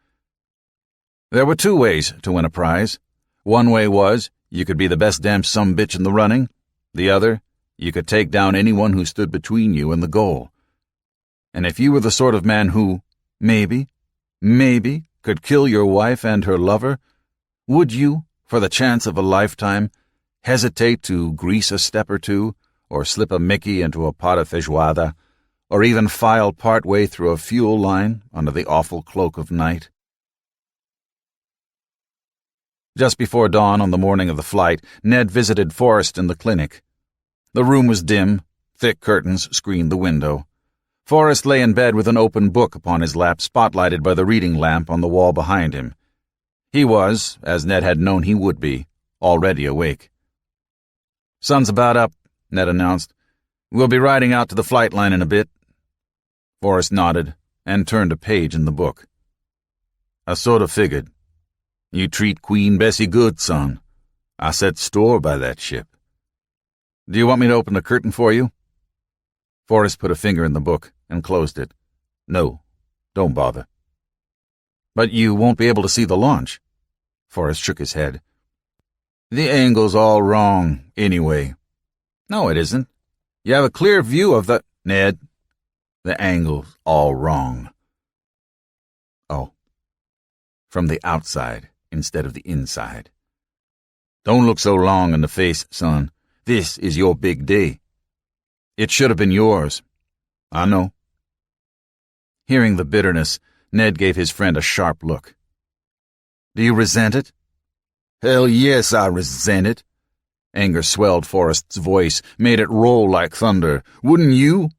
There were two ways to win a prize. One way was, you could be the best damn sumbitch in the running. The other, you could take down anyone who stood between you and the goal. And if you were the sort of man who, maybe, could kill your wife and her lover, would you, for the chance of a lifetime, hesitate to grease a step or two, or slip a Mickey into a pot of feijoada, or even file part way through a fuel line under the awful cloak of night? Just before dawn on the morning of the flight, Ned visited Forrest in the clinic. The room was dim, thick curtains screened the window. Forrest lay in bed with an open book upon his lap, spotlighted by the reading lamp on the wall behind him. He was, as Ned had known he would be, already awake. "Sun's about up," Ned announced. "We'll be riding out to the flight line in a bit." Forrest nodded and turned a page in the book. "I sort of figured. You treat Queen Bessie good, son. I set store by that ship. Do you want me to open the curtain for you?" Forrest put a finger in the book and closed it. "No, don't bother." "But you won't be able to see the launch." Forrest shook his head. "The angle's all wrong, anyway." "No, it isn't. You have a clear view of the—" "Ned, the angle's all wrong." "Oh. From the outside instead of the inside. Don't look so long in the face, son. This is your big day. It should have been yours. I know." Hearing the bitterness, Ned gave his friend a sharp look. "Do you resent it?" "Hell yes, I resent it." Anger swelled Forrest's voice, made it roll like thunder. "Wouldn't you?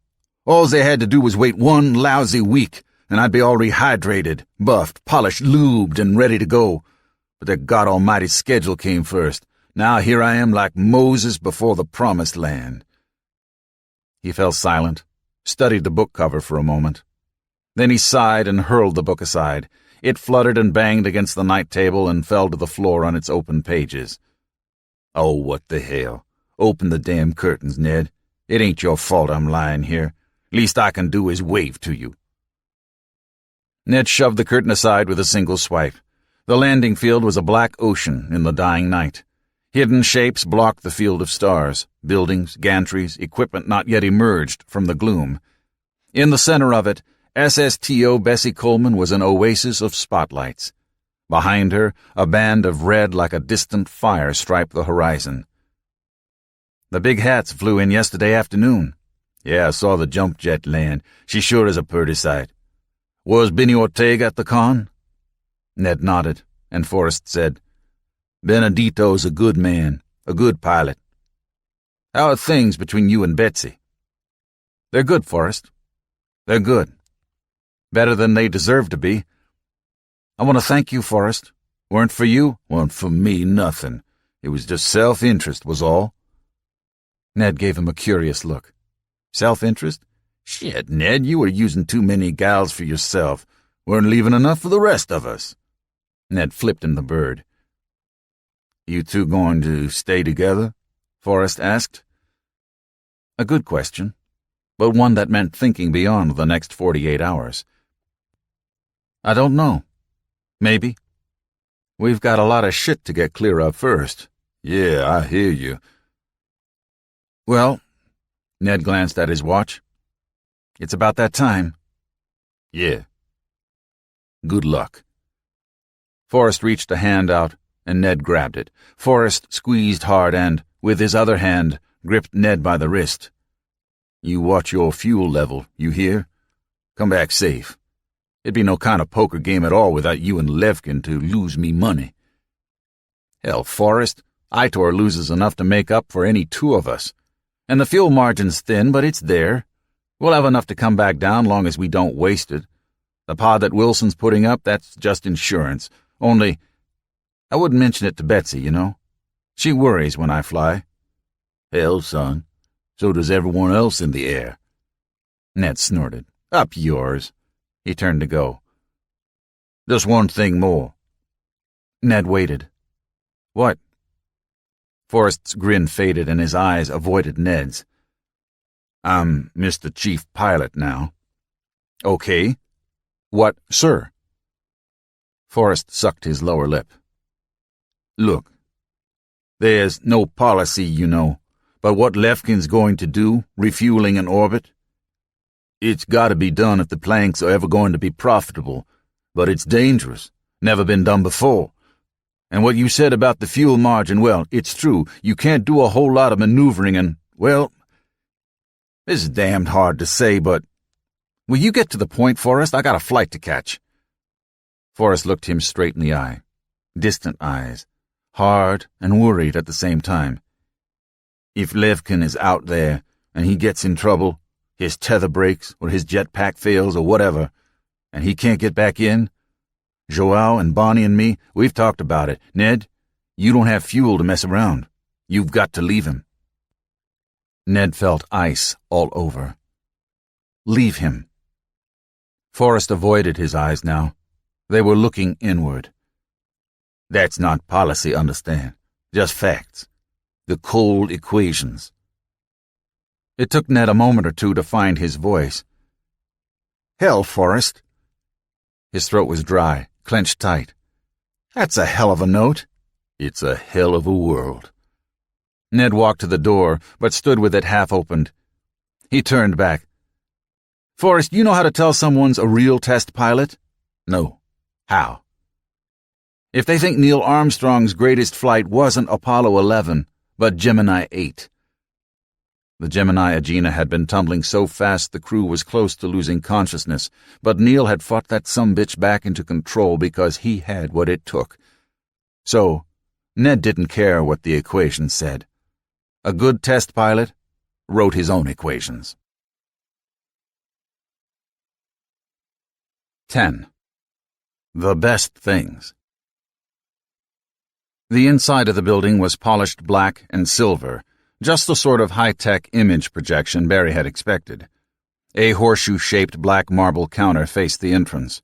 All they had to do was wait one lousy week, and I'd be all rehydrated, buffed, polished, lubed, and ready to go. But their God Almighty schedule came first. Now here I am like Moses before the promised land." He fell silent, studied the book cover for a moment. Then he sighed and hurled the book aside. It fluttered and banged against the night table and fell to the floor on its open pages. "Oh, what the hell. Open the damn curtains, Ned. It ain't your fault I'm lying here. Least I can do is wave to you." Ned shoved the curtain aside with a single swipe. The landing field was a black ocean in the dying night. Hidden shapes blocked the field of stars, buildings, gantries, equipment not yet emerged from the gloom. In the center of it, SSTO Bessie Coleman was an oasis of spotlights. Behind her, a band of red like a distant fire striped the horizon. "The big hats flew in yesterday afternoon. Yeah, I saw the jump jet land. She sure is a purty sight. Was Benny Ortega at the con?" Ned nodded, and Forrest said, "Benedito's a good man, a good pilot. How are things between you and Betsy?" "They're good, Forrest. They're good. Better than they deserve to be. I want to thank you, Forrest. Weren't for you, weren't for me, nothing. It was just self-interest was all." Ned gave him a curious look. "Self-interest? Shit, Ned, you were using too many gals for yourself. Weren't leaving enough for the rest of us." Ned flipped him the bird. "You two going to stay together?" Forrest asked. A good question, but one that meant thinking beyond the next 48 hours. "I don't know. Maybe. We've got a lot of shit to get clear of first." "Yeah, I hear you." "Well," Ned glanced at his watch, "it's about that time." "Yeah. Good luck." Forrest reached a hand out, and Ned grabbed it. Forrest squeezed hard and, with his other hand, gripped Ned by the wrist. "You watch your fuel level, you hear? Come back safe. It'd be no kind of poker game at all without you and Levkin to lose me money." "Hell, Forrest, Itor loses enough to make up for any two of us. And the fuel margin's thin, but it's there. We'll have enough to come back down long as we don't waste it. The pod that Wilson's putting up, that's just insurance. Only, I wouldn't mention it to Betsy, you know. She worries when I fly. Hell, son, so does everyone else in the air. Ned snorted. Up yours. He turned to go. Just one thing more. Ned waited. What? Forrest's grin faded and his eyes avoided Ned's. I'm Mr. Chief Pilot now. Okay. What, sir? Forrest sucked his lower lip. Look, there's no policy, you know, but what Lefkin's going to do, refueling in orbit, it's got to be done if the planks are ever going to be profitable, but it's dangerous, never been done before. And what you said about the fuel margin, well, it's true, you can't do a whole lot of maneuvering and, well, this is damned hard to say, but will you get to the point, Forrest? I got a flight to catch. Forrest looked him straight in the eye, distant eyes, hard and worried at the same time. If Levkin is out there and he gets in trouble, his tether breaks or his jetpack fails or whatever, and he can't get back in, Joao and Bonnie and me, we've talked about it. Ned, you don't have fuel to mess around. You've got to leave him. Ned felt ice all over. Leave him. Forrest avoided his eyes now. They were looking inward. That's not policy, understand. Just facts. The cold equations. It took Ned a moment or two to find his voice. Hell, Forrest. His throat was dry, clenched tight. That's a hell of a note. It's a hell of a world. Ned walked to the door, but stood with it half opened. He turned back. Forrest, you know how to tell someone's a real test pilot? No. How? If they think Neil Armstrong's greatest flight wasn't Apollo 11, but Gemini 8. The Gemini Agena had been tumbling so fast the crew was close to losing consciousness, but Neil had fought that sumbitch back into control because he had what it took. So, Ned didn't care what the equations said. A good test pilot wrote his own equations. 10. The best things. The inside of the building was polished black and silver, just the sort of high-tech image projection Barry had expected. A horseshoe-shaped black marble counter faced the entrance.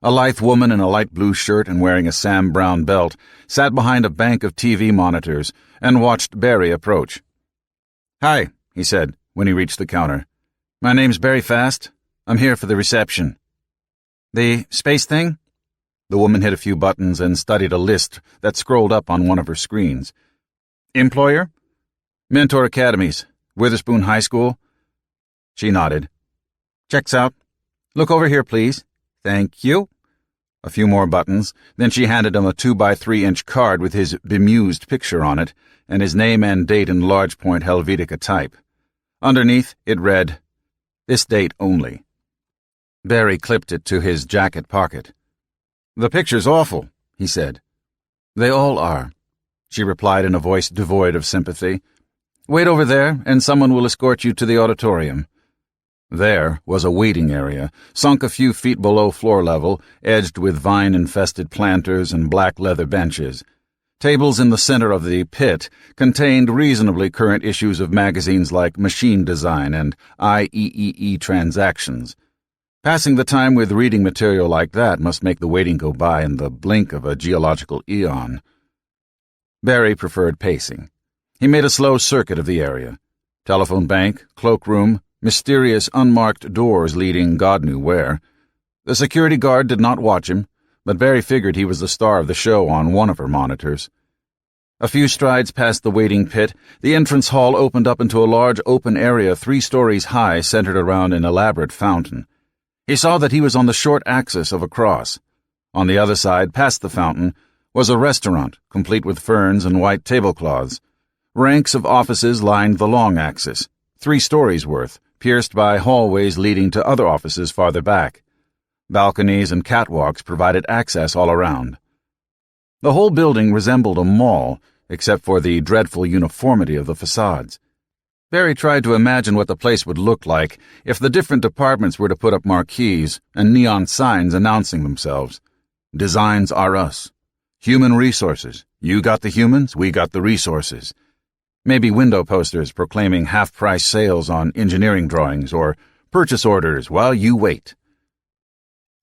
A lithe woman in a light blue shirt and wearing a Sam Brown belt sat behind a bank of TV monitors and watched Barry approach. Hi, he said when he reached the counter. My name's Barry Fast. I'm here for the reception. The space thing? The woman hit a few buttons and studied a list that scrolled up on one of her screens. Employer? Mentor Academies. Witherspoon High School? She nodded. Checks out. Look over here, please. Thank you. A few more buttons, then she handed him a 2x3-inch card with his bemused picture on it and his name and date in large point Helvetica type. Underneath, it read, This date only. Barry clipped it to his jacket pocket. The picture's awful, he said. They all are, she replied in a voice devoid of sympathy. Wait over there, and someone will escort you to the auditorium. There was a waiting area, sunk a few feet below floor level, edged with vine-infested planters and black leather benches. Tables in the center of the pit contained reasonably current issues of magazines like Machine Design and IEEE Transactions. Passing the time with reading material like that must make the waiting go by in the blink of a geological eon. Barry preferred pacing. He made a slow circuit of the area. Telephone bank, cloakroom, mysterious unmarked doors leading God knew where. The security guard did not watch him, but Barry figured he was the star of the show on one of her monitors. A few strides past the waiting pit, the entrance hall opened up into a large open area 3 stories high centered around an elaborate fountain. He saw that he was on the short axis of a cross. On the other side, past the fountain, was a restaurant, complete with ferns and white tablecloths. Ranks of offices lined the long axis, 3 stories worth, pierced by hallways leading to other offices farther back. Balconies and catwalks provided access all around. The whole building resembled a mall, except for the dreadful uniformity of the facades. Barry tried to imagine what the place would look like if the different departments were to put up marquees and neon signs announcing themselves. Designs are us. Human resources. You got the humans, we got the resources. Maybe window posters proclaiming half-price sales on engineering drawings or purchase orders while you wait.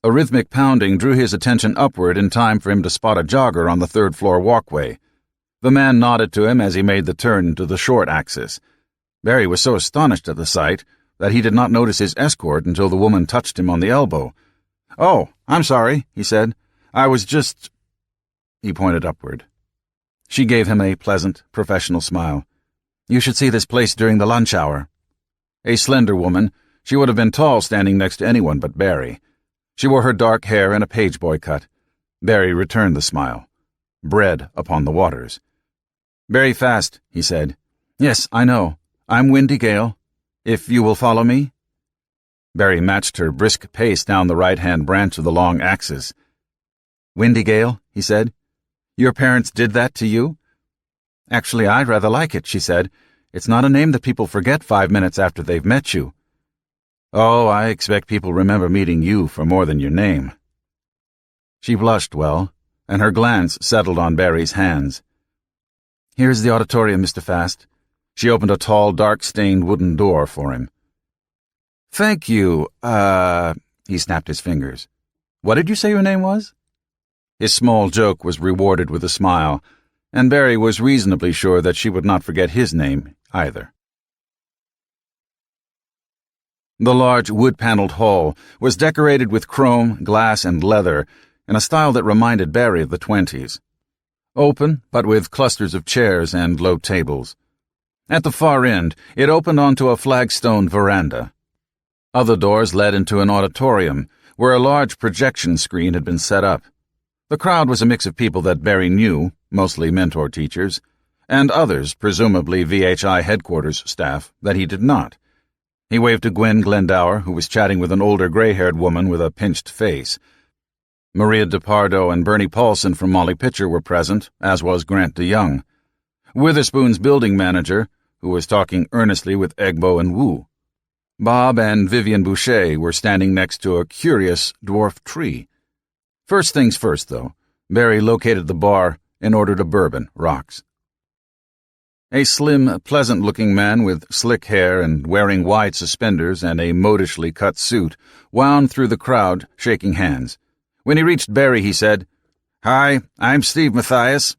A rhythmic pounding drew his attention upward in time for him to spot a jogger on the third-floor walkway. The man nodded to him as he made the turn to the short axis. Barry was so astonished at the sight that he did not notice his escort until the woman touched him on the elbow. "Oh, I'm sorry," he said. "I was just—" He pointed upward. She gave him a pleasant, professional smile. "You should see this place during the lunch hour." A slender woman, she would have been tall standing next to anyone but Barry. She wore her dark hair in a pageboy cut. Barry returned the smile. Bread upon the waters. "Very fast," he said. "Yes, I know. I'm Windy Gale. If you will follow me?" Barry matched her brisk pace down the right-hand branch of the long axis. "Windy Gale," he said. "Your parents did that to you?" "Actually, I'd rather like it," she said. "It's not a name that people forget 5 minutes after they've met you." "Oh, I expect people remember meeting you for more than your name." She blushed well, and her glance settled on Barry's hands. "Here's the auditorium, Mr. Fast." She opened a tall, dark-stained wooden door for him. "Thank you, he snapped his fingers. "What did you say your name was?" His small joke was rewarded with a smile, and Barry was reasonably sure that she would not forget his name either. The large wood-paneled hall was decorated with chrome, glass, and leather in a style that reminded Barry of the 20s. Open, but with clusters of chairs and low tables. At the far end, it opened onto a flagstone veranda. Other doors led into an auditorium, where a large projection screen had been set up. The crowd was a mix of people that Barry knew, mostly mentor teachers, and others, presumably VHI headquarters staff, that he did not. He waved to Gwen Glendower, who was chatting with an older gray-haired woman with a pinched face. Maria DePardo and Bernie Paulson from Molly Pitcher were present, as was Grant DeYoung. Witherspoon's building manager, who was talking earnestly with Egbo and Wu. Bob and Vivian Boucher were standing next to a curious dwarf tree. First things first, though, Barry located the bar and ordered a bourbon, rocks. A slim, pleasant-looking man with slick hair and wearing wide suspenders and a modishly cut suit wound through the crowd, shaking hands. When he reached Barry, he said, "Hi, I'm Steve Matthias.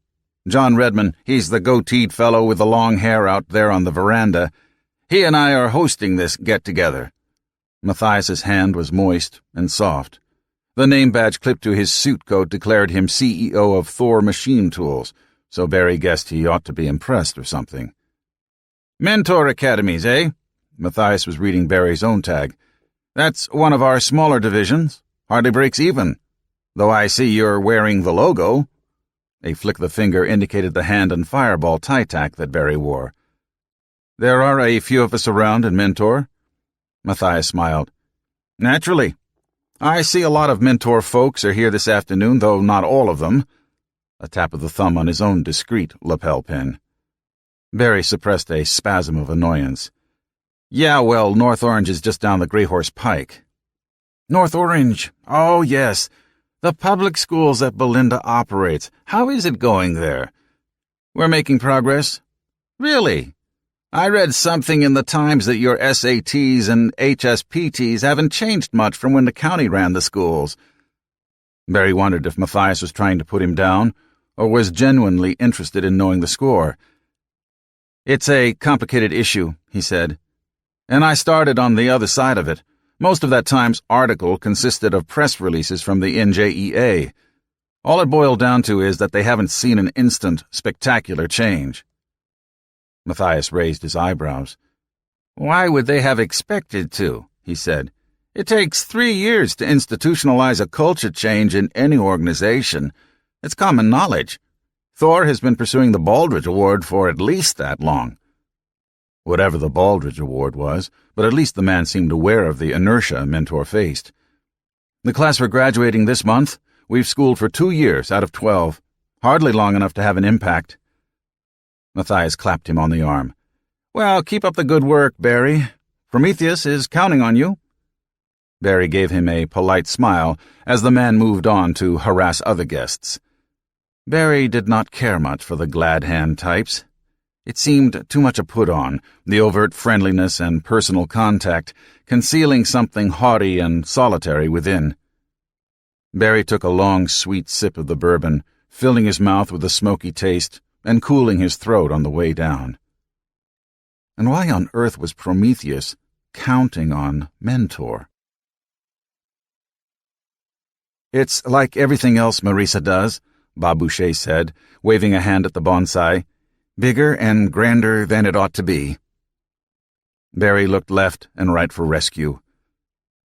John Redman, he's the goateed fellow with the long hair out there on the veranda. He and I are hosting this get-together." Matthias's hand was moist and soft. The name badge clipped to his suit coat declared him CEO of Thor Machine Tools, so Barry guessed he ought to be impressed or something. "Mentor Academies, eh?" Matthias was reading Barry's own tag. "That's one of our smaller divisions. Hardly breaks even. Though I see you're wearing the logo." A flick of the finger indicated the hand and fireball tie-tack that Barry wore. "There are a few of us around in Mentor." Matthias smiled. "Naturally. I see a lot of Mentor folks are here this afternoon, though not all of them." A tap of the thumb on his own discreet lapel pin. Barry suppressed a spasm of annoyance. "Yeah, well, North Orange is just down the Grey Horse Pike." "North Orange. Oh, yes. The public schools that Belinda operates. How is it going there?" "We're making progress." "Really? I read something in the Times that your SATs and HSPTs haven't changed much from when the county ran the schools." Barry wondered if Matthias was trying to put him down, or was genuinely interested in knowing the score. "It's a complicated issue," he said. "And I started on the other side of it. Most of that Times article consisted of press releases from the NJEA. All it boiled down to is that they haven't seen an instant, spectacular change." Matthias raised his eyebrows. "Why would they have expected to?" he said. "It takes 3 years to institutionalize a culture change in any organization. It's common knowledge. Thor has been pursuing the Baldrige Award for at least that long." Whatever the Baldrige Award was, but at least the man seemed aware of the inertia Mentor faced. "The class we're graduating this month, we've schooled for 2 years out of 12. Hardly long enough to have an impact." Matthias clapped him on the arm. Well, keep up the good work, Barry. Prometheus is counting on you. Barry gave him a polite smile as the man moved on to harass other guests. Barry did not care much for the glad-hand types. It seemed too much a put-on, the overt friendliness and personal contact, concealing something haughty and solitary within. Barry took a long, sweet sip of the bourbon, filling his mouth with a smoky taste and cooling his throat on the way down. And why on earth was Prometheus counting on Mentor? "It's like everything else Marisa does," Bob Boucher said, waving a hand at the bonsai. "Bigger and grander than it ought to be." Barry looked left and right for rescue.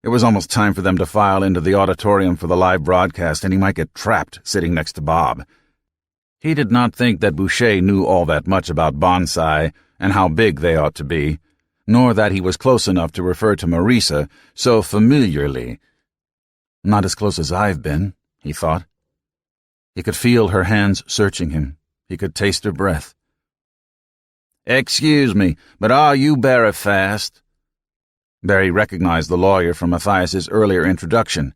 It was almost time for them to file into the auditorium for the live broadcast, and he might get trapped sitting next to Bob. He did not think that Boucher knew all that much about bonsai and how big they ought to be, nor that he was close enough to refer to Marisa so familiarly. Not as close as I've been, he thought. He could feel her hands searching him. He could taste her breath. "Excuse me, but are you Barry Fast?" Barry recognized the lawyer from Matthias's earlier introduction.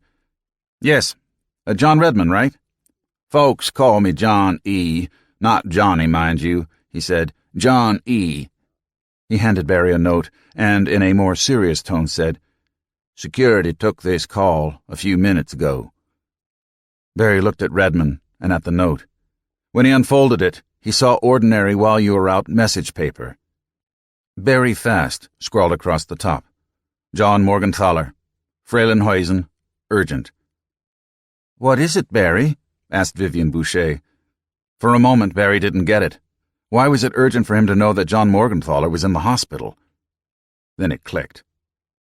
"Yes, John Redmond, right?" "Folks call me John E. Not Johnny, mind you," he said. "John E." He handed Barry a note and, in a more serious tone, said, "Security took this call a few minutes ago." Barry looked at Redmond and at the note. When he unfolded it, he saw ordinary while-you-were-out message paper. "Barry Fast," scrawled across the top. "John Morgenthaler. Frelinhuisen. Urgent." "What is it, Barry?" asked Vivian Boucher. For a moment, Barry didn't get it. Why was it urgent for him to know that John Morgenthaler was in the hospital? Then it clicked.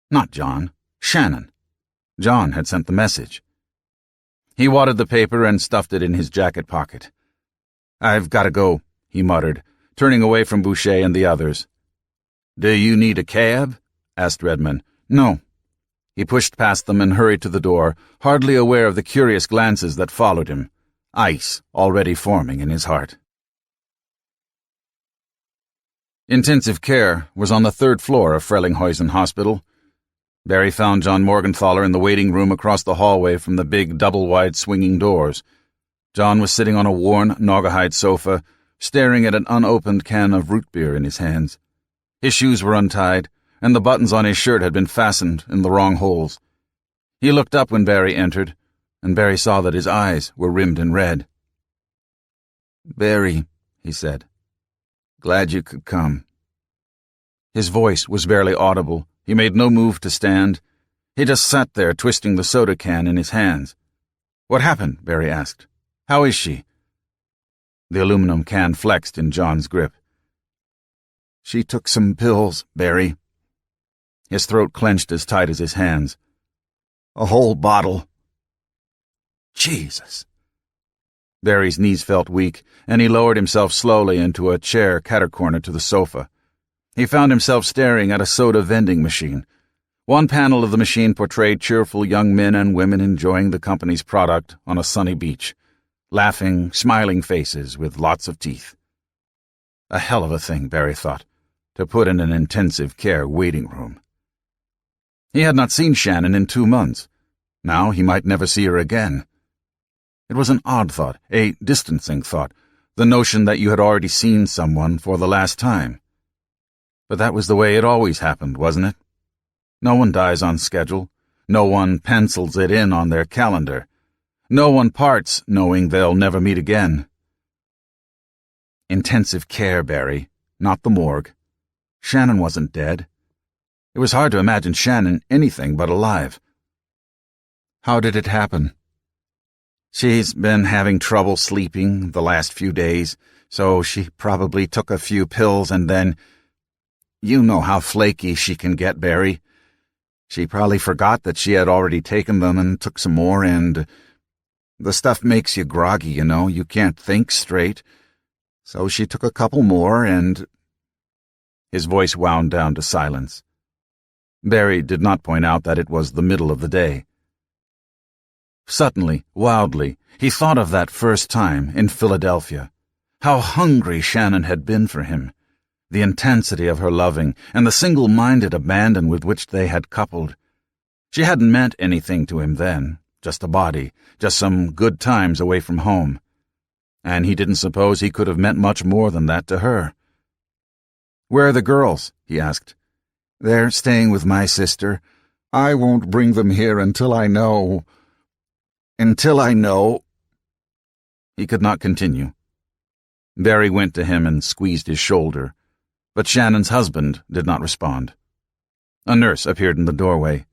Not John. Shannon. John had sent the message. He wadded the paper and stuffed it in his jacket pocket. "I've got to go," he muttered, turning away from Boucher and the others. "Do you need a cab?" asked Redmond. "No." He pushed past them and hurried to the door, hardly aware of the curious glances that followed him, ice already forming in his heart. Intensive care was on the third floor of Frelinhuisen Hospital. Barry found John Morgenthaler in the waiting room across the hallway from the big double-wide swinging doors. John was sitting on a worn, naugahyde sofa, staring at an unopened can of root beer in his hands. His shoes were untied, and the buttons on his shirt had been fastened in the wrong holes. He looked up when Barry entered, and Barry saw that his eyes were rimmed in red. "Barry," he said. "Glad you could come." His voice was barely audible. He made no move to stand. He just sat there, twisting the soda can in his hands. "What happened?" Barry asked. "How is she?" The aluminum can flexed in John's grip. "She took some pills, Barry." His throat clenched as tight as his hands. "A whole bottle." Jesus. Barry's knees felt weak, and he lowered himself slowly into a chair cater-cornered to the sofa. He found himself staring at a soda vending machine. One panel of the machine portrayed cheerful young men and women enjoying the company's product on a sunny beach, laughing, smiling faces with lots of teeth. A hell of a thing, Barry thought, to put in an intensive care waiting room. He had not seen Shannon in 2 months. Now he might never see her again. It was an odd thought, a distancing thought, the notion that you had already seen someone for the last time. But that was the way it always happened, wasn't it? No one dies on schedule. No one pencils it in on their calendar. No one parts knowing they'll never meet again. Intensive care, Barry, not the morgue. Shannon wasn't dead. It was hard to imagine Shannon anything but alive. How did it happen? She's been having trouble sleeping the last few days, so she probably took a few pills and then... You know how flaky she can get, Barry. She probably forgot that she had already taken them and took some more, and... The stuff makes you groggy, you know. You can't think straight. So she took a couple more, and... His voice wound down to silence. Barry did not point out that it was the middle of the day. Suddenly, wildly, he thought of that first time in Philadelphia. How hungry Shannon had been for him. the intensity of her loving, and the single-minded abandon with which they had coupled. She hadn't meant anything to him then, just a body, just some good times away from home. And he didn't suppose he could have meant much more than that to her. "Where are the girls?" he asked. "They're staying with my sister. I won't bring them here until I know. He could not continue. Barry went to him and squeezed his shoulder, but Shannon's husband did not respond. A nurse appeared in the doorway.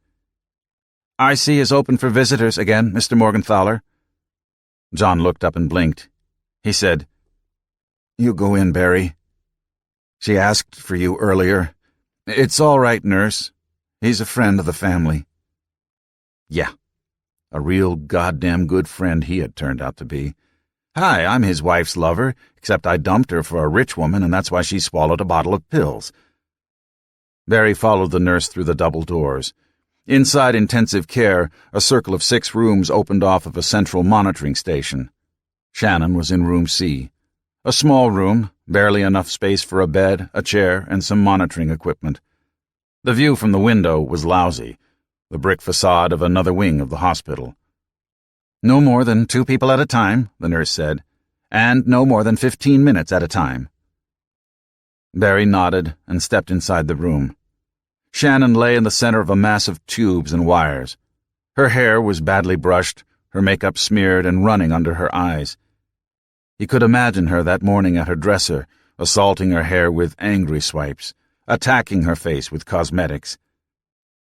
"IC is open for visitors again, Mr. Morgenthaler." John looked up and blinked. He said, "You go in, Barry. She asked for you earlier. It's all right, nurse. He's a friend of the family." Yeah, a real goddamn good friend he had turned out to be. "Hi, I'm his wife's lover, except I dumped her for a rich woman, and that's why she swallowed a bottle of pills." Barry followed the nurse through the double doors. Inside intensive care, a circle of 6 rooms opened off of a central monitoring station. Shannon was in room C, a small room, barely enough space for a bed, a chair, and some monitoring equipment. The view from the window was lousy, the brick facade of another wing of the hospital. "No more than 2 people at a time," the nurse said, "and no more than 15 minutes at a time." Barry nodded and stepped inside the room. Shannon lay in the center of a mass of tubes and wires. Her hair was badly brushed, her makeup smeared and running under her eyes. He could imagine her that morning at her dresser, assaulting her hair with angry swipes, attacking her face with cosmetics.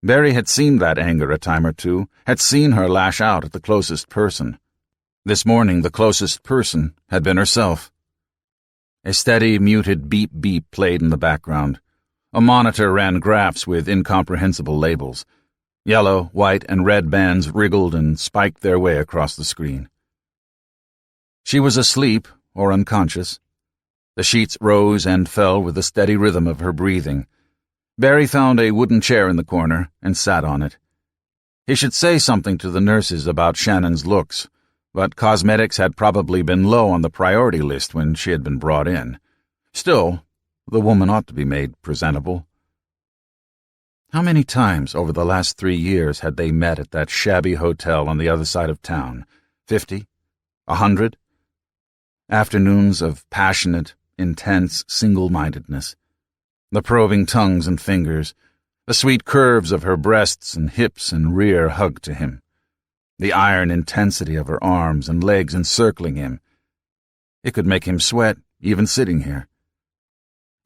Barry had seen that anger a time or two, had seen her lash out at the closest person. This morning the closest person had been herself. A steady, muted beep-beep played in the background. A monitor ran graphs with incomprehensible labels. Yellow, white, and red bands wriggled and spiked their way across the screen. She was asleep or unconscious. The sheets rose and fell with the steady rhythm of her breathing. Barry found a wooden chair in the corner and sat on it. He should say something to the nurses about Shannon's looks, but cosmetics had probably been low on the priority list when she had been brought in. Still, the woman ought to be made presentable. How many times over the last 3 years had they met at that shabby hotel on the other side of town? 50? 100? Afternoons of passionate, intense single-mindedness. The probing tongues and fingers, the sweet curves of her breasts and hips and rear hugged to him, the iron intensity of her arms and legs encircling him. It could make him sweat, even sitting here.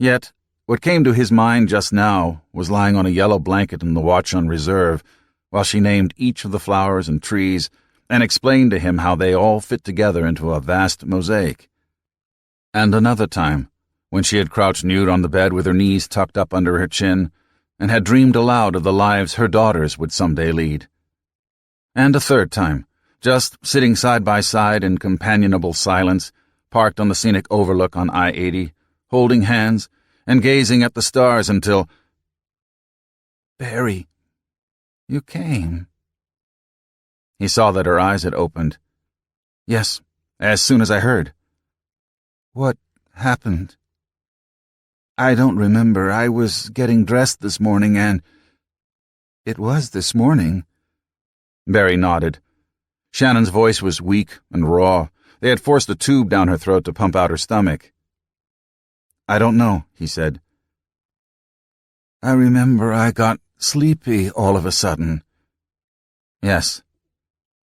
Yet, what came to his mind just now was lying on a yellow blanket in the watch on reserve, while she named each of the flowers and trees and explained to him how they all fit together into a vast mosaic. And another time, when she had crouched nude on the bed with her knees tucked up under her chin, and had dreamed aloud of the lives her daughters would someday lead. And a third time, just sitting side by side in companionable silence, parked on the scenic overlook on I-80, holding hands and gazing at the stars until... "Barry, you came." He saw that her eyes had opened. "Yes, as soon as I heard." "What happened?" "I don't remember. I was getting dressed this morning and—" "It was this morning." Barry nodded. Shannon's voice was weak and raw. They had forced a tube down her throat to pump out her stomach. "I don't know," he said. "I remember I got sleepy all of a sudden." "Yes."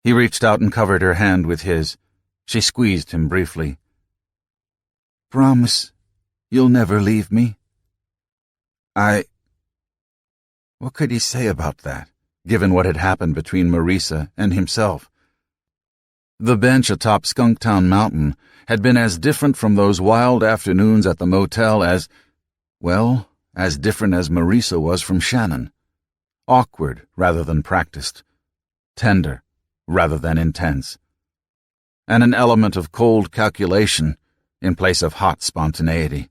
He reached out and covered her hand with his. She squeezed him briefly. "Promise you'll never leave me?" What could he say about that, given what had happened between Marisa and himself? The bench atop Skunktown Mountain had been as different from those wild afternoons at the motel as different as Marisa was from Shannon. Awkward rather than practiced. Tender rather than intense. And an element of cold calculation in place of hot spontaneity.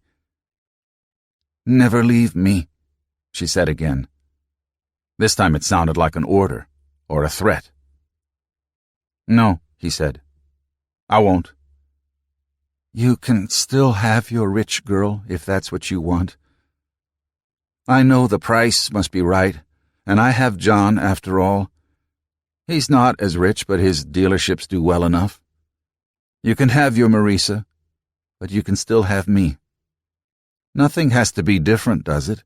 "Never leave me," she said again. This time it sounded like an order or a threat. "No," he said. "I won't." You can still have your rich girl if that's what you want. I know the price must be right, and I have John after all. He's not as rich, but his dealerships do well enough. You can have your Marisa, but you can still have me. Nothing has to be different, does it?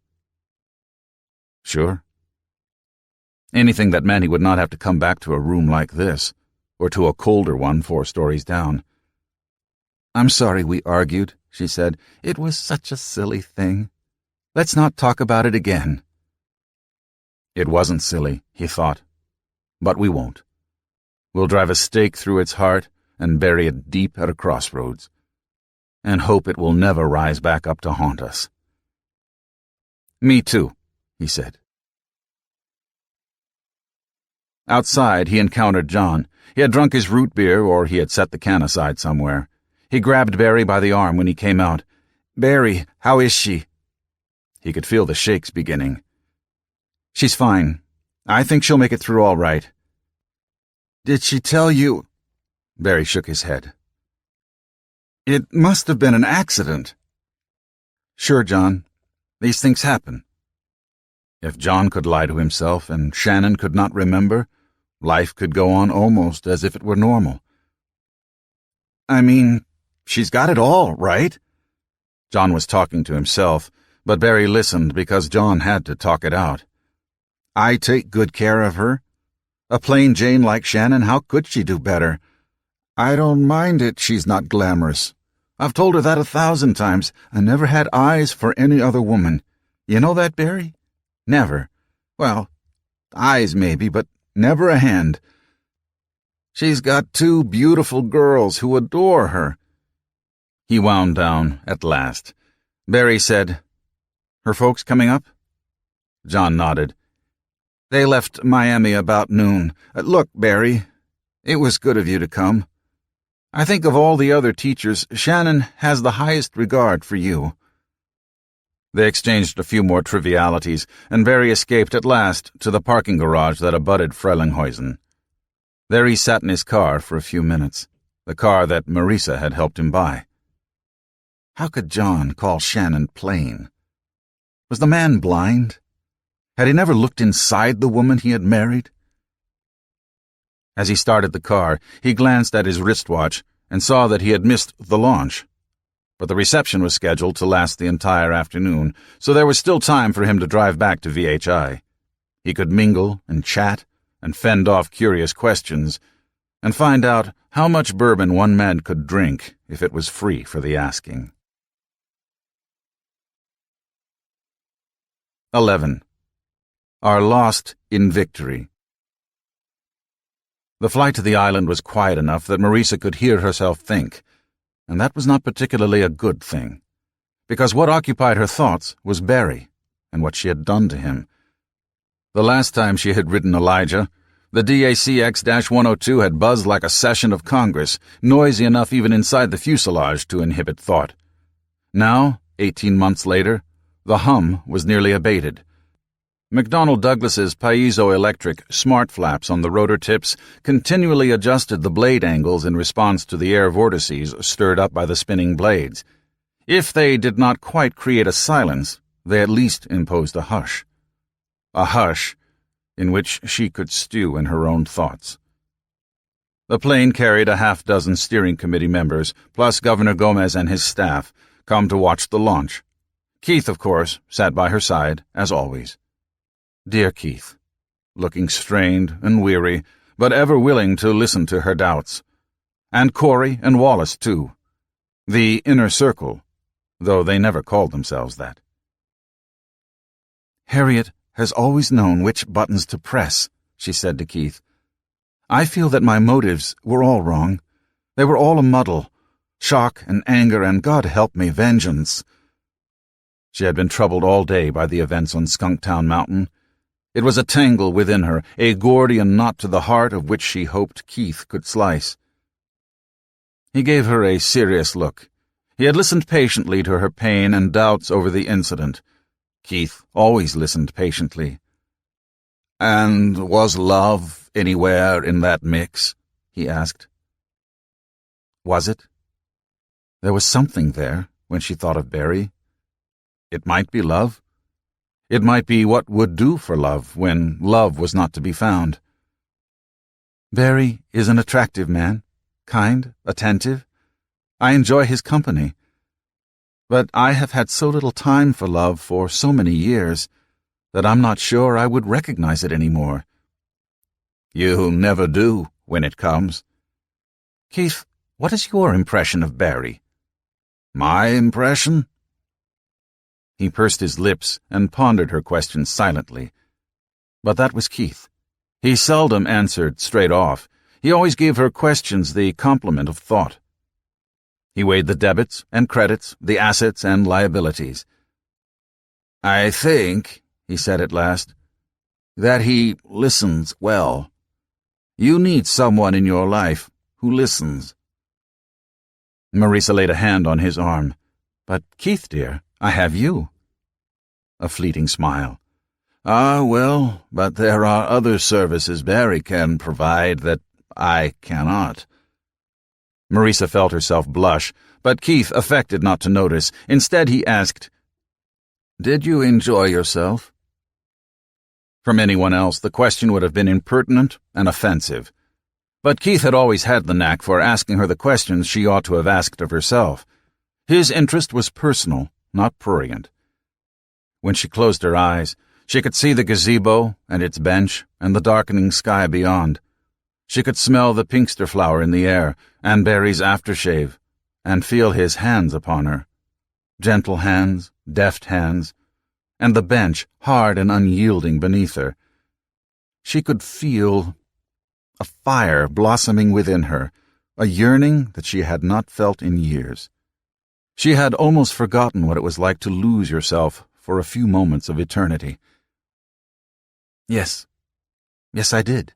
Sure. Anything that meant he would not have to come back to a room like this, or to a colder one 4 stories down. I'm sorry we argued, she said. It was such a silly thing. Let's not talk about it again. It wasn't silly, he thought. But we won't. We'll drive a stake through its heart and bury it deep at a crossroads, and hope it will never rise back up to haunt us. Me too, he said. Outside, he encountered John. He had drunk his root beer, or he had set the can aside somewhere. He grabbed Barry by the arm when he came out. Barry, how is she? He could feel the shakes beginning. She's fine. I think she'll make it through all right. Did she tell you? Barry shook his head. It must have been an accident. Sure, John. These things happen. If John could lie to himself and Shannon could not remember, life could go on almost as if it were normal. I mean, she's got it all, right? John was talking to himself, but Barry listened because John had to talk it out. I take good care of her. A plain Jane like Shannon, how could she do better? I don't mind it she's not glamorous. I've told her that 1,000 times. I never had eyes for any other woman. You know that, Barry? Never. Well, eyes maybe, but never a hand. She's got 2 beautiful girls who adore her. He wound down at last. Barry said, "Her folks coming up?" John nodded. They left Miami about noon. Look, Barry, it was good of you to come. I think of all the other teachers, Shannon has the highest regard for you. They exchanged a few more trivialities, and Barry escaped at last to the parking garage that abutted Frelinghuysen. There he sat in his car for a few minutes, the car that Marisa had helped him buy. How could John call Shannon plain? Was the man blind? Had he never looked inside the woman he had married? As he started the car, he glanced at his wristwatch and saw that he had missed the launch. But the reception was scheduled to last the entire afternoon, so there was still time for him to drive back to VHI. He could mingle and chat and fend off curious questions and find out how much bourbon one man could drink if it was free for the asking. 11. Are lost in victory. The flight to the island was quiet enough that Marisa could hear herself think, and that was not particularly a good thing, because what occupied her thoughts was Barry and what she had done to him. The last time she had ridden Elijah, the DACX-102 had buzzed like a session of Congress, noisy enough even inside the fuselage to inhibit thought. Now, 18 months later, the hum was nearly abated. McDonnell Douglas's piezoelectric smart flaps on the rotor tips continually adjusted the blade angles in response to the air vortices stirred up by the spinning blades. If they did not quite create a silence, they at least imposed a hush. A hush in which she could stew in her own thoughts. The plane carried a half-dozen steering committee members, plus Governor Gomez and his staff, come to watch the launch. Keith, of course, sat by her side, as always. Dear Keith, looking strained and weary, but ever willing to listen to her doubts. And Corey and Wallace, too. The inner circle, though they never called themselves that. Harriet has always known which buttons to press, she said to Keith. I feel that my motives were all wrong. They were all a muddle. Shock and anger and, God help me, vengeance. She had been troubled all day by the events on Skunktown Mountain. It was a tangle within her, a Gordian knot to the heart of which she hoped Keith could slice. He gave her a serious look. He had listened patiently to her pain and doubts over the incident. Keith always listened patiently. And was love anywhere in that mix? He asked. Was it? There was something there when she thought of Barry. It might be love. It might be what would do for love when love was not to be found. Barry is an attractive man, kind, attentive. I enjoy his company. But I have had so little time for love for so many years that I'm not sure I would recognize it anymore. You never do when it comes. Keith, what is your impression of Barry? My impression? He pursed his lips and pondered her question silently. But that was Keith. He seldom answered straight off. He always gave her questions the complement of thought. He weighed the debits and credits, the assets and liabilities. I think, he said at last, that he listens well. You need someone in your life who listens. Marisa laid a hand on his arm. But, Keith, dear, I have you. A fleeting smile. Ah, well, but there are other services Barry can provide that I cannot. Marisa felt herself blush, but Keith affected not to notice. Instead, he asked, Did you enjoy yourself? From anyone else, the question would have been impertinent and offensive. But Keith had always had the knack for asking her the questions she ought to have asked of herself. His interest was personal, not prurient. When she closed her eyes, she could see the gazebo and its bench and the darkening sky beyond. She could smell the pinkster flower in the air and Barry's aftershave, and feel his hands upon her. Gentle hands, deft hands, and the bench hard and unyielding beneath her. She could feel a fire blossoming within her, a yearning that she had not felt in years. She had almost forgotten what it was like to lose yourself for a few moments of eternity. Yes, I did.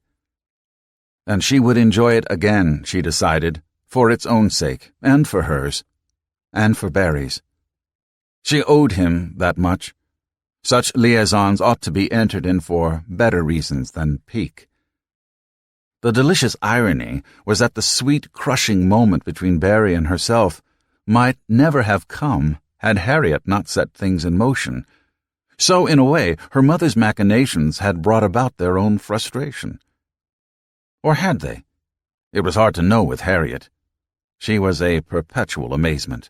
And she would enjoy it again, she decided, for its own sake, and for hers, and for Barry's. She owed him that much. Such liaisons ought to be entered in for better reasons than pique. The delicious irony was that the sweet, crushing moment between Barry and herself might never have come had Harriet not set things in motion. So, in a way, her mother's machinations had brought about their own frustration. Or had they? It was hard to know with Harriet. She was a perpetual amazement.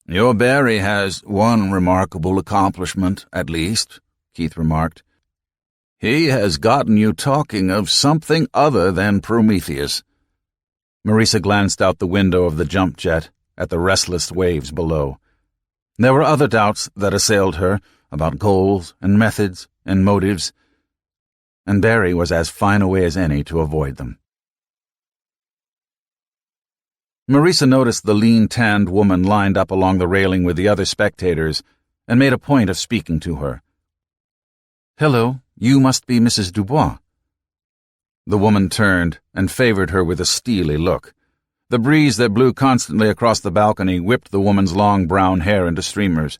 Your Barry has one remarkable accomplishment, at least, Keith remarked. He has gotten you talking of something other than Prometheus. Marisa glanced out the window of the jump jet at the restless waves below. There were other doubts that assailed her about goals and methods and motives, and Barry was as fine a way as any to avoid them. Marisa noticed the lean, tanned woman lined up along the railing with the other spectators and made a point of speaking to her. "Hello, you must be Mrs. Dubois." The woman turned and favored her with a steely look. The breeze that blew constantly across the balcony whipped the woman's long brown hair into streamers.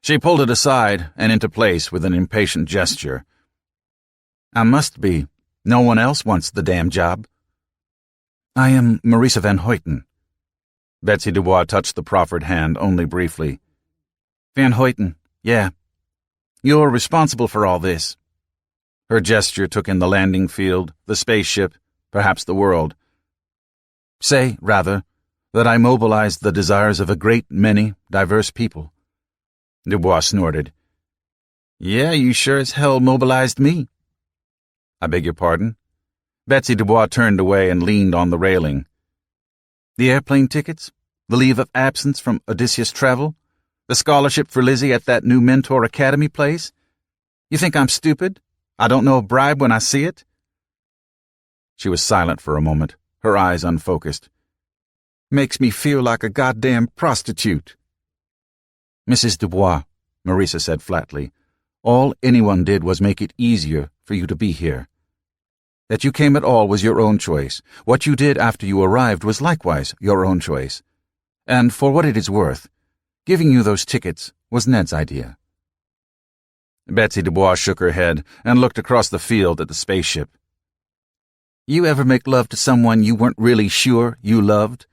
She pulled it aside and into place with an impatient gesture. "I must be. No one else wants the damn job." "I am Marisa Van Hoyten." Betsy Dubois touched the proffered hand only briefly. "Van Hoyten, yeah. You're responsible for all this." Her gesture took in the landing field, the spaceship, perhaps the world. "Say, rather, that I mobilized the desires of a great many diverse people." Dubois snorted. "Yeah, you sure as hell mobilized me." "I beg your pardon?" Betsy Dubois turned away and leaned on the railing. "The airplane tickets? The leave of absence from Odysseus Travel? The scholarship for Lizzie at that new Mentor Academy place? You think I'm stupid? I don't know a bribe when I see it?" She was silent for a moment, her eyes unfocused. "Makes me feel like a goddamn prostitute." "Mrs. Dubois," Marisa said flatly, "all anyone did was make it easier for you to be here. That you came at all was your own choice. What you did after you arrived was likewise your own choice. And for what it is worth, giving you those tickets was Ned's idea." Betsy Dubois shook her head and looked across the field at the spaceship. "You ever make love to someone you weren't really sure you loved?"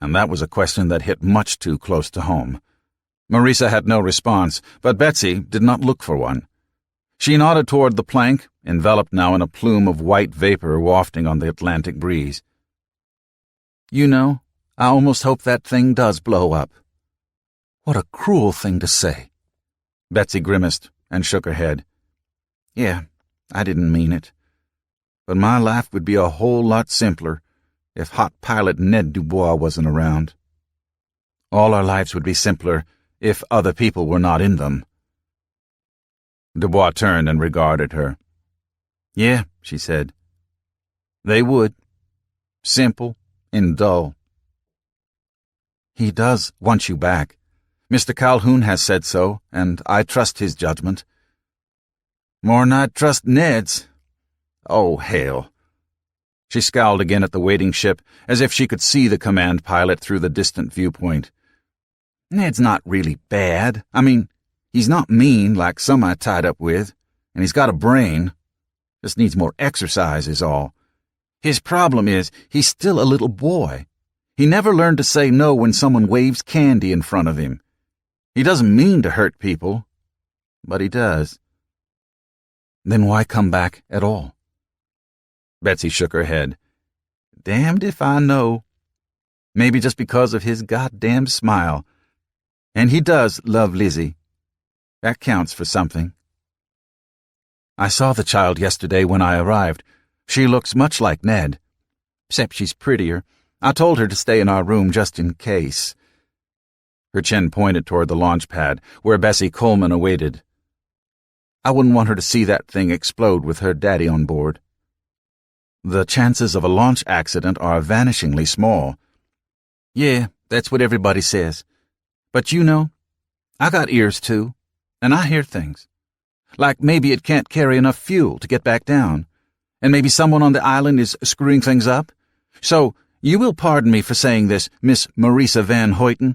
And that was a question that hit much too close to home. Marisa had no response, but Betsy did not look for one. She nodded toward the plank, enveloped now in a plume of white vapor wafting on the Atlantic breeze. "You know, I almost hope that thing does blow up." "What a cruel thing to say." Betsy grimaced and shook her head. "Yeah, I didn't mean it. But my life would be a whole lot simpler if hot pilot Ned Dubois wasn't around. All our lives would be simpler if other people were not in them." Dubois turned and regarded her. "Yeah," she said. "They would. Simple and dull." "He does want you back. Mr. Calhoun has said so, and I trust his judgment." "More'n I trust Ned's. Oh, hell." She scowled again at the waiting ship, as if she could see the command pilot through the distant viewpoint. "Ned's not really bad. I mean, he's not mean like some I tied up with, and he's got a brain. Just needs more exercise is all. His problem is he's still a little boy. He never learned to say no when someone waves candy in front of him. He doesn't mean to hurt people, but he does." "Then why come back at all?" Betsy shook her head. "Damned if I know. Maybe just because of his goddamn smile. And he does love Lizzie. That counts for something." "I saw the child yesterday when I arrived. She looks much like Ned, except she's prettier. I told her to stay in our room just in case." Her chin pointed toward the launch pad, where Bessie Coleman awaited. "I wouldn't want her to see that thing explode with her daddy on board." "The chances of a launch accident are vanishingly small." "Yeah, that's what everybody says. But you know, I got ears too, and I hear things. Like maybe it can't carry enough fuel to get back down, and maybe someone on the island is screwing things up. So, you will pardon me for saying this, Miss Marisa Van Hoyten,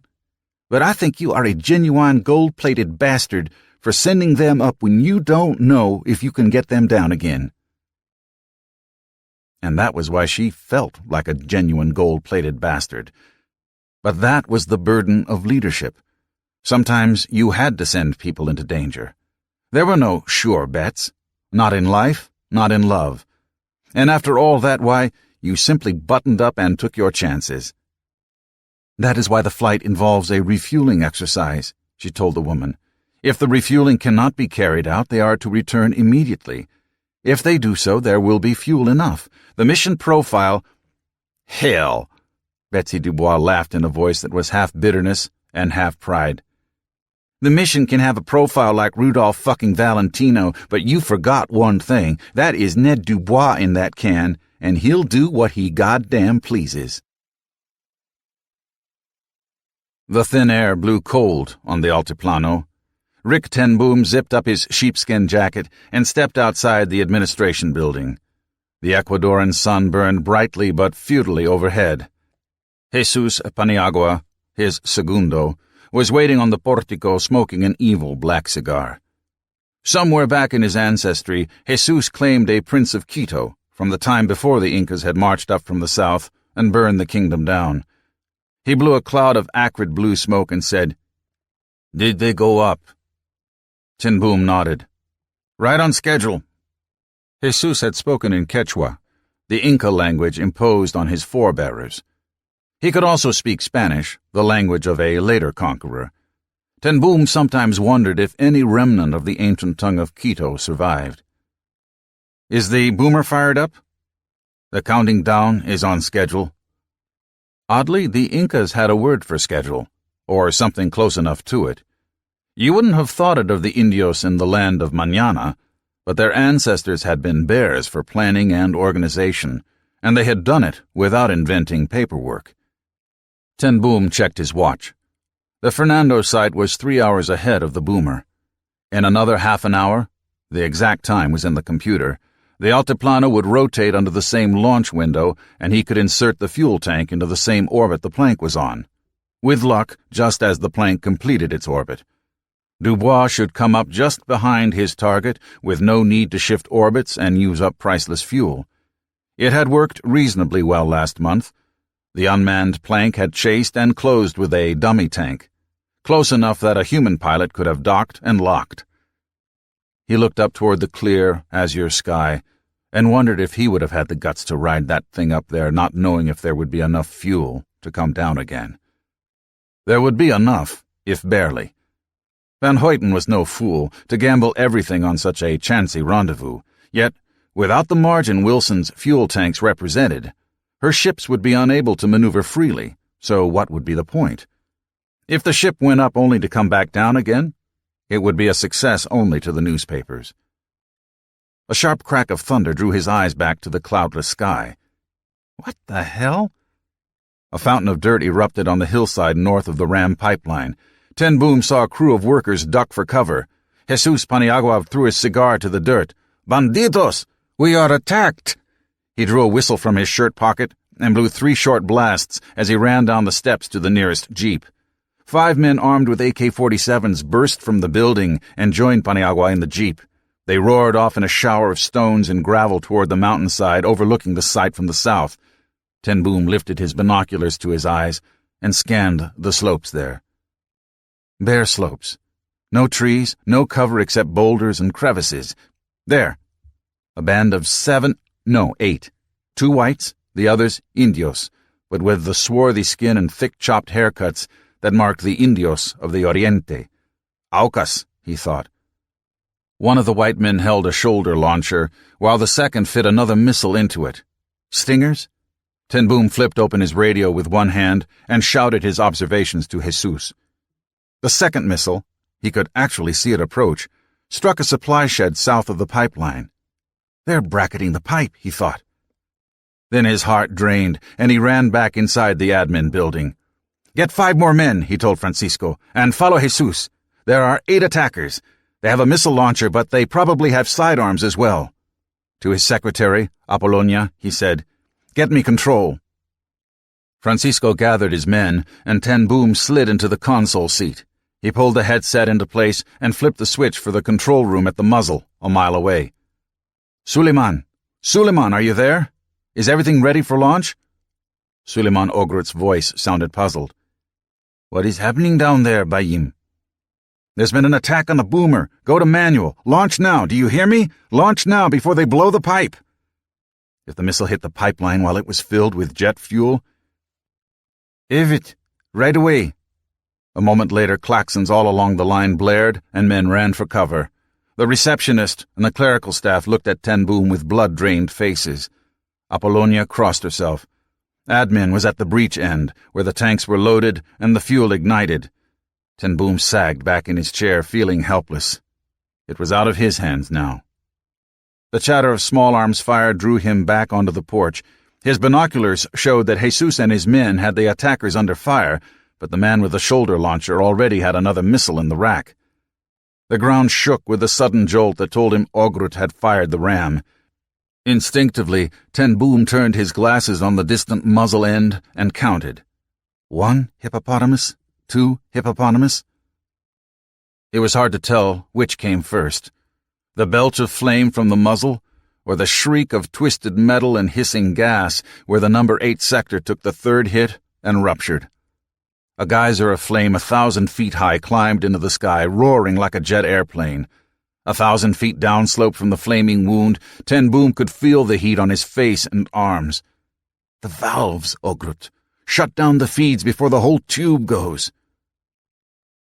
but I think you are a genuine gold-plated bastard for sending them up when you don't know if you can get them down again." And that was why she felt like a genuine gold-plated bastard. But that was the burden of leadership. Sometimes you had to send people into danger. There were no sure bets. Not in life, not in love. And after all that, why, you simply buttoned up and took your chances. "That is why the flight involves a refueling exercise," she told the woman. "If the refueling cannot be carried out, they are to return immediately. If they do so, there will be fuel enough. The mission profile—" "Hell!" Betsy Dubois laughed in a voice that was half bitterness and half pride. "The mission can have a profile like Rudolph fucking Valentino, but you forgot one thing. That is Ned Dubois in that can, and he'll do what he goddamn pleases." The thin air blew cold on the Altiplano. Rick Ten Boom zipped up his sheepskin jacket and stepped outside the administration building. The Ecuadorian sun burned brightly but futilely overhead. Jesus Paniagua, his segundo, was waiting on the portico smoking an evil black cigar. Somewhere back in his ancestry, Jesus claimed a Prince of Quito from the time before the Incas had marched up from the south and burned the kingdom down. He blew a cloud of acrid blue smoke and said, "Did they go up?" Ten Boom nodded. "Right on schedule." Jesus had spoken in Quechua, the Inca language imposed on his forebearers. He could also speak Spanish, the language of a later conqueror. Ten Boom sometimes wondered if any remnant of the ancient tongue of Quito survived. "Is the boomer fired up?" "The counting down is on schedule." Oddly, the Incas had a word for schedule, or something close enough to it. You wouldn't have thought it of the Indios in the land of Mañana, but their ancestors had been bears for planning and organization, and they had done it without inventing paperwork. Ten Boom checked his watch. The Fernando site was 3 hours ahead of the boomer. In another half an hour, the exact time was in the computer, the Altiplano would rotate under the same launch window, and he could insert the fuel tank into the same orbit the plank was on. With luck, just as the plank completed its orbit. Dubois should come up just behind his target with no need to shift orbits and use up priceless fuel. It had worked reasonably well last month. The unmanned plank had chased and closed with a dummy tank, close enough that a human pilot could have docked and locked. He looked up toward the clear, azure sky and wondered if he would have had the guts to ride that thing up there, not knowing if there would be enough fuel to come down again. There would be enough, if barely. Van Hoyten was no fool to gamble everything on such a chancy rendezvous, yet, without the margin Wilson's fuel tanks represented, her ships would be unable to maneuver freely, so what would be the point? If the ship went up only to come back down again, it would be a success only to the newspapers. A sharp crack of thunder drew his eyes back to the cloudless sky. What the hell? A fountain of dirt erupted on the hillside north of the ram pipeline. Ten Boom saw a crew of workers duck for cover. Jesus Paniagua threw his cigar to the dirt. "Bandidos! We are attacked!" He drew a whistle from his shirt pocket and blew 3 short blasts as he ran down the steps to the nearest jeep. 5 men armed with AK-47s burst from the building and joined Paniagua in the jeep. They roared off in a shower of stones and gravel toward the mountainside overlooking the site from the south. Ten Boom lifted his binoculars to his eyes and scanned the slopes there. Bare slopes. No trees, no cover except boulders and crevices. There. A band of 8. 2 whites, the others Indios, but with the swarthy skin and thick-chopped haircuts that marked the Indios of the Oriente. Aucas, he thought. One of the white men held a shoulder launcher, while the second fit another missile into it. Stingers? Ten Boom flipped open his radio with one hand and shouted his observations to Jesus. The second missile, he could actually see it approach, struck a supply shed south of the pipeline. They're bracketing the pipe, he thought. Then his heart drained, and he ran back inside the admin building. "Get 5 more men," he told Francisco, "and follow Jesus. There are 8 attackers. They have a missile launcher, but they probably have sidearms as well." To his secretary, Apollonia, he said, "Get me control." Francisco gathered his men, and Ten Boom slid into the console seat. He pulled the headset into place and flipped the switch for the control room at the muzzle, a mile away. Suleiman, are you there? Is everything ready for launch?" Suleiman Ogrut's voice sounded puzzled. "What is happening down there, Bayim?" "There's been an attack on the boomer. Go to manual. Launch now. Do you hear me? Launch now before they blow the pipe." If the missile hit the pipeline while it was filled with jet fuel... "Evit, right away." A moment later, klaxons all along the line blared, and men ran for cover. The receptionist and the clerical staff looked at Ten Boom with blood-drained faces. Apollonia crossed herself. Admin was at the breech end, where the tanks were loaded and the fuel ignited. Ten Boom sagged back in his chair, feeling helpless. It was out of his hands now. The chatter of small arms fire drew him back onto the porch. His binoculars showed that Jesus and his men had the attackers under fire, but the man with the shoulder launcher already had another missile in the rack. The ground shook with the sudden jolt that told him Ogrut had fired the ram. Instinctively, Ten Boom turned his glasses on the distant muzzle end and counted. 1 hippopotamus, 2 hippopotamus. It was hard to tell which came first, the belch of flame from the muzzle, or the shriek of twisted metal and hissing gas where the number 8 sector took the 3rd hit and ruptured. A geyser of flame 1,000 feet high climbed into the sky, roaring like a jet airplane. 1,000 feet downslope from the flaming wound, Ten Boom could feel the heat on his face and arms. "The valves, Ogrut. Shut down the feeds before the whole tube goes."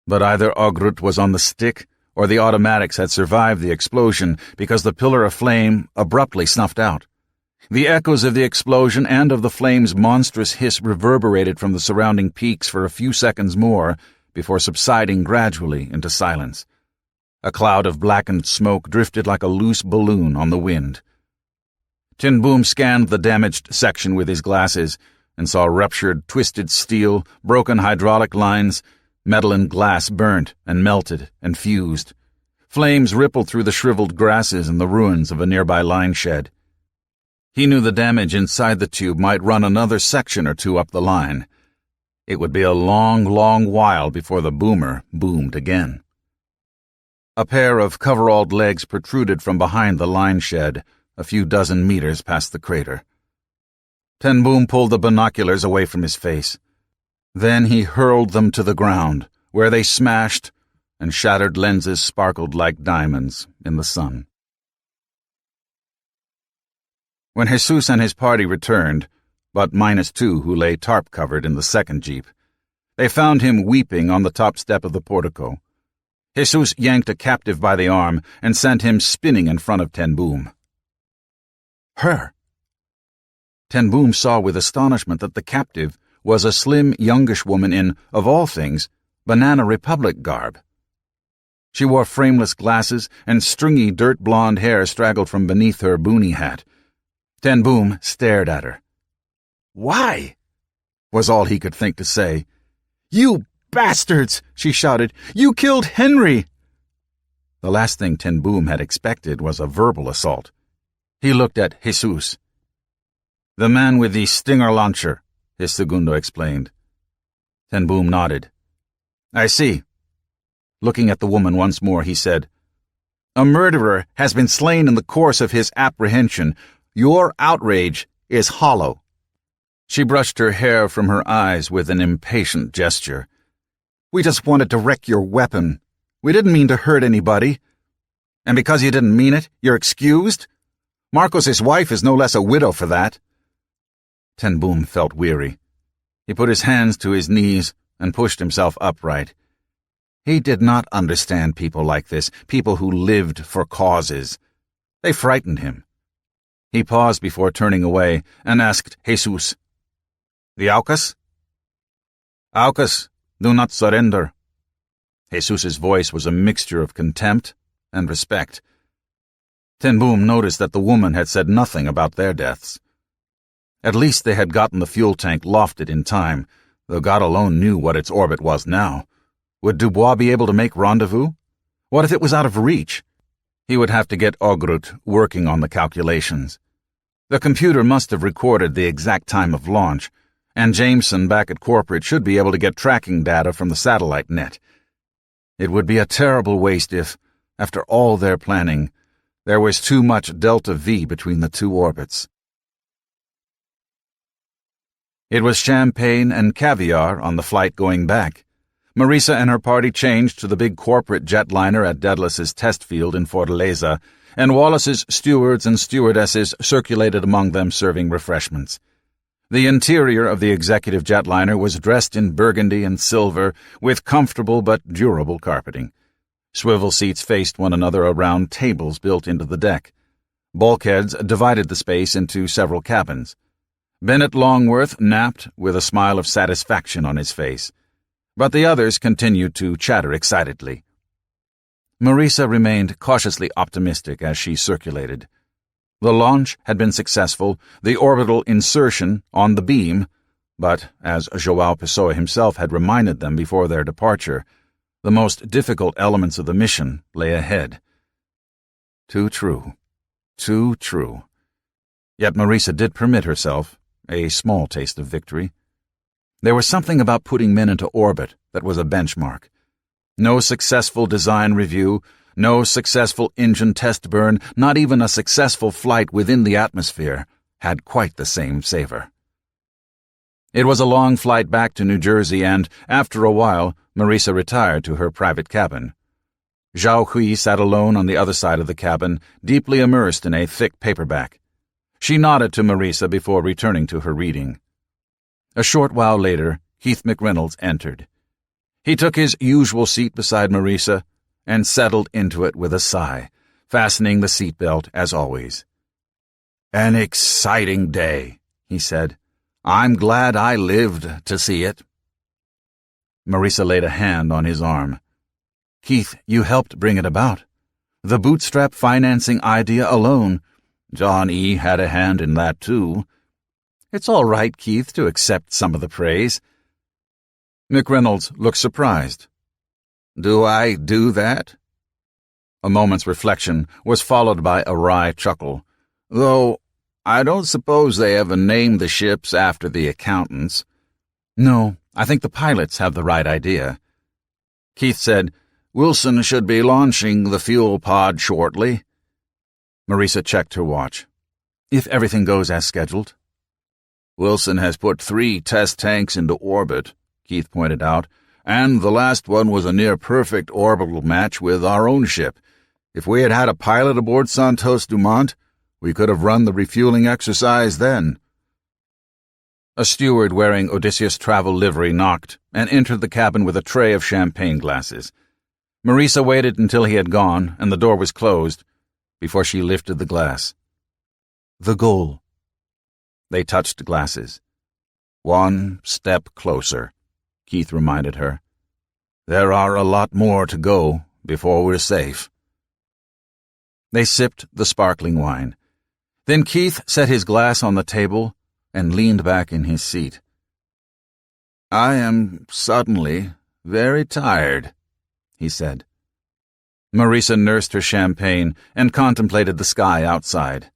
But either Ogrut was on the stick, or the automatics had survived the explosion, because the pillar of flame abruptly snuffed out. The echoes of the explosion and of the flame's monstrous hiss reverberated from the surrounding peaks for a few seconds more, before subsiding gradually into silence. A cloud of blackened smoke drifted like a loose balloon on the wind. Ten Boom scanned the damaged section with his glasses and saw ruptured, twisted steel, broken hydraulic lines, metal and glass burnt and melted and fused. Flames rippled through the shriveled grasses and the ruins of a nearby line shed. He knew the damage inside the tube might run another section or 2 up the line. It would be a long, long while before the boomer boomed again. A pair of coveralled legs protruded from behind the line shed, a few dozen meters past the crater. Ten Boom pulled the binoculars away from his face. Then he hurled them to the ground, where they smashed, and shattered lenses sparkled like diamonds in the sun. When Jesus and his party returned, but -2 who lay tarp-covered in the second jeep, they found him weeping on the top step of the portico. Jesus yanked a captive by the arm and sent him spinning in front of Ten Boom. Her! Ten Boom saw with astonishment that the captive was a slim, youngish woman in, of all things, Banana Republic garb. She wore frameless glasses, and stringy dirt-blonde hair straggled from beneath her boonie hat. Ten Boom stared at her. "Why?" was all he could think to say. "You bastards!" she shouted. "You killed Henry!" The last thing Ten Boom had expected was a verbal assault. He looked at Jesus. "The man with the stinger launcher," his segundo explained. Ten Boom nodded. "I see." Looking at the woman once more, he said, "A murderer has been slain in the course of his apprehension. Your outrage is hollow." She brushed her hair from her eyes with an impatient gesture. "We just wanted to wreck your weapon. We didn't mean to hurt anybody. And because you didn't mean it, you're excused? Marcos's wife is no less a widow for that." Ten Boom felt weary. He put his hands to his knees and pushed himself upright. He did not understand people like this, people who lived for causes. They frightened him. He paused before turning away and asked Jesus, "The Aucas?" "Aucas, do not surrender." Jesus's voice was a mixture of contempt and respect. Ten Boom noticed that the woman had said nothing about their deaths. At least they had gotten the fuel tank lofted in time, though God alone knew what its orbit was now. Would Dubois be able to make rendezvous? What if it was out of reach? He would have to get Ogrut working on the calculations. The computer must have recorded the exact time of launch, and Jameson back at corporate should be able to get tracking data from the satellite net. It would be a terrible waste if, after all their planning, there was too much delta V between the two orbits. It was champagne and caviar on the flight going back. Marisa and her party changed to the big corporate jetliner at Daedalus's test field in Fortaleza, and Wallace's stewards and stewardesses circulated among them serving refreshments. The interior of the executive jetliner was dressed in burgundy and silver, with comfortable but durable carpeting. Swivel seats faced one another around tables built into the deck. Bulkheads divided the space into several cabins. Bennett Longworth napped with a smile of satisfaction on his face, but the others continued to chatter excitedly. Marisa remained cautiously optimistic as she circulated. The launch had been successful, the orbital insertion on the beam, but, as João Pessoa himself had reminded them before their departure, the most difficult elements of the mission lay ahead. Too true. Too true. Yet Marisa did permit herself a small taste of victory. There was something about putting men into orbit that was a benchmark. No successful design review, no successful engine test burn, not even a successful flight within the atmosphere, had quite the same savor. It was a long flight back to New Jersey, and, after a while, Marisa retired to her private cabin. Zhao Hui sat alone on the other side of the cabin, deeply immersed in a thick paperback. She nodded to Marisa before returning to her reading. A short while later, Keith McReynolds entered. He took his usual seat beside Marisa and settled into it with a sigh, fastening the seatbelt as always. "An exciting day," he said. "I'm glad I lived to see it." Marisa laid a hand on his arm. "Keith, you helped bring it about. The bootstrap financing idea alone. John E. had a hand in that, too. It's all right, Keith, to accept some of the praise." McReynolds looked surprised. "Do I do that?" A moment's reflection was followed by a wry chuckle. "Though I don't suppose they ever named the ships after the accountants." "No, I think the pilots have the right idea." Keith said, "Wilson should be launching the fuel pod shortly." Marisa checked her watch. "If everything goes as scheduled." Wilson has put 3 test tanks into orbit, Keith pointed out, and the last one was a near-perfect orbital match with our own ship. If we had had a pilot aboard Santos Dumont, we could have run the refueling exercise then. A steward wearing Odysseus travel livery knocked and entered the cabin with a tray of champagne glasses. Marisa waited until he had gone and the door was closed before she lifted the glass. The goal. They touched glasses. One step closer, Keith reminded her. There are a lot more to go before we're safe. They sipped the sparkling wine. Then Keith set his glass on the table and leaned back in his seat. I am suddenly very tired, he said. Marisa nursed her champagne and contemplated the sky outside.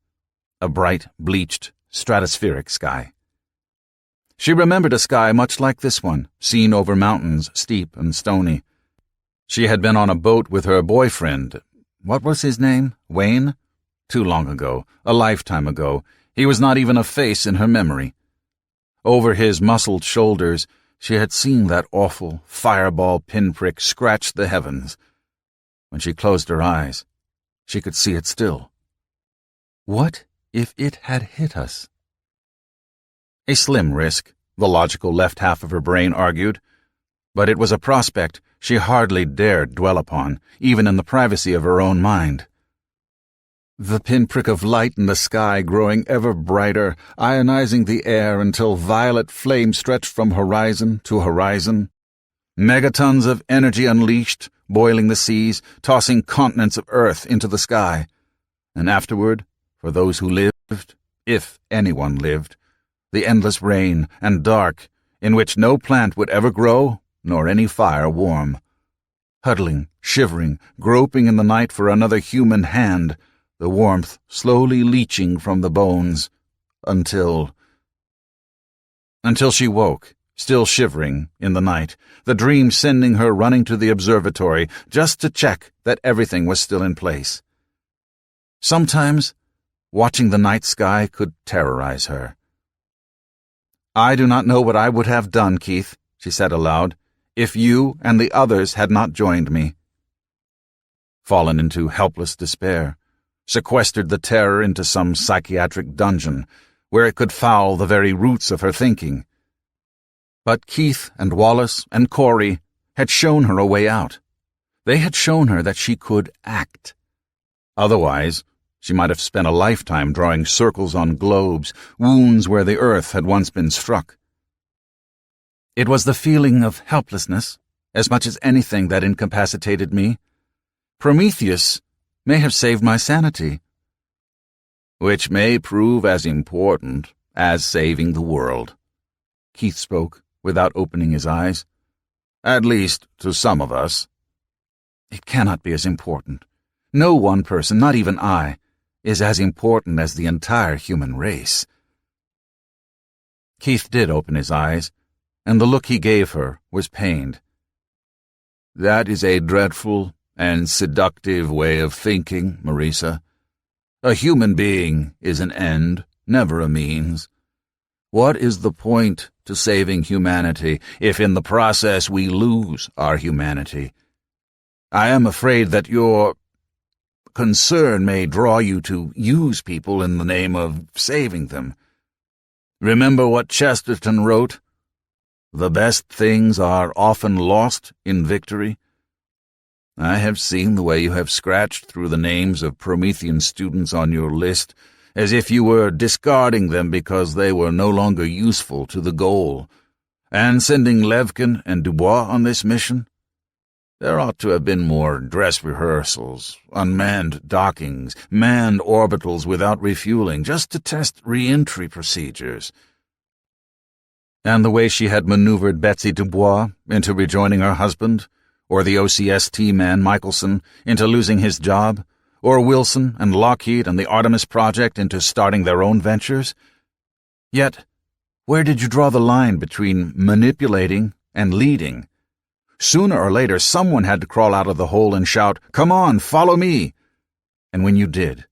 A bright, bleached, stratospheric sky. She remembered a sky much like this one, seen over mountains steep and stony. She had been on a boat with her boyfriend. What was his name? Wayne? Too long ago, a lifetime ago. He was not even a face in her memory. Over his muscled shoulders, she had seen that awful fireball pinprick scratch the heavens. When she closed her eyes, she could see it still. What if it had hit us? A slim risk, the logical left half of her brain argued, but it was a prospect she hardly dared dwell upon, even in the privacy of her own mind. The pinprick of light in the sky growing ever brighter, ionizing the air until violet flame stretched from horizon to horizon. Megatons of energy unleashed, boiling the seas, tossing continents of earth into the sky. And afterward, for those who lived, if anyone lived, the endless rain and dark in which no plant would ever grow, nor any fire warm. Huddling, shivering, groping in the night for another human hand, the warmth slowly leaching from the bones, until she woke, still shivering, in the night, the dream sending her running to the observatory just to check that everything was still in place. Sometimes, watching the night sky could terrorize her. I do not know what I would have done, Keith, she said aloud, if you and the others had not joined me. Fallen into helpless despair, sequestered the terror into some psychiatric dungeon, where it could foul the very roots of her thinking. But Keith and Wallace and Corey had shown her a way out. They had shown her that she could act. Otherwise, she might have spent a lifetime drawing circles on globes, wounds where the earth had once been struck. It was the feeling of helplessness, as much as anything, that incapacitated me. Prometheus may have saved my sanity, which may prove as important as saving the world. Keith spoke without opening his eyes. At least to some of us. It cannot be as important. No one person, not even I, is as important as the entire human race. Keith did open his eyes, and the look he gave her was pained. That is a dreadful and seductive way of thinking, Marisa. A human being is an end, never a means. What is the point to saving humanity if in the process we lose our humanity? I am afraid that your concern may draw you to use people in the name of saving them. Remember what Chesterton wrote? The best things are often lost in victory. I have seen the way you have scratched through the names of Promethean students on your list, as if you were discarding them because they were no longer useful to the goal, and sending Levkin and Dubois on this mission. There ought to have been more dress rehearsals, unmanned dockings, manned orbitals without refueling, just to test re-entry procedures. And the way she had maneuvered Betsy Dubois into rejoining her husband, or the OCST man Michelson into losing his job, or Wilson and Lockheed and the Artemis Project into starting their own ventures. Yet, where did you draw the line between manipulating and leading? Sooner or later, someone had to crawl out of the hole and shout, "Come on, follow me!" And when you did,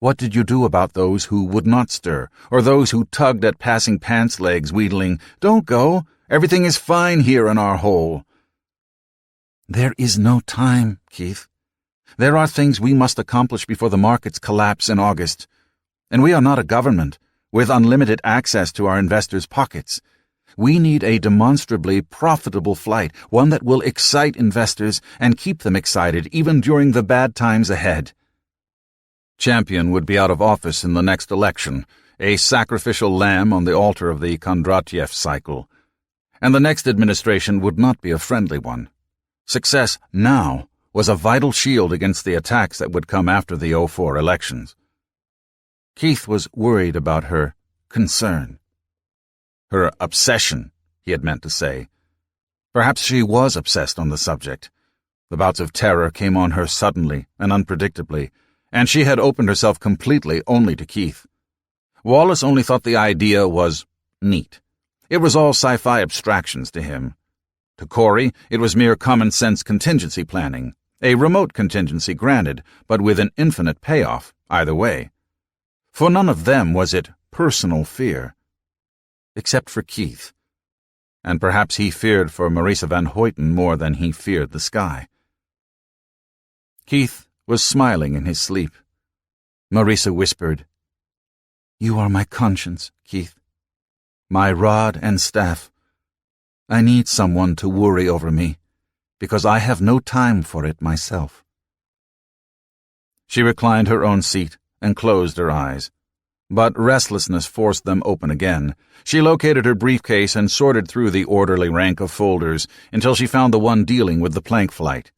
What did you do about those who would not stir, or those who tugged at passing pants legs, wheedling, "Don't go, everything is fine here in our hole"? There is no time, Keith. There are things we must accomplish before the markets collapse in August. And we are not a government, with unlimited access to our investors' pockets. We need a demonstrably profitable flight, one that will excite investors and keep them excited even during the bad times ahead. Champion would be out of office in the next election, a sacrificial lamb on the altar of the Kondratiev cycle. And the next administration would not be a friendly one. Success now was a vital shield against the attacks that would come after the 2004 elections. Keith was worried about her concern. Her obsession, he had meant to say. Perhaps she was obsessed on the subject. The bouts of terror came on her suddenly and unpredictably, and she had opened herself completely only to Keith. Wallace only thought the idea was neat. It was all sci-fi abstractions to him. To Corey, it was mere common-sense contingency planning, a remote contingency granted, but with an infinite payoff, either way. For none of them was it personal fear. Except for Keith. And perhaps he feared for Marisa Van Hoyten more than he feared the sky. Keith was smiling in his sleep. Marisa whispered, "You are my conscience, Keith. My rod and staff. I need someone to worry over me, because I have no time for it myself." She reclined her own seat and closed her eyes. But restlessness forced them open again. She located her briefcase and sorted through the orderly rank of folders until she found the one dealing with the plank flight.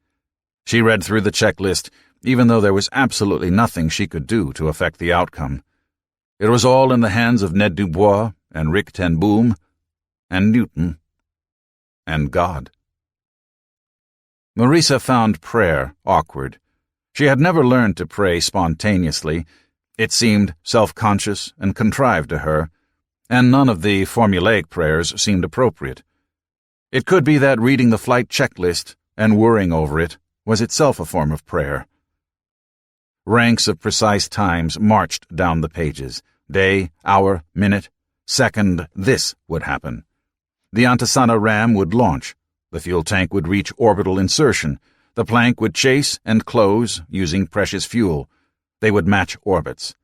She read through the checklist, even though there was absolutely nothing she could do to affect the outcome. It was all in the hands of Ned Dubois and Rick ten Boom and Newton and God. Marisa found prayer awkward. She had never learned to pray spontaneously. It seemed self-conscious and contrived to her, and none of the formulaic prayers seemed appropriate. It could be that reading the flight checklist and worrying over it was itself a form of prayer. Ranks of precise times marched down the pages. Day, hour, minute, second, this would happen. The Antasana ram would launch. The fuel tank would reach orbital insertion. The plank would chase and close using precious fuel. They would match orbits.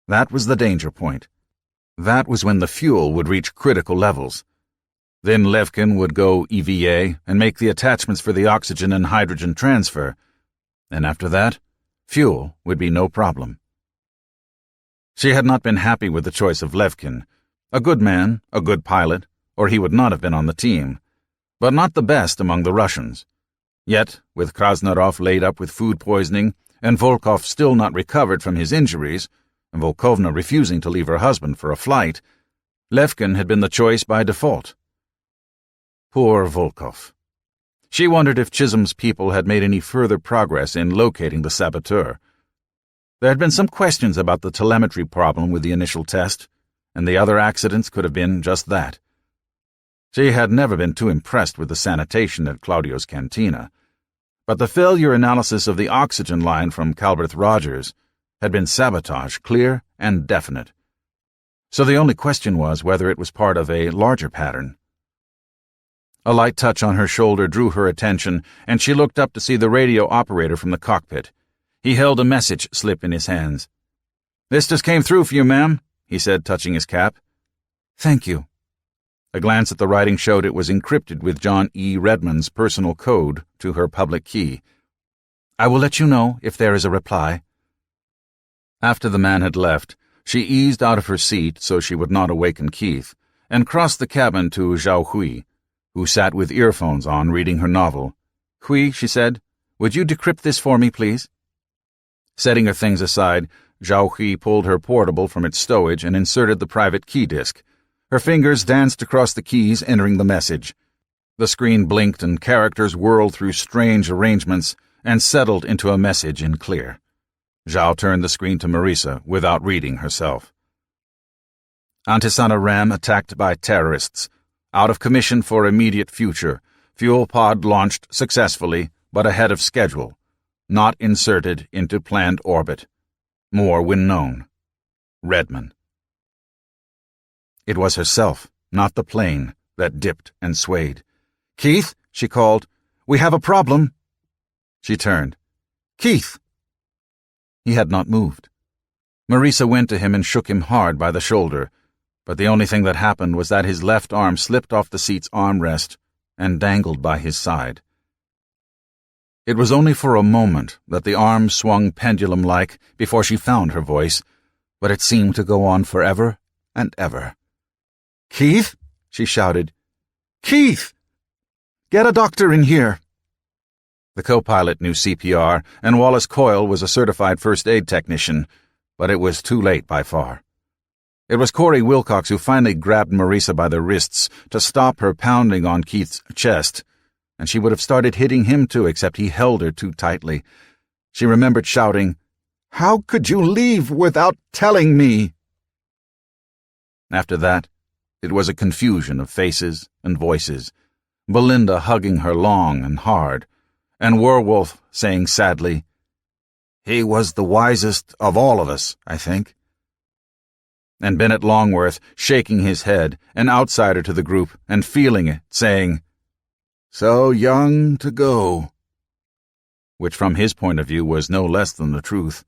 That was the danger point. That was when the fuel would reach critical levels. Then Levkin would go EVA and make the attachments for the oxygen and hydrogen transfer. And after that, fuel would be no problem. She had not been happy with the choice of Levkin. A good man, a good pilot, or he would not have been on the team. But not the best among the Russians. Yet, with Krasnarov laid up with food poisoning, and Volkov still not recovered from his injuries, and Volkovna refusing to leave her husband for a flight, Levkin had been the choice by default. Poor Volkov. She wondered if Chisholm's people had made any further progress in locating the saboteur. There had been some questions about the telemetry problem with the initial test, and the other accidents could have been just that. She had never been too impressed with the sanitation at Claudio's cantina, but the failure analysis of the oxygen line from Calberth Rogers had been sabotage, clear and definite. So the only question was whether it was part of a larger pattern. A light touch on her shoulder drew her attention, and she looked up to see the radio operator from the cockpit. He held a message slip in his hands. "This just came through for you, ma'am," he said, touching his cap. "Thank you." A glance at the writing showed it was encrypted with John E. Redmond's personal code to her public key. "I will let you know if there is a reply." After the man had left, she eased out of her seat so she would not awaken Keith, and crossed the cabin to Zhao Hui, who sat with earphones on reading her novel. "Hui," she said, "would you decrypt this for me, please?" Setting her things aside, Zhao Hui pulled her portable from its stowage and inserted the private key disk. Her fingers danced across the keys, entering the message. The screen blinked and characters whirled through strange arrangements and settled into a message in clear. Zhao turned the screen to Marisa without reading herself. Antisana ram attacked by terrorists. Out of commission for immediate future. Fuel pod launched successfully, but ahead of schedule. Not inserted into planned orbit. more when known. Redman. It was herself, not the plane, that dipped and swayed. "Keith," she called, "we have a problem." She turned. "Keith!" He had not moved. Marisa went to him and shook him hard by the shoulder, but the only thing that happened was that his left arm slipped off the seat's armrest and dangled by his side. It was only for a moment that the arm swung pendulum-like before she found her voice, but it seemed to go on forever and ever. "Keith?" she shouted. "Keith! Get a doctor in here!" The co-pilot knew CPR, and Wallace Coyle was a certified first aid technician, but it was too late by far. It was Corey Wilcox who finally grabbed Marisa by the wrists to stop her pounding on Keith's chest, and she would have started hitting him too, except he held her too tightly. She remembered shouting, "How could you leave without telling me?" After that, it was a confusion of faces and voices, Belinda hugging her long and hard, and Werewolf saying sadly, "He was the wisest of all of us, I think." And Bennett Longworth shaking his head, an outsider to the group, and feeling it, saying, "So young to go," which from his point of view was no less than the truth.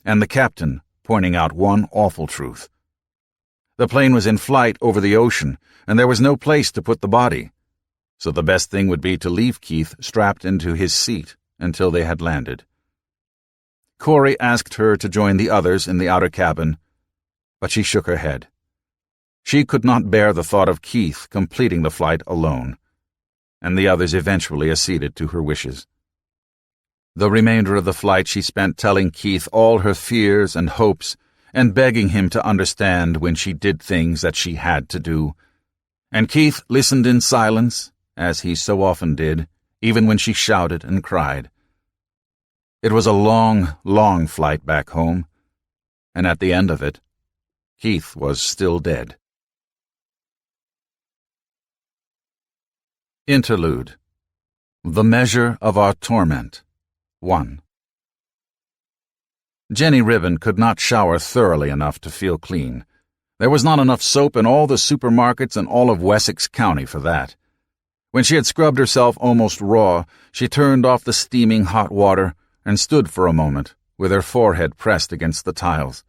And the captain pointing out one awful truth. The plane was in flight over the ocean, and there was no place to put the body, so the best thing would be to leave Keith strapped into his seat until they had landed. Corey asked her to join the others in the outer cabin, but she shook her head. She could not bear the thought of Keith completing the flight alone, and the others eventually acceded to her wishes. The remainder of the flight she spent telling Keith all her fears and hopes, and begging him to understand when she did things that she had to do. And Keith listened in silence, as he so often did, even when she shouted and cried. It was a long, long flight back home, and at the end of it, Keith was still dead. Interlude. The Measure of Our Torment. 1. Jenny Ribbon could not shower thoroughly enough to feel clean. There was not enough soap in all the supermarkets in all of Wessex County for that. When she had scrubbed herself almost raw, she turned off the steaming hot water and stood for a moment, with her forehead pressed against the tiles.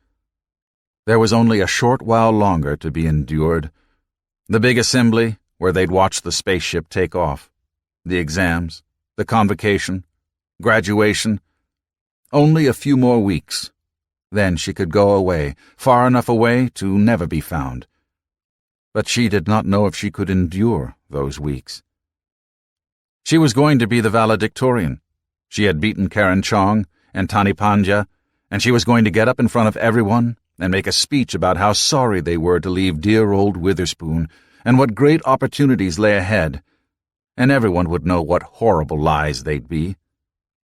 There was only a short while longer to be endured. The big assembly, where they'd watch the spaceship take off. The exams, the convocation, graduation. Only a few more weeks. Then she could go away, far enough away to never be found. But she did not know if she could endure those weeks. She was going to be the valedictorian. She had beaten Karen Chong and Tani Panja, and she was going to get up in front of everyone and make a speech about how sorry they were to leave dear old Witherspoon and what great opportunities lay ahead, and everyone would know what horrible lies they'd be.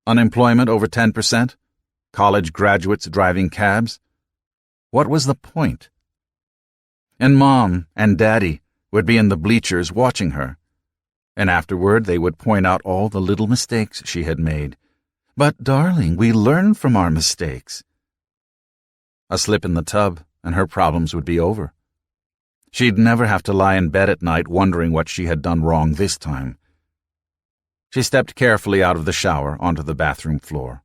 Unemployment over 10%? College graduates driving cabs? What was the point? And Mom and Daddy would be in the bleachers watching her, and afterward they would point out all the little mistakes she had made. "But, darling, we learn from our mistakes." A slip in the tub, and her problems would be over. She'd never have to lie in bed at night wondering what she had done wrong this time. She stepped carefully out of the shower onto the bathroom floor.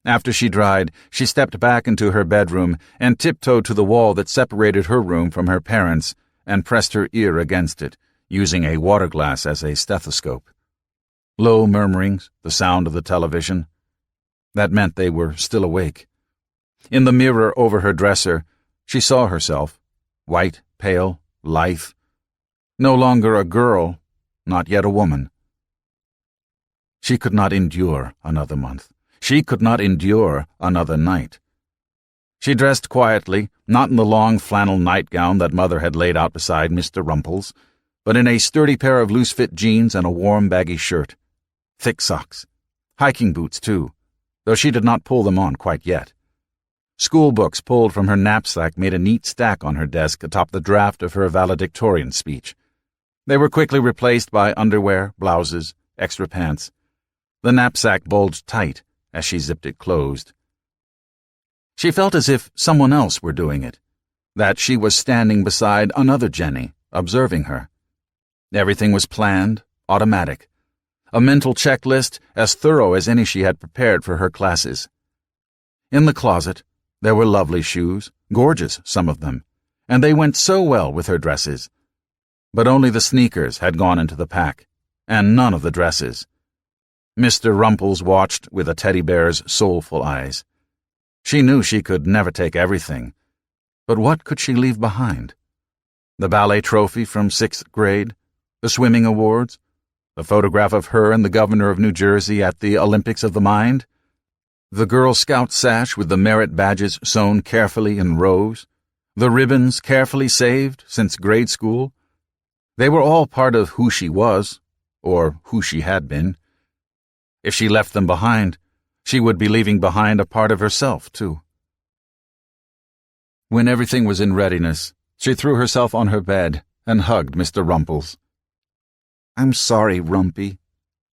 After she dried, she stepped back into her bedroom and tiptoed to the wall that separated her room from her parents' and pressed her ear against it, using a water glass as a stethoscope. Low murmurings, the sound of the television. That meant they were still awake. In the mirror over her dresser, she saw herself, white, pale, lithe. No longer a girl, not yet a woman. She could not endure another month. She could not endure another night. She dressed quietly, not in the long flannel nightgown that Mother had laid out beside Mr. Rumple's, but in a sturdy pair of loose-fit jeans and a warm, baggy shirt. Thick socks. Hiking boots, too, though she did not pull them on quite yet. School books pulled from her knapsack made a neat stack on her desk atop the draft of her valedictorian speech. They were quickly replaced by underwear, blouses, extra pants. The knapsack bulged tight as she zipped it closed. She felt as if someone else were doing it, that she was standing beside another Jenny, observing her. Everything was planned, automatic, a mental checklist as thorough as any she had prepared for her classes. In the closet, there were lovely shoes, gorgeous, some of them, and they went so well with her dresses. But only the sneakers had gone into the pack, and none of the dresses. Mr. Rumples watched with a teddy bear's soulful eyes. She knew she could never take everything, but what could she leave behind? The ballet trophy from 6th grade, the swimming awards, the photograph of her and the governor of New Jersey at the Olympics of the Mind, the Girl Scout sash with the merit badges sewn carefully in rows, the ribbons carefully saved since grade school. They were all part of who she was, or who she had been. If she left them behind, she would be leaving behind a part of herself, too. When everything was in readiness, she threw herself on her bed and hugged Mr. Rumples. "I'm sorry, Rumpy,"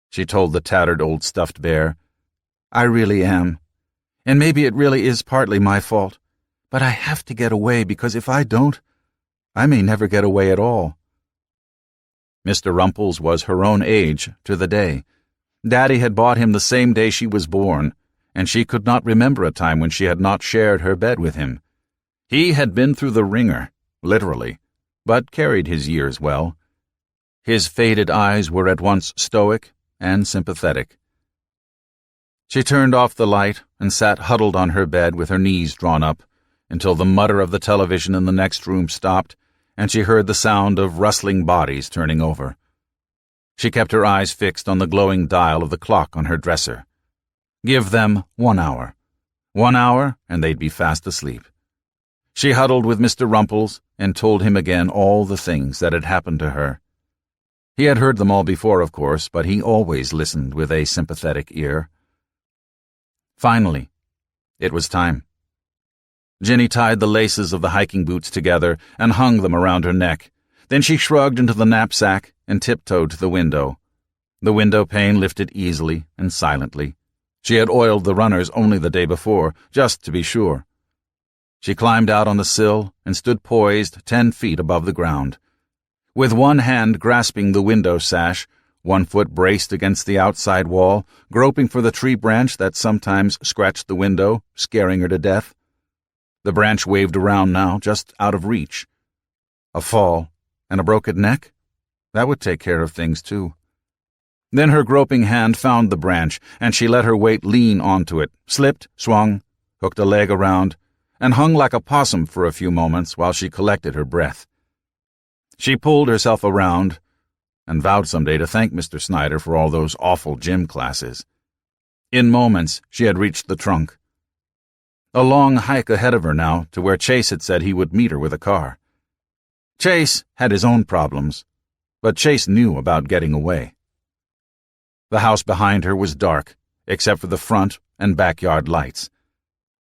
she told the tattered old stuffed bear. "I really am. And maybe it really is partly my fault. But I have to get away because if I don't, I may never get away at all." Mr. Rumples was her own age to the day. Daddy had bought him the same day she was born, and she could not remember a time when she had not shared her bed with him. He had been through the ringer, literally, but carried his years well. His faded eyes were at once stoic and sympathetic. She turned off the light and sat huddled on her bed with her knees drawn up until the mutter of the television in the next room stopped and she heard the sound of rustling bodies turning over. She kept her eyes fixed on the glowing dial of the clock on her dresser. Give them 1 hour. 1 hour, and they'd be fast asleep. She huddled with Mr. Rumples and told him again all the things that had happened to her. He had heard them all before, of course, but he always listened with a sympathetic ear. Finally, it was time. Jenny tied the laces of the hiking boots together and hung them around her neck. Then she shrugged into the knapsack and tiptoed to the window. The window pane lifted easily and silently. She had oiled the runners only the day before, just to be sure. She climbed out on the sill and stood poised 10 feet above the ground. With one hand grasping the window sash, one foot braced against the outside wall, groping for the tree branch that sometimes scratched the window, scaring her to death. The branch waved around now, just out of reach. A fall and a broken neck? That would take care of things, too. Then her groping hand found the branch, and she let her weight lean onto it, slipped, swung, hooked a leg around, and hung like a possum for a few moments while she collected her breath. She pulled herself around and vowed someday to thank Mr. Snyder for all those awful gym classes. In moments, she had reached the trunk. A long hike ahead of her now to where Chase had said he would meet her with a car. Chase had his own problems, but Chase knew about getting away. The house behind her was dark, except for the front and backyard lights.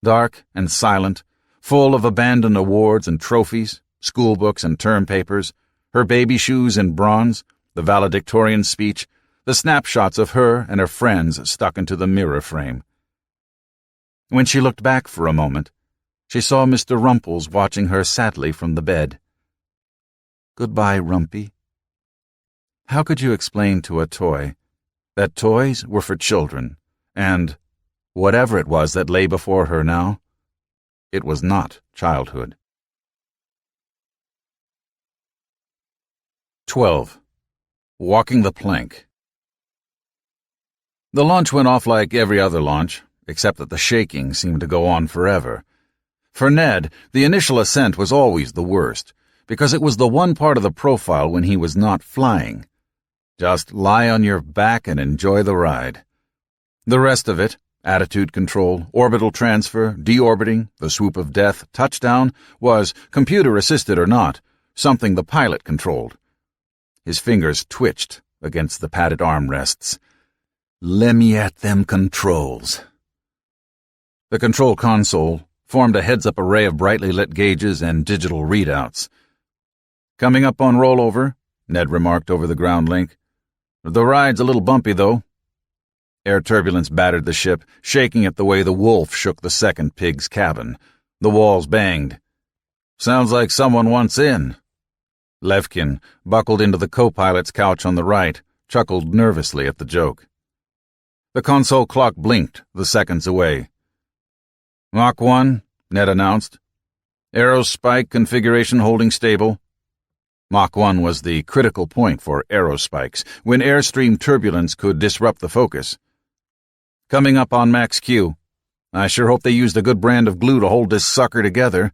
Dark and silent, full of abandoned awards and trophies, school books and term papers, her baby shoes in bronze, the valedictorian speech, the snapshots of her and her friends stuck into the mirror frame. When she looked back for a moment, she saw Mr. Rumples watching her sadly from the bed. "Goodbye, Rumpy." How could you explain to a toy that toys were for children, and, whatever it was that lay before her now, it was not childhood? 12. Walking the Plank. The launch went off like every other launch, except that the shaking seemed to go on forever. For Ned, the initial ascent was always the worst, because it was the one part of the profile when he was not flying. Just lie on your back and enjoy the ride. The rest of it, attitude control, orbital transfer, deorbiting, the swoop of death, touchdown, was, computer-assisted or not, something the pilot controlled. His fingers twitched against the padded armrests. "Lemme at them controls." The control console formed a heads-up array of brightly lit gauges and digital readouts. "Coming up on rollover," Ned remarked over the ground link. "The ride's a little bumpy, though." Air turbulence battered the ship, shaking it the way the wolf shook the second pig's cabin. The walls banged. "Sounds like someone wants in." Levkin, buckled into the co-pilot's couch on the right, chuckled nervously at the joke. The console clock blinked the seconds away. "Mach 1, Ned announced. Aerospike configuration holding stable." Mach 1 was the critical point for aerospikes, when airstream turbulence could disrupt the focus. "Coming up on max Q. I sure hope they used a good brand of glue to hold this sucker together."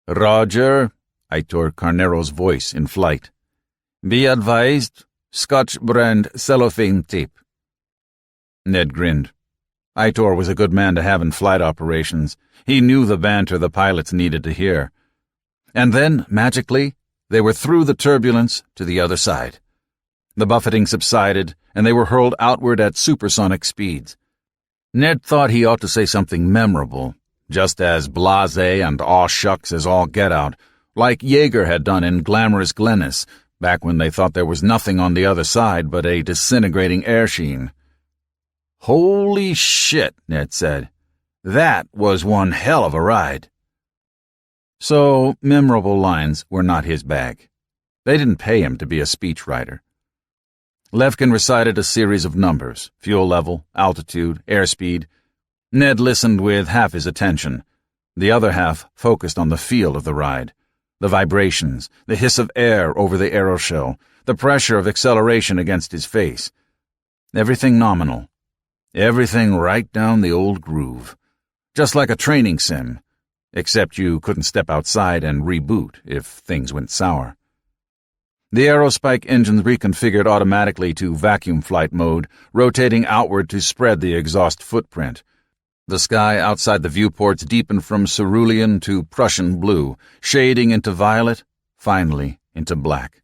"Roger," Aitor Carnero's voice in flight. "Be advised, Scotch brand cellophane tape." Ned grinned. Aitor was a good man to have in flight operations. He knew the banter the pilots needed to hear. And then, magically, they were through the turbulence to the other side. The buffeting subsided, and they were hurled outward at supersonic speeds. Ned thought he ought to say something memorable, just as blasé and aw shucks as all get out, like Jaeger had done in Glamorous Glennis, back when they thought there was nothing on the other side but a disintegrating air sheen. "Holy shit," Ned said. "That was one hell of a ride." So, memorable lines were not his bag. They didn't pay him to be a speechwriter. Levkin recited a series of numbers: fuel level, altitude, airspeed. Ned listened with half his attention. The other half focused on the feel of the ride. The vibrations, the hiss of air over the aeroshell, the pressure of acceleration against his face. Everything nominal. Everything right down the old groove. Just like a training sim, except you couldn't step outside and reboot if things went sour. The aerospike engines reconfigured automatically to vacuum flight mode, rotating outward to spread the exhaust footprint. The sky outside the viewports deepened from cerulean to Prussian blue, shading into violet, finally into black.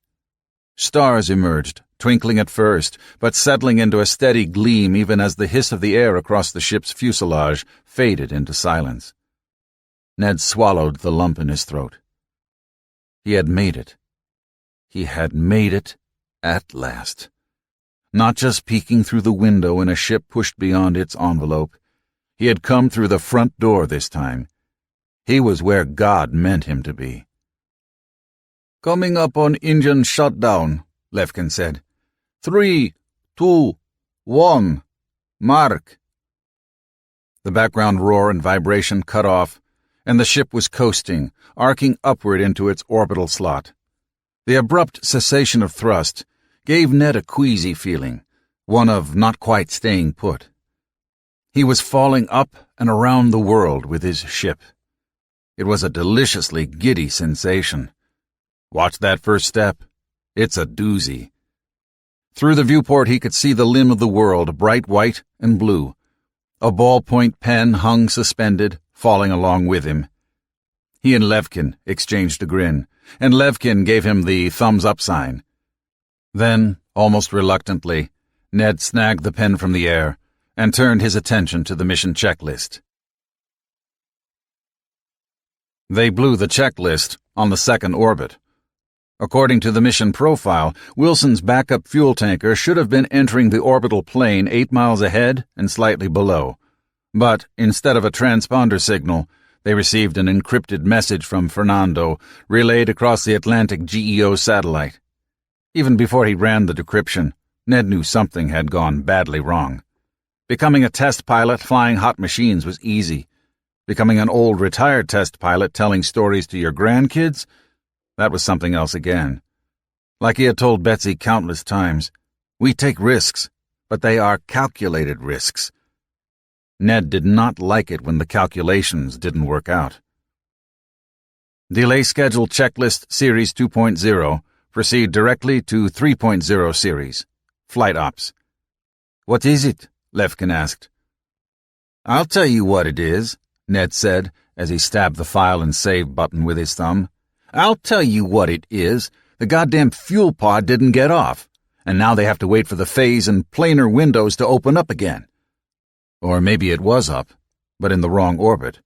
Stars emerged, twinkling at first, but settling into a steady gleam even as the hiss of the air across the ship's fuselage faded into silence. Ned swallowed the lump in his throat. He had made it. He had made it at last. Not just peeking through the window in a ship pushed beyond its envelope. He had come through the front door this time. He was where God meant him to be. "Coming up on engine shutdown," Levkin said. 3, 2, 1, mark. The background roar and vibration cut off, and the ship was coasting, arcing upward into its orbital slot. The abrupt cessation of thrust gave Ned a queasy feeling, one of not quite staying put. He was falling up and around the world with his ship. It was a deliciously giddy sensation. Watch that first step. It's a doozy. Through the viewport he could see the limb of the world, bright white and blue. A ballpoint pen hung suspended, falling along with him. He and Levkin exchanged a grin, and Levkin gave him the thumbs-up sign. Then, almost reluctantly, Ned snagged the pen from the air and turned his attention to the mission checklist. They blew the checklist on the second orbit. According to the mission profile, Wilson's backup fuel tanker should have been entering the orbital plane 8 miles ahead and slightly below. But instead of a transponder signal, they received an encrypted message from Fernando, relayed across the Atlantic GEO satellite. Even before he ran the decryption, Ned knew something had gone badly wrong. Becoming a test pilot flying hot machines was easy. Becoming an old retired test pilot telling stories to your grandkids? That was something else again. Like he had told Betsy countless times, we take risks, but they are calculated risks. Ned did not like it when the calculations didn't work out. Delay schedule checklist series 2.0. Proceed directly to 3.0 series. Flight ops. What is it? Levkin asked. I'll tell you what it is, Ned said as he stabbed the file and save button with his thumb. I'll tell you what it is. The goddamn fuel pod didn't get off, and now they have to wait for the phase and planar windows to open up again. Or maybe it was up, but in the wrong orbit.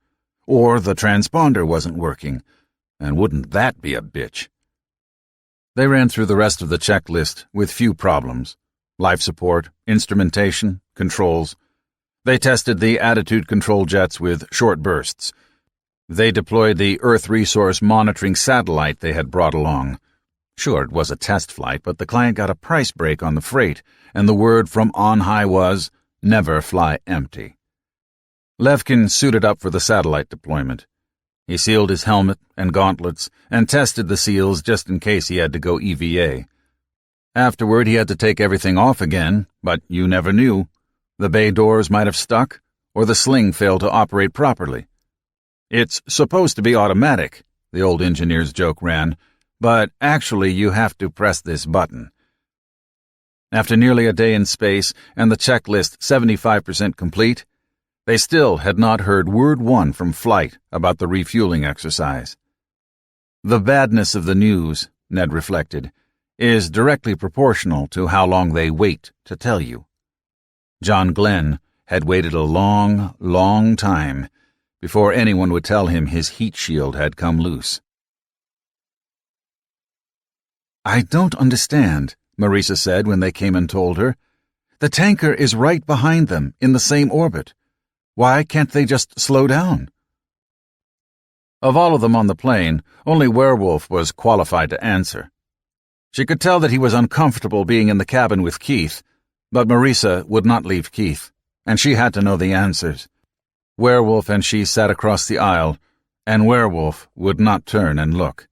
Or the transponder wasn't working, and wouldn't that be a bitch? They ran through the rest of the checklist with few problems. Life support, instrumentation, controls. They tested the attitude control jets with short bursts. They deployed the Earth Resource Monitoring satellite they had brought along. Sure, it was a test flight, but the client got a price break on the freight, and the word from on high was, never fly empty. Levkin suited up for the satellite deployment. He sealed his helmet and gauntlets and tested the seals just in case he had to go EVA. Afterward, he had to take everything off again, but you never knew. The bay doors might have stuck, or the sling failed to operate properly. It's supposed to be automatic, the old engineer's joke ran, but actually you have to press this button. After nearly a day in space and the checklist 75% complete, they still had not heard word one from flight about the refueling exercise. The badness of the news, Ned reflected, is directly proportional to how long they wait to tell you. John Glenn had waited a long, long time before anyone would tell him his heat shield had come loose. "I don't understand," Marisa said when they came and told her. "The tanker is right behind them, in the same orbit. Why can't they just slow down?" Of all of them on the plane, only Werewolf was qualified to answer. She could tell that he was uncomfortable being in the cabin with Keith, but Marisa would not leave Keith, and she had to know the answers. Werewolf and she sat across the aisle, and Werewolf would not turn and look.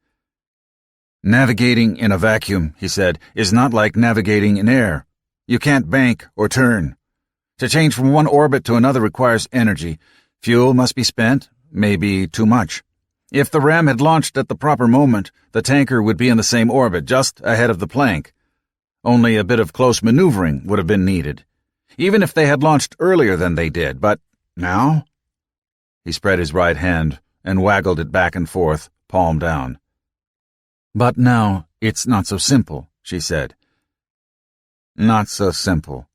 "Navigating in a vacuum," he said, "is not like navigating in air. You can't bank or turn. To change from one orbit to another requires energy. Fuel must be spent, maybe too much. If the ram had launched at the proper moment, the tanker would be in the same orbit, just ahead of the plank. Only a bit of close maneuvering would have been needed, even if they had launched earlier than they did. But now?" He spread his right hand and waggled it back and forth, palm down. "But now it's not so simple," she said. "Not so simple,"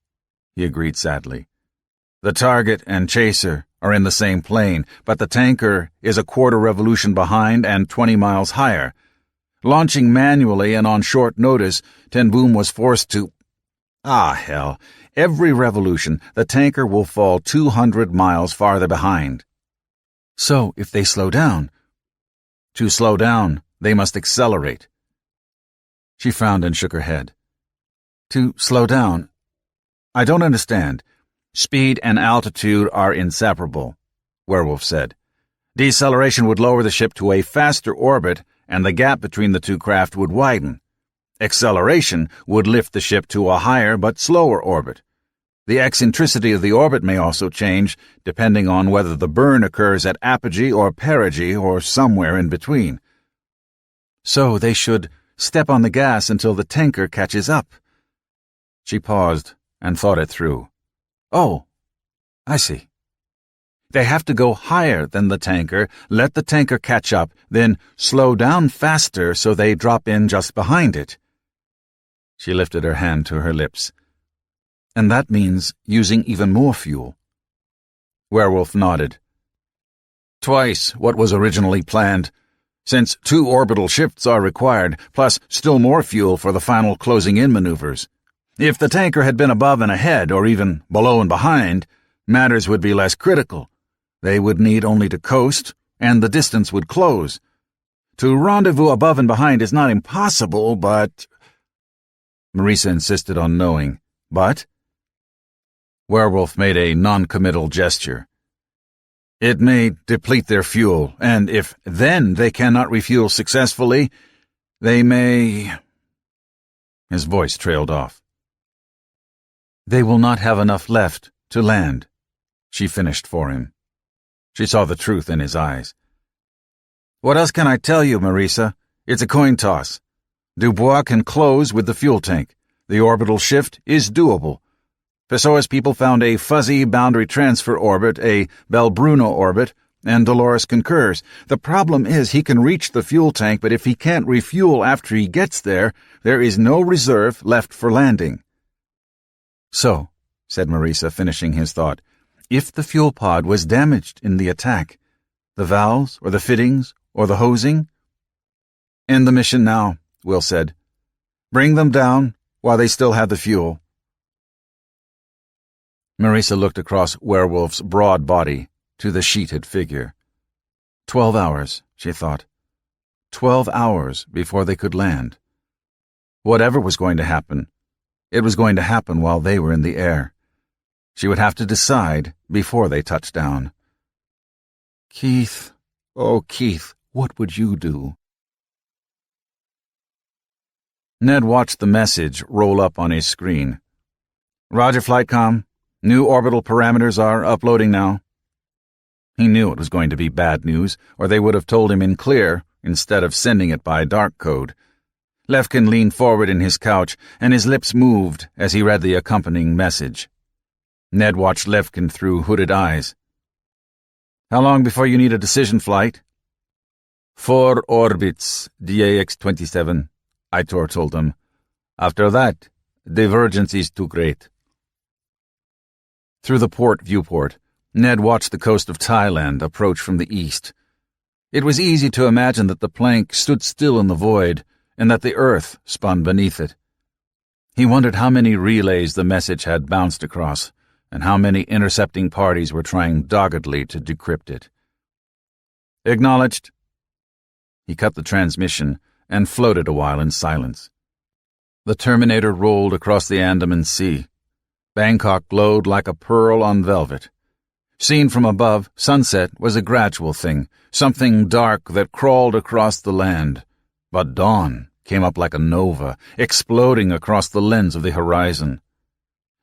he agreed sadly. "The target and chaser are in the same plane, but the tanker is a quarter revolution behind and 20 miles higher. Launching manually and on short notice, Ten Boom was forced to— hell, every revolution the tanker will fall 200 miles farther behind." "So if they slow down—" "To slow down, they must accelerate." She frowned and shook her head. "To slow down? I don't understand." "Speed and altitude are inseparable," Werewolf said. "Deceleration would lower the ship to a faster orbit, and the gap between the two craft would widen. Acceleration would lift the ship to a higher but slower orbit. The eccentricity of the orbit may also change, depending on whether the burn occurs at apogee or perigee or somewhere in between." "So they should step on the gas until the tanker catches up." She paused and thought it through. "Oh, I see. They have to go higher than the tanker, let the tanker catch up, then slow down faster so they drop in just behind it." She lifted her hand to her lips. "And that means using even more fuel." Werewolf nodded. "Twice what was originally planned, since 2 orbital shifts are required, plus still more fuel for the final closing-in maneuvers. If the tanker had been above and ahead, or even below and behind, matters would be less critical. They would need only to coast, and the distance would close. To rendezvous above and behind is not impossible, but—" Marisa insisted on knowing. "But?" Werewolf made a non-committal gesture. "It may deplete their fuel, and if then they cannot refuel successfully, they may—" His voice trailed off. "They will not have enough left to land," she finished for him. She saw the truth in his eyes. "What else can I tell you, Marisa? It's a coin toss. Dubois can close with the fuel tank. The orbital shift is doable. Pessoa's people found a fuzzy boundary transfer orbit, a Belbruno orbit, and Dolores concurs. The problem is he can reach the fuel tank, but if he can't refuel after he gets there, there is no reserve left for landing." "So," said Marisa, finishing his thought, "if the fuel pod was damaged in the attack, the valves or the fittings or the hosing?" "End the mission now," Will said. "Bring them down while they still have the fuel." Marisa looked across Werewolf's broad body to the sheeted figure. 12 hours, she thought. 12 hours before they could land. Whatever was going to happen, it was going to happen while they were in the air. She would have to decide before they touched down. Keith, oh Keith, what would you do? Ned watched the message roll up on his screen. Roger, Flightcom. New orbital parameters are uploading now. He knew it was going to be bad news, or they would have told him in clear instead of sending it by dark code. Lefkin leaned forward in his couch, and his lips moved as he read the accompanying message. Ned watched Lefkin through hooded eyes. How long before you need a decision flight? 4 orbits, DAX-27, Aitor told him. After that, divergence is too great. Through the port viewport, Ned watched the coast of Thailand approach from the east. It was easy to imagine that the plank stood still in the void and that the earth spun beneath it. He wondered how many relays the message had bounced across and how many intercepting parties were trying doggedly to decrypt it. Acknowledged. He cut the transmission and floated a while in silence. The Terminator rolled across the Andaman Sea. Bangkok glowed like a pearl on velvet. Seen from above, sunset was a gradual thing, something dark that crawled across the land. But dawn came up like a nova, exploding across the lens of the horizon.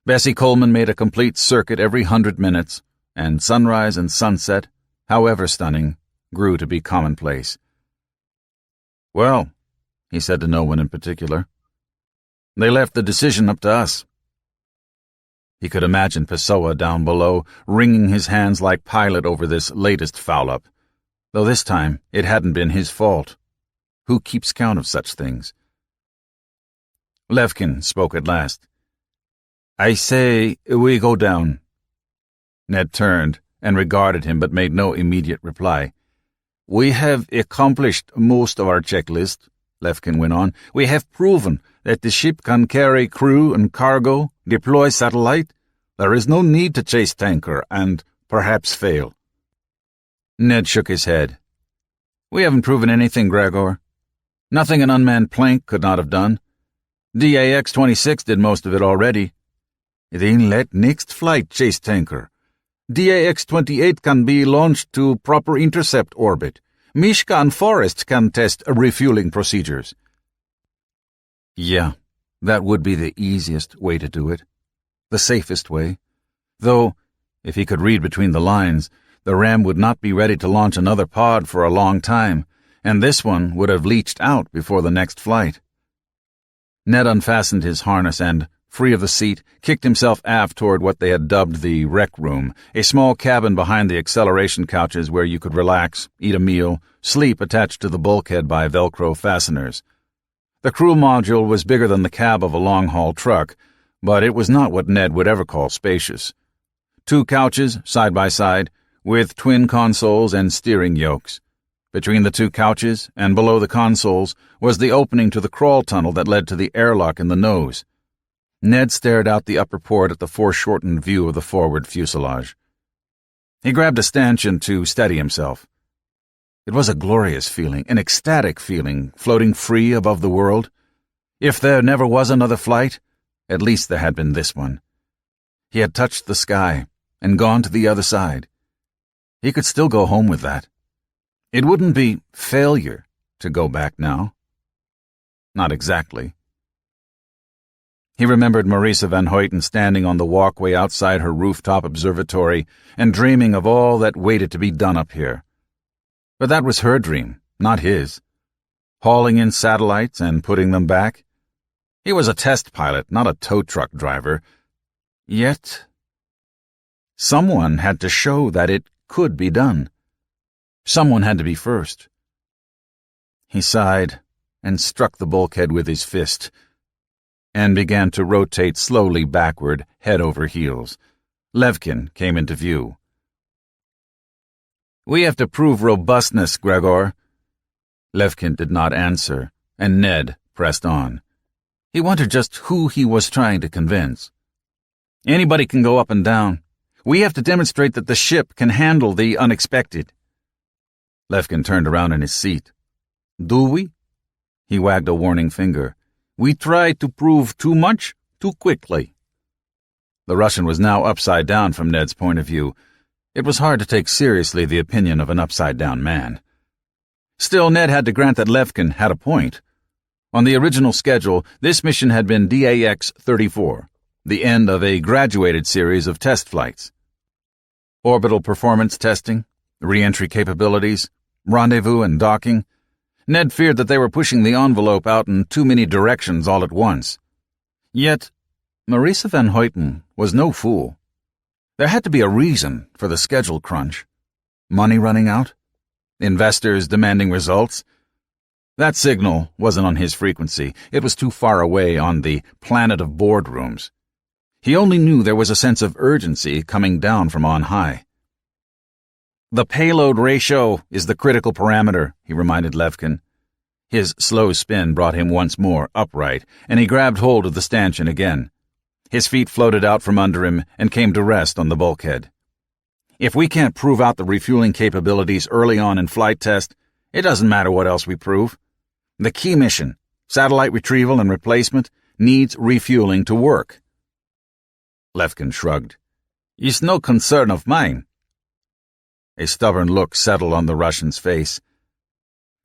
Bessie Coleman made a complete circuit every 100 minutes, and sunrise and sunset, however stunning, grew to be commonplace. Well, he said to no one in particular, they left the decision up to us. He could imagine Pessoa down below, wringing his hands like Pilate over this latest foul-up, though this time it hadn't been his fault. Who keeps count of such things? Lefkin spoke at last. I say we go down. Ned turned and regarded him but made no immediate reply. We have accomplished most of our checklist, Lefkin went on. We have proven that the ship can carry crew and cargo, deploy satellite. There is no need to chase tanker and perhaps fail. Ned shook his head. We haven't proven anything, Gregor. Nothing an unmanned plank could not have done. DAX-26 did most of it already. Then let next flight chase tanker. DAX-28 can be launched to proper intercept orbit. Mishka and Forrest can test refueling procedures. Yeah, that would be the easiest way to do it. The safest way. Though, if he could read between the lines, the ram would not be ready to launch another pod for a long time, and this one would have leached out before the next flight. Ned unfastened his harness and, free of the seat, kicked himself aft toward what they had dubbed the rec room, a small cabin behind the acceleration couches where you could relax, eat a meal, sleep attached to the bulkhead by Velcro fasteners. The crew module was bigger than the cab of a long-haul truck, but it was not what Ned would ever call spacious. 2 couches, side by side, with twin consoles and steering yokes. Between the 2 couches and below the consoles was the opening to the crawl tunnel that led to the airlock in the nose. Ned stared out the upper port at the foreshortened view of the forward fuselage. He grabbed a stanchion to steady himself. It was a glorious feeling, an ecstatic feeling, floating free above the world. If there never was another flight, at least there had been this one. He had touched the sky and gone to the other side. He could still go home with that. It wouldn't be failure to go back now. Not exactly. He remembered Marisa Van Hoyten standing on the walkway outside her rooftop observatory and dreaming of all that waited to be done up here. But that was her dream, not his. Hauling in satellites and putting them back. He was a test pilot, not a tow truck driver. Yet, someone had to show that it could be done. Someone had to be first. He sighed and struck the bulkhead with his fist and began to rotate slowly backward, head over heels. Levkin came into view. We have to prove robustness, Gregor. Levkin did not answer, and Ned pressed on. He wondered just who he was trying to convince. Anybody can go up and down. We have to demonstrate that the ship can handle the unexpected." Lefkin turned around in his seat. "Do we?" He wagged a warning finger. "We try to prove too much, too quickly." The Russian was now upside down from Ned's point of view. It was hard to take seriously the opinion of an upside-down man. Still, Ned had to grant that Lefkin had a point. On the original schedule, this mission had been DAX-34, the end of a graduated series of test flights. Orbital performance testing, re-entry capabilities, rendezvous and docking. Ned feared that they were pushing the envelope out in too many directions all at once. Yet, Marisa van Hoyten was no fool. There had to be a reason for the schedule crunch. Money running out? Investors demanding results? That signal wasn't on his frequency. It was too far away on the planet of boardrooms. He only knew there was a sense of urgency coming down from on high. "The payload ratio is the critical parameter," he reminded Lefkin. His slow spin brought him once more upright, and he grabbed hold of the stanchion again. His feet floated out from under him and came to rest on the bulkhead. "If we can't prove out the refueling capabilities early on in flight test, it doesn't matter what else we prove. The key mission, satellite retrieval and replacement, needs refueling to work." Lefkin shrugged. "It's no concern of mine." A stubborn look settled on the Russian's face.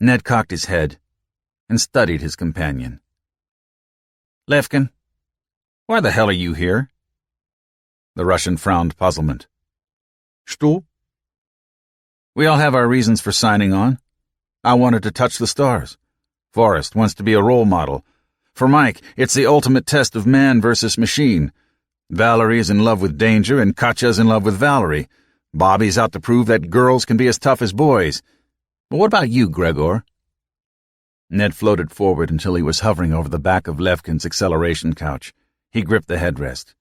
Ned cocked his head and studied his companion. "Lefkin, why the hell are you here?" The Russian frowned puzzlement. "Что?" "We all have our reasons for signing on. I wanted to touch the stars. Forrest wants to be a role model. For Mike, it's the ultimate test of man versus machine. Valerie is in love with danger, and Katya's in love with Valerie. Bobby's out to prove that girls can be as tough as boys. But what about you, Gregor?" Ned floated forward until he was hovering over the back of Lefkin's acceleration couch. He gripped the headrest.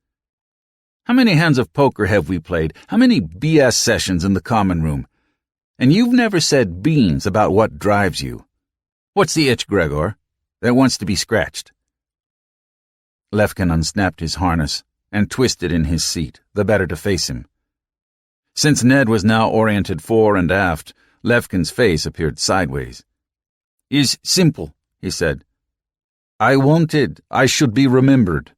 "How many hands of poker have we played? How many BS sessions in the common room? And you've never said beans about what drives you. What's the itch, Gregor, that wants to be scratched?" Lefkin unsnapped his harness and twisted in his seat, the better to face him. Since Ned was now oriented fore and aft, Lefkin's face appeared sideways. "It's simple," he said. "I wanted I should be remembered,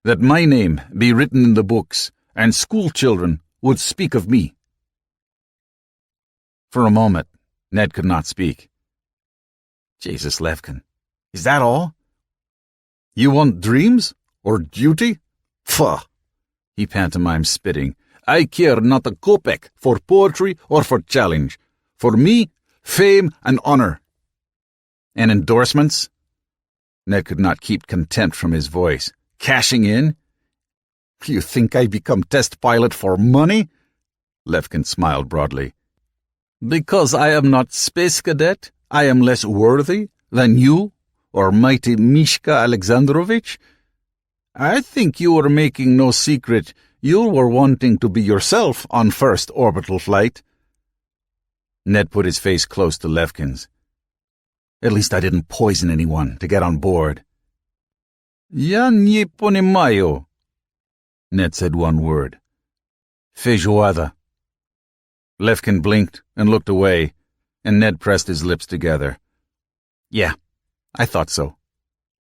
that my name be written in the books, and school children would speak of me." For a moment, Ned could not speak. "Jesus, Lefkin, is that all? You want dreams or duty? Pfah!" He pantomimed, spitting. "I care not a kopeck for poetry or for challenge. For me, fame and honor." "And endorsements?" Ned could not keep contempt from his voice. "Cashing in? You think I become test pilot for money?" Lefkin smiled broadly. "Because I am not space cadet, I am less worthy than you or mighty Mishka Alexandrovich? I think you were making no secret you were wanting to be yourself on first orbital flight." Ned put his face close to Lefkin's. "At least I didn't poison anyone to get on board." "Я не понимаю," Ned said one word. "Feijoada." Lefkin blinked and looked away, and Ned pressed his lips together. "Yeah, I thought so.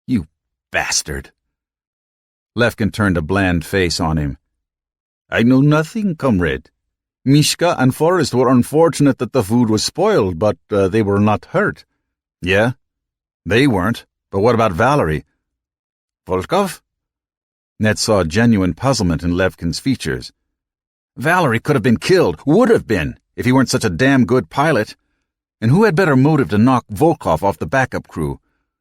You bastard." Lefkin turned a bland face on him. "I know nothing, comrade. Mishka and Forrest were unfortunate that the food was spoiled, but they were not hurt." "Yeah, they weren't. But what about Valerie?" "Volkov?" Ned saw genuine puzzlement in Lefkin's features. "Valerie could have been killed, would have been, if he weren't such a damn good pilot. And who had better motive to knock Volkov off the backup crew?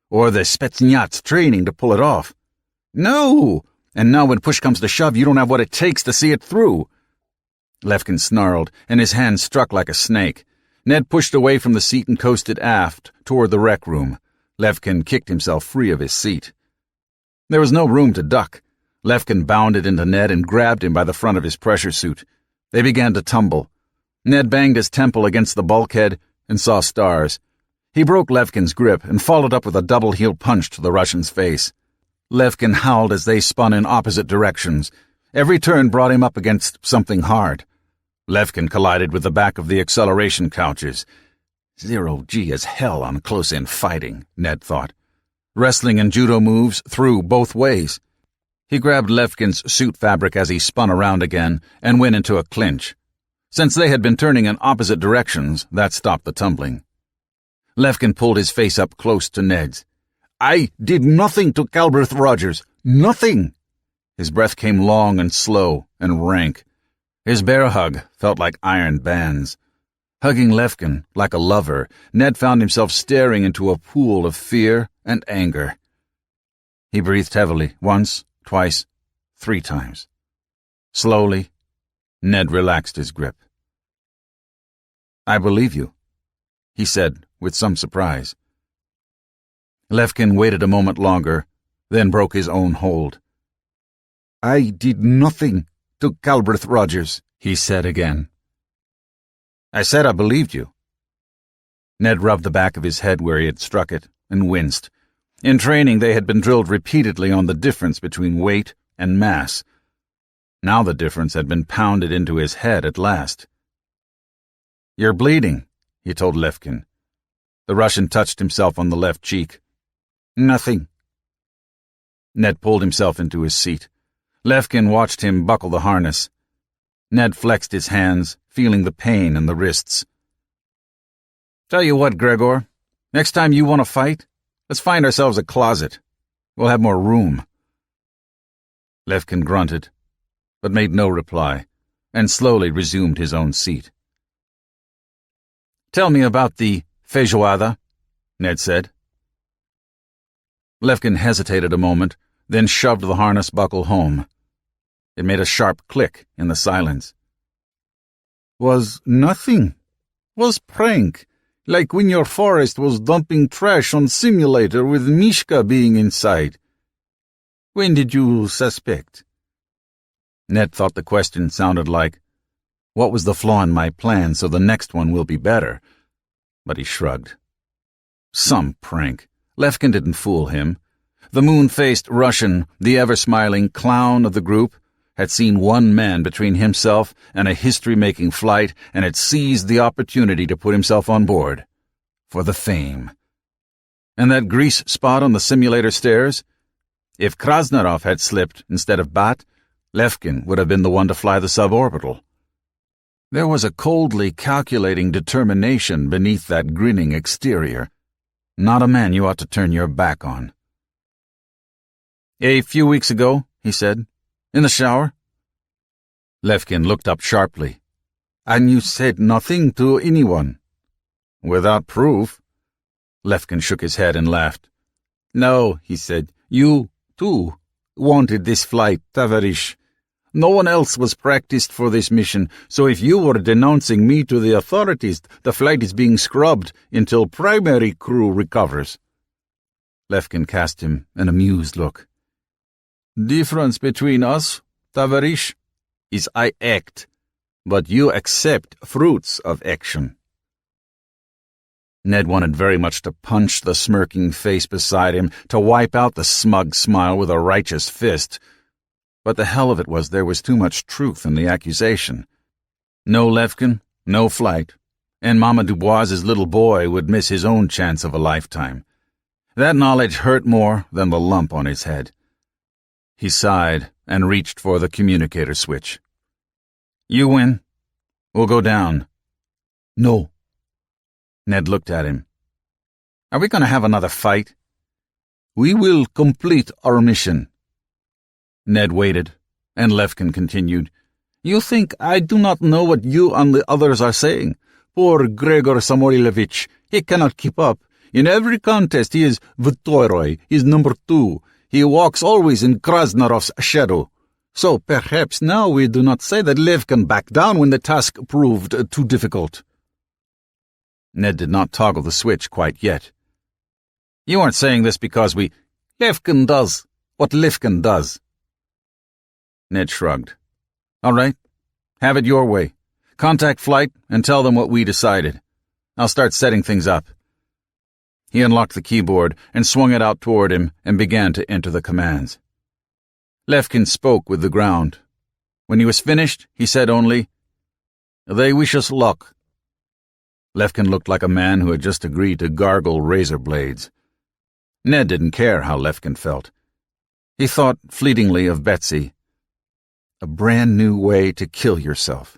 Or the Spetsnaz training to pull it off? No! And now when push comes to shove, you don't have what it takes to see it through." Lefkin snarled, and his hand struck like a snake. Ned pushed away from the seat and coasted aft toward the rec room. Lefkin kicked himself free of his seat. There was no room to duck. Lefkin bounded into Ned and grabbed him by the front of his pressure suit. They began to tumble. Ned banged his temple against the bulkhead and saw stars. He broke Lefkin's grip and followed up with a double heel punch to the Russian's face. Lefkin howled as they spun in opposite directions. Every turn brought him up against something hard. Lefkin collided with the back of the acceleration couches. Zero-G as hell on close-in fighting, Ned thought. Wrestling and judo moves threw both ways. He grabbed Lefkin's suit fabric as he spun around again and went into a clinch. Since they had been turning in opposite directions, that stopped the tumbling. Lefkin pulled his face up close to Ned's. "I did nothing to Galbraith Rogers. Nothing!" His breath came long and slow and rank. His bear hug felt like iron bands. Hugging Lefkin like a lover, Ned found himself staring into a pool of fear and anger. He breathed heavily, once, twice, 3 times. Slowly, Ned relaxed his grip. "I believe you," he said with some surprise. Lefkin waited a moment longer, then broke his own hold. "I did nothing to Galbraith Rogers," he said again. "I said I believed you." Ned rubbed the back of his head where he had struck it and winced. In training, they had been drilled repeatedly on the difference between weight and mass. Now the difference had been pounded into his head at last. "You're bleeding," he told Lefkin. The Russian touched himself on the left cheek. "Nothing." Ned pulled himself into his seat. Lefkin watched him buckle the harness. Ned flexed his hands, feeling the pain in the wrists. "Tell you what, Gregor, next time you want to fight, let's find ourselves a closet. We'll have more room." Lefkin grunted, but made no reply, and slowly resumed his own seat. "Tell me about the feijoada," Ned said. Lefkin hesitated a moment, then shoved the harness buckle home. It made a sharp click in the silence. "Was nothing. Was prank. Like when your forest was dumping trash on simulator with Mishka being inside. When did you suspect?" Ned thought the question sounded like, "What was the flaw in my plan so the next one will be better?" But he shrugged. Some prank. Lefkin didn't fool him. The moon-faced Russian, the ever-smiling clown of the group, had seen one man between himself and a history-making flight and had seized the opportunity to put himself on board. For the fame. And that grease spot on the simulator stairs? If Krasnarov had slipped instead of Bat, Lefkin would have been the one to fly the suborbital. There was a coldly calculating determination beneath that grinning exterior. Not a man you ought to turn your back on. "A few weeks ago," he said. "In the shower?" Lefkin looked up sharply. "And you said nothing to anyone?" "Without proof." Lefkin shook his head and laughed. "No," he said. "You, too, wanted this flight, Tavarish. No one else was practiced for this mission, so if you were denouncing me to the authorities, the flight is being scrubbed until primary crew recovers." Lefkin cast him an amused look. "Difference between us, Tavarish, is I act, but you accept fruits of action." Ned wanted very much to punch the smirking face beside him, to wipe out the smug smile with a righteous fist. But the hell of it was there was too much truth in the accusation. No Lefkin, no flight, and Mama Dubois's little boy would miss his own chance of a lifetime. That knowledge hurt more than the lump on his head. He sighed and reached for the communicator switch. "You win. We'll go down." "No." Ned looked at him. "Are we going to have another fight?" "We will complete our mission." Ned waited, and Lefkin continued. "You think I do not know what you and the others are saying? Poor Gregor Samoilovich, he cannot keep up. In every contest he is Vtoroi, he is number 2. He walks always in Krasnarov's shadow. So perhaps now we do not say that Lev can back down when the task proved too difficult." Ned did not toggle the switch quite yet. "You aren't saying this because we—" "Lefkin does what Lefkin does." Ned shrugged. "All right. Have it your way. Contact flight and tell them what we decided. I'll start setting things up." He unlocked the keyboard and swung it out toward him and began to enter the commands. Lefkin spoke with the ground, When he was finished, he said only, "They wish us luck." Lefkin looked like a man who had just agreed to gargle razor blades. Ned didn't care how Lefkin felt. He thought fleetingly of Betsy. A brand new way to kill yourself.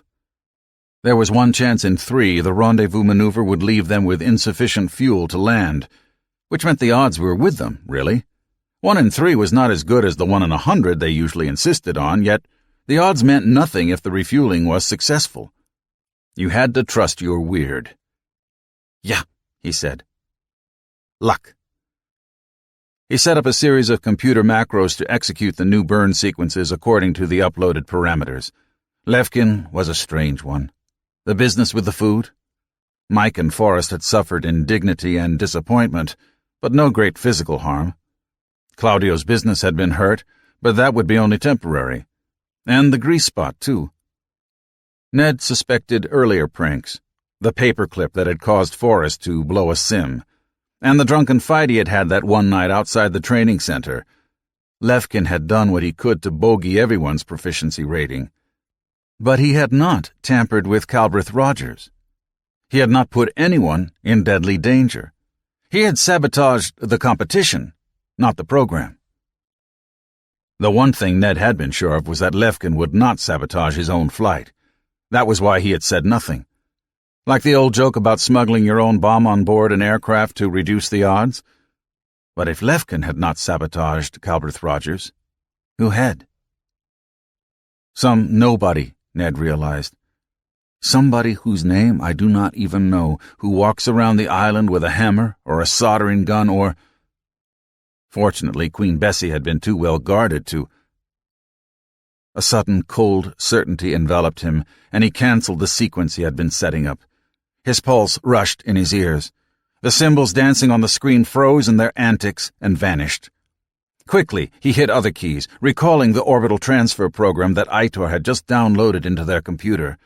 There was 1 chance in 3 the rendezvous maneuver would leave them with insufficient fuel to land, which meant the odds were with them, really. 1 in 3 was not as good as the 1 in 100 they usually insisted on, yet the odds meant nothing if the refueling was successful. You had to trust your weird. "Yeah," he said. "Luck." He set up a series of computer macros to execute the new burn sequences according to the uploaded parameters. Lefkin was a strange one. The business with the food? Mike and Forrest had suffered indignity and disappointment, but no great physical harm. Claudio's business had been hurt, but that would be only temporary. And the grease spot, too. Ned suspected earlier pranks, the paperclip that had caused Forrest to blow a sim, and the drunken fight he had had that one night outside the training center. Lefkin had done what he could to bogey everyone's proficiency rating. But he had not tampered with Calbreth Rogers. He had not put anyone in deadly danger. He had sabotaged the competition, not the program. The one thing Ned had been sure of was that Lefkin would not sabotage his own flight. That was why he had said nothing. Like the old joke about smuggling your own bomb on board an aircraft to reduce the odds. But if Lefkin had not sabotaged Calbreth Rogers, who had? Some nobody, Ned realized. Somebody whose name I do not even know, who walks around the island with a hammer or a soldering gun or... Fortunately, Queen Bessie had been too well guarded to... A sudden cold certainty enveloped him, and he canceled the sequence he had been setting up. His pulse rushed in his ears. The symbols dancing on the screen froze in their antics and vanished. Quickly, he hit other keys, recalling the orbital transfer program that Aitor had just downloaded into their computer.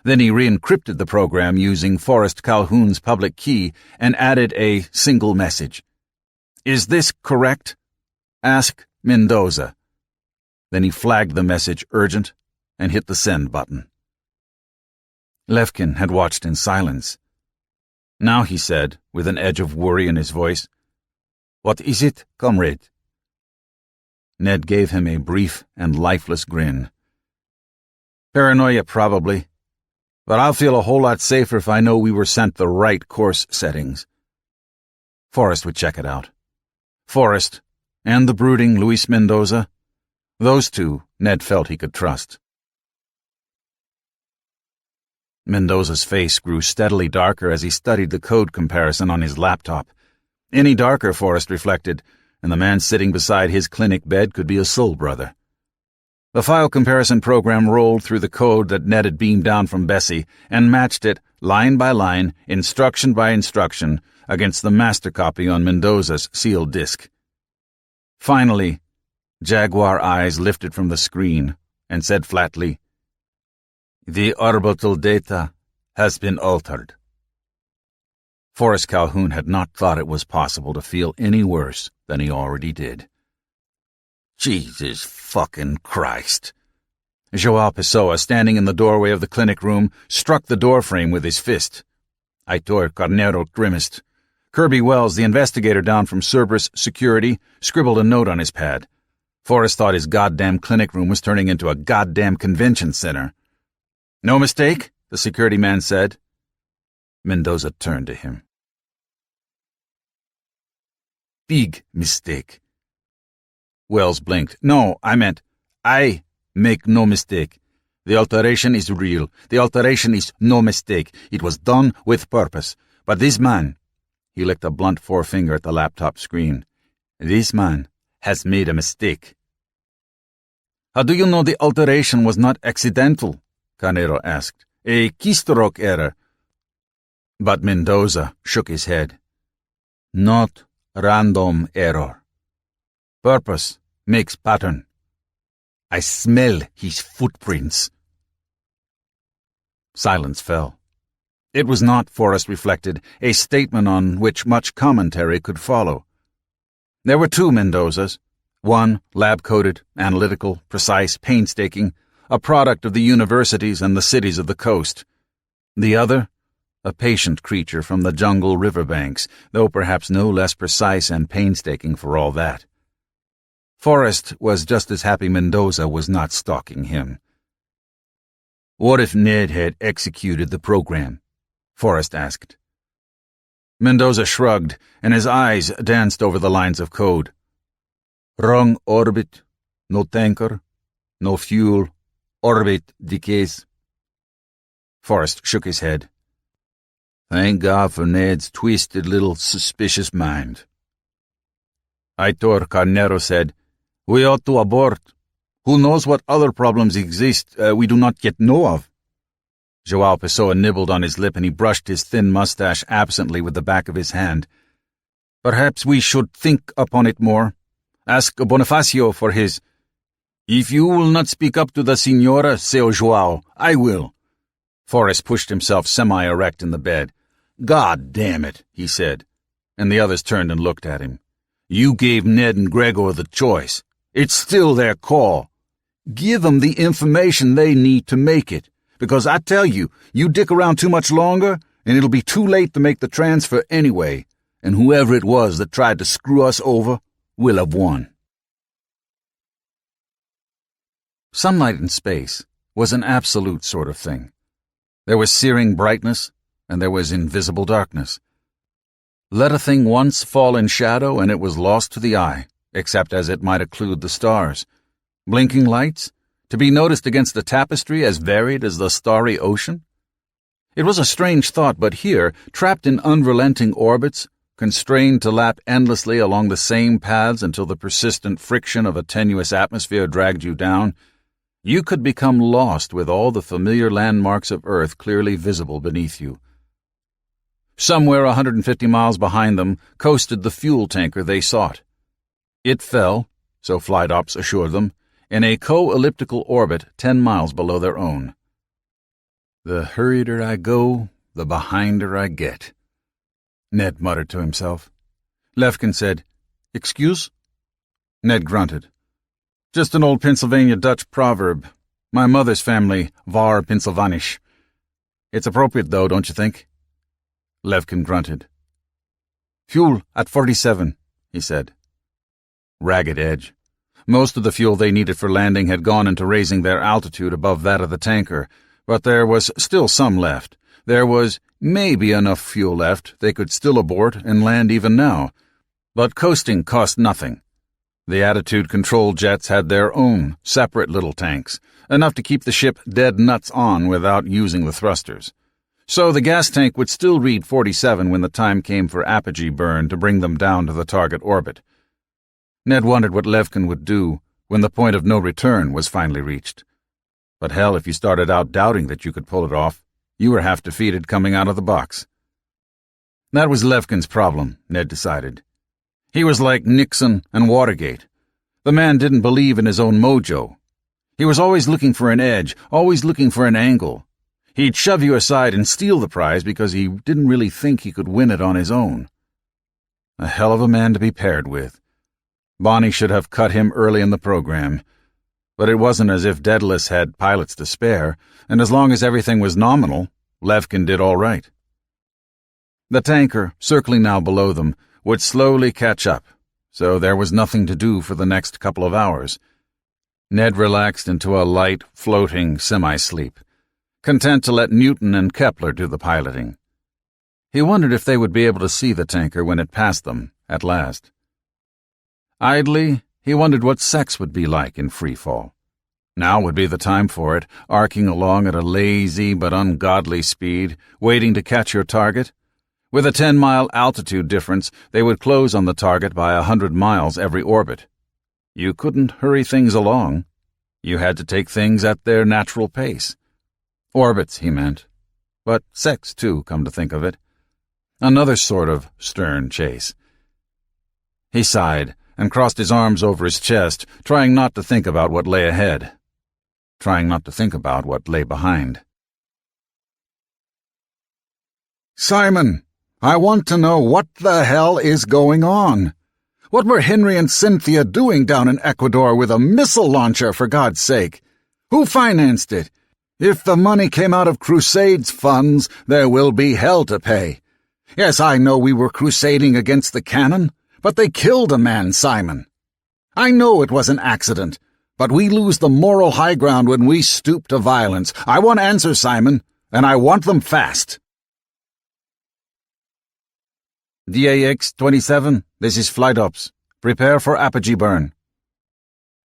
Then he re-encrypted the program using Forrest Calhoun's public key and added a single message. "Is this correct? Ask Mendoza." Then he flagged the message urgent and hit the send button. Lefkin had watched in silence. Now he said, with an edge of worry in his voice, "What is it, comrade?" Ned gave him a brief and lifeless grin. "Paranoia, probably. But I'll feel a whole lot safer if I know we were sent the right course settings." Forrest would check it out. Forrest, and the brooding Luis Mendoza, those two Ned felt he could trust. Mendoza's face grew steadily darker as he studied the code comparison on his laptop. Any darker, Forrest reflected, and the man sitting beside his clinic bed could be a soul brother. The file comparison program rolled through the code that Ned had beamed down from Bessie and matched it, line by line, instruction by instruction, against the master copy on Mendoza's sealed disk. Finally, Jaguar eyes lifted from the screen and said flatly, "The orbital data has been altered." Forrest Calhoun had not thought it was possible to feel any worse than he already did. Jesus fucking Christ. Joao Pessoa, standing in the doorway of the clinic room, struck the doorframe with his fist. Aitor Carnero grimaced. Kirby Wells, the investigator down from Cerberus Security, scribbled a note on his pad. Forrest thought his goddamn clinic room was turning into a goddamn convention center. "No mistake?" the security man said. Mendoza turned to him. "Big mistake." Wells blinked. "No, I meant, I make no mistake. The alteration is real. The alteration is no mistake. It was done with purpose. But this man," he licked a blunt forefinger at the laptop screen, "this man has made a mistake." "How do you know the alteration was not accidental?" Carnero asked. "A keystroke error." But Mendoza shook his head. "Not random error. Purpose makes pattern. I smell his footprints." Silence fell. It was not, Forrest reflected, a statement on which much commentary could follow. There were two Mendozas. One, lab-coated, analytical, precise, painstaking, a product of the universities and the cities of the coast. The other, a patient creature from the jungle riverbanks, though perhaps no less precise and painstaking for all that. Forrest was just as happy Mendoza was not stalking him. "What if Ned had executed the program?" Forrest asked. Mendoza shrugged, and his eyes danced over the lines of code. "Wrong orbit, no tanker, no fuel, orbit decays." Forrest shook his head. "Thank God for Ned's twisted little suspicious mind." Aitor Carnero said, "We ought to abort. Who knows what other problems exist we do not yet know of?" Joao Pessoa nibbled on his lip and he brushed his thin mustache absently with the back of his hand. "Perhaps we should think upon it more. Ask Bonifacio for his—" "If you will not speak up to the Signora, Seu Joao, I will." Forrest pushed himself semi-erect in the bed. "God damn it," he said, and the others turned and looked at him. "You gave Ned and Gregor the choice. It's still their call. Give them the information they need to make it, because I tell you, you dick around too much longer, and it'll be too late to make the transfer anyway, and whoever it was that tried to screw us over will have won." Sunlight in space was an absolute sort of thing. There was searing brightness, and there was invisible darkness. Let a thing once fall in shadow, and it was lost to the eye, except as it might occlude the stars. Blinking lights, to be noticed against a tapestry as varied as the starry ocean? It was a strange thought, but here, trapped in unrelenting orbits, constrained to lap endlessly along the same paths until the persistent friction of a tenuous atmosphere dragged you down, you could become lost with all the familiar landmarks of Earth clearly visible beneath you. Somewhere 150 miles behind them coasted the fuel tanker they sought. It fell, so flight ops assured them, in a co-elliptical orbit 10 miles below their own. "The hurrieder I go, the behinder I get," Ned muttered to himself. Lefkin said, "Excuse?" Ned grunted. "Just an old Pennsylvania Dutch proverb. My mother's family var Pennsylvanisch. It's appropriate, though, don't you think?" Levkin grunted. "Fuel at 47, he said. Ragged edge. Most of the fuel they needed for landing had gone into raising their altitude above that of the tanker, but there was still some left. There was maybe enough fuel left they could still abort and land even now. But coasting cost nothing. The attitude control jets had their own, separate little tanks, enough to keep the ship dead nuts on without using the thrusters. So the gas tank would still read 47 when the time came for apogee burn to bring them down to the target orbit. Ned wondered what Levkin would do when the point of no return was finally reached. But hell, if you started out doubting that you could pull it off, you were half defeated coming out of the box. That was Levkin's problem, Ned decided. He was like Nixon and Watergate. The man didn't believe in his own mojo. He was always looking for an edge, always looking for an angle. He'd shove you aside and steal the prize because he didn't really think he could win it on his own. A hell of a man to be paired with. Bonnie should have cut him early in the program. But it wasn't as if Daedalus had pilots to spare, and as long as everything was nominal, Levkin did all right. The tanker, circling now below them, would slowly catch up, so there was nothing to do for the next couple of hours. Ned relaxed into a light, floating semi-sleep, content to let Newton and Kepler do the piloting. He wondered if they would be able to see the tanker when it passed them, at last. Idly, he wondered what sex would be like in free fall. Now would be the time for it, arcing along at a lazy but ungodly speed, waiting to catch your target. With a 10-mile altitude difference, they would close on the target by 100 miles every orbit. You couldn't hurry things along. You had to take things at their natural pace. Orbits, he meant. But sex, too, come to think of it. Another sort of stern chase. He sighed and crossed his arms over his chest, trying not to think about what lay ahead. Trying not to think about what lay behind. "Simon, I want to know what the hell is going on. What were Henry and Cynthia doing down in Ecuador with a missile launcher, for God's sake? Who financed it? If the money came out of Crusade's funds, there will be hell to pay. Yes, I know we were crusading against the cannon, but they killed a man, Simon. I know it was an accident, but we lose the moral high ground when we stoop to violence. I want answers, Simon, and I want them fast. DAX-27, this is Flight Ops. Prepare for apogee burn.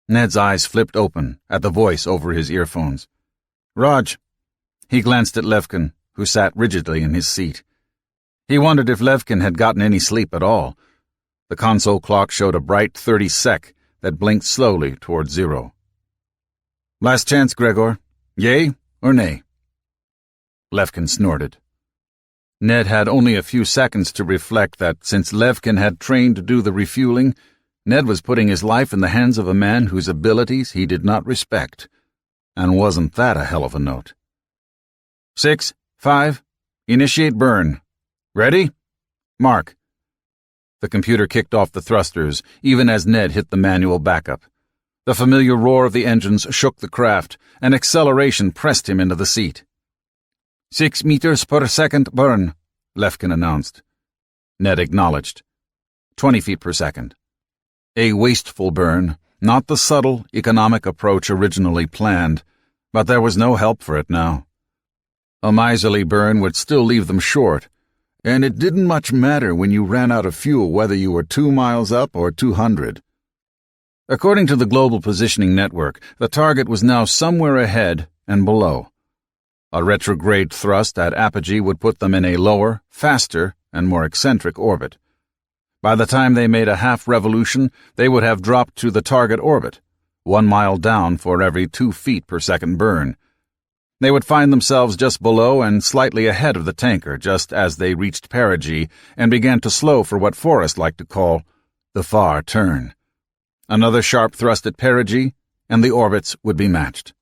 Ned's eyes flipped open at the voice over his earphones. Raj. He glanced at Levkin, who sat rigidly in his seat. He wondered if Levkin had gotten any sleep at all. The console clock showed a bright 30 sec that blinked slowly toward 0. Last chance, Gregor. Yay or nay? Levkin snorted. Ned had only a few seconds to reflect that since Levkin had trained to do the refueling, Ned was putting his life in the hands of a man whose abilities he did not respect. And wasn't that a hell of a note? 6, 5, initiate burn. Ready? Mark. The computer kicked off the thrusters, even as Ned hit the manual backup. The familiar roar of the engines shook the craft, and acceleration pressed him into the seat. 6 meters per second burn, Levkin announced. Ned acknowledged. 20 feet per second. A wasteful burn, not the subtle, economic approach originally planned, but there was no help for it now. A miserly burn would still leave them short, and it didn't much matter when you ran out of fuel whether you were 2 miles up or 200. According to the Global Positioning Network, the target was now somewhere ahead and below. A retrograde thrust at apogee would put them in a lower, faster, and more eccentric orbit. By the time they made a half revolution, they would have dropped to the target orbit, 1 mile down for every 2 feet per second burn. They would find themselves just below and slightly ahead of the tanker just as they reached perigee and began to slow for what Forrest liked to call the far turn. Another sharp thrust at perigee, and the orbits would be matched.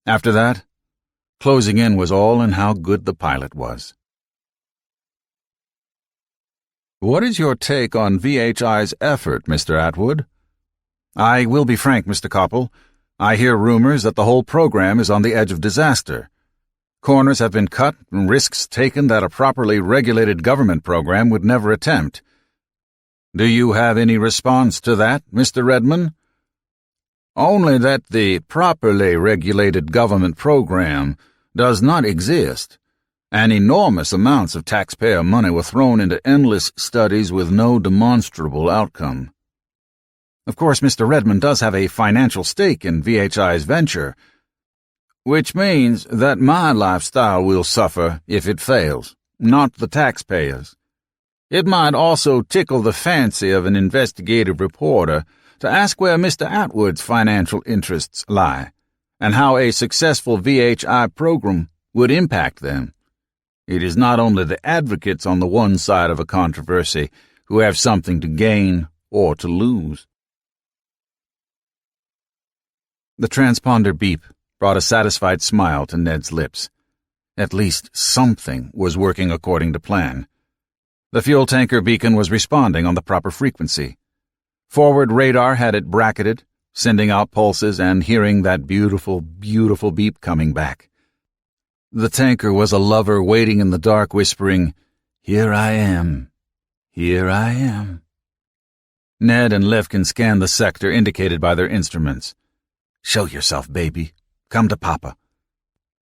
After that, closing in was all in how good the pilot was. What is your take on VHI's effort, Mr. Atwood? I will be frank, Mr. Koppel. I hear rumors that the whole program is on the edge of disaster. Corners have been cut and risks taken that a properly regulated government program would never attempt. Do you have any response to that, Mr. Redman? Only that the properly regulated government program does not exist, and enormous amounts of taxpayer money were thrown into endless studies with no demonstrable outcome. Of course, Mr. Redman does have a financial stake in VHI's venture, which means that my lifestyle will suffer if it fails, not the taxpayers. It might also tickle the fancy of an investigative reporter to ask where Mr. Atwood's financial interests lie, and how a successful VHI program would impact them. It is not only the advocates on the one side of a controversy who have something to gain or to lose. The transponder beep brought a satisfied smile to Ned's lips. At least something was working according to plan. The fuel tanker beacon was responding on the proper frequency. Forward radar had it bracketed, sending out pulses and hearing that beautiful, beautiful beep coming back. The tanker was a lover waiting in the dark, whispering, "Here I am. Here I am." Ned and Levkin scanned the sector indicated by their instruments. "Show yourself, baby. Come to Papa."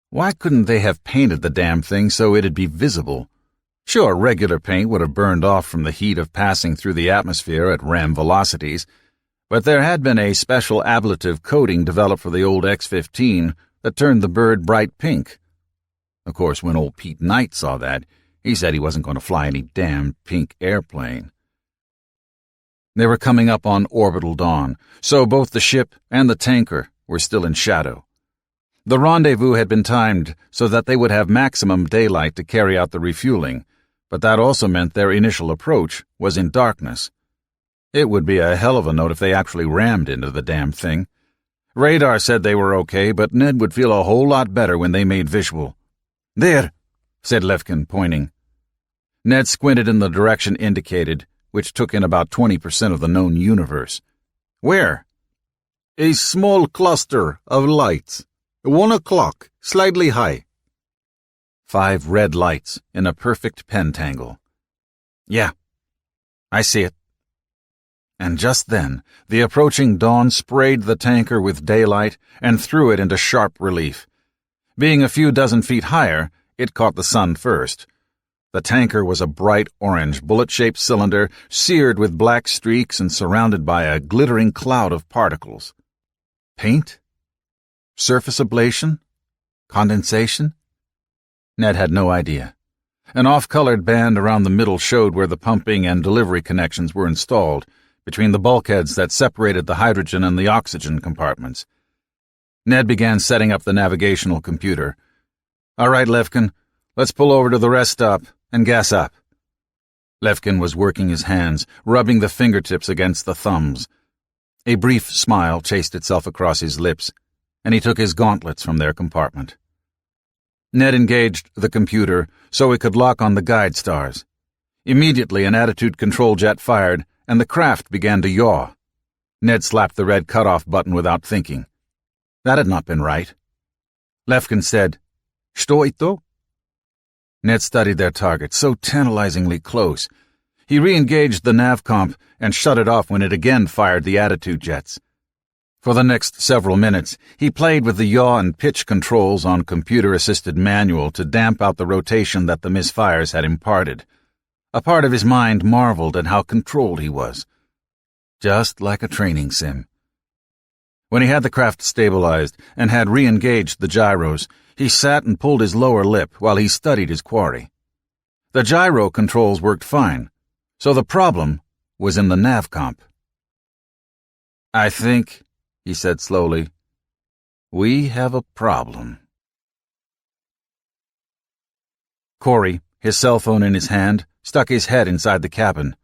Why couldn't they have painted the damn thing so it'd be visible? Sure, regular paint would have burned off from the heat of passing through the atmosphere at ram velocities, but there had been a special ablative coating developed for the old X-15 that turned the bird bright pink. Of course, when old Pete Knight saw that, he said he wasn't going to fly any damn pink airplane. They were coming up on orbital dawn, so both the ship and the tanker were still in shadow. The rendezvous had been timed so that they would have maximum daylight to carry out the refueling, but that also meant their initial approach was in darkness. It would be a hell of a note if they actually rammed into the damn thing. Radar said they were okay, but Ned would feel a whole lot better when they made visual. "There," said Levkin, pointing. Ned squinted in the direction indicated, which took in about 20% of the known universe. "Where?" A small cluster of lights. 1 o'clock, slightly high. 5 red lights in a perfect pentangle. Yeah, I see it. And just then, the approaching dawn sprayed the tanker with daylight and threw it into sharp relief. Being a few dozen feet higher, it caught the sun first. The tanker was a bright orange, bullet-shaped cylinder, seared with black streaks and surrounded by a glittering cloud of particles. Paint? Surface ablation? Condensation? Ned had no idea. An off-colored band around the middle showed where the pumping and delivery connections were installed, between the bulkheads that separated the hydrogen and the oxygen compartments. Ned began setting up the navigational computer. All right, Lefkin, let's pull over to the rest stop and gas up. Lefkin was working his hands, rubbing the fingertips against the thumbs. A brief smile chased itself across his lips, and he took his gauntlets from their compartment. Ned engaged the computer so it could lock on the guide stars. Immediately, an attitude control jet fired, and the craft began to yaw. Ned slapped the red cutoff button without thinking. That had not been right. Lefkin said, "Что это?" Ned studied their target, so tantalizingly close. He re-engaged the nav comp and shut it off when it again fired the attitude jets. For the next several minutes, he played with the yaw and pitch controls on computer-assisted manual to damp out the rotation that the misfires had imparted. A part of his mind marveled at how controlled he was. Just like a training sim. When he had the craft stabilized and had re-engaged the gyros, he sat and pulled his lower lip while he studied his quarry. The gyro controls worked fine, so the problem was in the nav comp. "I think," he said slowly, "we have a problem." Corey, his cell phone in his hand, stuck his head inside the cabin.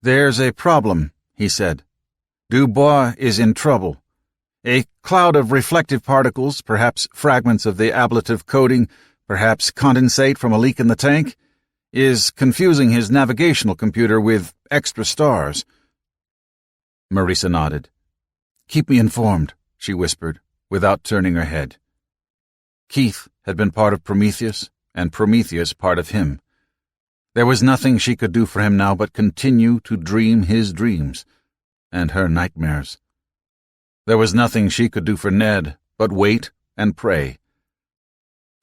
"There's a problem," he said. "Dubois is in trouble. A cloud of reflective particles, perhaps fragments of the ablative coating, perhaps condensate from a leak in the tank, is confusing his navigational computer with extra stars." Marisa nodded. "Keep me informed," she whispered, without turning her head. Keith had been part of Prometheus, and Prometheus part of him. There was nothing she could do for him now but continue to dream his dreams, and her nightmares. There was nothing she could do for Ned but wait and pray.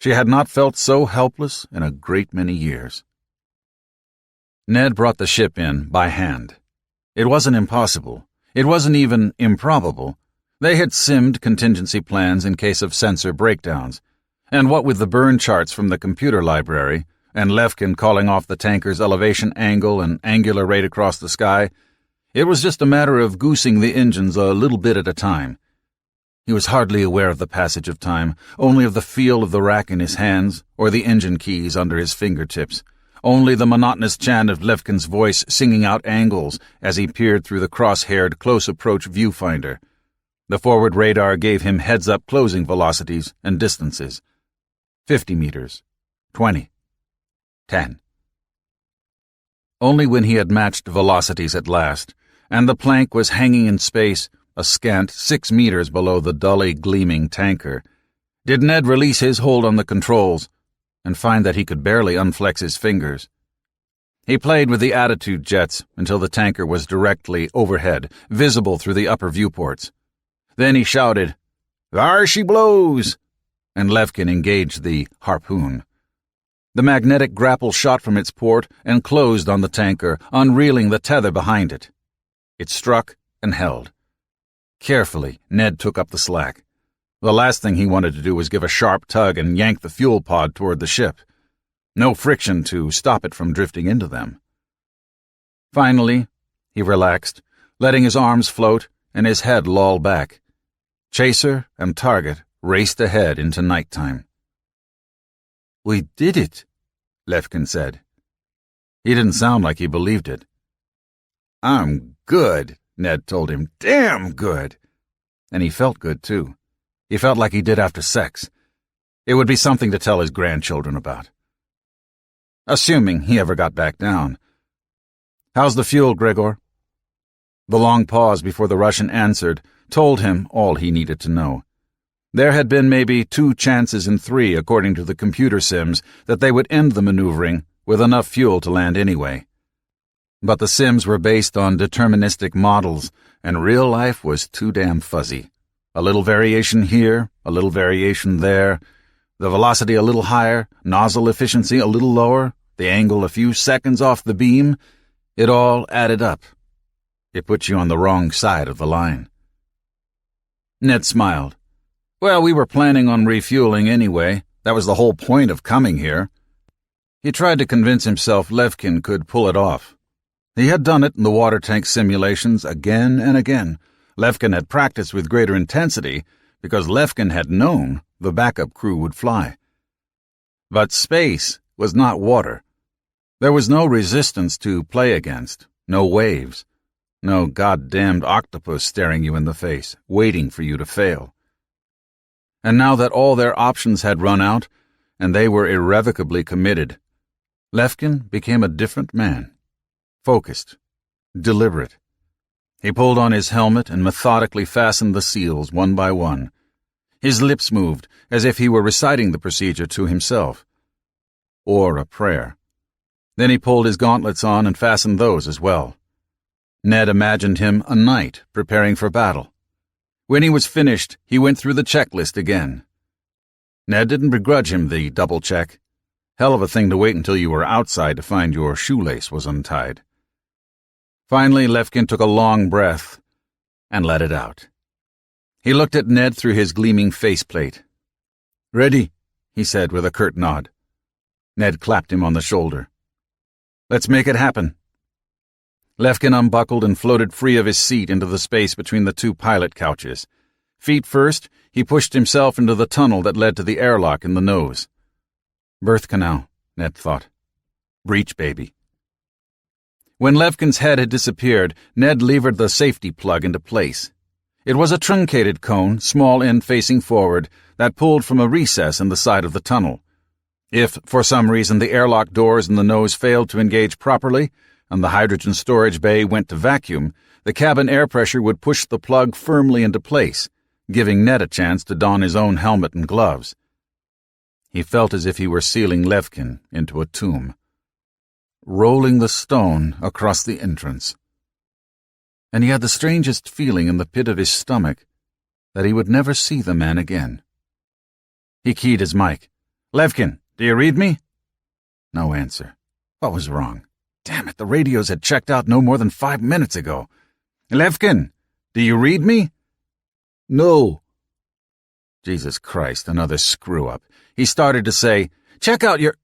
She had not felt so helpless in a great many years. Ned brought the ship in by hand. It wasn't impossible. It wasn't even improbable. They had simmed contingency plans in case of sensor breakdowns, and what with the burn charts from the computer library, and Lefkin calling off the tanker's elevation angle and angular rate across the sky, it was just a matter of goosing the engines a little bit at a time. He was hardly aware of the passage of time, only of the feel of the rack in his hands or the engine keys under his fingertips, only the monotonous chant of Lefkin's voice singing out angles as he peered through the cross-haired close-approach viewfinder. The forward radar gave him heads-up closing velocities and distances. 50 meters, 20, 10. Only when he had matched velocities at last, and the plank was hanging in space, a scant 6 meters below the dully gleaming tanker, did Ned release his hold on the controls and find that he could barely unflex his fingers. He played with the attitude jets until the tanker was directly overhead, visible through the upper viewports. Then he shouted, "There she blows!" and Lefkin engaged the harpoon. The magnetic grapple shot from its port and closed on the tanker, unreeling the tether behind it. It struck and held. Carefully, Ned took up the slack. The last thing he wanted to do was give a sharp tug and yank the fuel pod toward the ship. No friction to stop it from drifting into them. Finally, he relaxed, letting his arms float and his head loll back. Chaser and target raced ahead into nighttime. "We did it," Lefkin said. He didn't sound like he believed it. "I'm good," Ned told him. "Damn good." And he felt good, too. He felt like he did after sex. It would be something to tell his grandchildren about. Assuming he ever got back down. "How's the fuel, Gregor?" The long pause before the Russian answered told him all he needed to know. There had been maybe 2 chances in 3, according to the computer sims, that they would end the maneuvering with enough fuel to land anyway. But the sims were based on deterministic models, and real life was too damn fuzzy. A little variation here, a little variation there, the velocity a little higher, nozzle efficiency a little lower, the angle a few seconds off the beam, it all added up. It put you on the wrong side of the line. Ned smiled. Well, we were planning on refueling anyway. That was the whole point of coming here. He tried to convince himself Levkin could pull it off. He had done it in the water tank simulations again and again. Levkin had practiced with greater intensity because Levkin had known the backup crew would fly. But space was not water. There was no resistance to play against, no waves, no goddamned octopus staring you in the face, waiting for you to fail. And now that all their options had run out, and they were irrevocably committed, Levkin became a different man. Focused, deliberate. He pulled on his helmet and methodically fastened the seals one by one. His lips moved as if he were reciting the procedure to himself. Or a prayer. Then he pulled his gauntlets on and fastened those as well. Ned imagined him a knight preparing for battle. When he was finished, he went through the checklist again. Ned didn't begrudge him the double check. Hell of a thing to wait until you were outside to find your shoelace was untied. Finally, Levkin took a long breath and let it out. He looked at Ned through his gleaming faceplate. "Ready," he said with a curt nod. Ned clapped him on the shoulder. "Let's make it happen." Levkin unbuckled and floated free of his seat into the space between the 2 pilot couches. Feet first, he pushed himself into the tunnel that led to the airlock in the nose. Birth canal, Ned thought. Breech baby. When Levkin's head had disappeared, Ned levered the safety plug into place. It was a truncated cone, small end facing forward, that pulled from a recess in the side of the tunnel. If, for some reason, the airlock doors in the nose failed to engage properly, and the hydrogen storage bay went to vacuum, the cabin air pressure would push the plug firmly into place, giving Ned a chance to don his own helmet and gloves. He felt as if he were sealing Levkin into a tomb, rolling the stone across the entrance. And he had the strangest feeling in the pit of his stomach that he would never see the man again. He keyed his mic. "Levkin, do you read me?" No answer. What was wrong? Damn it, the radios had checked out no more than 5 minutes ago. "Levkin, do you read me?" "No." Jesus Christ, another screw-up. He started to say, "Check out your—"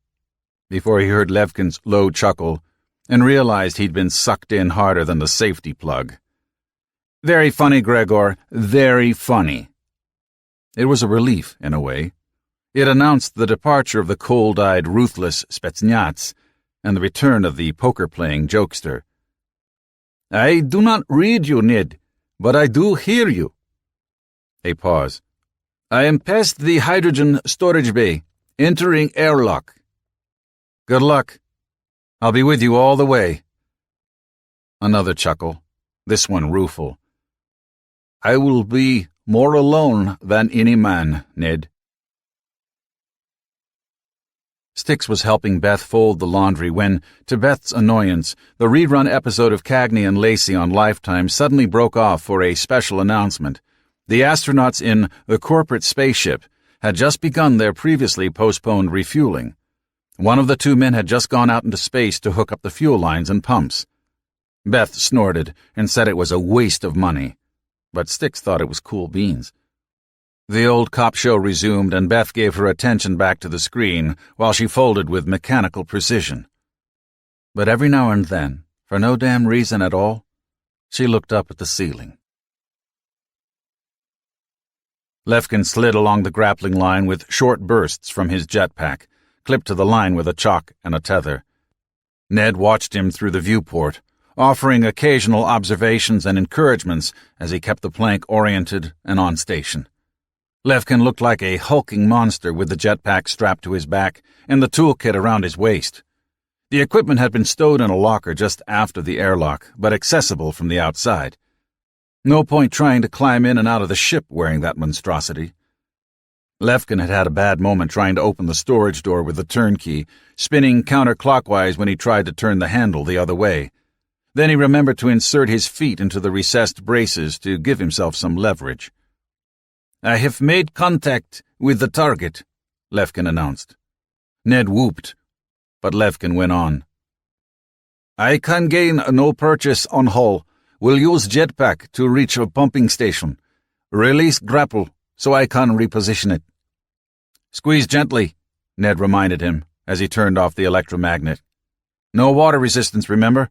before he heard Levkin's low chuckle and realized he'd been sucked in harder than the safety plug. "Very funny, Gregor, very funny." It was a relief, in a way. It announced the departure of the cold-eyed, ruthless Spetsnaz and the return of the poker-playing jokester. "I do not read you, Ned, but I do hear you." A pause. "I am past the hydrogen storage bay, entering airlock." "Good luck. I'll be with you all the way." Another chuckle, this one rueful. "I will be more alone than any man, Ned." Styx was helping Beth fold the laundry when, to Beth's annoyance, the rerun episode of Cagney and Lacey on Lifetime suddenly broke off for a special announcement. The astronauts in the corporate spaceship had just begun their previously postponed refueling. One of the 2 men had just gone out into space to hook up the fuel lines and pumps. Beth snorted and said it was a waste of money, but Styx thought it was cool beans. The old cop show resumed, and Beth gave her attention back to the screen while she folded with mechanical precision. But every now and then, for no damn reason at all, she looked up at the ceiling. Levkin slid along the grappling line with short bursts from his jetpack, clipped to the line with a chock and a tether. Ned watched him through the viewport, offering occasional observations and encouragements as he kept the plank oriented and on station. Levkin looked like a hulking monster with the jetpack strapped to his back and the toolkit around his waist. The equipment had been stowed in a locker just after the airlock, but accessible from the outside. No point trying to climb in and out of the ship wearing that monstrosity. Lefkin had had a bad moment trying to open the storage door with the turnkey, spinning counterclockwise when he tried to turn the handle the other way. Then he remembered to insert his feet into the recessed braces to give himself some leverage. "I have made contact with the target," Lefkin announced. Ned whooped, but Lefkin went on. "I can gain no purchase on hull. Will use jetpack to reach a pumping station. Release grapple so I can reposition it." "Squeeze gently," Ned reminded him as he turned off the electromagnet. "No water resistance, remember?"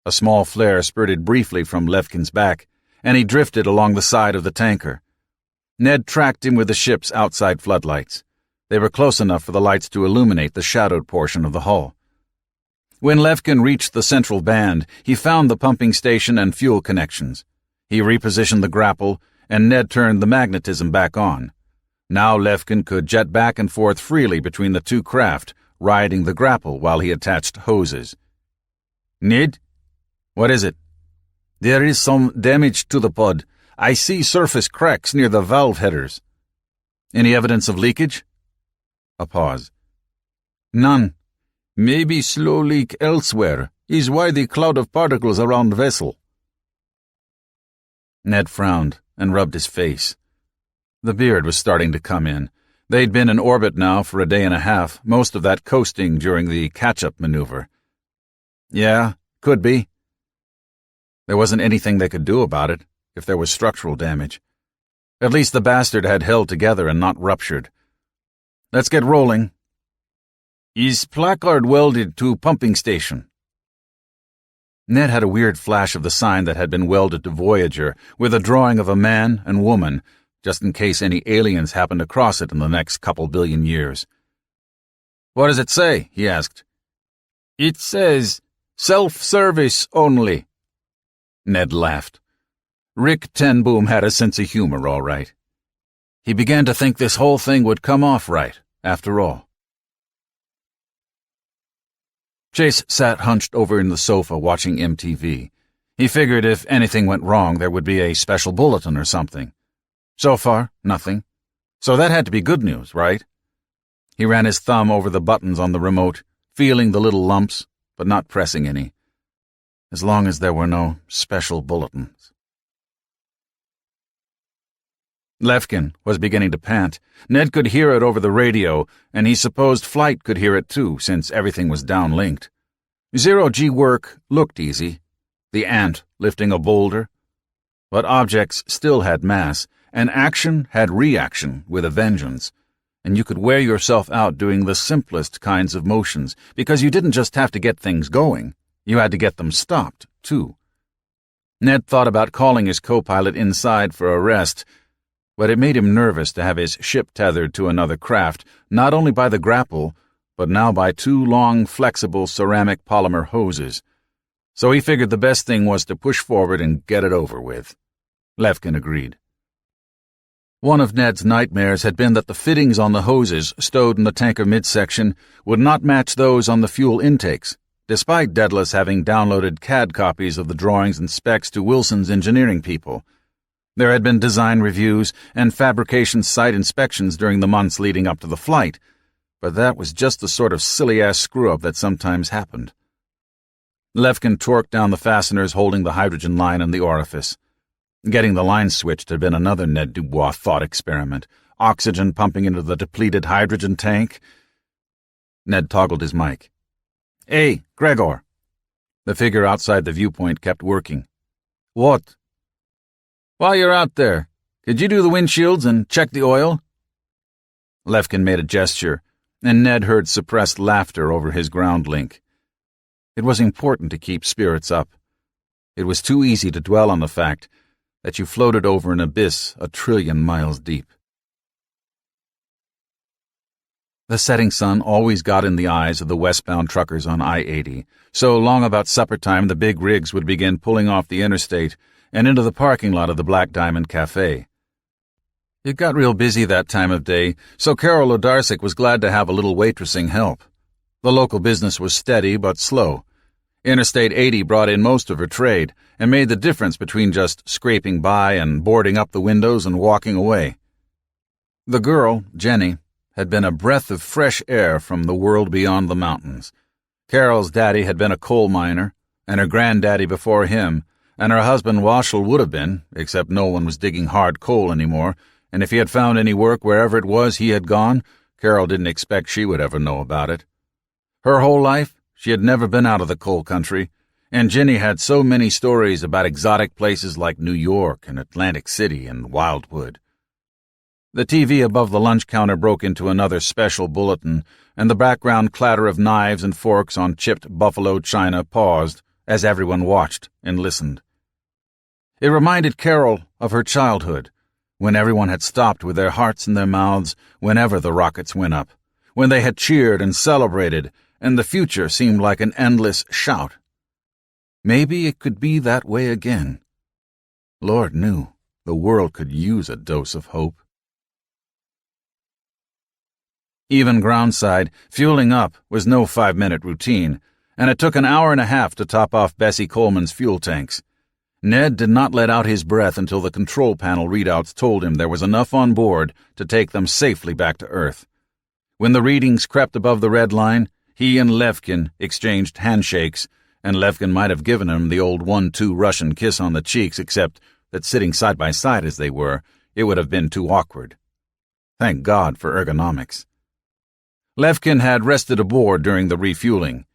A small flare spurted briefly from Lefkin's back, and he drifted along the side of the tanker. Ned tracked him with the ship's outside floodlights. They were close enough for the lights to illuminate the shadowed portion of the hull. When Lefkin reached the central band, he found the pumping station and fuel connections. He repositioned the grapple, and Ned turned the magnetism back on. Now Lefkin could jet back and forth freely between the two craft, riding the grapple while he attached hoses. "Ned? What is it?" "There is some damage to the pod. I see surface cracks near the valve headers." "Any evidence of leakage?" A pause. "None. Maybe slow leak elsewhere is why the cloud of particles around vessel." Ned frowned and rubbed his face. The beard was starting to come in. They'd been in orbit now for a day and a half, most of that coasting during the catch-up maneuver. "Yeah, could be." There wasn't anything they could do about it, if there was structural damage. At least the bastard had held together and not ruptured. "Let's get rolling." "Is placard welded to pumping station?" Ned had a weird flash of the sign that had been welded to Voyager, with a drawing of a man and woman, just in case any aliens happened to cross it in the next couple billion years. "What does it say?" he asked. "It says, self-service only." Ned laughed. Rick Ten Boom had a sense of humor, all right. He began to think this whole thing would come off right, after all. Chase sat hunched over in the sofa watching MTV. He figured if anything went wrong, there would be a special bulletin or something. So far, nothing. So that had to be good news, right? He ran his thumb over the buttons on the remote, feeling the little lumps, but not pressing any. As long as there were no special bulletins. Lefkin was beginning to pant. Ned could hear it over the radio, and he supposed Flight could hear it too, since everything was downlinked. Zero-G work looked easy. The ant lifting a boulder. But objects still had mass, and action had reaction with a vengeance. And you could wear yourself out doing the simplest kinds of motions, because you didn't just have to get things going. You had to get them stopped, too. Ned thought about calling his co-pilot inside for a rest, but it made him nervous to have his ship tethered to another craft, not only by the grapple, but now by two long, flexible ceramic polymer hoses. So he figured the best thing was to push forward and get it over with. Lefkin agreed. One of Ned's nightmares had been that the fittings on the hoses stowed in the tanker midsection would not match those on the fuel intakes, despite Daedalus having downloaded CAD copies of the drawings and specs to Wilson's engineering people. There had been design reviews and fabrication site inspections during the months leading up to the flight, but that was just the sort of silly-ass screw-up that sometimes happened. Lefkin torqued down the fasteners holding the hydrogen line in the orifice. Getting the line switched had been another Ned Dubois thought experiment. Oxygen pumping into the depleted hydrogen tank. Ned toggled his mic. "Hey, Gregor." The figure outside the viewpoint kept working. "What?" "While you're out there, could you do the windshields and check the oil?" Lefkin made a gesture, and Ned heard suppressed laughter over his ground link. It was important to keep spirits up. It was too easy to dwell on the fact that you floated over an abyss 1,000,000,000,000 miles deep. The setting sun always got in the eyes of the westbound truckers on I-80, so long about supper time the big rigs would begin pulling off the interstate and into the parking lot of the Black Diamond Cafe. It got real busy that time of day, so Carol Odarczyk was glad to have a little waitressing help. The local business was steady but slow. Interstate 80 brought in most of her trade and made the difference between just scraping by and boarding up the windows and walking away. The girl, Jenny, had been a breath of fresh air from the world beyond the mountains. Carol's daddy had been a coal miner, and her granddaddy before him, and her husband Washel would have been, except no one was digging hard coal anymore, and if he had found any work wherever it was he had gone, Carol didn't expect she would ever know about it. Her whole life, she had never been out of the coal country, and Jenny had so many stories about exotic places like New York and Atlantic City and Wildwood. The TV above the lunch counter broke into another special bulletin, and the background clatter of knives and forks on chipped buffalo china paused as everyone watched and listened. It reminded Carol of her childhood, when everyone had stopped with their hearts in their mouths whenever the rockets went up, when they had cheered and celebrated, and the future seemed like an endless shout. Maybe it could be that way again. Lord knew the world could use a dose of hope. Even groundside, fueling up was no 5-minute routine, and it took an hour and a half to top off Bessie Coleman's fuel tanks. Ned did not let out his breath until the control panel readouts told him there was enough on board to take them safely back to Earth. When the readings crept above the red line, he and Levkin exchanged handshakes, and Levkin might have given him the old 1-2 Russian kiss on the cheeks, except that sitting side by side as they were, it would have been too awkward. Thank God for ergonomics. Levkin had rested aboard during the refueling.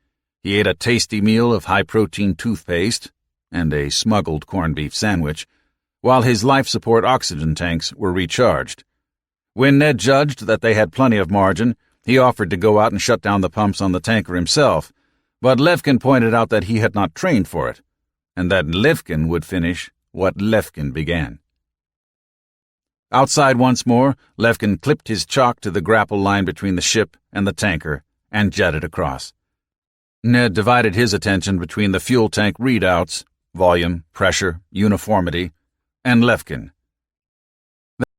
He ate a tasty meal of high-protein toothpaste and a smuggled corned beef sandwich, while his life support oxygen tanks were recharged. When Ned judged that they had plenty of margin, he offered to go out and shut down the pumps on the tanker himself, but Levkin pointed out that he had not trained for it, and that Levkin would finish what Levkin began. Outside once more, Levkin clipped his chalk to the grapple line between the ship and the tanker and jetted across. Ned divided his attention between the fuel tank readouts, volume, pressure, uniformity, and Levkin.